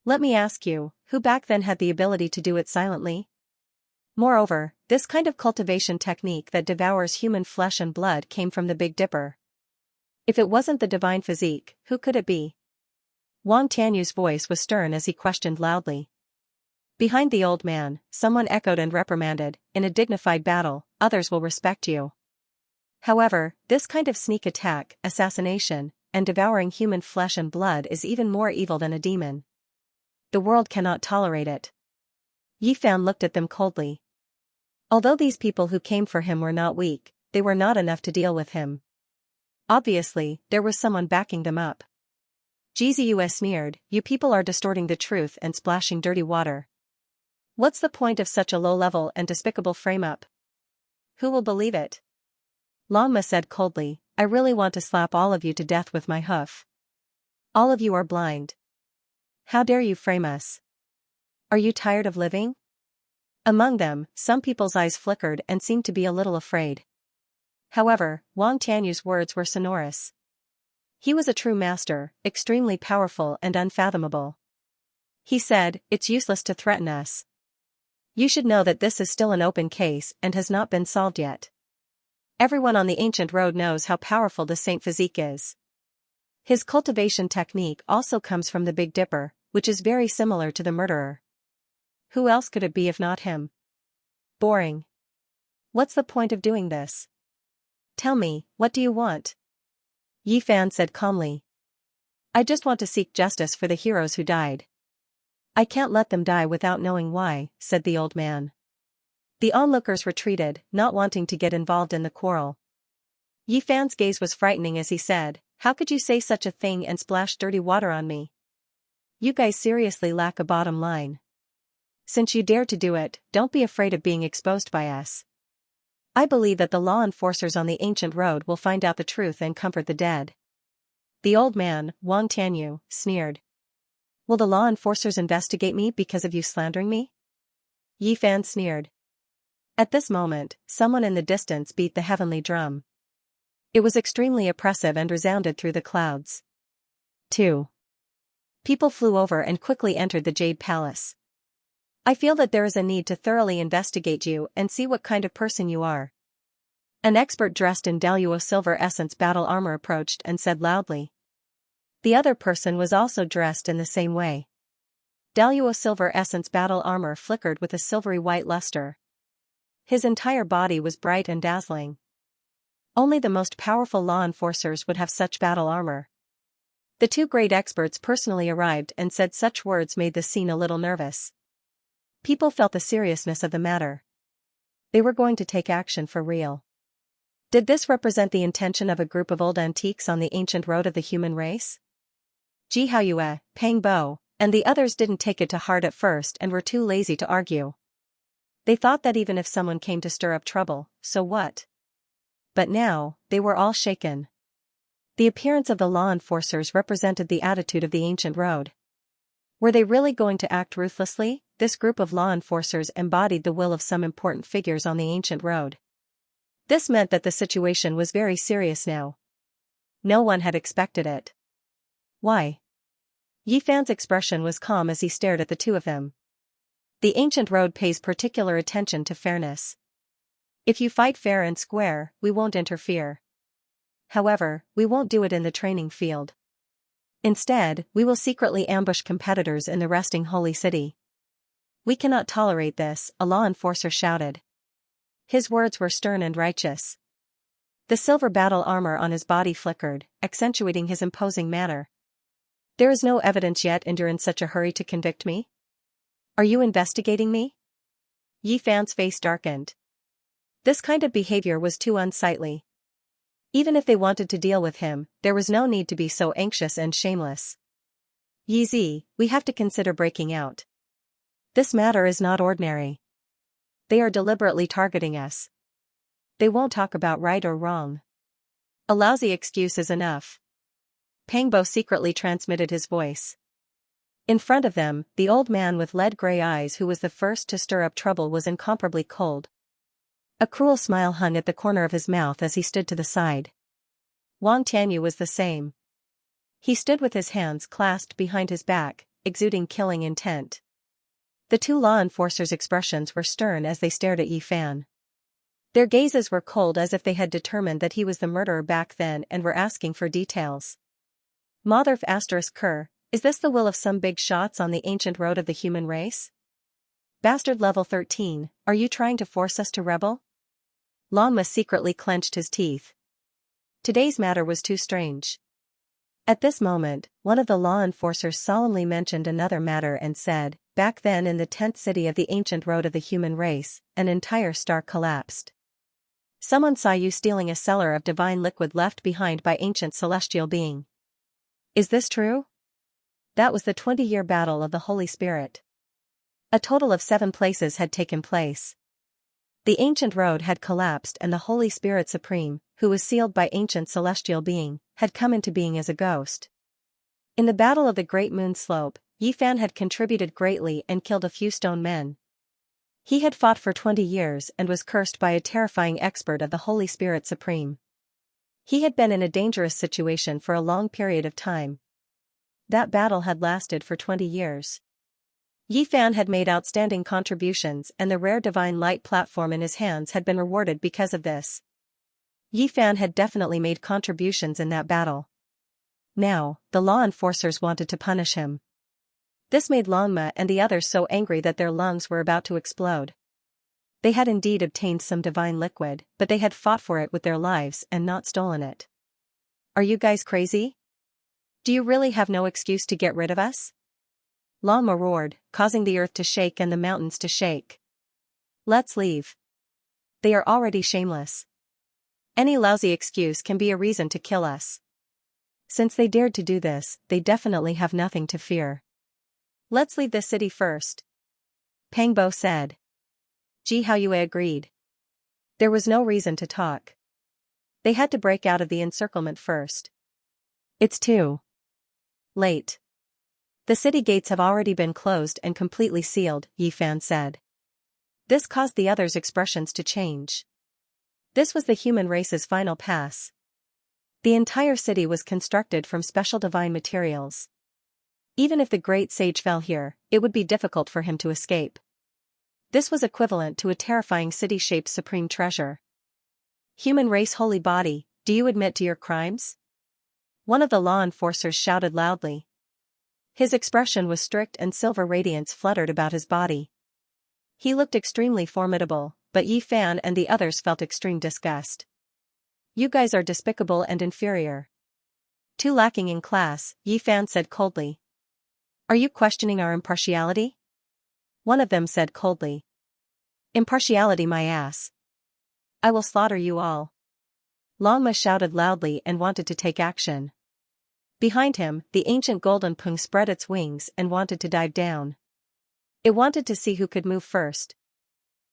Let me ask you, who back then had the ability to do it silently? Moreover, this kind of cultivation technique that devours human flesh and blood came from the Big Dipper. If it wasn't the divine physique, who could it be? Wang Tianyu's voice was stern as he questioned loudly. Behind the old man, someone echoed and reprimanded, in a dignified battle, others will respect you. However, this kind of sneak attack, assassination, and devouring human flesh and blood is even more evil than a demon. The world cannot tolerate it. Yi Fan looked at them coldly. Although these people who came for him were not weak, they were not enough to deal with him. Obviously, there was someone backing them up. Jiziu sneered, you people are distorting the truth and splashing dirty water. What's the point of such a low-level and despicable frame-up? Who will believe it? Lan Ma said coldly, I really want to slap all of you to death with my hoof. All of you are blind. How dare you frame us? Are you tired of living? Among them, some people's eyes flickered and seemed to be a little afraid. However, Wang Tianyu's words were sonorous. He was a true master, extremely powerful and unfathomable. He said, it's useless to threaten us. You should know that this is still an open case and has not been solved yet. Everyone on the ancient road knows how powerful the Saint Physique is. His cultivation technique also comes from the Big Dipper, which is very similar to the murderer. Who else could it be if not him? Boring. What's the point of doing this? Tell me, what do you want? Yi Fan said calmly. I just want to seek justice for the heroes who died. I can't let them die without knowing why, said the old man. The onlookers retreated, not wanting to get involved in the quarrel. Yi Fan's gaze was frightening as he said, how could you say such a thing and splash dirty water on me? You guys seriously lack a bottom line. Since you dare to do it, don't be afraid of being exposed by us. I believe that the law enforcers on the ancient road will find out the truth and comfort the dead. The old man, Wang Tianyu, sneered. Will the law enforcers investigate me because of you slandering me? Yi Fan sneered. At this moment, someone in the distance beat the heavenly drum. It was extremely oppressive and resounded through the clouds. 2. People flew over and quickly entered the Jade Palace. I feel that there is a need to thoroughly investigate you and see what kind of person you are. An expert dressed in Daluo Silver Essence battle armor approached and said loudly. The other person was also dressed in the same way. Daluo Silver Essence battle armor flickered with a silvery white luster. His entire body was bright and dazzling. Only the most powerful law enforcers would have such battle armor. The two great experts personally arrived and said such words made the scene a little nervous. People felt the seriousness of the matter. They were going to take action for real. Did this represent the intention of a group of old antiques on the ancient road of the human race? Ji Haoyue, Pang Bo, and the others didn't take it to heart at first and were too lazy to argue. They thought that even if someone came to stir up trouble, so what? But now, they were all shaken. The appearance of the law enforcers represented the attitude of the ancient road. Were they really going to act ruthlessly? This group of law enforcers embodied the will of some important figures on the ancient road. This meant that the situation was very serious now. No one had expected it. Why? Yi Fan's expression was calm as he stared at the two of them. The ancient road pays particular attention to fairness. If you fight fair and square, we won't interfere. However, we won't do it in the training field. Instead, we will secretly ambush competitors in the resting holy city. We cannot tolerate this, a law enforcer shouted. His words were stern and righteous. The silver battle armor on his body flickered, accentuating his imposing manner. There is no evidence yet, and you're in such a hurry to convict me? Are you investigating me? Yi Fan's face darkened. This kind of behavior was too unsightly. Even if they wanted to deal with him, there was no need to be so anxious and shameless. Yi Zi, we have to consider breaking out. This matter is not ordinary. They are deliberately targeting us. They won't talk about right or wrong. A lousy excuse is enough. Pangbo secretly transmitted his voice. In front of them, the old man with lead-gray eyes who was the first to stir up trouble was incomparably cold. A cruel smile hung at the corner of his mouth as he stood to the side. Wang Tianyu was the same. He stood with his hands clasped behind his back, exuding killing intent. The two law enforcers' expressions were stern as they stared at Yi Fan. Their gazes were cold as if they had determined that he was the murderer back then and were asking for details. Motherf *Ker, is this the will of some big shots on the ancient road of the human race? Bastard level 13, are you trying to force us to rebel? Longma secretly clenched his teeth. Today's matter was too strange. At this moment, one of the law enforcers solemnly mentioned another matter and said, back then in the 10th city of the ancient road of the human race, an entire star collapsed. Someone saw you stealing a cellar of divine liquid left behind by ancient celestial being. Is this true? That was the 20-year battle of the Holy Spirit. A total of 7 places had taken place. The ancient road had collapsed and the Holy Spirit Supreme, who was sealed by ancient celestial being, had come into being as a ghost. In the battle of the Great Moon Slope, Yi Fan had contributed greatly and killed a few stone men. He had fought for 20 years and was cursed by a terrifying expert of the Holy Spirit Supreme. He had been in a dangerous situation for a long period of time. That battle had lasted for 20 years. Yi Fan had made outstanding contributions and the rare divine light platform in his hands had been rewarded because of this. Yi Fan had definitely made contributions in that battle. Now, the law enforcers wanted to punish him. This made Longma and the others so angry that their lungs were about to explode. They had indeed obtained some divine liquid, but they had fought for it with their lives and not stolen it. Are you guys crazy? Do you really have no excuse to get rid of us? Longma roared, causing the earth to shake and the mountains to shake. Let's leave. They are already shameless. Any lousy excuse can be a reason to kill us. Since they dared to do this, they definitely have nothing to fear. Let's leave this city first. Pangbo said. Ji Haoyue agreed. There was no reason to talk. They had to break out of the encirclement first. It's too late. The city gates have already been closed and completely sealed, Yi Fan said. This caused the others' expressions to change. This was the human race's final pass. The entire city was constructed from special divine materials. Even if the great sage fell here, it would be difficult for him to escape. This was equivalent to a terrifying city-shaped supreme treasure. Human race holy body, do you admit to your crimes? One of the law enforcers shouted loudly. His expression was strict and silver radiance fluttered about his body. He looked extremely formidable, but Yi Fan and the others felt extreme disgust. You guys are despicable and inferior. Too lacking in class, Yi Fan said coldly. Are you questioning our impartiality? One of them said coldly. Impartiality my ass. I will slaughter you all. Longma shouted loudly and wanted to take action. Behind him, the ancient golden pung spread its wings and wanted to dive down. It wanted to see who could move first.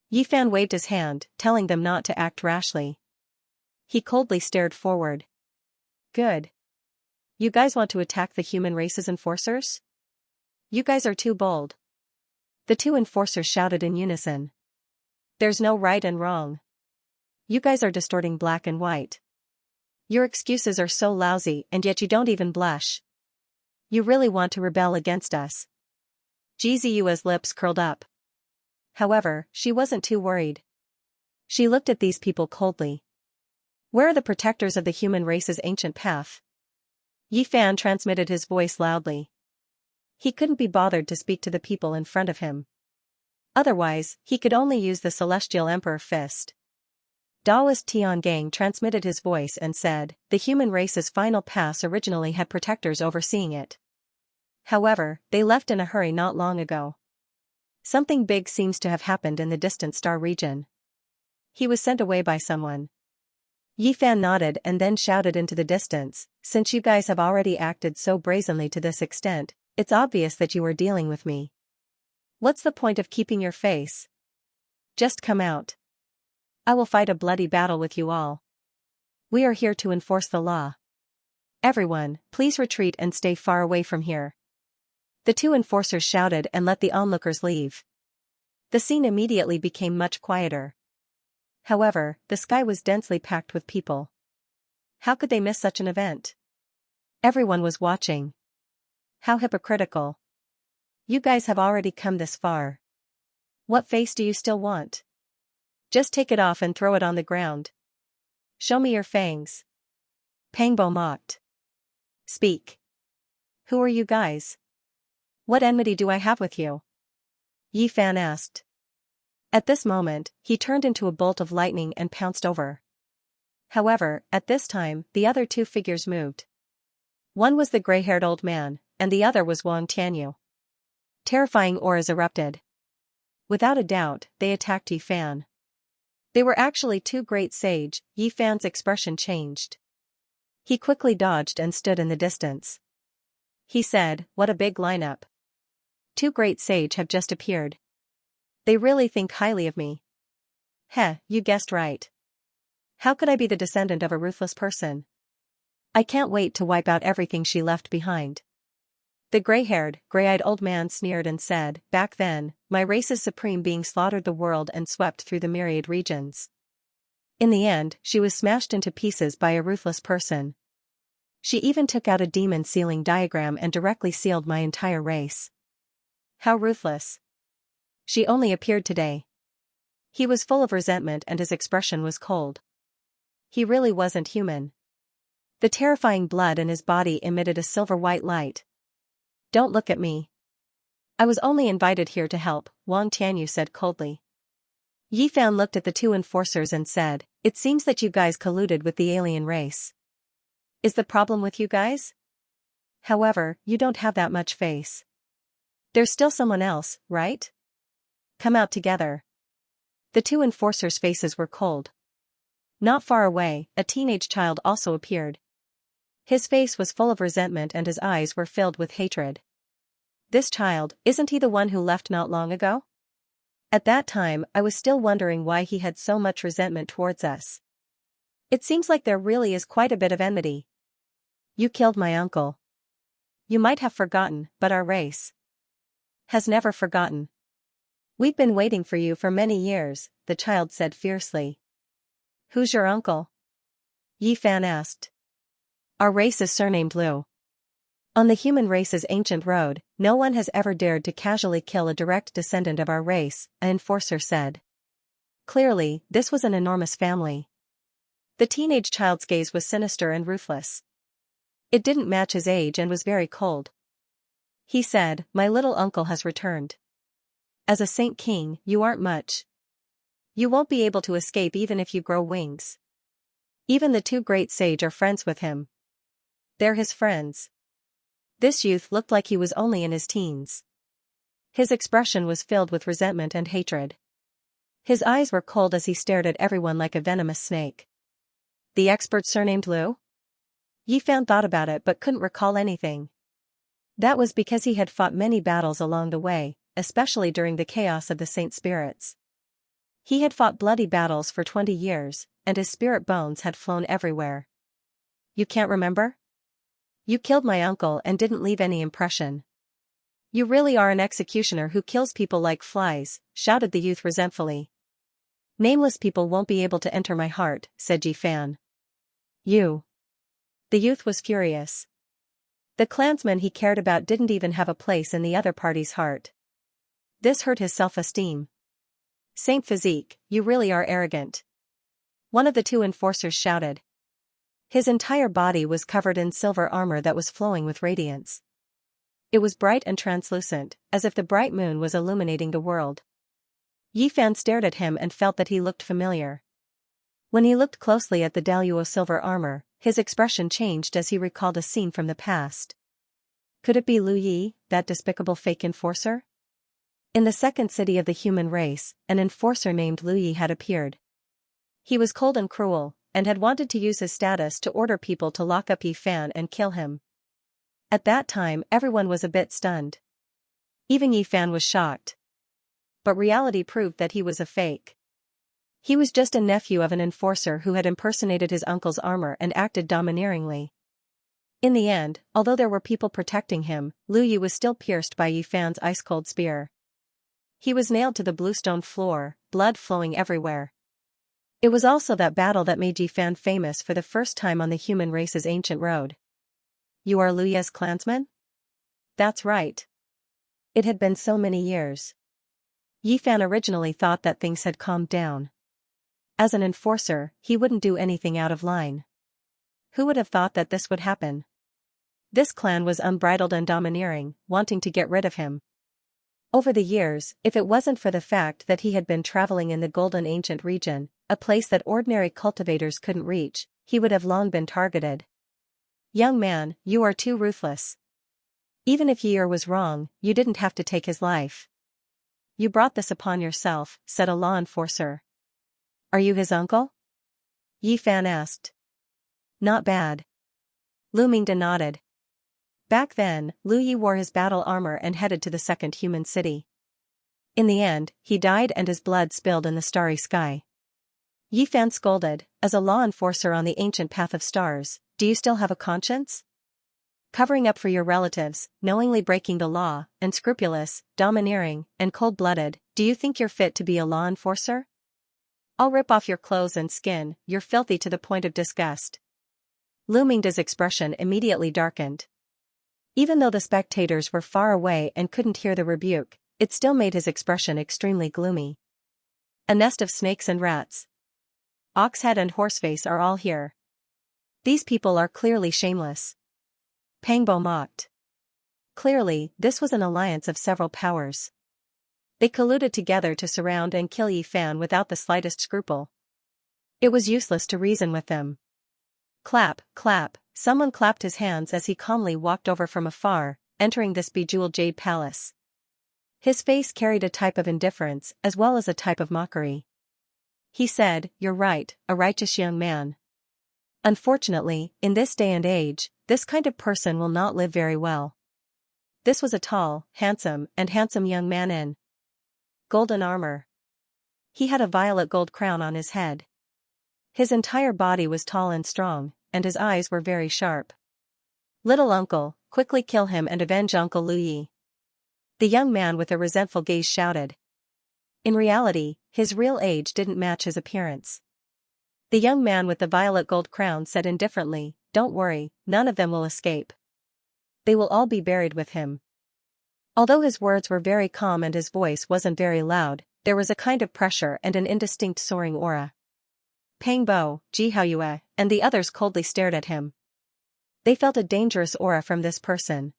Yi Fan waved his hand, telling them not to act rashly. He coldly stared forward. Good. You guys want to attack the human race's enforcers? You guys are too bold. The two enforcers shouted in unison. There's no right and wrong. You guys are distorting black and white. Your excuses are so lousy and yet you don't even blush. You really want to rebel against us. Ji Ziyue's lips curled up. However, she wasn't too worried. She looked at these people coldly. Where are the protectors of the human race's ancient path? Yi Fan transmitted his voice loudly. He couldn't be bothered to speak to the people in front of him. Otherwise, he could only use the Celestial Emperor fist. Daoist Tiangang transmitted his voice and said, the human race's final pass originally had protectors overseeing it. However, they left in a hurry not long ago. Something big seems to have happened in the distant star region. He was sent away by someone. Yi Fan nodded and then shouted into the distance, since you guys have already acted so brazenly to this extent, it's obvious that you are dealing with me. What's the point of keeping your face? Just come out. I will fight a bloody battle with you all. We are here to enforce the law. Everyone, please retreat and stay far away from here. The two enforcers shouted and let the onlookers leave. The scene immediately became much quieter. However, the sky was densely packed with people. How could they miss such an event? Everyone was watching. How hypocritical. You guys have already come this far. What face do you still want? Just take it off and throw it on the ground. Show me your fangs. Pangbo mocked. Speak. Who are you guys? What enmity do I have with you? Yi Fan asked. At this moment, he turned into a bolt of lightning and pounced over. However, at this time, the other two figures moved. One was the gray-haired old man, and the other was Wang Tianyu. Terrifying auras erupted. Without a doubt, they attacked Yi Fan. They were actually two great sage. Yi Fan's expression changed. He quickly dodged and stood in the distance. He said, what a big lineup. Two great sage have just appeared. They really think highly of me. Heh, you guessed right. How could I be the descendant of a ruthless person? I can't wait to wipe out everything she left behind. The gray-haired, gray-eyed old man sneered and said, back then, my race's supreme being slaughtered the world and swept through the myriad regions. In the end, she was smashed into pieces by a ruthless person. She even took out a demon sealing diagram and directly sealed my entire race. How ruthless. She only appeared today. He was full of resentment and his expression was cold. He really wasn't human. The terrifying blood in his body emitted a silver-white light. Don't look at me. I was only invited here to help, Wang Tianyu said coldly. Yi Fan looked at the two enforcers and said, it seems that you guys colluded with the alien race. Is the problem with you guys? However, you don't have that much face. There's still someone else, right? Come out together. The two enforcers' faces were cold. Not far away, a teenage child also appeared. His face was full of resentment and his eyes were filled with hatred. This child, isn't he the one who left not long ago? At that time, I was still wondering why he had so much resentment towards us. It seems like there really is quite a bit of enmity. You killed my uncle. You might have forgotten, but our race has never forgotten. We've been waiting for you for many years, the child said fiercely. Who's your uncle? Yi Fan asked. Our race is surnamed Liu. On the human race's ancient road, no one has ever dared to casually kill a direct descendant of our race, an enforcer said. Clearly, this was an enormous family. The teenage child's gaze was sinister and ruthless. It didn't match his age and was very cold. He said, my little uncle has returned. As a Saint King, you aren't much. You won't be able to escape even if you grow wings. Even the two great sage are friends with him. They're his friends. This youth looked like he was only in his teens. His expression was filled with resentment and hatred. His eyes were cold as he stared at everyone like a venomous snake. The expert surnamed Liu? Yi Fan thought about it but couldn't recall anything. That was because he had fought many battles along the way, especially during the chaos of the Saint Spirits. He had fought bloody battles for 20 years, and his spirit bones had flown everywhere. You can't remember? You killed my uncle and didn't leave any impression. You really are an executioner who kills people like flies, shouted the youth resentfully. Nameless people won't be able to enter my heart, said Yi Fan. You. The youth was furious. The clansmen he cared about didn't even have a place in the other party's heart. This hurt his self-esteem. Saint Physique, you really are arrogant. One of the two enforcers shouted. His entire body was covered in silver armor that was flowing with radiance. It was bright and translucent, as if the bright moon was illuminating the world. Yi Fan stared at him and felt that he looked familiar. When he looked closely at the Daluo silver armor, his expression changed as he recalled a scene from the past. Could it be Lu Yi, that despicable fake enforcer? In the second city of the human race, an enforcer named Lu Yi had appeared. He was cold and cruel, and had wanted to use his status to order people to lock up Yi Fan and kill him. At that time everyone was a bit stunned. Even Yi Fan was shocked. But reality proved that he was a fake. He was just a nephew of an enforcer who had impersonated his uncle's armor and acted domineeringly. In the end, although there were people protecting him, Lu Yi was still pierced by Yi Fan's ice-cold spear. He was nailed to the bluestone floor, blood flowing everywhere. It was also that battle that made Yi Fan famous for the first time on the human race's ancient road. You are Lu Yi's clansman? That's right. It had been so many years. Yi Fan originally thought that things had calmed down. As an enforcer, he wouldn't do anything out of line. Who would have thought that this would happen? This clan was unbridled and domineering, wanting to get rid of him. Over the years, if it wasn't for the fact that he had been traveling in the Golden Ancient region, a place that ordinary cultivators couldn't reach, he would have long been targeted. Young man, you are too ruthless. Even if Yi was wrong, you didn't have to take his life. You brought this upon yourself, said a law enforcer. Are you his uncle? Yi Fan asked. Not bad. Lu Mingda nodded. Back then, Lu Yi wore his battle armor and headed to the second human city. In the end, he died and his blood spilled in the starry sky. Yi Fan scolded, as a law enforcer on the ancient path of stars, do you still have a conscience? Covering up for your relatives, knowingly breaking the law, unscrupulous, domineering, and cold-blooded, do you think you're fit to be a law enforcer? I'll rip off your clothes and skin, you're filthy to the point of disgust. Lu Mingda's expression immediately darkened. Even though the spectators were far away and couldn't hear the rebuke, it still made his expression extremely gloomy. A nest of snakes and rats. Oxhead and Horseface are all here. These people are clearly shameless. Pangbo mocked. Clearly, this was an alliance of several powers. They colluded together to surround and kill Yi Fan without the slightest scruple. It was useless to reason with them. Clap, clap, someone clapped his hands as he calmly walked over from afar, entering this bejeweled jade palace. His face carried a type of indifference as well as a type of mockery. He said, "You're right, a righteous young man. Unfortunately, in this day and age, this kind of person will not live very well." This was a tall, handsome young man in golden armor. He had a violet gold crown on his head. His entire body was tall and strong, and his eyes were very sharp. Little uncle, quickly kill him and avenge Uncle Lu Yi. The young man with a resentful gaze shouted. In reality, his real age didn't match his appearance. The young man with the violet gold crown said indifferently, "Don't worry, none of them will escape. They will all be buried with him." Although his words were very calm and his voice wasn't very loud, there was a kind of pressure and an indistinct soaring aura. Pangbo, Ji Haoyue, and the others coldly stared at him. They felt a dangerous aura from this person.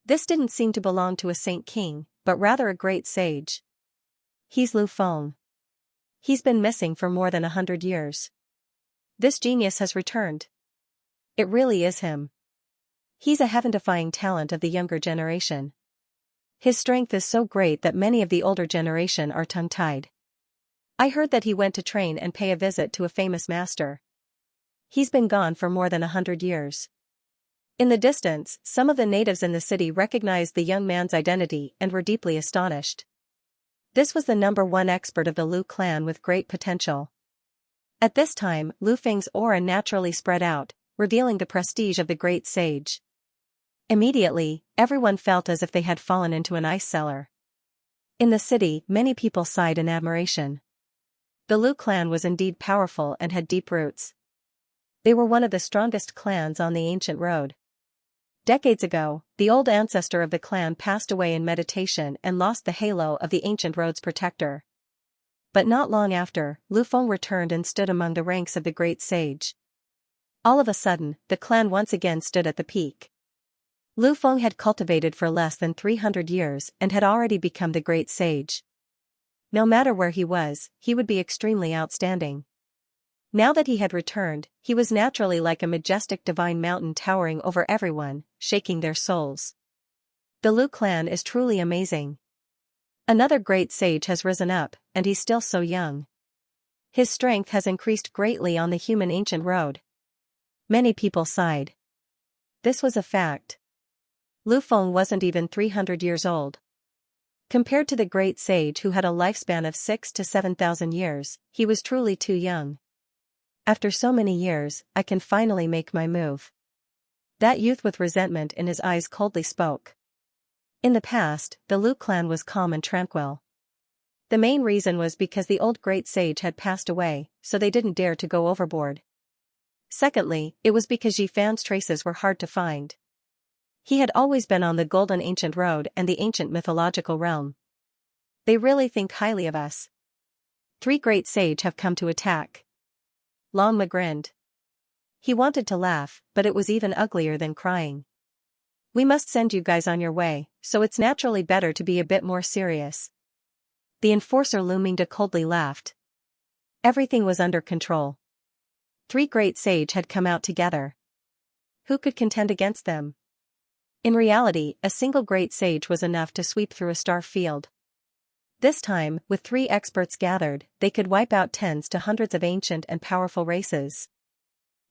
This didn't seem to belong to a saint king, but rather a great sage. He's Lu Feng. He's been missing for more than 100 years. This genius has returned. It really is him. He's a heaven-defying talent of the younger generation. His strength is so great that many of the older generation are tongue-tied. I heard that he went to train and pay a visit to a famous master. He's been gone for more than 100 years. In the distance, some of the natives in the city recognized the young man's identity and were deeply astonished. This was the #1 expert of the Lu clan with great potential. At this time, Lu Feng's aura naturally spread out, revealing the prestige of the great sage. Immediately, everyone felt as if they had fallen into an ice cellar. In the city, many people sighed in admiration. The Lu clan was indeed powerful and had deep roots. They were one of the strongest clans on the ancient road. Decades ago, the old ancestor of the clan passed away in meditation and lost the halo of the ancient road's protector. But not long after, Lu Feng returned and stood among the ranks of the great sage. All of a sudden, the clan once again stood at the peak. Lu Feng had cultivated for less than 300 years and had already become the great sage. No matter where he was, he would be extremely outstanding. Now that he had returned, he was naturally like a majestic divine mountain towering over everyone, shaking their souls. The Lu clan is truly amazing. Another great sage has risen up, and he's still so young. His strength has increased greatly on the human ancient road. Many people sighed. This was a fact. Lu Feng wasn't even 300 years old. Compared to the great sage who had a lifespan of 6,000 to 7,000 years, he was truly too young. After so many years, I can finally make my move. That youth with resentment in his eyes coldly spoke. In the past, the Lu clan was calm and tranquil. The main reason was because the old great sage had passed away, so they didn't dare to go overboard. Secondly, it was because Yi Fan's traces were hard to find. He had always been on the golden ancient road and the ancient mythological realm. They really think highly of us. 3 great sage have come to attack. Long Ma grinned. He wanted to laugh, but it was even uglier than crying. We must send you guys on your way, so it's naturally better to be a bit more serious. The enforcer Lu Mingde coldly laughed. Everything was under control. 3 great sage had come out together. Who could contend against them? In reality, a single great sage was enough to sweep through a star field. This time, with 3 experts gathered, they could wipe out tens to hundreds of ancient and powerful races.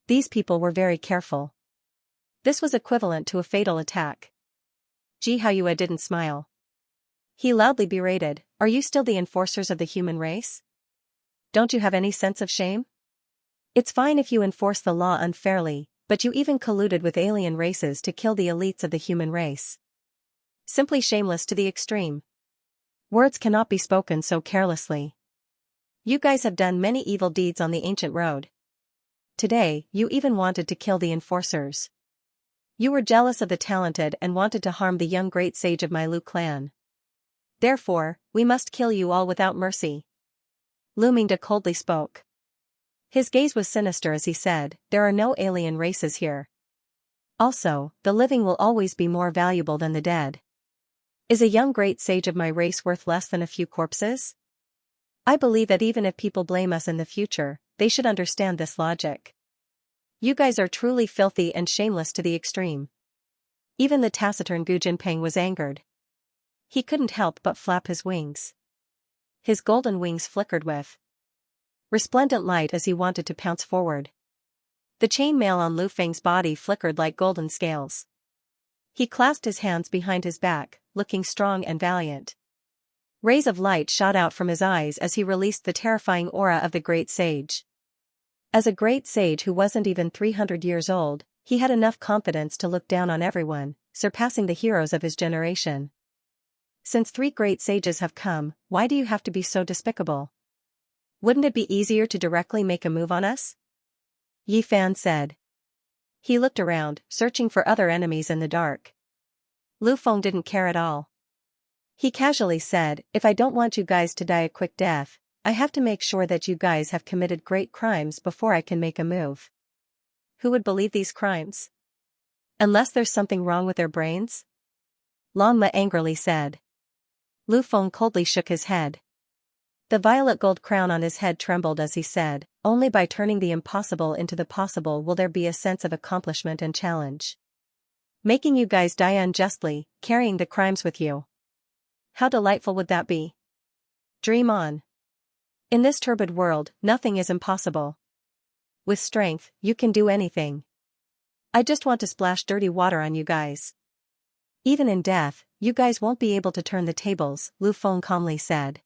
These people were very careful. This was equivalent to a fatal attack. Ji Haoyue didn't smile. He loudly berated, "Are you still the enforcers of the human race? Don't you have any sense of shame? It's fine if you enforce the law unfairly, but you even colluded with alien races to kill the elites of the human race. Simply shameless to the extreme. Words cannot be spoken so carelessly. You guys have done many evil deeds on the ancient road. Today, you even wanted to kill the enforcers. You were jealous of the talented and wanted to harm the young great sage of my Lu clan. Therefore, we must kill you all without mercy." Lu Mingde coldly spoke. His gaze was sinister as he said, "There are no alien races here. Also, the living will always be more valuable than the dead. Is a young great sage of my race worth less than a few corpses? I believe that even if people blame us in the future, they should understand this logic. You guys are truly filthy and shameless to the extreme." Even the taciturn Gu Jinping was angered. He couldn't help but flap his wings. His golden wings flickered with resplendent light as he wanted to pounce forward. The chain mail on Lu Feng's body flickered like golden scales. He clasped his hands behind his back, looking strong and valiant. Rays of light shot out from his eyes as he released the terrifying aura of the great sage. As a great sage who wasn't even 300 years old, he had enough confidence to look down on everyone, surpassing the heroes of his generation. "Since 3 great sages have come, why do you have to be so despicable? Wouldn't it be easier to directly make a move on us?" Yi Fan said. He looked around, searching for other enemies in the dark. Lu Feng didn't care at all. He casually said, "If I don't want you guys to die a quick death, I have to make sure that you guys have committed great crimes before I can make a move." Who would believe these crimes? Unless there's something wrong with their brains? Long Ma angrily said. Lu Feng coldly shook his head. The violet gold crown on his head trembled as he said, "Only by turning the impossible into the possible will there be a sense of accomplishment and challenge. Making you guys die unjustly, carrying the crimes with you. How delightful would that be? Dream on. In this turbid world, nothing is impossible. With strength, you can do anything. I just want to splash dirty water on you guys. Even in death, you guys won't be able to turn the tables," Lu Feng calmly said.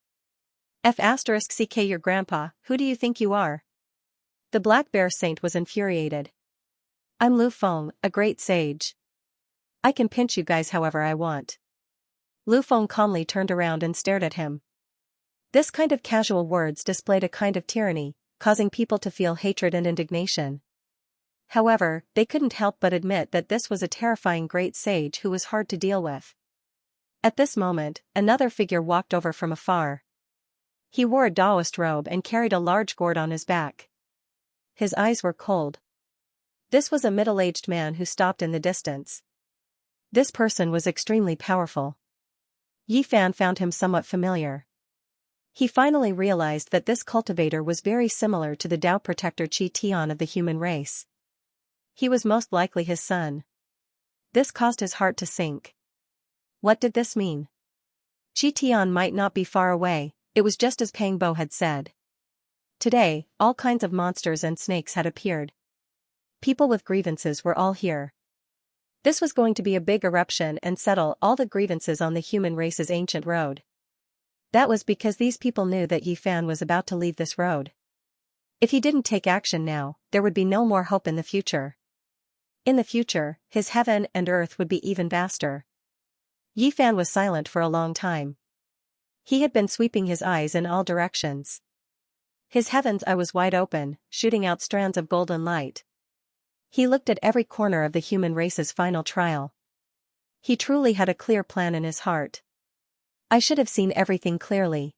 "F***ck your grandpa, who do you think you are?" The Black Bear Saint was infuriated. "I'm Lu Feng, a great sage. I can pinch you guys however I want." Lu Feng calmly turned around and stared at him. This kind of casual words displayed a kind of tyranny, causing people to feel hatred and indignation. However, they couldn't help but admit that this was a terrifying great sage who was hard to deal with. At this moment, another figure walked over from afar. He wore a Taoist robe and carried a large gourd on his back. His eyes were cold. This was a middle-aged man who stopped in the distance. This person was extremely powerful. Yi Fan found him somewhat familiar. He finally realized that this cultivator was very similar to the Tao protector Qi Tian of the human race. He was most likely his son. This caused his heart to sink. What did this mean? Qi Tian might not be far away, it was just as Pang Bo had said. Today, all kinds of monsters and snakes had appeared. People with grievances were all here. This was going to be a big eruption and settle all the grievances on the human race's ancient road. That was because these people knew that Yi Fan was about to leave this road. If he didn't take action now, there would be no more hope in the future. In the future, his heaven and earth would be even vaster. Yi Fan was silent for a long time. He had been sweeping his eyes in all directions. His heaven's eye was wide open, shooting out strands of golden light. He looked at every corner of the human race's final trial. He truly had a clear plan in his heart. I should have seen everything clearly.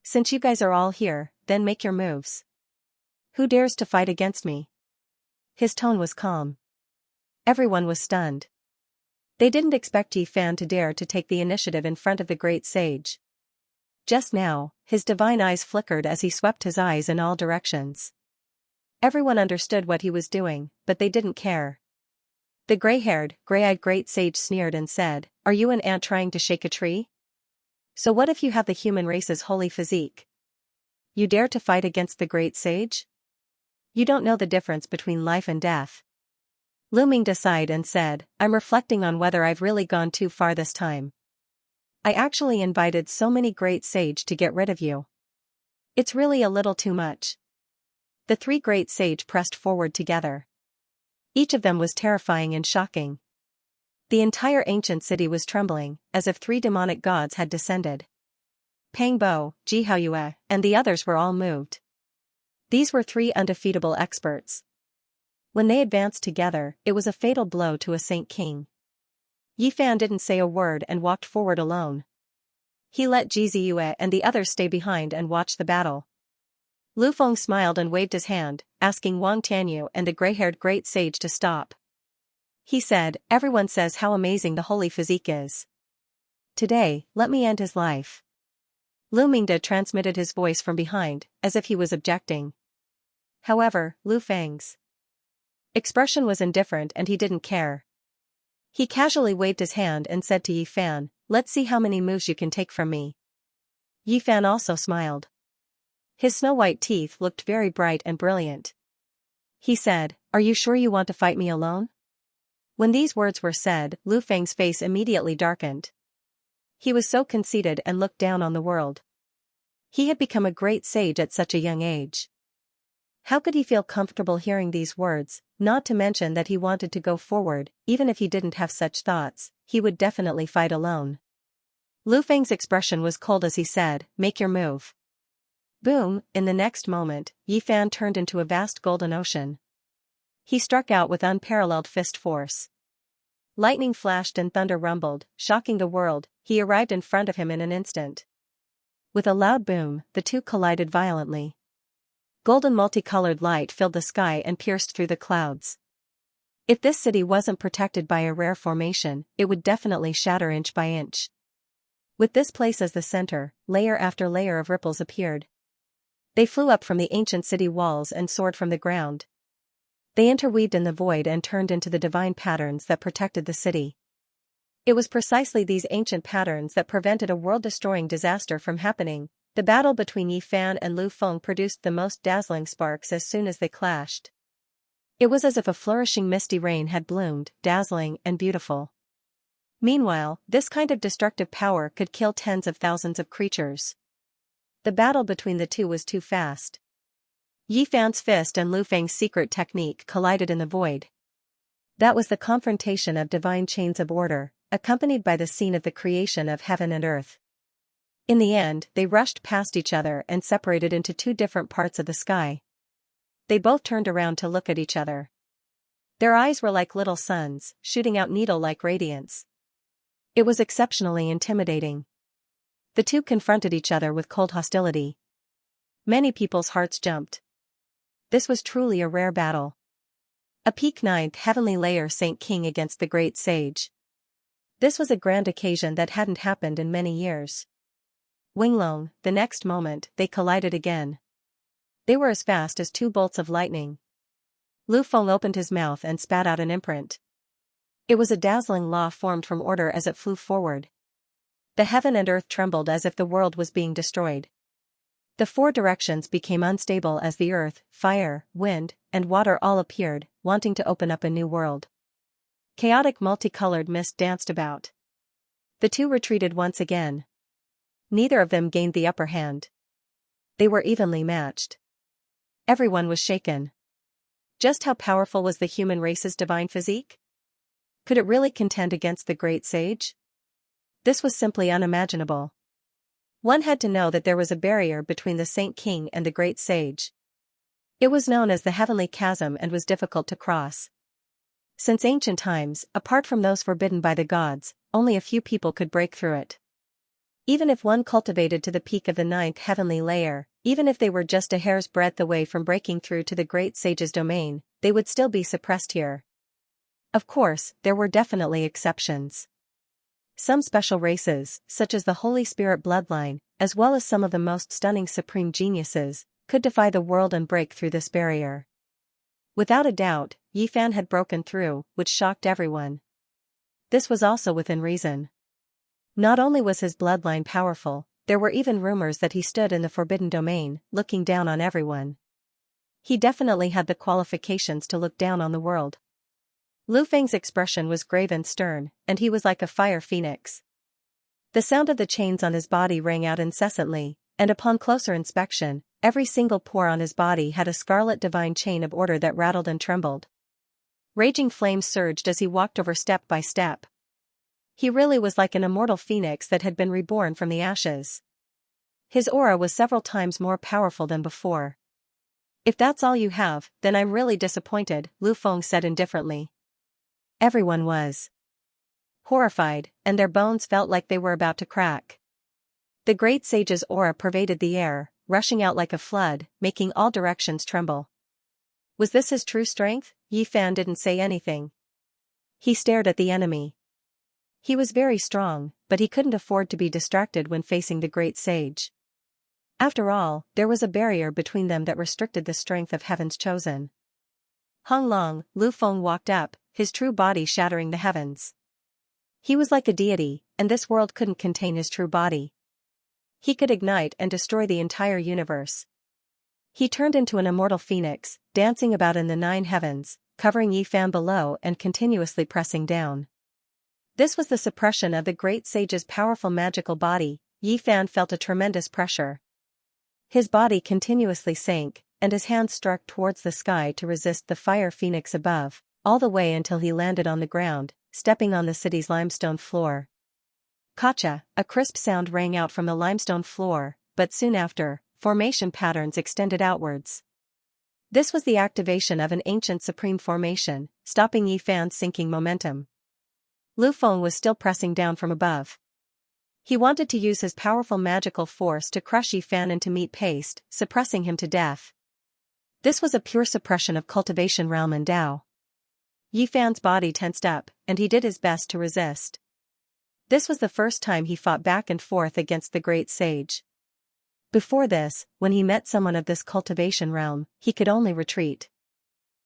Since you guys are all here, then make your moves. Who dares to fight against me? His tone was calm. Everyone was stunned. They didn't expect Yi Fan to dare to take the initiative in front of the great sage. Just now, his divine eyes flickered as he swept his eyes in all directions. Everyone understood what he was doing, but they didn't care. The gray-haired, gray-eyed great sage sneered and said, "Are you an ant trying to shake a tree? So what if you have the human race's holy physique? You dare to fight against the great sage? You don't know the difference between life and death." Lu Mingda sighed and said, "I'm reflecting on whether I've really gone too far this time. I actually invited so many great sage to get rid of you. It's really a little too much." The three great sage pressed forward together. Each of them was terrifying and shocking. The entire ancient city was trembling, as if three demonic gods had descended. Pang Bo, Ji Haoyue, and the others were all moved. These were three undefeatable experts. When they advanced together, it was a fatal blow to a Saint King. Yi Fan didn't say a word and walked forward alone. He let Ji Ziyue and the others stay behind and watch the battle. Lu Feng smiled and waved his hand, asking Wang Tianyu and the gray-haired great sage to stop. He said, "Everyone says how amazing the holy physique is. Today, let me end his life." Lu Mingda transmitted his voice from behind, as if he was objecting. However, Lu Feng's expression was indifferent and he didn't care. He casually waved his hand and said to Yi Fan, "Let's see how many moves you can take from me." Yi Fan also smiled. His snow-white teeth looked very bright and brilliant. He said, "Are you sure you want to fight me alone?" When these words were said, Lu Feng's face immediately darkened. He was so conceited and looked down on the world. He had become a great sage at such a young age. How could he feel comfortable hearing these words, not to mention that he wanted to go forward, even if he didn't have such thoughts, he would definitely fight alone. Lu Feng's expression was cold as he said, "Make your move." Boom, in the next moment, Yi Fan turned into a vast golden ocean. He struck out with unparalleled fist force. Lightning flashed and thunder rumbled, shocking the world. He arrived in front of him in an instant. With a loud boom, the two collided violently. Golden multicolored light filled the sky and pierced through the clouds. If this city wasn't protected by a rare formation, it would definitely shatter inch by inch. With this place as the center, layer after layer of ripples appeared. They flew up from the ancient city walls and soared from the ground. They interweaved in the void and turned into the divine patterns that protected the city. It was precisely these ancient patterns that prevented a world-destroying disaster from happening. The battle between Yi Fan and Lu Feng produced the most dazzling sparks as soon as they clashed. It was as if a flourishing misty rain had bloomed, dazzling and beautiful. Meanwhile, this kind of destructive power could kill tens of thousands of creatures. The battle between the two was too fast. Yi Fan's fist and Lu Feng's secret technique collided in the void. That was the confrontation of divine chains of order, accompanied by the scene of the creation of heaven and earth. In the end, they rushed past each other and separated into two different parts of the sky. They both turned around to look at each other. Their eyes were like little suns, shooting out needle-like radiance. It was exceptionally intimidating. The two confronted each other with cold hostility. Many people's hearts jumped. This was truly a rare battle. A peak ninth heavenly layer Saint King against the great sage. This was a grand occasion that hadn't happened in many years. Winglong, the next moment, they collided again. They were as fast as two bolts of lightning. Lu Feng opened his mouth and spat out an imprint. It was a dazzling law formed from order as it flew forward. The heaven and earth trembled as if the world was being destroyed. The four directions became unstable as the earth, fire, wind, and water all appeared, wanting to open up a new world. Chaotic multicolored mist danced about. The two retreated once again. Neither of them gained the upper hand. They were evenly matched. Everyone was shaken. Just how powerful was the human race's divine physique? Could it really contend against the great sage? This was simply unimaginable. One had to know that there was a barrier between the Saint King and the great sage. It was known as the Heavenly Chasm and was difficult to cross. Since ancient times, apart from those forbidden by the gods, only a few people could break through it. Even if one cultivated to the peak of the ninth heavenly layer, even if they were just a hair's breadth away from breaking through to the great sage's domain, they would still be suppressed here. Of course, there were definitely exceptions. Some special races, such as the Holy Spirit bloodline, as well as some of the most stunning supreme geniuses, could defy the world and break through this barrier. Without a doubt, Yi Fan had broken through, which shocked everyone. This was also within reason. Not only was his bloodline powerful, there were even rumors that he stood in the forbidden domain, looking down on everyone. He definitely had the qualifications to look down on the world. Lu Feng's expression was grave and stern, and he was like a fire phoenix. The sound of the chains on his body rang out incessantly, and upon closer inspection, every single pore on his body had a scarlet divine chain of order that rattled and trembled. Raging flames surged as he walked over step by step. He really was like an immortal phoenix that had been reborn from the ashes. His aura was several times more powerful than before. If that's all you have, then I'm really disappointed, Lu Feng said indifferently. Everyone was horrified, and their bones felt like they were about to crack. The great sage's aura pervaded the air, rushing out like a flood, making all directions tremble. Was this his true strength? Yi Fan didn't say anything. He stared at the enemy. He was very strong, but he couldn't afford to be distracted when facing the great sage. After all, there was a barrier between them that restricted the strength of heaven's chosen. Hung Long, Lu Feng walked up, his true body shattering the heavens. He was like a deity, and this world couldn't contain his true body. He could ignite and destroy the entire universe. He turned into an immortal phoenix, dancing about in the nine heavens, covering Yi Fan below and continuously pressing down. This was the suppression of the great sage's powerful magical body. Yi Fan felt a tremendous pressure. His body continuously sank, and his hands struck towards the sky to resist the fire phoenix above, all the way until he landed on the ground, stepping on the city's limestone floor. Kacha, a crisp sound rang out from the limestone floor, but soon after, formation patterns extended outwards. This was the activation of an ancient supreme formation, stopping Yi Fan's sinking momentum. Lu Feng was still pressing down from above. He wanted to use his powerful magical force to crush Yi Fan into meat paste, suppressing him to death. This was a pure suppression of cultivation realm and Tao. Yi Fan's body tensed up, and he did his best to resist. This was the first time he fought back and forth against the great sage. Before this, when he met someone of this cultivation realm, he could only retreat.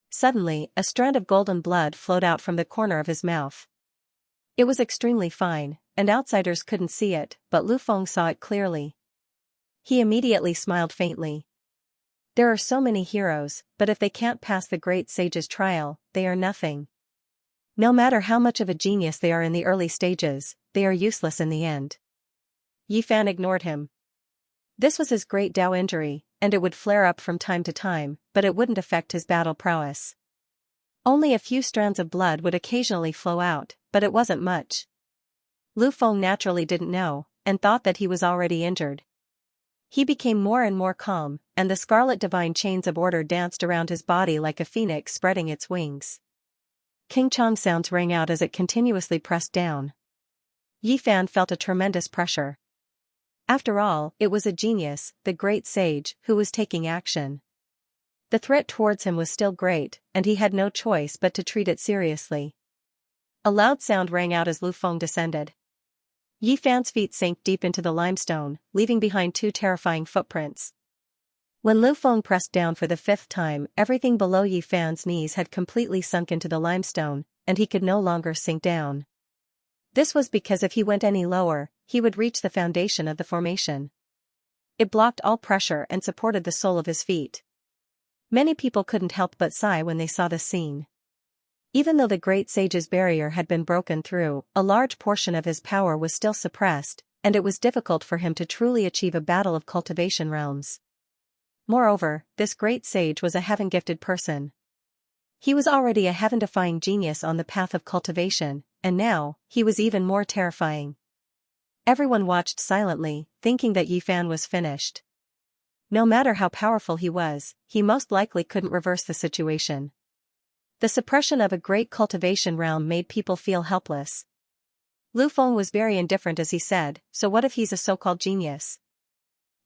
Suddenly, a strand of golden blood flowed out from the corner of his mouth. It was extremely fine, and outsiders couldn't see it, but Lu Feng saw it clearly. He immediately smiled faintly. There are so many heroes, but if they can't pass the great sage's trial, they are nothing. No matter how much of a genius they are in the early stages, they are useless in the end. Yi Fan ignored him. This was his great Tao injury, and it would flare up from time to time, but it wouldn't affect his battle prowess. Only a few strands of blood would occasionally flow out, but it wasn't much. Lu Feng naturally didn't know, and thought that he was already injured. He became more and more calm, and the scarlet divine chains of order danced around his body like a phoenix spreading its wings. King Chong sounds rang out as it continuously pressed down. Yi Fan felt a tremendous pressure. After all, it was a genius, the great sage, who was taking action. The threat towards him was still great, and he had no choice but to treat it seriously. A loud sound rang out as Lu Feng descended. Yi Fan's feet sank deep into the limestone, leaving behind two terrifying footprints. When Lu Feng pressed down for the fifth time, everything below Yi Fan's knees had completely sunk into the limestone, and he could no longer sink down. This was because if he went any lower, he would reach the foundation of the formation. It blocked all pressure and supported the sole of his feet. Many people couldn't help but sigh when they saw this scene. Even though the great sage's barrier had been broken through, a large portion of his power was still suppressed, and it was difficult for him to truly achieve a battle of cultivation realms. Moreover, this great sage was a heaven-gifted person. He was already a heaven-defying genius on the path of cultivation, and now, he was even more terrifying. Everyone watched silently, thinking that Yi Fan was finished. No matter how powerful he was, he most likely couldn't reverse the situation. The suppression of a great cultivation realm made people feel helpless. Lu Feng was very indifferent as he said, "So what if he's a so-called genius?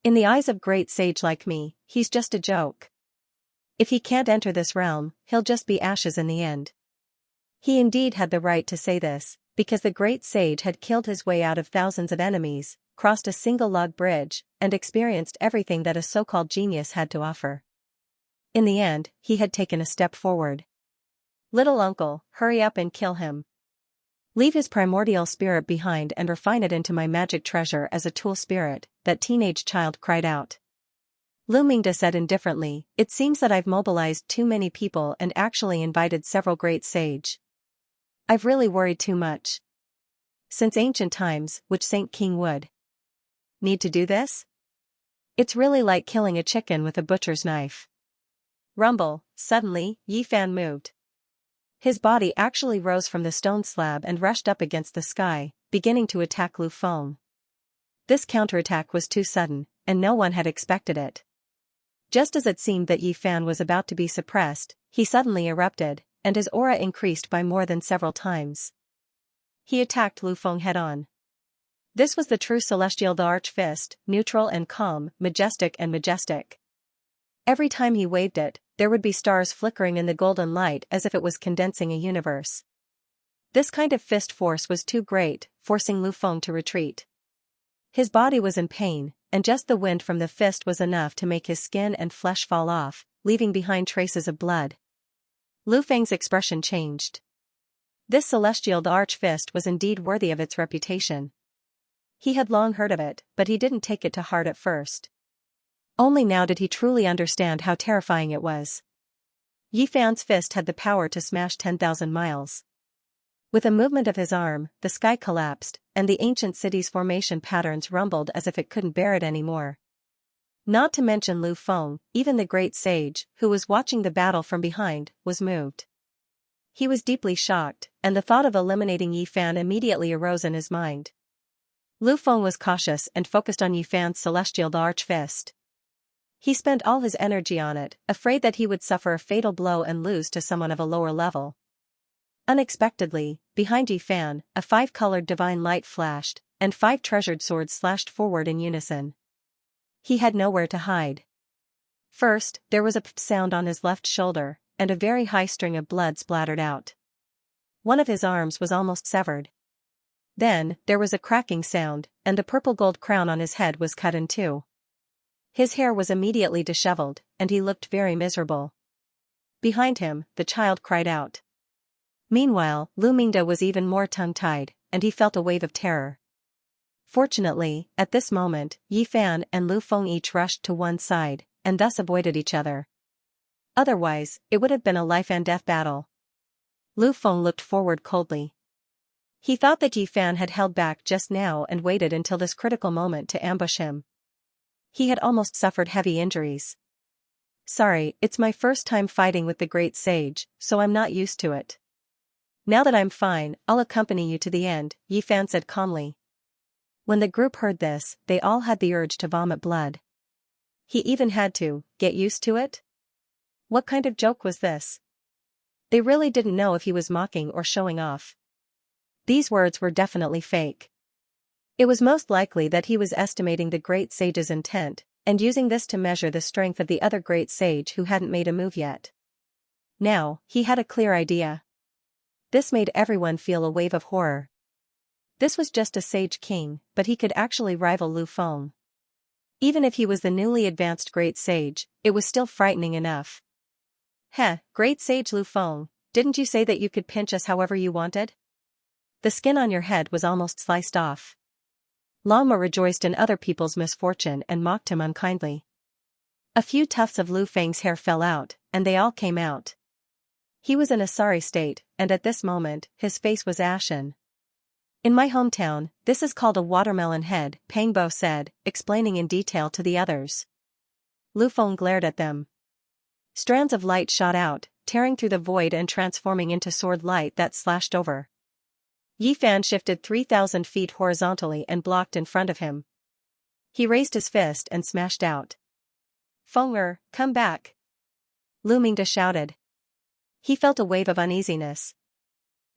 In the eyes of great sage like me, he's just a joke. If he can't enter this realm, he'll just be ashes in the end." He indeed had the right to say this, because the great sage had killed his way out of thousands of enemies, crossed a single log bridge, and experienced everything that a so-called genius had to offer. In the end, he had taken a step forward. "Little uncle, hurry up and kill him. Leave his primordial spirit behind and refine it into my magic treasure as a tool spirit," that teenage child cried out. Lu Mingda said indifferently, "It seems that I've mobilized too many people and actually invited several great sage. I've really worried too much. Since ancient times, which Saint King would need to do this? It's really like killing a chicken with a butcher's knife." Rumble, suddenly, Yi Fan moved. His body actually rose from the stone slab and rushed up against the sky, beginning to attack Lu Feng. This counterattack was too sudden, and no one had expected it. Just as it seemed that Yi Fan was about to be suppressed, he suddenly erupted, and his aura increased by more than several times. He attacked Lu Feng head-on. This was the true celestial the Arch Fist, neutral and calm, majestic and majestic. Every time he waved it, there would be stars flickering in the golden light as if it was condensing a universe. This kind of fist force was too great, forcing Lu Feng to retreat. His body was in pain, and just the wind from the fist was enough to make his skin and flesh fall off, leaving behind traces of blood. Lu Feng's expression changed. This celestial the Arch Fist was indeed worthy of its reputation. He had long heard of it, but he didn't take it to heart at first. Only now did he truly understand how terrifying it was. Yi Fan's fist had the power to smash 10,000 miles. With a movement of his arm, the sky collapsed, and the ancient city's formation patterns rumbled as if it couldn't bear it anymore. Not to mention Lu Feng, even the great sage, who was watching the battle from behind, was moved. He was deeply shocked, and the thought of eliminating Yi Fan immediately arose in his mind. Lu Feng was cautious and focused on Yi Fan's celestial the Arch Fist. He spent all his energy on it, afraid that he would suffer a fatal blow and lose to someone of a lower level. Unexpectedly, behind Yi Fan, a 5-colored divine light flashed, and 5 treasured swords slashed forward in unison. He had nowhere to hide. First, there was a p sound on his left shoulder, and a very high string of blood splattered out. One of his arms was almost severed. Then, there was a cracking sound, and the purple gold crown on his head was cut in two. His hair was immediately disheveled, and he looked very miserable. Behind him, the child cried out. Meanwhile, Lu Mingda was even more tongue-tied, and he felt a wave of terror. Fortunately, at this moment, Yi Fan and Lu Feng each rushed to one side, and thus avoided each other. Otherwise, it would have been a life-and-death battle. Lu Feng looked forward coldly. He thought that Yi Fan had held back just now and waited until this critical moment to ambush him. He had almost suffered heavy injuries. "Sorry, it's my first time fighting with the great sage, so I'm not used to it. Now that I'm fine, I'll accompany you to the end," Yi Fan said calmly. When the group heard this, they all had the urge to vomit blood. He even had to get used to it? What kind of joke was this? They really didn't know if he was mocking or showing off. These words were definitely fake. It was most likely that he was estimating the great sage's intent, and using this to measure the strength of the other great sage who hadn't made a move yet. Now, he had a clear idea. This made everyone feel a wave of horror. This was just a sage king, but he could actually rival Lu Feng. Even if he was the newly advanced great sage, it was still frightening enough. Heh, great sage Lu Feng, didn't you say that you could pinch us however you wanted? The skin on your head was almost sliced off. Lama rejoiced in other people's misfortune and mocked him unkindly. A few tufts of Lu Feng's hair fell out, and they all came out. He was in a sorry state, and at this moment, his face was ashen. In my hometown, this is called a watermelon head, Pang Bo said, explaining in detail to the others. Lu Feng glared at them. Strands of light shot out, tearing through the void and transforming into sword light that slashed over. Yi Fan shifted 3,000 feet horizontally and blocked in front of him. He raised his fist and smashed out. Feng come back! Lu Mingde shouted. He felt a wave of uneasiness.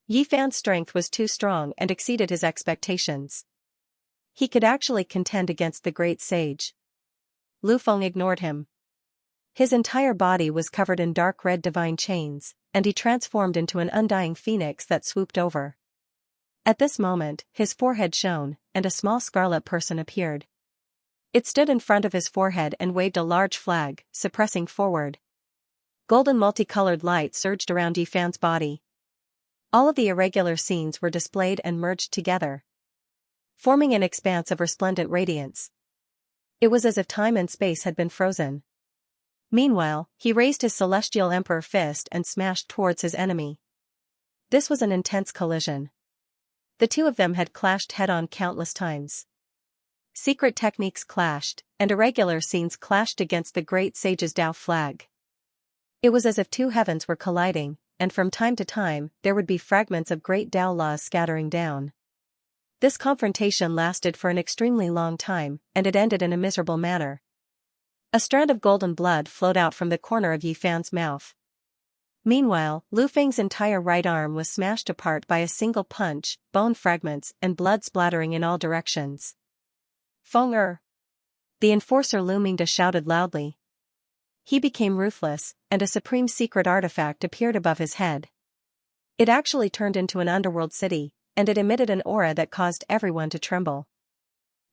Yi Fan's strength was too strong and exceeded his expectations. He could actually contend against the great sage. Lu Feng ignored him. His entire body was covered in dark red divine chains, and he transformed into an undying phoenix that swooped over. At this moment, his forehead shone, and a small scarlet person appeared. It stood in front of his forehead and waved a large flag, suppressing forward. Golden multicolored light surged around Yi Fan's body. All of the irregular scenes were displayed and merged together, forming an expanse of resplendent radiance. It was as if time and space had been frozen. Meanwhile, he raised his celestial emperor fist and smashed towards his enemy. This was an intense collision. The two of them had clashed head-on countless times. Secret techniques clashed, and irregular scenes clashed against the great sage's Tao flag. It was as if two heavens were colliding, and from time to time, there would be fragments of great Tao laws scattering down. This confrontation lasted for an extremely long time, and it ended in a miserable manner. A strand of golden blood flowed out from the corner of Yi Fan's mouth. Meanwhile, Lu Feng's entire right arm was smashed apart by a single punch, bone fragments and blood splattering in all directions. Feng The enforcer Lu Mingde shouted loudly. He became ruthless, and a supreme secret artifact appeared above his head. It actually turned into an underworld city, and it emitted an aura that caused everyone to tremble.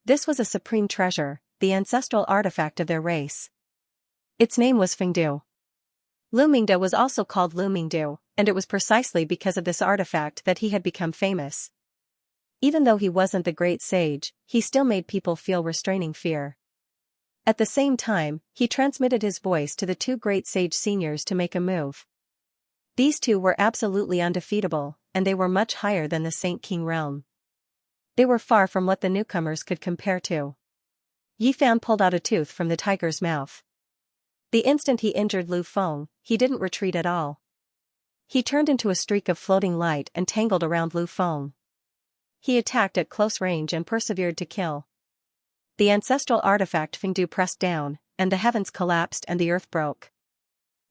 This was a supreme treasure, the ancestral artifact of their race. Its name was Fengdu. Lu Mingde was also called Lu Mingdu, and it was precisely because of this artifact that he had become famous. Even though he wasn't the great sage, he still made people feel restraining fear. At the same time, he transmitted his voice to the two great sage seniors to make a move. These two were absolutely undefeatable, and they were much higher than the Saint King realm. They were far from what the newcomers could compare to. Yi Fan pulled out a tooth from the tiger's mouth. The instant he injured Lu Feng, he didn't retreat at all. He turned into a streak of floating light and tangled around Lu Feng. He attacked at close range and persevered to kill. The ancestral artifact Fengdu pressed down, and the heavens collapsed and the earth broke.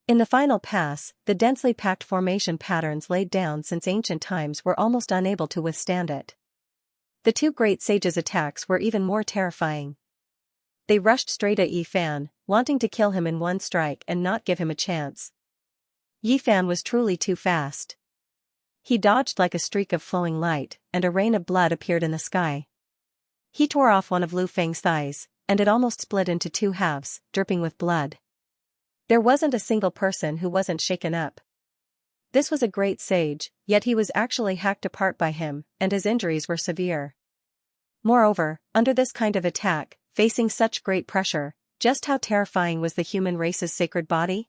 In the final pass, the densely packed formation patterns laid down since ancient times were almost unable to withstand it. The two great sages' attacks were even more terrifying. They rushed straight at Yi Fan, wanting to kill him in one strike and not give him a chance. Yi Fan was truly too fast. He dodged like a streak of flowing light, and a rain of blood appeared in the sky. He tore off one of Lu Feng's thighs, and it almost split into two halves, dripping with blood. There wasn't a single person who wasn't shaken up. This was a great sage, yet he was actually hacked apart by him, and his injuries were severe. Moreover, under this kind of attack, facing such great pressure, just how terrifying was the human race's sacred body?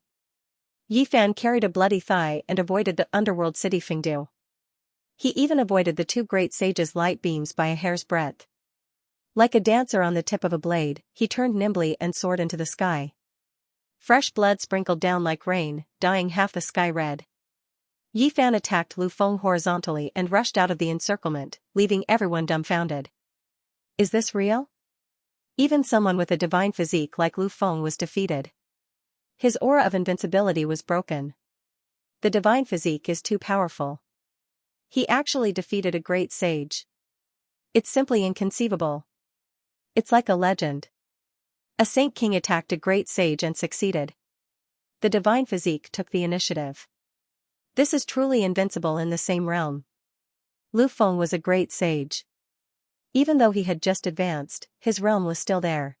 Yi Fan carried a bloody thigh and avoided the underworld city Fengdu. He even avoided the two great sages' light beams by a hair's breadth. Like a dancer on the tip of a blade, he turned nimbly and soared into the sky. Fresh blood sprinkled down like rain, dyeing half the sky red. Yi Fan attacked Lu Feng horizontally and rushed out of the encirclement, leaving everyone dumbfounded. Is this real? Even someone with a divine physique like Lu Feng was defeated. His aura of invincibility was broken. The divine physique is too powerful. He actually defeated a great sage. It's simply inconceivable. It's like a legend. A saint king attacked a great sage and succeeded. The divine physique took the initiative. This is truly invincible in the same realm. Lu Feng was a great sage. Even though he had just advanced, his realm was still there.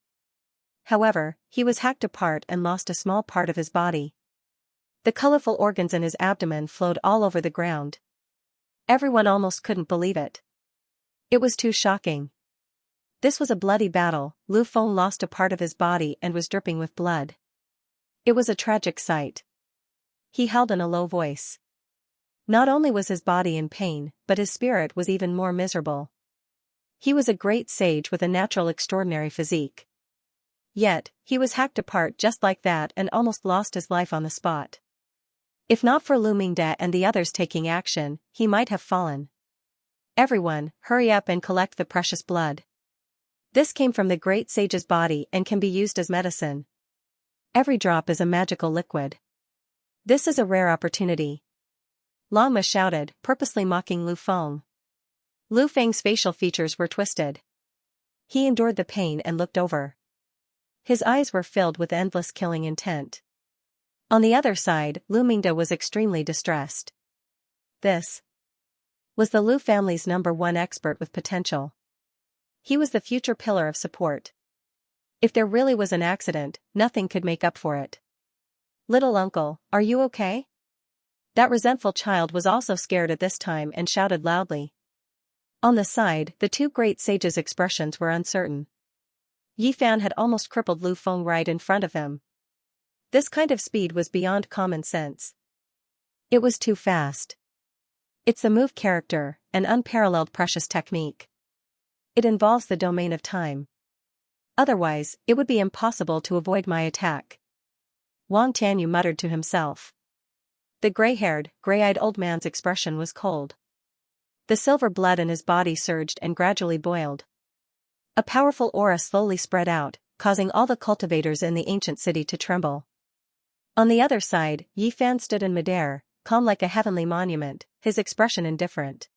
However, he was hacked apart and lost a small part of his body. The colorful organs in his abdomen flowed all over the ground. Everyone almost couldn't believe it. It was too shocking. This was a bloody battle. Lu Feng lost a part of his body and was dripping with blood. It was a tragic sight. He held in a low voice. Not only was his body in pain, but his spirit was even more miserable. He was a great sage with a natural extraordinary physique. Yet, he was hacked apart just like that and almost lost his life on the spot. If not for Lu Mingde and the others taking action, he might have fallen. Everyone, hurry up and collect the precious blood. This came from the great sage's body and can be used as medicine. Every drop is a magical liquid. This is a rare opportunity. Lama shouted, purposely mocking Lu Feng. Lu Feng's facial features were twisted. He endured the pain and looked over. His eyes were filled with endless killing intent. On the other side, Lu Mingde was extremely distressed. This was the Lu family's #1 expert with potential. He was the future pillar of support. If there really was an accident, nothing could make up for it. Little uncle, are you okay? That resentful child was also scared at this time and shouted loudly. On the side, the two great sages' expressions were uncertain. Yi Fan had almost crippled Lu Feng right in front of him. This kind of speed was beyond common sense. It was too fast. It's a move character, an unparalleled precious technique. It involves the domain of time. Otherwise, it would be impossible to avoid my attack. Wang Tianyu muttered to himself. The gray-haired, gray-eyed old man's expression was cold. The silver blood in his body surged and gradually boiled. A powerful aura slowly spread out, causing all the cultivators in the ancient city to tremble. On the other side, Yi Fan stood in midair, calm like a heavenly monument, his expression indifferent.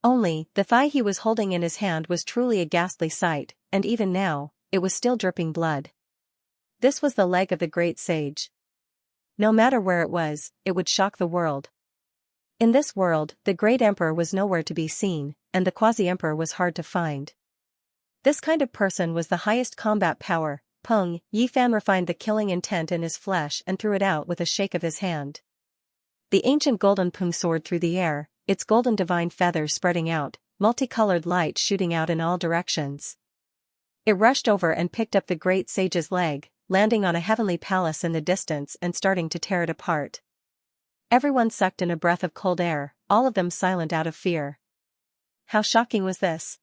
Only, the thigh he was holding in his hand was truly a ghastly sight, and even now, it was still dripping blood. This was the leg of the great sage. No matter where it would shock the world. In this world, the great emperor was nowhere to be seen, and the quasi-emperor was hard to find. This kind of person was the highest combat power. Peng, Yi Fan refined the killing intent in his flesh and threw it out with a shake of his hand. The ancient golden Peng soared through the air, its golden divine feathers spreading out, multicolored light shooting out in all directions. It rushed over and picked up the great sage's leg, landing on a heavenly palace in the distance and starting to tear it apart. Everyone sucked in a breath of cold air, all of them silent out of fear. How shocking was this?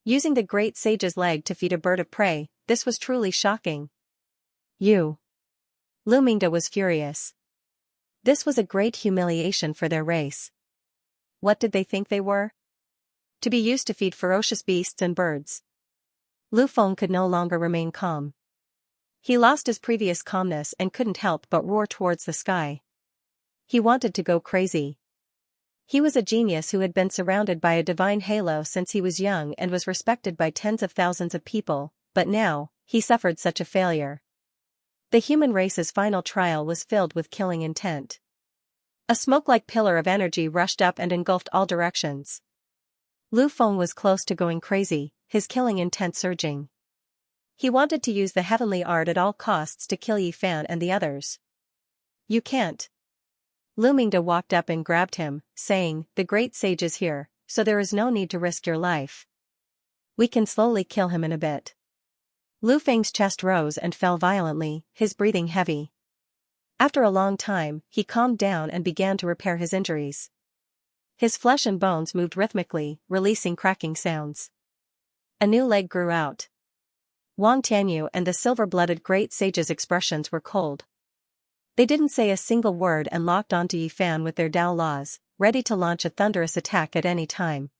Using the great sage's leg to feed a bird of prey, this was truly shocking. Lu Mingde was furious. This was a great humiliation for their race. What did they think they were? To be used to feed ferocious beasts and birds. Lu Feng could no longer remain calm. He lost his previous calmness and couldn't help but roar towards the sky. He wanted to go crazy. He was a genius who had been surrounded by a divine halo since he was young and was respected by tens of thousands of people, but now, he suffered such a failure. The human race's final trial was filled with killing intent. A smoke-like pillar of energy rushed up and engulfed all directions. Lu Feng was close to going crazy, his killing intent surging. He wanted to use the heavenly art at all costs to kill Yi Fan and the others. You can't. Lu Mingde walked up and grabbed him, saying, the great sage is here, so there is no need to risk your life. We can slowly kill him in a bit. Lu Feng's chest rose and fell violently, his breathing heavy. After a long time, he calmed down and began to repair his injuries. His flesh and bones moved rhythmically, releasing cracking sounds. A new leg grew out. Wang Tianyu and the silver-blooded great sage's expressions were cold. They didn't say a single word and locked onto Yi Fan with their Dao laws, ready to launch a thunderous attack at any time.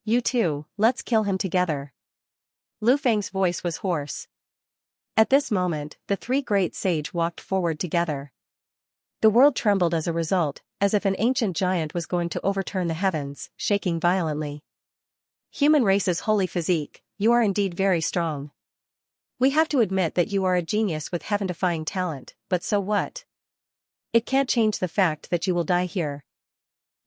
You two, let's kill him together. Lu Feng's voice was hoarse. At this moment, the three great sage walked forward together. The world trembled as a result, as if an ancient giant was going to overturn the heavens, shaking violently. Human race's holy physique, you are indeed very strong. We have to admit that you are a genius with heaven-defying talent, but so what? It can't change the fact that you will die here.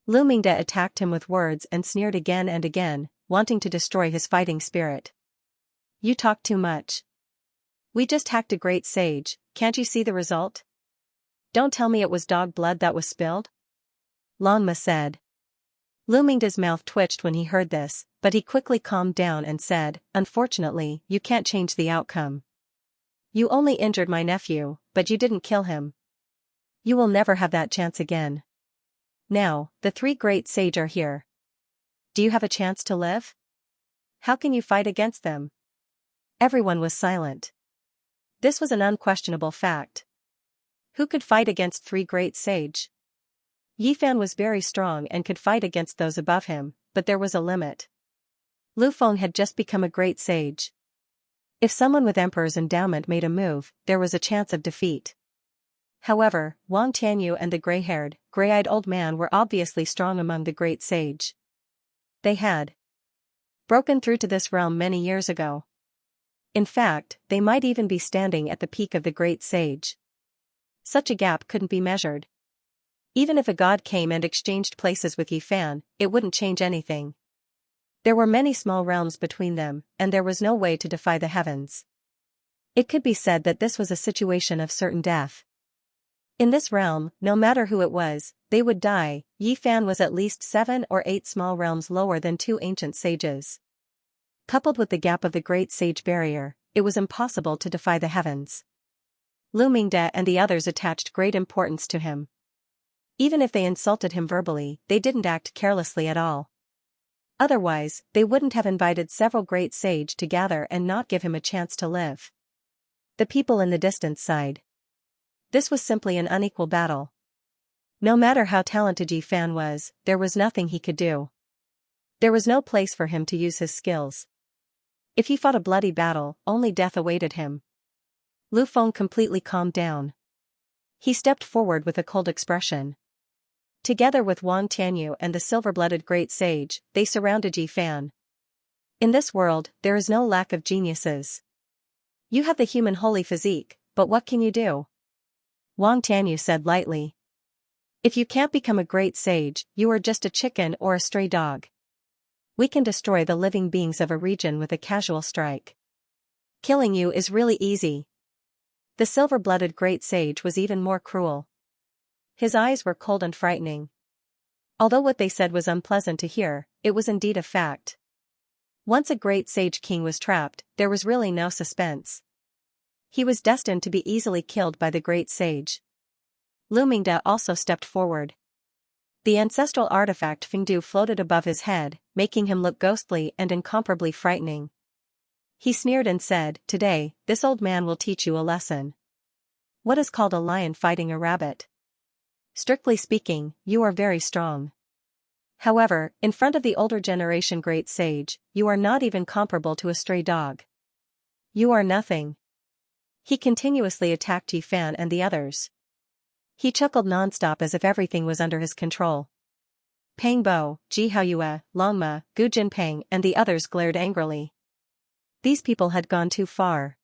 Lu Mingde attacked him with words and sneered again and again, wanting to destroy his fighting spirit. You talk too much. We just hacked a great sage, can't you see the result? Don't tell me it was dog blood that was spilled? Lanma said. Lu Mingde's mouth twitched when he heard this, but he quickly calmed down and said, unfortunately, you can't change the outcome. You only injured my nephew, but you didn't kill him. You will never have that chance again. Now, the three great sage are here. Do you have a chance to live? How can you fight against them? Everyone was silent. This was an unquestionable fact. Who could fight against three great sage? Yifan was very strong and could fight against those above him, but there was a limit. Lu Feng had just become a great sage. If someone with Emperor's endowment made a move, there was a chance of defeat. However, Wang Tianyu and the gray-haired, gray-eyed old man were obviously strong among the great sage. They had broken through to this realm many years ago. In fact, they might even be standing at the peak of the great sage. Such a gap couldn't be measured. Even if a god came and exchanged places with Yifan, it wouldn't change anything. There were many small realms between them, and there was no way to defy the heavens. It could be said that this was a situation of certain death. In this realm, no matter who it was, they would die. Yifan was at least 7 or 8 small realms lower than 2 ancient sages. Coupled with the gap of the great sage barrier, it was impossible to defy the heavens. Lu Mingde and the others attached great importance to him. Even if they insulted him verbally, they didn't act carelessly at all. Otherwise, they wouldn't have invited several great sage to gather and not give him a chance to live. The people in the distance sighed. This was simply an unequal battle. No matter how talented Yifan was, there was nothing he could do. There was no place for him to use his skills. If he fought a bloody battle, only death awaited him. Lu Feng completely calmed down. He stepped forward with a cold expression. Together with Wang Tianyu and the silver-blooded great sage, they surrounded Yifan. In this world, there is no lack of geniuses. You have the human holy physique, but what can you do? Wang Tianyu said lightly. If you can't become a great sage, you are just a chicken or a stray dog. We can destroy the living beings of a region with a casual strike. Killing you is really easy. The silver-blooded great sage was even more cruel. His eyes were cold and frightening. Although what they said was unpleasant to hear, it was indeed a fact. Once a great sage king was trapped, there was really no suspense. He was destined to be easily killed by the great sage. Lu Mingde also stepped forward. The ancestral artifact Fengdu floated above his head, making him look ghostly and incomparably frightening. He sneered and said, "Today, this old man will teach you a lesson. What is called a lion fighting a rabbit? Strictly speaking, you are very strong. However, in front of the older generation great sage, you are not even comparable to a stray dog. You are nothing." He continuously attacked Yifan and the others. He chuckled non-stop as if everything was under his control. Pang Bo, Ji Haoyue, Longma, Gu Jinpeng and the others glared angrily. These people had gone too far.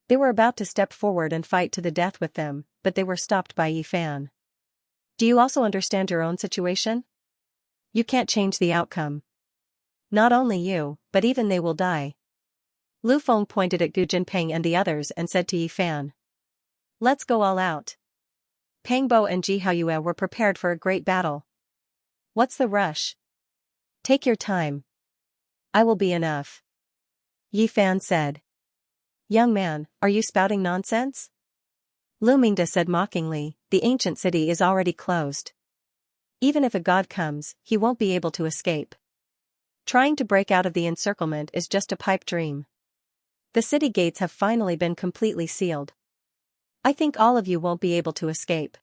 They were about to step forward and fight to the death with them, but they were stopped by Yifan. Do you also understand your own situation? You can't change the outcome. Not only you, but even they will die. Lu Feng pointed at Gu Jinpeng and the others and said to Yifan. Let's go all out. Pang Bo and Ji Haoyue were prepared for a great battle. What's the rush? Take your time. I will be enough. Yifan said. Young man, are you spouting nonsense? Lu Mingde said mockingly, the ancient city is already closed. Even if a god comes, he won't be able to escape. Trying to break out of the encirclement is just a pipe dream. The city gates have finally been completely sealed. I think all of you won't be able to escape.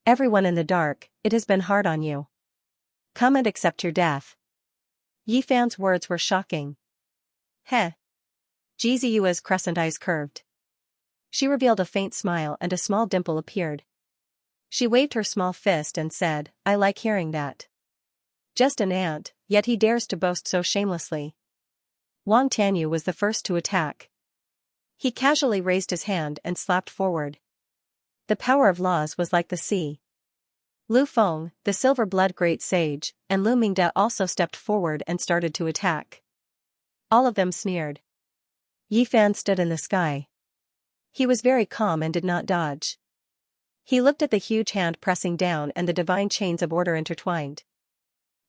Everyone in the dark, it has been hard on you. Come and accept your death. Yifan's words were shocking. Heh. Ji Ziyue's crescent eyes curved. She revealed a faint smile and a small dimple appeared. She waved her small fist and said, I like hearing that. Just an ant, yet he dares to boast so shamelessly. Wang Tianyu was the first to attack. He casually raised his hand and slapped forward. The power of laws was like the sea. Lu Feng, the silver blood great sage, and Lu Mingde also stepped forward and started to attack. All of them sneered. Yi Fan stood in the sky. He was very calm and did not dodge. He looked at the huge hand pressing down and the divine chains of order intertwined.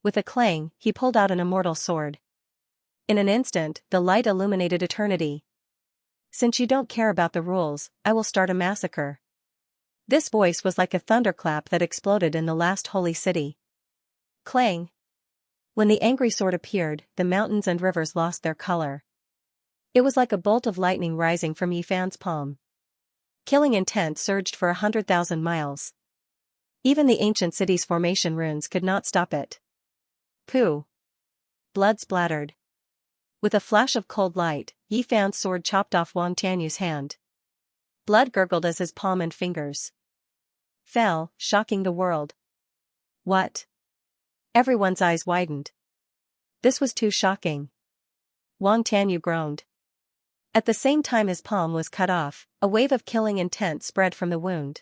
With a clang, he pulled out an immortal sword. In an instant, the light illuminated eternity. Since you don't care about the rules, I will start a massacre. This voice was like a thunderclap that exploded in the last holy city. Clang! When the angry sword appeared, the mountains and rivers lost their color. It was like a bolt of lightning rising from Yi Fan's palm. Killing intent surged for 100,000 miles. Even the ancient city's formation runes could not stop it. Pooh! Blood splattered. With a flash of cold light, Yi Fan's sword chopped off Wang Tianyu's hand. Blood gurgled as his palm and fingers fell, shocking the world. What? Everyone's eyes widened. This was too shocking. Wang Tianyu groaned. At the same time his palm was cut off, a wave of killing intent spread from the wound.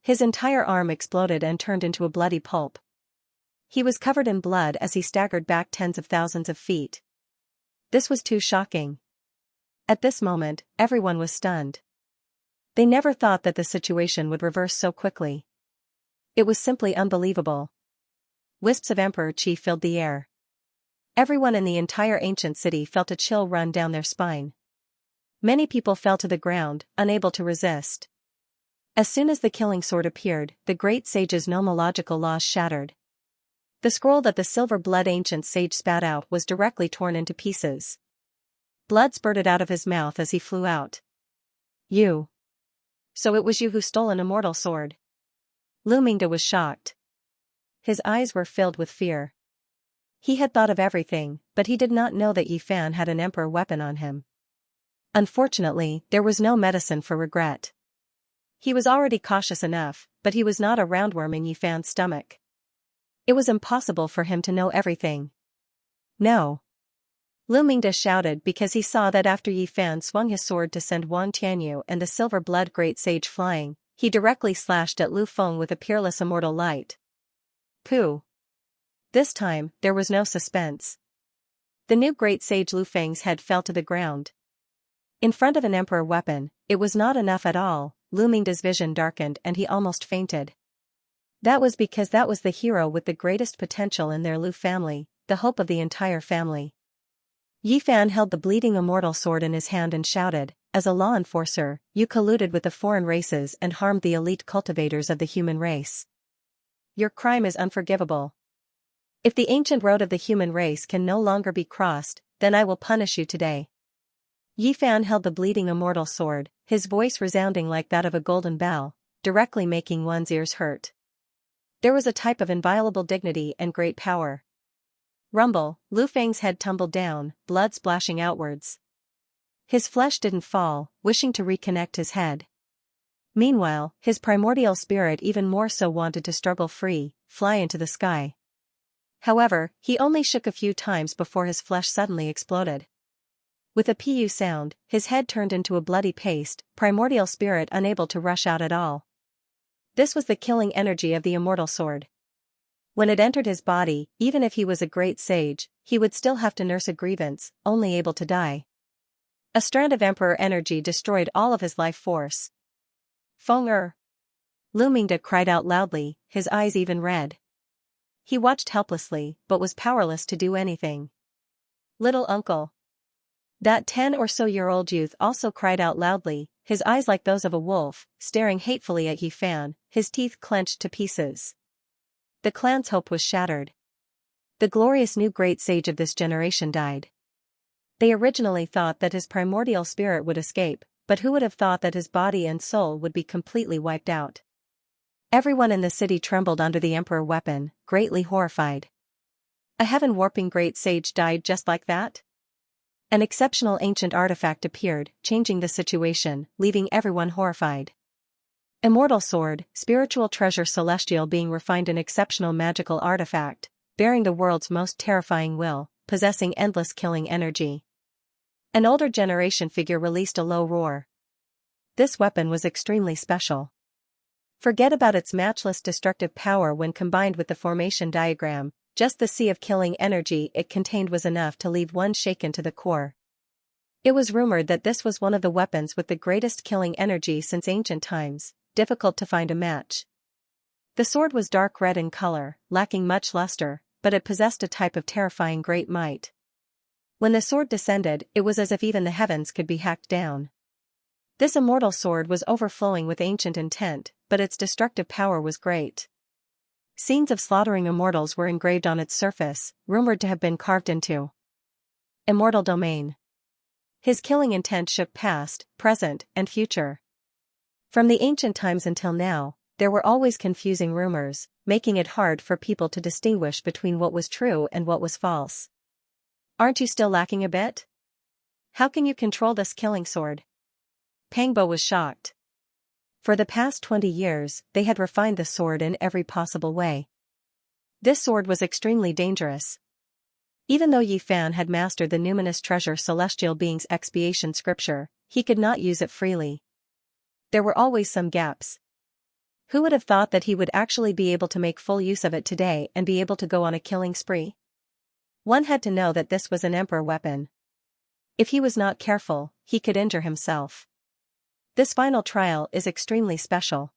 His entire arm exploded and turned into a bloody pulp. He was covered in blood as he staggered back tens of thousands of feet. This was too shocking. At this moment, everyone was stunned. They never thought that the situation would reverse so quickly. It was simply unbelievable. Wisps of emperor chi filled the air. Everyone in the entire ancient city felt a chill run down their spine. Many people fell to the ground, unable to resist. As soon as the killing sword appeared, the great sage's nomological laws shattered. The scroll that the silver blood ancient sage spat out was directly torn into pieces. Blood spurted out of his mouth as he flew out. You. So it was you who stole an immortal sword. Lu Mingde was shocked. His eyes were filled with fear. He had thought of everything, but he did not know that Yi Fan had an emperor weapon on him. Unfortunately, there was no medicine for regret. He was already cautious enough, but he was not a roundworm in Yi Fan's stomach. It was impossible for him to know everything. No. Lu Mingde shouted because he saw that after Yi Fan swung his sword to send Wang Tianyu and the silver blood great sage flying, he directly slashed at Lu Feng with a peerless immortal light. Pooh! This time, there was no suspense. The new great sage Lu Feng's head fell to the ground. In front of an emperor weapon, it was not enough at all. Lu Mingde's vision darkened and he almost fainted. That was because that was the hero with the greatest potential in their Lu family, the hope of the entire family. Yi Fan held the bleeding immortal sword in his hand and shouted, "As a law enforcer, you colluded with the foreign races and harmed the elite cultivators of the human race. Your crime is unforgivable. If the ancient road of the human race can no longer be crossed, then I will punish you today." Yi Fan held the bleeding immortal sword, his voice resounding like that of a golden bell, directly making one's ears hurt. There was a type of inviolable dignity and great power. Rumble, Lu Feng's head tumbled down, blood splashing outwards. His flesh didn't fall, wishing to reconnect his head. Meanwhile, his primordial spirit even more so wanted to struggle free, fly into the sky. However, he only shook a few times before his flesh suddenly exploded. With a pu sound, his head turned into a bloody paste, primordial spirit unable to rush out at all. This was the killing energy of the immortal sword. When it entered his body, even if he was a great sage, he would still have to nurse a grievance, only able to die. A strand of emperor energy destroyed all of his life force. Feng. Lu Mingde cried out loudly, his eyes even red. He watched helplessly, but was powerless to do anything. Little uncle. That 10 or so year old youth also cried out loudly, his eyes like those of a wolf, staring hatefully at Yi Fan, his teeth clenched to pieces. The clan's hope was shattered. The glorious new great sage of this generation died. They originally thought that his primordial spirit would escape, but who would have thought that his body and soul would be completely wiped out? Everyone in the city trembled under the emperor weapon, greatly horrified. A heaven-warping great sage died just like that? An exceptional ancient artifact appeared, changing the situation, leaving everyone horrified. Immortal sword, spiritual treasure celestial being refined, an exceptional magical artifact, bearing the world's most terrifying will, possessing endless killing energy. An older generation figure released a low roar. This weapon was extremely special. Forget about its matchless destructive power when combined with the formation diagram, just the sea of killing energy it contained was enough to leave one shaken to the core. It was rumored that this was one of the weapons with the greatest killing energy since ancient times, difficult to find a match. The sword was dark red in color, lacking much luster, but it possessed a type of terrifying great might. When the sword descended, it was as if even the heavens could be hacked down. This immortal sword was overflowing with ancient intent, but its destructive power was great. Scenes of slaughtering immortals were engraved on its surface, rumored to have been carved into immortal domain. His killing intent shook past, present, and future. From the ancient times until now, there were always confusing rumors, making it hard for people to distinguish between what was true and what was false. Aren't you still lacking a bit? How can you control this killing sword? Pangbo was shocked. For the past 20 years, they had refined the sword in every possible way. This sword was extremely dangerous. Even though Yi Fan had mastered the numinous treasure celestial being's expiation scripture, he could not use it freely. There were always some gaps. Who would have thought that he would actually be able to make full use of it today and be able to go on a killing spree? One had to know that this was an emperor weapon. If he was not careful, he could injure himself. This final trial is extremely special.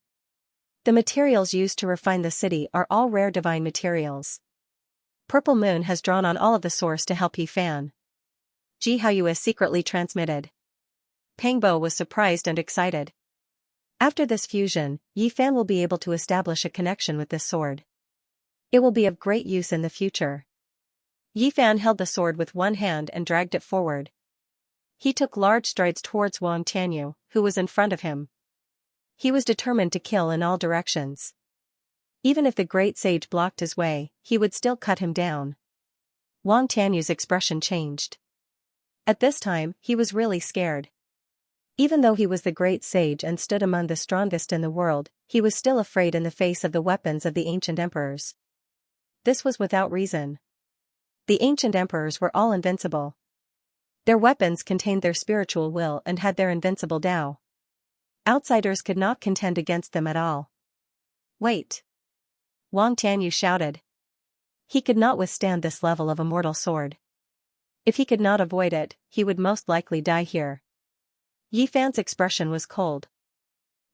The materials used to refine the city are all rare divine materials. Purple Moon has drawn on all of the source to help Yi Fan. Ji Haoyu is secretly transmitted. Pangbo was surprised and excited. After this fusion, Yi Fan will be able to establish a connection with this sword. It will be of great use in the future. Yi Fan held the sword with one hand and dragged it forward. He took large strides towards Wang Tianyu, who was in front of him. He was determined to kill in all directions. Even if the great sage blocked his way, he would still cut him down. Wang Tianyu's expression changed. At this time, he was really scared. Even though he was the great sage and stood among the strongest in the world, he was still afraid in the face of the weapons of the ancient emperors. This was without reason. The ancient emperors were all invincible. Their weapons contained their spiritual will and had their invincible Tao. Outsiders could not contend against them at all. Wait! Wang Tianyu shouted. He could not withstand this level of immortal sword. If he could not avoid it, he would most likely die here. Yi Fan's expression was cold.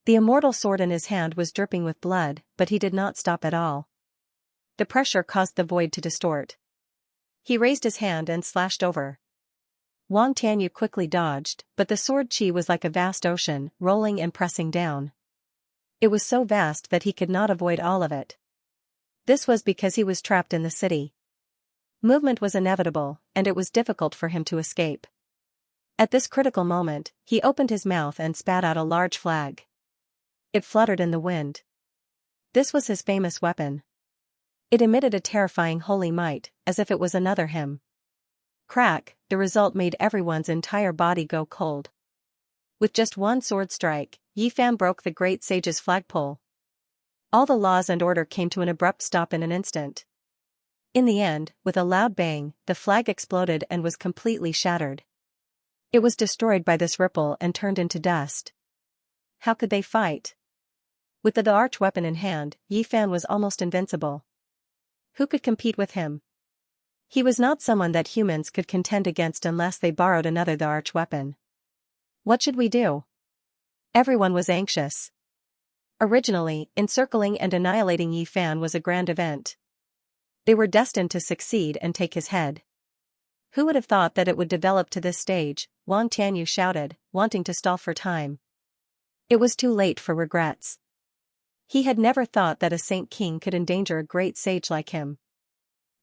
The immortal sword in his hand was dripping with blood, but he did not stop at all. The pressure caused the void to distort. He raised his hand and slashed over. Wang Tianyu quickly dodged, but the sword chi was like a vast ocean, rolling and pressing down. It was so vast that he could not avoid all of it. This was because he was trapped in the city. Movement was inevitable, and it was difficult for him to escape. At this critical moment, he opened his mouth and spat out a large flag. It fluttered in the wind. This was his famous weapon. It emitted a terrifying holy might, as if it was another hymn. Crack, the result made everyone's entire body go cold. With just one sword strike, Yi Fan broke the great sage's flagpole. All the laws and order came to an abrupt stop in an instant. In the end, with a loud bang, the flag exploded and was completely shattered. It was destroyed by this ripple and turned into dust. How could they fight? With the arch weapon in hand, Yi Fan was almost invincible. Who could compete with him? He was not someone that humans could contend against unless they borrowed another the arch weapon. What should we do? Everyone was anxious. Originally, encircling and annihilating Yi Fan was a grand event. They were destined to succeed and take his head. Who would have thought that it would develop to this stage? Wang Tianyu shouted, wanting to stall for time. It was too late for regrets. He had never thought that a saint king could endanger a great sage like him.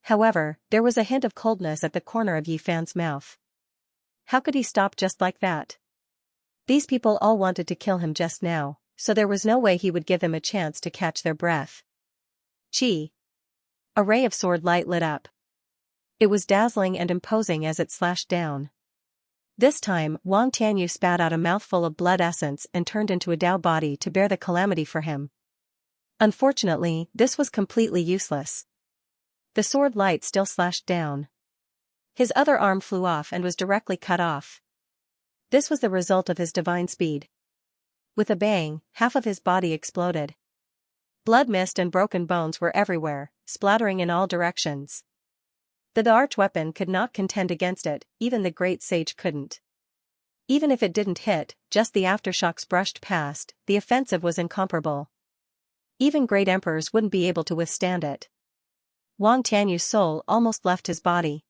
However, there was a hint of coldness at the corner of Yi Fan's mouth. How could he stop just like that? These people all wanted to kill him just now, so there was no way he would give them a chance to catch their breath. Chi! A ray of sword light lit up. It was dazzling and imposing as it slashed down. This time, Wang Tianyu spat out a mouthful of blood essence and turned into a Tao body to bear the calamity for him. Unfortunately, this was completely useless. The sword light still slashed down. His other arm flew off and was directly cut off. This was the result of his divine speed. With a bang, half of his body exploded. Blood mist and broken bones were everywhere, splattering in all directions. The archweapon could not contend against it, even the great sage couldn't. Even if it didn't hit, just the aftershocks brushed past, the offensive was incomparable. Even great emperors wouldn't be able to withstand it. Wang Tianyu's soul almost left his body.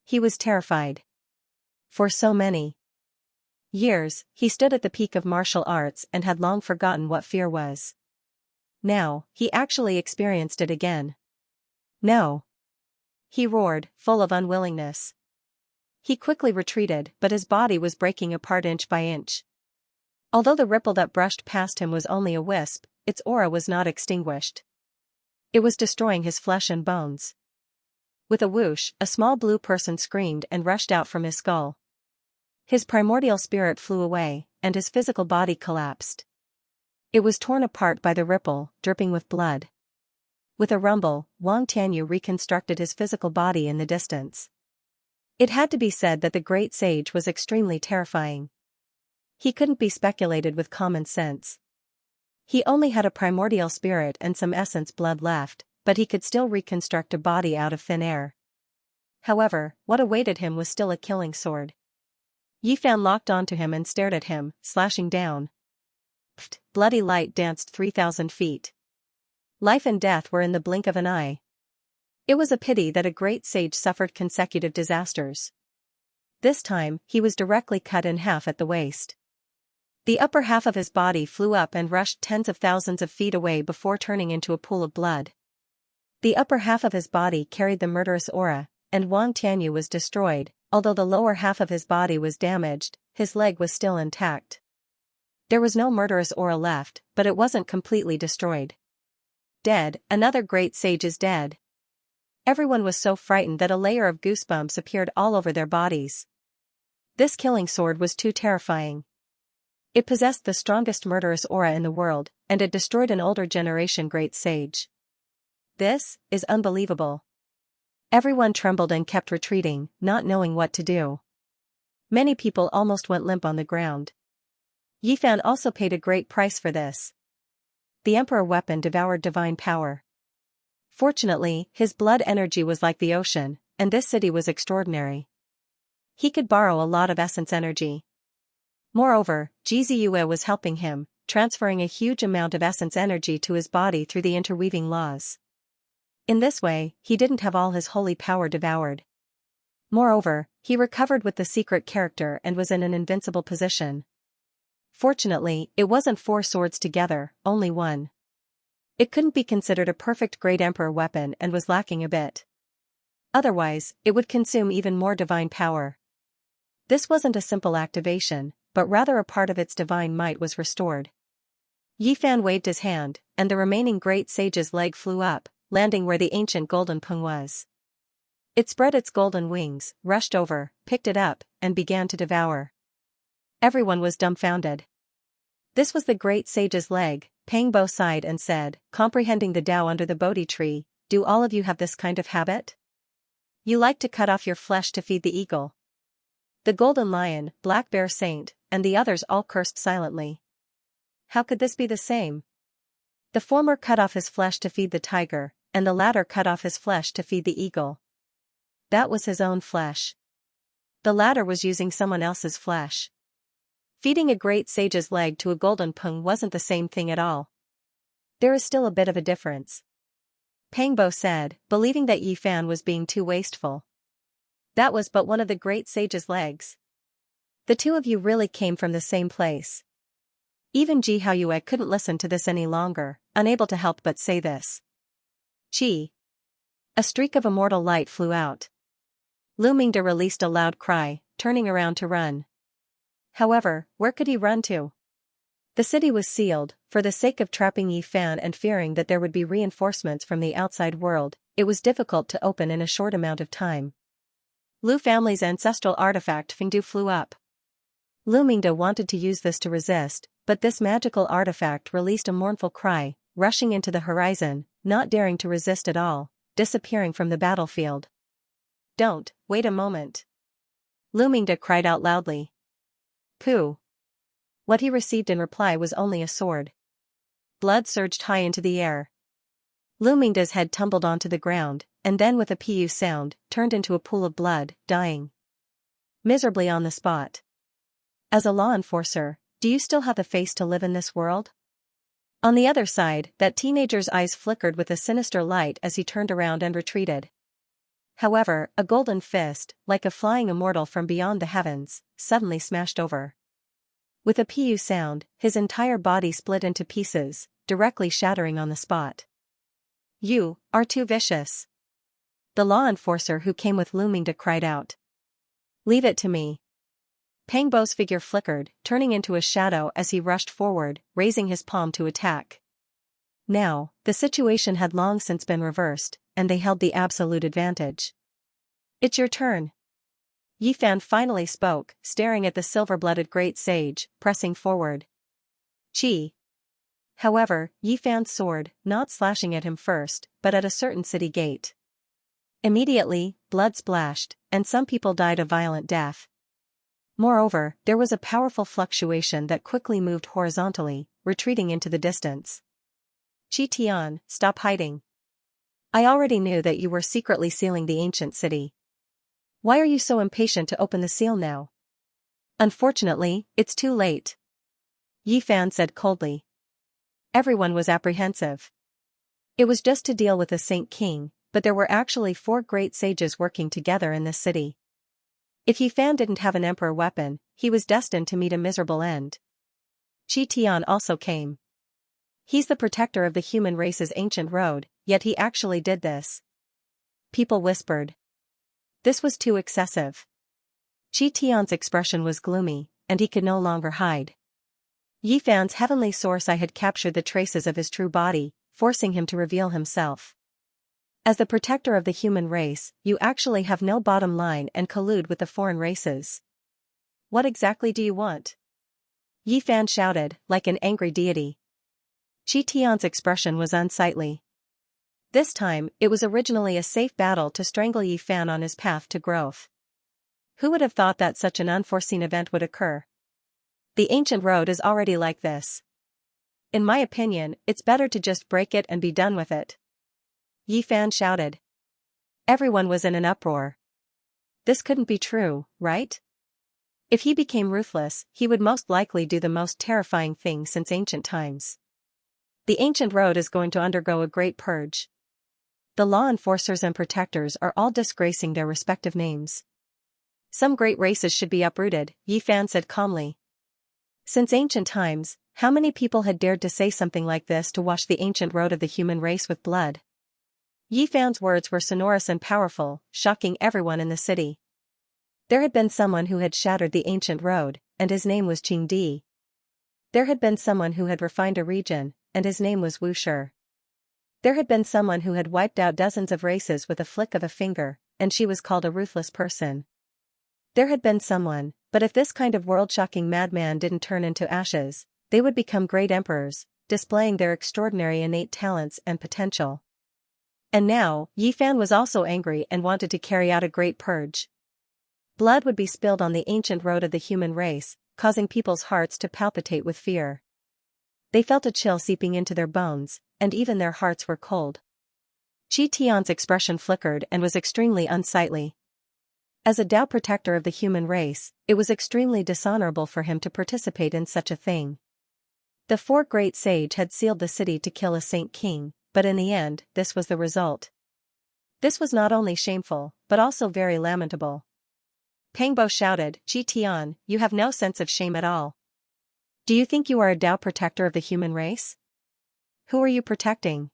He was terrified. For so many years, he stood at the peak of martial arts and had long forgotten what fear was. Now, he actually experienced it again. No! He roared, full of unwillingness. He quickly retreated, but his body was breaking apart inch by inch. Although the ripple that brushed past him was only a wisp, its aura was not extinguished. It was destroying his flesh and bones. With a whoosh, a small blue person screamed and rushed out from his skull. His primordial spirit flew away, and his physical body collapsed. It was torn apart by the ripple, dripping with blood. With a rumble, Wang Tianyu reconstructed his physical body in the distance. It had to be said that the great sage was extremely terrifying. He couldn't be speculated with common sense. He only had a primordial spirit and some essence blood left, but he could still reconstruct a body out of thin air. However, what awaited him was still a killing sword. Yi Fan locked onto him and stared at him, slashing down. Pfft, bloody light danced 3,000 feet. Life and death were in the blink of an eye. It was a pity that a great sage suffered consecutive disasters. This time, he was directly cut in half at the waist. The upper half of his body flew up and rushed tens of thousands of feet away before turning into a pool of blood. The upper half of his body carried the murderous aura, and Wang Tianyu was destroyed. Although the lower half of his body was damaged, his leg was still intact. There was no murderous aura left, but it wasn't completely destroyed. Dead, another great sage is dead. Everyone was so frightened that a layer of goosebumps appeared all over their bodies. This killing sword was too terrifying. It possessed the strongest murderous aura in the world, and it destroyed an older generation great sage. This is unbelievable. Everyone trembled and kept retreating, not knowing what to do. Many people almost went limp on the ground. Yi Fan also paid a great price for this. The emperor weapon devoured divine power. Fortunately, his blood energy was like the ocean, and this city was extraordinary. He could borrow a lot of essence energy. Moreover, Jiziyue was helping him, transferring a huge amount of essence energy to his body through the interweaving laws. In this way, he didn't have all his holy power devoured. Moreover, he recovered with the secret character and was in an invincible position. Fortunately, it wasn't 4 swords together, only one. It couldn't be considered a perfect great emperor weapon and was lacking a bit. Otherwise, it would consume even more divine power. This wasn't a simple activation, but rather a part of its divine might was restored. Yi Fan waved his hand, and the remaining great sage's leg flew up, landing where the ancient golden pung was. It spread its golden wings, rushed over, picked it up, and began to devour. Everyone was dumbfounded. This was the great sage's leg. Pang Bo sighed and said, comprehending the Tao under the Bodhi tree, do all of you have this kind of habit? You like to cut off your flesh to feed the eagle. The golden lion, black bear saint, and the others all cursed silently. How could this be the same? The former cut off his flesh to feed the tiger, and the latter cut off his flesh to feed the eagle. That was his own flesh. The latter was using someone else's flesh. Feeding a great sage's leg to a golden pung wasn't the same thing at all. There is still a bit of a difference. Pang Bo said, believing that Yi Fan was being too wasteful. That was but one of the great sage's legs. The two of you really came from the same place. Even Ji Haoyue couldn't listen to this any longer, unable to help but say this. Chi. A streak of immortal light flew out. Lu Mingde released a loud cry, turning around to run. However, where could he run to? The city was sealed. For the sake of trapping Yi Fan and fearing that there would be reinforcements from the outside world, it was difficult to open in a short amount of time. Lu family's ancestral artifact Fingdu flew up. Lu Mingde wanted to use this to resist, but this magical artifact released a mournful cry, rushing into the horizon, not daring to resist at all. disappearing from the battlefield. "Don't, wait a moment." Lumingda cried out loudly. Pooh. What he received in reply was only a sword. Blood surged high into the air. Lumingda's head tumbled onto the ground, and then with a pu sound, turned into a pool of blood, dying miserably on the spot. As a law enforcer, do you still have the face to live in this world? On the other side, that teenager's eyes flickered with a sinister light as he turned around and retreated. However, a golden fist, like a flying immortal from beyond the heavens, suddenly smashed over. With a pu sound, his entire body split into pieces, directly shattering on the spot. "You are too vicious." The law enforcer who came with Lumingda cried out. "Leave it to me." Pangbo's figure flickered, turning into a shadow as he rushed forward, raising his palm to attack. Now, the situation had long since been reversed, and they held the absolute advantage. "It's your turn." Yifan finally spoke, staring at the silver-blooded great sage, pressing forward. "Chi." However, Yifan's sword, not slashing at him first, but at a certain city gate. Immediately, blood splashed, and some people died a violent death. Moreover, there was a powerful fluctuation that quickly moved horizontally, retreating into the distance. "Chi Tian, stop hiding. I already knew that you were secretly sealing the ancient city. Why are you so impatient to open the seal now?" "Unfortunately, it's too late," Yifan said coldly. Everyone was apprehensive. It was just to deal with the Saint King, but there were actually 4 great sages working together in this city. If Yifan didn't have an emperor weapon, he was destined to meet a miserable end. Chi Tian also came. He's the protector of the human race's ancient road, yet he actually did this. People whispered. This was too excessive. Chi Tian's expression was gloomy, and he could no longer hide. Yifan's heavenly source eye had captured the traces of his true body, forcing him to reveal himself. As the protector of the human race, you actually have no bottom line and collude with the foreign races. What exactly do you want? Yifan shouted, like an angry deity. Chi Tian's expression was unsightly. This time, it was originally a safe battle to strangle Yifan on his path to growth. Who would have thought that such an unforeseen event would occur? The ancient road is already like this. In my opinion, it's better to just break it and be done with it. Yifan shouted. Everyone was in an uproar. This couldn't be true, right? If he became ruthless, he would most likely do the most terrifying thing since ancient times. The ancient road is going to undergo a great purge. The law enforcers and protectors are all disgracing their respective names. Some great races should be uprooted, Yifan said calmly. Since ancient times, how many people had dared to say something like this to wash the ancient road of the human race with blood? Yifan's words were sonorous and powerful, shocking everyone in the city. There had been someone who had shattered the ancient road, and his name was Qing Di. There had been someone who had refined a region, and his name was Wu Shi. There had been someone who had wiped out dozens of races with a flick of a finger, and she was called a ruthless person. There had been someone, but if this kind of world-shocking madman didn't turn into ashes, they would become great emperors, displaying their extraordinary innate talents and potential. And now, Yifan was also angry and wanted to carry out a great purge. Blood would be spilled on the ancient road of the human race, causing people's hearts to palpitate with fear. They felt a chill seeping into their bones, and even their hearts were cold. Chi Tian's expression flickered and was extremely unsightly. As a Tao protector of the human race, it was extremely dishonorable for him to participate in such a thing. The 4 great sage had sealed the city to kill a Saint King, but in the end, this was the result. This was not only shameful, but also very lamentable. Pangbo shouted, Chi Tian, you have no sense of shame at all. Do you think you are a Tao protector of the human race? Who are you protecting?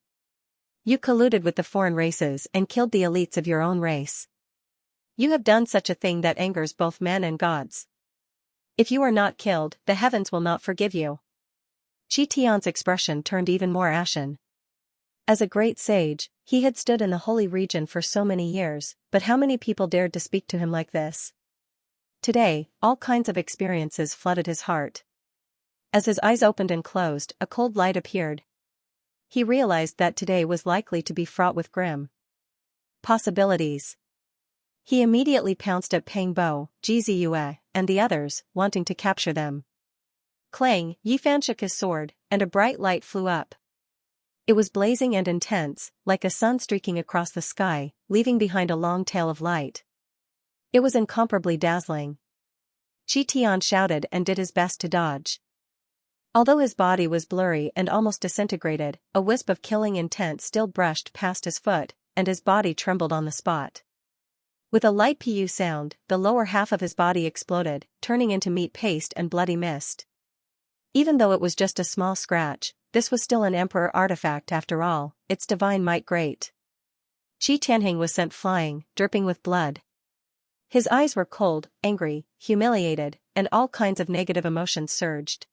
You colluded with the foreign races and killed the elites of your own race. You have done such a thing that angers both men and gods. If you are not killed, the heavens will not forgive you. Chi Tian's expression turned even more ashen. As a great sage, he had stood in the holy region for so many years, but how many people dared to speak to him like this? Today, all kinds of experiences flooded his heart. As his eyes opened and closed, a cold light appeared. He realized that today was likely to be fraught with grim Possibilities. He immediately pounced at Peng Bo, Jiziyue, and the others, wanting to capture them. Clang, Yifan shook his sword, and a bright light flew up. It was blazing and intense, like a sun streaking across the sky, leaving behind a long tail of light. It was incomparably dazzling. Qi Tian shouted and did his best to dodge. Although his body was blurry and almost disintegrated, a wisp of killing intent still brushed past his foot, and his body trembled on the spot. With a light pu sound, the lower half of his body exploded, turning into meat paste and bloody mist. Even though it was just a small scratch, this was still an emperor artifact after all, its divine might great. Qi Tianheng was sent flying, dripping with blood. His eyes were cold, angry, humiliated, and all kinds of negative emotions surged.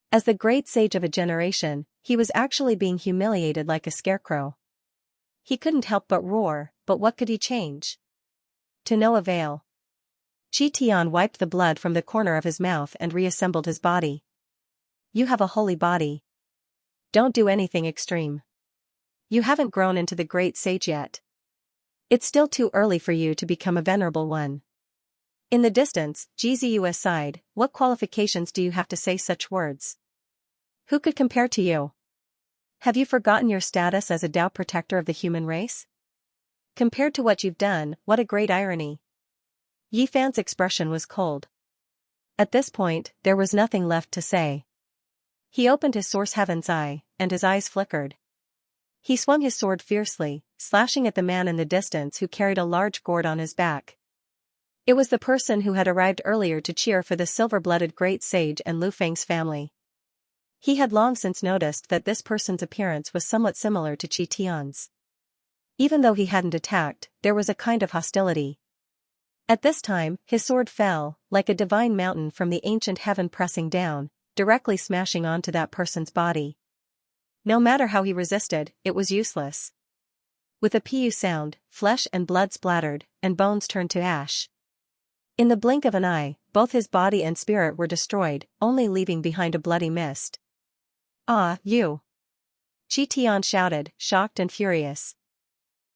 As the great sage of a generation, he was actually being humiliated like a scarecrow. He couldn't help but roar, but what could he change? To no avail. Qi Tian wiped the blood from the corner of his mouth and reassembled his body. You have a holy body. Don't do anything extreme. You haven't grown into the great sage yet. It's still too early for you to become a venerable one. In the distance, Jiziyue sighed, what qualifications do you have to say such words? Who could compare to you? Have you forgotten your status as a Tao protector of the human race? Compared to what you've done, what a great irony. Yifan's expression was cold. At this point, there was nothing left to say. He opened his source heaven's eye, and his eyes flickered. He swung his sword fiercely, slashing at the man in the distance who carried a large gourd on his back. It was the person who had arrived earlier to cheer for the silver-blooded great sage and Lu Feng's family. He had long since noticed that this person's appearance was somewhat similar to Qi Tian's. Even though he hadn't attacked, there was a kind of hostility. At this time, his sword fell, like a divine mountain from the ancient heaven pressing down, directly smashing onto that person's body. No matter how he resisted, it was useless. With a pu sound, flesh and blood splattered, and bones turned to ash. In the blink of an eye, both his body and spirit were destroyed, only leaving behind a bloody mist. Ah, you! Qi Tian shouted, shocked and furious.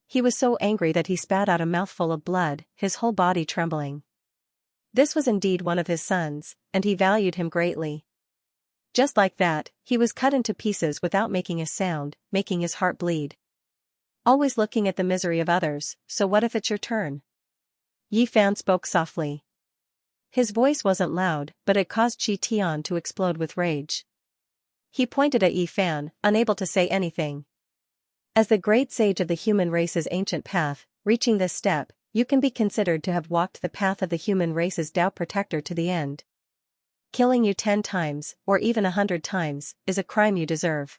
He was so angry that he spat out a mouthful of blood, his whole body trembling. This was indeed one of his sons, and he valued him greatly. Just like that, he was cut into pieces without making a sound, making his heart bleed. Always looking at the misery of others, so what if it's your turn? Yifan spoke softly. His voice wasn't loud, but it caused Qi Tian to explode with rage. He pointed at Yifan, unable to say anything. As the great sage of the human race's ancient path, reaching this step, you can be considered to have walked the path of the human race's Tao protector to the end. Killing you 10 times, or even 100 times, is a crime you deserve.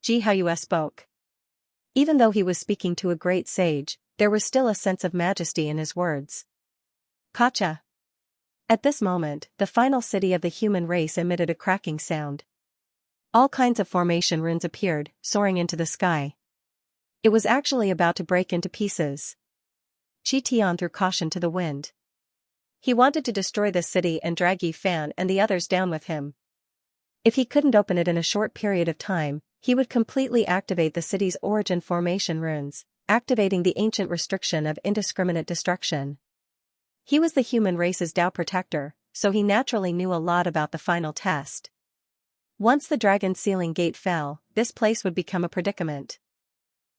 Ji Haiyue spoke. Even though he was speaking to a great sage, there was still a sense of majesty in his words. Kacha. At this moment, the final city of the human race emitted a cracking sound. All kinds of formation runes appeared, soaring into the sky. It was actually about to break into pieces. Qi Tian threw caution to the wind. He wanted to destroy the city and drag Yifan and the others down with him. If he couldn't open it in a short period of time, he would completely activate the city's origin formation runes, activating the ancient restriction of indiscriminate destruction. He was the human race's Tao protector, so he naturally knew a lot about the final test. Once the dragon sealing gate fell, this place would become a predicament.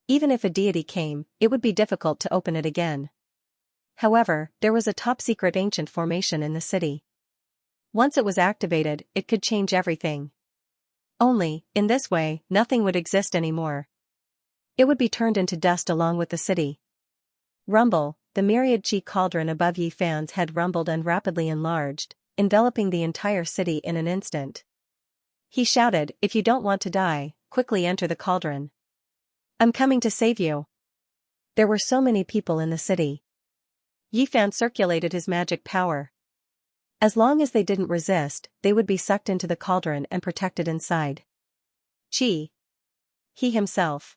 Even if a deity came, it would be difficult to open it again. However, there was a top-secret ancient formation in the city. Once it was activated, it could change everything. Only, in this way, nothing would exist anymore. It would be turned into dust along with the city. Rumble, the myriad chi cauldron above Yifan's head rumbled and rapidly enlarged, enveloping the entire city in an instant. He shouted, if you don't want to die, quickly enter the cauldron. I'm coming to save you. There were so many people in the city. Yifan circulated his magic power. As long as they didn't resist, they would be sucked into the cauldron and protected inside. Qi. He himself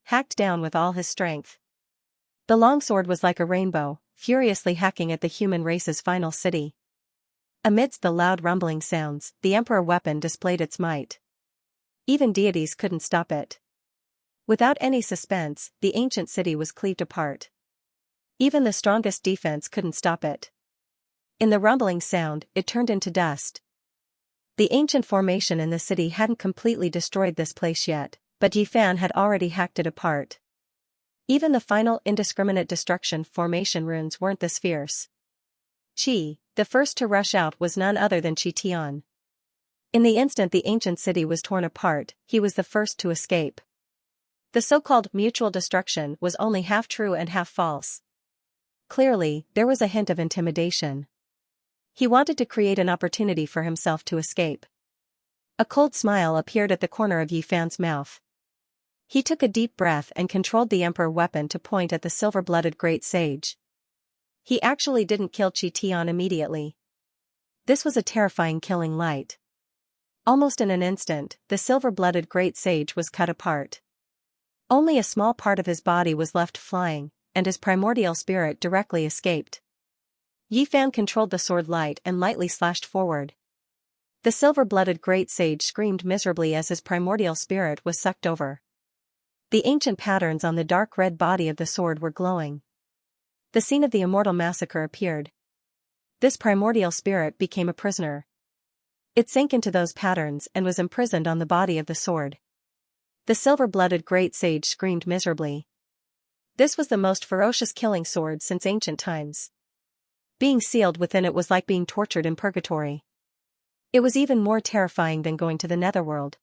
hacked down with all his strength. The longsword was like a rainbow, furiously hacking at the human race's final city. Amidst the loud rumbling sounds, the emperor weapon displayed its might. Even deities couldn't stop it. Without any suspense, the ancient city was cleaved apart. Even the strongest defense couldn't stop it. In the rumbling sound, it turned into dust. The ancient formation in the city hadn't completely destroyed this place yet, but Yifan had already hacked it apart. Even the final indiscriminate destruction formation runes weren't this fierce. Qi, the first to rush out, was none other than Qi Tian. In the instant the ancient city was torn apart, he was the first to escape. The so-called mutual destruction was only half true and half false. Clearly, there was a hint of intimidation. He wanted to create an opportunity for himself to escape. A cold smile appeared at the corner of Yifan's mouth. He took a deep breath and controlled the emperor weapon to point at the silver-blooded great sage. He actually didn't kill Qi Tian immediately. This was a terrifying killing light. Almost in an instant, the silver-blooded great sage was cut apart. Only a small part of his body was left flying, and his primordial spirit directly escaped. Yifan controlled the sword light and lightly slashed forward. The silver-blooded great sage screamed miserably as his primordial spirit was sucked over. The ancient patterns on the dark red body of the sword were glowing. The scene of the immortal massacre appeared. This primordial spirit became a prisoner. It sank into those patterns and was imprisoned on the body of the sword. The silver-blooded great sage screamed miserably. This was the most ferocious killing sword since ancient times. Being sealed within it was like being tortured in purgatory. It was even more terrifying than going to the netherworld.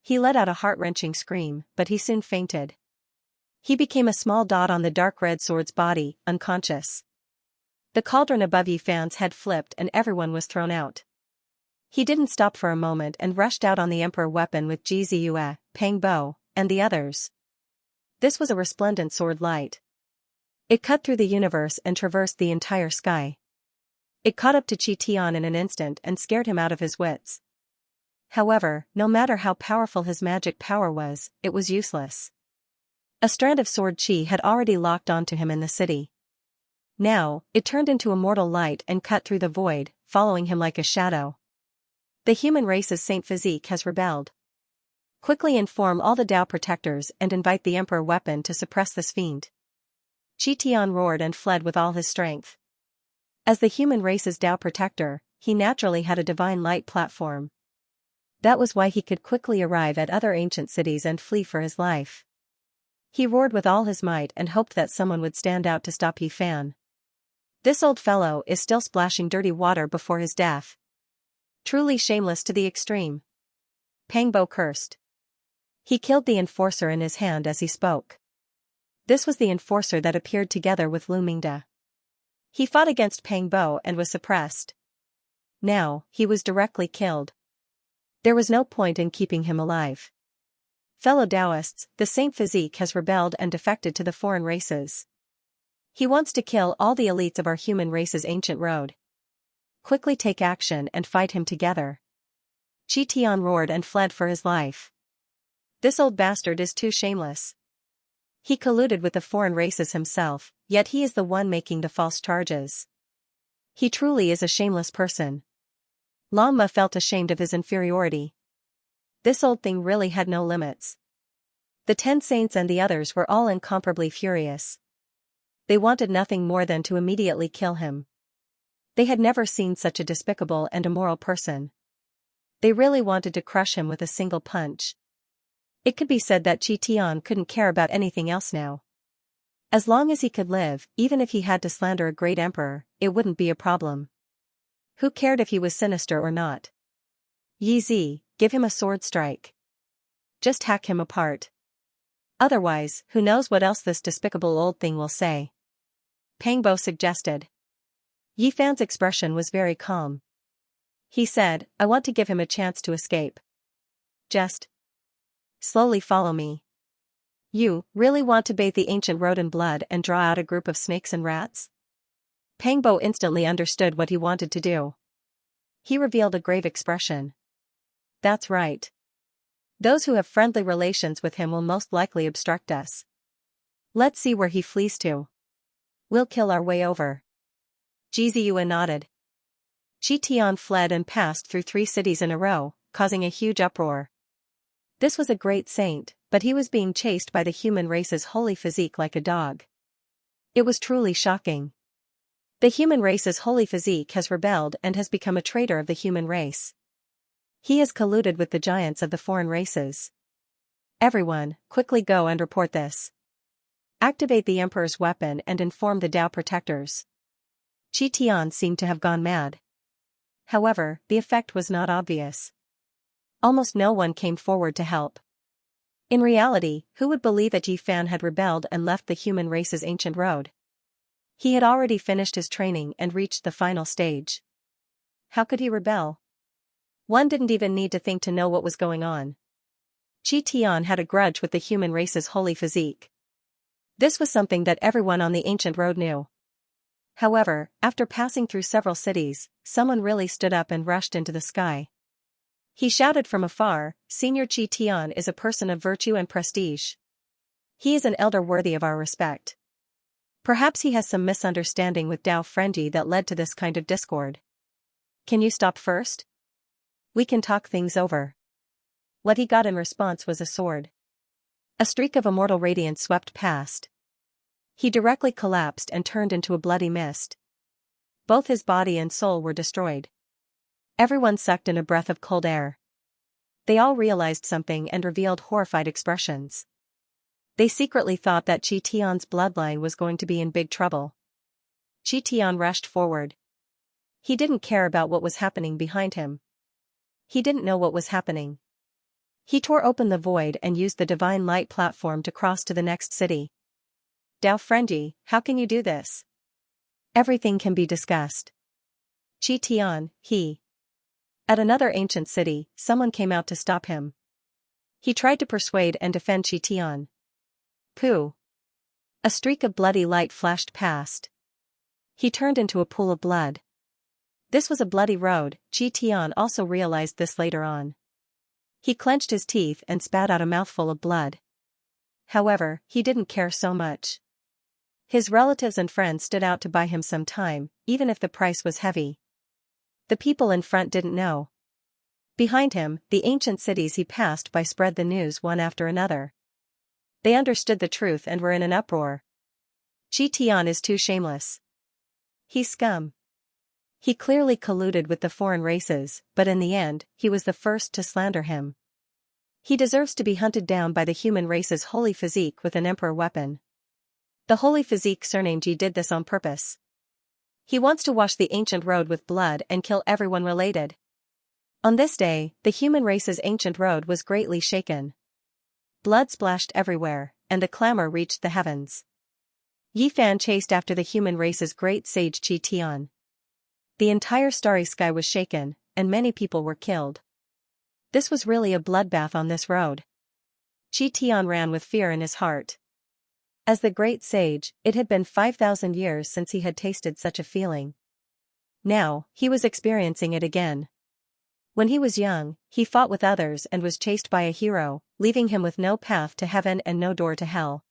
He let out a heart-wrenching scream, but he soon fainted. He became a small dot on the dark red sword's body, unconscious. The cauldron above Yifan's head flipped and everyone was thrown out. He didn't stop for a moment and rushed out on the emperor weapon with Ji Ziyue, Pang Bo, and the others. This was a resplendent sword light. It cut through the universe and traversed the entire sky. It caught up to Qi Tian in an instant and scared him out of his wits. However, no matter how powerful his magic power was, it was useless. A strand of sword Qi had already locked onto him in the city. Now, it turned into immortal light and cut through the void, following him like a shadow. The human race's saint physique has rebelled. Quickly inform all the Dao protectors and invite the emperor weapon to suppress this fiend. Qi Tian roared and fled with all his strength. As the human race's Dao protector, he naturally had a divine light platform. That was why he could quickly arrive at other ancient cities and flee for his life. He roared with all his might and hoped that someone would stand out to stop Yifan. This old fellow is still splashing dirty water before his death. Truly shameless to the extreme. Pang Bo cursed. He killed the enforcer in his hand as he spoke. This was the enforcer that appeared together with Lu Mingde. He fought against Pang Bo and was suppressed. Now, he was directly killed. There was no point in keeping him alive. Fellow Taoists, the Saint Physique has rebelled and defected to the foreign races. He wants to kill all the elites of our human race's ancient road. Quickly take action and fight him together. Qi Tian roared and fled for his life. This old bastard is too shameless. He colluded with the foreign races himself, yet he is the one making the false charges. He truly is a shameless person. Long Ma felt ashamed of his inferiority. This old thing really had no limits. The 10 saints and the others were all incomparably furious. They wanted nothing more than to immediately kill him. They had never seen such a despicable and immoral person. They really wanted to crush him with a single punch. It could be said that Qi Tian couldn't care about anything else now. As long as he could live, even if he had to slander a great emperor, it wouldn't be a problem. Who cared if he was sinister or not? Yi Zi, give him a sword strike. Just hack him apart. Otherwise, who knows what else this despicable old thing will say? Pang Bo suggested. Yifan's expression was very calm. He said, I want to give him a chance to escape. Just slowly follow me. You really want to bathe the ancient road in blood and draw out a group of snakes and rats? Pang Bo instantly understood what he wanted to do. He revealed a grave expression. That's right. Those who have friendly relations with him will most likely obstruct us. Let's see where he flees to. We'll kill our way over. Ji Ziyue nodded. Qi Tian fled and passed through 3 cities in a row, causing a huge uproar. This was a great saint, but he was being chased by the human race's holy physique like a dog. It was truly shocking. The human race's holy physique has rebelled and has become a traitor of the human race. He has colluded with the giants of the foreign races. Everyone, quickly go and report this. Activate the Emperor's weapon and inform the Dao protectors. Qi Tian seemed to have gone mad. However, the effect was not obvious. Almost no one came forward to help. In reality, who would believe that Yi Fan had rebelled and left the human race's ancient road? He had already finished his training and reached the final stage. How could he rebel? One didn't even need to think to know what was going on. Qi Tian had a grudge with the human race's holy physique. This was something that everyone on the ancient road knew. However, after passing through several cities, someone really stood up and rushed into the sky. He shouted from afar, "Senior Qi Tian is a person of virtue and prestige. He is an elder worthy of our respect. Perhaps he has some misunderstanding with Dao Frenji that led to this kind of discord. Can you stop first? We can talk things over." What he got in response was a sword. A streak of immortal radiance swept past. He directly collapsed and turned into a bloody mist. Both his body and soul were destroyed. Everyone sucked in a breath of cold air. They all realized something and revealed horrified expressions. They secretly thought that Qi Tian's bloodline was going to be in big trouble. Qi Tian rushed forward. He didn't care about what was happening behind him. He didn't know what was happening. He tore open the void and used the divine light platform to cross to the next city. Dao Frenji, how can you do this? Everything can be discussed. Qi Tian, he. At another ancient city, someone came out to stop him. He tried to persuade and defend Qi Tian. Pooh. A streak of bloody light flashed past. He turned into a pool of blood. This was a bloody road. Qi Tian also realized this later on. He clenched his teeth and spat out a mouthful of blood. However, he didn't care so much. His relatives and friends stood out to buy him some time, even if the price was heavy. The people in front didn't know. Behind him, the ancient cities he passed by spread the news one after another. They understood the truth and were in an uproar. Qi Tian is too shameless. He's scum. He clearly colluded with the foreign races, but in the end, he was the first to slander him. He deserves to be hunted down by the human race's holy physique with an emperor weapon. The holy physique surnamed Yi did this on purpose. He wants to wash the ancient road with blood and kill everyone related. On this day, the human race's ancient road was greatly shaken. Blood splashed everywhere, and the clamor reached the heavens. Yi Fan chased after the human race's great sage Qi Tian. The entire starry sky was shaken, and many people were killed. This was really a bloodbath on this road. Qi Tian ran with fear in his heart. As the great sage, it had been 5,000 years since he had tasted such a feeling. Now, he was experiencing it again. When he was young, he fought with others and was chased by a hero, leaving him with no path to heaven and no door to hell.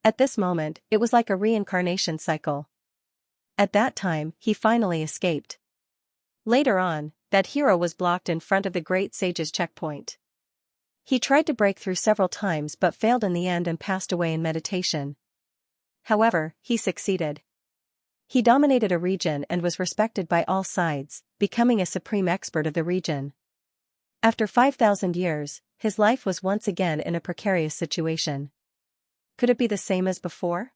At this moment, it was like a reincarnation cycle. At that time, he finally escaped. Later on, that hero was blocked in front of the great sage's checkpoint. He tried to break through several times but failed in the end and passed away in meditation. However, he succeeded. He dominated a region and was respected by all sides, becoming a supreme expert of the region. After 5,000 years, his life was once again in a precarious situation. Could it be the same as before?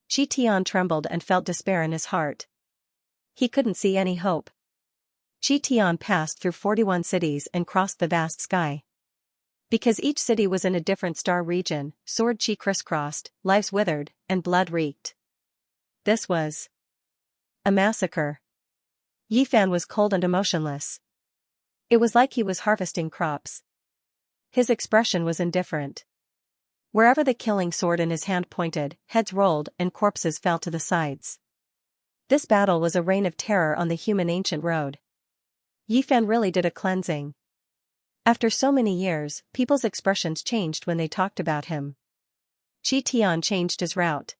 Qi Tian trembled and felt despair in his heart. He couldn't see any hope. Qi Tian passed through 41 cities and crossed the vast sky. Because each city was in a different star region, sword Qi crisscrossed, lives withered, and blood reeked. This was a massacre. Yi Fan was cold and emotionless. It was like he was harvesting crops. His expression was indifferent. Wherever the killing sword in his hand pointed, heads rolled and corpses fell to the sides. This battle was a reign of terror on the human ancient road. Yi Fan really did a cleansing. After so many years, people's expressions changed when they talked about him. Qi Tian changed his route.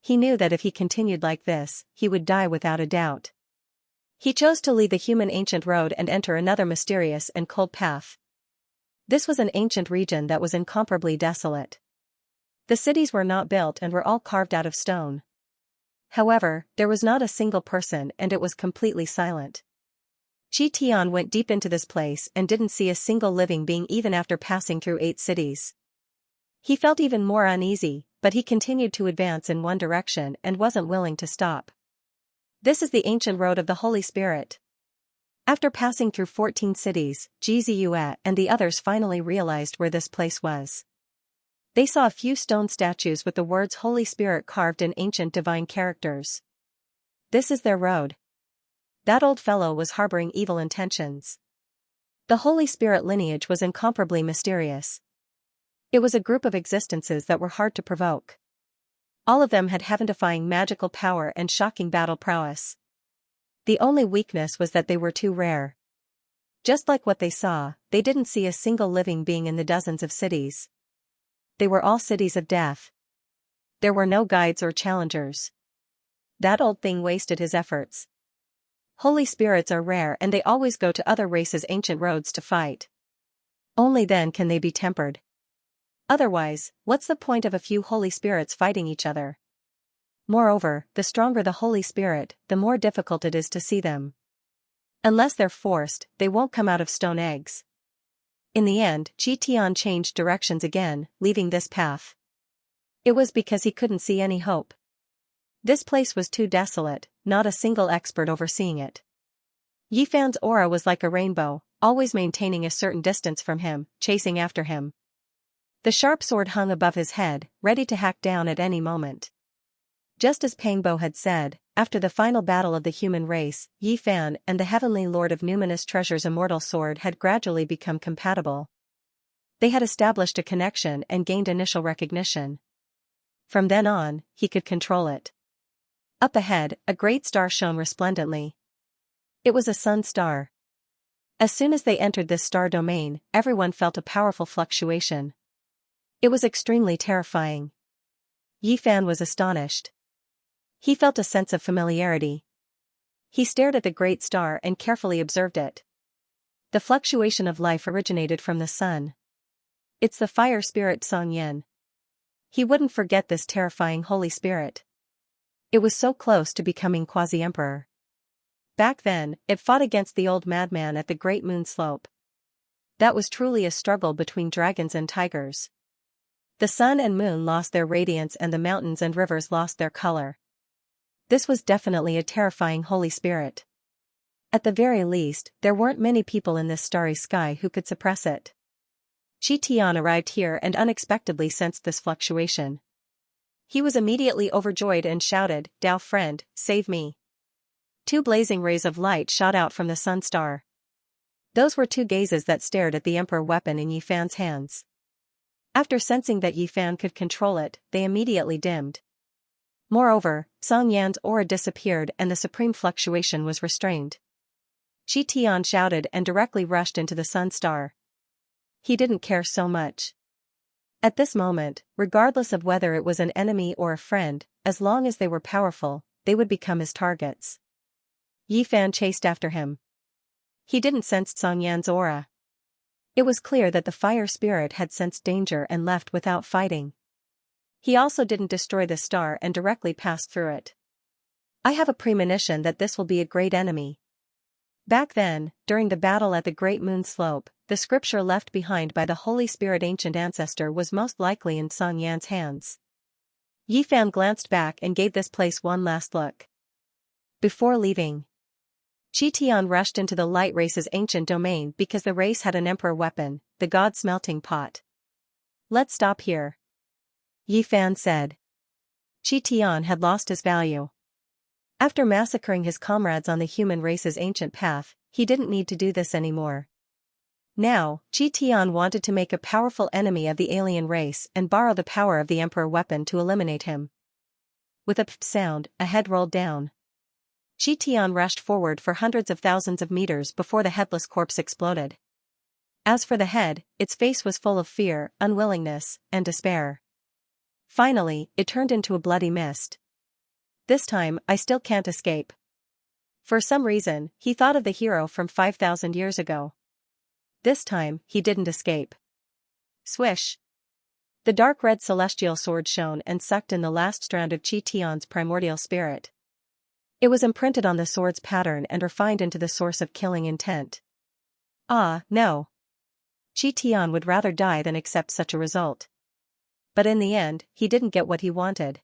He knew that if he continued like this, he would die without a doubt. He chose to leave the human ancient road and enter another mysterious and cold path. This was an ancient region that was incomparably desolate. The cities were not built and were all carved out of stone. However, there was not a single person and it was completely silent. Qi Tian went deep into this place and didn't see a single living being even after passing through 8 cities. He felt even more uneasy, but he continued to advance in one direction and wasn't willing to stop. This is the ancient road of the Holy Spirit. After passing through 14 cities, Ji Ziyue and the others finally realized where this place was. They saw a few stone statues with the words Holy Spirit carved in ancient divine characters. This is their road. That old fellow was harboring evil intentions. The Holy Spirit lineage was incomparably mysterious. It was a group of existences that were hard to provoke. All of them had heaven-defying magical power and shocking battle prowess. The only weakness was that they were too rare. Just like what they saw, they didn't see a single living being in the dozens of cities. They were all cities of death. There were no guides or challengers. That old thing wasted his efforts. Holy spirits are rare and they always go to other races' ancient roads to fight. Only then can they be tempered. Otherwise, what's the point of a few holy spirits fighting each other? Moreover, the stronger the Holy Spirit, the more difficult it is to see them. Unless they're forced, they won't come out of stone eggs. In the end, Qi Tian changed directions again, leaving this path. It was because he couldn't see any hope. This place was too desolate, not a single expert overseeing it. Yifan's aura was like a rainbow, always maintaining a certain distance from him, chasing after him. The sharp sword hung above his head, ready to hack down at any moment. Just as Pangbo had said, after the final battle of the human race, Yifan and the Heavenly Lord of Numinous Treasure's immortal sword had gradually become compatible. They had established a connection and gained initial recognition. From then on, he could control it. Up ahead, a great star shone resplendently. It was a sun star. As soon as they entered this star domain, everyone felt a powerful fluctuation. It was extremely terrifying. Yifan was astonished. He felt a sense of familiarity. He stared at the great star and carefully observed it. The fluctuation of life originated from the sun. It's the fire spirit Song Yin. He wouldn't forget this terrifying Holy Spirit. It was so close to becoming quasi-emperor. Back then, it fought against the old madman at the Great Moon Slope. That was truly a struggle between dragons and tigers. The sun and moon lost their radiance and the mountains and rivers lost their color. This was definitely a terrifying Holy Spirit. At the very least, there weren't many people in this starry sky who could suppress it. Qi Tian arrived here and unexpectedly sensed this fluctuation. He was immediately overjoyed and shouted, "Dao friend, save me." 2 blazing rays of light shot out from the sun star. Those were 2 gazes that stared at the emperor weapon in Yifan's hands. After sensing that Yifan could control it, they immediately dimmed. Moreover, Song Yan's aura disappeared and the supreme fluctuation was restrained. Qi Tian shouted and directly rushed into the sun star. He didn't care so much. At this moment, regardless of whether it was an enemy or a friend, as long as they were powerful, they would become his targets. Yifan chased after him. He didn't sense Song Yan's aura. It was clear that the fire spirit had sensed danger and left without fighting. He also didn't destroy the star and directly passed through it. I have a premonition that this will be a great enemy. Back then, during the battle at the Great Moon Slope, the scripture left behind by the Holy Spirit ancient ancestor was most likely in Song Yan's hands. Yifan glanced back and gave this place one last look. Before leaving, Qi Tian rushed into the light race's ancient domain because the race had an emperor weapon, the god smelting pot. "Let's stop here," Yifan said. Qi Tian had lost his value. After massacring his comrades on the human race's ancient path, he didn't need to do this anymore. Now, Qi Tian wanted to make a powerful enemy of the alien race and borrow the power of the emperor weapon to eliminate him. With a pfft sound, a head rolled down. Qi Tian rushed forward for hundreds of thousands of meters before the headless corpse exploded. As for the head, its face was full of fear, unwillingness, and despair. Finally, it turned into a bloody mist. This time, I still can't escape. For some reason, he thought of the hero from 5,000 years ago. This time, he didn't escape. Swish. The dark red celestial sword shone and sucked in the last strand of Qi Tian's primordial spirit. It was imprinted on the sword's pattern and refined into the source of killing intent. Ah, no. Qi Tian would rather die than accept such a result. But in the end, he didn't get what he wanted.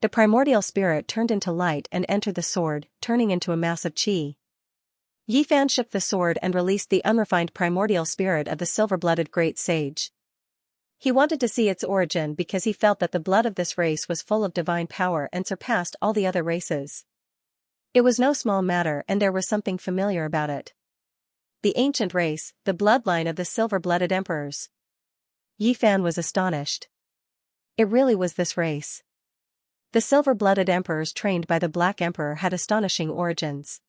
The primordial spirit turned into light and entered the sword, turning into a mass of qi. Yi Fan shook the sword and released the unrefined primordial spirit of the silver-blooded great sage. He wanted to see its origin because he felt that the blood of this race was full of divine power and surpassed all the other races. It was no small matter and there was something familiar about it. The ancient race, the bloodline of the silver-blooded emperors. Yi Fan was astonished. It really was this race. The silver-blooded emperors trained by the Black Emperor had astonishing origins.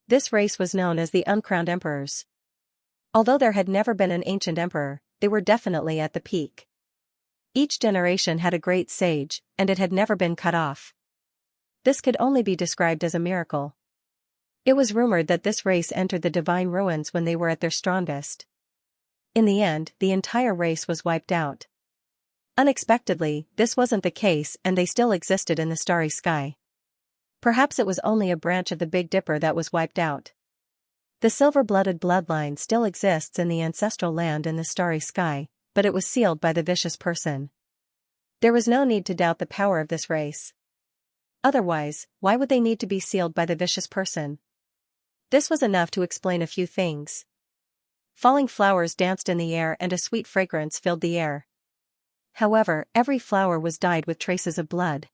This race was known as the uncrowned emperors. Although there had never been an ancient emperor, they were definitely at the peak. Each generation had a great sage, and it had never been cut off. This could only be described as a miracle. It was rumored that this race entered the divine ruins when they were at their strongest. In the end, the entire race was wiped out. Unexpectedly, this wasn't the case and they still existed in the starry sky. Perhaps it was only a branch of the Big Dipper that was wiped out. The silver-blooded bloodline still exists in the ancestral land in the starry sky, but it was sealed by the vicious person. There was no need to doubt the power of this race. Otherwise, why would they need to be sealed by the vicious person? This was enough to explain a few things. Falling flowers danced in the air and a sweet fragrance filled the air. However, every flower was dyed with traces of blood.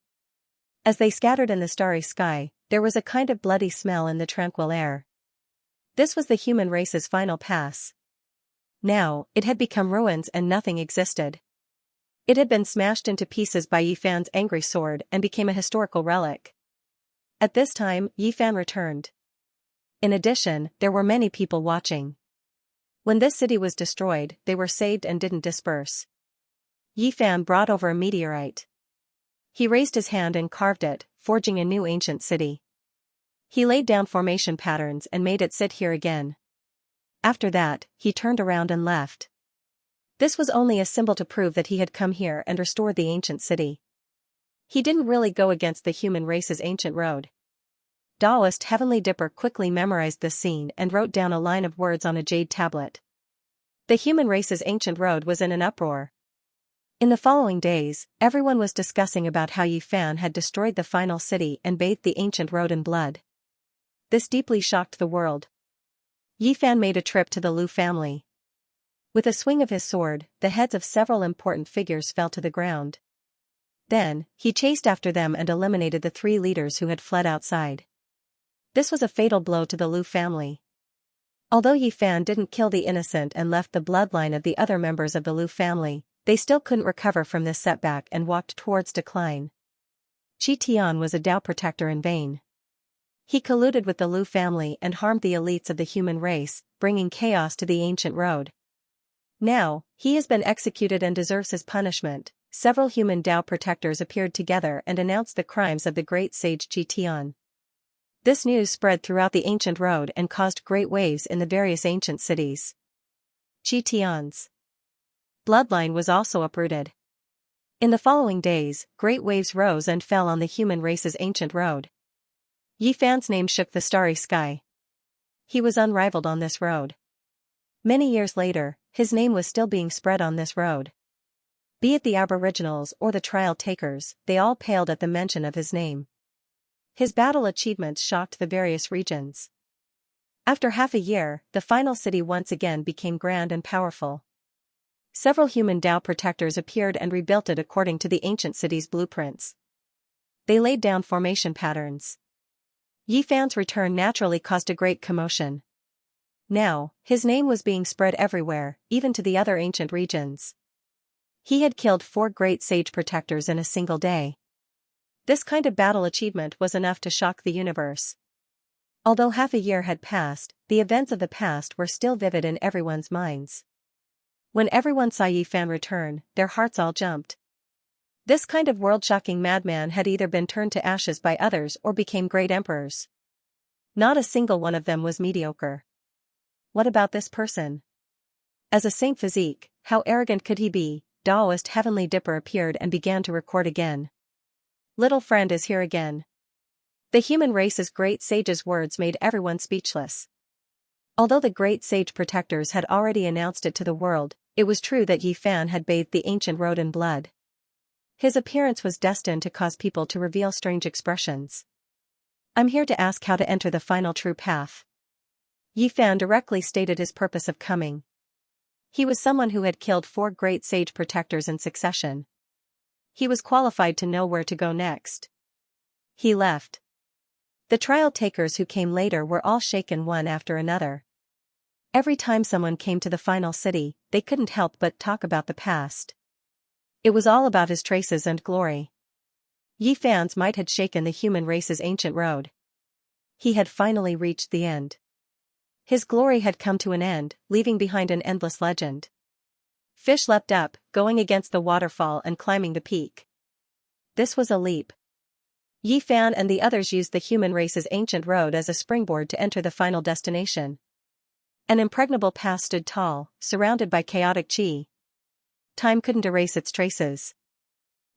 As they scattered in the starry sky, there was a kind of bloody smell in the tranquil air. This was the human race's final pass. Now, it had become ruins and nothing existed. It had been smashed into pieces by Yi Fan's angry sword and became a historical relic. At this time, Yi Fan returned. In addition, there were many people watching. When this city was destroyed, they were saved and didn't disperse. Yi Fan brought over a meteorite. He raised his hand and carved it, forging a new ancient city. He laid down formation patterns and made it sit here again. After that, he turned around and left. This was only a symbol to prove that he had come here and restored the ancient city. He didn't really go against the human race's ancient road. Taoist Heavenly Dipper quickly memorized this scene and wrote down a line of words on a jade tablet. The human race's ancient road was in an uproar. In the following days, everyone was discussing about how Yi Fan had destroyed the final city and bathed the ancient road in blood. This deeply shocked the world. Yi Fan made a trip to the Lu family. With a swing of his sword, the heads of several important figures fell to the ground. Then, he chased after them and eliminated the 3 leaders who had fled outside. This was a fatal blow to the Lu family. Although Yi Fan didn't kill the innocent and left the bloodline of the other members of the Lu family, they still couldn't recover from this setback and walked towards decline. Qi Tian was a Dao protector in vain. He colluded with the Lu family and harmed the elites of the human race, bringing chaos to the ancient road. Now, he has been executed and deserves his punishment. Several human Dao protectors appeared together and announced the crimes of the great sage Qi Tian. This news spread throughout the ancient road and caused great waves in the various ancient cities. Qi Tian's bloodline was also uprooted. In the following days, great waves rose and fell on the human race's ancient road. Yi Fan's name shook the starry sky. He was unrivaled on this road. Many years later, his name was still being spread on this road. Be it the aboriginals or the trial takers, they all paled at the mention of his name. His battle achievements shocked the various regions. After half a year, the final city once again became grand and powerful. Several human Dao protectors appeared and rebuilt it according to the ancient city's blueprints. They laid down formation patterns. Yi Fan's return naturally caused a great commotion. Now, his name was being spread everywhere, even to the other ancient regions. He had killed 4 great sage protectors in a single day. This kind of battle achievement was enough to shock the universe. Although half a year had passed, the events of the past were still vivid in everyone's minds. When everyone saw Yi Fan return, their hearts all jumped. This kind of world-shocking madman had either been turned to ashes by others or became great emperors. Not a single one of them was mediocre. What about this person? As a saint physique, how arrogant could he be? Taoist Heavenly Dipper appeared and began to record again. Little friend is here again. The human race's great sage's words made everyone speechless. Although the great sage protectors had already announced it to the world, it was true that Yi Fan had bathed the ancient road in blood. His appearance was destined to cause people to reveal strange expressions. I'm here to ask how to enter the final true path. Yi Fan directly stated his purpose of coming. He was someone who had killed 4 great sage protectors in succession. He was qualified to know where to go next. He left. The trial takers who came later were all shaken one after another. Every time someone came to the final city, they couldn't help but talk about the past. It was all about his traces and glory. Yi Fan's might had shaken the human race's ancient road. He had finally reached the end. His glory had come to an end, leaving behind an endless legend. Fish leapt up, going against the waterfall and climbing the peak. This was a leap. Yi Fan and the others used the human race's ancient road as a springboard to enter the final destination. An impregnable path stood tall, surrounded by chaotic qi. Time couldn't erase its traces.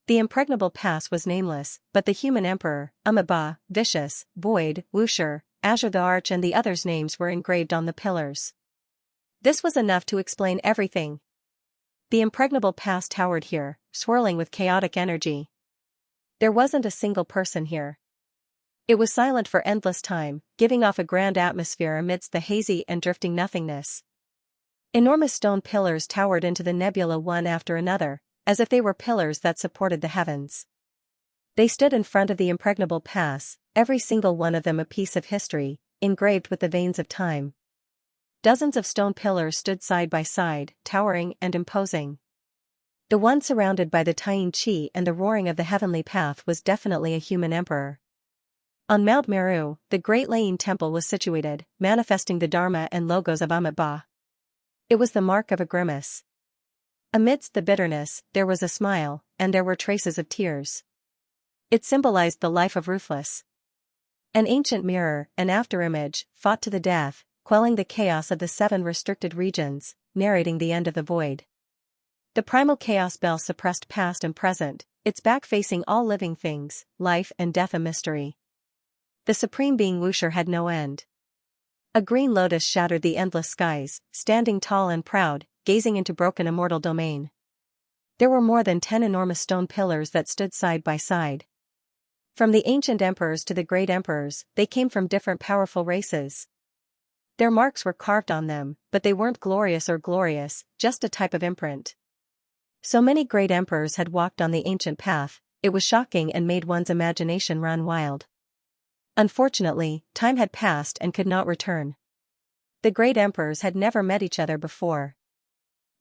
The impregnable pass was nameless, but the human emperor, Amiba, Vicious, Void, Wuxia, Azure the Arch and the others' names were engraved on the pillars. This was enough to explain everything. The impregnable pass towered here, swirling with chaotic energy. There wasn't a single person here. It was silent for endless time, giving off a grand atmosphere amidst the hazy and drifting nothingness. Enormous stone pillars towered into the nebula one after another, as if they were pillars that supported the heavens. They stood in front of the impregnable pass, every single one of them a piece of history, engraved with the veins of time. Dozens of stone pillars stood side by side, towering and imposing. The one surrounded by the Tying Qi and the roaring of the heavenly path was definitely a human emperor. On Mount Meru, the Great Laying Temple was situated, manifesting the Dharma and logos of Amitabha. It was the mark of a grimace. Amidst the bitterness, there was a smile, and there were traces of tears. It symbolized the life of Ruthless. An ancient mirror, an afterimage, fought to the death, quelling the chaos of the 7 restricted regions, narrating the end of the void. The primal chaos bell suppressed past and present, its back facing all living things, life and death a mystery. The supreme being Wuxia had no end. A green lotus shattered the endless skies, standing tall and proud, gazing into broken immortal domain. There were more than 10 enormous stone pillars that stood side by side. From the ancient emperors to the great emperors, they came from different powerful races. Their marks were carved on them, but they weren't glorious or glorious, just a type of imprint. So many great emperors had walked on the ancient path, it was shocking and made one's imagination run wild. Unfortunately, time had passed and could not return. The great emperors had never met each other before.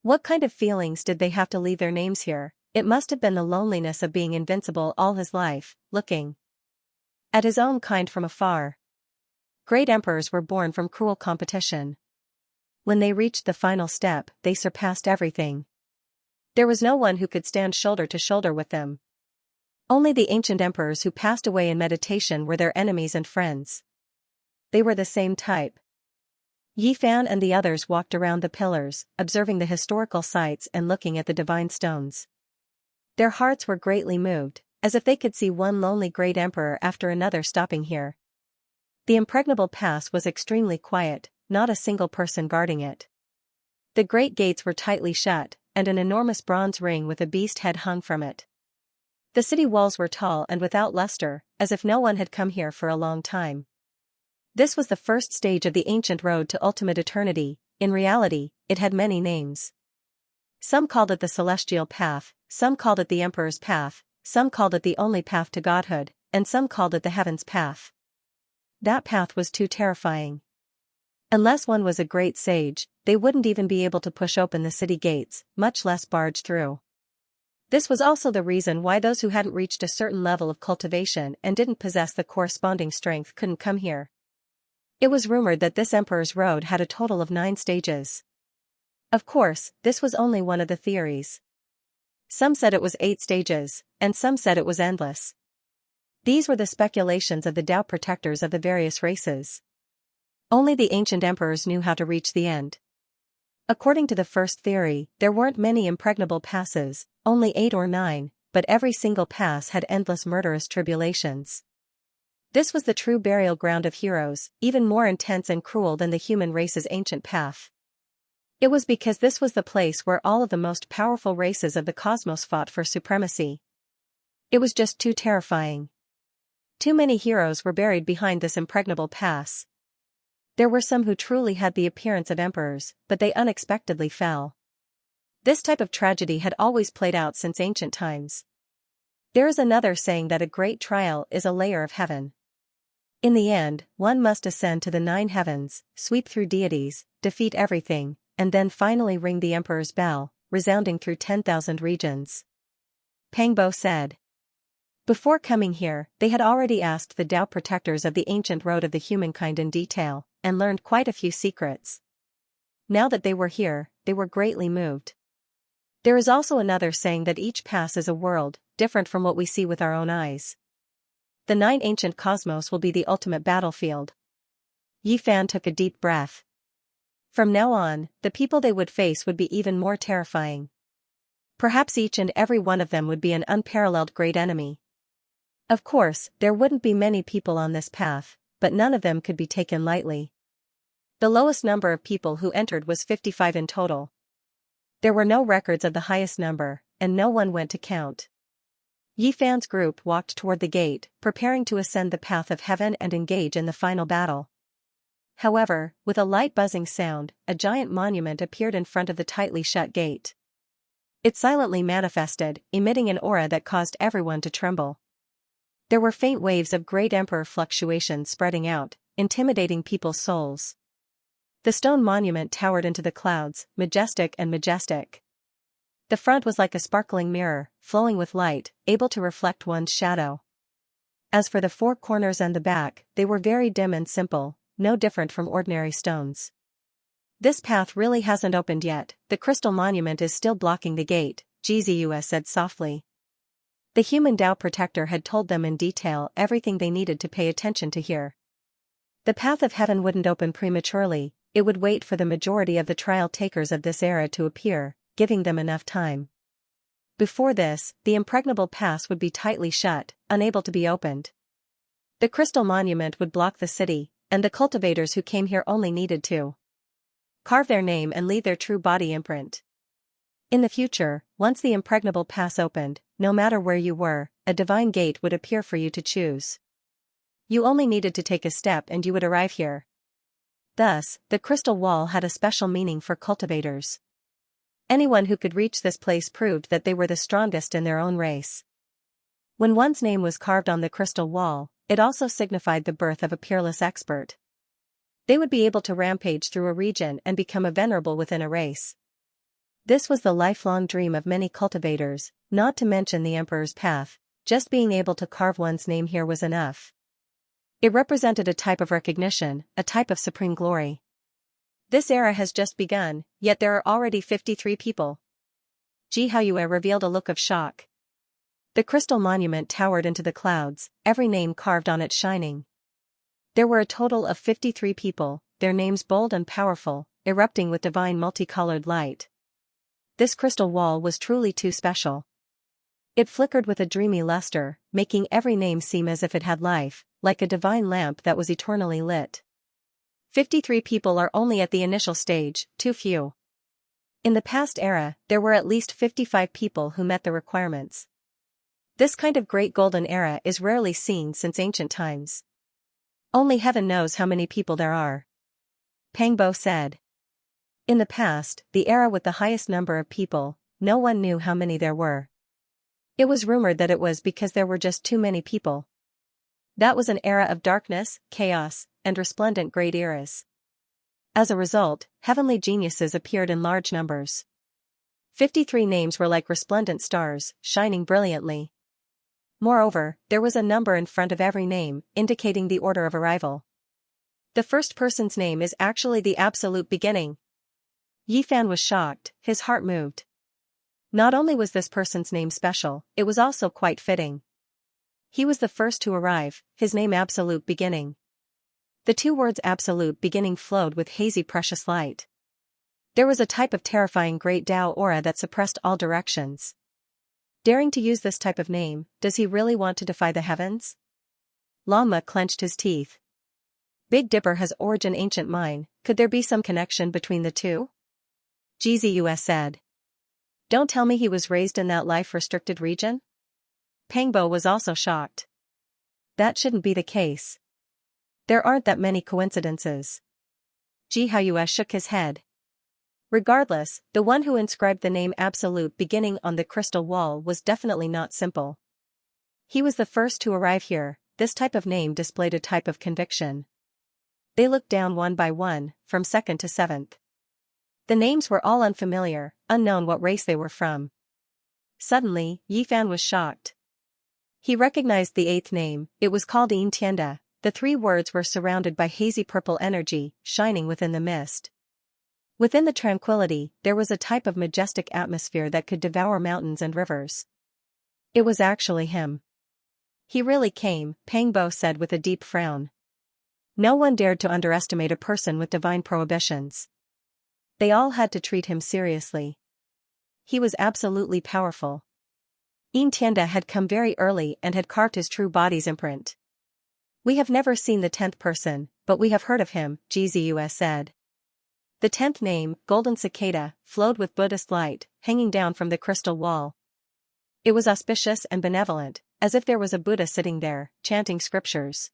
What kind of feelings did they have to leave their names here? It must have been the loneliness of being invincible all his life, looking at his own kind from afar. Great emperors were born from cruel competition. When they reached the final step, they surpassed everything. There was no one who could stand shoulder to shoulder with them. Only the ancient emperors who passed away in meditation were their enemies and friends. They were the same type. Yi Fan and the others walked around the pillars, observing the historical sites and looking at the divine stones. Their hearts were greatly moved, as if they could see one lonely great emperor after another stopping here. The impregnable pass was extremely quiet, not a single person guarding it. The great gates were tightly shut, and an enormous bronze ring with a beast head hung from it. The city walls were tall and without luster, as if no one had come here for a long time. This was the first stage of the ancient road to ultimate eternity. In reality, it had many names. Some called it the Celestial Path, some called it the Emperor's Path, some called it the only path to godhood, and some called it the Heaven's Path. That path was too terrifying. Unless one was a great sage, they wouldn't even be able to push open the city gates, much less barge through. This was also the reason why those who hadn't reached a certain level of cultivation and didn't possess the corresponding strength couldn't come here. It was rumored that this Emperor's Road had a total of 9 stages. Of course, this was only one of the theories. Some said it was 8 stages, and some said it was endless. These were the speculations of the Tao protectors of the various races. Only the ancient emperors knew how to reach the end. According to the first theory, there weren't many impregnable passes, only 8 or 9, but every single pass had endless murderous tribulations. This was the true burial ground of heroes, even more intense and cruel than the human race's ancient path. It was because this was the place where all of the most powerful races of the cosmos fought for supremacy. It was just too terrifying. Too many heroes were buried behind this impregnable pass. There were some who truly had the appearance of emperors, but they unexpectedly fell. This type of tragedy had always played out since ancient times. There is another saying that a great trial is a layer of heaven. In the end, one must ascend to the 9 heavens, sweep through deities, defeat everything, and then finally ring the emperor's bell, resounding through 10,000 regions. Pangbo said. Before coming here, they had already asked the Tao protectors of the ancient road of the humankind in detail, and learned quite a few secrets. Now that they were here, they were greatly moved. There is also another saying that each pass is a world, different from what we see with our own eyes. The 9 ancient cosmos will be the ultimate battlefield. Yi Fan took a deep breath. From now on, the people they would face would be even more terrifying. Perhaps each and every one of them would be an unparalleled great enemy. Of course, there wouldn't be many people on this path, but none of them could be taken lightly. The lowest number of people who entered was 55 in total. There were no records of the highest number, and no one went to count. Yi Fan's group walked toward the gate, preparing to ascend the path of heaven and engage in the final battle. However, with a light buzzing sound, a giant monument appeared in front of the tightly shut gate. It silently manifested, emitting an aura that caused everyone to tremble. There were faint waves of great emperor fluctuations spreading out, intimidating people's souls. The stone monument towered into the clouds, majestic and majestic. The front was like a sparkling mirror, flowing with light, able to reflect one's shadow. As for the 4 corners and the back, they were very dim and simple, no different from ordinary stones. This path really hasn't opened yet, the crystal monument is still blocking the gate, Gzua said softly. The human Tao protector had told them in detail everything they needed to pay attention to here. The path of heaven wouldn't open prematurely, it would wait for the majority of the trial takers of this era to appear, giving them enough time. Before this, the impregnable pass would be tightly shut, unable to be opened. The crystal monument would block the city, and the cultivators who came here only needed to carve their name and leave their true body imprint. In the future, once the impregnable pass opened, no matter where you were, a divine gate would appear for you to choose. You only needed to take a step and you would arrive here. Thus, the crystal wall had a special meaning for cultivators. Anyone who could reach this place proved that they were the strongest in their own race. When one's name was carved on the crystal wall, it also signified the birth of a peerless expert. They would be able to rampage through a region and become a venerable within a race. This was the lifelong dream of many cultivators, not to mention the Emperor's path. Just being able to carve one's name here was enough. It represented a type of recognition, a type of supreme glory. This era has just begun, yet there are already 53 people. Xianxia revealed a look of shock. The crystal monument towered into the clouds, every name carved on it shining. There were a total of 53 people, their names bold and powerful, erupting with divine multicolored light. This crystal wall was truly too special. It flickered with a dreamy luster, making every name seem as if it had life, like a divine lamp that was eternally lit. 53 people are only at the initial stage, too few. In the past era, there were at least 55 people who met the requirements. This kind of great golden era is rarely seen since ancient times. Only heaven knows how many people there are. Pangbo said. In the past, the era with the highest number of people, no one knew how many there were. It was rumored that it was because there were just too many people. That was an era of darkness, chaos, and resplendent great eras. As a result, heavenly geniuses appeared in large numbers. 53 names were like resplendent stars, shining brilliantly. Moreover, there was a number in front of every name, indicating the order of arrival. The first person's name is actually the absolute beginning. Yi Fan was shocked, his heart moved. Not only was this person's name special, it was also quite fitting. He was the first to arrive, his name absolute beginning. The 2 words absolute beginning flowed with hazy precious light. There was a type of terrifying great Tao aura that suppressed all directions. Daring to use this type of name, does he really want to defy the heavens? Lama clenched his teeth. Big Dipper has origin ancient mine, could there be some connection between the two? GZUS said. Don't tell me he was raised in that life-restricted region? Pangbo was also shocked. That shouldn't be the case. There aren't that many coincidences. Jihaiyue shook his head. Regardless, the one who inscribed the name Absolute beginning on the crystal wall was definitely not simple. He was the first to arrive here. This type of name displayed a type of conviction. They looked down one by one, from second to seventh. The names were all unfamiliar, unknown what race they were from. Suddenly, Yifan was shocked. He recognized the eighth name. It was called Yin Tianda. The three words were surrounded by hazy purple energy, shining within the mist. Within the tranquility, there was a type of majestic atmosphere that could devour mountains and rivers. It was actually him. He really came, Pangbo said with a deep frown. No one dared to underestimate a person with divine prohibitions. They all had to treat him seriously. He was absolutely powerful. Yin Tianda had come very early and had carved his true body's imprint. We have never seen the 10th person, but we have heard of him, GZUS said. The 10th name, Golden Cicada, flowed with Buddhist light, hanging down from the crystal wall. It was auspicious and benevolent, as if there was a Buddha sitting there, chanting scriptures.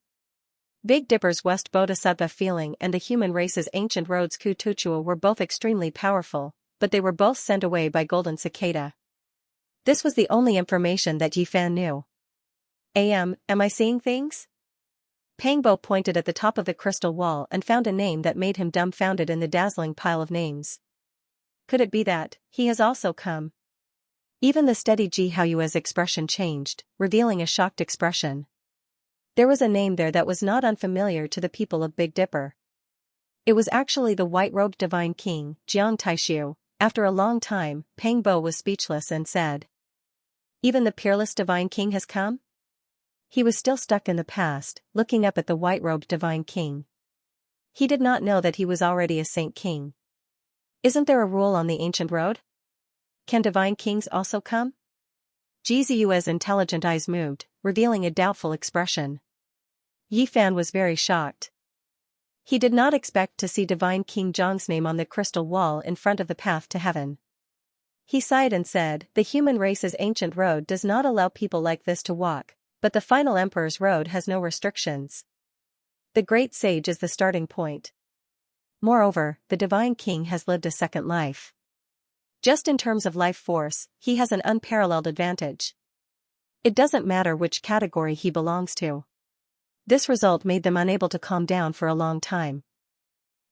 Big Dipper's West Bodhisattva feeling and the human race's ancient roads Kutuchua were both extremely powerful, but they were both sent away by Golden Cicada. This was the only information that Yifan knew. Am I seeing things? Pangbo pointed at the top of the crystal wall and found a name that made him dumbfounded in the dazzling pile of names. Could it be that he has also come? Even the steady Jihaiyue's expression changed, revealing a shocked expression. There was a name there that was not unfamiliar to the people of Big Dipper. It was actually the white-robed divine king, Jiang Taishu. After a long time, Pangbo was speechless and said, even the peerless divine king has come? He was still stuck in the past, looking up at the white-robed divine king. He did not know that he was already a saint king. Isn't there a rule on the ancient road? Can divine kings also come? Jizu's intelligent eyes moved, revealing a doubtful expression. Yifan was very shocked. He did not expect to see divine King Zhang's name on the crystal wall in front of the path to heaven. He sighed and said, the human race's ancient road does not allow people like this to walk. But the final emperor's road has no restrictions. The great sage is the starting point. Moreover, the divine king has lived a second life. Just in terms of life force, he has an unparalleled advantage. It doesn't matter which category he belongs to. This result made them unable to calm down for a long time.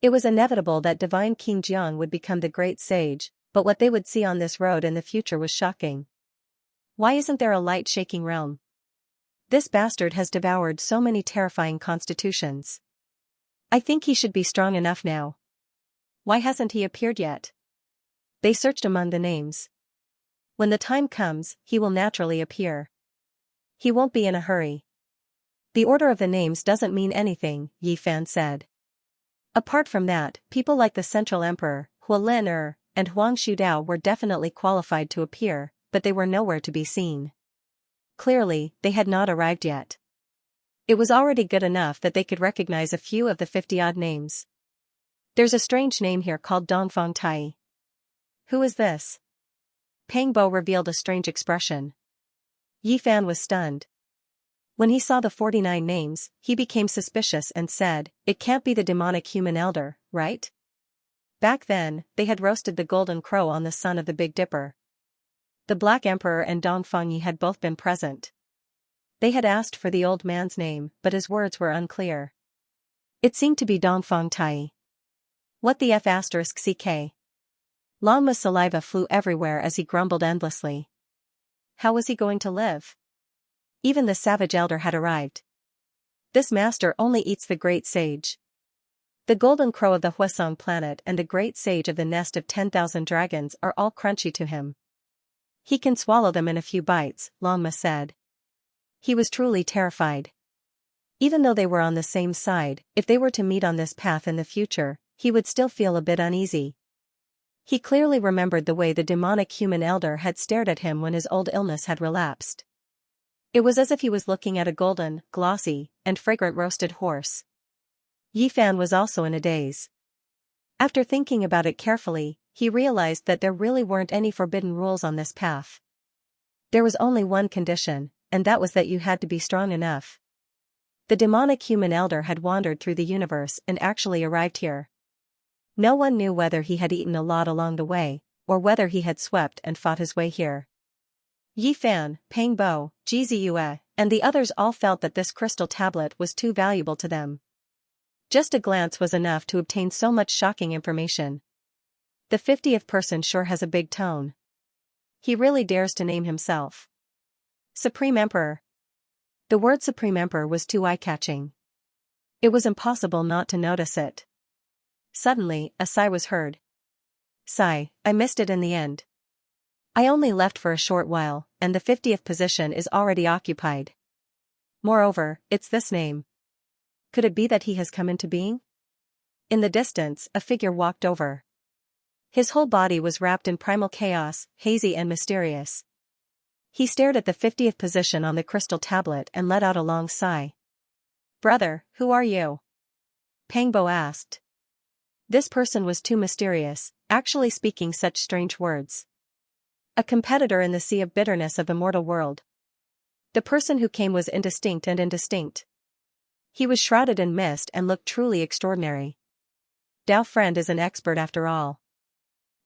It was inevitable that divine King Jiang would become the great sage, but what they would see on this road in the future was shocking. Why isn't there a light-shaking realm? This bastard has devoured so many terrifying constitutions. I think he should be strong enough now. Why hasn't he appeared yet? They searched among the names. When the time comes, he will naturally appear. He won't be in a hurry. The order of the names doesn't mean anything, Yifan said. Apart from that, people like the Central Emperor, Hualin and Huang Shudao were definitely qualified to appear, but they were nowhere to be seen. Clearly, they had not arrived yet. It was already good enough that they could recognize a few of the 50-odd names. There's a strange name here called Dongfang Tai. Who is this? Pangbo revealed a strange expression. Yifan was stunned. When he saw the 49 names, he became suspicious and said, it can't be the demonic human elder, right? Back then, they had roasted the golden crow on the son of the Big Dipper. The Black Emperor and Dongfang Yi had both been present. They had asked for the old man's name, but his words were unclear. It seemed to be Dongfang Tai. What the F***ck? Longma's saliva flew everywhere as he grumbled endlessly. How was he going to live? Even the savage elder had arrived. This master only eats the great sage. The golden crow of the Huasong planet and the great sage of the nest of 10,000 dragons are all crunchy to him. He can swallow them in a few bites, Longma said. He was truly terrified. Even though they were on the same side, if they were to meet on this path in the future, he would still feel a bit uneasy. He clearly remembered the way the demonic human elder had stared at him when his old illness had relapsed. It was as if he was looking at a golden, glossy, and fragrant roasted horse. Yi Fan was also in a daze. After thinking about it carefully, he realized that there really weren't any forbidden rules on this path. There was only one condition, and that was that you had to be strong enough. The demonic human elder had wandered through the universe and actually arrived here. No one knew whether he had eaten a lot along the way, or whether he had swept and fought his way here. Yi Fan, Peng Bo, Ji Ziyue, and the others all felt that this crystal tablet was too valuable to them. Just a glance was enough to obtain so much shocking information. The 50th person sure has a big tone. He really dares to name himself Supreme Emperor. The word Supreme Emperor was too eye-catching. It was impossible not to notice it. Suddenly, a sigh was heard. Sigh, I missed it in the end. I only left for a short while, and the 50th position is already occupied. Moreover, it's this name. Could it be that he has come into being? In the distance, a figure walked over. His whole body was wrapped in primal chaos, hazy and mysterious. He stared at the 50th position on the crystal tablet and let out a long sigh. Brother, who are you? Peng Bo asked. This person was too mysterious, actually speaking such strange words. A competitor in the sea of bitterness of the mortal world. The person who came was indistinct and indistinct. He was shrouded in mist and looked truly extraordinary. Dao friend is an expert after all.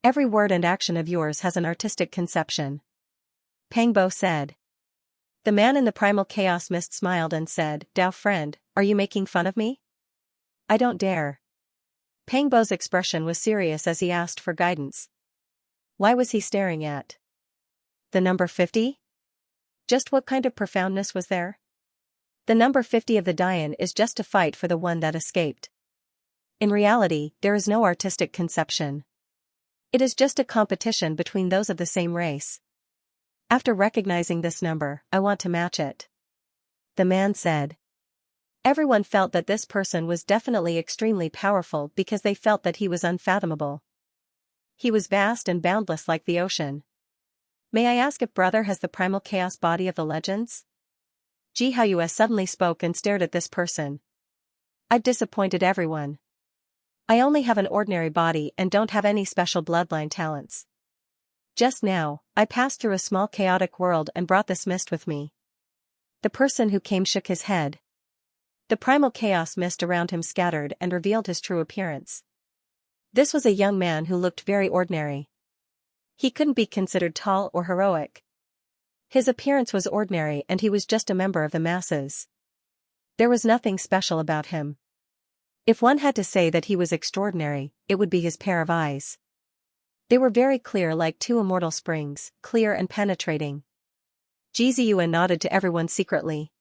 Every word and action of yours has an artistic conception. Peng Bo said. The man in the primal chaos mist smiled and said, Dao friend, are you making fun of me? I don't dare. Peng Bo's expression was serious as he asked for guidance. Why was he staring at the number 50? Just what kind of profoundness was there? The number 50 of the Dian is just a fight for the one that escaped. In reality, there is no artistic conception. It is just a competition between those of the same race. After recognizing this number, I want to match it. The man said. Everyone felt that this person was definitely extremely powerful because they felt that he was unfathomable. He was vast and boundless like the ocean. May I ask if brother has the primal chaos body of the legends? Ji Haiyue suddenly spoke and stared at this person. I've disappointed everyone. I only have an ordinary body and don't have any special bloodline talents. Just now, I passed through a small chaotic world and brought this mist with me. The person who came shook his head. The primal chaos mist around him scattered and revealed his true appearance. This was a young man who looked very ordinary. He couldn't be considered tall or heroic. His appearance was ordinary and he was just a member of the masses. There was nothing special about him. If one had to say that he was extraordinary, it would be his pair of eyes. They were very clear like two immortal springs, clear and penetrating. Ji Ziyue nodded to everyone secretly.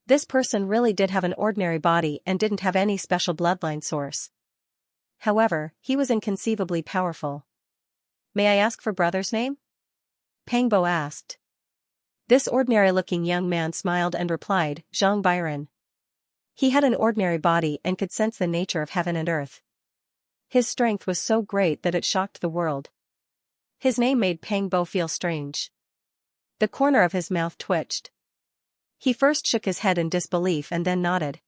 This person really did have an ordinary body and didn't have any special bloodline source. However, he was inconceivably powerful. May I ask for brother's name? Peng Bo asked. This ordinary-looking young man smiled and replied, Zhang Byron. He had an ordinary body and could sense the nature of heaven and earth. His strength was so great that it shocked the world. His name made Peng Bo feel strange. The corner of his mouth twitched. He first shook his head in disbelief and then nodded.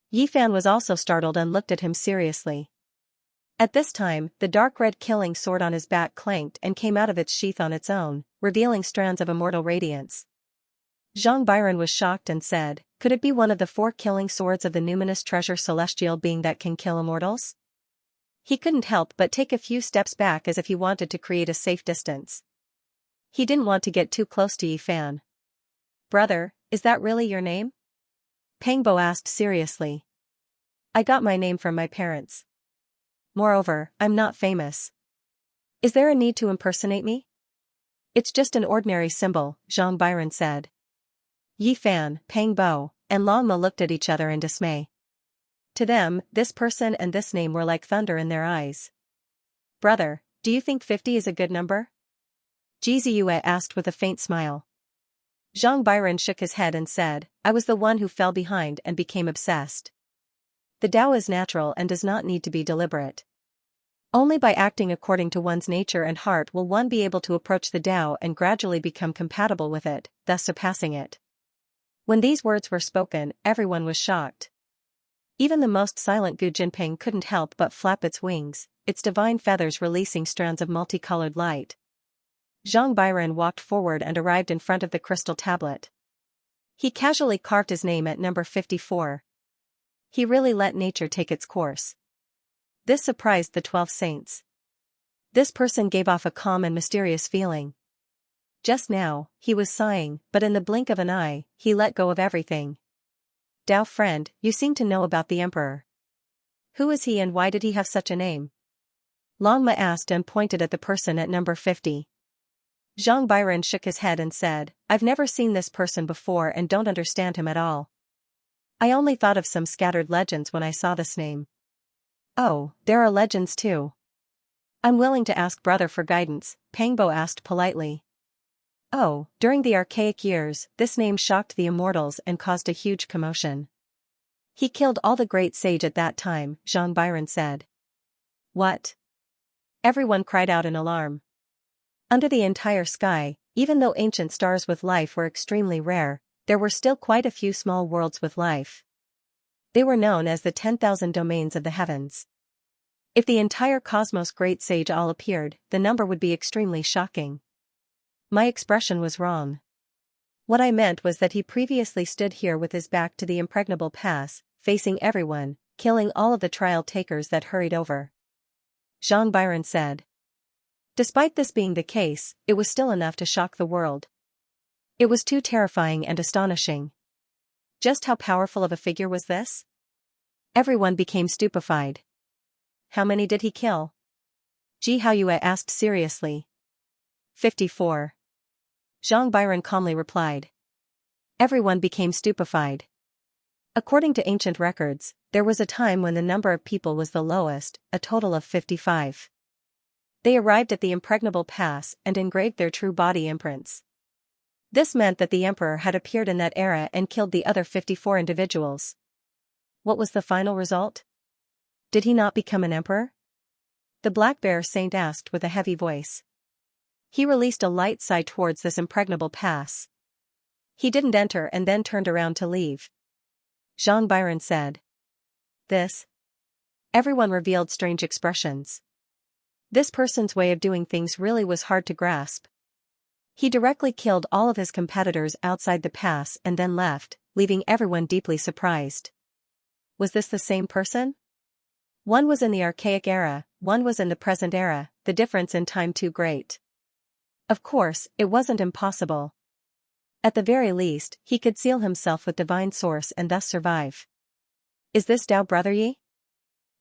Yi Fan was also startled and looked at him seriously. At this time, the dark red killing sword on his back clanked and came out of its sheath on its own, revealing strands of immortal radiance. Zhang Byron was shocked and said, could it be one of the 4 killing swords of the numinous treasure celestial being that can kill immortals? He couldn't help but take a few steps back as if he wanted to create a safe distance. He didn't want to get too close to Yi Fan. Brother, is that really your name? Peng Bo asked seriously. I got my name from my parents. Moreover, I'm not famous. Is there a need to impersonate me? It's just an ordinary symbol, Zhang Byron said. Yi Fan, Peng Bo, and Long Ma looked at each other in dismay. To them, this person and this name were like thunder in their eyes. Brother, do you think 50 is a good number? Ji Ziyue asked with a faint smile. Zhang Byron shook his head and said, I was the one who fell behind and became obsessed. The Tao is natural and does not need to be deliberate. Only by acting according to one's nature and heart will one be able to approach the Tao and gradually become compatible with it, thus surpassing it. When these words were spoken, everyone was shocked. Even the most silent Gu Jinping couldn't help but flap its wings, its divine feathers releasing strands of multicolored light. Zhang Bairen walked forward and arrived in front of the crystal tablet. He casually carved his name at number 54. He really let nature take its course. This surprised the 12 saints. This person gave off a calm and mysterious feeling. Just now, he was sighing, but in the blink of an eye, he let go of everything. Dao friend, you seem to know about the emperor. Who is he and why did he have such a name? Longma asked and pointed at the person at number 50. Zhang Bairen shook his head and said, I've never seen this person before and don't understand him at all. I only thought of some scattered legends when I saw this name. Oh, there are legends too. I'm willing to ask brother for guidance, Pangbo asked politely. Oh, during the archaic years, this name shocked the immortals and caused a huge commotion. He killed all the great sage at that time, Zhang Bairen said. What? Everyone cried out in alarm. Under the entire sky, even though ancient stars with life were extremely rare, there were still quite a few small worlds with life. They were known as the 10,000 domains of the heavens. If the entire cosmos great sage all appeared, the number would be extremely shocking. My expression was wrong. What I meant was that he previously stood here with his back to the impregnable pass, facing everyone, killing all of the trial takers that hurried over. Zhang Bairen said. Despite this being the case, it was still enough to shock the world. It was too terrifying and astonishing. Just how powerful of a figure was this? Everyone became stupefied. How many did he kill? Ji Haoyue asked seriously. 54. Zhang Bairen calmly replied. Everyone became stupefied. According to ancient records, there was a time when the number of people was the lowest, a total of 55. They arrived at the impregnable pass and engraved their true body imprints. This meant that the emperor had appeared in that era and killed the other 54 individuals. What was the final result? Did he not become an emperor? The black bear saint asked with a heavy voice. He released a light sigh towards this impregnable pass. He didn't enter and then turned around to leave. Zhang Bairen said. This? Everyone revealed strange expressions. This person's way of doing things really was hard to grasp. He directly killed all of his competitors outside the pass and then left, leaving everyone deeply surprised. Was this the same person? One was in the archaic era, one was in the present era, the difference in time too great. Of course, it wasn't impossible. At the very least, he could seal himself with divine source and thus survive. Is this Dao Brother Yi?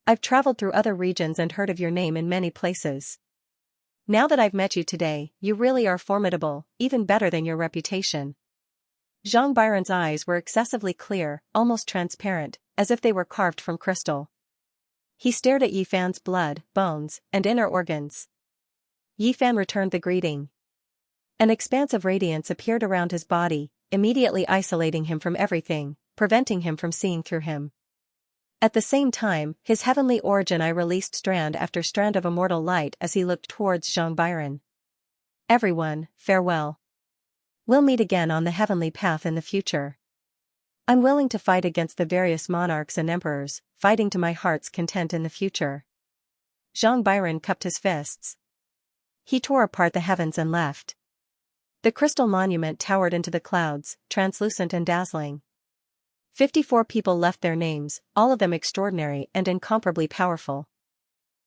I've traveled through other regions and heard of your name in many places. Now that I've met you today, you really are formidable, even better than your reputation. Zhang Bairen's eyes were excessively clear, almost transparent, as if they were carved from crystal. He stared at Yifan's blood, bones, and inner organs. Yifan returned the greeting. An expanse of radiance appeared around his body, immediately isolating him from everything, preventing him from seeing through him. At the same time, his heavenly origin eye released strand after strand of immortal light as he looked towards Zhang Bairen. Everyone, farewell. We'll meet again on the heavenly path in the future. I'm willing to fight against the various monarchs and emperors, fighting to my heart's content in the future. Zhang Bairen cupped his fists. He tore apart the heavens and left. The crystal monument towered into the clouds, translucent and dazzling. 54 people left their names, all of them extraordinary and incomparably powerful.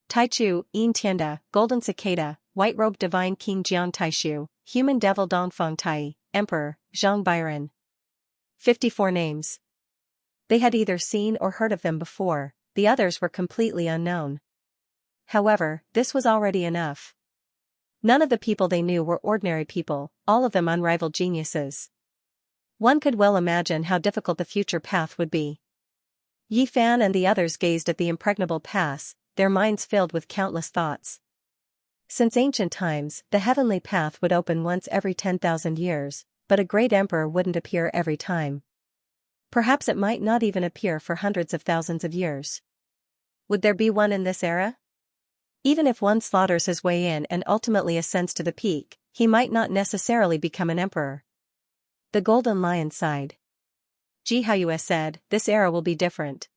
Taichu, Yin Tianda, Golden Cicada, White-Robed Divine King Jiang Taishu, Human Devil Dongfeng Tai, Emperor, Zhang Bairen. 54 names. They had either seen or heard of them before, the others were completely unknown. However, this was already enough. None of the people they knew were ordinary people, all of them unrivaled geniuses. One could well imagine how difficult the future path would be. Yifan and the others gazed at the impregnable pass, their minds filled with countless thoughts. Since ancient times, the heavenly path would open once every 10,000 years, but a great emperor wouldn't appear every time. Perhaps it might not even appear for hundreds of thousands of years. Would there be one in this era? Even if one slaughters his way in and ultimately ascends to the peak, he might not necessarily become an emperor. The Golden Lion sighed. Xianxia said, this era will be different.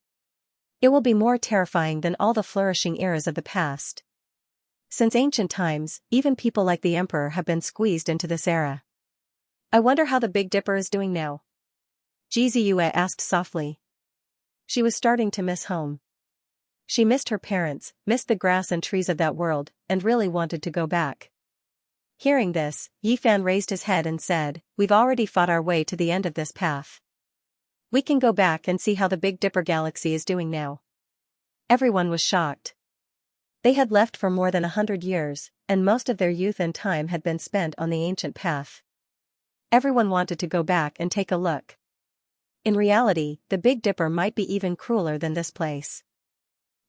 It will be more terrifying than all the flourishing eras of the past. Since ancient times, even people like the emperor have been squeezed into this era. I wonder how the Big Dipper is doing now? Xianxia asked softly. She was starting to miss home. She missed her parents, missed the grass and trees of that world, and really wanted to go back. Hearing this, Yifan raised his head and said, we've already fought our way to the end of this path. We can go back and see how the Big Dipper galaxy is doing now. Everyone was shocked. They had left for more than 100 years, and most of their youth and time had been spent on the ancient path. Everyone wanted to go back and take a look. In reality, the Big Dipper might be even crueler than this place.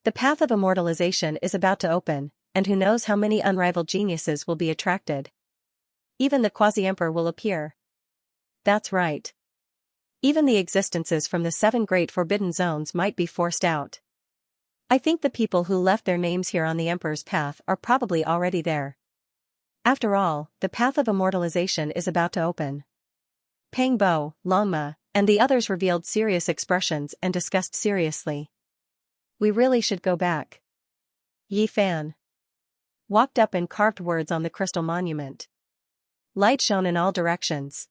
The path of immortalization is about to open, and who knows how many unrivaled geniuses will be attracted. Even the quasi-emperor will appear. That's right. Even the existences from the 7 great forbidden zones might be forced out. I think the people who left their names here on the Emperor's path are probably already there. After all, the path of immortalization is about to open. Peng Bo, Longma, and the others revealed serious expressions and discussed seriously. We really should go back. Yi Fan walked up and carved words on the crystal monument. Light shone in all directions.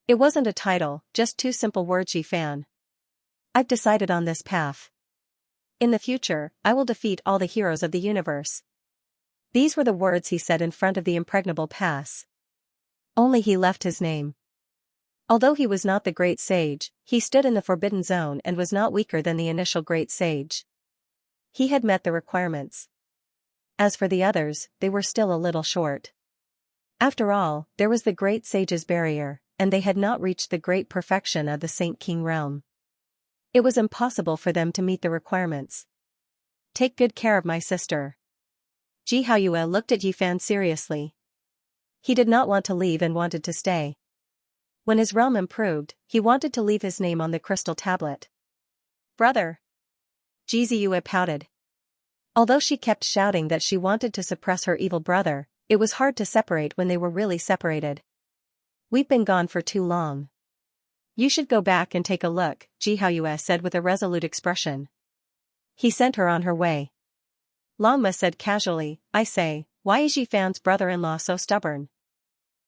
It wasn't a title, just 2 simple words. Yi Fan. I've decided on this path. In the future, I will defeat all the heroes of the universe. These were the words he said in front of the impregnable pass. Only he left his name. Although he was not the great sage, he stood in the forbidden zone and was not weaker than the initial great sage. He had met the requirements. As for the others, they were still a little short. After all, there was the great sage's barrier, and they had not reached the great perfection of the Saint King realm. It was impossible for them to meet the requirements. Take good care of my sister. Xianxia looked at Yifan seriously. He did not want to leave and wanted to stay. When his realm improved, he wanted to leave his name on the crystal tablet. Brother. Xianxia pouted. Although she kept shouting that she wanted to suppress her evil brother, it was hard to separate when they were really separated. We've been gone for too long. You should go back and take a look, Xianxia said with a resolute expression. He sent her on her way. Longma said casually, I say, why is Yifan's brother-in-law so stubborn?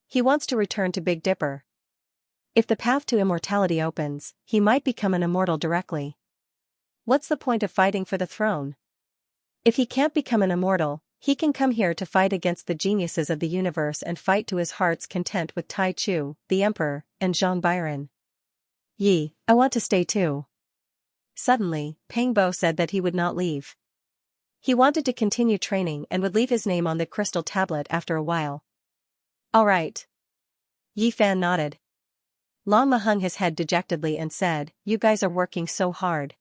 He wants to return to Big Dipper. If the path to immortality opens, he might become an immortal directly. What's the point of fighting for the throne? If he can't become an immortal, he can come here to fight against the geniuses of the universe and fight to his heart's content with Tai Chu, the Emperor, and Zhang Byron. Yi, I want to stay too. Suddenly, Peng Bo said that he would not leave. He wanted to continue training and would leave his name on the crystal tablet after a while. All right. Yi Fan nodded. Longma hung his head dejectedly and said, you guys are working so hard.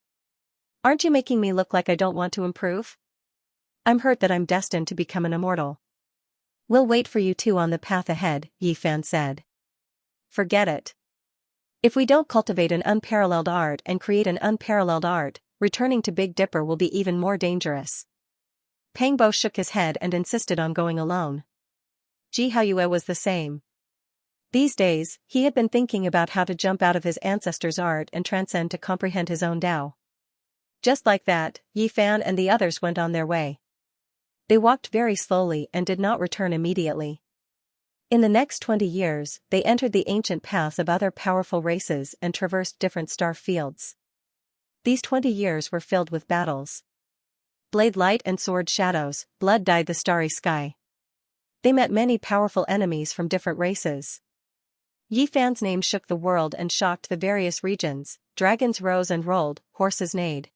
Aren't you making me look like I don't want to improve? I'm hurt that I'm destined to become an immortal. We'll wait for you two on the path ahead, Yi Fan said. Forget it. If we don't cultivate an unparalleled art and create an unparalleled art, returning to Big Dipper will be even more dangerous. Peng Bo shook his head and insisted on going alone. Xianxia was the same. These days, he had been thinking about how to jump out of his ancestors' art and transcend to comprehend his own Tao. Just like that, Yi Fan and the others went on their way. They walked very slowly and did not return immediately. In the next 20 years, they entered the ancient paths of other powerful races and traversed different star fields. These 20 years were filled with battles. Blade light and sword shadows, blood dyed the starry sky. They met many powerful enemies from different races. Yi Fan's name shook the world and shocked the various regions. Dragons rose and rolled, horses neighed.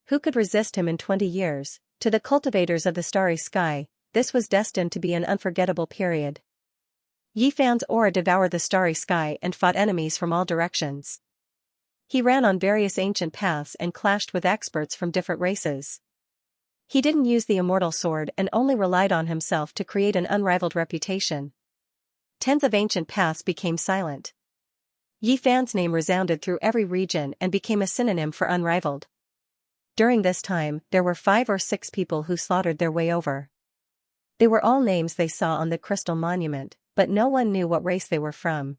Who could resist him in 20 years? To the cultivators of the starry sky, this was destined to be an unforgettable period. Yi Fan's aura devoured the starry sky and fought enemies from all directions. He ran on various ancient paths and clashed with experts from different races. He didn't use the immortal sword and only relied on himself to create an unrivaled reputation. Tens of ancient paths became silent. Yi Fan's name resounded through every region and became a synonym for unrivaled. During this time, there were 5 or 6 people who slaughtered their way over. They were all names they saw on the crystal monument, but no one knew what race they were from.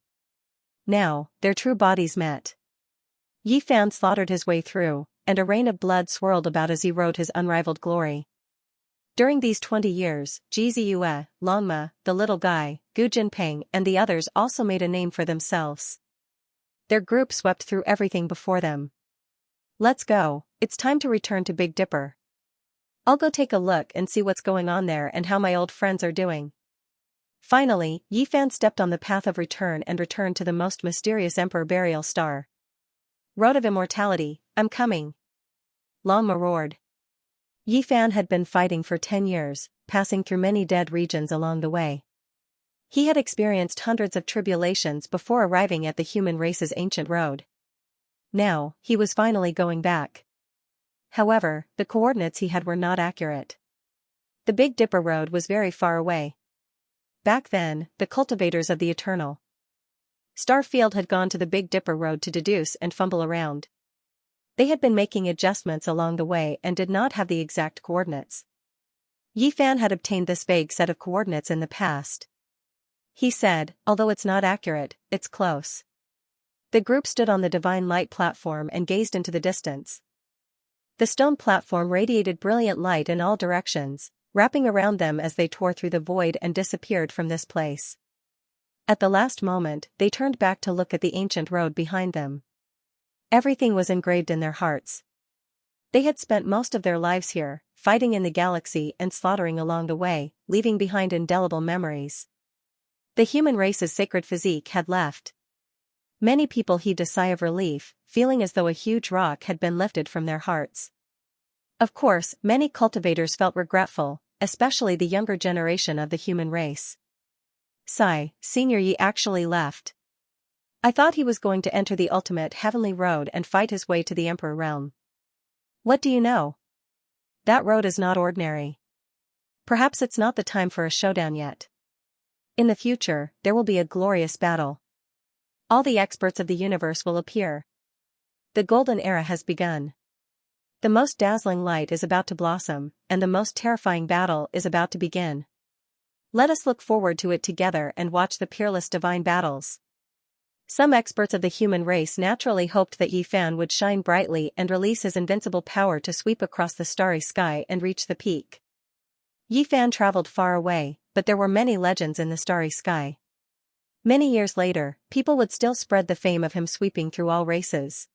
Now, their true bodies met. Yi Fan slaughtered his way through, and a rain of blood swirled about as he rode his unrivaled glory. During these 20 years, Ji Ziyue, Longma, the little guy, Gu Jinping and the others also made a name for themselves. Their group swept through everything before them. Let's go, it's time to return to Big Dipper. I'll go take a look and see what's going on there and how my old friends are doing. Finally, Yi Fan stepped on the path of return and returned to the most mysterious Emperor Burial Star. Road of Immortality, I'm coming. Longma roared. Yi Fan had been fighting for 10 years, passing through many dead regions along the way. He had experienced hundreds of tribulations before arriving at the human race's ancient road. Now, he was finally going back. However, the coordinates he had were not accurate. The Big Dipper Road was very far away. Back then, the cultivators of the Eternal Star Field had gone to the Big Dipper Road to deduce and fumble around. They had been making adjustments along the way and did not have the exact coordinates. Yi Fan had obtained this vague set of coordinates in the past. He said, although it's not accurate, it's close. The group stood on the divine light platform and gazed into the distance. The stone platform radiated brilliant light in all directions, wrapping around them as they tore through the void and disappeared from this place. At the last moment, they turned back to look at the ancient road behind them. Everything was engraved in their hearts. They had spent most of their lives here, fighting in the galaxy and slaughtering along the way, leaving behind indelible memories. The human race's sacred physique had left. Many people heaved a sigh of relief, feeling as though a huge rock had been lifted from their hearts. Of course, many cultivators felt regretful, especially the younger generation of the human race. Sigh, Senior Yi actually left. I thought he was going to enter the ultimate heavenly road and fight his way to the Emperor realm. What do you know? That road is not ordinary. Perhaps it's not the time for a showdown yet. In the future, there will be a glorious battle. All the experts of the universe will appear. The golden era has begun. The most dazzling light is about to blossom, and the most terrifying battle is about to begin. Let us look forward to it together and watch the peerless divine battles. Some experts of the human race naturally hoped that Yi Fan would shine brightly and release his invincible power to sweep across the starry sky and reach the peak. Yi Fan traveled far away, but there were many legends in the starry sky. Many years later, people would still spread the fame of him sweeping through all races.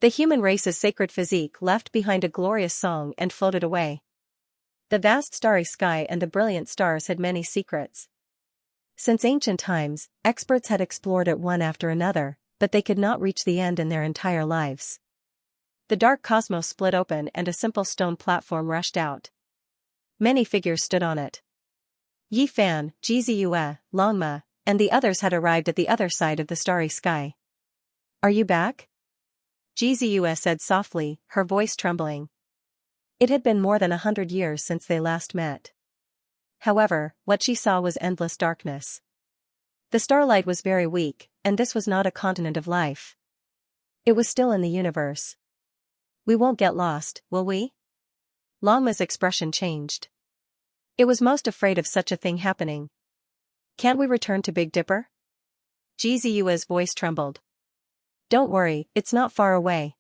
The human race's sacred physique left behind a glorious song and floated away. The vast starry sky and the brilliant stars had many secrets. Since ancient times, experts had explored it one after another, but they could not reach the end in their entire lives. The dark cosmos split open and a simple stone platform rushed out. Many figures stood on it. Yi Fan, Ji Ziyue, Longma, and the others had arrived at the other side of the starry sky. Are you back? Ji Ziyue said softly, her voice trembling. It had been more than 100 years since they last met. However, what she saw was endless darkness. The starlight was very weak, and this was not a continent of life. It was still in the universe. We won't get lost, will we? Longma's expression changed. It was most afraid of such a thing happening. Can't we return to Big Dipper? Ji Ziyue's voice trembled. Don't worry, it's not far away.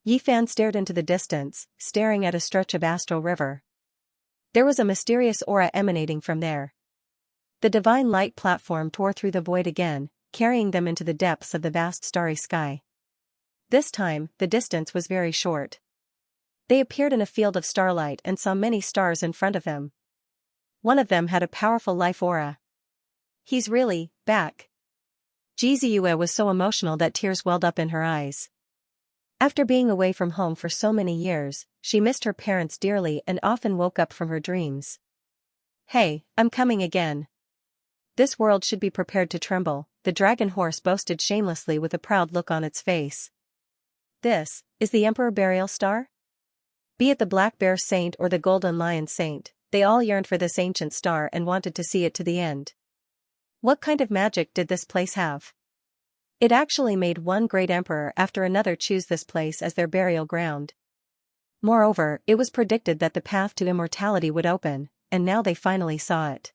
Yi Fan stared into the distance, staring at a stretch of astral river. There was a mysterious aura emanating from there. The divine light platform tore through the void again, carrying them into the depths of the vast starry sky. This time, the distance was very short. They appeared in a field of starlight and saw many stars in front of them. One of them had a powerful life aura. He's really back. Ji Ziyue was so emotional that tears welled up in her eyes. After being away from home for so many years, she missed her parents dearly and often woke up from her dreams. Hey, I'm coming again. This world should be prepared to tremble, the dragon horse boasted shamelessly with a proud look on its face. This is the Emperor Burial Star? Be it the Black Bear Saint or the Golden Lion Saint, they all yearned for this ancient star and wanted to see it to the end. What kind of magic did this place have? It actually made one great emperor after another choose this place as their burial ground. Moreover, it was predicted that the path to immortality would open, and now they finally saw it.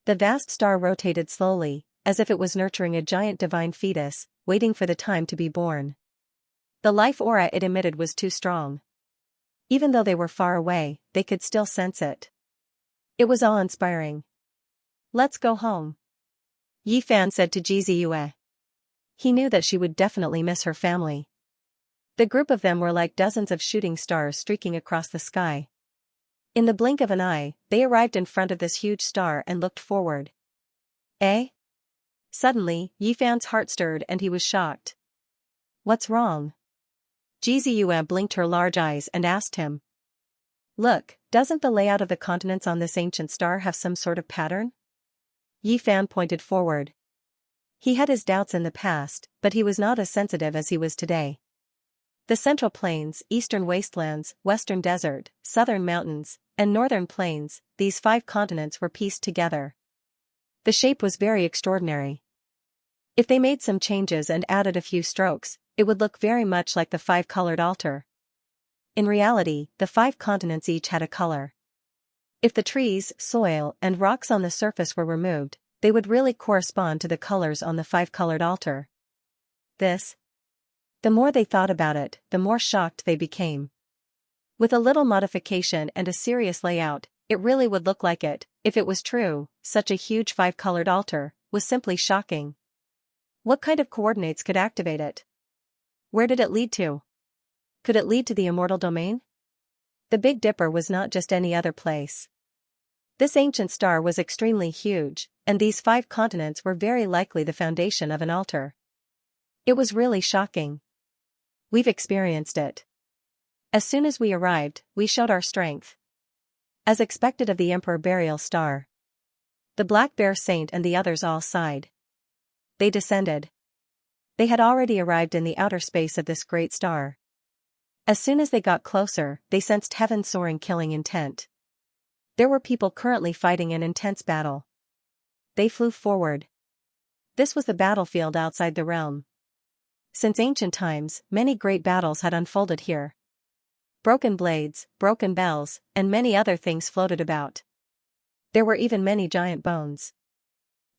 The vast star rotated slowly, as if it was nurturing a giant divine fetus, waiting for the time to be born. The life aura it emitted was too strong. Even though they were far away, they could still sense it. It was awe-inspiring. "Let's go home," Yi Fan said to Jiziyue. He knew that she would definitely miss her family. The group of them were like dozens of shooting stars streaking across the sky. In the blink of an eye, they arrived in front of this huge star and looked forward. Eh? Suddenly, Yi Fan's heart stirred and he was shocked. "What's wrong?" Jiziyue blinked her large eyes and asked him. "Look, doesn't the layout of the continents on this ancient star have some sort of pattern?" Yi Fan pointed forward. He had his doubts in the past, but he was not as sensitive as he was today. The Central Plains, Eastern Wastelands, Western Desert, Southern Mountains, and Northern Plains, these 5 continents were pieced together. The shape was very extraordinary. If they made some changes and added a few strokes, it would look very much like the 5-colored altar. In reality, the 5 continents each had a color. If the trees, soil, and rocks on the surface were removed, they would really correspond to the colors on the 5-colored altar. The more they thought about it, the more shocked they became. With a little modification and a serious layout, it really would look like it. If it was true, such a huge 5-colored altar was simply shocking. What kind of coordinates could activate it? Where did it lead to? Could it lead to the immortal domain? The Big Dipper was not just any other place. This ancient star was extremely huge, and these 5 continents were very likely the foundation of an altar. It was really shocking. We've experienced it. As soon as we arrived, we showed our strength. As expected of the Emperor Burial Star. The Black Bear Saint and the others all sighed. They descended. They had already arrived in the outer space of this great star. As soon as they got closer, they sensed heaven's soaring killing intent. There were people currently fighting an intense battle. They flew forward. This was the battlefield outside the realm. Since ancient times, many great battles had unfolded here. Broken blades, broken bells, and many other things floated about. There were even many giant bones.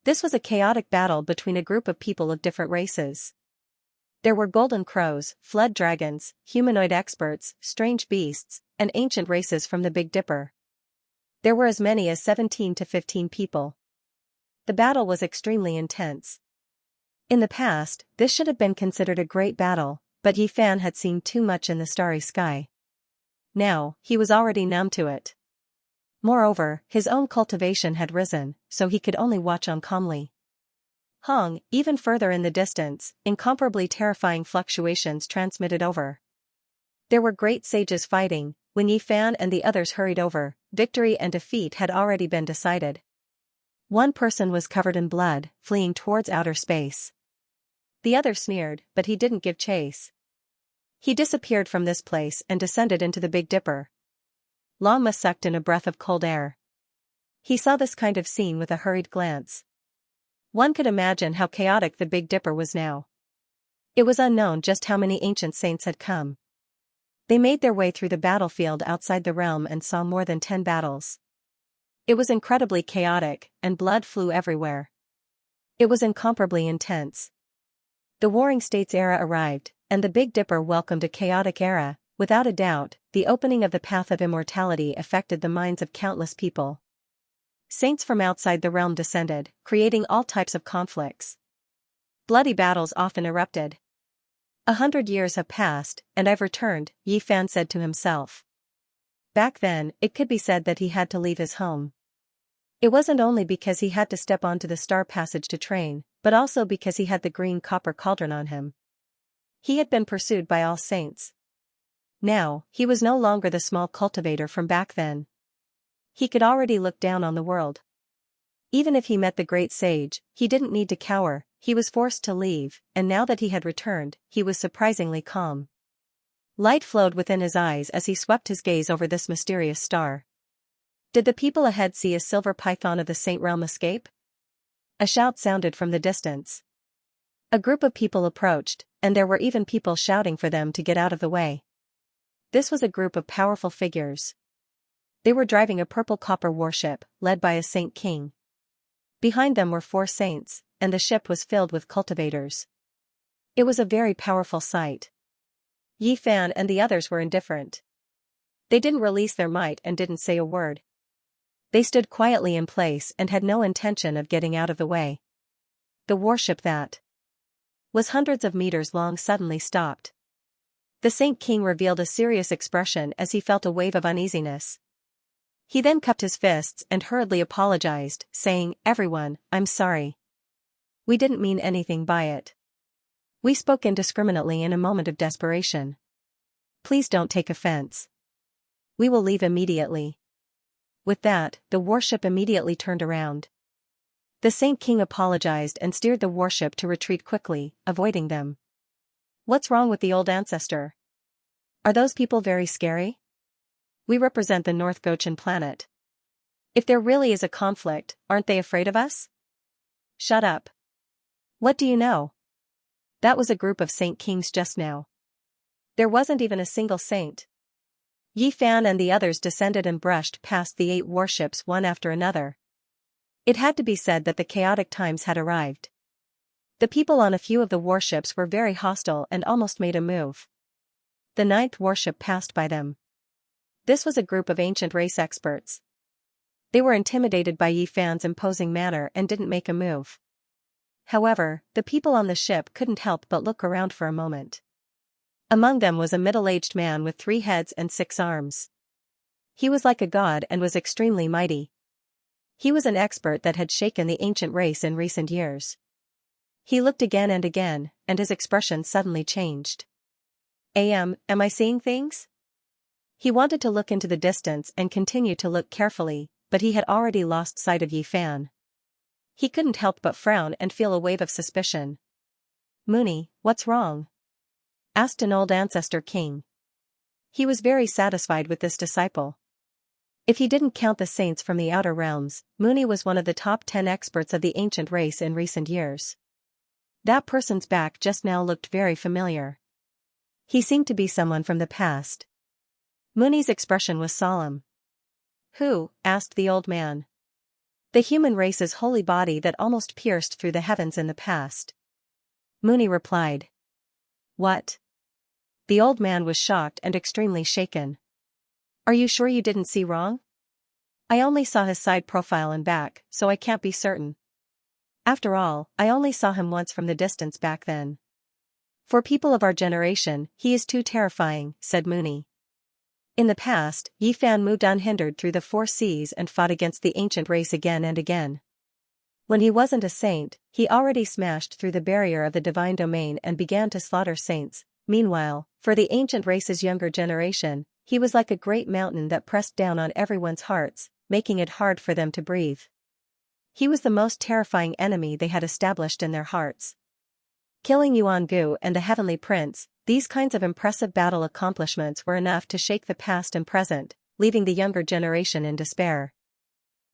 This was a chaotic battle between a group of people of different races. There were golden crows, flood dragons, humanoid experts, strange beasts, and ancient races from the Big Dipper. There were as many as 17 to 15 people. The battle was extremely intense. In the past, this should have been considered a great battle, but Yi Fan had seen too much in the starry sky. Now, he was already numb to it. Moreover, his own cultivation had risen, so he could only watch on calmly. Even further in the distance, incomparably terrifying fluctuations transmitted over. There were great sages fighting. When Yi Fan and the others hurried over, victory and defeat had already been decided. One person was covered in blood, fleeing towards outer space. The other sneered, but he didn't give chase. He disappeared from this place and descended into the Big Dipper. Lama sucked in a breath of cold air. He saw this kind of scene with a hurried glance. One could imagine how chaotic the Big Dipper was now. It was unknown just how many ancient saints had come. They made their way through the battlefield outside the realm and saw more than 10 battles. It was incredibly chaotic, and blood flew everywhere. It was incomparably intense. The Warring States era arrived, and the Big Dipper welcomed a chaotic era. Without a doubt, the opening of the path of immortality affected the minds of countless people. Saints from outside the realm descended, creating all types of conflicts. Bloody battles often erupted. 100 years have passed, and I've returned, Yi Fan said to himself. Back then, it could be said that he had to leave his home. It wasn't only because he had to step onto the star passage to train, but also because he had the green copper cauldron on him. He had been pursued by all saints. Now, he was no longer the small cultivator from back then. He could already look down on the world. Even if he met the great sage, he didn't need to cower. He was forced to leave, and now that he had returned, he was surprisingly calm. Light flowed within his eyes as he swept his gaze over this mysterious star. Did the people ahead see a silver python of the Saint Realm escape? A shout sounded from the distance. A group of people approached, and there were even people shouting for them to get out of the way. This was a group of powerful figures. They were driving a purple copper warship, led by a saint king. Behind them were 4 saints, and the ship was filled with cultivators. It was a very powerful sight. Yi Fan and the others were indifferent. They didn't release their might and didn't say a word. They stood quietly in place and had no intention of getting out of the way. The warship that was hundreds of meters long suddenly stopped. The Saint King revealed a serious expression as he felt a wave of uneasiness. He then cupped his fists and hurriedly apologized, saying, "Everyone, I'm sorry. We didn't mean anything by it. We spoke indiscriminately in a moment of desperation. Please don't take offense. We will leave immediately." With that, the warship immediately turned around. The Saint King apologized and steered the warship to retreat quickly, avoiding them. "What's wrong with the old ancestor? Are those people very scary? We represent the North Gochan planet. If there really is a conflict, aren't they afraid of us?" "Shut up. What do you know? That was a group of Saint Kings just now. There wasn't even a single saint." Yi Fan and the others descended and brushed past the 8 warships one after another. It had to be said that the chaotic times had arrived. The people on a few of the warships were very hostile and almost made a move. The 9th warship passed by them. This was a group of ancient race experts. They were intimidated by Yi Fan's imposing manner and didn't make a move. However, the people on the ship couldn't help but look around for a moment. Among them was a middle-aged man with 3 heads and 6 arms. He was like a god and was extremely mighty. He was an expert that had shaken the ancient race in recent years. He looked again, and his expression suddenly changed. Am I seeing things?" He wanted to look into the distance and continue to look carefully, but he had already lost sight of Yi Fan. He couldn't help but frown and feel a wave of suspicion. "Mooney, what's wrong?" asked an old ancestor king. He was very satisfied with this disciple. If he didn't count the saints from the outer realms, Mooney was one of the top 10 experts of the ancient race in recent years. That person's back just now looked very familiar. He seemed to be someone from the past. Mooney's expression was solemn. "Who?" asked the old man. "The human race's holy body that almost pierced through the heavens in the past." Mooney replied. "What?" The old man was shocked and extremely shaken. "Are you sure you didn't see wrong? I only saw his side profile and back, so I can't be certain. After all, I only saw him once from the distance back then. For people of our generation, he is too terrifying," said Mooney. In the past, Yi Fan moved unhindered through the 4 seas and fought against the ancient race again and again. When he wasn't a saint, he already smashed through the barrier of the divine domain and began to slaughter saints. Meanwhile, for the ancient race's younger generation, he was like a great mountain that pressed down on everyone's hearts, making it hard for them to breathe. He was the most terrifying enemy they had established in their hearts. Killing Yuan Gu and the Heavenly Prince, these kinds of impressive battle accomplishments were enough to shake the past and present, leaving the younger generation in despair.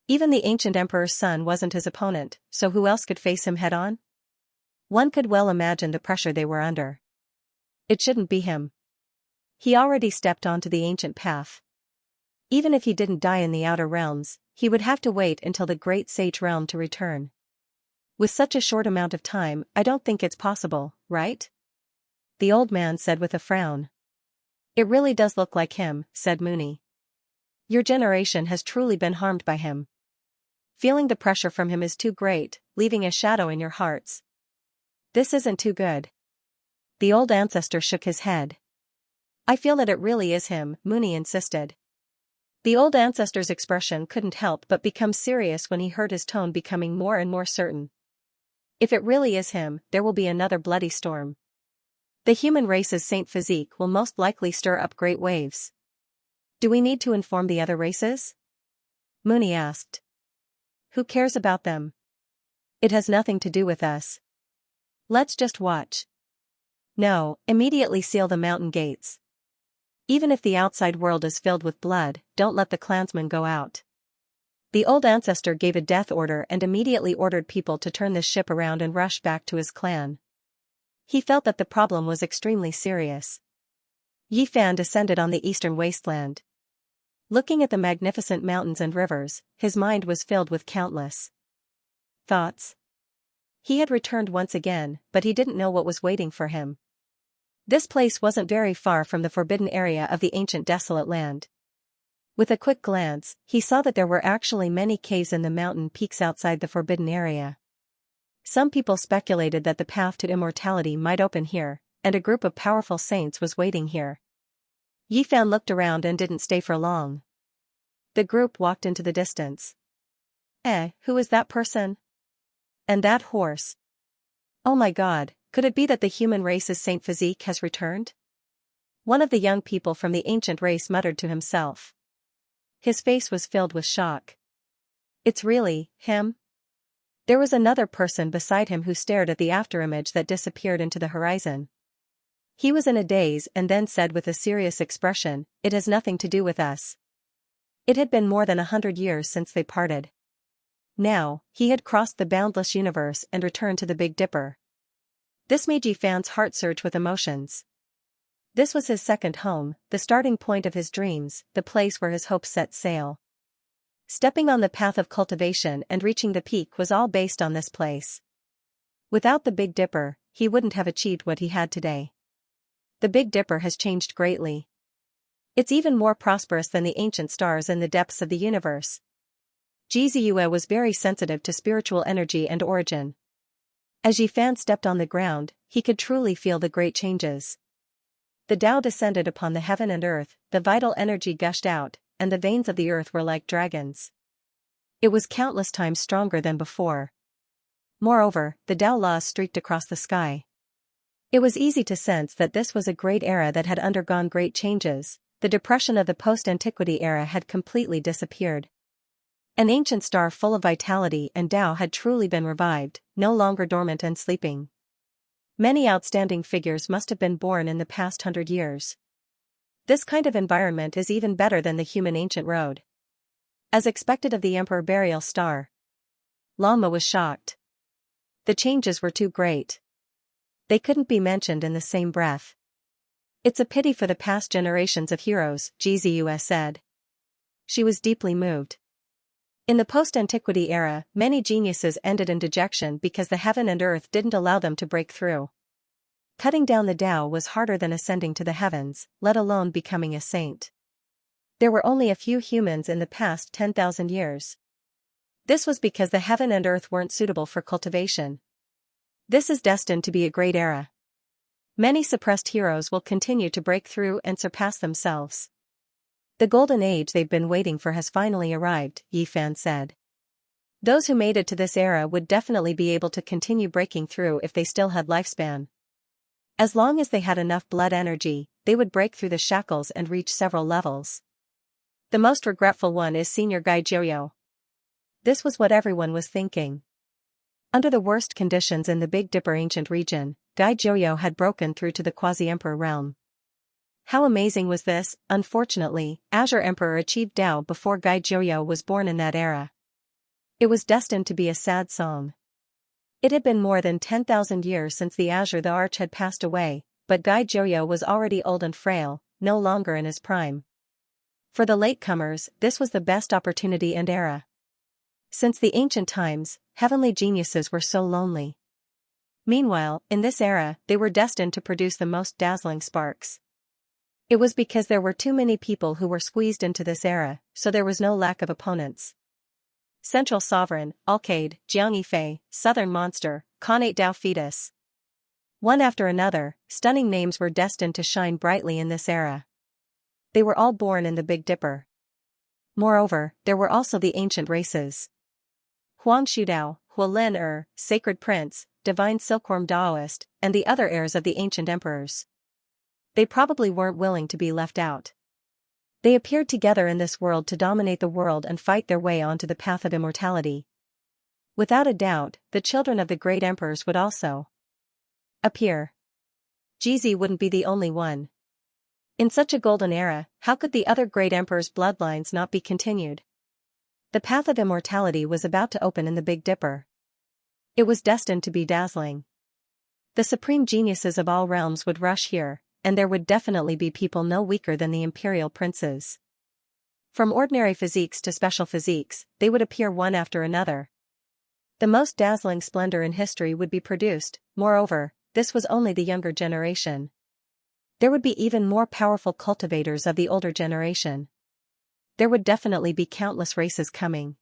Even the ancient emperor's son wasn't his opponent, so who else could face him head-on? One could well imagine the pressure they were under. It shouldn't be him. He already stepped onto the ancient path. Even if he didn't die in the outer realms, he would have to wait until the great sage realm to return. With such a short amount of time, I don't think it's possible, right? The old man said with a frown. "It really does look like him," said Mooney. "Your generation has truly been harmed by him. Feeling the pressure from him is too great, leaving a shadow in your hearts. This isn't too good." The old ancestor shook his head. "I feel that it really is him," Mooney insisted. The old ancestor's expression couldn't help but become serious when he heard his tone becoming more and more certain. "If it really is him, there will be another bloody storm. The human race's saint physique will most likely stir up great waves." "Do we need to inform the other races?" Mooney asked. "Who cares about them? It has nothing to do with us. Let's just watch." "No, immediately seal the mountain gates. Even if the outside world is filled with blood, don't let the clansmen go out." The old ancestor gave a death order and immediately ordered people to turn the ship around and rush back to his clan. He felt that the problem was extremely serious. Yi Fan descended on the eastern wasteland. Looking at the magnificent mountains and rivers, his mind was filled with countless thoughts. He had returned once again, but he didn't know what was waiting for him. This place wasn't very far from the forbidden area of the ancient desolate land. With a quick glance, he saw that there were actually many caves in the mountain peaks outside the forbidden area. Some people speculated that the path to immortality might open here, and a group of powerful saints was waiting here. Yi Fan looked around and didn't stay for long. The group walked into the distance. Who is that person? And that horse? Oh my god, could it be that the human race's Saint Physique has returned? One of the young people from the ancient race muttered to himself. His face was filled with shock. It's really him? There was another person beside him who stared at the afterimage that disappeared into the horizon. He was in a daze and then said with a serious expression, "It has nothing to do with us." It had been more than 100 years since they parted. Now, he had crossed the boundless universe and returned to the Big Dipper. This made Yi Fan's heart surge with emotions. This was his second home, the starting point of his dreams, the place where his hopes set sail. Stepping on the path of cultivation and reaching the peak was all based on this place. Without the Big Dipper, he wouldn't have achieved what he had today. The Big Dipper has changed greatly. It's even more prosperous than the ancient stars in the depths of the universe. Xianxia was very sensitive to spiritual energy and origin. As Yi Fan stepped on the ground, he could truly feel the great changes. The Tao descended upon the heaven and earth, the vital energy gushed out, and the veins of the earth were like dragons. It was countless times stronger than before. Moreover, the Tao laws streaked across the sky. It was easy to sense that this was a great era that had undergone great changes. The depression of the post-antiquity era had completely disappeared. An ancient star full of vitality and Tao had truly been revived, no longer dormant and sleeping. Many outstanding figures must have been born in the past 100 years. This kind of environment is even better than the human ancient road. As expected of the Emperor Burial Star. Lama was shocked. The changes were too great. They couldn't be mentioned in the same breath. It's a pity for the past generations of heroes, Xianxia said. She was deeply moved. In the post-antiquity era, many geniuses ended in dejection because the heaven and earth didn't allow them to break through. Cutting down the Tao was harder than ascending to the heavens, let alone becoming a saint. There were only a few humans in the past 10,000 years. This was because the heaven and earth weren't suitable for cultivation. This is destined to be a great era. Many suppressed heroes will continue to break through and surpass themselves. The golden age they've been waiting for has finally arrived, Yi Fan said. Those who made it to this era would definitely be able to continue breaking through if they still had lifespan. As long as they had enough blood energy, they would break through the shackles and reach several levels. The most regretful one is Senior Gai Joyo. This was what everyone was thinking. Under the worst conditions in the Big Dipper ancient region, Gai Joyo had broken through to the quasi-emperor realm. How amazing was this? Unfortunately, Azure Emperor achieved Tao before Gai Joyo was born in that era. It was destined to be a sad song. It had been more than 10,000 years since the Azure the Arch had passed away, but Gai Joyo was already old and frail, no longer in his prime. For the latecomers, this was the best opportunity and era. Since the ancient times, heavenly geniuses were so lonely. Meanwhile, in this era, they were destined to produce the most dazzling sparks. It was because there were too many people who were squeezed into this era, so there was no lack of opponents. Central Sovereign, Alcade, Jiangyi Southern Monster, Connate Dao Fetus. One after another, stunning names were destined to shine brightly in this era. They were all born in the Big Dipper. Moreover, there were also the ancient races. Huang Shudao, Huolin Sacred Prince, Divine Silkworm Daoist, and the other heirs of the ancient emperors. They probably weren't willing to be left out. They appeared together in this world to dominate the world and fight their way onto the path of immortality. Without a doubt, the children of the great emperors would also appear. Jizi wouldn't be the only one. In such a golden era, how could the other great emperors' bloodlines not be continued? The path of immortality was about to open in the Big Dipper. It was destined to be dazzling. The supreme geniuses of all realms would rush here, and there would definitely be people no weaker than the imperial princes. From ordinary physiques to special physiques, they would appear one after another. The most dazzling splendor in history would be produced. Moreover, this was only the younger generation. There would be even more powerful cultivators of the older generation. There would definitely be countless races coming.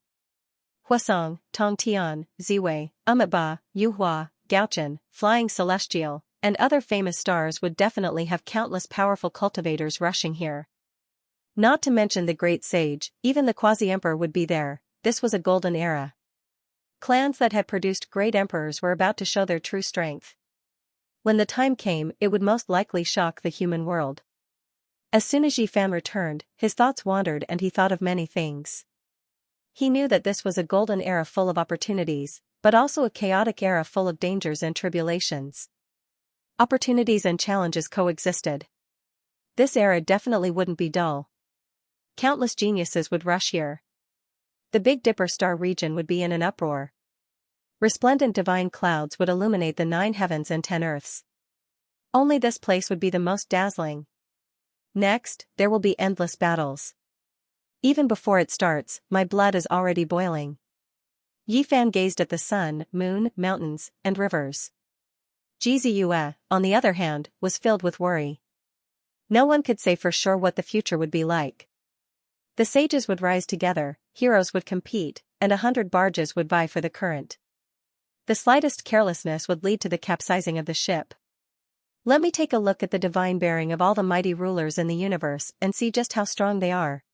Huasong, Tongtian, Ziwei, Umeba, Yuhua, Gaochen, Flying Celestial, and other famous stars would definitely have countless powerful cultivators rushing here. Not to mention the great sage, even the quasi-emperor would be there. This was a golden era. Clans that had produced great emperors were about to show their true strength. When the time came, it would most likely shock the human world. As soon as Yifan returned, his thoughts wandered and he thought of many things. He knew that this was a golden era full of opportunities, but also a chaotic era full of dangers and tribulations. Opportunities and challenges coexisted. This era definitely wouldn't be dull. Countless geniuses would rush here. The Big Dipper star region would be in an uproar. Resplendent divine clouds would illuminate the 9 heavens and 10 earths. Only this place would be the most dazzling. Next, there will be endless battles. Even before it starts, my blood is already boiling. Yifan gazed at the sun, moon, mountains, and rivers. Jiziyue, on the other hand, was filled with worry. No one could say for sure what the future would be like. The sages would rise together, heroes would compete, and 100 barges would vie for the current. The slightest carelessness would lead to the capsizing of the ship. Let me take a look at the divine bearing of all the mighty rulers in the universe and see just how strong they are.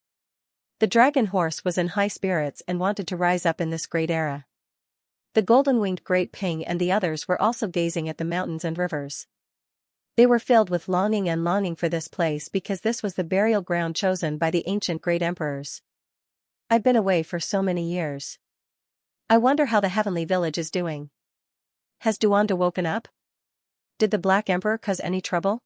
The dragon horse was in high spirits and wanted to rise up in this great era. The golden-winged Great Ping and the others were also gazing at the mountains and rivers. They were filled with longing for this place because this was the burial ground chosen by the ancient great emperors. I've been away for so many years. I wonder how the heavenly village is doing. Has Duanda woken up? Did the Black Emperor cause any trouble?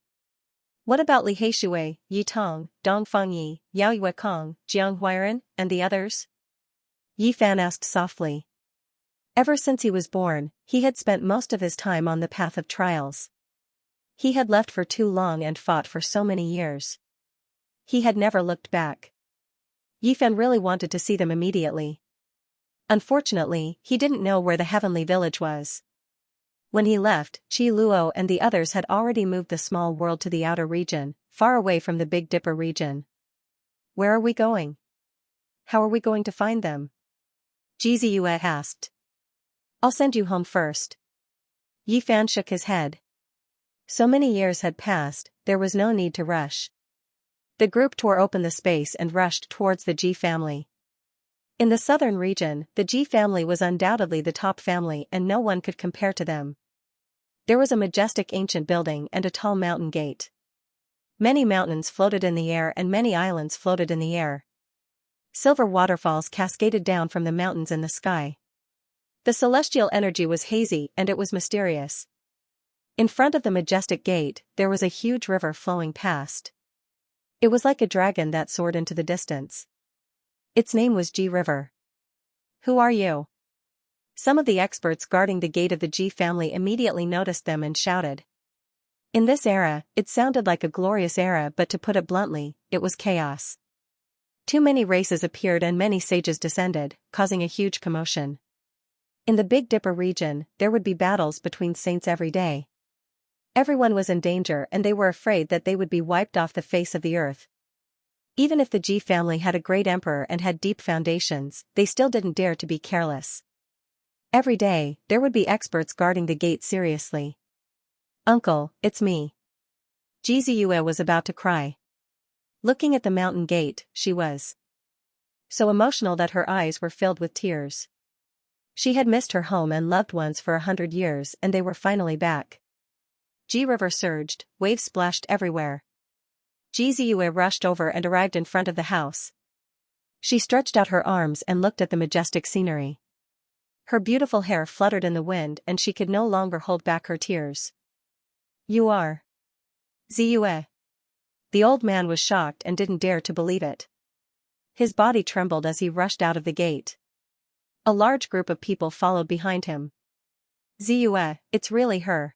What about Li Heishui, Yi Tong, Dong Fengyi, Yao Yuekong, Jiang Huairen, and the others? Yifan asked softly. Ever since he was born, he had spent most of his time on the path of trials. He had left for too long and fought for so many years. He had never looked back. Yifan really wanted to see them immediately. Unfortunately, he didn't know where the heavenly village was. When he left, Qi Luo and the others had already moved the small world to the outer region, far away from the Big Dipper region. Where are we going? How are we going to find them? Jiziyue asked. I'll send you home first. Yifan shook his head. So many years had passed, there was no need to rush. The group tore open the space and rushed towards the Ji family. In the southern region, the Ji family was undoubtedly the top family and no one could compare to them. There was a majestic ancient building and a tall mountain gate. Many mountains floated in the air and many islands floated in the air. Silver waterfalls cascaded down from the mountains in the sky. The celestial energy was hazy and it was mysterious. In front of the majestic gate, there was a huge river flowing past. It was like a dragon that soared into the distance. Its name was Ji River. Who are you? Some of the experts guarding the gate of the Ji family immediately noticed them and shouted. In this era, it sounded like a glorious era, but to put it bluntly, it was chaos. Too many races appeared and many sages descended, causing a huge commotion. In the Big Dipper region, there would be battles between saints every day. Everyone was in danger and they were afraid that they would be wiped off the face of the earth. Even if the Ji family had a great emperor and had deep foundations, they still didn't dare to be careless. Every day, there would be experts guarding the gate seriously. Uncle, it's me. Jiziyue was about to cry. Looking at the mountain gate, she was so emotional that her eyes were filled with tears. She had missed her home and loved ones for 100 years and they were finally back. Ji River surged, waves splashed everywhere. Jiziyue rushed over and arrived in front of the house. She stretched out her arms and looked at the majestic scenery. Her beautiful hair fluttered in the wind and she could no longer hold back her tears. You are Ziyue. The old man was shocked and didn't dare to believe it. His body trembled as he rushed out of the gate. A large group of people followed behind him. Ziyue, it's really her.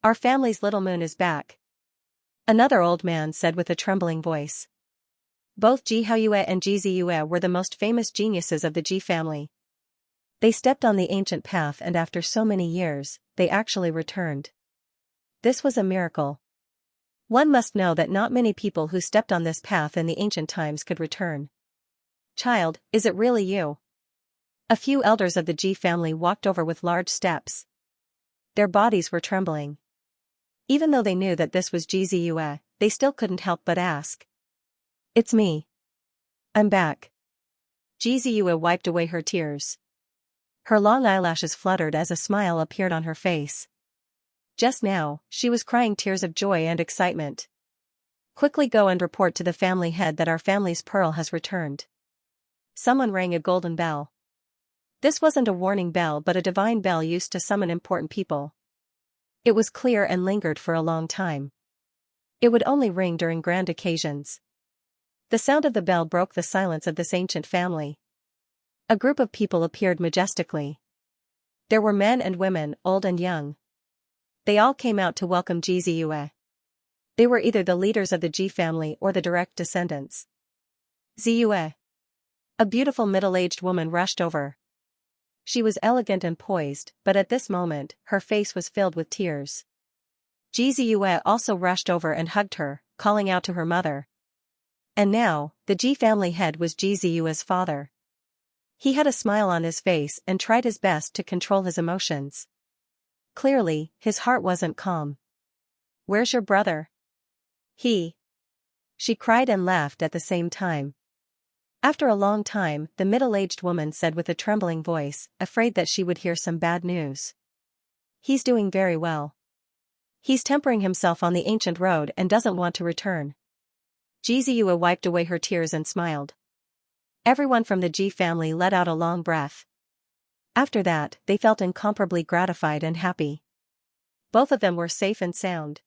Our family's little moon is back. Another old man said with a trembling voice. Both Ji Haoyue and Ji Ziyue were the most famous geniuses of the Ji family. They stepped on the ancient path, and after so many years, they actually returned. This was a miracle. One must know that not many people who stepped on this path in the ancient times could return. Child, is it really you? A few elders of the Ji family walked over with large steps. Their bodies were trembling. Even though they knew that this was Ji Ziyue, they still couldn't help but ask. It's me. I'm back. Ji Ziyue wiped away her tears. Her long eyelashes fluttered as a smile appeared on her face. Just now, she was crying tears of joy and excitement. Quickly go and report to the family head that our family's pearl has returned. Someone rang a golden bell. This wasn't a warning bell but a divine bell used to summon important people. It was clear and lingered for a long time. It would only ring during grand occasions. The sound of the bell broke the silence of this ancient family. A group of people appeared majestically. There were men and women, old and young. They all came out to welcome Ji Ziyue. They were either the leaders of the Ji family or the direct descendants. Ziyue. A beautiful middle-aged woman rushed over. She was elegant and poised, but at this moment, her face was filled with tears. Ji Ziyue also rushed over and hugged her, calling out to her mother. And now, the Ji family head was Ji Ziyue's father. He had a smile on his face and tried his best to control his emotions. Clearly, his heart wasn't calm. Where's your brother? She cried and laughed at the same time. After a long time, the middle-aged woman said with a trembling voice, afraid that she would hear some bad news. He's doing very well. He's tempering himself on the ancient road and doesn't want to return. Ji Ziyue wiped away her tears and smiled. Everyone from the Ji family let out a long breath. After that, they felt incomparably gratified and happy. Both of them were safe and sound.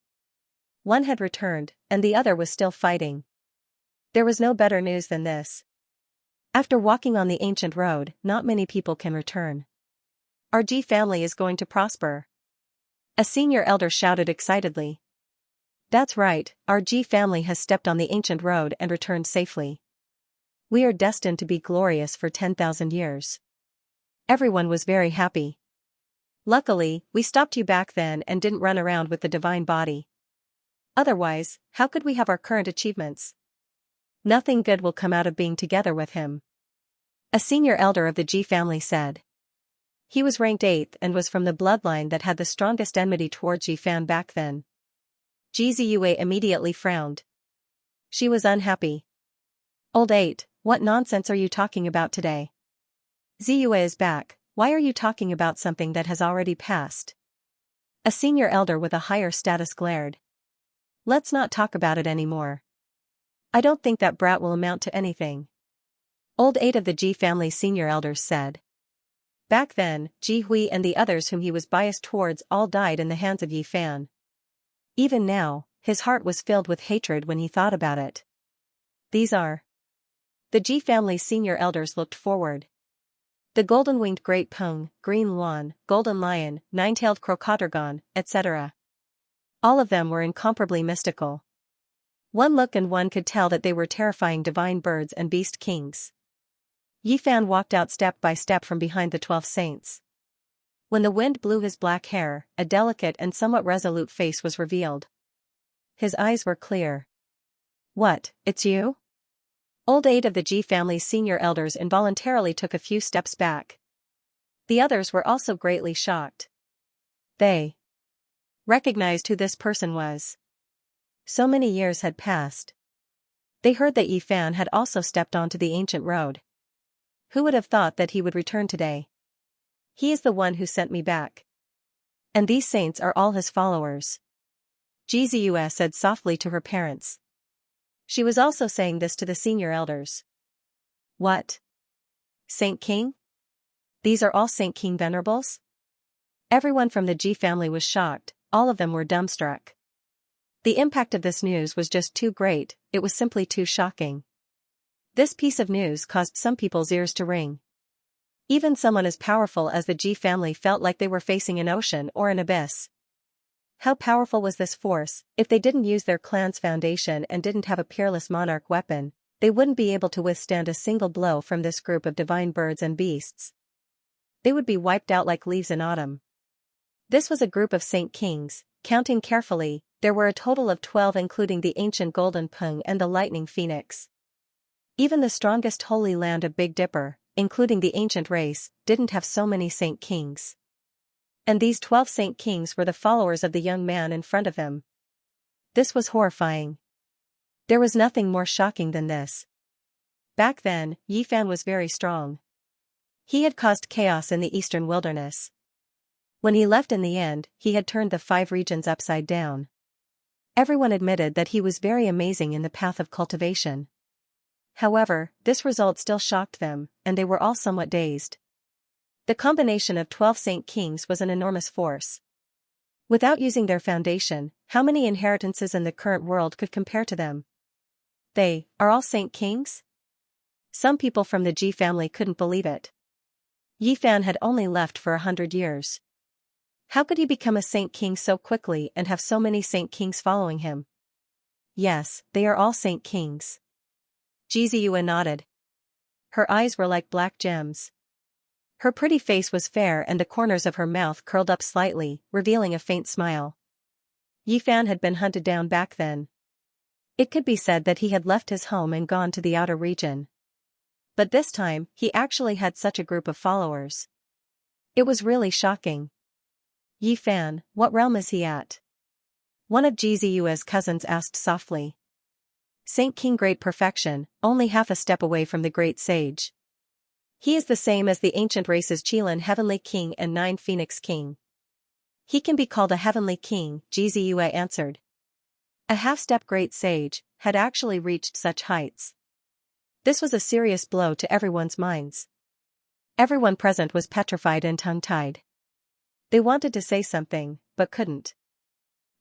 One had returned, and the other was still fighting. There was no better news than this. After walking on the ancient road, not many people can return. Our Ji family is going to prosper. A senior elder shouted excitedly. That's right, our Ji family has stepped on the ancient road and returned safely. We are destined to be glorious for 10,000 years. Everyone was very happy. Luckily, we stopped you back then and didn't run around with the divine body. Otherwise, how could we have our current achievements? Nothing good will come out of being together with him. A senior elder of the Ji family said. He was ranked 8th and was from the bloodline that had the strongest enmity toward Ji Fan back then. Ji Ziyue immediately frowned. She was unhappy. Old 8, what nonsense are you talking about today? Ziyue is back, why are you talking about something that has already passed? A senior elder with a higher status glared. Let's not talk about it anymore. I don't think that brat will amount to anything. Old 8 of the Ji family's senior elders said. Back then, Ji Hui and the others whom he was biased towards all died in the hands of Yi Fan. Even now, his heart was filled with hatred when he thought about it. These are. The Ji family's senior elders looked forward. The golden-winged great pung, green luan, golden lion, nine-tailed crocodragon, etc. All of them were incomparably mystical. One look and one could tell that they were terrifying divine birds and beast kings. Yi Fan walked out step by step from behind the 12 saints. When the wind blew his black hair, a delicate and somewhat resolute face was revealed. His eyes were clear. What, it's you? Old 8 of the Ji family's senior elders involuntarily took a few steps back. The others were also greatly shocked. They recognized who this person was. So many years had passed. They heard that Yi Fan had also stepped onto the ancient road. Who would have thought that he would return today? He is the one who sent me back. And these saints are all his followers. Ji Ziyue said softly to her parents. She was also saying this to the senior elders. What? Saint King? These are all Saint King venerables? Everyone from the Ji family was shocked, all of them were dumbstruck. The impact of this news was just too great, it was simply too shocking. This piece of news caused some people's ears to ring. Even someone as powerful as the Ji family felt like they were facing an ocean or an abyss. How powerful was this force? If they didn't use their clan's foundation and didn't have a peerless monarch weapon, they wouldn't be able to withstand a single blow from this group of divine birds and beasts. They would be wiped out like leaves in autumn. This was a group of Saint Kings. Counting carefully, there were a total of 12, including the ancient Golden Pung and the Lightning Phoenix. Even the strongest Holy Land of Big Dipper, including the ancient race, didn't have so many Saint Kings. And these 12 Saint Kings were the followers of the young man in front of him. This was horrifying. There was nothing more shocking than this. Back then, Yi Fan was very strong. He had caused chaos in the eastern wilderness. When he left in the end, he had turned the 5 regions upside down. Everyone admitted that he was very amazing in the path of cultivation. However, this result still shocked them, and they were all somewhat dazed. The combination of 12 Saint Kings was an enormous force. Without using their foundation, how many inheritances in the current world could compare to them? They are all Saint Kings? Some people from the Ji family couldn't believe it. Yi Fan had only left for 100 years. How could he become a Saint King so quickly and have so many Saint Kings following him? Yes, they are all Saint Kings. Ji Ziyue nodded. Her eyes were like black gems. Her pretty face was fair and the corners of her mouth curled up slightly, revealing a faint smile. Yi Fan had been hunted down back then. It could be said that he had left his home and gone to the outer region. But this time, he actually had such a group of followers. It was really shocking. Yi Fan, what realm is he at? One of Ji Ziyue's cousins asked softly. Saint King Great Perfection, only half a step away from the Great Sage. He is the same as the ancient race's Qilin Heavenly King and 9 Phoenix King. He can be called a Heavenly King, Ji Ziyue answered. A half-step Great Sage had actually reached such heights. This was a serious blow to everyone's minds. Everyone present was petrified and tongue-tied. They wanted to say something, but couldn't.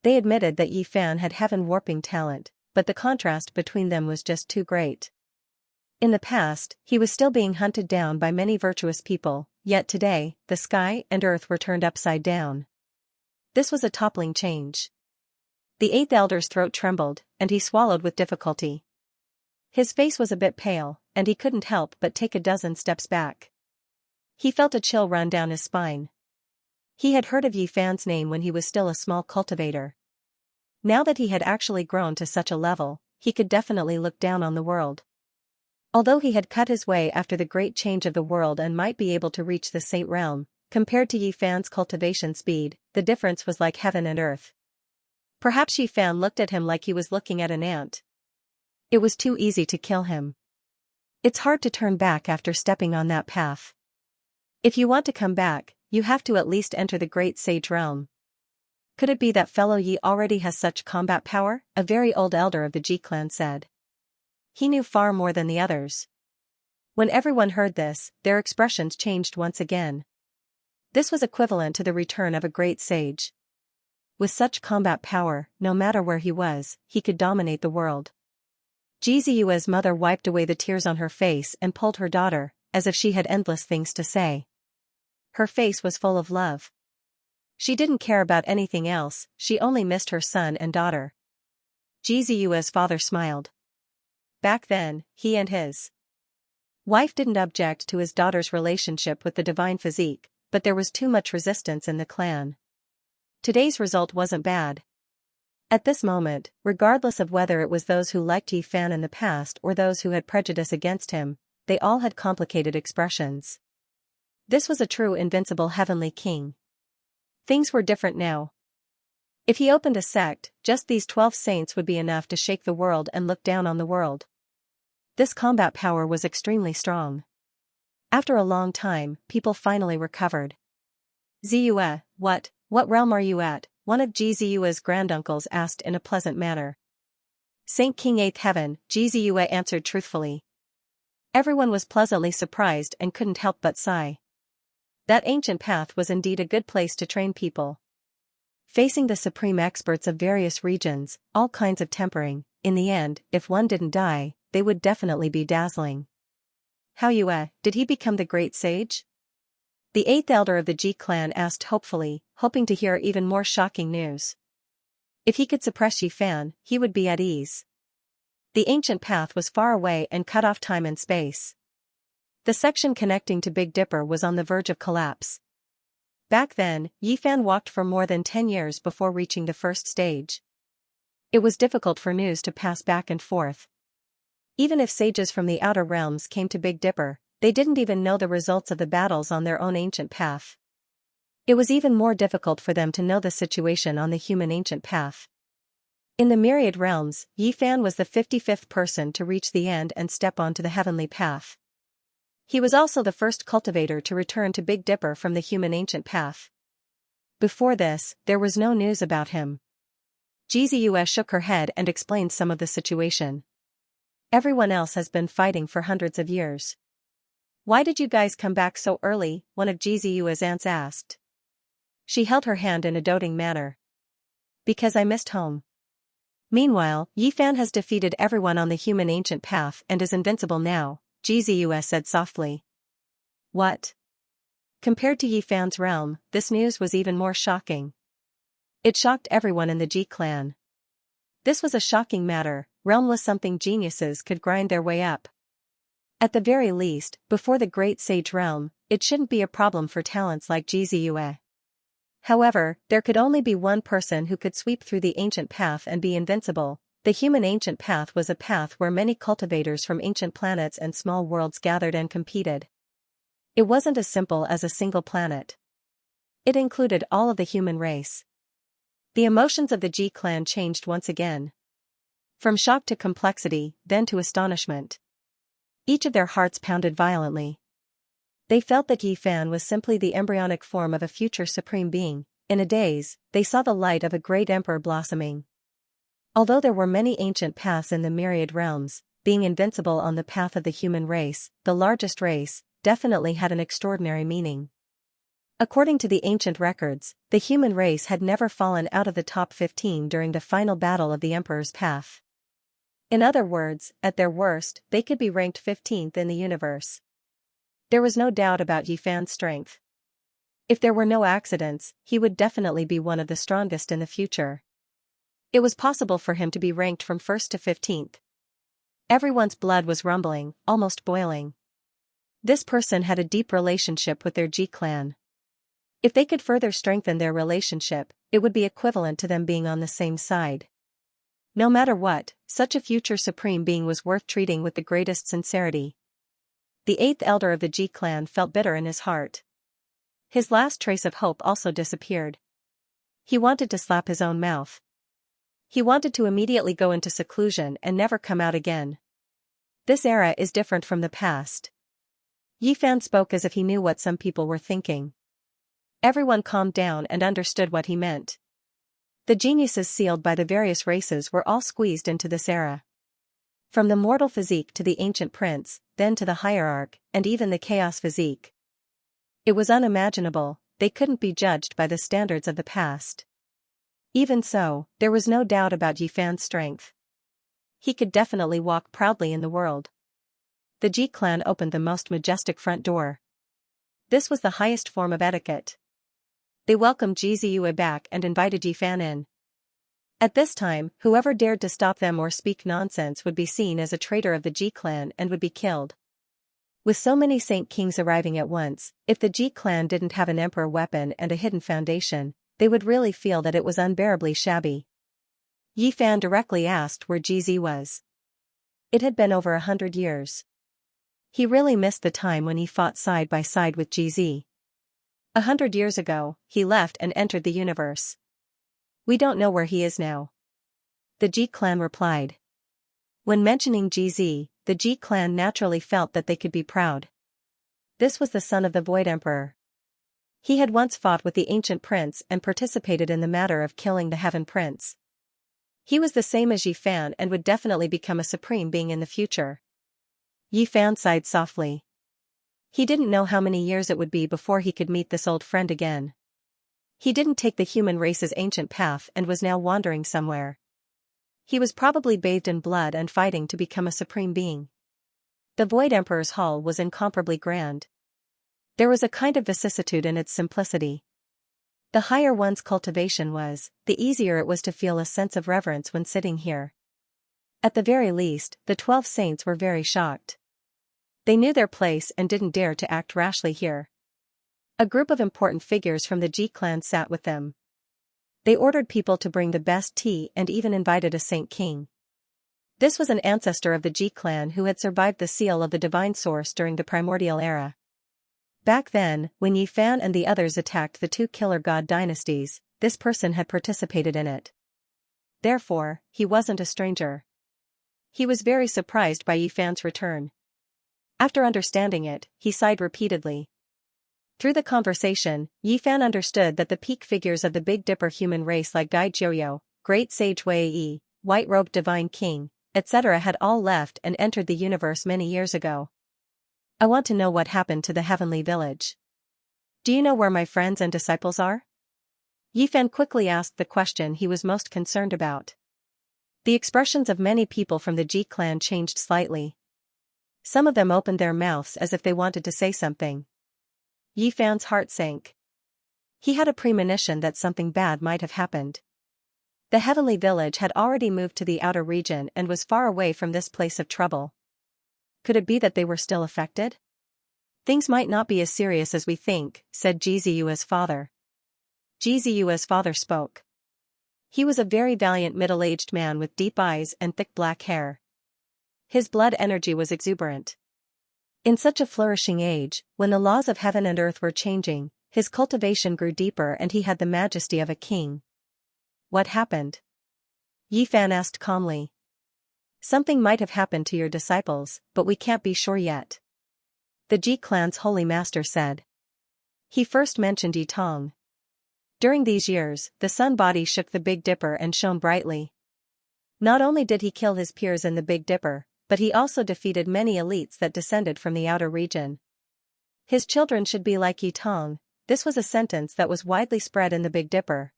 They admitted that Yi Fan had heaven-warping talent, but the contrast between them was just too great. In the past, he was still being hunted down by many virtuous people, yet today, the sky and earth were turned upside down. This was a toppling change. The 8th elder's throat trembled, and he swallowed with difficulty. His face was a bit pale, and he couldn't help but take a dozen steps back. He felt a chill run down his spine. He had heard of Yi Fan's name when he was still a small cultivator. Now that he had actually grown to such a level, he could definitely look down on the world. Although he had cut his way after the great change of the world and might be able to reach the Saint Realm, compared to Yi Fan's cultivation speed, the difference was like heaven and earth. Perhaps Yi Fan looked at him like he was looking at an ant. It was too easy to kill him. It's hard to turn back after stepping on that path. If you want to come back, you have to at least enter the Great Sage Realm. Could it be that fellow Yi already has such combat power? A very old elder of the Ji clan said. He knew far more than the others. When everyone heard this, their expressions changed once again. This was equivalent to the return of a great sage. With such combat power, no matter where he was, he could dominate the world. Ji Ziyue's mother wiped away the tears on her face and pulled her daughter, as if she had endless things to say. Her face was full of love. She didn't care about anything else, she only missed her son and daughter. Ji Ziyue's father smiled. Back then, he and his wife didn't object to his daughter's relationship with the divine physique, but there was too much resistance in the clan. Today's result wasn't bad. At this moment, regardless of whether it was those who liked Yi Fan in the past or those who had prejudice against him, they all had complicated expressions. This was a true invincible heavenly king. Things were different now. If he opened a sect, just these 12 saints would be enough to shake the world and look down on the world. This combat power was extremely strong. After a long time, people finally recovered. Ziyue, what realm are you at? One of Ji Ziyue's granduncles asked in a pleasant manner. Saint King 8th Heaven, Ji Ziyue answered truthfully. Everyone was pleasantly surprised and couldn't help but sigh. That ancient path was indeed a good place to train people. Facing the supreme experts of various regions, all kinds of tempering, in the end, if one didn't die, they would definitely be dazzling. How Yue, did he become the great sage? The 8th elder of the Ji clan asked hopefully, hoping to hear even more shocking news. If he could suppress Yi Fan, he would be at ease. The ancient path was far away and cut off time and space. The section connecting to Big Dipper was on the verge of collapse. Back then, Yi Fan walked for more than 10 years before reaching the first stage. It was difficult for news to pass back and forth. Even if sages from the outer realms came to Big Dipper, they didn't even know the results of the battles on their own ancient path. It was even more difficult for them to know the situation on the human ancient path. In the myriad realms, Yi Fan was the 55th person to reach the end and step onto the heavenly path. He was also the first cultivator to return to Big Dipper from the human ancient path. Before this, there was no news about him. Xianxia shook her head and explained some of the situation. Everyone else has been fighting for hundreds of years. Why did you guys come back so early? One of Xianxia's aunts asked. She held her hand in a doting manner. Because I missed home. Meanwhile, Yi Fan has defeated everyone on the human ancient path and is invincible now, Xianxia said softly. What? Compared to Yi Fan's realm, this news was even more shocking. It shocked everyone in the Ji clan. This was a shocking matter. Realm was something geniuses could grind their way up. At the very least, before the great sage realm, it shouldn't be a problem for talents like Xianxia. However, there could only be one person who could sweep through the ancient path and be invincible. The human ancient path was a path where many cultivators from ancient planets and small worlds gathered and competed. It wasn't as simple as a single planet. It included all of the human race. The emotions of the Ji clan changed once again. From shock to complexity, then to astonishment. Each of their hearts pounded violently. They felt that Yi Fan was simply the embryonic form of a future supreme being. In a daze, they saw the light of a great emperor blossoming. Although there were many ancient paths in the myriad realms, being invincible on the path of the human race, the largest race, definitely had an extraordinary meaning. According to the ancient records, the human race had never fallen out of the top 15 during the final battle of the Emperor's Path. In other words, at their worst, they could be ranked 15th in the universe. There was no doubt about Yi Fan's strength. If there were no accidents, he would definitely be one of the strongest in the future. It was possible for him to be ranked from 1st to 15th. Everyone's blood was rumbling, almost boiling. This person had a deep relationship with their Ji clan. If they could further strengthen their relationship, it would be equivalent to them being on the same side. No matter what, such a future supreme being was worth treating with the greatest sincerity. The 8th elder of the Ji clan felt bitter in his heart. His last trace of hope also disappeared. He wanted to slap his own mouth. He wanted to immediately go into seclusion and never come out again. This era is different from the past. Yi Fan spoke as if he knew what some people were thinking. Everyone calmed down and understood what he meant. The geniuses sealed by the various races were all squeezed into this era. From the mortal physique to the ancient prince, then to the hierarch, and even the chaos physique. It was unimaginable, they couldn't be judged by the standards of the past. Even so, there was no doubt about Yi Fan's strength. He could definitely walk proudly in the world. The Ji clan opened the most majestic front door. This was the highest form of etiquette. They welcomed Xianxia back and invited Yi Fan in. At this time, whoever dared to stop them or speak nonsense would be seen as a traitor of the Ji clan and would be killed. With so many Saint Kings arriving at once, if the Ji clan didn't have an emperor weapon and a hidden foundation, they would really feel that it was unbearably shabby. Yi Fan directly asked where Ji was. It had been over 100 years. He really missed the time when he fought side by side with Ji. 100 years ago, he left and entered the universe. We don't know where he is now. The Ji clan replied. When mentioning Ji, the Ji clan naturally felt that they could be proud. This was the son of the Void Emperor. He had once fought with the ancient prince and participated in the matter of killing the Heaven Prince. He was the same as Yi Fan and would definitely become a supreme being in the future. Yi Fan sighed softly. He didn't know how many years it would be before he could meet this old friend again. He didn't take the human race's ancient path and was now wandering somewhere. He was probably bathed in blood and fighting to become a supreme being. The Void Emperor's hall was incomparably grand. There was a kind of vicissitude in its simplicity. The higher one's cultivation was, the easier it was to feel a sense of reverence when sitting here. At the very least, the 12 saints were very shocked. They knew their place and didn't dare to act rashly here. A group of important figures from the Ji clan sat with them. They ordered people to bring the best tea and even invited a saint king. This was an ancestor of the Ji clan who had survived the seal of the divine source during the primordial era. Back then, when Yi Fan and the others attacked the two killer god dynasties, this person had participated in it. Therefore, he wasn't a stranger. He was very surprised by Yi Fan's return. After understanding it, he sighed repeatedly. Through the conversation, Yi Fan understood that the peak figures of the Big Dipper human race like Gai Jiuyo, Great Sage Wei Yi, White-Robed Divine King, etc. had all left and entered the universe many years ago. I want to know what happened to the heavenly village. Do you know where my friends and disciples are? Yi Fan quickly asked the question he was most concerned about. The expressions of many people from the Ji clan changed slightly. Some of them opened their mouths as if they wanted to say something. Yi Fan's heart sank. He had a premonition that something bad might have happened. The heavenly village had already moved to the outer region and was far away from this place of trouble. Could it be that they were still affected? Things might not be as serious as we think, said Ji Ziyua's father. Ji Ziyua's father spoke. He was a very valiant middle-aged man with deep eyes and thick black hair. His blood energy was exuberant. In such a flourishing age, when the laws of heaven and earth were changing, his cultivation grew deeper and he had the majesty of a king. What happened? Yi Fan asked calmly. Something might have happened to your disciples, but we can't be sure yet. The Ji clan's holy master said. He first mentioned Yi Tong. During these years, the sun body shook the Big Dipper and shone brightly. Not only did he kill his peers in the Big Dipper, but he also defeated many elites that descended from the outer region. His children should be like Yi Tong. This was a sentence that was widely spread in the Big Dipper.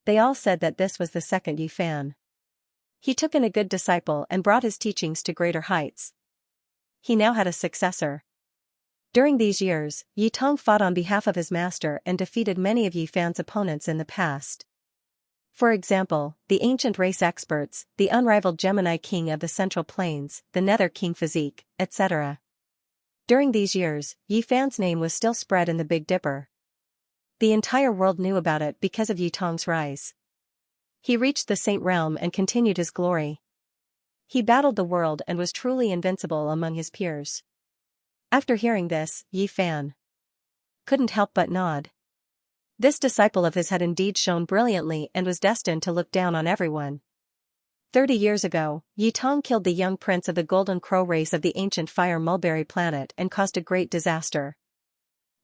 They all said that this was the second Yi Fan. He took in a good disciple and brought his teachings to greater heights. He now had a successor. During these years, Yi Tong fought on behalf of his master and defeated many of Yi Fan's opponents in the past. For example, the ancient race experts, the unrivaled Gemini king of the Central Plains, the Nether King Physique, etc. During these years, Yi Fan's name was still spread in the Big Dipper. The entire world knew about it because of Yi Tong's rise. He reached the Saint Realm and continued his glory. He battled the world and was truly invincible among his peers. After hearing this, Yi Fan couldn't help but nod. This disciple of his had indeed shone brilliantly and was destined to look down on everyone. 30 years ago, Yi Tong killed the young prince of the Golden Crow race of the ancient Fire Mulberry planet and caused a great disaster.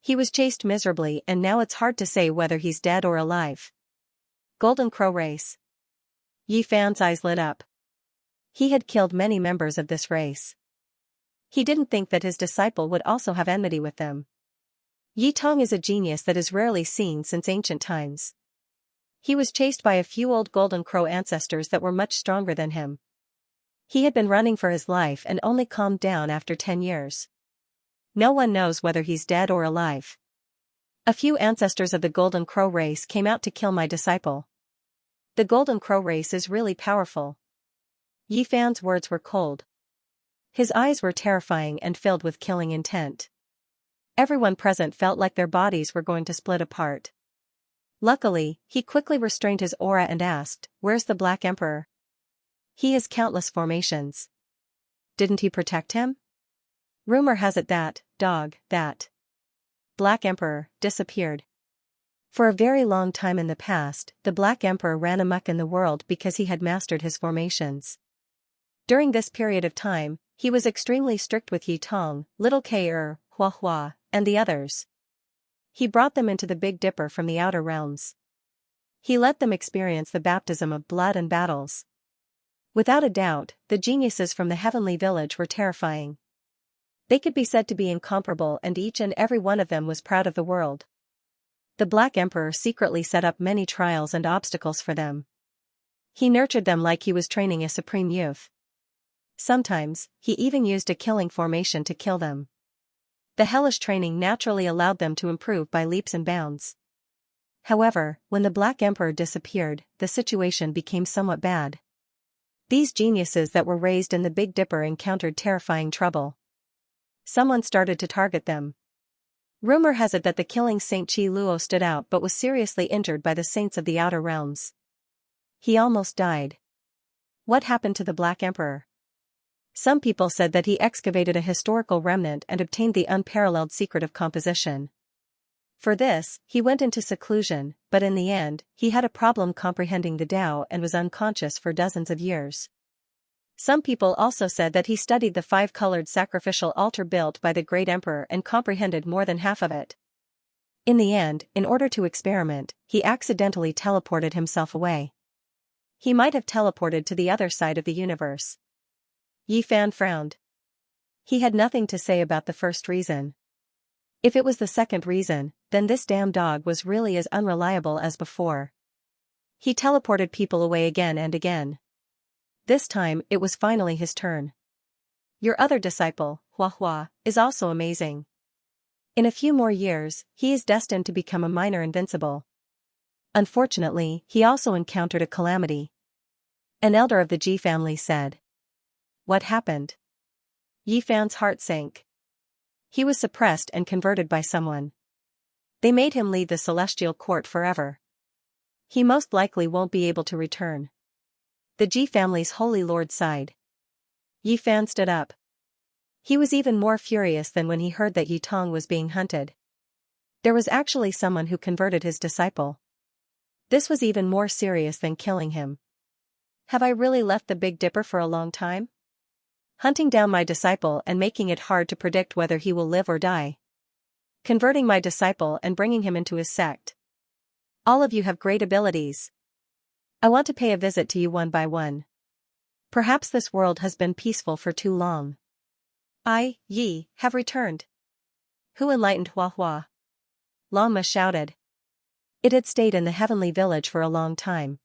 He was chased miserably and now it's hard to say whether he's dead or alive. Golden Crow race. Yi Fan's eyes lit up. He had killed many members of this race. He didn't think that his disciple would also have enmity with them. Yi Tong is a genius that is rarely seen since ancient times. He was chased by a few old Golden Crow ancestors that were much stronger than him. He had been running for his life and only calmed down after 10 years. No one knows whether he's dead or alive. A few ancestors of the Golden Crow race came out to kill my disciple. The Golden Crow race is really powerful. Yi Fan's words were cold. His eyes were terrifying and filled with killing intent. Everyone present felt like their bodies were going to split apart. Luckily, he quickly restrained his aura and asked, "Where's the Black Emperor?" He has countless formations. Didn't he protect him? Rumor has it that Black Emperor disappeared. For a very long time in the past, the Black Emperor ran amok in the world because he had mastered his formations. During this period of time, he was extremely strict with Yi Tong, Little K-er, Hua Hua, and the others. He brought them into the Big Dipper from the outer realms. He let them experience the baptism of blood and battles. Without a doubt, the geniuses from the heavenly village were terrifying. They could be said to be incomparable and each and every one of them was proud of the world. The Black Emperor secretly set up many trials and obstacles for them. He nurtured them like he was training a supreme youth. Sometimes, he even used a killing formation to kill them. The hellish training naturally allowed them to improve by leaps and bounds. However, when the Black Emperor disappeared, the situation became somewhat bad. These geniuses that were raised in the Big Dipper encountered terrifying trouble. Someone started to target them. Rumor has it that the killing Saint Chi Luo stood out but was seriously injured by the saints of the Outer Realms. He almost died. What happened to the Black Emperor? Some people said that he excavated a historical remnant and obtained the unparalleled secret of composition. For this, he went into seclusion, but in the end, he had a problem comprehending the Tao and was unconscious for dozens of years. Some people also said that he studied the five-colored sacrificial altar built by the great emperor and comprehended more than half of it. In the end, in order to experiment, he accidentally teleported himself away. He might have teleported to the other side of the universe. Yi Fan frowned. He had nothing to say about the first reason. If it was the second reason, then this damn dog was really as unreliable as before. He teleported people away again and again. This time, it was finally his turn. Your other disciple, Hua Hua, is also amazing. In a few more years, he is destined to become a minor invincible. Unfortunately, he also encountered a calamity. An elder of the Ji family said. What happened? Yi Fan's heart sank. He was suppressed and converted by someone. They made him leave the celestial court forever. He most likely won't be able to return. The Ji family's holy lord sighed. Yi Fan stood up. He was even more furious than when he heard that Yi Tong was being hunted. There was actually someone who converted his disciple. This was even more serious than killing him. Have I really left the Big Dipper for a long time? Hunting down my disciple and making it hard to predict whether he will live or die. Converting my disciple and bringing him into his sect. All of you have great abilities. I want to pay a visit to you one by one. Perhaps this world has been peaceful for too long. I, Yi, have returned. Who enlightened Hua Hua? Lama shouted. It had stayed in the heavenly village for a long time.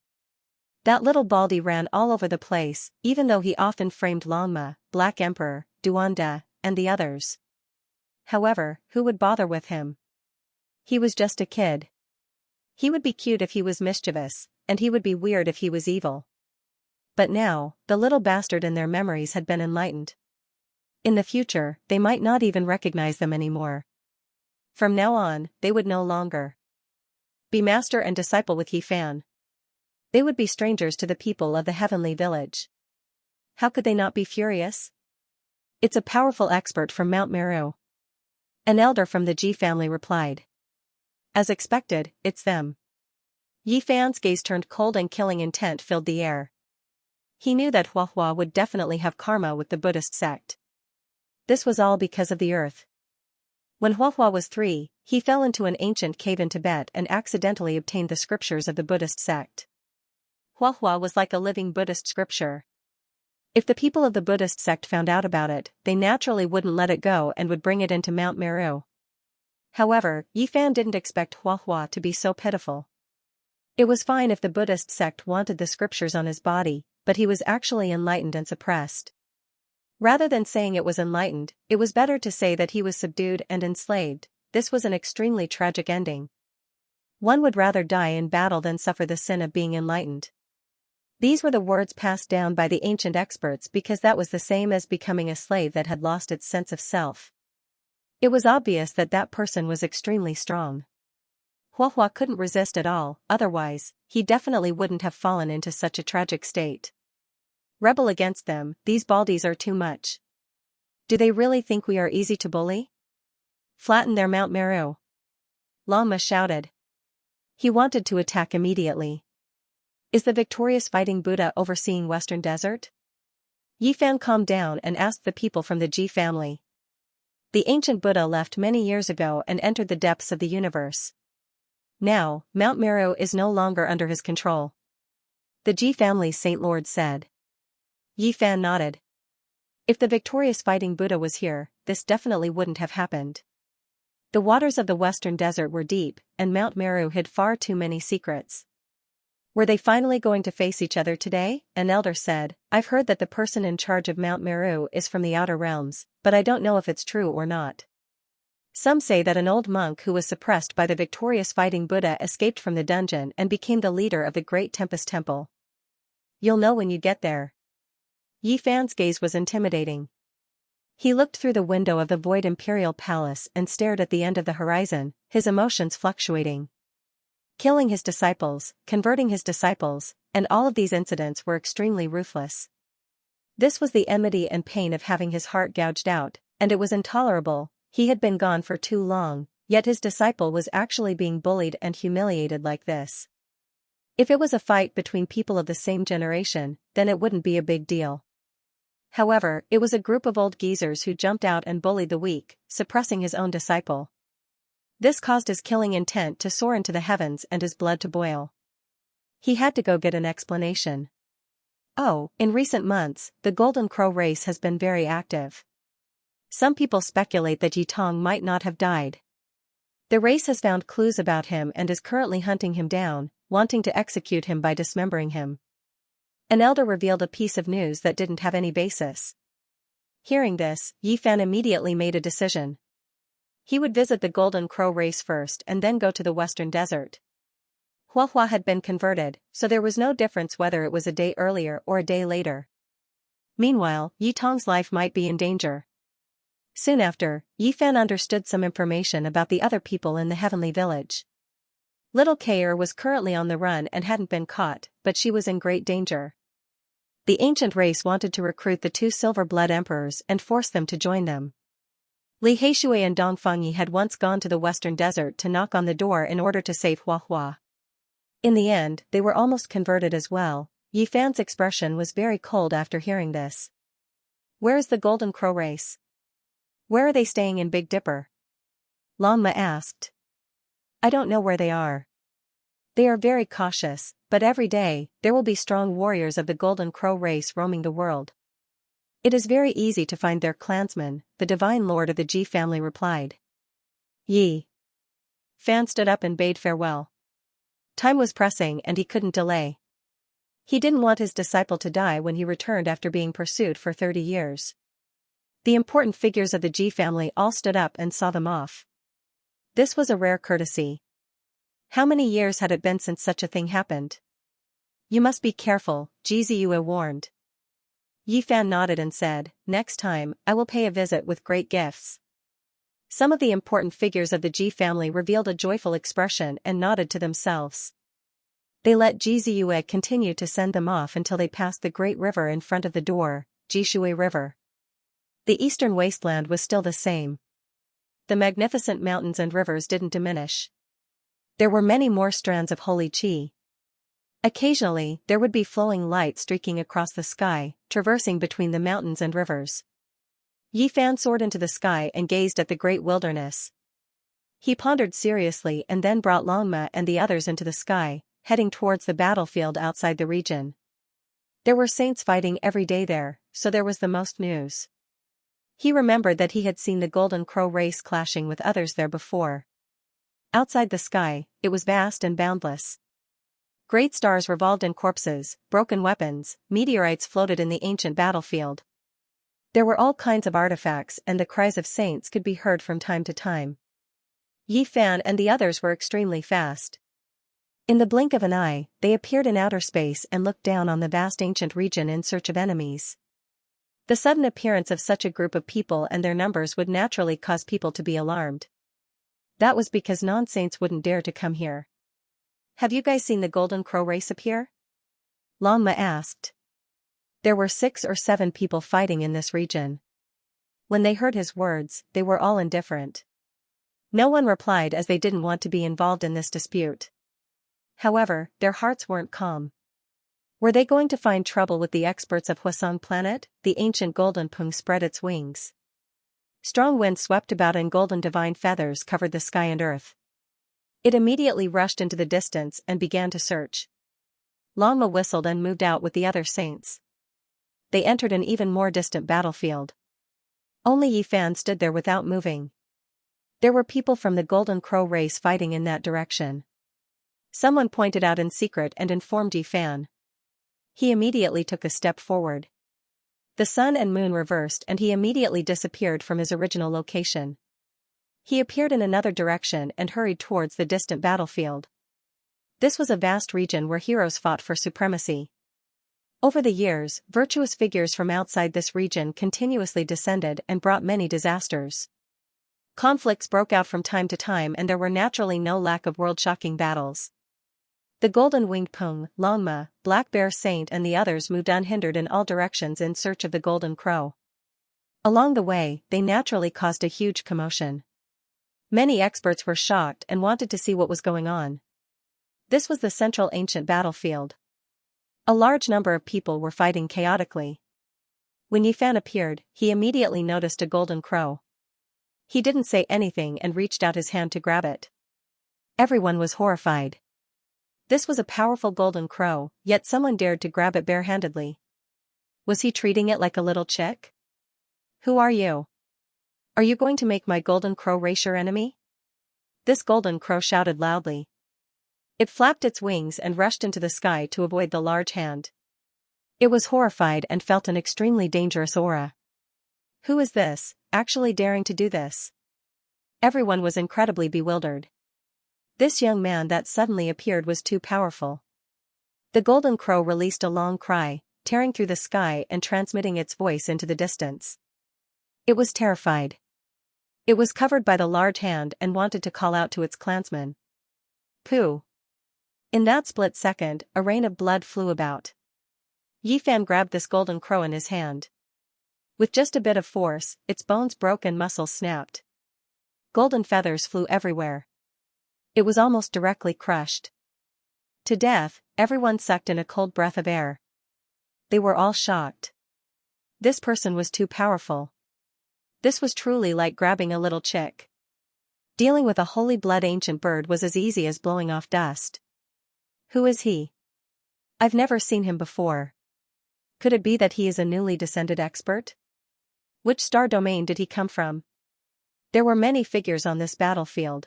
That little baldy ran all over the place, even though he often framed Lama, Black Emperor, Duanda, and the others. However, who would bother with him? He was just a kid. He would be cute if he was mischievous, and he would be weird if he was evil. But now, the little bastard in their memories had been enlightened. In the future, they might not even recognize them anymore. From now on, they would no longer be master and disciple with Yi Fan. They would be strangers to the people of the heavenly village. How could they not be furious? It's a powerful expert from Mount Meru. An elder from the Ji family replied. As expected, it's them. Yi Fan's gaze turned cold and killing intent filled the air. He knew that Hua Hua would definitely have karma with the Buddhist sect. This was all because of the earth. When Hua Hua was 3, he fell into an ancient cave in Tibet and accidentally obtained the scriptures of the Buddhist sect. Hua Hua was like a living Buddhist scripture. If the people of the Buddhist sect found out about it, they naturally wouldn't let it go and would bring it into Mount Meru. However, Yi Fan didn't expect Hua Hua to be so pitiful. It was fine if the Buddhist sect wanted the scriptures on his body, but he was actually enlightened and suppressed. Rather than saying it was enlightened, it was better to say that he was subdued and enslaved. This was an extremely tragic ending. One would rather die in battle than suffer the sin of being enlightened. These were the words passed down by the ancient experts because that was the same as becoming a slave that had lost its sense of self. It was obvious that that person was extremely strong. Hua Hua couldn't resist at all, otherwise, he definitely wouldn't have fallen into such a tragic state. Rebel against them, these baldies are too much. Do they really think we are easy to bully? Flatten their Mount Meru. Lama shouted. He wanted to attack immediately. Is the victorious fighting Buddha overseeing Western Desert? Yi Fan calmed down and asked the people from the Ji family. The ancient Buddha left many years ago and entered the depths of the universe. Now, Mount Meru is no longer under his control. The Ji family's Saint Lord said. Yi Fan nodded. If the victorious fighting Buddha was here, this definitely wouldn't have happened. The waters of the Western Desert were deep, and Mount Meru hid far too many secrets. Were they finally going to face each other today? An elder said, I've heard that the person in charge of Mount Meru is from the Outer Realms, but I don't know if it's true or not. Some say that an old monk who was suppressed by the victorious fighting Buddha escaped from the dungeon and became the leader of the Great Tempest Temple. You'll know when you get there. Yi Fan's gaze was intimidating. He looked through the window of the void imperial palace and stared at the end of the horizon, his emotions fluctuating. Killing his disciples, converting his disciples, and all of these incidents were extremely ruthless. This was the enmity and pain of having his heart gouged out, and it was intolerable. He had been gone for too long, yet his disciple was actually being bullied and humiliated like this. If it was a fight between people of the same generation, then it wouldn't be a big deal. However, it was a group of old geezers who jumped out and bullied the weak, suppressing his own disciple. This caused his killing intent to soar into the heavens and his blood to boil. He had to go get an explanation. Oh, in recent months, the Golden Crow race has been very active. Some people speculate that Yi Tong might not have died. The race has found clues about him and is currently hunting him down, wanting to execute him by dismembering him. An elder revealed a piece of news that didn't have any basis. Hearing this, Yi Fan immediately made a decision. He would visit the Golden Crow race first and then go to the Western Desert. Huahua had been converted, so there was no difference whether it was a day earlier or a day later. Meanwhile, Yi Tong's life might be in danger. Soon after, Yi Fan understood some information about the other people in the Heavenly Village. Little Kair was currently on the run and hadn't been caught, but she was in great danger. The ancient race wanted to recruit the 2 Silver Blood Emperors and force them to join them. Li Heishui and Dong Fengyi had once gone to the Western Desert to knock on the door in order to save Huahua. In the end, they were almost converted as well. Yi Fan's expression was very cold after hearing this. Where is the Golden Crow race? Where are they staying in Big Dipper? Longma asked. I don't know where they are. They are very cautious, but every day, there will be strong warriors of the Golden Crow race roaming the world. It is very easy to find their clansmen, the divine lord of the Ji family replied. Yi Fan stood up and bade farewell. Time was pressing and he couldn't delay. He didn't want his disciple to die when he returned after being pursued for 30 years. The important figures of the Ji family all stood up and saw them off. This was a rare courtesy. How many years had it been since such a thing happened? You must be careful, Ji Ziyue warned. Yi Fan nodded and said, next time, I will pay a visit with great gifts. Some of the important figures of the Ji family revealed a joyful expression and nodded to themselves. They let Ji Ziyue continue to send them off until they passed the great river in front of the door, Jishui River. The eastern wasteland was still the same. The magnificent mountains and rivers didn't diminish. There were many more strands of holy qi. Occasionally, there would be flowing light streaking across the sky, traversing between the mountains and rivers. Yi Fan soared into the sky and gazed at the great wilderness. He pondered seriously and then brought Longma and the others into the sky, heading towards the battlefield outside the region. There were saints fighting every day there, so there was the most news. He remembered that he had seen the Golden Crow race clashing with others there before. Outside the sky, it was vast and boundless. Great stars revolved in corpses, broken weapons, meteorites floated in the ancient battlefield. There were all kinds of artifacts and the cries of saints could be heard from time to time. Yi Fan and the others were extremely fast. In the blink of an eye, they appeared in outer space and looked down on the vast ancient region in search of enemies. The sudden appearance of such a group of people and their numbers would naturally cause people to be alarmed. That was because non-saints wouldn't dare to come here. Have you guys seen the Golden Crow race appear? Longma asked. There were 6 or 7 people fighting in this region. When they heard his words, they were all indifferent. No one replied as they didn't want to be involved in this dispute. However, their hearts weren't calm. Were they going to find trouble with the experts of Huasong planet? The ancient golden pung spread its wings. Strong wind swept about and golden divine feathers covered the sky and earth. It immediately rushed into the distance and began to search. Longma whistled and moved out with the other saints. They entered an even more distant battlefield. Only Yi Fan stood there without moving. There were people from the Golden Crow race fighting in that direction. Someone pointed out in secret and informed Yi Fan. He immediately took a step forward. The sun and moon reversed and he immediately disappeared from his original location. He appeared in another direction and hurried towards the distant battlefield. This was a vast region where heroes fought for supremacy. Over the years, virtuous figures from outside this region continuously descended and brought many disasters. Conflicts broke out from time to time, and there were naturally no lack of world-shocking battles. The golden-winged Pung, Longma, Black Bear Saint and the others moved unhindered in all directions in search of the Golden Crow. Along the way, they naturally caused a huge commotion. Many experts were shocked and wanted to see what was going on. This was the central ancient battlefield. A large number of people were fighting chaotically. When Yifan appeared, he immediately noticed a golden crow. He didn't say anything and reached out his hand to grab it. Everyone was horrified. This was a powerful golden crow, yet someone dared to grab it barehandedly. Was he treating it like a little chick? Who are you? Are you going to make my golden crow race your enemy? This golden crow shouted loudly. It flapped its wings and rushed into the sky to avoid the large hand. It was horrified and felt an extremely dangerous aura. Who is this, actually daring to do this? Everyone was incredibly bewildered. This young man that suddenly appeared was too powerful. The golden crow released a long cry, tearing through the sky and transmitting its voice into the distance. It was terrified. It was covered by the large hand and wanted to call out to its clansmen. Pooh! In that split second, a rain of blood flew about. Yifan grabbed this golden crow in his hand. With just a bit of force, its bones broke and muscles snapped. Golden feathers flew everywhere. It was almost directly crushed to death. Everyone sucked in a cold breath of air. They were all shocked. This person was too powerful. This was truly like grabbing a little chick. Dealing with a holy blood ancient bird was as easy as blowing off dust. Who is he? I've never seen him before. Could it be that he is a newly descended expert? Which star domain did he come from? There were many figures on this battlefield.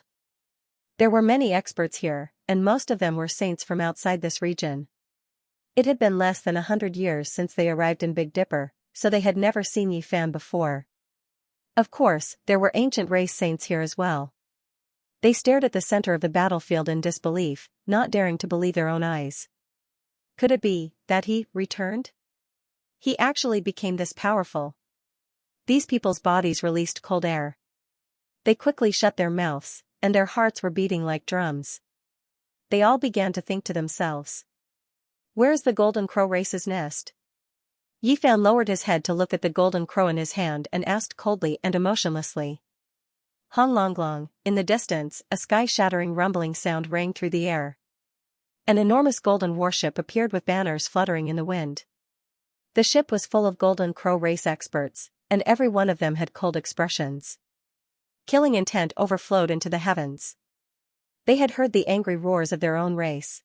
There were many experts here, and most of them were saints from outside this region. It had been less than 100 years since they arrived in Big Dipper, so they had never seen Yifan before. Of course, there were ancient race saints here as well. They stared at the center of the battlefield in disbelief, not daring to believe their own eyes. Could it be that he returned? He actually became this powerful. These people's bodies released cold air. They quickly shut their mouths, and their hearts were beating like drums. They all began to think to themselves. Where is the golden crow race's nest? Yifan lowered his head to look at the golden crow in his hand and asked coldly and emotionlessly. Hong Long Long, in the distance, a sky-shattering rumbling sound rang through the air. An enormous golden warship appeared with banners fluttering in the wind. The ship was full of golden crow race experts, and every one of them had cold expressions. Killing intent overflowed into the heavens. They had heard the angry roars of their own race.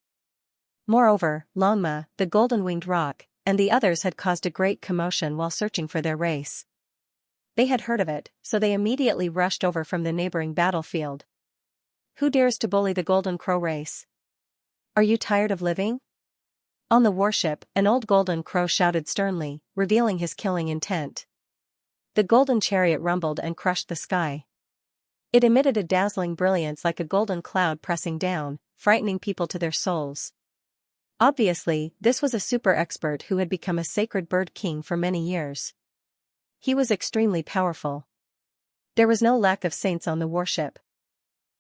Moreover, Longma, the golden-winged roc, and the others had caused a great commotion while searching for their race. They had heard of it, so they immediately rushed over from the neighboring battlefield. Who dares to bully the golden crow race? Are you tired of living? On the warship, an old golden crow shouted sternly, revealing his killing intent. The golden chariot rumbled and crushed the sky. It emitted a dazzling brilliance like a golden cloud pressing down, frightening people to their souls. Obviously, this was a super expert who had become a sacred bird king for many years. He was extremely powerful. There was no lack of saints on the warship.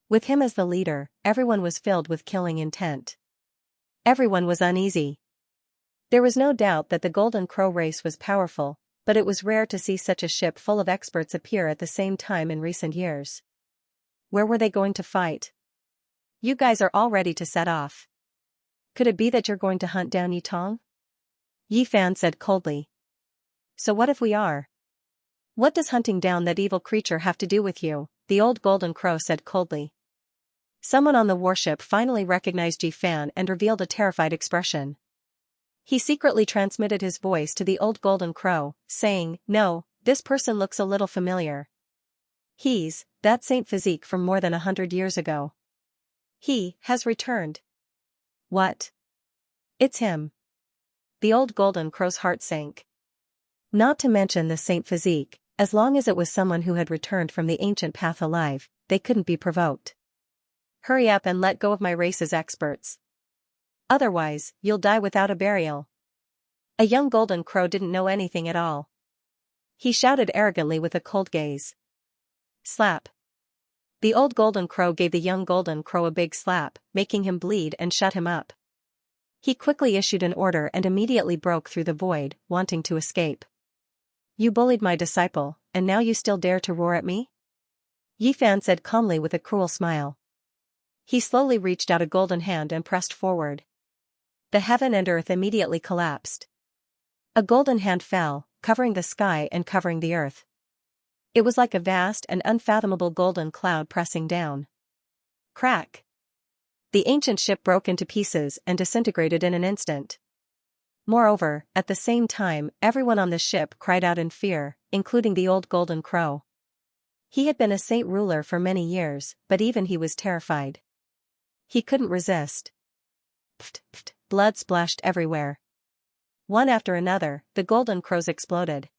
With him as the leader, everyone was filled with killing intent. Everyone was uneasy. There was no doubt that the Golden Crow race was powerful, but it was rare to see such a ship full of experts appear at the same time in recent years. Where were they going to fight? You guys are all ready to set off. Could it be that you're going to hunt down Yitong? Yifan said coldly. So what if we are? What does hunting down that evil creature have to do with you? The old Golden Crow said coldly. Someone on the warship finally recognized Yifan and revealed a terrified expression. He secretly transmitted his voice to the old Golden Crow, saying, "No, this person looks a little familiar. He's that Saint Physique from more than 100 years ago. He has returned." What? It's him. The old Golden Crow's heart sank. Not to mention the Saint Physique, as long as it was someone who had returned from the ancient path alive, they couldn't be provoked. Hurry up and let go of my race's experts. Otherwise, you'll die without a burial. A young golden crow didn't know anything at all. He shouted arrogantly with a cold gaze. Slap. The old golden crow gave the young golden crow a big slap, making him bleed and shut him up. He quickly issued an order and immediately broke through the void, wanting to escape. You bullied my disciple, and now you still dare to roar at me? Yifan said calmly with a cruel smile. He slowly reached out a golden hand and pressed forward. The heaven and earth immediately collapsed. A golden hand fell, covering the sky and covering the earth. It was like a vast and unfathomable golden cloud pressing down. Crack! The ancient ship broke into pieces and disintegrated in an instant. Moreover, at the same time, everyone on the ship cried out in fear, including the old golden crow. He had been a saint ruler for many years, but even he was terrified. He couldn't resist. Pft, pft, blood splashed everywhere. One after another, the golden crows exploded.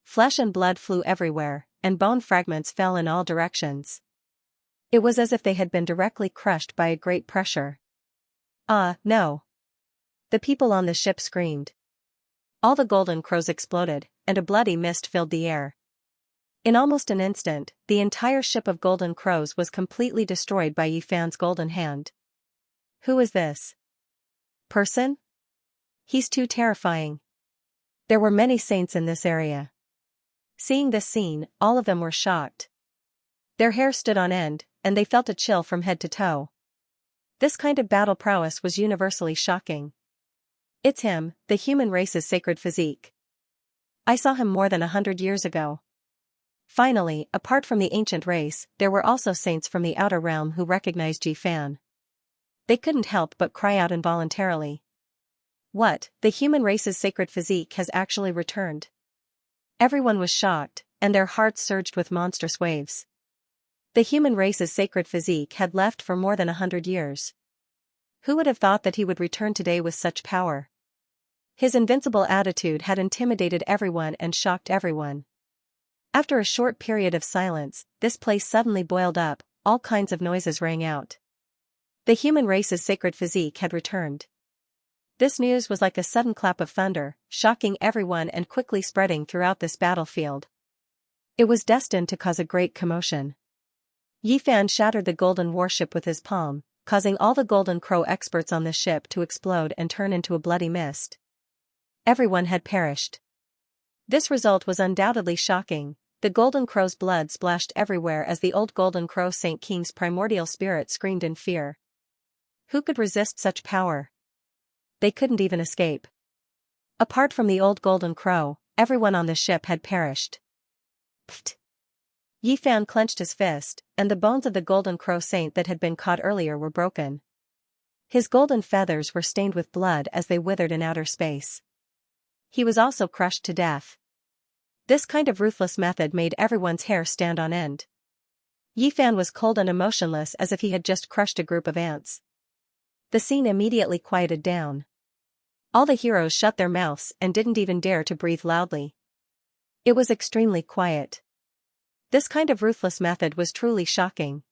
Flesh and blood flew everywhere, and bone fragments fell in all directions. It was as if they had been directly crushed by a great pressure. Ah, no! The people on the ship screamed. All the golden crows exploded, and a bloody mist filled the air. In almost an instant, the entire ship of golden crows was completely destroyed by Yifan's golden hand. Who is this person? He's too terrifying. There were many saints in this area. Seeing this scene, all of them were shocked. Their hair stood on end, and they felt a chill from head to toe. This kind of battle prowess was universally shocking. It's him, the human race's sacred physique. I saw him more than 100 years ago. Finally, apart from the ancient race, there were also saints from the outer realm who recognized Yifan. They couldn't help but cry out involuntarily. What, the human race's sacred physique has actually returned? Everyone was shocked, and their hearts surged with monstrous waves. The human race's sacred physique had left for more than 100 years. Who would have thought that he would return today with such power? His invincible attitude had intimidated everyone and shocked everyone. After a short period of silence, this place suddenly boiled up, all kinds of noises rang out. The human race's sacred physique had returned. This news was like a sudden clap of thunder, shocking everyone and quickly spreading throughout this battlefield. It was destined to cause a great commotion. Yifan shattered the golden warship with his palm, causing all the golden crow experts on the ship to explode and turn into a bloody mist. Everyone had perished. This result was undoubtedly shocking. The golden crow's blood splashed everywhere as the old golden crow Saint King's primordial spirit screamed in fear. Who could resist such power? They couldn't even escape. Apart from the old golden crow, everyone on the ship had perished. Pfft! Yifan clenched his fist, and the bones of the golden crow saint that had been caught earlier were broken. His golden feathers were stained with blood as they withered in outer space. He was also crushed to death. This kind of ruthless method made everyone's hair stand on end. Yifan was cold and emotionless as if he had just crushed a group of ants. The scene immediately quieted down. All the heroes shut their mouths and didn't even dare to breathe loudly. It was extremely quiet. This kind of ruthless method was truly shocking.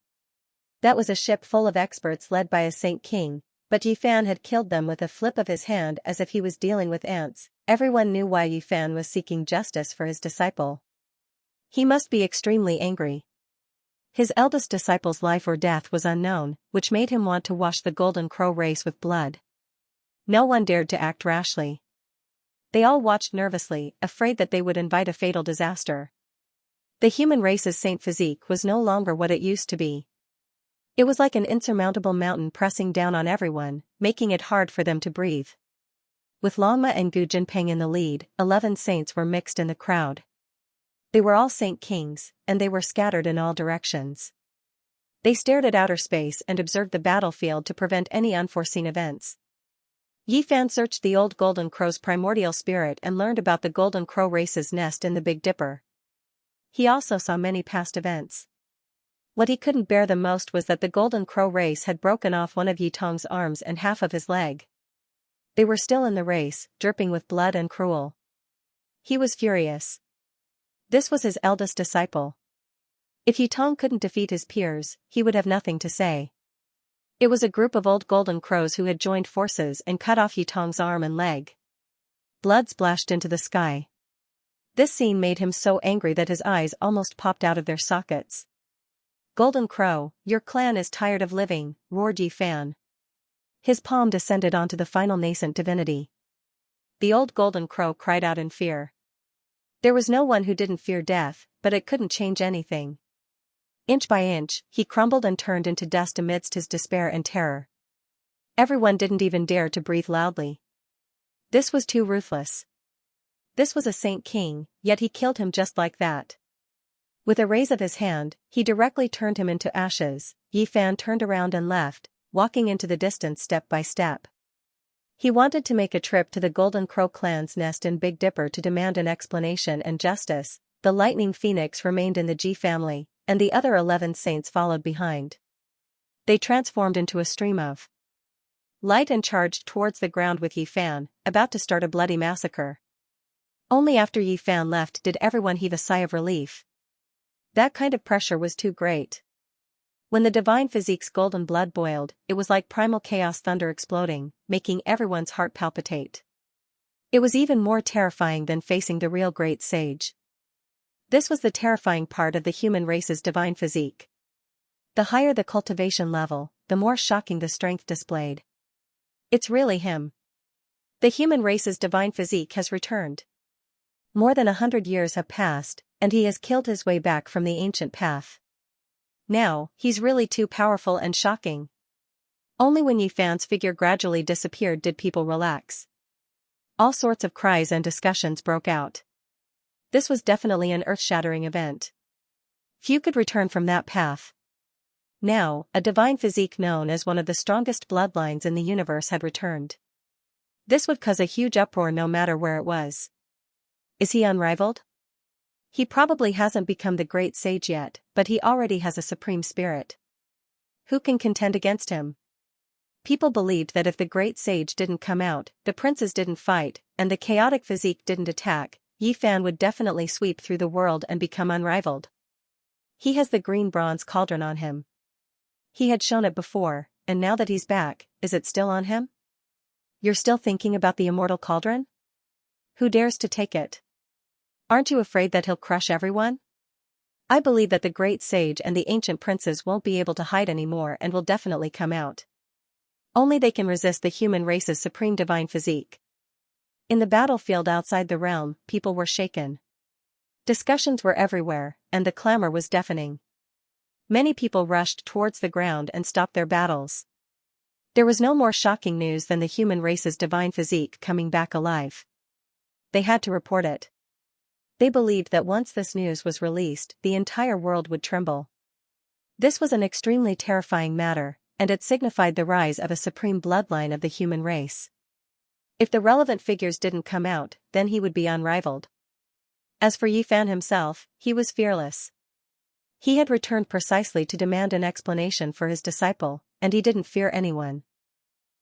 That was a ship full of experts led by a Saint King, but Yifan had killed them with a flip of his hand as if he was dealing with ants. Everyone knew why Yifan was seeking justice for his disciple. He must be extremely angry. His eldest disciple's life or death was unknown, which made him want to wash the golden crow race with blood. No one dared to act rashly. They all watched nervously, afraid that they would invite a fatal disaster. The human race's saint physique was no longer what it used to be. It was like an insurmountable mountain pressing down on everyone, making it hard for them to breathe. With Lama and Gu Jinping in the lead, 11 saints were mixed in the crowd. They were all Saint Kings, and they were scattered in all directions. They stared at outer space and observed the battlefield to prevent any unforeseen events. Yifan searched the old golden crow's primordial spirit and learned about the golden crow race's nest in the Big Dipper. He also saw many past events. What he couldn't bear the most was that the golden crow race had broken off one of Yitong's arms and half of his leg. They were still in the race, dripping with blood and cruel. He was furious. This was his eldest disciple. If Yutong couldn't defeat his peers, he would have nothing to say. It was a group of old golden crows who had joined forces and cut off Yutong's arm and leg. Blood splashed into the sky. This scene made him so angry that his eyes almost popped out of their sockets. "Golden Crow, your clan is tired of living," roared Yi Fan. His palm descended onto the final nascent divinity. The old golden crow cried out in fear. There was no one who didn't fear death, but it couldn't change anything. Inch by inch, he crumbled and turned into dust amidst his despair and terror. Everyone didn't even dare to breathe loudly. This was too ruthless. This was a Saint King, yet he killed him just like that. With a raise of his hand, he directly turned him into ashes. Yi Fan turned around and left, walking into the distance step by step. He wanted to make a trip to the Golden Crow clan's nest in Big Dipper to demand an explanation and justice. The Lightning Phoenix remained in the Ji family, and the other 11 saints followed behind. They transformed into a stream of light and charged towards the ground with Yi Fan, about to start a bloody massacre. Only after Yi Fan left did everyone heave a sigh of relief. That kind of pressure was too great. When the divine physique's golden blood boiled, it was like primal chaos thunder exploding, making everyone's heart palpitate. It was even more terrifying than facing the real great sage. This was the terrifying part of the human race's divine physique. The higher the cultivation level, the more shocking the strength displayed. It's really him. The human race's divine physique has returned. More than 100 years have passed, and he has killed his way back from the ancient path. Now, he's really too powerful and shocking. Only when Yi Fan's figure gradually disappeared did people relax. All sorts of cries and discussions broke out. This was definitely an earth-shattering event. Few could return from that path. Now, a divine physique known as one of the strongest bloodlines in the universe had returned. This would cause a huge uproar no matter where it was. Is he unrivaled? He probably hasn't become the great sage yet, but he already has a supreme spirit. Who can contend against him? People believed that if the great sage didn't come out, the princes didn't fight, and the chaotic physique didn't attack, Yi Fan would definitely sweep through the world and become unrivaled. He has the green bronze cauldron on him. He had shown it before, and now that he's back, is it still on him? You're still thinking about the immortal cauldron? Who dares to take it? Aren't you afraid that he'll crush everyone? I believe that the great sage and the ancient princes won't be able to hide anymore and will definitely come out. Only they can resist the human race's supreme divine physique. In the battlefield outside the realm, people were shaken. Discussions were everywhere, and the clamor was deafening. Many people rushed towards the ground and stopped their battles. There was no more shocking news than the human race's divine physique coming back alive. They had to report it. They believed that once this news was released, the entire world would tremble. This was an extremely terrifying matter, and it signified the rise of a supreme bloodline of the human race. If the relevant figures didn't come out, then he would be unrivaled. As for Yi Fan himself, he was fearless. He had returned precisely to demand an explanation for his disciple, and he didn't fear anyone.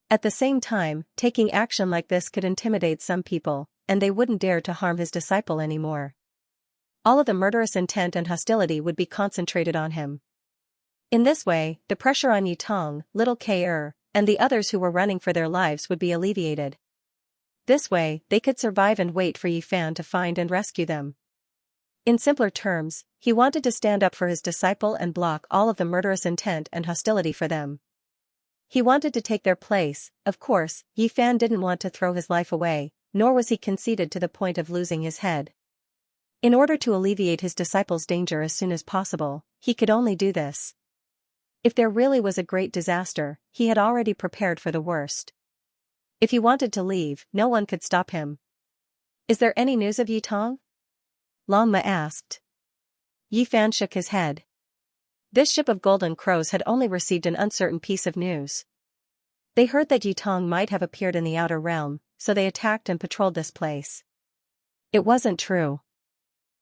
At the same time, taking action like this could intimidate some people, and they wouldn't dare to harm his disciple anymore. All of the murderous intent and hostility would be concentrated on him. In this way, the pressure on Yutong, Little K-er, and the others who were running for their lives would be alleviated. This way, they could survive and wait for Yi Fan to find and rescue them. In simpler terms, he wanted to stand up for his disciple and block all of the murderous intent and hostility for them. He wanted to take their place. Of course, Yi Fan didn't want to throw his life away, nor was he conceited to the point of losing his head. In order to alleviate his disciple's danger as soon as possible, he could only do this. If there really was a great disaster, he had already prepared for the worst. If he wanted to leave, no one could stop him. Is there any news of Yutong? Longma asked. Yi Fan shook his head. This ship of golden crows had only received an uncertain piece of news. They heard that Yutong might have appeared in the outer realm, so they attacked and patrolled this place. It wasn't true.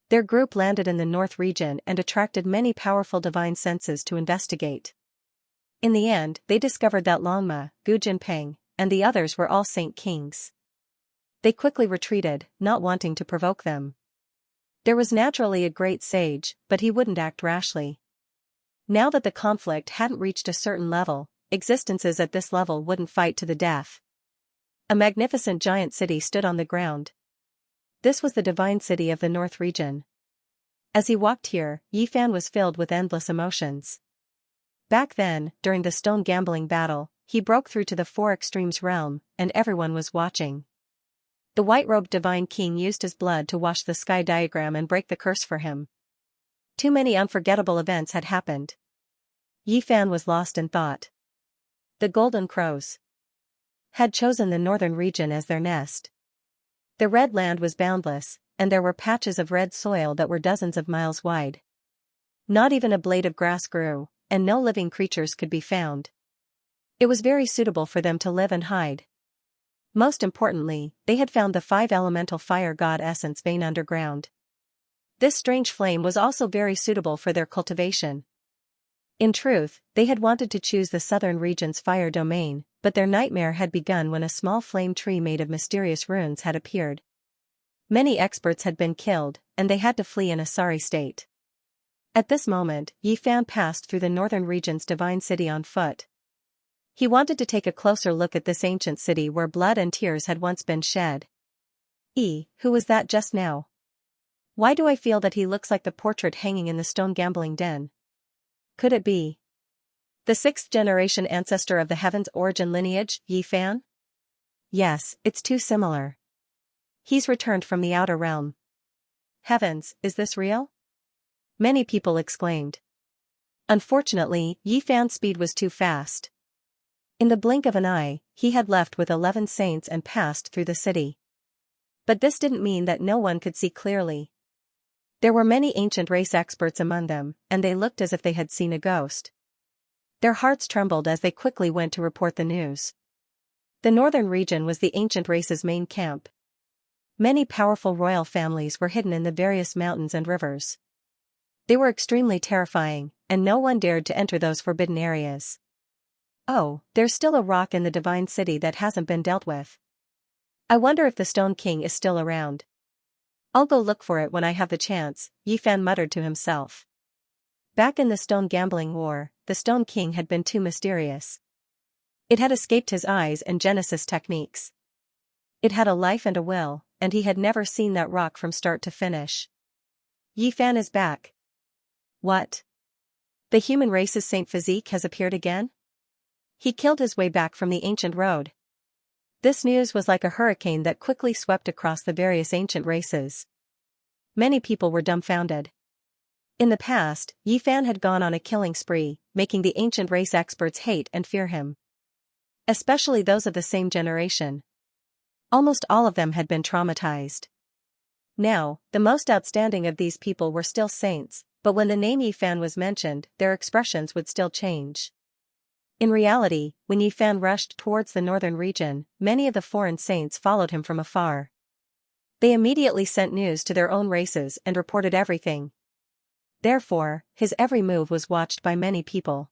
Their group landed in the north region and attracted many powerful divine senses to investigate. In the end, they discovered that Longma, Gu Jinping, and the others were all Saint Kings. They quickly retreated, not wanting to provoke them. There was naturally a great sage, but he wouldn't act rashly. Now that the conflict hadn't reached a certain level, existences at this level wouldn't fight to the death. A magnificent giant city stood on the ground. This was the divine city of the North region. As he walked here, Yi Fan was filled with endless emotions. Back then, during the stone gambling battle, he broke through to the Four Extremes realm, and everyone was watching. The white-robed divine king used his blood to wash the sky diagram and break the curse for him. Too many unforgettable events had happened. Yi Fan was lost in thought. The Golden Crows had chosen the northern region as their nest. The red land was boundless, and there were patches of red soil that were dozens of miles wide. Not even a blade of grass grew, and no living creatures could be found. It was very suitable for them to live and hide. Most importantly, they had found the 5-elemental fire god essence vein underground. This strange flame was also very suitable for their cultivation. In truth, they had wanted to choose the southern region's fire domain, but their nightmare had begun when a small flame tree made of mysterious runes had appeared. Many experts had been killed, and they had to flee in a sorry state. At this moment, Yi Fan passed through the northern region's divine city on foot. He wanted to take a closer look at this ancient city where blood and tears had once been shed. Who was that just now? Why do I feel that he looks like the portrait hanging in the stone gambling den? Could it be the 6th-generation ancestor of the heaven's origin lineage, Yi Fan? Yes, it's too similar. He's returned from the outer realm. Heavens, is this real? Many people exclaimed. Unfortunately, Yi Fan's speed was too fast. In the blink of an eye, he had left with 11 saints and passed through the city. But this didn't mean that no one could see clearly. There were many ancient race experts among them, and they looked as if they had seen a ghost. Their hearts trembled as they quickly went to report the news. The northern region was the ancient race's main camp. Many powerful royal families were hidden in the various mountains and rivers. They were extremely terrifying, and no one dared to enter those forbidden areas. Oh, there's still a rock in the divine city that hasn't been dealt with. I wonder if the Stone King is still around. I'll go look for it when I have the chance, Yi Fan muttered to himself. Back in the stone gambling war, the Stone King had been too mysterious. It had escaped his eyes and Genesis techniques. It had a life and a will, and he had never seen that rock from start to finish. Yi Fan is back. What? The human race's Saint Physique has appeared again? He killed his way back from the ancient road. This news was like a hurricane that quickly swept across the various ancient races. Many people were dumbfounded. In the past, Yi Fan had gone on a killing spree, making the ancient race experts hate and fear him. Especially those of the same generation. Almost all of them had been traumatized. Now, the most outstanding of these people were still saints, but when the name Yi Fan was mentioned, their expressions would still change. In reality, when Yi Fan rushed towards the northern region, many of the foreign saints followed him from afar. They immediately sent news to their own races and reported everything. Therefore, his every move was watched by many people.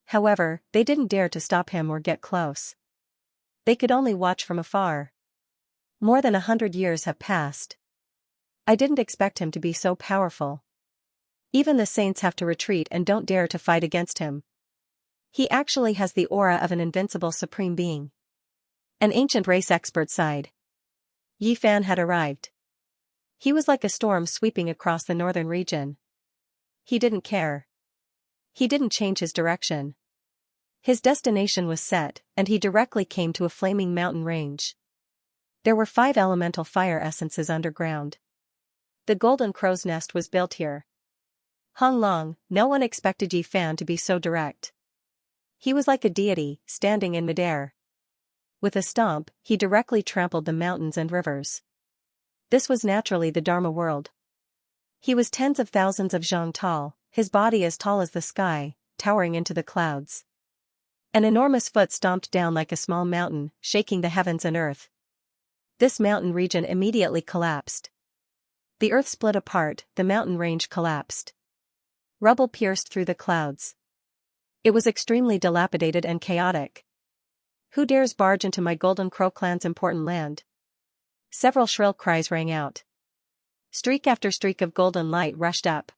However, they didn't dare to stop him or get close. They could only watch from afar. More than 100 years have passed. I didn't expect him to be so powerful. Even the saints have to retreat and don't dare to fight against him. He actually has the aura of an invincible supreme being. An ancient race expert sighed. Yi Fan had arrived. He was like a storm sweeping across the northern region. He didn't care. He didn't change his direction. His destination was set, and he directly came to a flaming mountain range. There were 5 elemental fire essences underground. The Golden Crow's nest was built here. Hong Long, no one expected Yi Fan to be so direct. He was like a deity, standing in midair. With a stomp, he directly trampled the mountains and rivers. This was naturally the Dharma world. He was tens of thousands of zhang tall, his body as tall as the sky, towering into the clouds. An enormous foot stomped down like a small mountain, shaking the heavens and earth. This mountain region immediately collapsed. The earth split apart, the mountain range collapsed. Rubble pierced through the clouds. It was extremely dilapidated and chaotic. Who dares barge into my Golden Crow clan's important land? Several shrill cries rang out. Streak after streak of golden light rushed up.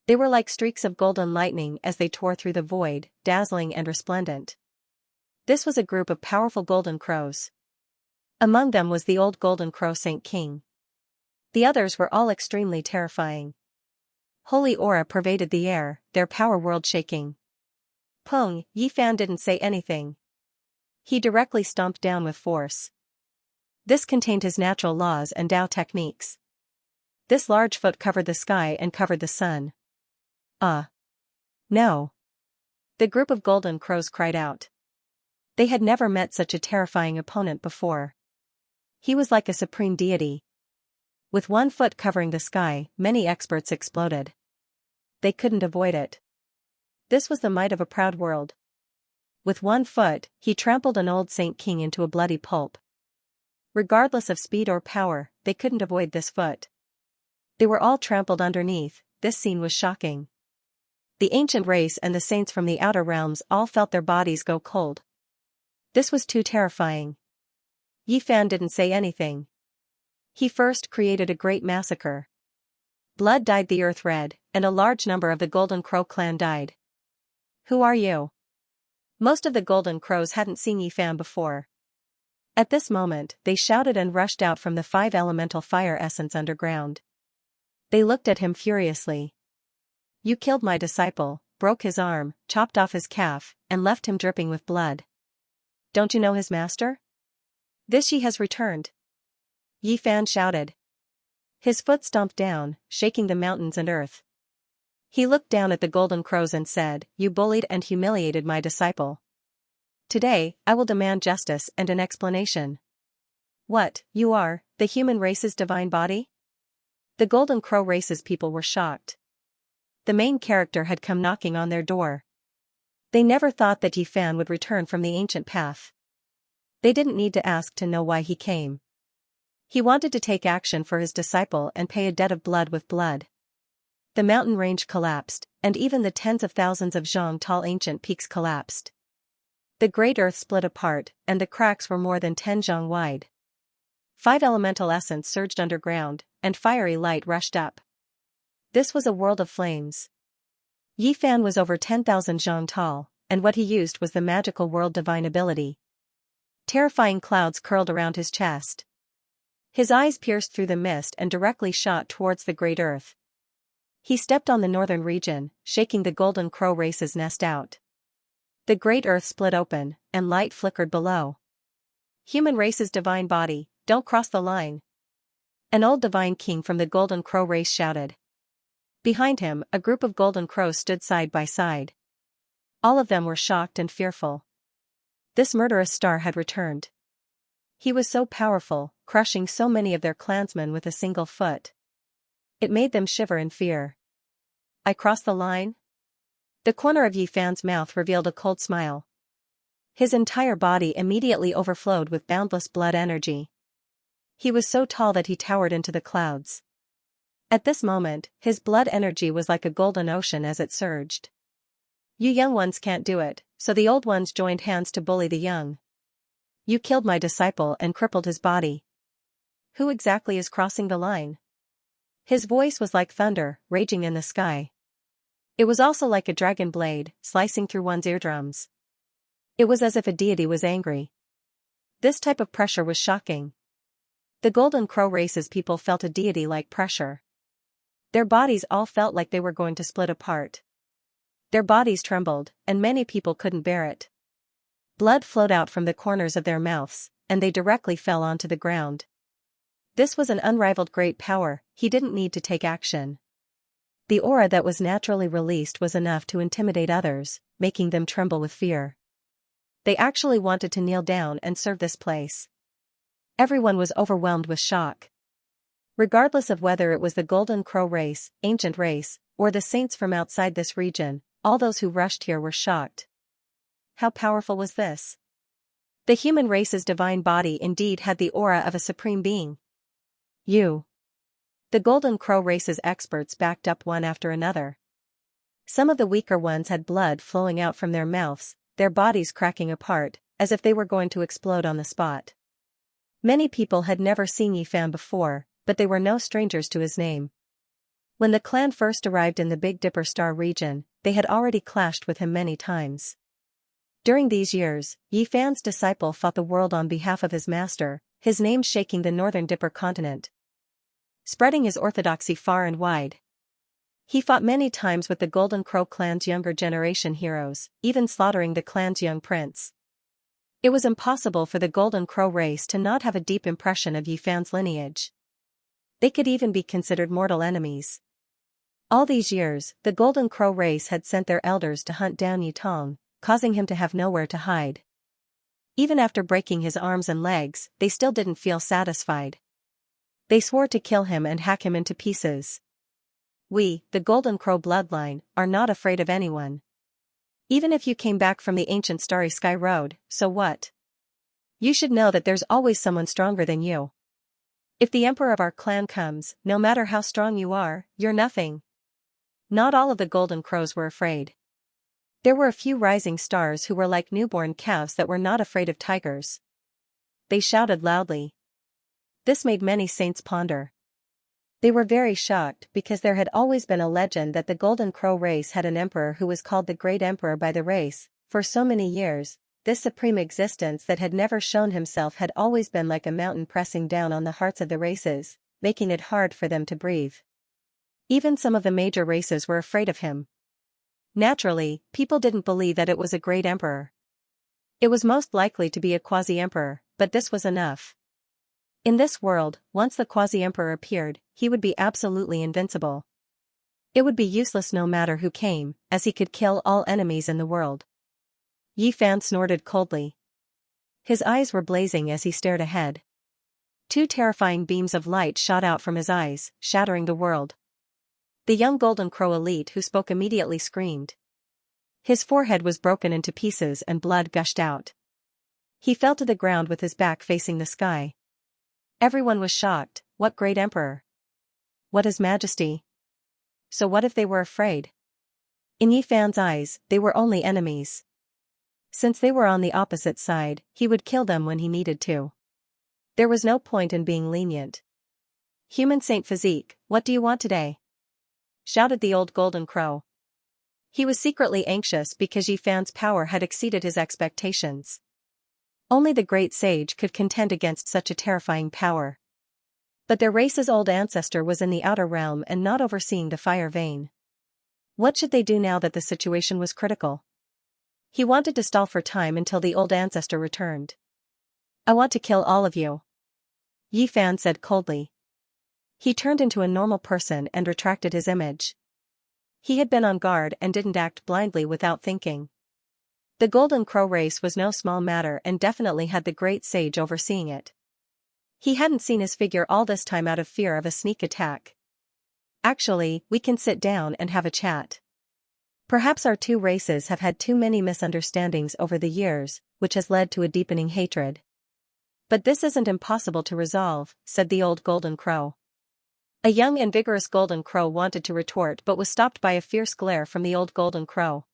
They were like streaks of golden lightning as they tore through the void, dazzling and resplendent. This was a group of powerful golden crows. Among them was the old golden crow Saint King. The others were all extremely terrifying. Holy aura pervaded the air, their power world shaking. Peng Yifan didn't say anything. He directly stomped down with force. This contained his natural laws and Tao techniques. This large foot covered the sky and covered the sun. No. The group of golden crows cried out. They had never met such a terrifying opponent before. He was like a supreme deity. With one foot covering the sky, many experts exploded. They couldn't avoid it. This was the might of a proud world. With one foot, he trampled an old Saint King into a bloody pulp. Regardless of speed or power, they couldn't avoid this foot. They were all trampled underneath. This scene was shocking. The ancient race and the saints from the outer realms all felt their bodies go cold. This was too terrifying. Yifan didn't say anything. He first created a great massacre. Blood dyed the earth red, and a large number of the Golden Crow clan died. Who are you? Most of the Golden Crows hadn't seen Yifan before. At this moment, they shouted and rushed out from the 5 elemental fire essence underground. They looked at him furiously. You killed my disciple, broke his arm, chopped off his calf, and left him dripping with blood. Don't you know his master? This Yi has returned. Yifan shouted. His foot stomped down, shaking the mountains and earth. He looked down at the Golden Crows and said, You bullied and humiliated my disciple. Today, I will demand justice and an explanation. What, you are, the human race's divine body? The Golden Crow race's people were shocked. The main character had come knocking on their door. They never thought that Yifan would return from the ancient path. They didn't need to ask to know why he came. He wanted to take action for his disciple and pay a debt of blood with blood. The mountain range collapsed, and even the tens of thousands of zhang tall ancient peaks collapsed. The great earth split apart, and the cracks were more than 10 zhang wide. 5 elemental essence surged underground, and fiery light rushed up. This was a world of flames. Yifan was over 10,000 zhang tall, and what he used was the magical world divine ability. Terrifying clouds curled around his chest. His eyes pierced through the mist and directly shot towards the great earth. He stepped on the northern region, shaking the Golden Crow race's nest out. The great earth split open, and light flickered below. Human race's divine body, don't cross the line. An old divine king from the Golden Crow race shouted. Behind him, a group of Golden Crows stood side by side. All of them were shocked and fearful. This murderous star had returned. He was so powerful, crushing so many of their clansmen with a single foot. It made them shiver in fear. I crossed the line? The corner of Yifan's mouth revealed a cold smile. His entire body immediately overflowed with boundless blood energy. He was so tall that he towered into the clouds. At this moment, his blood energy was like a golden ocean as it surged. You young ones can't do it, so the old ones joined hands to bully the young. You killed my disciple and crippled his body. Who exactly is crossing the line? His voice was like thunder, raging in the sky. It was also like a dragon blade, slicing through one's eardrums. It was as if a deity was angry. This type of pressure was shocking. The Golden Crow race's people felt a deity-like pressure. Their bodies all felt like they were going to split apart. Their bodies trembled, and many people couldn't bear it. Blood flowed out from the corners of their mouths, and they directly fell onto the ground. This was an unrivaled great power, he didn't need to take action. The aura that was naturally released was enough to intimidate others, making them tremble with fear. They actually wanted to kneel down and serve this place. Everyone was overwhelmed with shock. Regardless of whether it was the Golden Crow race, ancient race, or the saints from outside this region, all those who rushed here were shocked. How powerful was this? The human race's divine body indeed had the aura of a supreme being. You. The Golden Crow race's experts backed up one after another. Some of the weaker ones had blood flowing out from their mouths, their bodies cracking apart, as if they were going to explode on the spot. Many people had never seen Yifan before, but they were no strangers to his name. When the clan first arrived in the Big Dipper Star region, they had already clashed with him many times. During these years, Yi Fan's disciple fought the world on behalf of his master, his name shaking the northern Dipper continent, spreading his orthodoxy far and wide. He fought many times with the Golden Crow clan's younger generation heroes, even slaughtering the clan's young prince. It was impossible for the Golden Crow race to not have a deep impression of Yi Fan's lineage. They could even be considered mortal enemies. All these years, the Golden Crow race had sent their elders to hunt down Yi Tong, causing him to have nowhere to hide. Even after breaking his arms and legs, they still didn't feel satisfied. They swore to kill him and hack him into pieces. We, the Golden Crow bloodline, are not afraid of anyone. Even if you came back from the ancient Starry Sky Road, so what? You should know that there's always someone stronger than you. If the emperor of our clan comes, no matter how strong you are, you're nothing. Not all of the Golden Crows were afraid. There were a few rising stars who were like newborn calves that were not afraid of tigers. They shouted loudly. This made many saints ponder. They were very shocked because there had always been a legend that the Golden Crow race had an emperor who was called the Great Emperor by the race. For so many years, this supreme existence that had never shown himself had always been like a mountain pressing down on the hearts of the races, making it hard for them to breathe. Even some of the major races were afraid of him. Naturally, people didn't believe that it was a great emperor. It was most likely to be a quasi-emperor, but this was enough. In this world, once the quasi-emperor appeared, he would be absolutely invincible. It would be useless no matter who came, as he could kill all enemies in the world. Yi Fan snorted coldly. His eyes were blazing as he stared ahead. Two terrifying beams of light shot out from his eyes, shattering the world. The young Golden Crow elite who spoke immediately screamed. His forehead was broken into pieces and blood gushed out. He fell to the ground with his back facing the sky. Everyone was shocked. What great emperor? What His Majesty? So what if they were afraid? In Yi Fan's eyes, they were only enemies. Since they were on the opposite side, he would kill them when he needed to. There was no point in being lenient. Human Saint Physique, what do you want today? Shouted the old Golden Crow. He was secretly anxious because Yi Fan's power had exceeded his expectations. Only the great sage could contend against such a terrifying power. But their race's old ancestor was in the outer realm and not overseeing the fire vein. What should they do now that the situation was critical? He wanted to stall for time until the old ancestor returned. I want to kill all of you. Yi Fan said coldly. He turned into a normal person and retracted his image. He had been on guard and didn't act blindly without thinking. The Golden Crow race was no small matter and definitely had the great sage overseeing it. He hadn't seen his figure all this time out of fear of a sneak attack. Actually, we can sit down and have a chat. Perhaps our two races have had too many misunderstandings over the years, which has led to a deepening hatred. But this isn't impossible to resolve, said the old Golden Crow. A young and vigorous Golden Crow wanted to retort but was stopped by a fierce glare from the old Golden Crow.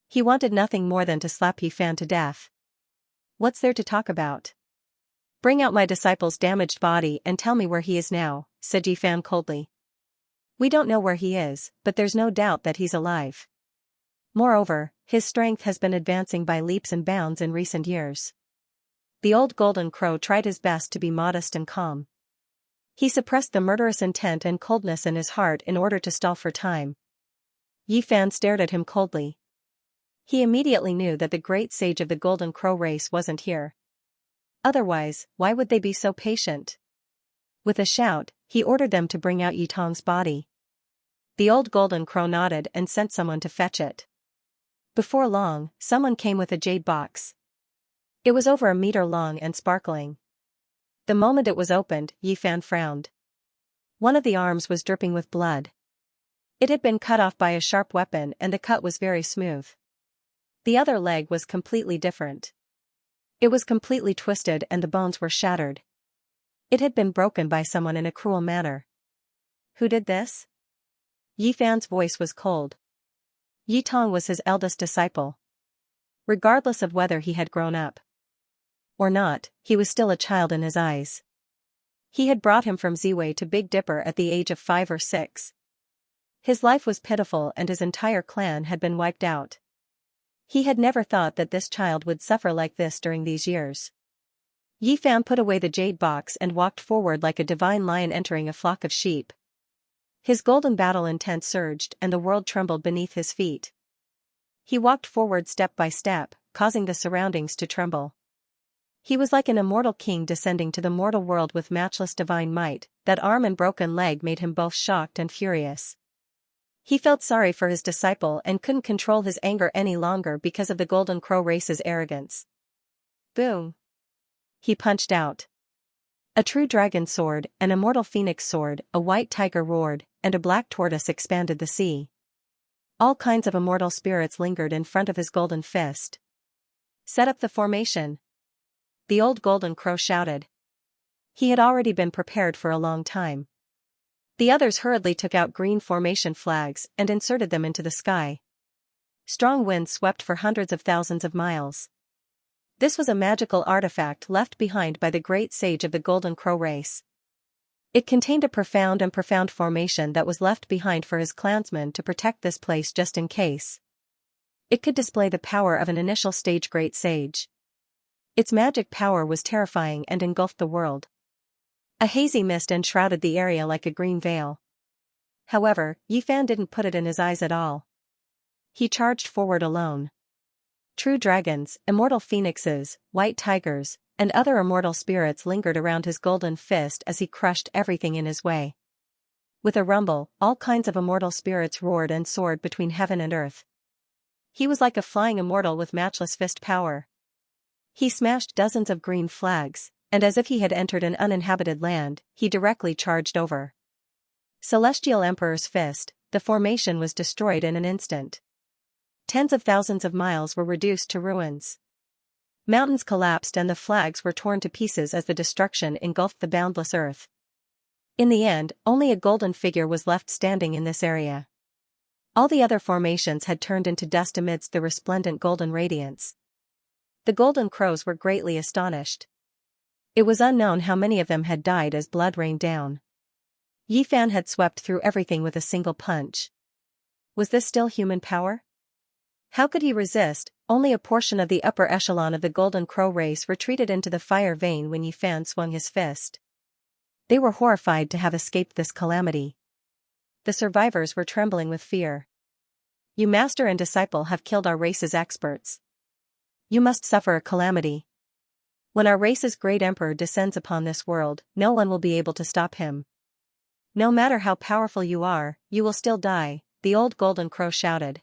He wanted nothing more than to slap Yi Fan to death. What's there to talk about? Bring out my disciple's damaged body and tell me where he is now, said Yi Fan coldly. We don't know where he is, but there's no doubt that he's alive. Moreover, his strength has been advancing by leaps and bounds in recent years. The old Golden Crow tried his best to be modest and calm. He suppressed the murderous intent and coldness in his heart in order to stall for time. Yi Fan stared at him coldly. He immediately knew that the great sage of the Golden Crow race wasn't here. Otherwise, why would they be so patient? With a shout, he ordered them to bring out Yi Tong's body. The old Golden Crow nodded and sent someone to fetch it. Before long, someone came with a jade box. It was over a meter long and sparkling. The moment it was opened, Yi Fan frowned. One of the arms was dripping with blood. It had been cut off by a sharp weapon and the cut was very smooth. The other leg was completely different. It was completely twisted and the bones were shattered. It had been broken by someone in a cruel manner. Who did this? Yi Fan's voice was cold. Yi Tong was his eldest disciple. Regardless of whether he had grown up or not, he was still a child in his eyes. He had brought him from Ziwei to Big Dipper at the age of 5 or 6. His life was pitiful and his entire clan had been wiped out. He had never thought that this child would suffer like this during these years. Yi Fan put away the jade box and walked forward like a divine lion entering a flock of sheep. His golden battle intent surged and the world trembled beneath his feet. He walked forward step by step, causing the surroundings to tremble. He was like an immortal king descending to the mortal world with matchless divine might. That arm and broken leg made him both shocked and furious. He felt sorry for his disciple and couldn't control his anger any longer because of the Golden Crow race's arrogance. Boom! He punched out. A true dragon sword, an immortal phoenix sword, a white tiger roared, and a black tortoise expanded the sea. All kinds of immortal spirits lingered in front of his golden fist. Set up the formation. The old Golden Crow shouted. He had already been prepared for a long time. The others hurriedly took out green formation flags and inserted them into the sky. Strong winds swept for hundreds of thousands of miles. This was a magical artifact left behind by the great sage of the Golden Crow race. It contained a profound formation that was left behind for his clansmen to protect this place just in case. It could display the power of an initial stage great sage. Its magic power was terrifying and engulfed the world. A hazy mist enshrouded the area like a green veil. However, Yi Fan didn't put it in his eyes at all. He charged forward alone. True dragons, immortal phoenixes, white tigers, and other immortal spirits lingered around his golden fist as he crushed everything in his way. With a rumble, all kinds of immortal spirits roared and soared between heaven and earth. He was like a flying immortal with matchless fist power. He smashed dozens of green flags, and as if he had entered an uninhabited land, he directly charged over. Celestial Emperor's fist, the formation was destroyed in an instant. Tens of thousands of miles were reduced to ruins. Mountains collapsed and the flags were torn to pieces as the destruction engulfed the boundless earth. In the end, only a golden figure was left standing in this area. All the other formations had turned into dust amidst the resplendent golden radiance. The Golden Crows were greatly astonished. It was unknown how many of them had died as blood rained down. Yi Fan had swept through everything with a single punch. Was this still human power? How could he resist? Only a portion of the upper echelon of the Golden Crow race retreated into the fire vein when Yi Fan swung his fist. They were horrified to have escaped this calamity. The survivors were trembling with fear. You master and disciple have killed our race's experts. You must suffer a calamity. When our race's great emperor descends upon this world, no one will be able to stop him. No matter how powerful you are, you will still die, the old Golden Crow shouted.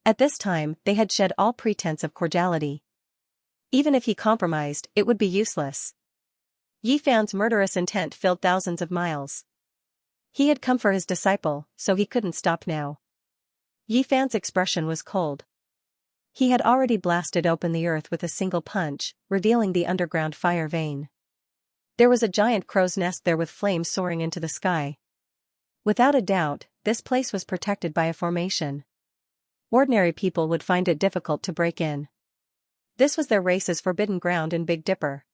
At this time, they had shed all pretense of cordiality. Even if he compromised, it would be useless. Yi Fan's murderous intent filled thousands of miles. He had come for his disciple, so he couldn't stop now. Yi Fan's expression was cold. He had already blasted open the earth with a single punch, revealing the underground fire vein. There was a giant crow's nest there with flames soaring into the sky. Without a doubt, this place was protected by a formation. Ordinary people would find it difficult to break in. This was their race's forbidden ground in Big Dipper.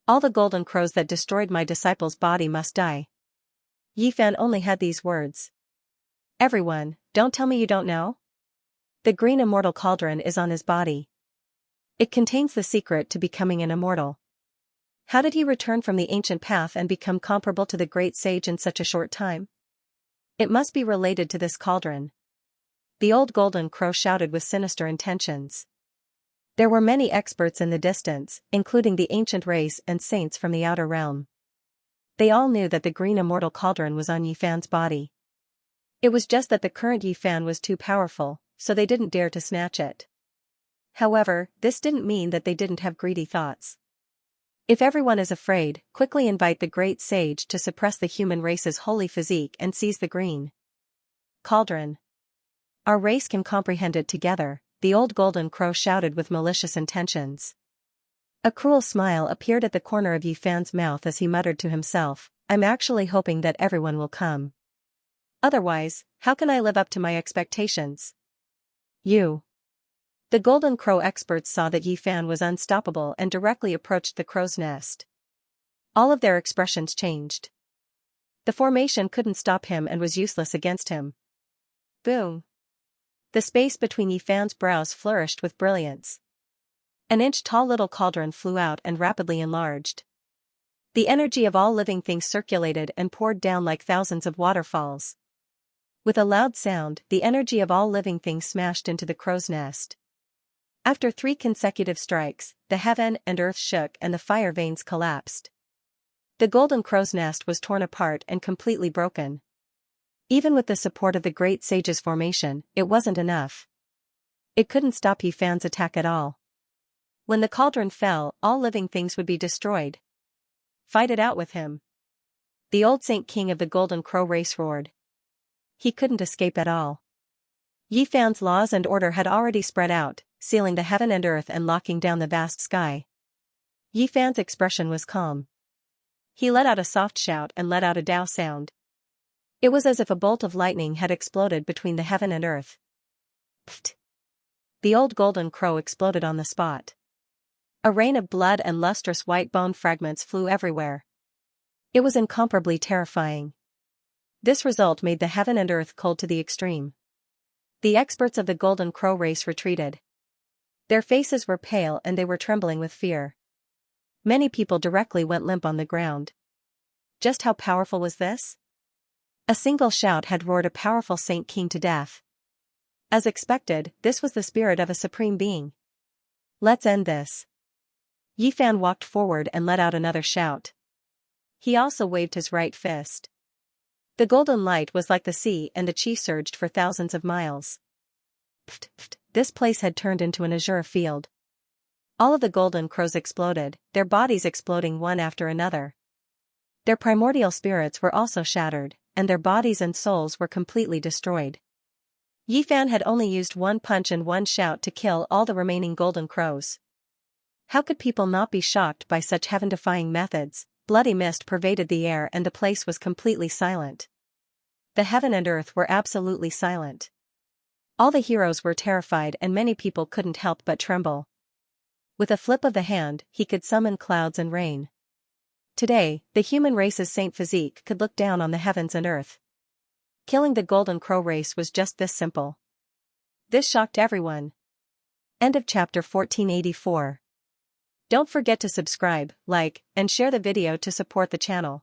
All the Golden Crows that destroyed my disciple's body must die. Yi Fan only had these words. Everyone, don't tell me you don't know? The green immortal cauldron is on his body. It contains the secret to becoming an immortal. How did he return from the ancient path and become comparable to the great sage in such a short time? It must be related to this cauldron. The old Golden Crow shouted with sinister intentions. There were many experts in the distance, including the ancient race and saints from the outer realm. They all knew that the green immortal cauldron was on Yi Fan's body. It was just that the current Yi Fan was too powerful, so they didn't dare to snatch it. However, this didn't mean that they didn't have greedy thoughts. If everyone is afraid, quickly invite the great sage to suppress the human race's holy physique and seize the green cauldron. Our race can comprehend it together, the old Golden Crow shouted with malicious intentions. A cruel smile appeared at the corner of Yi Fan's mouth as he muttered to himself, I'm actually hoping that everyone will come. Otherwise, how can I live up to my expectations? You. The Golden Crow experts saw that Yi Fan was unstoppable and directly approached the crow's nest. All of their expressions changed. The formation couldn't stop him and was useless against him. Boom! The space between Yifan's brows flourished with brilliance. An inch-tall little cauldron flew out and rapidly enlarged. The energy of all living things circulated and poured down like thousands of waterfalls. With a loud sound, the energy of all living things smashed into the crow's nest. After 3 consecutive strikes, the heaven and earth shook and the fire veins collapsed. The golden crow's nest was torn apart and completely broken. Even with the support of the great sage's formation, it wasn't enough. It couldn't stop Yifan's attack at all. When the cauldron fell, all living things would be destroyed. Fight it out with him. The old Saint King of the Golden Crow race roared. He couldn't escape at all. Yifan's laws and order had already spread out, sealing the heaven and earth and locking down the vast sky. Yifan's expression was calm. He let out a soft shout and let out a Dao sound. It was as if a bolt of lightning had exploded between the heaven and earth. Pfft! The old golden crow exploded on the spot. A rain of blood and lustrous white bone fragments flew everywhere. It was incomparably terrifying. This result made the heaven and earth cold to the extreme. The experts of the golden crow race retreated. Their faces were pale and they were trembling with fear. Many people directly went limp on the ground. Just how powerful was this? A single shout had roared a powerful Saint King to death. As expected, this was the spirit of a supreme being. Let's end this. Yifan walked forward and let out another shout. He also waved his right fist. The golden light was like the sea and the chi surged for thousands of miles. Pft, pft, this place had turned into an azure field. All of the golden crows exploded, their bodies exploding one after another. Their primordial spirits were also shattered, and their bodies and souls were completely destroyed. Yifan had only used one punch and one shout to kill all the remaining golden crows. How could people not be shocked by such heaven-defying methods? Bloody mist pervaded the air and the place was completely silent. The heaven and earth were absolutely silent. All the heroes were terrified and many people couldn't help but tremble. With a flip of the hand, he could summon clouds and rain. Today, the human race's saint physique could look down on the heavens and earth. Killing the golden crow race was just this simple. This shocked everyone. End of chapter 1484. Don't forget to subscribe, like, and share the video to support the channel.